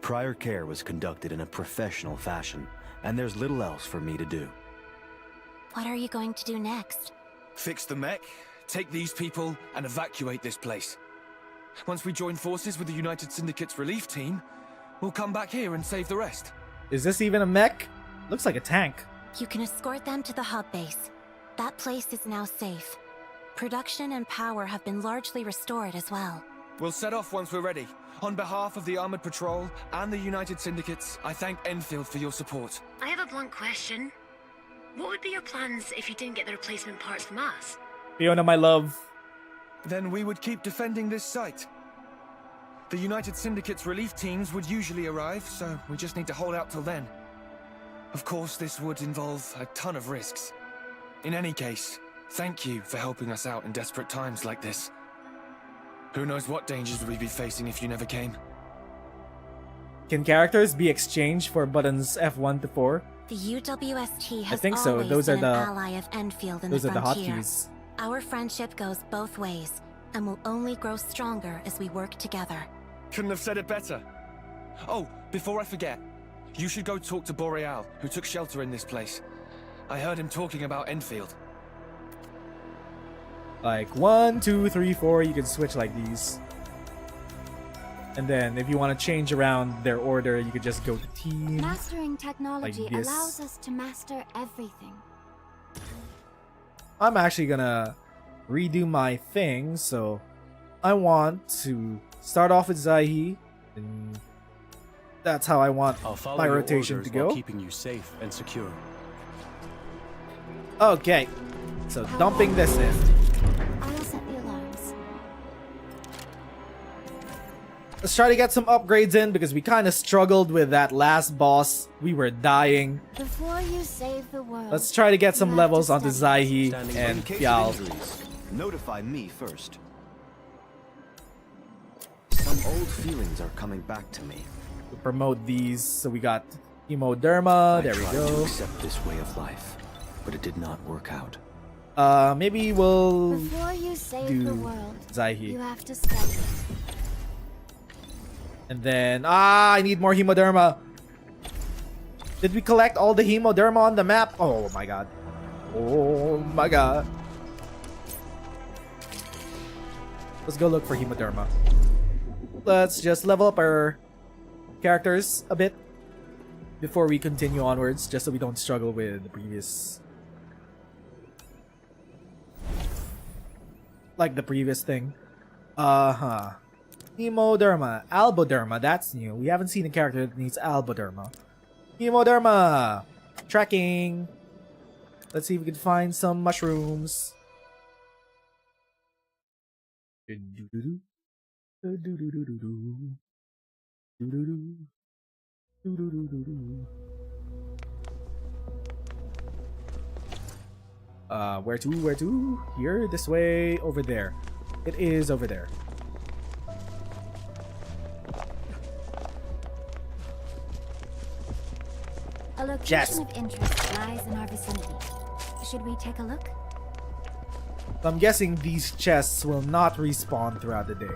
Prior care was conducted in a professional fashion, and there's little else for me to do. What are you going to do next? Fix the mech, take these people, and evacuate this place. Once we join forces with the United Syndicate's relief team, we'll come back here and save the rest. Is this even a mech? Looks like a tank. You can escort them to the hub base. That place is now safe. Production and power have been largely restored as well. We'll set off once we're ready. On behalf of the Armored Patrol and the United Syndicates, I thank Enfield for your support. I have a blunt question. What would be your plans if you didn't get the replacement parts from us? Fiona, my love. Then we would keep defending this site. The United Syndicate's relief teams would usually arrive, so we just need to hold out till then. Of course, this would involve a ton of risks. In any case, thank you for helping us out in desperate times like this. Who knows what dangers we'd be facing if you never came. Can characters be exchanged for buttons F1 to 4? The UWST has I think so. always Those are been the an ally of Endfield in those the are the frontier. hotkeys. Our friendship goes both ways, and will only grow stronger as we work together. Couldn't have said it better. Oh, before I forget, you should go talk to Boreal, who took shelter in this place. I heard him talking about Enfield. Like 1, 2, 3, 4. You can switch like these. And then if you want to change around their order, you could just go to team. Mastering technology like this. allows us to master everything. I'm actually gonna redo my thing, so I want to start off with Zaihi, and that's how I want I'll follow my your rotation orders to go. while keeping you safe and secure. Okay, so dumping this in. I'll set the alarms. Let's try to get some upgrades in because we kind of struggled with that last boss. We were dying. Before you save the world. Let's try to get some levels onto Zaihi Standing and in case of Fial. injuries, notify me first. Some old feelings are coming back to me. To promote these, so we got Hemoderma. There we I tried to go. accept this way of life, but it did not work out. Maybe we'll Before you save do the world, Zaihi. you have to study it. And then, I need more Hemoderma. Did we collect all the Hemoderma on the map? Oh my god. Oh my god. Let's go look for Hemoderma. Let's just level up our characters a bit before we continue onwards, just so we don't struggle with the previous... like the previous thing. Hemoderma. Alboderma. That's new. We haven't seen a character that needs Alboderma. Hemoderma. Tracking. Let's see if we can find some mushrooms. Where to? Where to? Here? This way? Over there. It is over there. A location Yes. of interest lies in our vicinity. Should we take a look? I'm guessing these chests will not respawn throughout the day.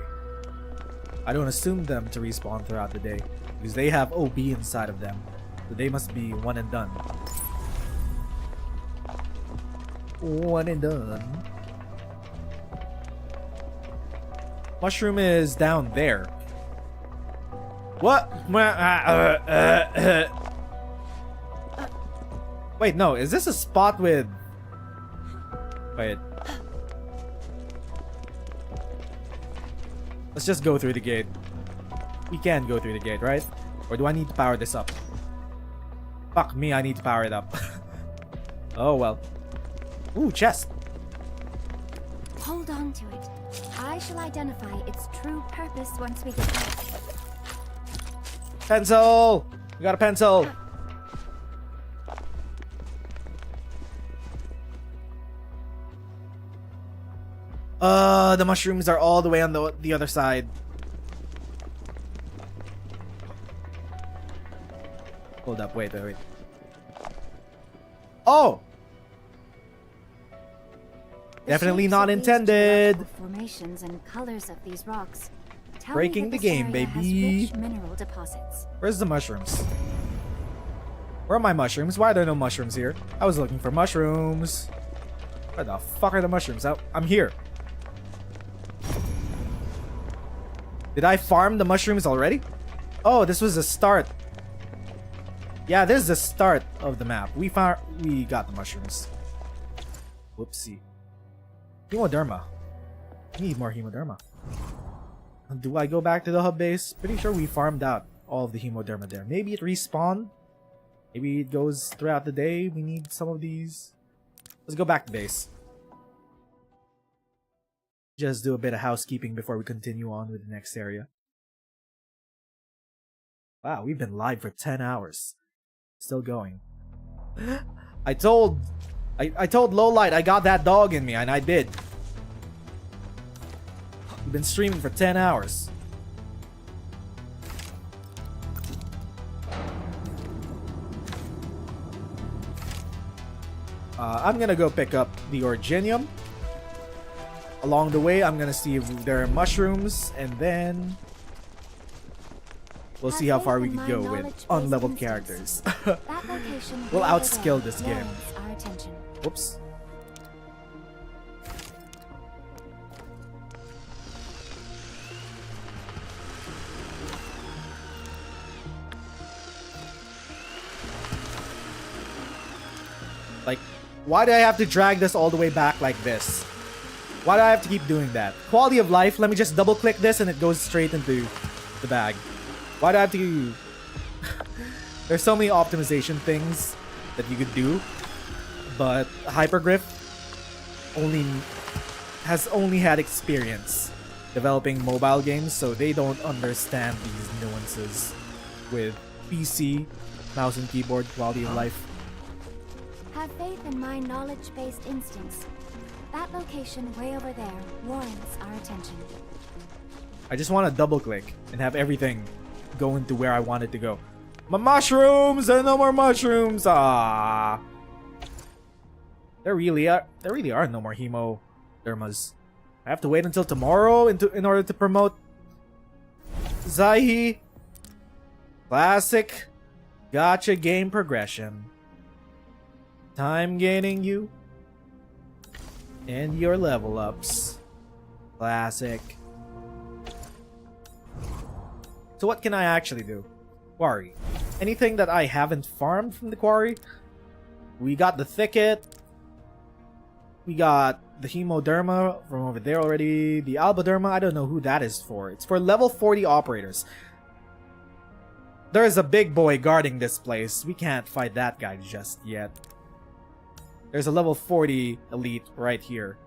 I don't assume them to respawn throughout the day because they have OB inside of them. So they must be one and done. One and done. Mushroom is down there. What? Wait, no. Is this a spot with... Wait. Let's just go through the gate. We can go through the gate, right? Or do I need to power this up? Fuck me, I need to power it up. Oh well. Ooh, chest. Hold on to it. I shall identify its true purpose once we get there. Pencil! We got a pencil! The mushrooms are all the way on the other side. Hold up, wait. Oh! Definitely not intended. Formations and colors of these rocks. Tell Breaking me the that this game, area has baby. rich mineral deposits. Where's the mushrooms? Where are my mushrooms? Why are there no mushrooms here? I was looking for mushrooms. Where the fuck are the mushrooms? I'm here. Did I farm the mushrooms already? Oh, this was the start. Yeah, this is the start of the map. We got the mushrooms. Whoopsie. Hemoderma. I need more Hemoderma. Do I go back to the hub base? Pretty sure we farmed out all of the hemoderma there. Maybe it respawned. Maybe it goes throughout the day. We need some of these. Let's go back to base. Just do a bit of housekeeping before we continue on with the next area. Wow, we've been live for 10 hours. Still going. I told Lowlight I got that dog in me, and I did. We've been streaming for 10 hours. I'm gonna go pick up the Originium. Along the way, I'm gonna see if there are mushrooms, and then we'll see how far we can go with unleveled characters. We'll outskill this game. Whoops. Like, why do I have to drag this all the way back like this? Why do I have to keep doing that? Quality of life, let me just double click this and it goes straight into the bag. Why do I have to... There's so many optimization things that you could do, but Hypergryph has only had experience developing mobile games, so they don't understand these nuances with PC, mouse and keyboard, quality of life. Have faith in my knowledge-based instincts. That location way over there warrants our attention. I just want to double click and have everything go into where I want it to go. My mushrooms! There are no more mushrooms! Ah, There really are no more hemodermas. I have to wait until tomorrow in order to promote Zaihi. Classic gacha game progression. Time gaining you and your level ups. Classic. So what can I actually do? Quarry. Anything that I haven't farmed from the quarry? We got the thicket. We got the hemoderma from over there already. The alboderma, I don't know who that is for. It's for level 40 operators. There's a big boy guarding this place. We can't fight that guy just yet. There's a level 40 elite right here.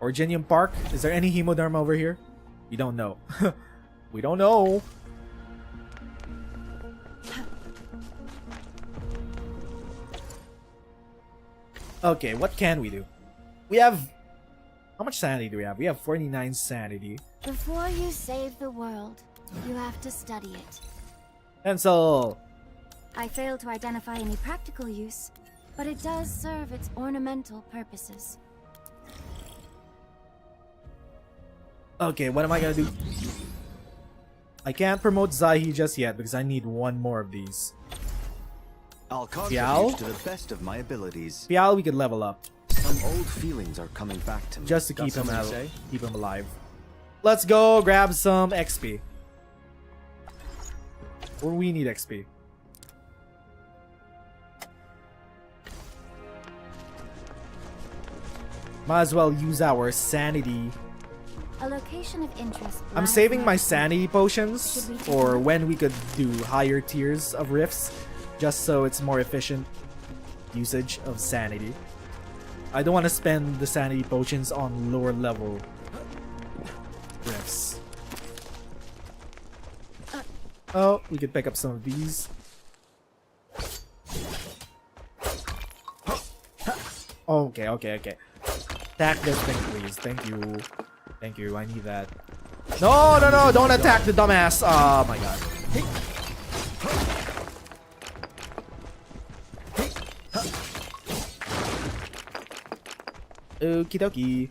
Originium Park. Is there any hemoderma over here? We don't know. We don't know. Okay, what can we do? We have... How much sanity do we have? We have 49 sanity. Before you save the world, you have to study it. Pencil! I failed to identify any practical use, but it does serve its ornamental purposes. Okay, what am I gonna do? I can't promote Zaihi just yet because I need one more of these. I'll contribute to the best of my abilities. Pial, we could level up. Some old feelings are coming back to me. Just to keep him alive. Let's go grab some XP. Or we need XP. Might as well use our sanity. A location of interest. I'm saving my sanity potions for when we could do higher tiers of rifts, just so it's more efficient usage of sanity. I don't want to spend the sanity potions on lower level rifts. Oh, we could pick up some of these. Okay. Attack this thing, please. Thank you. Thank you, I need that. No, don't attack the dumbass. Oh my god. Okie dokie.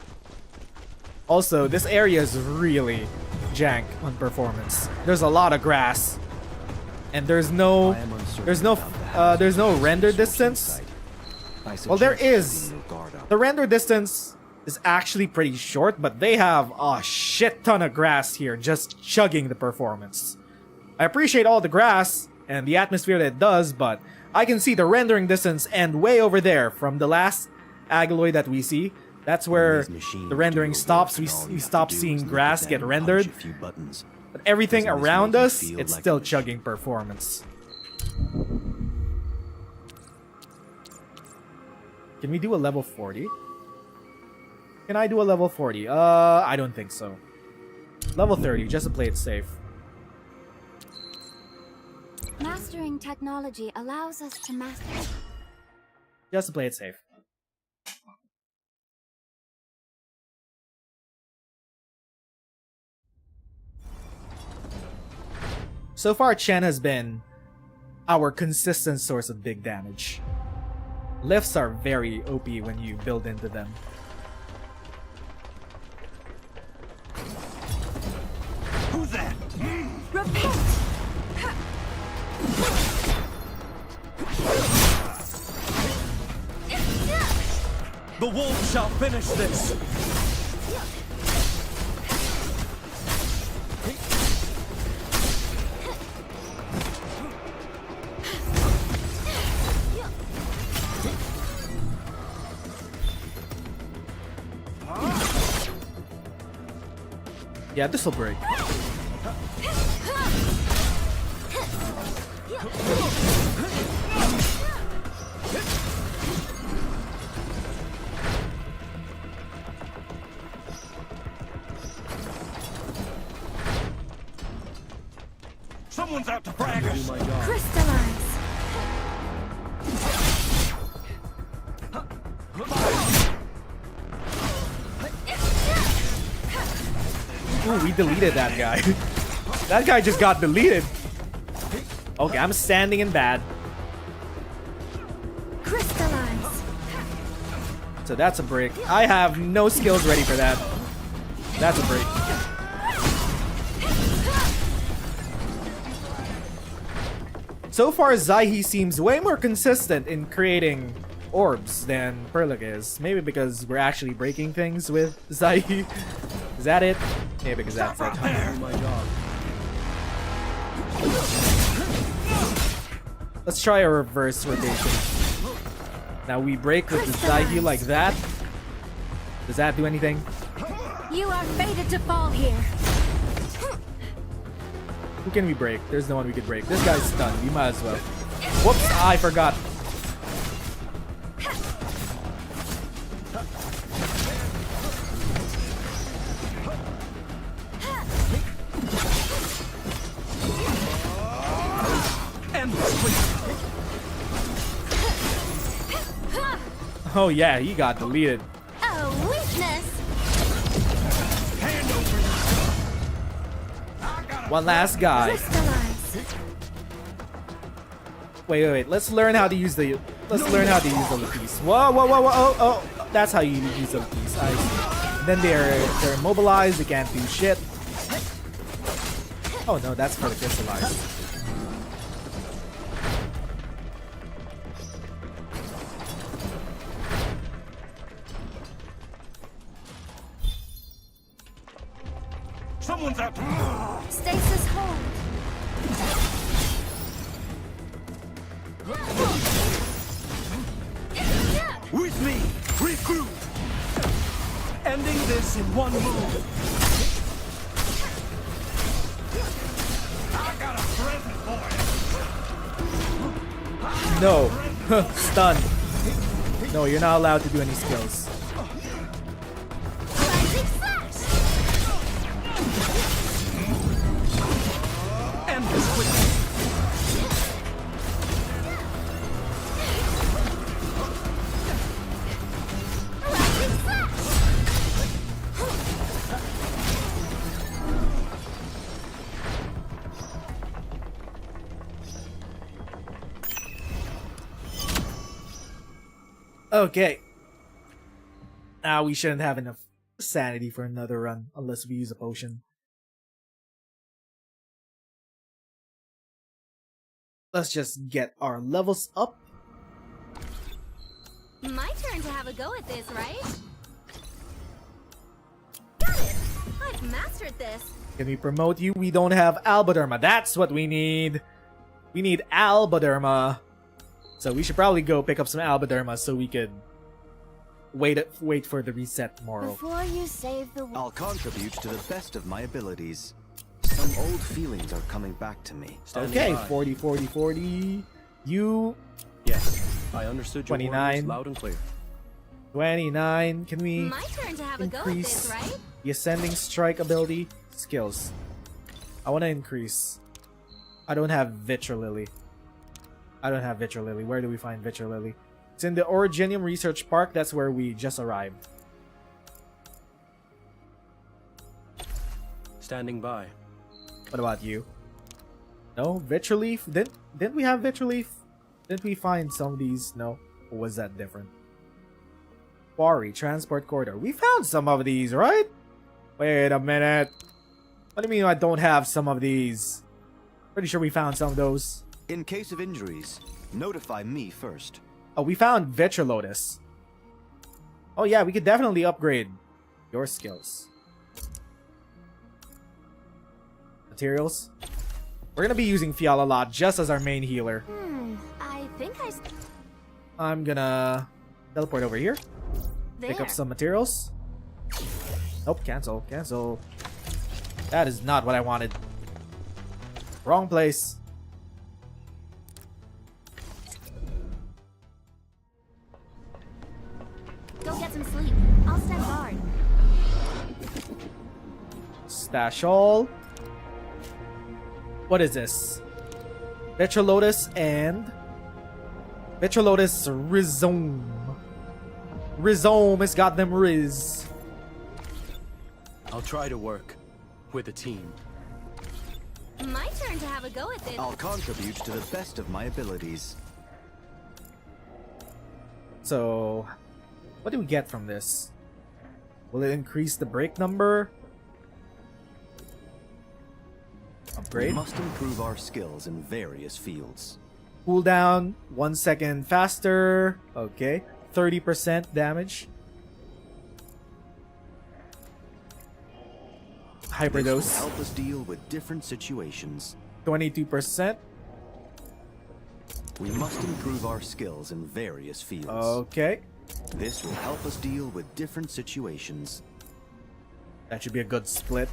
Also, this area is really jank on performance. There's a lot of grass. And there's no render distance. Well, there is. The render distance is actually pretty short, but they have a shit ton of grass here just chugging the performance. I appreciate all the grass and the atmosphere that it does, but I can see the rendering distance end way over there from the last Agaloy that we see. That's where the rendering stops. We stop seeing grass get rendered. But everything around us, it's still chugging performance. Can we do a level 40? Can I do a level 40? I don't think so. Level 30, just to play it safe. Mastering technology allows us to master... Just to play it safe. So far, Chen has been our consistent source of big damage. Lifts are very OP when you build into them. Who's that? Repent! The wolf shall finish this! Yeah, this'll break. Someone's out to frag us! Crystallize! Ooh, we deleted that guy. That guy just got deleted. Okay, I'm standing in bad. Crystallize! So that's a break. I have no skills ready for that. That's a break. So far, Zaihi seems way more consistent in creating orbs than Perlic is. Maybe because we're actually breaking things with Zaihi. Is that it? Maybe because that's it. Oh my god. Let's try a reverse rotation. Now we break with the Zaihi like that. Does that do anything? You are fated to fall here. Who can we break? There's no one we could break. This guy's stunned. We might as well. Whoops! I forgot. Oh yeah, he got deleted. A weakness! One last guy. Wait. Let's learn how to use the. Let's learn how to use the piece. Whoa. Oh. That's how you use the piece. I see. And then they're immobilized. They can't do shit. Oh no, that's for the crystallized. Someone's out. Stasis hold. With me, regroup. Ending this in one move. I got a present for you. No. Stunned. No, you're not allowed to do any skills. End this quickly. Okay. Now we shouldn't have enough sanity for another run unless we use a potion. Let's just get our levels up. My turn to have a go at this, right? Got it! I've mastered this. Can we promote you? We don't have Alboderma. That's what we need. We need Alboderma. So we should probably go pick up some Alboderma so we could wait for the reset tomorrow. Before you save the I'll contribute to the best of my abilities. Some old feelings are coming back to me. Okay, 40, 40, 40. You. Yes, I understood your 29. words loud and clear. 29. Can we My turn to have a go at increase this, right? the ascending strike ability skills? I want to increase. I don't have Vitra Lily. Where do we find Vitra Lily? It's in the Originium Research Park. That's where we just arrived. Standing by. What about you? No, Vitraleaf? Didn't we have Vitraleaf? Didn't we find some of these? No. Or was that different? Quarry, Transport Corridor. We found some of these, right? Wait a minute. What do you mean I don't have some of these? Pretty sure we found some of those. In case of injuries, notify me first. Oh, we found Vitra Lotus. Oh yeah, we could definitely upgrade your skills. Materials. We're gonna be using Fiala a lot just as our main healer. I think I'm gonna teleport over here. Pick up some materials. Nope, cancel. That is not what I wanted. Wrong place. Go get some sleep. I'll stand guard. Stash all. What is this? Vitra Lotus and Vitra Lotus Rhizome. Rhizome has got them Riz. I'll try to work with a team. My turn to have a go at this. I'll contribute to the best of my abilities. So, what do we get from this? Will it increase the break number? Upgrade. We must improve our skills in various fields. Cooldown 1 second faster. Okay. 30% damage. Hyperdose. This will help us deal with different situations. 22%. We must improve our skills in various fields. Okay. This will help us deal with different situations. That should be a good split.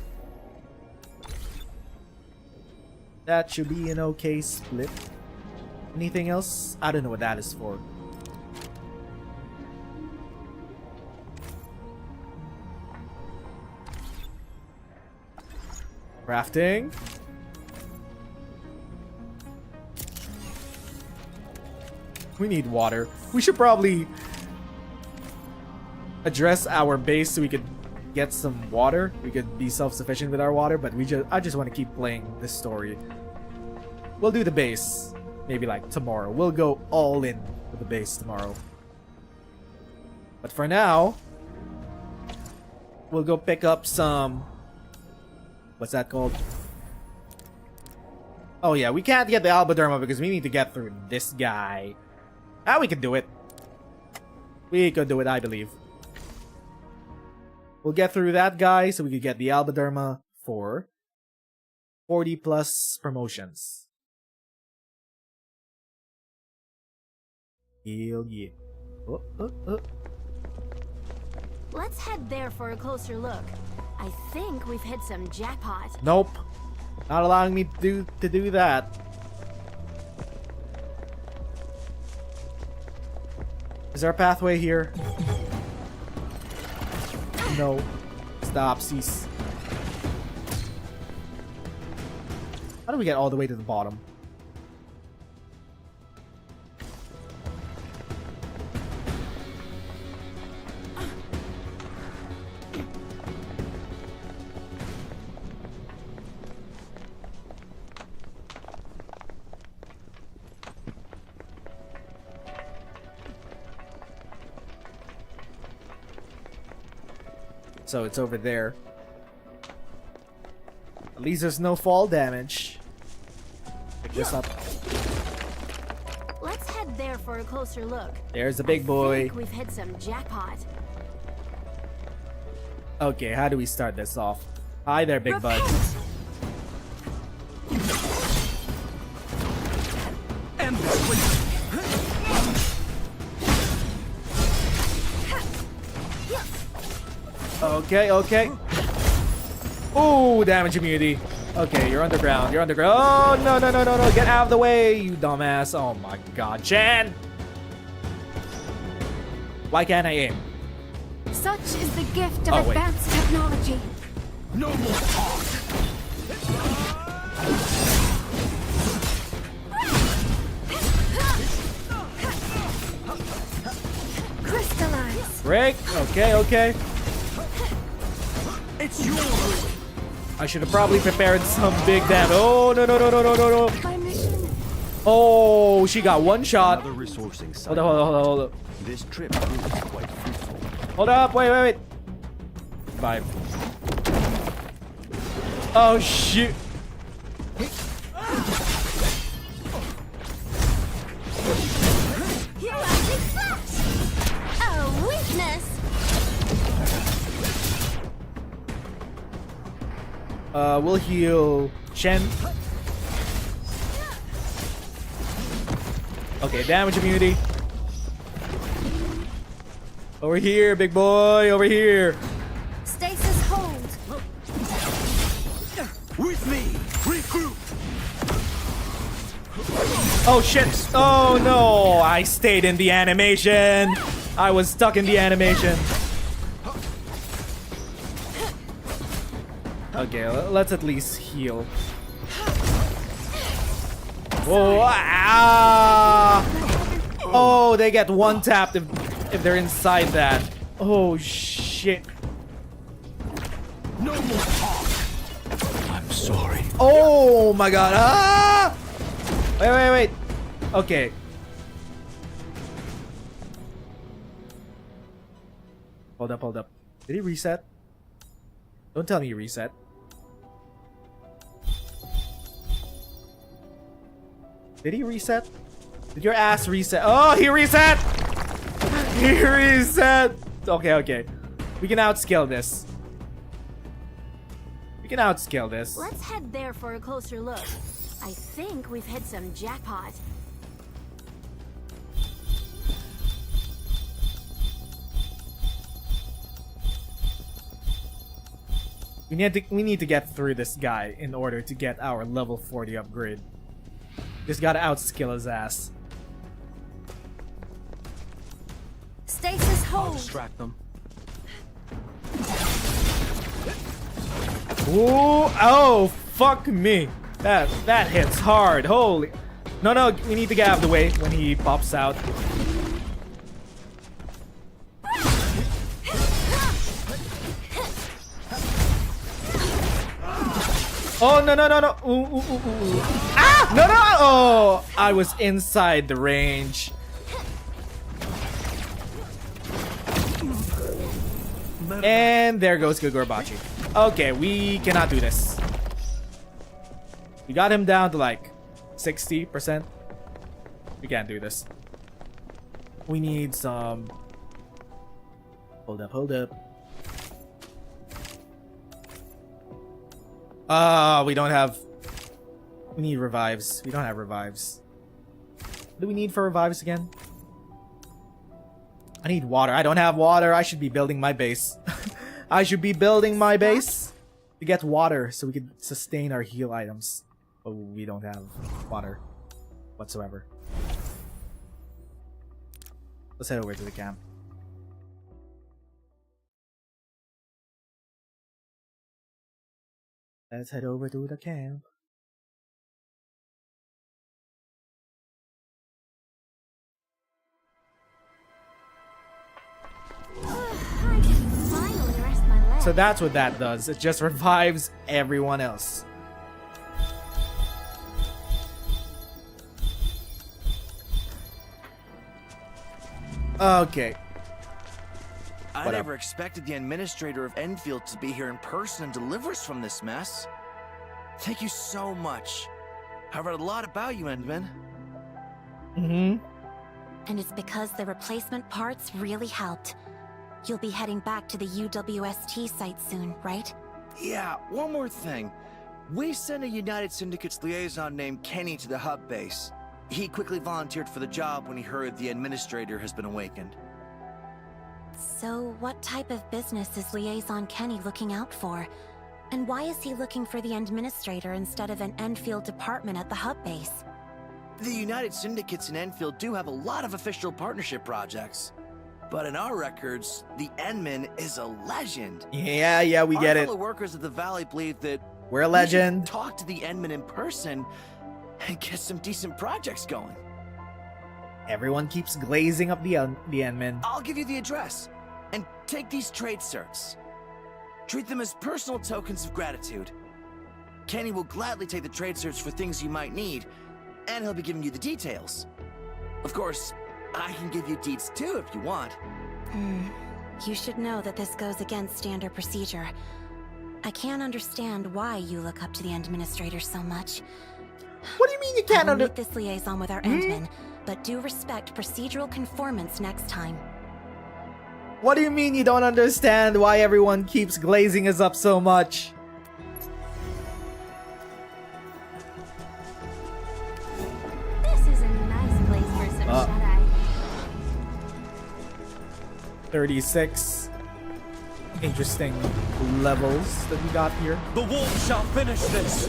That should be an okay split. Anything else? I don't know what that is for. Crafting. We need water. We should probably address our base so we could get some water. We could be self-sufficient with our water, but I just want to keep playing this story. We'll do the base maybe like tomorrow. We'll go all in with the base tomorrow. But for now, we'll go pick up some... What's that called? Oh yeah, we can't get the Albaderma because we need to get through this guy. Ah, we can do it. We could do it, I believe. We'll get through that guy so we could get the Albaderma for 40 plus promotions. Hell yeah. Let's head there for a closer look. I think we've hit some jackpot. Nope. Not allowing me to do that. Is there a pathway here? No. Stop, cease. How do we get all the way to the bottom? So it's over there. At least there's no fall damage. Pick this up. Let's head there for a closer look. There's a big boy. I think we've hit some jackpot. Okay, how do we start this off? Hi there, big bud. Okay, okay. Ooh, damage immunity. Okay, you're underground. You're underground. Oh, no, no, no, no, no. Get out of the way, you dumbass. Oh my god, Chen! Why can't I aim? Such is the gift of advanced technology. No more talk! Crystallize. Break. Okay, okay. It's yours! I should have probably prepared some big damage. Oh, no, no, no, no, no, no, no. My mission. Oh, she got one shot. Another resourcing site. Hold up, hold up, hold up, hold up. This trip proves quite fruitful. Hold up, wait, wait, wait. 5. Oh, shoot. Elastic flash. A weakness. We'll heal Chen. Okay, damage immunity. Over here, big boy, over here. Stasis hold. With me! Regroup! Oh shit! Oh no! I stayed in the animation! I was stuck in the animation. Okay, let's at least heal. Whoa! Ah! Oh, they get one tapped if they're inside that. Oh shit! No more talk! I'm sorry. Oh my god! Ah! Wait, wait, wait. Okay. Hold up, hold up. Did he reset? Don't tell me he reset. Did he reset? Did your ass reset? Oh, he reset! He reset! Okay, okay. We can outscale this. We can outscale this. Let's head there for a closer look. I think we've hit some jackpot. We need to get through this guy in order to get our level 40 upgrade. Just gotta outskill his ass. Stasis hold. I'll distract them. Ooh, oh, fuck me. That hits hard. Holy. No, no, we need to get out of the way when he pops out. Oh, no, no, no, no. Ooh, ooh, ooh, ooh. Ah! No, no! Oh, I was inside the range. And there goes Gagorbachi. Okay, we cannot do this. We got him down to like 60%. We can't do this. We need some... Hold up, hold up. We don't have... We need revives. We don't have revives. What do we need for revives again? I need water. I don't have water. I should be building my base. I should be building my base to get water so we can sustain our heal items. But we don't have water whatsoever. Let's head over to the camp. Let's head over to the camp. So that's what that does. It just revives everyone else. Okay. I never expected the administrator of Endfield to be here in person and deliver us from this mess. Thank you so much. I read a lot about you, Endman. Mm-hmm. And it's because the replacement parts really helped. You'll be heading back to the UWST site soon, right? Yeah, one more thing. We sent a United Syndicates liaison named Kenny to the hub base. He quickly volunteered for the job when he heard the administrator has been awakened. So, what type of business is Liaison Kenny looking out for? And why is he looking for the Administrator instead of an Endfield department at the hub base? The United Syndicates in Enfield do have a lot of official partnership projects. But in our records, the Endman is a legend. Yeah, we get our it. fellow workers at the Valley believe that we're a legend. We should talk to the Endman in person and get some decent projects going. Everyone keeps glazing up the Endman. I'll give you the address. And take these trade certs. Treat them as personal tokens of gratitude. Kenny will gladly take the trade certs for things you might need, and he'll be giving you the details. Of course, I can give you deeds too if you want. You should know that this goes against standard procedure. I can't understand why you look up to the Administrator so much. What do you mean you can't meet this liaison with our Endman, but do respect procedural conformance next time. What do you mean you don't understand why everyone keeps glazing us up so much? This is a nice place for some shut-eye. 36 interesting levels that we got here. The wolf shall finish this!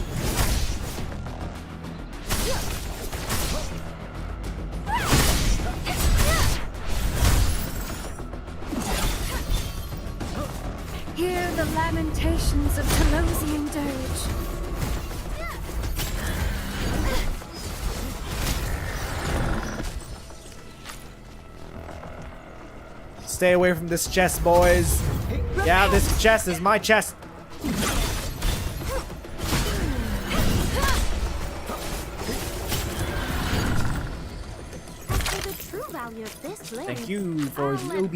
Hear the lamentations of Telosian dirge. Stay away from this chest, boys. Yeah, this chest is my chest. Thank you for the OB.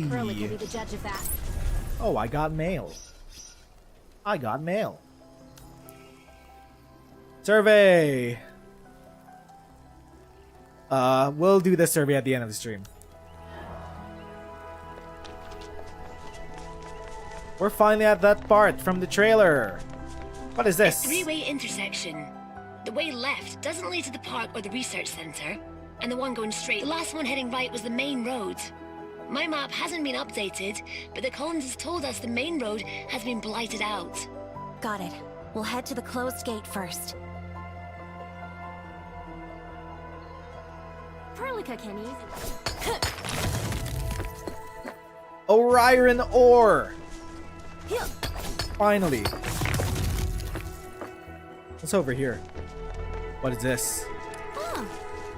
Oh, I got mail. I got mail. Survey. We'll do the survey at the end of the stream. We're finally at that part from the trailer. What is this? A three-way intersection. The way left doesn't lead to the park or the research center, and the one going straight, the last one heading right, was the main road. My map hasn't been updated, but the colonists told us the main road has been blighted out. Got it. We'll head to the closed gate first. Perlica Kenny. Orion ore. Finally. What's over here? What is this? Huh.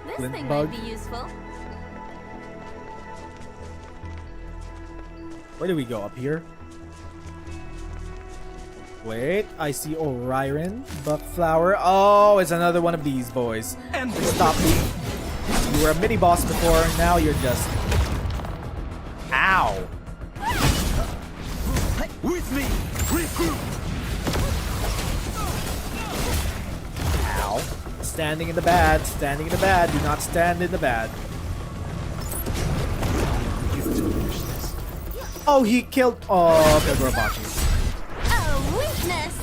This Flint thing bug? might be useful. Where do we go? Up here? Wait, I see Orion, Buckflower. Oh, it's another one of these boys. And stop me. You were a mini boss before, now you're just. Ow! With me! Regroup! Ow. Standing in the bad, standing in the bad. Do not stand in the bad. Oh, he killed. Oh, Kagurabachi. A weakness!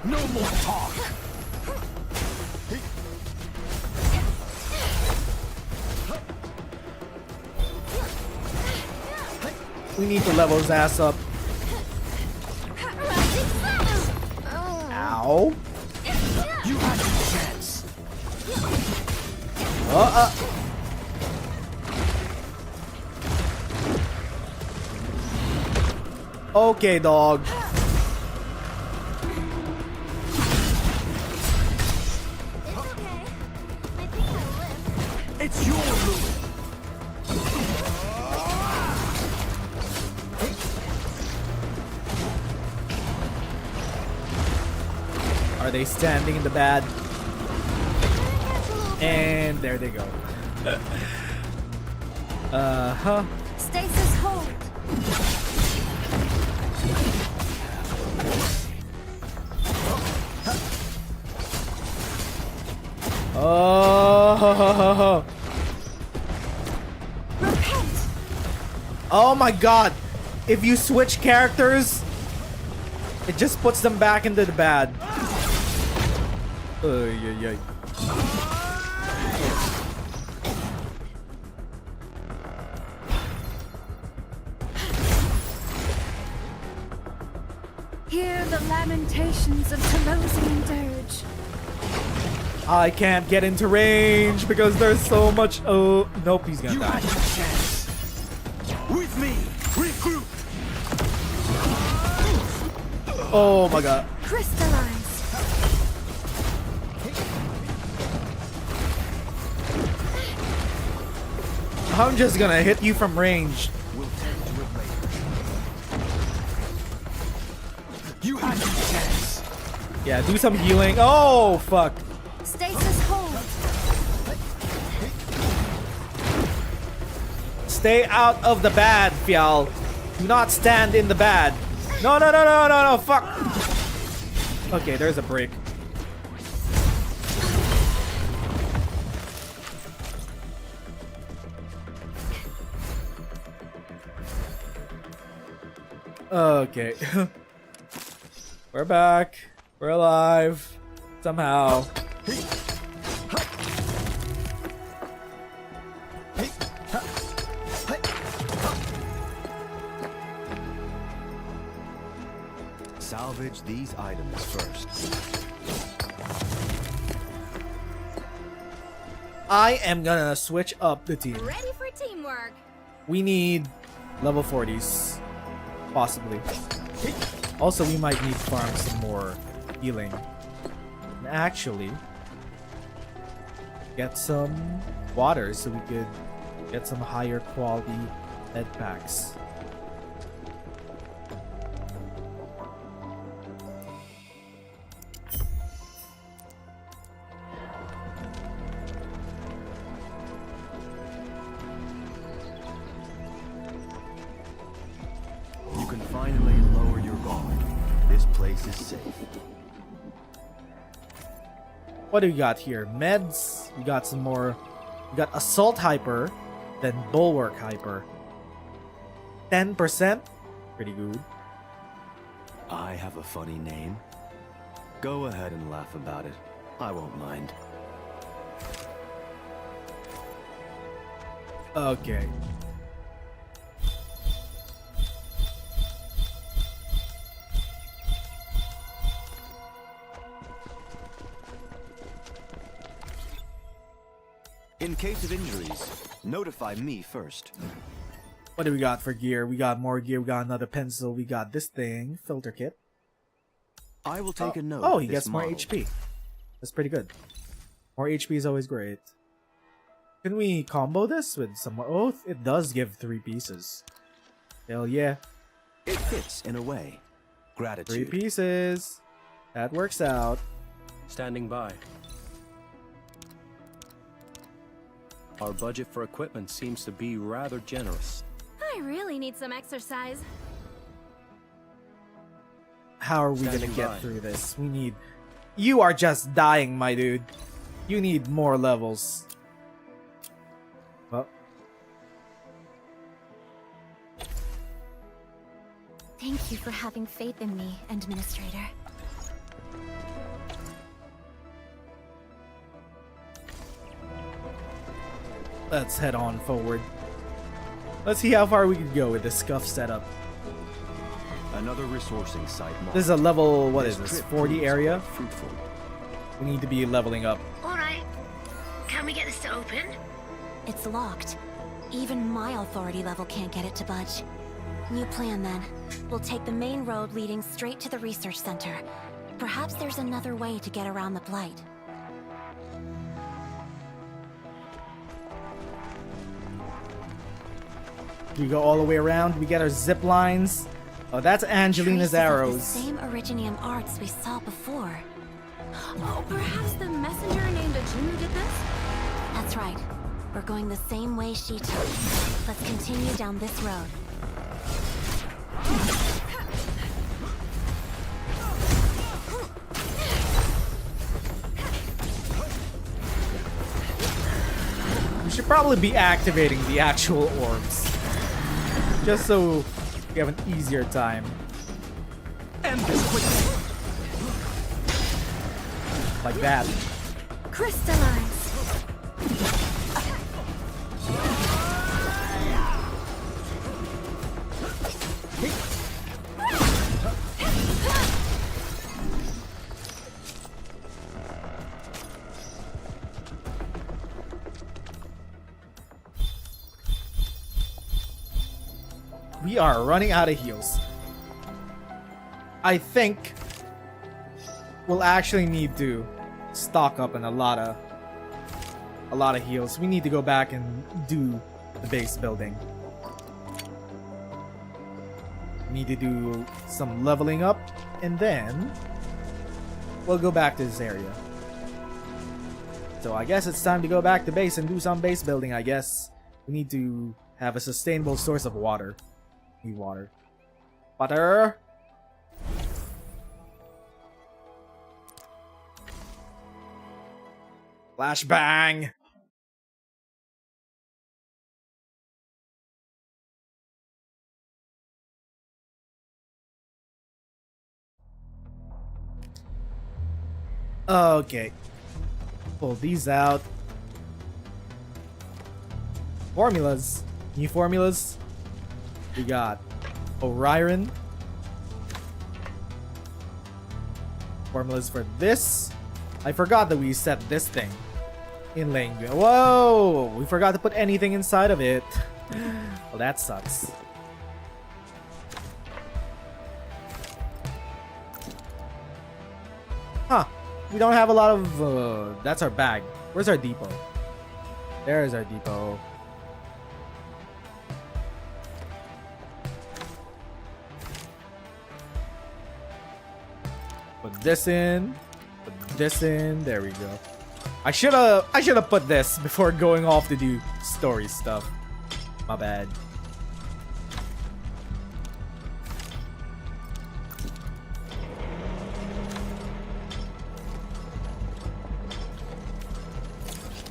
No more talk! We need to level his ass up. Ow. You had your chance. Okay, dog. It's your move. Are they standing in the bad? And there they go. Stasis hold. Oh. Repent. Oh my god. If you switch characters, it just puts them back into the bad. Ay. the lamentations of Telosian dirge. I can't get into range because there's so much. Oh, nope, he's gonna die. With me, regroup. Oh my god. Crystallize. I'm just gonna hit you from range. We'll tend to it later. You had your chance. Yeah, do some healing. Oh, fuck. Stasis hold. Stay out of the bad, Fial. Do not stand in the bad. No, no, no, no, no, no, fuck. Okay, there's a break. Okay. We're back. We're alive. Somehow. Salvage these items first. I am gonna switch up the team. Ready for teamwork. We need level 40s. Possibly. Also, we might need to farm some more healing. And actually, get some water so we could get some higher quality med packs. You can finally lower your guard. This place is safe. What do we got here? Meds. We got some more. We got assault hyper, then bulwark hyper. 10%. Pretty good. I have a funny name. Go ahead and laugh about it. I won't mind. Okay. In case of injuries, notify me first. What do we got for gear? We got more gear. We got another pencil. We got this thing. Filter kit. I will take a note. Oh, of he this gets more model. HP. That's pretty good. More HP is always great. Can we combo this with some more? Oh, it does give 3 pieces. Hell yeah. It fits in a way. 3 Gratitude. pieces. That works out. Standing by. Our budget for equipment seems to be rather generous. I really need some exercise. How are we gonna Standing get by. through this? We need... You are just dying, my dude. You need more levels. Well, Thank you for having faith in me, Administrator. let's head on forward. Let's see how far we can go with this scuff setup. Another resourcing site. This is a level, what is This this, trip 40 proves area? quite fruitful. We need to be leveling up. Alright. Can we get this to open? It's locked. Even my authority level can't get it to budge. New plan then. We'll take the main road leading straight to the research center. Perhaps there's another way to get around the Blight. We go all the way around. We get our zip lines. Oh, that's Angelina's Traces of arrows. the same Originium arts we saw before. Oh, perhaps the messenger named Ajunu did this? That's right. We're going the same way she took. Let's continue down this road. We should probably be activating the actual orbs. Just so we have an easier time. End this quickly. Like that. Crystallize. we are running out of heals. I think we'll actually need to stock up on a lot of heals. We need to go back and do the base building. Need to do some leveling up, and then we'll go back to this area. So I guess it's time to go back to base and do some base building, I guess. We need to have a sustainable source of water. Need water. Water! Flashbang! Okay. Pull these out. Formulas. New formulas. We got Orion. Formulas for this. I forgot that we set this thing in language. Whoa! We forgot to put anything inside of it. Well, that sucks. Huh. We don't have a lot of... that's our bag. Where's our depot? There's our depot. Put this in. Put this in. There we go. I should have put this before going off to do story stuff. My bad.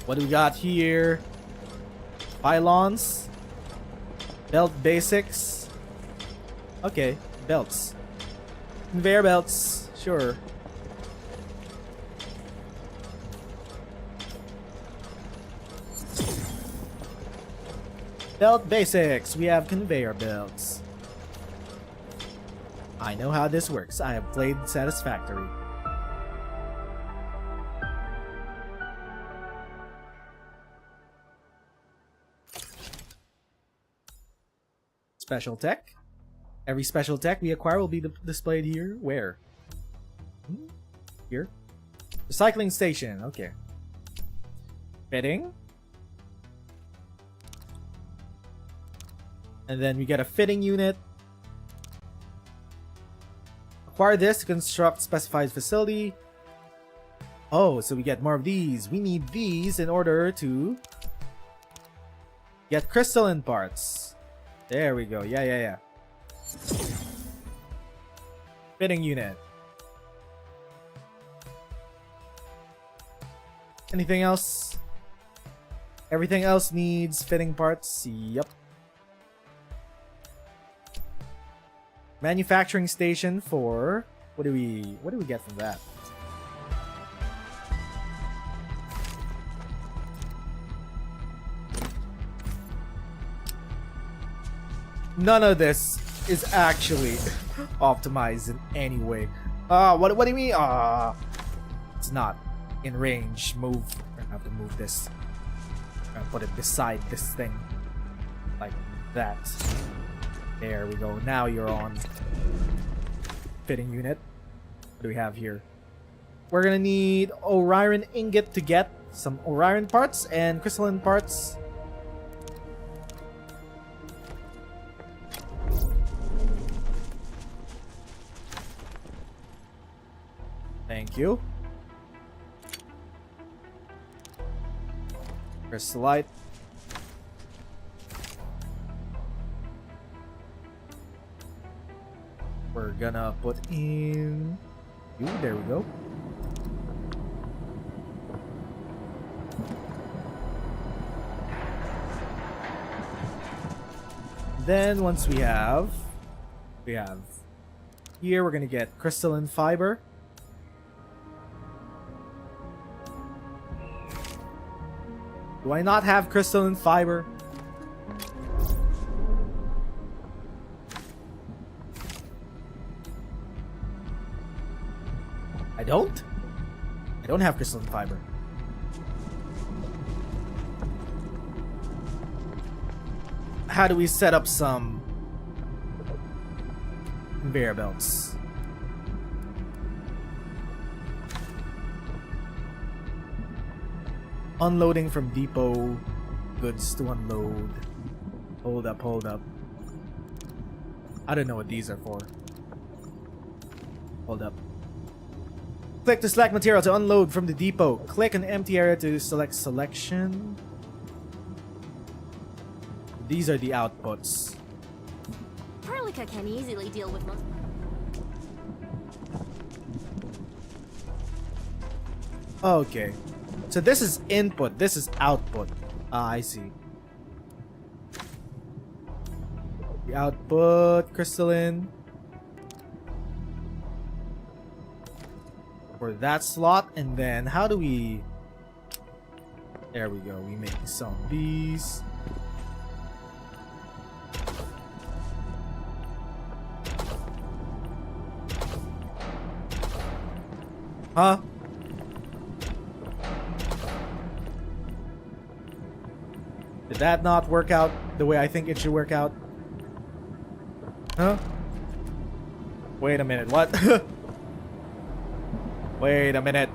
What do we got here? Pylons. Belt basics. Okay, belts. Conveyor belts, sure. Belt basics. We have conveyor belts. I know how this works. I have played Satisfactory. Special tech. Every special tech we acquire will be displayed here. Where? Here? Recycling station. Okay. Fitting. And then we get a fitting unit. Acquire this to construct specified facility. Oh, so we get more of these. We need these in order to get crystalline parts. There we go. Yeah. Fitting unit. Anything else? Everything else needs fitting parts. Yep. Manufacturing station for... What do we get from that? None of this is actually optimized in any way. What do you mean? It's not in range. Move. We're gonna have to move this. We're gonna put it beside this thing. Like that. There we go. Now you're on. Fitting unit. What do we have here? We're gonna need Orion ingot to get some Orion parts and crystalline parts. Thank you. Crystallite. We're gonna put in you. There we go. Then once we have here, we're gonna get crystalline fiber. Do I not have crystalline fiber? I don't? I don't have crystalline fiber. How do we set up some conveyor belts. Unloading from depot. Goods to unload. Hold up, hold up. I don't know what these are for. Hold up. Click to select material to unload from the depot. Click an empty area to select selection. These are the outputs. Perlica can easily deal with most. Okay. So this is input, this is output. Ah, I see. The output, crystalline. For that slot, and then how do we... There we go, we make some of these. Huh? Did that not work out the way I think it should work out? Huh? Wait a minute, what? Wait a minute.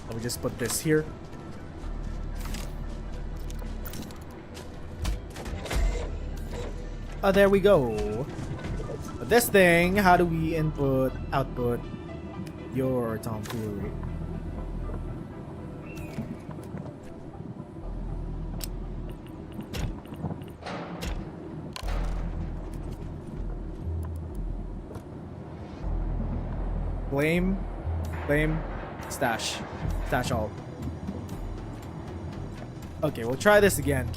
Let me just put this here. Oh, there we go. But this thing, how do we input, output your tomfoolery? Flame, stash all. Okay, we'll try this again.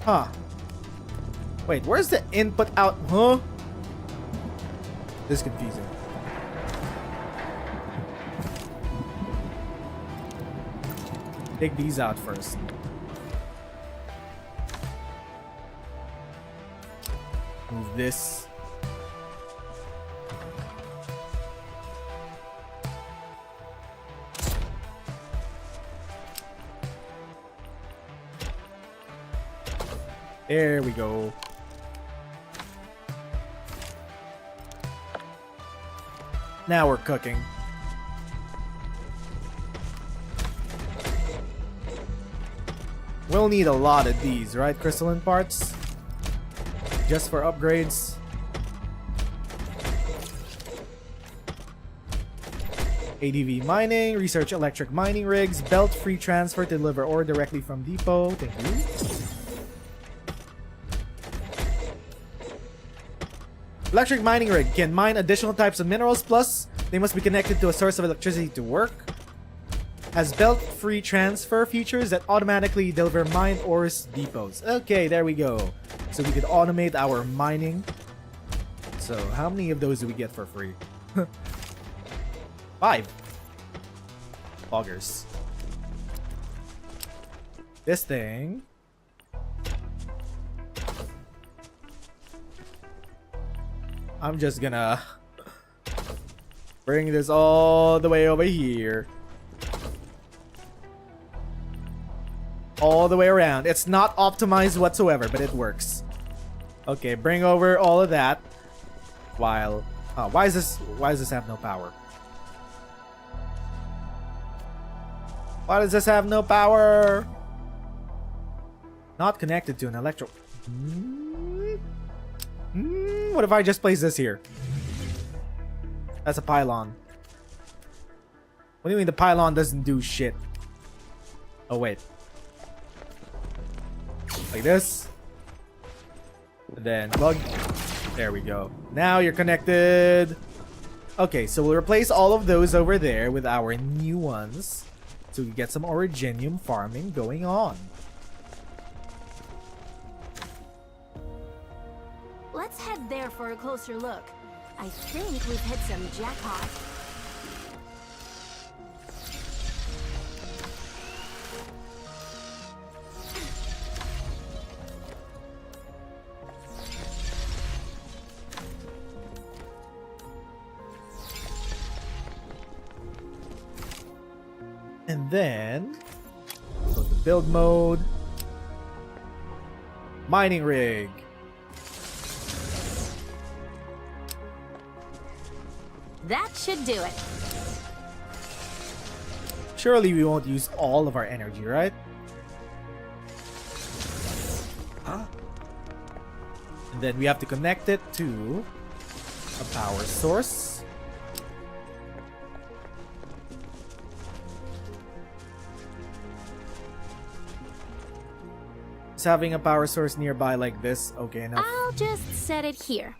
Huh. Wait, where's the input out? Huh? This is confusing. Take these out first. Move this. There we go. Now we're cooking. We'll need a lot of these, right? Crystalline parts? Just for upgrades. ADV mining, research electric mining rigs, belt free transfer to deliver ore directly from depot. Thank you. Electric mining rig can mine additional types of minerals, plus they must be connected to a source of electricity to work. Has belt free transfer features that automatically deliver mined ores depots. Okay, there we go. So we could automate our mining. So how many of those do we get for free? 5 loggers. This thing. I'm just gonna bring this all the way over here. All the way around. It's not optimized whatsoever, but it works. Okay, bring over all of that. While why does this have no power? Why does this have no power? Not connected to an electro. What if I just place this here? That's a pylon. What do you mean the pylon doesn't do shit? Oh wait. Like this. And then plug. There we go. Now you're connected. Okay, so we'll replace all of those over there with our new ones. So we can get some originium farming going on. Let's head there for a closer look. I think we've hit some jackpot. And then go to build mode. Mining rig. That should do it. Surely we won't use all of our energy, right? Huh? And then we have to connect it to a power source. Is having a power source nearby like this okay enough? I'll just set it here.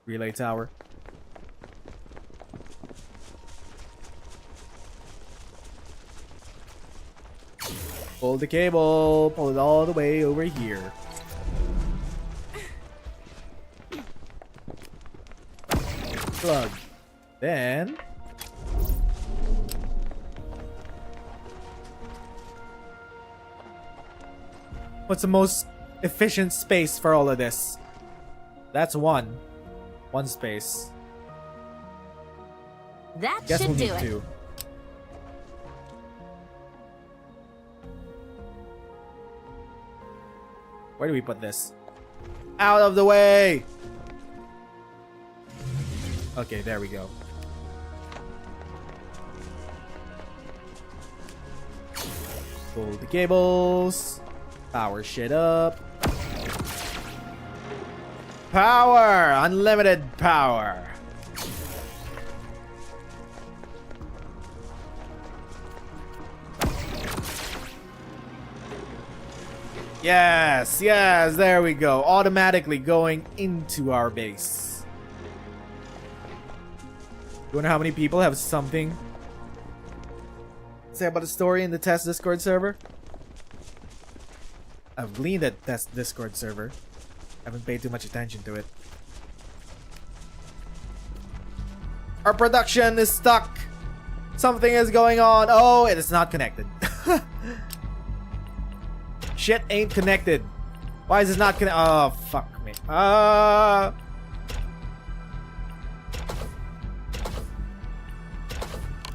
Relay tower. Pull the cable, pull it all the way over here. Plug. Then what's the most efficient space for all of this? That's one space. That Guess should we'll do need it. two. Where do we put this? Out of the way! Okay, there we go. Pull the cables. Power shit up. Power! Unlimited power! Yes, yes, there we go. Automatically going into our base. You wonder how many people have something to say about the story in the test Discord server? I've gleaned at test Discord server. Haven't paid too much attention to it. Our production is stuck. Something is going on. Oh, it is not connected. Shit ain't connected. Why is this not connected? Oh, fuck me.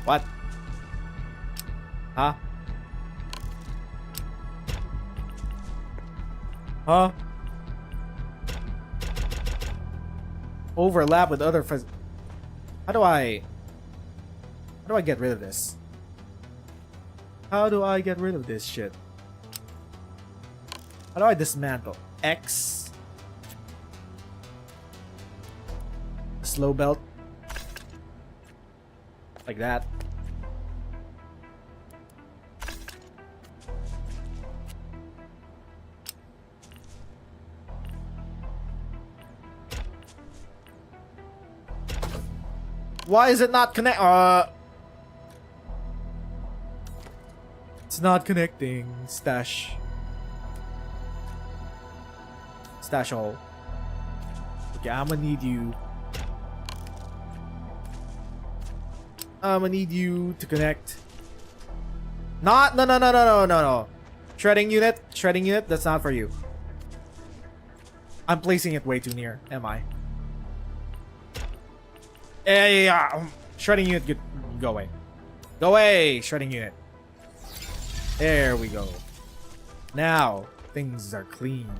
What? Huh? Huh? Overlap with other How do I get rid of this? How do I get rid of this shit? How do I dismantle? X. Slow belt. Like that. Why is it not connect? It's not connecting. Stash hole. Okay, I'm gonna need you. I'm gonna need you to connect. No. Shredding unit. That's not for you. I'm placing it way too near. Am I? Yeah. Shredding unit, go away. Go away, shredding unit. There we go. Now things are clean.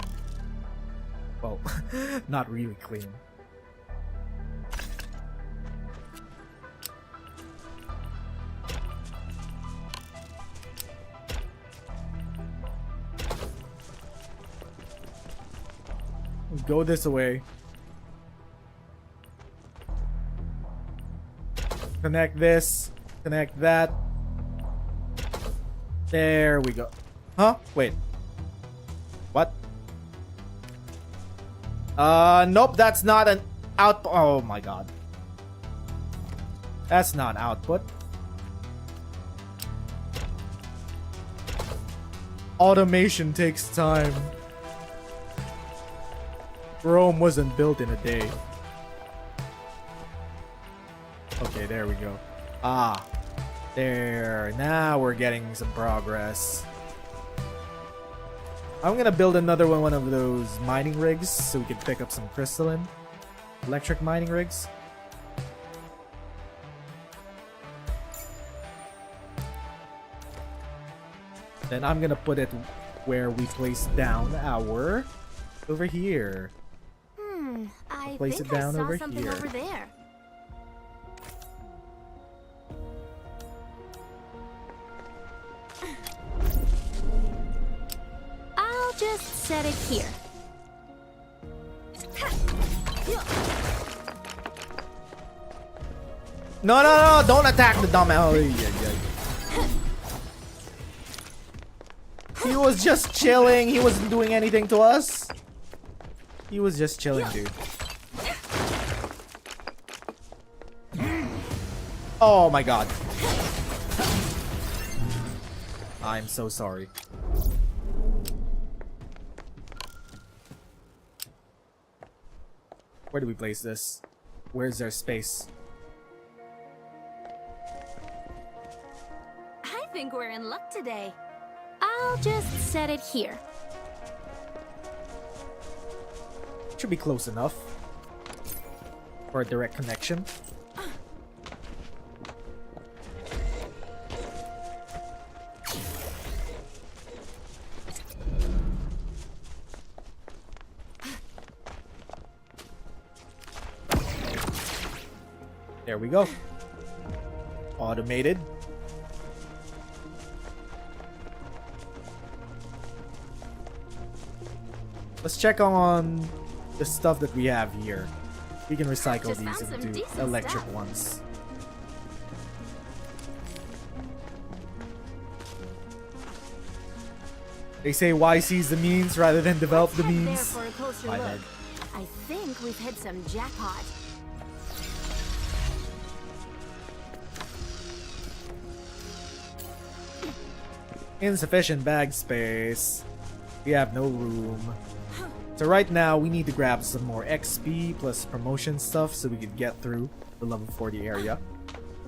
Well, not really clean. Go this way. Connect this. Connect that. There we go. Huh? Wait. What? Nope, that's not an output. Oh my god. That's not output. Automation takes time. Rome wasn't built in a day. Okay, there we go. Ah. There. Now we're getting some progress. I'm gonna build another one of those mining rigs so we can pick up some crystalline. Electric mining rigs. Then I'm gonna put it where we place down our... over here. I Place think it down I saw over something here. over there. I'll just set it here. No, don't attack the dumb. Oh, yeah. He was just chilling. He wasn't doing anything to us. He was just chilling, dude. Oh my god. I'm so sorry. Where do we place this? Where's their space? I think we're in luck today. I'll just set it here. Should be close enough for a direct connection. There we go. Automated. Let's check on the stuff that we have here. We can recycle these into electric ones. They say why seize the means rather than develop the There means. for a closer My look. bad. I think we've hit some jackpot. Insufficient bag space. We have no room. So right now we need to grab some more XP plus promotion stuff so we can get through the level 40 area.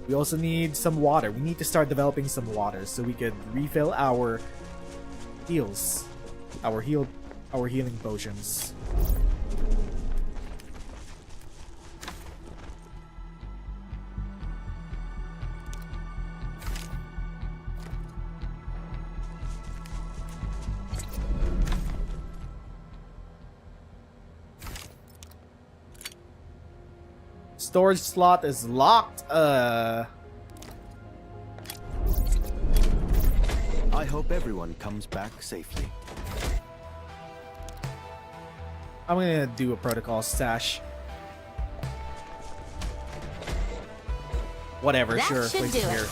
We also need some water. We need to start developing some water so we could refill our heals. Our healing potions. Storage slot is locked. I hope everyone comes back safely. I'm gonna do a protocol stash. Whatever, That sure. should Place do it it. here.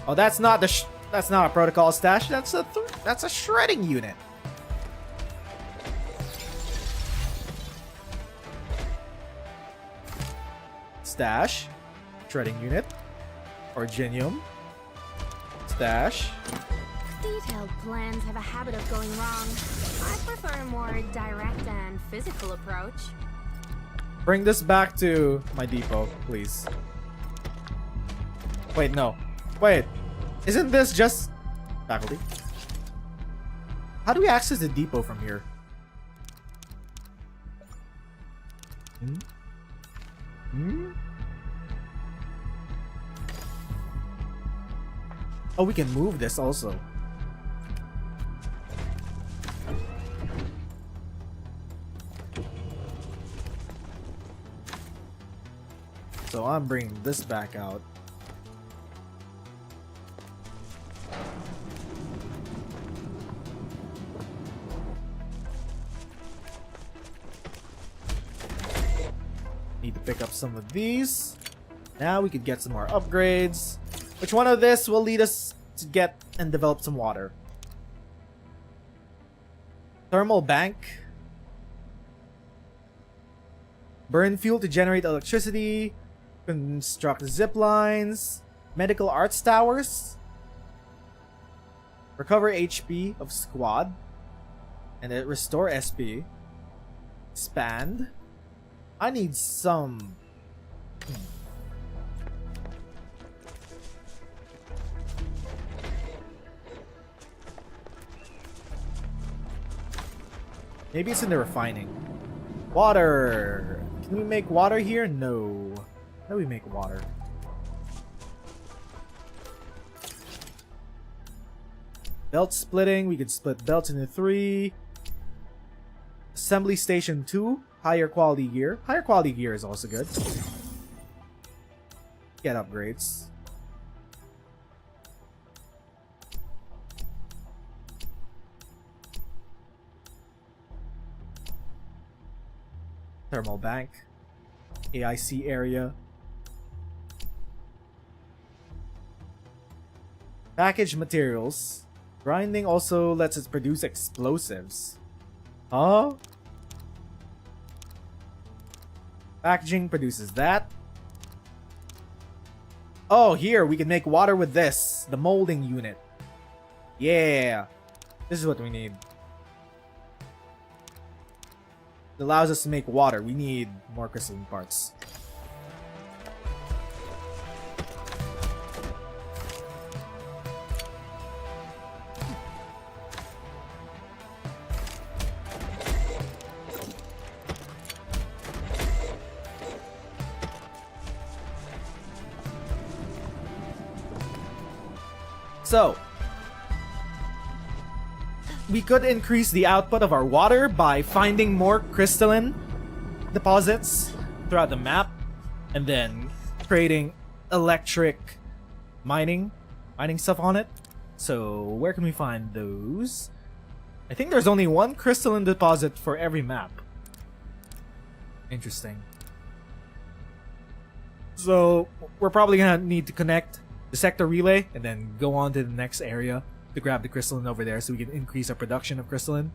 Oh, that's not the. That's not a protocol stash. That's a shredding unit. Stash, shredding unit, Orgenium, stash. Detailed plans have a habit of going wrong. I prefer a more direct and physical approach. Bring this back to my depot, please. Wait, no. Wait. Isn't this just faculty? How do we access the depot from here? Oh, we can move this also. So I'm bringing this back out. Need to pick up some of these. Now we could get some more upgrades. Which one of this will lead us to get and develop some water? Thermal bank. Burn fuel to generate electricity. Construct zip lines. Medical arts towers. Recover HP of squad. And then restore SP. Expand. I need some... Maybe it's in the refining. Water! Can we make water here? No. How do we make water? Belt splitting. We could split belts into 3. Assembly station 2. Higher quality gear. Higher quality gear is also good. Get upgrades. Thermal bank. AIC area. Packaged materials. Grinding also lets us produce explosives. Huh? Packaging produces that. Oh, here, we can make water with this. The molding unit. Yeah. This is what we need. It allows us to make water. We need more crystalline parts. So, we could increase the output of our water by finding more crystalline deposits throughout the map and then creating electric mining stuff on it. So, where can we find those? I think there's only one crystalline deposit for every map. Interesting. So, we're probably gonna need to connect the sector relay and then go on to the next area to grab the crystalline over there so we can increase our production of crystalline.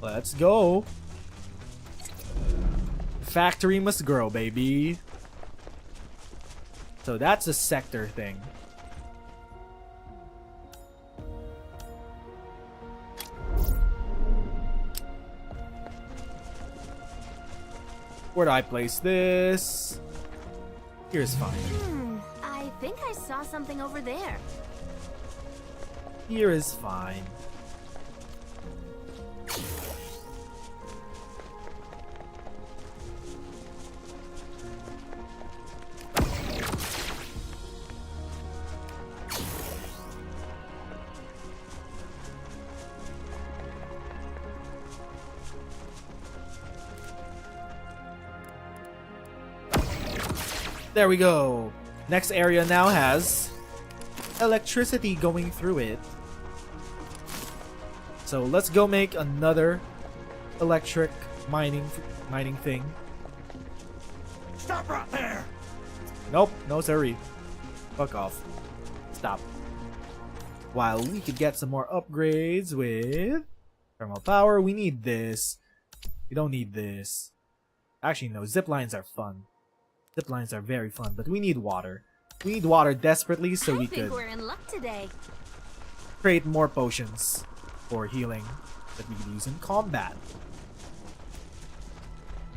Let's go. Factory must grow, baby. So that's a sector thing. Where do I place this? Here's fine. I think I saw something over there. Here is fine. There we go. Next area now has electricity going through it. So let's go make another electric mining thing. Stop right there! Nope, no sorry. Fuck off. Stop. While we could get some more upgrades with thermal power, we need this. We don't need this. Actually, no, zip lines are fun. Zip lines are very fun, but we need water. We need water desperately so we could we're in luck today. create more potions for healing that we can use in combat.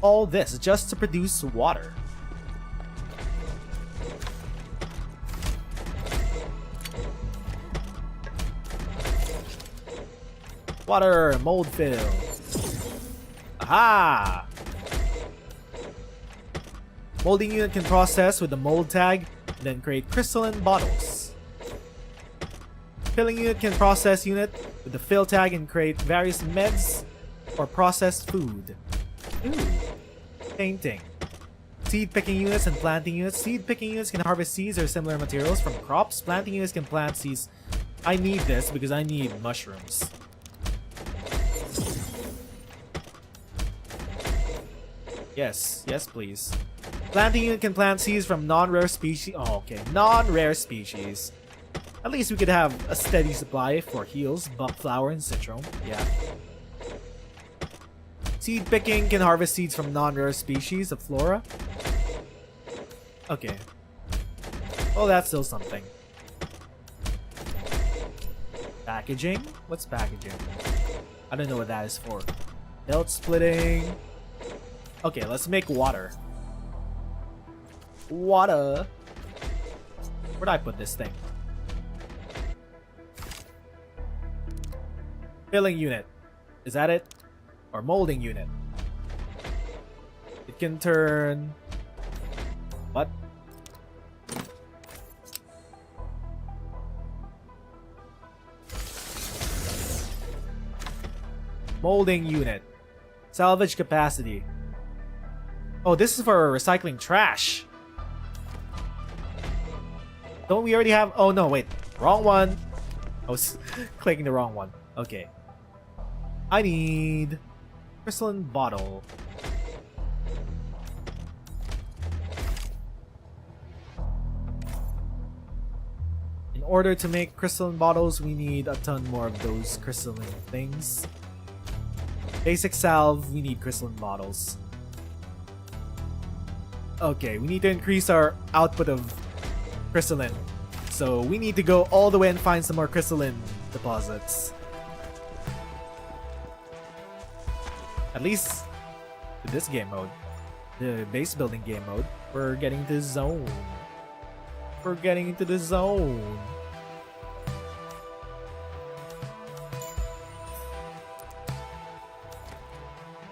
All this just to produce water. Water, mold fill. Aha! Molding unit can process with the mold tag and then create crystalline bottles. Filling unit can process unit with the fill tag and create various meds or processed food. Ooh. Painting. Seed picking units and planting units. Seed picking units can harvest seeds or similar materials from crops. Planting units can plant seeds. I need this because I need mushrooms. Yes, yes please. Planting unit can plant seeds from non-rare species. Oh, okay. Non-rare species. At least we could have a steady supply for heals, buck flower, and citron. Yeah. Seed picking can harvest seeds from non-rare species of flora. Okay. Oh, that's still something. Packaging? What's packaging? I don't know what that is for. Belt splitting. Okay, let's make water. Water. Where'd I put this thing? Filling unit. Is that it? Or molding unit? It can turn... What? Molding unit. Salvage capacity. Oh, this is for recycling trash. Don't we already have... Oh, no, wait. Wrong one. I was clicking the wrong one. Okay. I need... crystalline bottle. In order to make crystalline bottles, we need a ton more of those crystalline things. Basic salve, we need crystalline bottles. Okay, we need to increase our output of crystalline. So we need to go all the way and find some more crystalline deposits. At least in this game mode, the base building game mode, we're getting to the zone. We're getting into the zone.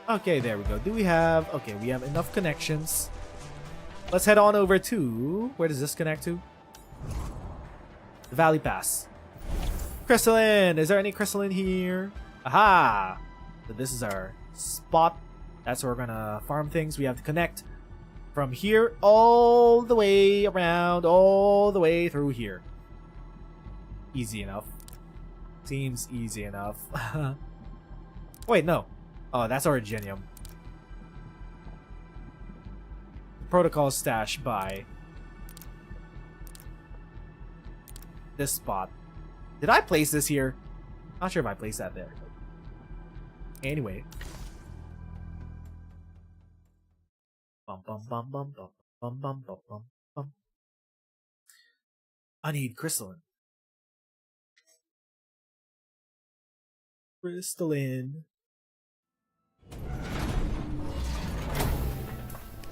Okay, there we go. Do we have... Okay, we have enough connections. Let's head on over to... Where does this connect to? The Valley Pass. Crystalline! Is there any crystalline here? Aha! So this is our spot. That's where we're gonna farm things. We have to connect from here all the way around, all the way through here. Easy enough. Seems easy enough. Wait, no. Oh, that's Originium. Protocol stash by this spot. Did I place this here? Not sure if I placed that there. Anyway. Bum bum bum bum bum bum bum bum bum bum. I need crystalline. Crystalline.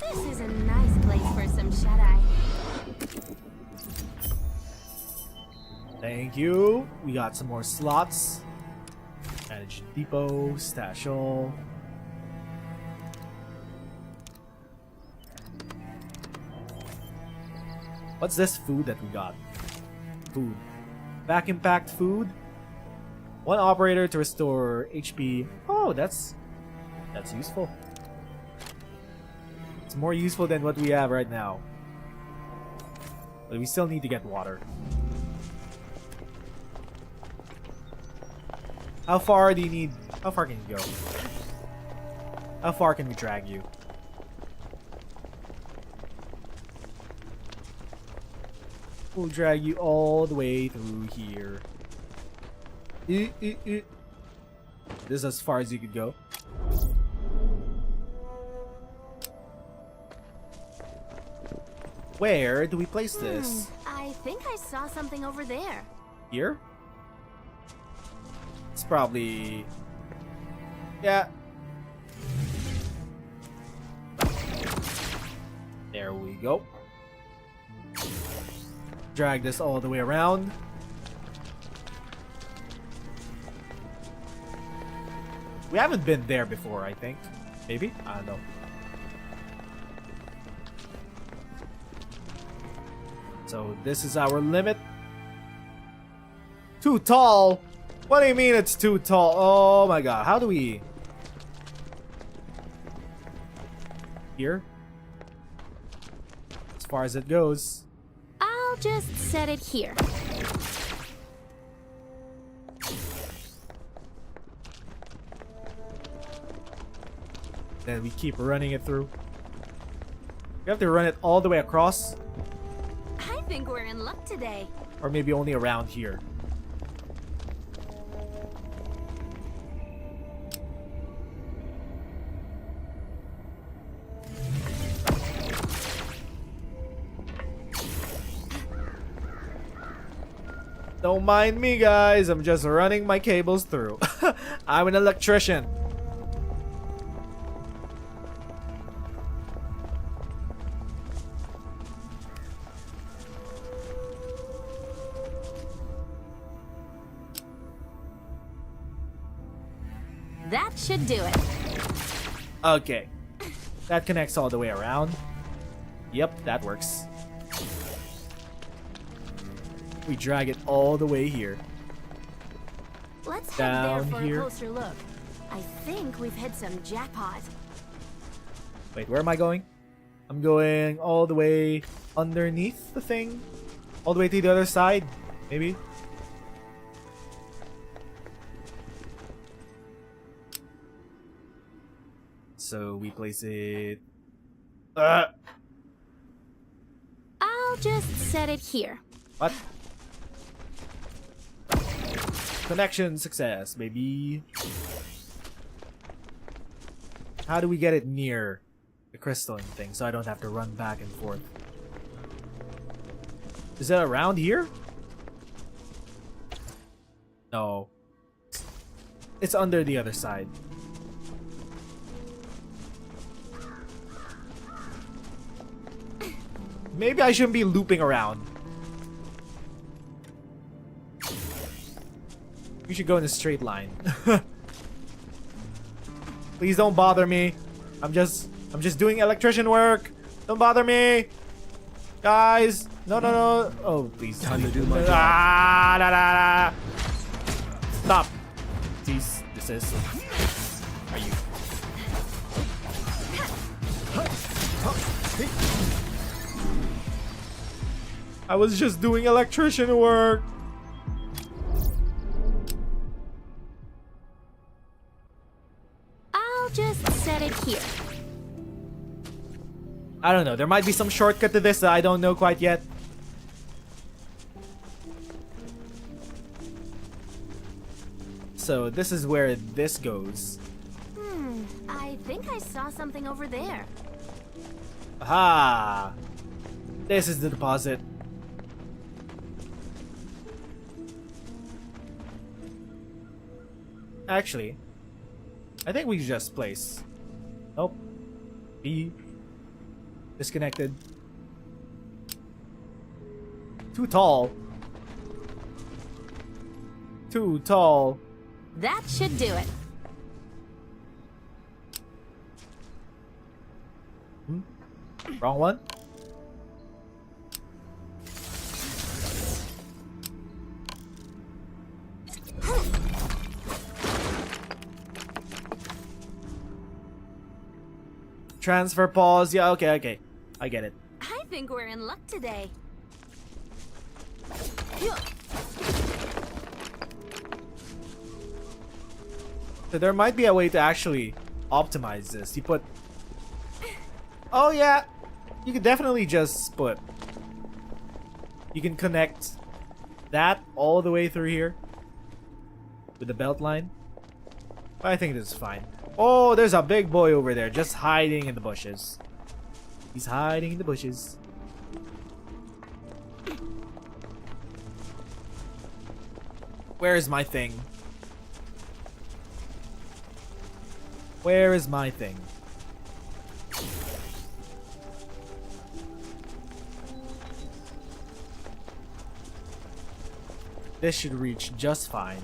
This is a nice place for some shut-eye. Thank you. We got some more slots. Manage depot, stash all. What's this food that we got? Food. Vacuum packed food. One operator to restore HP. Oh, that's useful. It's more useful than what we have right now. But we still need to get water. How far do you need? How far can you go? How far can we drag you? We'll drag you all the way through here. This is as far as you could go. Where do we place this? I think I saw something over there. Here? It's probably... Yeah. There we go. Drag this all the way around. We haven't been there before, I think. Maybe? I don't know. So this is our limit. Too tall? What do you mean it's too tall? Oh my god. How do we... Here? As far as it goes. I'll just set it here. Then we keep running it through. We have to run it all the way across. I think we're in luck today. Or maybe only around here. Don't mind me, guys. I'm just running my cables through. I'm an electrician. That should do it. Okay. That connects all the way around. Yep, that works. We drag it all the way here. Let's Down head there for here. a closer look. I think we've hit some jackpot. Wait, where am I going? I'm going all the way underneath the thing. All the way to the other side, maybe. So we place it... I'll just set it here. What? Connection success, baby. How do we get it near the crystalline thing so I don't have to run back and forth? Is that around here? No. It's under the other side. Maybe I shouldn't be looping around. We should go in a straight line. Please don't bother me. I'm just doing electrician work. Don't bother me. Guys. No. Oh, please. Time to do my job. Stop. Please. This is... Are you... I was just doing electrician work. I'll just set it here. I don't know. There might be some shortcut to this that I don't know quite yet. So this is where this goes. I think I saw something over there. Aha! This is the deposit. Actually, I think we just place. Nope. B. Disconnected. Too tall. Too tall. That should do it. Wrong one? Transfer pause. Yeah, okay. I get it. I think we're in luck today. So there might be a way to actually optimize this. You put... Oh yeah! You could definitely just put... You can connect that all the way through here with the belt line. I think this is fine. Oh, there's a big boy over there just hiding in the bushes. He's hiding in the bushes. Where is my thing? Where is my thing? This should reach just fine.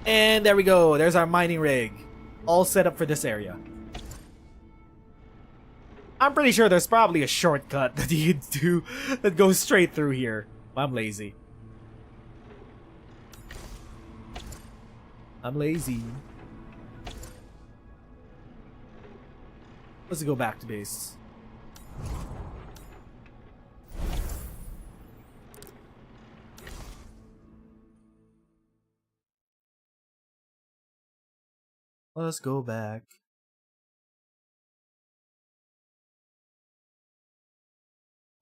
And there we go. There's our mining rig. All set up for this area. I'm pretty sure there's probably a shortcut that you could do that goes straight through here. I'm lazy. I'm lazy. Let's go back to base. Let's go back.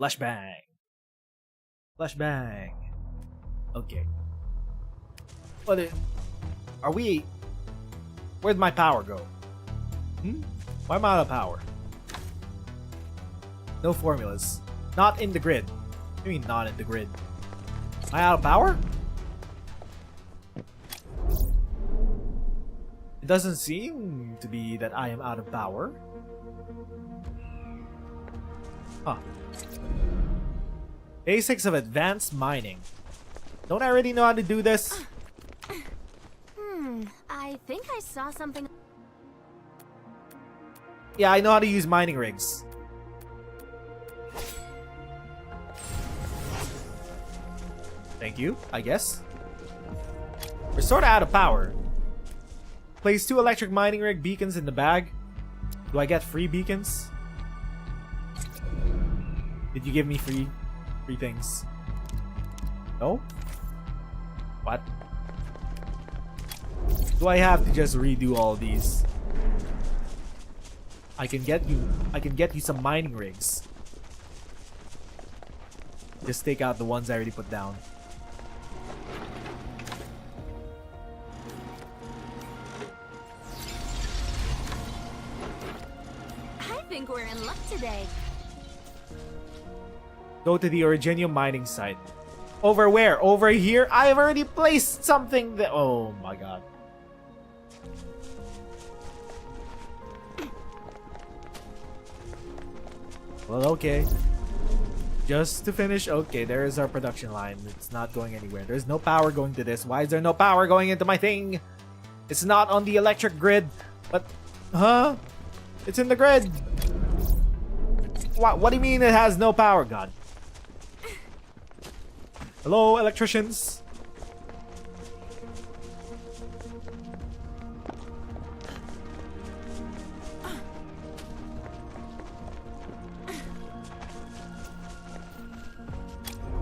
Flashbang. Flashbang. Okay. But are we... Where'd my power go? Why am I out of power? No formulas. Not in the grid. What do you mean not in the grid? Am I out of power? It doesn't seem to be that I am out of power. Huh. Basics of advanced mining. Don't I already know how to do this? I think I saw something. Yeah, I know how to use mining rigs. Thank you, I guess. We're sort of out of power. Place 2 electric mining rig beacons in the bag. Do I get free beacons? Did you give me free things? No? What? Do I have to just redo all these? I can get you some mining rigs. Just take out the ones I already put down. I think we're in luck today. Go to the Originium mining site. Over where? Over here? I have already placed something that... Oh my god. Well, okay. Just to finish, okay, there is our production line. It's not going anywhere. There's no power going to this. Why is there no power going into my thing? It's not on the electric grid, but... Huh? It's in the grid. What do you mean it has no power? God. Hello, electricians?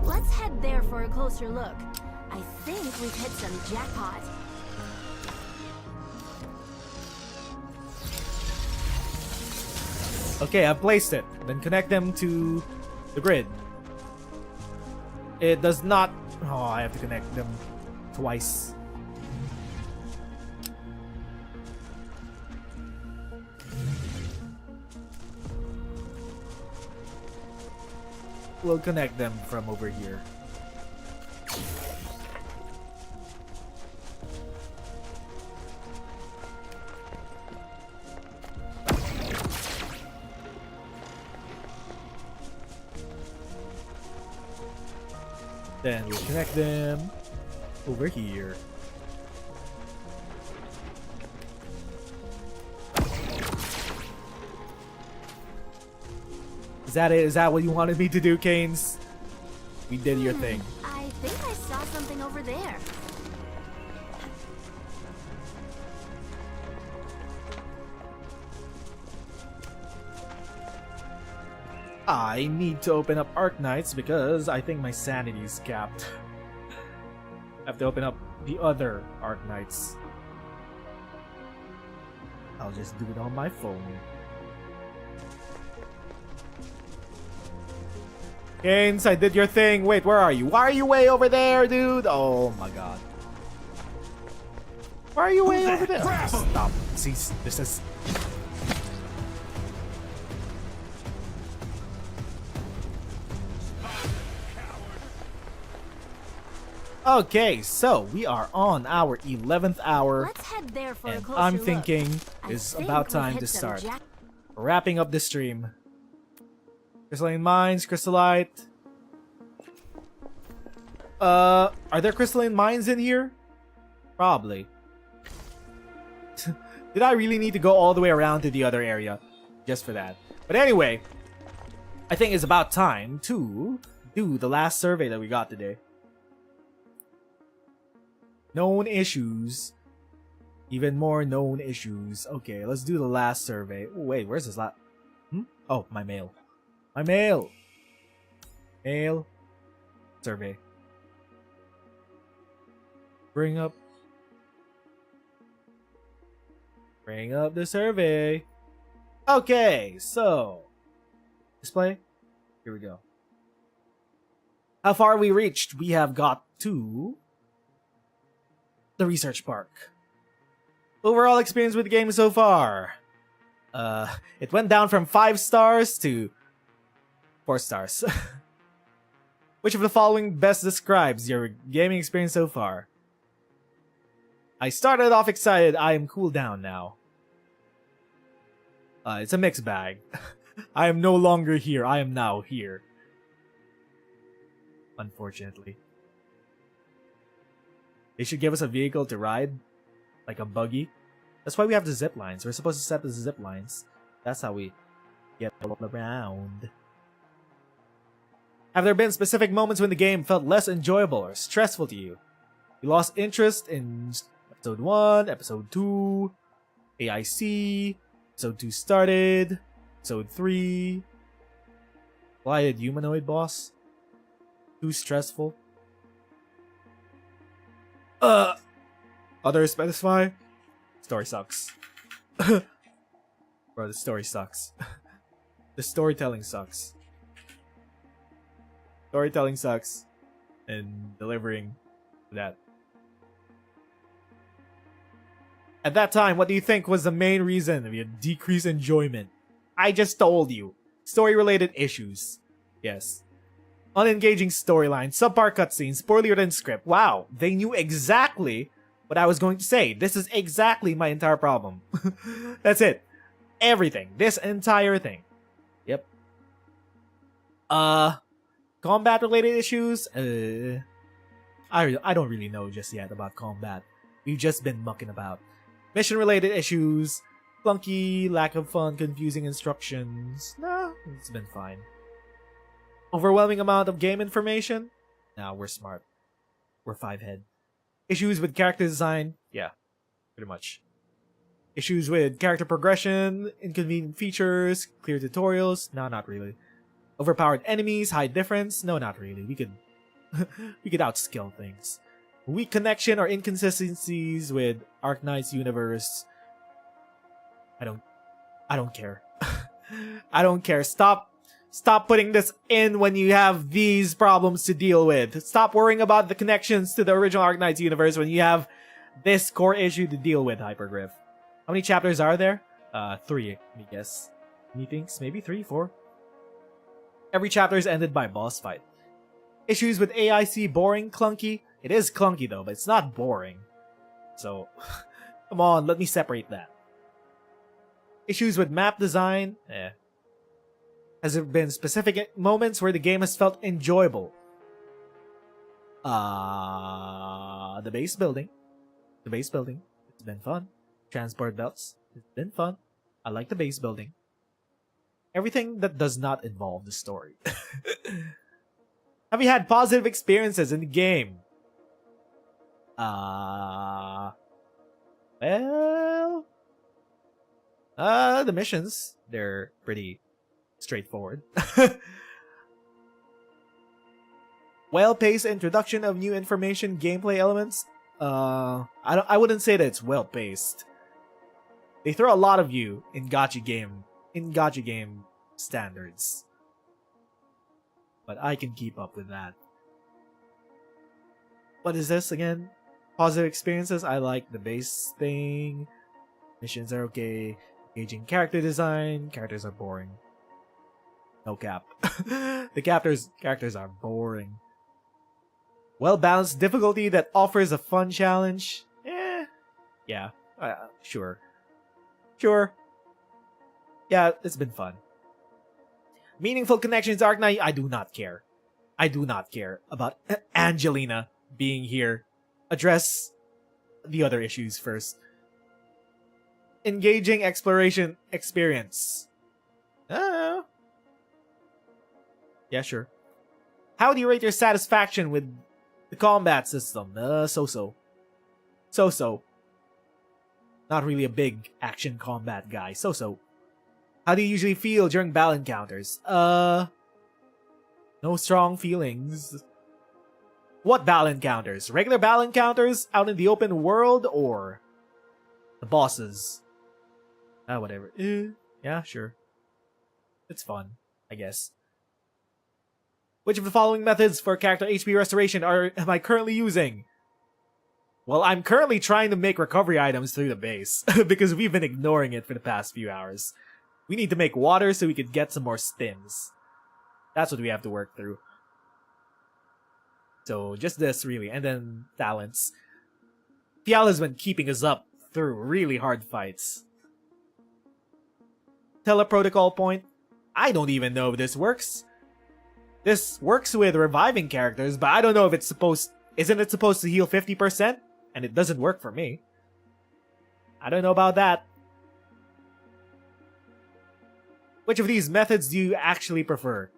Let's head there for a closer look. I think we've hit some jackpot. Okay, I've placed it. Then connect them to the grid. It does not... Oh, I have to connect them twice. We'll connect them from over here. Then we'll connect them over here. Is that it? Is that what you wanted me to do, Canes? We did your thing. I think I saw something over there. I need to open up Arknights because I think my sanity is capped. I have to open up the other Arknights. I'll just do it on my phone. Canes, I did your thing. Wait, where are you? Why are you way over there, dude? Oh my god. Why are you way over there? Stop. See, this is... Okay, so we are on our 11th hour. Let's head there for a and closer I'm look. thinking I it's think about we've time hit to some start. jack- Wrapping up the stream. Crystalline mines, crystallite. Are there crystalline mines in here? Probably. Did I really need to go all the way around to the other area just for that? But anyway, I think it's about time to do the last survey that we got today. Known issues. Even more known issues. Okay, let's do the last survey. Oh, wait, where's this last? Oh, my mail. My mail. Mail. Survey. Bring up the survey. Okay, so display. Here we go. How far we reached? We have got to the research park. Overall experience with the game so far. It went down from 5 stars to 4 stars. Which of the following best describes your gaming experience so far? I started off excited. I am cooled down now. It's a mixed bag. I am no longer here. I am now here. Unfortunately. They should give us a vehicle to ride. Like a buggy. That's why we have the zip lines. We're supposed to set the zip lines. That's how we get all around. Have there been specific moments when the game felt less enjoyable or stressful to you? We lost interest in episode 1, episode 2, AIC, episode 2 started, episode 3. Blighted humanoid boss. Too stressful. Others specify. Story sucks. Bro, the story sucks. The storytelling sucks. Storytelling sucks. And delivering that. At that time, what do you think was the main reason of your decreased enjoyment? I just told you. Story-related issues. Yes. Unengaging storyline, subpar cutscenes, poorly written script. Wow, they knew exactly what I was going to say. This is exactly my entire problem. That's it. Everything. This entire thing. Yep. Combat-related issues? I don't really know just yet about combat. We've just been mucking about. Mission-related issues. Clunky, lack of fun, confusing instructions. No, it's been fine. Overwhelming amount of game information? Nah, we're smart. We're 5-head. Issues with character design? Yeah, pretty much. Issues with character progression, inconvenient features, clear tutorials? No, not really. Overpowered enemies, high difference? No, not really. We could outskill things. Weak connection or inconsistencies with Arknights universe? I don't care. I don't care. Stop putting this in when you have these problems to deal with. Stop worrying about the connections to the original Arknights universe when you have this core issue to deal with, Hypergryph. How many chapters are there? 3, I guess. Methinks? Maybe 3, 4? Every chapter is ended by a boss fight. Issues with AIC, boring, clunky. It is clunky though, but it's not boring. So, come on, let me separate that. Issues with map design? Has there been specific moments where the game has felt enjoyable? The base building. The base building. It's been fun. Transport belts. It's been fun. I like the base building. Everything that does not involve the story. Have you had positive experiences in the game? Well... the missions. They're pretty straightforward. Well-paced introduction of new information, gameplay elements. I wouldn't say that it's well-paced. They throw a lot of you in gacha game standards. But I can keep up with that. What is this again? Positive experiences. I like the base thing. Missions are okay. Engaging character design. Characters are boring. No cap. The characters are boring. Well-balanced difficulty that offers a fun challenge. Yeah. Sure. Yeah, it's been fun. Meaningful connections, Arknight. I do not care. I do not care about Angelina being here. Address the other issues first. Engaging exploration experience. Yeah, sure. How do you rate your satisfaction with the combat system? So-so. So-so. Not really a big action combat guy. So-so. How do you usually feel during battle encounters? No strong feelings. What battle encounters? Regular battle encounters out in the open world or the bosses? Whatever. Yeah, sure. It's fun, I guess. Which of the following methods for character HP restoration am I currently using? Well, I'm currently trying to make recovery items through the base, because we've been ignoring it for the past few hours. We need to make water so we could get some more stims. That's what we have to work through. So, just this, really. And then, talents. Fial has been keeping us up through really hard fights. Teleprotocol point. I don't even know if this works. This works with reviving characters, but I don't know if it's supposed... Isn't it supposed to heal 50%? And it doesn't work for me. I don't know about that. Which of these methods do you actually prefer?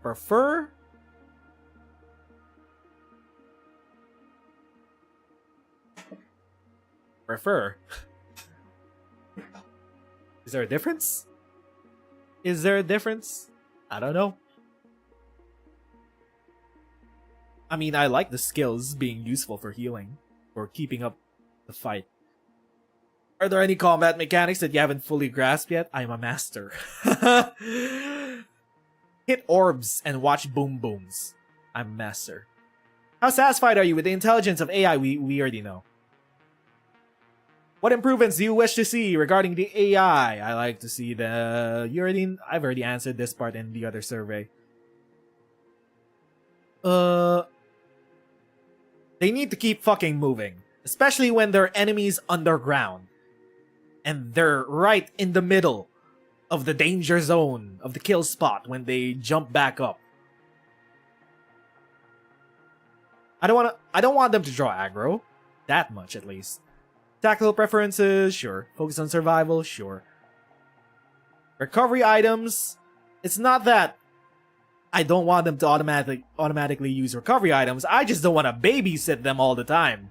Prefer? prefer. Is there a difference? Is there a difference? I don't know. I mean, I like the skills being useful for healing, or keeping up the fight. Are there any combat mechanics that you haven't fully grasped yet? I'm a master. Hit orbs and watch boom booms. I'm a master. How satisfied are you with the intelligence of AI? We already know. What improvements do you wish to see regarding the AI? I like to see the... I've already answered this part in the other survey. They need to keep fucking moving. Especially when there are enemies underground. And they're right in the middle of the danger zone, of the kill spot, when they jump back up. I don't want them to draw aggro. That much, at least. Tactical preferences, sure. Focus on survival, sure. Recovery items, it's not that I don't want them to automatically use recovery items. I just don't want to babysit them all the time.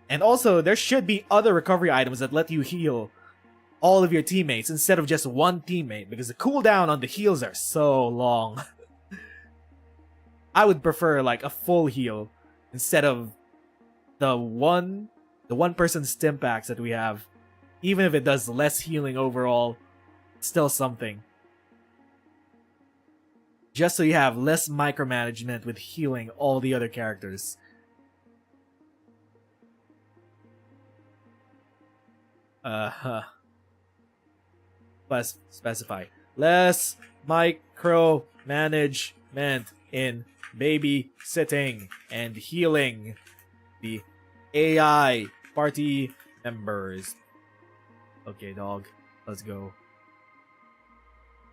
And also, there should be other recovery items that let you heal all of your teammates instead of just one teammate, because the cooldown on the heals are so long. I would prefer like a full heal instead of the one person stim packs that we have. Even if it does less healing overall, still something. Just so you have less micromanagement with healing all the other characters. Let's specify. Less micromanagement in babysitting and healing the AI party members. Okay, dog. Let's go.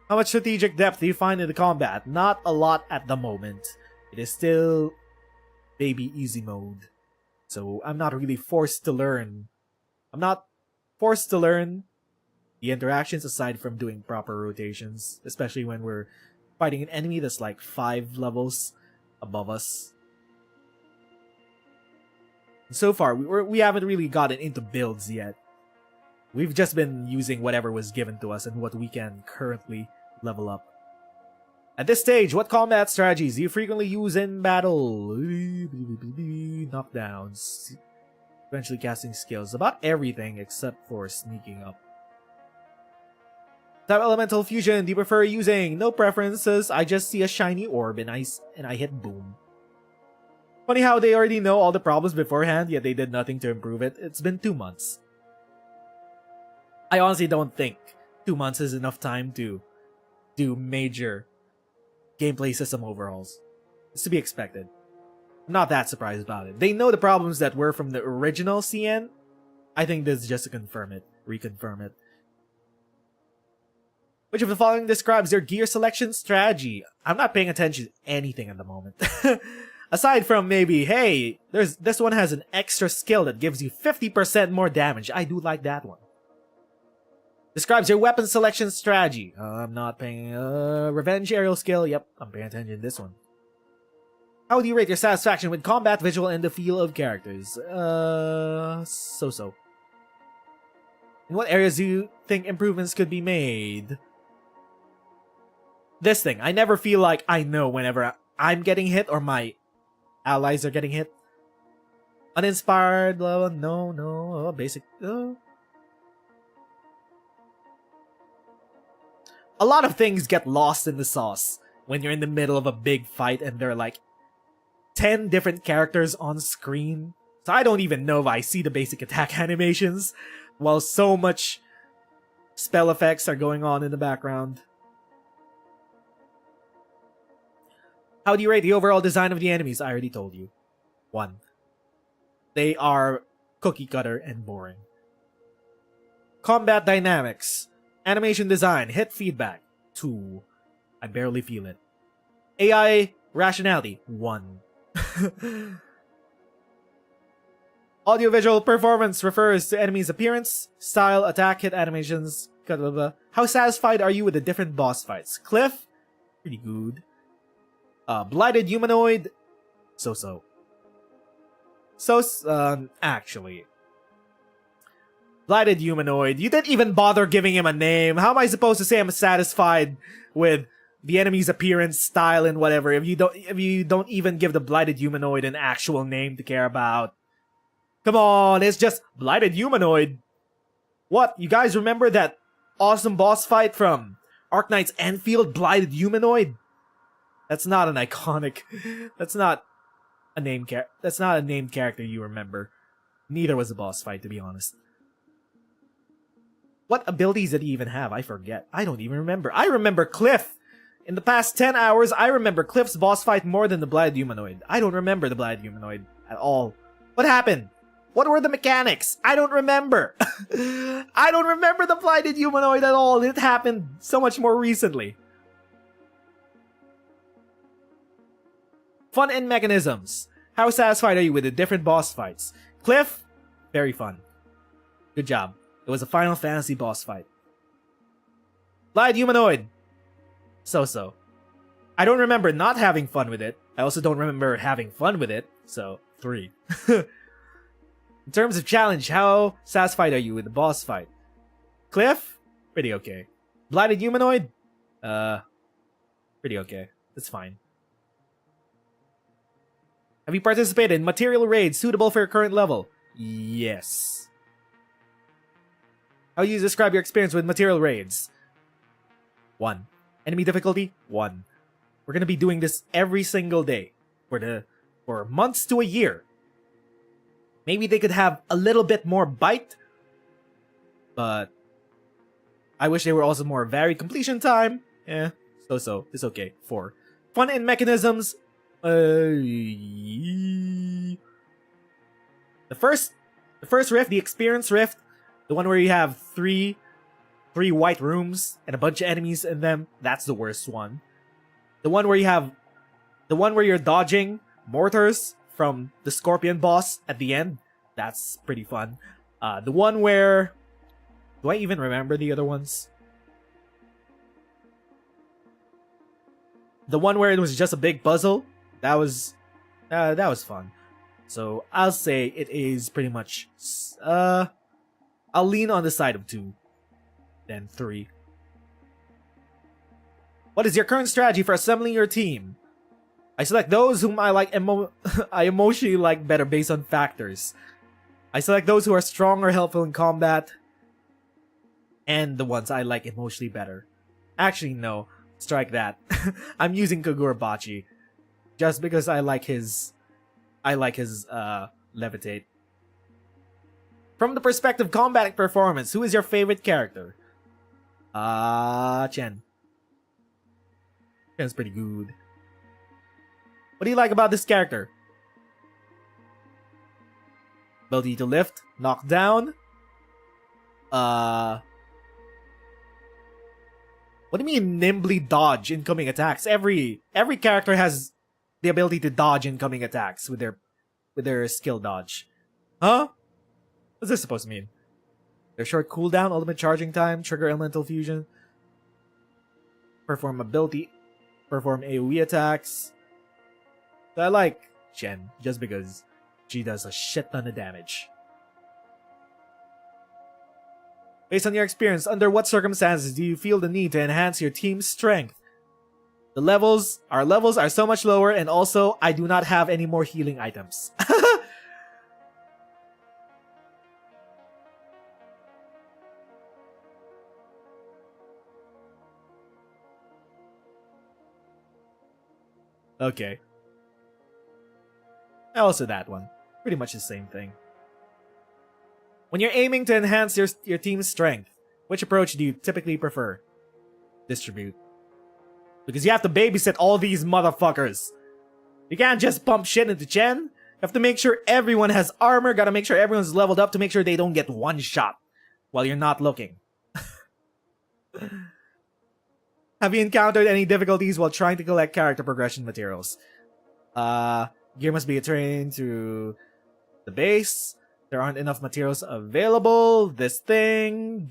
How much strategic depth do you find in the combat? Not a lot at the moment. It is still baby easy mode. So I'm not really forced to learn. I'm not forced to learn the interactions aside from doing proper rotations, especially when we're fighting an enemy that's like 5 levels above us. So far, we haven't really gotten into builds yet. We've just been using whatever was given to us and what we can currently level up. At this stage, what combat strategies do you frequently use in battle? Knockdowns. Eventually casting skills. About everything except for sneaking up. Type elemental fusion do you prefer using? No preferences. I just see a shiny orb and I hit boom. Funny how they already know all the problems beforehand, yet they did nothing to improve it. It's been 2 months. I honestly don't think 2 months is enough time to do major gameplay system overhauls. It's to be expected. I'm not that surprised about it. They know the problems that were from the original CN. I think this is just to confirm it, reconfirm it. Which of the following describes your gear selection strategy? I'm not paying attention to anything at the moment. Aside from maybe, hey, this one has an extra skill that gives you 50% more damage. I do like that one. Describes your weapon selection strategy. I'm not paying... revenge aerial skill. Yep, I'm paying attention to this one. How do you rate your satisfaction with combat, visual, and the feel of characters? So-so. In what areas do you think improvements could be made? This thing. I never feel like I know whenever I'm getting hit or my allies are getting hit. Uninspired, no, basic... A lot of things get lost in the sauce when you're in the middle of a big fight and there are like 10 different characters on screen. So I don't even know if I see the basic attack animations while so much spell effects are going on in the background. How do you rate the overall design of the enemies? I already told you. 1. They are cookie cutter and boring. Combat dynamics. Animation design, hit feedback, 2. I barely feel it. AI rationality, 1. Audiovisual performance refers to enemies' appearance, style, attack, hit animations, blah, blah, blah. How satisfied are you with the different boss fights? Cliff, pretty good. Blighted humanoid, So. Actually. Blighted humanoid. You didn't even bother giving him a name. How am I supposed to say I'm satisfied with the enemy's appearance, style, and whatever if you don't even give the blighted humanoid an actual name to care about? Come on, it's just blighted humanoid. What? You guys remember that awesome boss fight from Arknights Endfield, blighted humanoid? That's not an iconic. That's not a named character you remember. Neither was the boss fight, to be honest. What abilities did he even have? I forget. I don't even remember. I remember Cliff. In the past 10 hours, I remember Cliff's boss fight more than the blighted humanoid. I don't remember the blighted humanoid at all. What happened? What were the mechanics? I don't remember. I don't remember the blighted humanoid at all. It happened so much more recently. Fun and mechanisms. How satisfied are you with the different boss fights? Cliff? Very fun. Good job. It was a Final Fantasy boss fight. Blighted humanoid. So. I don't remember not having fun with it. I also don't remember having fun with it. So, 3. In terms of challenge, how satisfied are you with the boss fight? Cliff? Pretty okay. Blighted humanoid? Pretty okay. That's fine. Have you participated in material raids suitable for your current level? Yes. How do you describe your experience with material raids? 1. Enemy difficulty? 1. We're gonna be doing this every single day. For months to a year. Maybe they could have a little bit more bite. But I wish they were also more varied completion time. So. It's okay. 4. Fun and mechanisms. The first rift, the experience rift, the one where you have three white rooms and a bunch of enemies in them, that's the worst one. The one where you're dodging mortars from the scorpion boss at the end, that's pretty fun. The one where, do I even remember the other ones? The one where it was just a big puzzle, that was fun. So I'll say it is pretty much, I'll lean on the side of 2, then 3. What is your current strategy for assembling your team? I select those whom I like I emotionally like better based on factors. I select those who are strong or helpful in combat, and the ones I like emotionally better. Actually, no. Strike that. I'm using Kagurabachi. Just because I like his levitate. From the perspective of combat performance, who is your favorite character? Chen. Chen's pretty good. What do you like about this character? Ability to lift, knock down. What do you mean nimbly dodge incoming attacks? Every character has the ability to dodge incoming attacks with their skill dodge. Huh? What's this supposed to mean? Their short cooldown, ultimate charging time, trigger elemental fusion, perform AoE attacks. So I like Chen just because she does a shit ton of damage. Based on your experience, under what circumstances do you feel the need to enhance your team's strength? Our levels are so much lower, and also, I do not have any more healing items. Okay. Also that one. Pretty much the same thing. When you're aiming to enhance your team's strength, which approach do you typically prefer? Distribute. Because you have to babysit all these motherfuckers. You can't just pump shit into Chen. You have to make sure everyone has armor, gotta make sure everyone's leveled up to make sure they don't get one shot while you're not looking. Have you encountered any difficulties while trying to collect character progression materials? Gear must be trained to the base. There aren't enough materials available. This thing.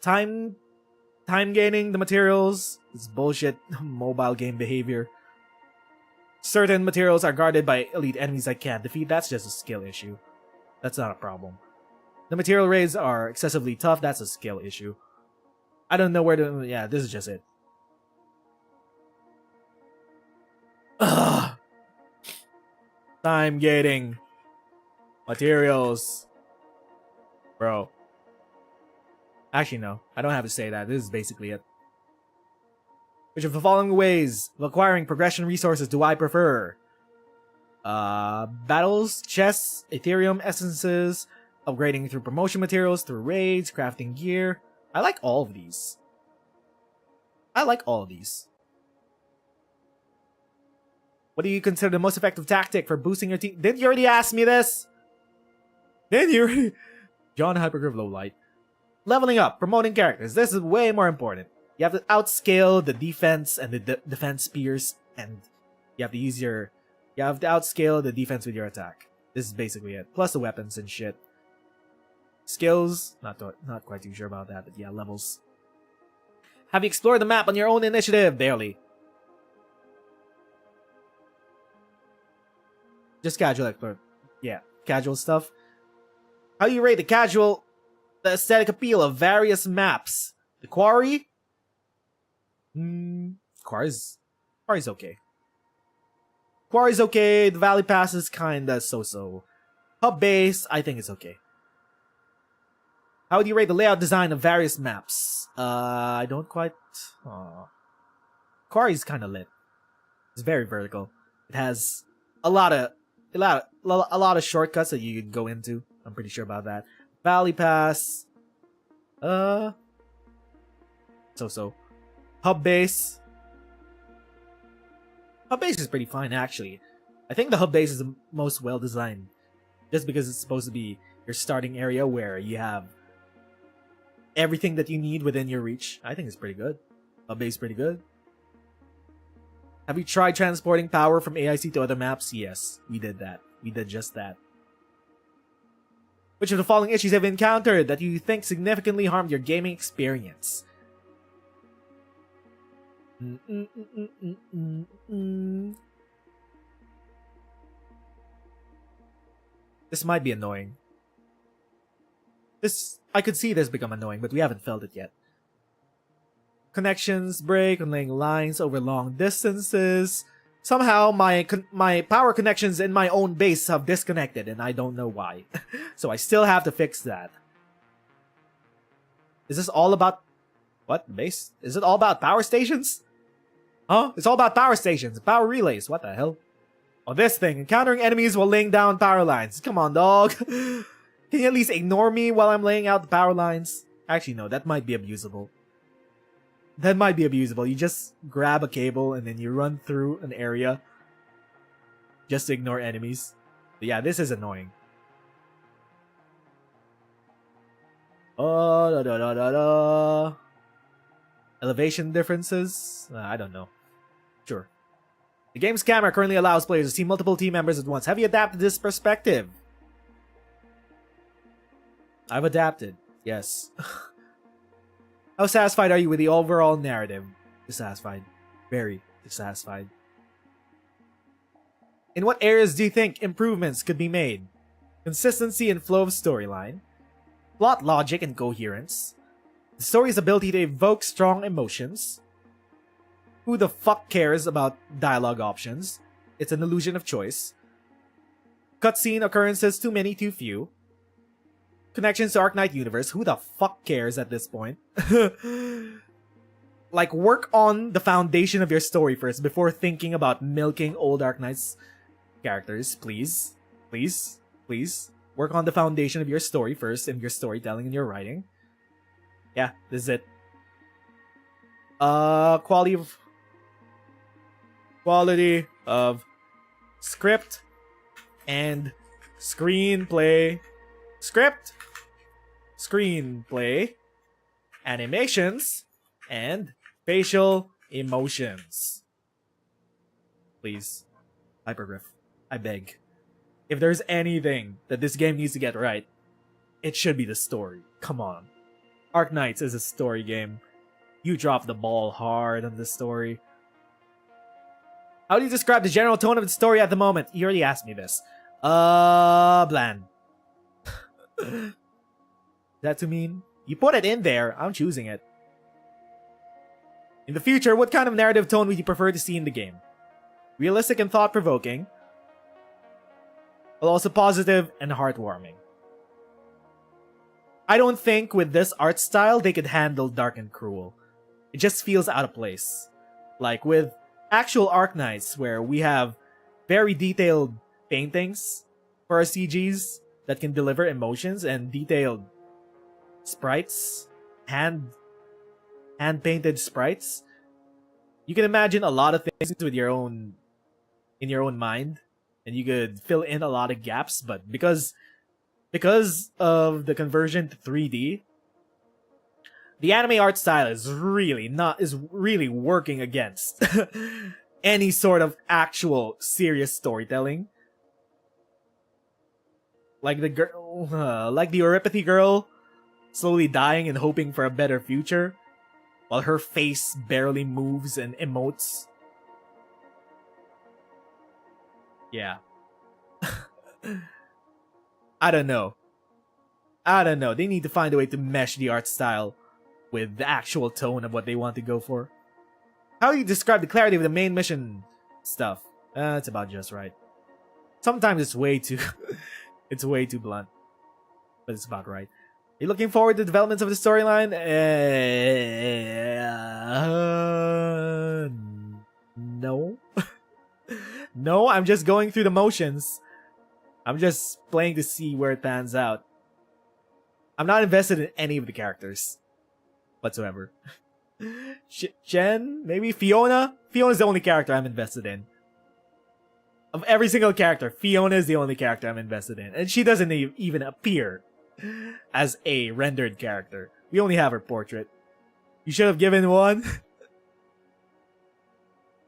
Time gaining the materials. It's bullshit mobile game behavior. Certain materials are guarded by elite enemies I can't defeat. That's just a skill issue. That's not a problem. The material raids are excessively tough. That's a skill issue. I don't know where to... Yeah, this is just it. Ugh. Time gating. Materials. Bro. Actually, no. I don't have to say that. This is basically it. Which of the following ways of acquiring progression resources do I prefer? Battles, chests, Ethereum essences, upgrading through promotion materials, through raids, crafting gear. I like all of these. I like all of these. What do you consider the most effective tactic for boosting your team? Didn't you already ask me this? Didn't you already? John Hypergryph Lowlight. Leveling up, promoting characters. This is way more important. You have to outscale the defense and the defense spears, and you have to use your... You have to outscale the defense with your attack. This is basically it. Plus the weapons and shit. Skills, not quite too sure about that, but yeah, levels. Have you explored the map on your own initiative? Barely. Just casual explore. Yeah, casual stuff. How do you rate the aesthetic appeal of various maps? The Quarry? Quarry's okay. Quarry's okay. The Valley Pass is kinda so-so. Hub Base, I think it's okay. How would you rate the layout design of various maps? I don't quite... Quarry's kinda lit. It's very vertical. It has a lot of shortcuts that you can go into. I'm pretty sure about that. Valley Pass. So-so. Hub Base. Hub Base is pretty fine, actually. I think the Hub Base is the most well-designed. Just because it's supposed to be your starting area where you have everything that you need within your reach. I think it's pretty good. Hub Base is pretty good. Have you tried transporting power from AIC to other maps? Yes, we did that. We did just that. Which of the following issues have you encountered that you think significantly harmed your gaming experience? This might be annoying. I could see this become annoying, but we haven't felt it yet. Connections break when laying lines over long distances. Somehow my power connections in my own base have disconnected, and I don't know why. So I still have to fix that. Is this all about... What? Base? Is it all about power stations? Huh? It's all about power stations. Power relays. What the hell? Oh, this thing. Encountering enemies while laying down power lines. Come on, dog. Can you at least ignore me while I'm laying out the power lines? Actually, no. That might be abusable. That might be abusable. You just grab a cable and then you run through an area just to ignore enemies. But yeah, this is annoying. Oh, elevation differences? I don't know. Sure. The game's camera currently allows players to see multiple team members at once. Have you adapted this perspective? I've adapted. Yes. How satisfied are you with the overall narrative? Dissatisfied. Very dissatisfied. In what areas do you think improvements could be made? Consistency and flow of storyline. Plot logic and coherence. The story's ability to evoke strong emotions. Who the fuck cares about dialogue options? It's an illusion of choice. Cutscene occurrences too many, too few. Connections to Arknight universe. Who the fuck cares at this point? Like, work on the foundation of your story first before thinking about milking old Arknights characters. Please. Please. Please. Work on the foundation of your story first in your storytelling and your writing. Yeah, this is it. Quality of script and screenplay. Script, screenplay, animations, and facial emotions. Please, Hypergryph, I beg. If there's anything that this game needs to get right, it should be the story. Come on. Arknights is a story game. You dropped the ball hard on this story. How do you describe the general tone of the story at the moment? You already asked me this. Bland. Is that too mean? You put it in there. I'm choosing it. In the future, what kind of narrative tone would you prefer to see in the game? Realistic and thought-provoking, but also positive and heartwarming. I don't think with this art style they could handle dark and cruel. It just feels out of place. Like with actual Arknights, where we have very detailed paintings for our CGs that can deliver emotions and detailed sprites, hand-painted sprites. You can imagine a lot of things with your own in your own mind, and you could fill in a lot of gaps, but because of the conversion to 3D, the anime art style is really working against any sort of actual serious storytelling. Like the Oripathy girl slowly dying and hoping for a better future, while her face barely moves and emotes. Yeah. I don't know. They need to find a way to mesh the art style with the actual tone of what they want to go for. How do you describe the clarity of the main mission stuff? It's about just right. Sometimes it's way too it's way too blunt, but it's about right. Are you looking forward to the developments of the storyline? No. No, I'm just going through the motions. I'm just playing to see where it pans out. I'm not invested in any of the characters whatsoever. Jen? Maybe Fiona? Fiona's the only character I'm invested in. Of every single character, Fiona is the only character I'm invested in. And she doesn't even appear as a rendered character. We only have her portrait. You should have given one.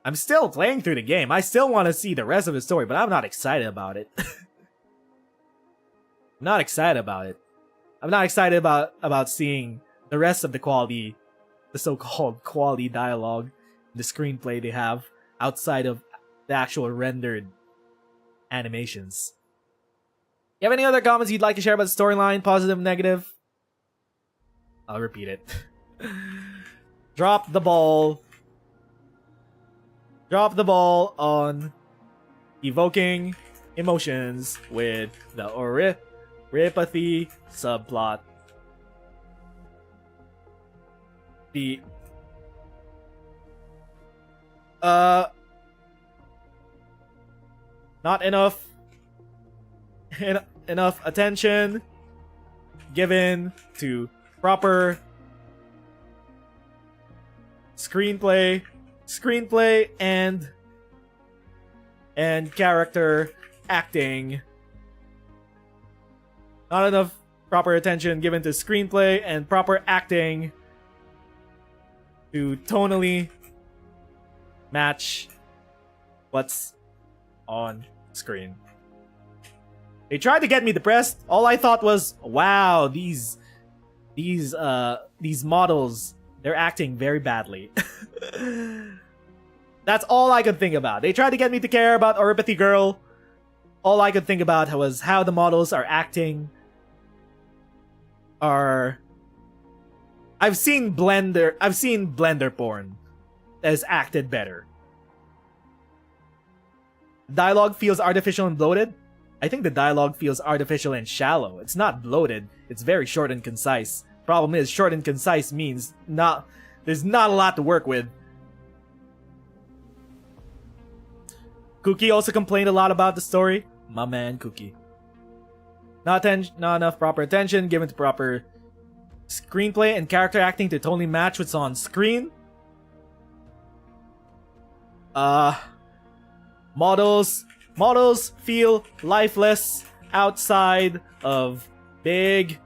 I'm still playing through the game. I still want to see the rest of the story, but I'm not excited about it. I'm not excited about it. I'm not excited about seeing the rest of the so-called quality dialogue, the screenplay they have outside of the actual rendered animations. You have any other comments you'd like to share about the storyline, positive, negative? I'll repeat it. Drop the ball. Drop the ball on evoking emotions with the Oripathy subplot. The not enough attention given to proper screenplay and character acting. Not enough proper attention given to screenplay and proper acting to tonally match what's on screen. They tried to get me depressed. All I thought was, wow, these models, they're acting very badly. That's all I could think about. They tried to get me to care about Oripathy Girl. All I could think about was how the models are acting. I've seen Blender porn as acted better. Dialogue feels artificial and bloated. I think the dialogue feels artificial and shallow. It's not bloated. It's very short and concise. Problem is, short and concise means there's not a lot to work with. Cookie also complained a lot about the story. My man, Cookie. Not enough proper attention given to proper screenplay and character acting to totally match what's on screen. Models feel lifeless outside of big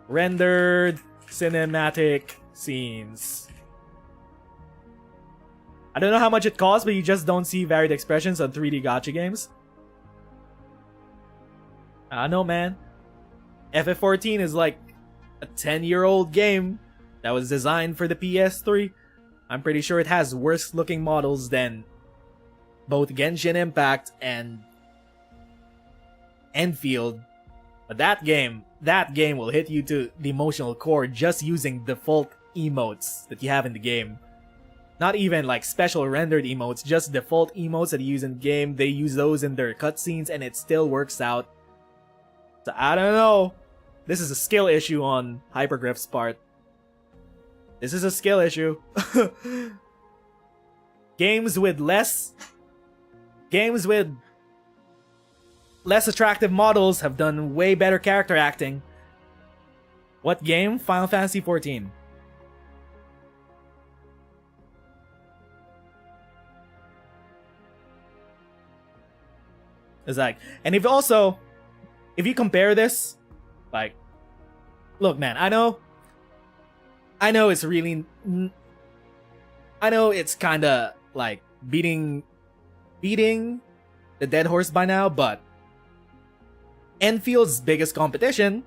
rendered cinematic scenes. I don't know how much it costs, but you just don't see varied expressions on 3D gacha games. I know, man. FF14 is like a 10-year-old game that was designed for the PS3. I'm pretty sure it has worse looking models than both Genshin Impact and Endfield. But that game will hit you to the emotional core just using default emotes that you have in the game. Not even like special rendered emotes, just default emotes that you use in the game. They use those in their cutscenes and it still works out. So I don't know. This is a skill issue on Hypergryph's part. This is a skill issue. Games with less attractive models have done way better character acting. What game? Final Fantasy XIV. It's like, and if you compare this, like, look, man, I know it's really, I know it's kind of like beating the dead horse by now, but Enfield's biggest competition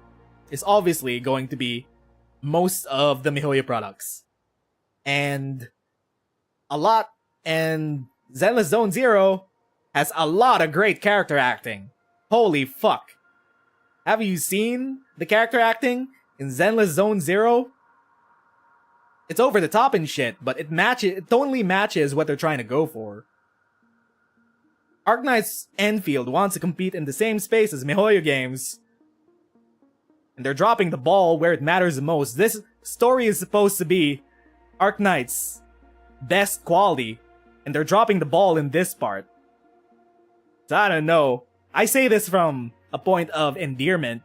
is obviously going to be most of the MiHoYo products. And Zenless Zone Zero has a lot of great character acting. Holy fuck. Have you seen the character acting in Zenless Zone Zero? It's over the top and shit, but it totally matches what they're trying to go for. Arknights Endfield wants to compete in the same space as MiHoYo games. And they're dropping the ball where it matters the most. This story is supposed to be Arknights' best quality, and they're dropping the ball in this part. So I don't know. I say this from a point of endearment.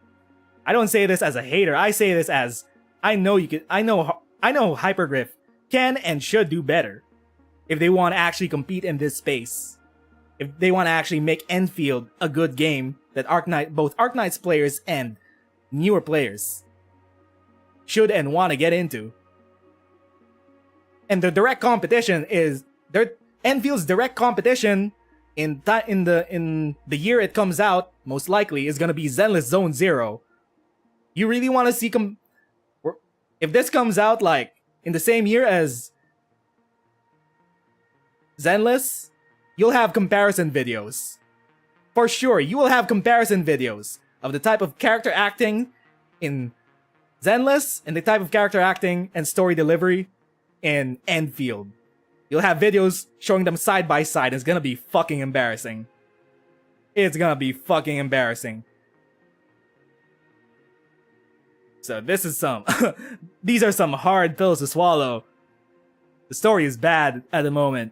I don't say this as a hater. I say this as I know Hypergryph can and should do better if they want to actually compete in this space. If they want to actually make Endfield a good game that both Arknights players and newer players should and want to get into. And the direct competition is Enfield's direct competition in the year it comes out, most likely, is gonna be Zenless Zone Zero. You really want to see if this comes out like in the same year as Zenless, you'll have comparison videos. For sure, you will have comparison videos of the type of character acting in Zenless and the type of character acting and story delivery in Endfield. You'll have videos showing them side by side. It's gonna be fucking embarrassing. It's gonna be fucking embarrassing. So this is these are some hard pills to swallow. The story is bad at the moment.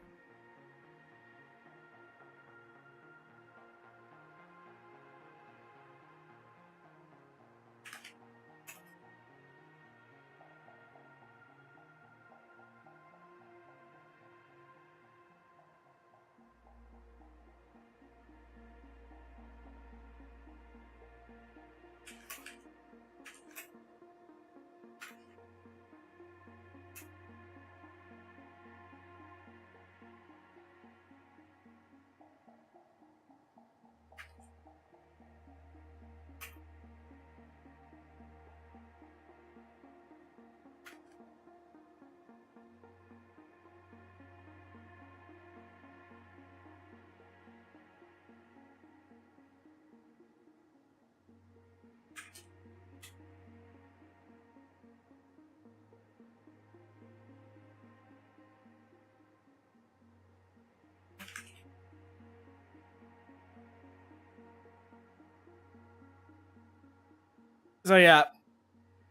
So yeah,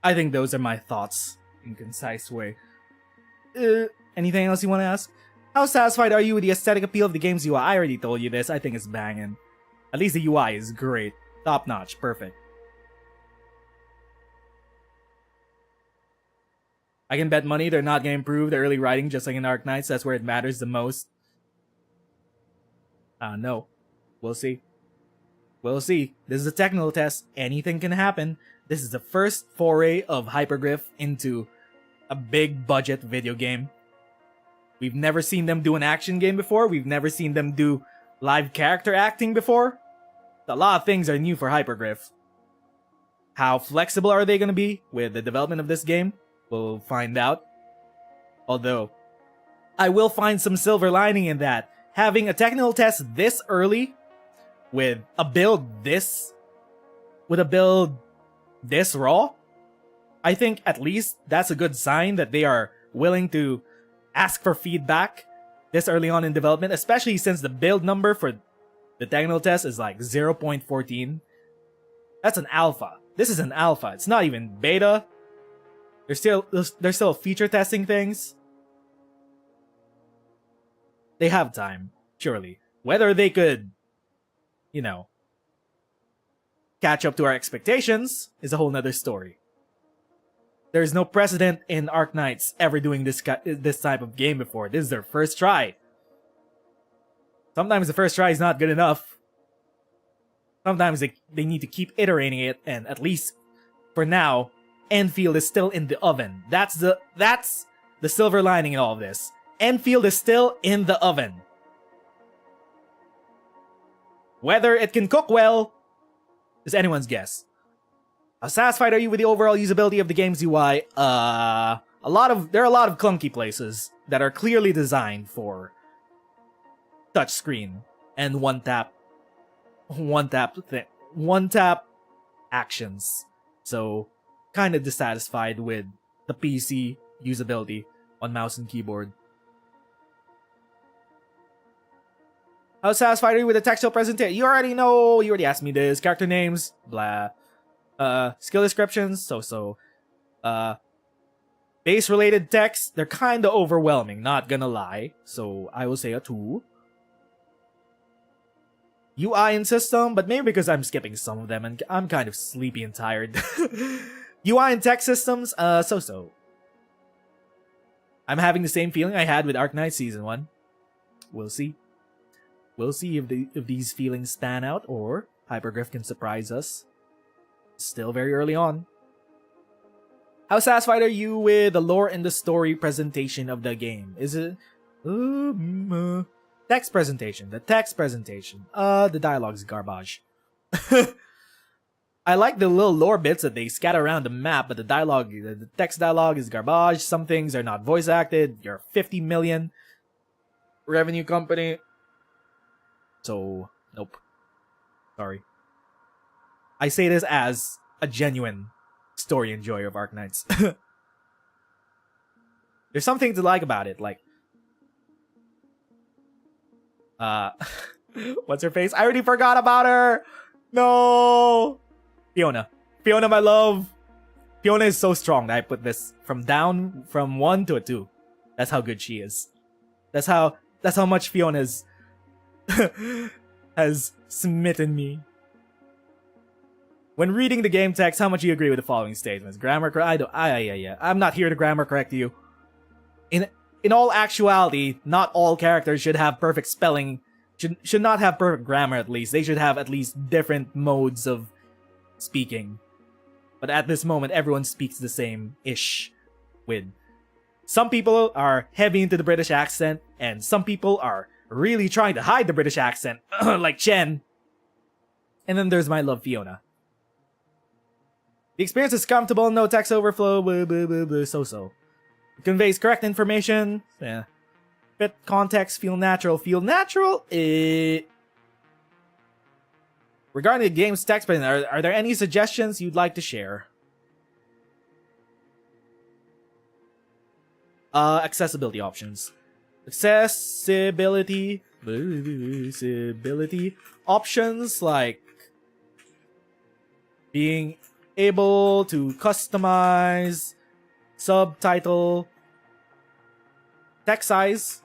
I think those are my thoughts in concise way. Anything else you want to ask? How satisfied are you with the aesthetic appeal of the game's UI? I already told you this. I think it's banging. At least the UI is great. Top notch. Perfect. I can bet money they're not going to improve the early writing just like in Arknights. That's where it matters the most. No. We'll see. We'll see. This is a technical test. Anything can happen. This is the first foray of Hypergryph into a big budget video game. We've never seen them do an action game before. We've never seen them do live character acting before. A lot of things are new for Hypergryph. How flexible are they going to be with the development of this game? We'll find out. Although, I will find some silver lining in that. having a technical test this early with a build this raw, I think at least that's a good sign that they are willing to ask for feedback this early on in development, especially since the build number for the technical test is like 0.14. That's an alpha. This is an alpha. It's not even beta. They're still feature testing things. They have time, surely. Whether they could, you know, catch up to our expectations is a whole nother story. There's no precedent in Arknights ever doing this type of game before. This is their first try. Sometimes the first try is not good enough. Sometimes they need to keep iterating it, and at least for now, Endfield is still in the oven. That's the silver lining in all of this. Endfield is still in the oven. Whether it can cook well is anyone's guess. How satisfied are you with the overall usability of the game's UI? There are a lot of clunky places that are clearly designed for touchscreen and one tap actions. So, kind of dissatisfied with the PC usability on mouse and keyboard. How satisfied are you with the textual presentation? You already asked me this. Character names, blah. Skill descriptions, so. Base-related text, they're kind of overwhelming, not gonna lie. So, I will say a 2. UI and system, but maybe because I'm skipping some of them and I'm kind of sleepy and tired. UI and tech systems, so. I'm having the same feeling I had with Arknights Season 1. We'll see. We'll see if these feelings span out or Hypergryph can surprise us. Still very early on. How satisfied are you with the lore and the story presentation of the game? Is it... text presentation. The text presentation. The dialogue's garbage. I like the little lore bits that they scatter around the map, but the text dialogue is garbage. Some things are not voice acted. You're a 50 million revenue company. So, nope. Sorry. I say this as a genuine story enjoyer of Arknights. There's something to like about it, like... what's her face? I already forgot about her! No! Fiona, my love! Fiona is so strong that I put this from 1 to a 2. That's how good she is. That's how much Fiona's has smitten me. When reading the game text, how much do you agree with the following statements? Grammar I'm not here to grammar correct you. In all actuality, not all characters should have perfect spelling, should not have perfect grammar at least. They should have at least different modes of speaking. But at this moment, everyone speaks the same-ish. With some people are heavy into the British accent, and some people are really trying to hide the British accent, like Chen. And then there's my love, Fiona. The experience is comfortable, no text overflow, blah, blah, blah, blah, so. It conveys correct information, yeah. Fit context, feel natural. Regarding the game's text, are there any suggestions you'd like to share? Accessibility options. Accessibility options like being able to customize subtitle, text size.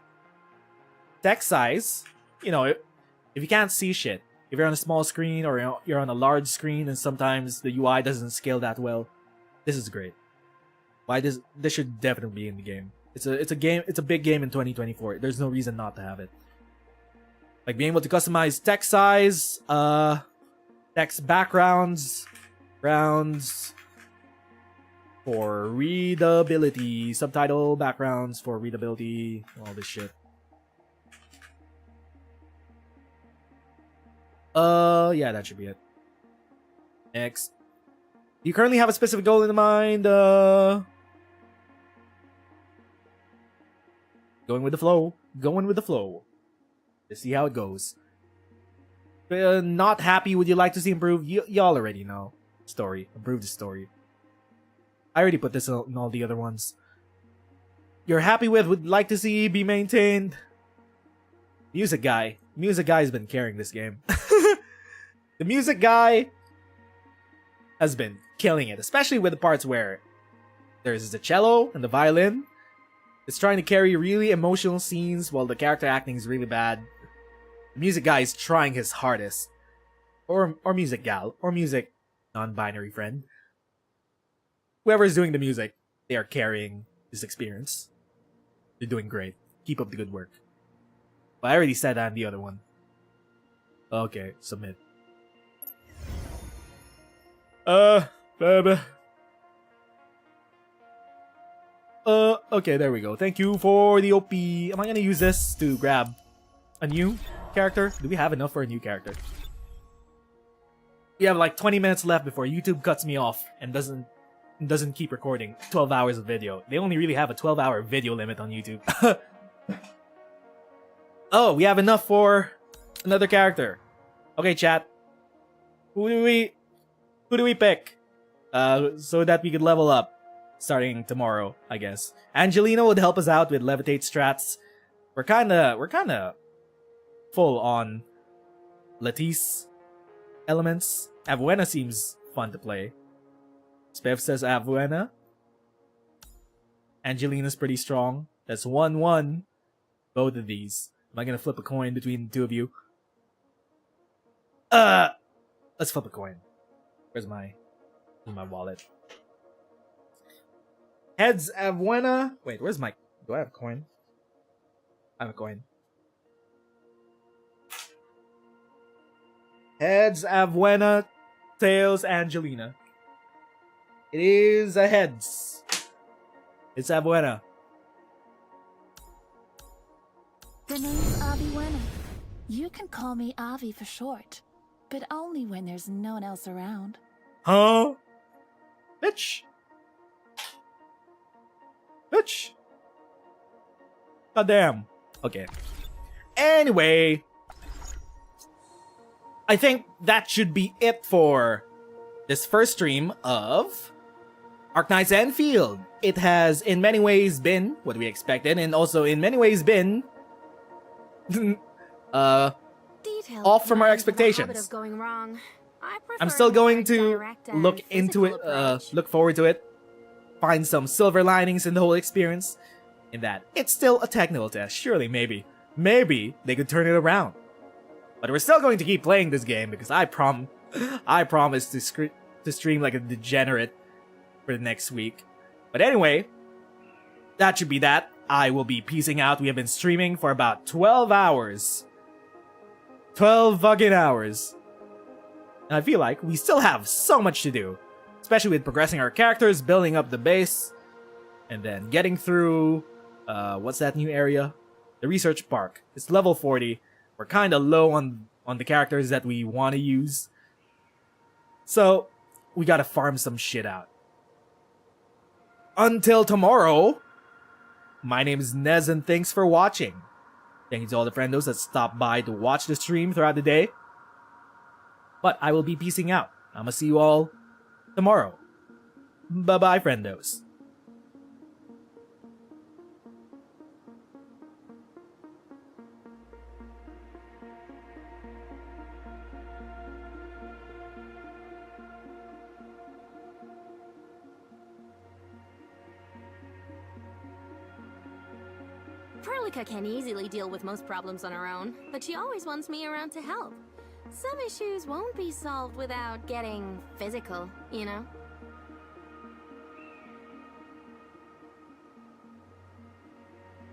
You know, if you can't see shit, if you're on a small screen or you're on a large screen and sometimes the UI doesn't scale that well, this is great. Why this should definitely be in the game. It's a big game in 2024. There's no reason not to have it. Like being able to customize text size, text backgrounds for readability, subtitle backgrounds for readability, all this shit. Yeah, that should be it. Next. Do you currently have a specific goal in mind? Going with the flow. to see how it goes. Not happy, would you like to see improved? Y'all already know. Story. Improve the story. I already put this in all the other ones. You're happy with, would like to see be maintained? Music guy. Music guy has been carrying this game. The music guy has been killing it, especially with the parts where there's the cello and the violin. It's trying to carry really emotional scenes while the character acting is really bad. The music guy is trying his hardest. Or music gal. Or music non-binary friend. Whoever's doing the music, they are carrying this experience. They're doing great. Keep up the good work. But I already said that in the other one. Okay, submit. Okay, there we go. Thank you for the OP. Am I gonna use this to grab a new character? Do we have enough for a new character? We have like 20 minutes left before YouTube cuts me off and doesn't keep recording 12 hours of video. They only really have a 12-hour video limit on YouTube. Oh, we have enough for another character. Okay, chat. Who do we pick? So that we could level up starting tomorrow, I guess. Angelina would help us out with levitate strats. We're kinda full on Latisse elements. Avuena seems fun to play. Spev says Avuena. Angelina's pretty strong. That's 1-1. Both of these. Am I gonna flip a coin between the two of you? Let's flip a coin. Where's my wallet? Heads Avuena. Wait, where's my... Do I have a coin? I have a coin. Heads Avuena. Tails Angelina. It is a heads. It's Avuena. The name's Aviwena. You can call me Avi for short, but only when there's no one else around. Huh? Bitch. Bitch. Goddamn. Okay. Anyway. I think that should be it for this first stream of Arknights Endfield. It has in many ways been what we expected, and also in many ways been off from our expectations. I'm still going to look into it, look forward to it, find some silver linings in the whole experience, in that it's still a technical test. Surely, maybe they could turn it around. But we're still going to keep playing this game because I promise to stream like a degenerate for the next week. But anyway, that should be that. I will be peacing out. We have been streaming for about 12 hours. 12 fucking hours. And I feel like we still have so much to do. Especially with progressing our characters, building up the base, and then getting through, what's that new area? The research park. It's level 40. We're kind of low on the characters that we want to use. So, we gotta farm some shit out. Until tomorrow, my name is Nez and thanks for watching. Thank you to all the friendos that stopped by to watch the stream throughout the day. But I will be peacing out. I'm gonna see you all tomorrow. Bye-bye, friendos. Perlica can easily deal with most problems on her own, but she always wants me around to help. Some issues won't be solved without getting physical, you know?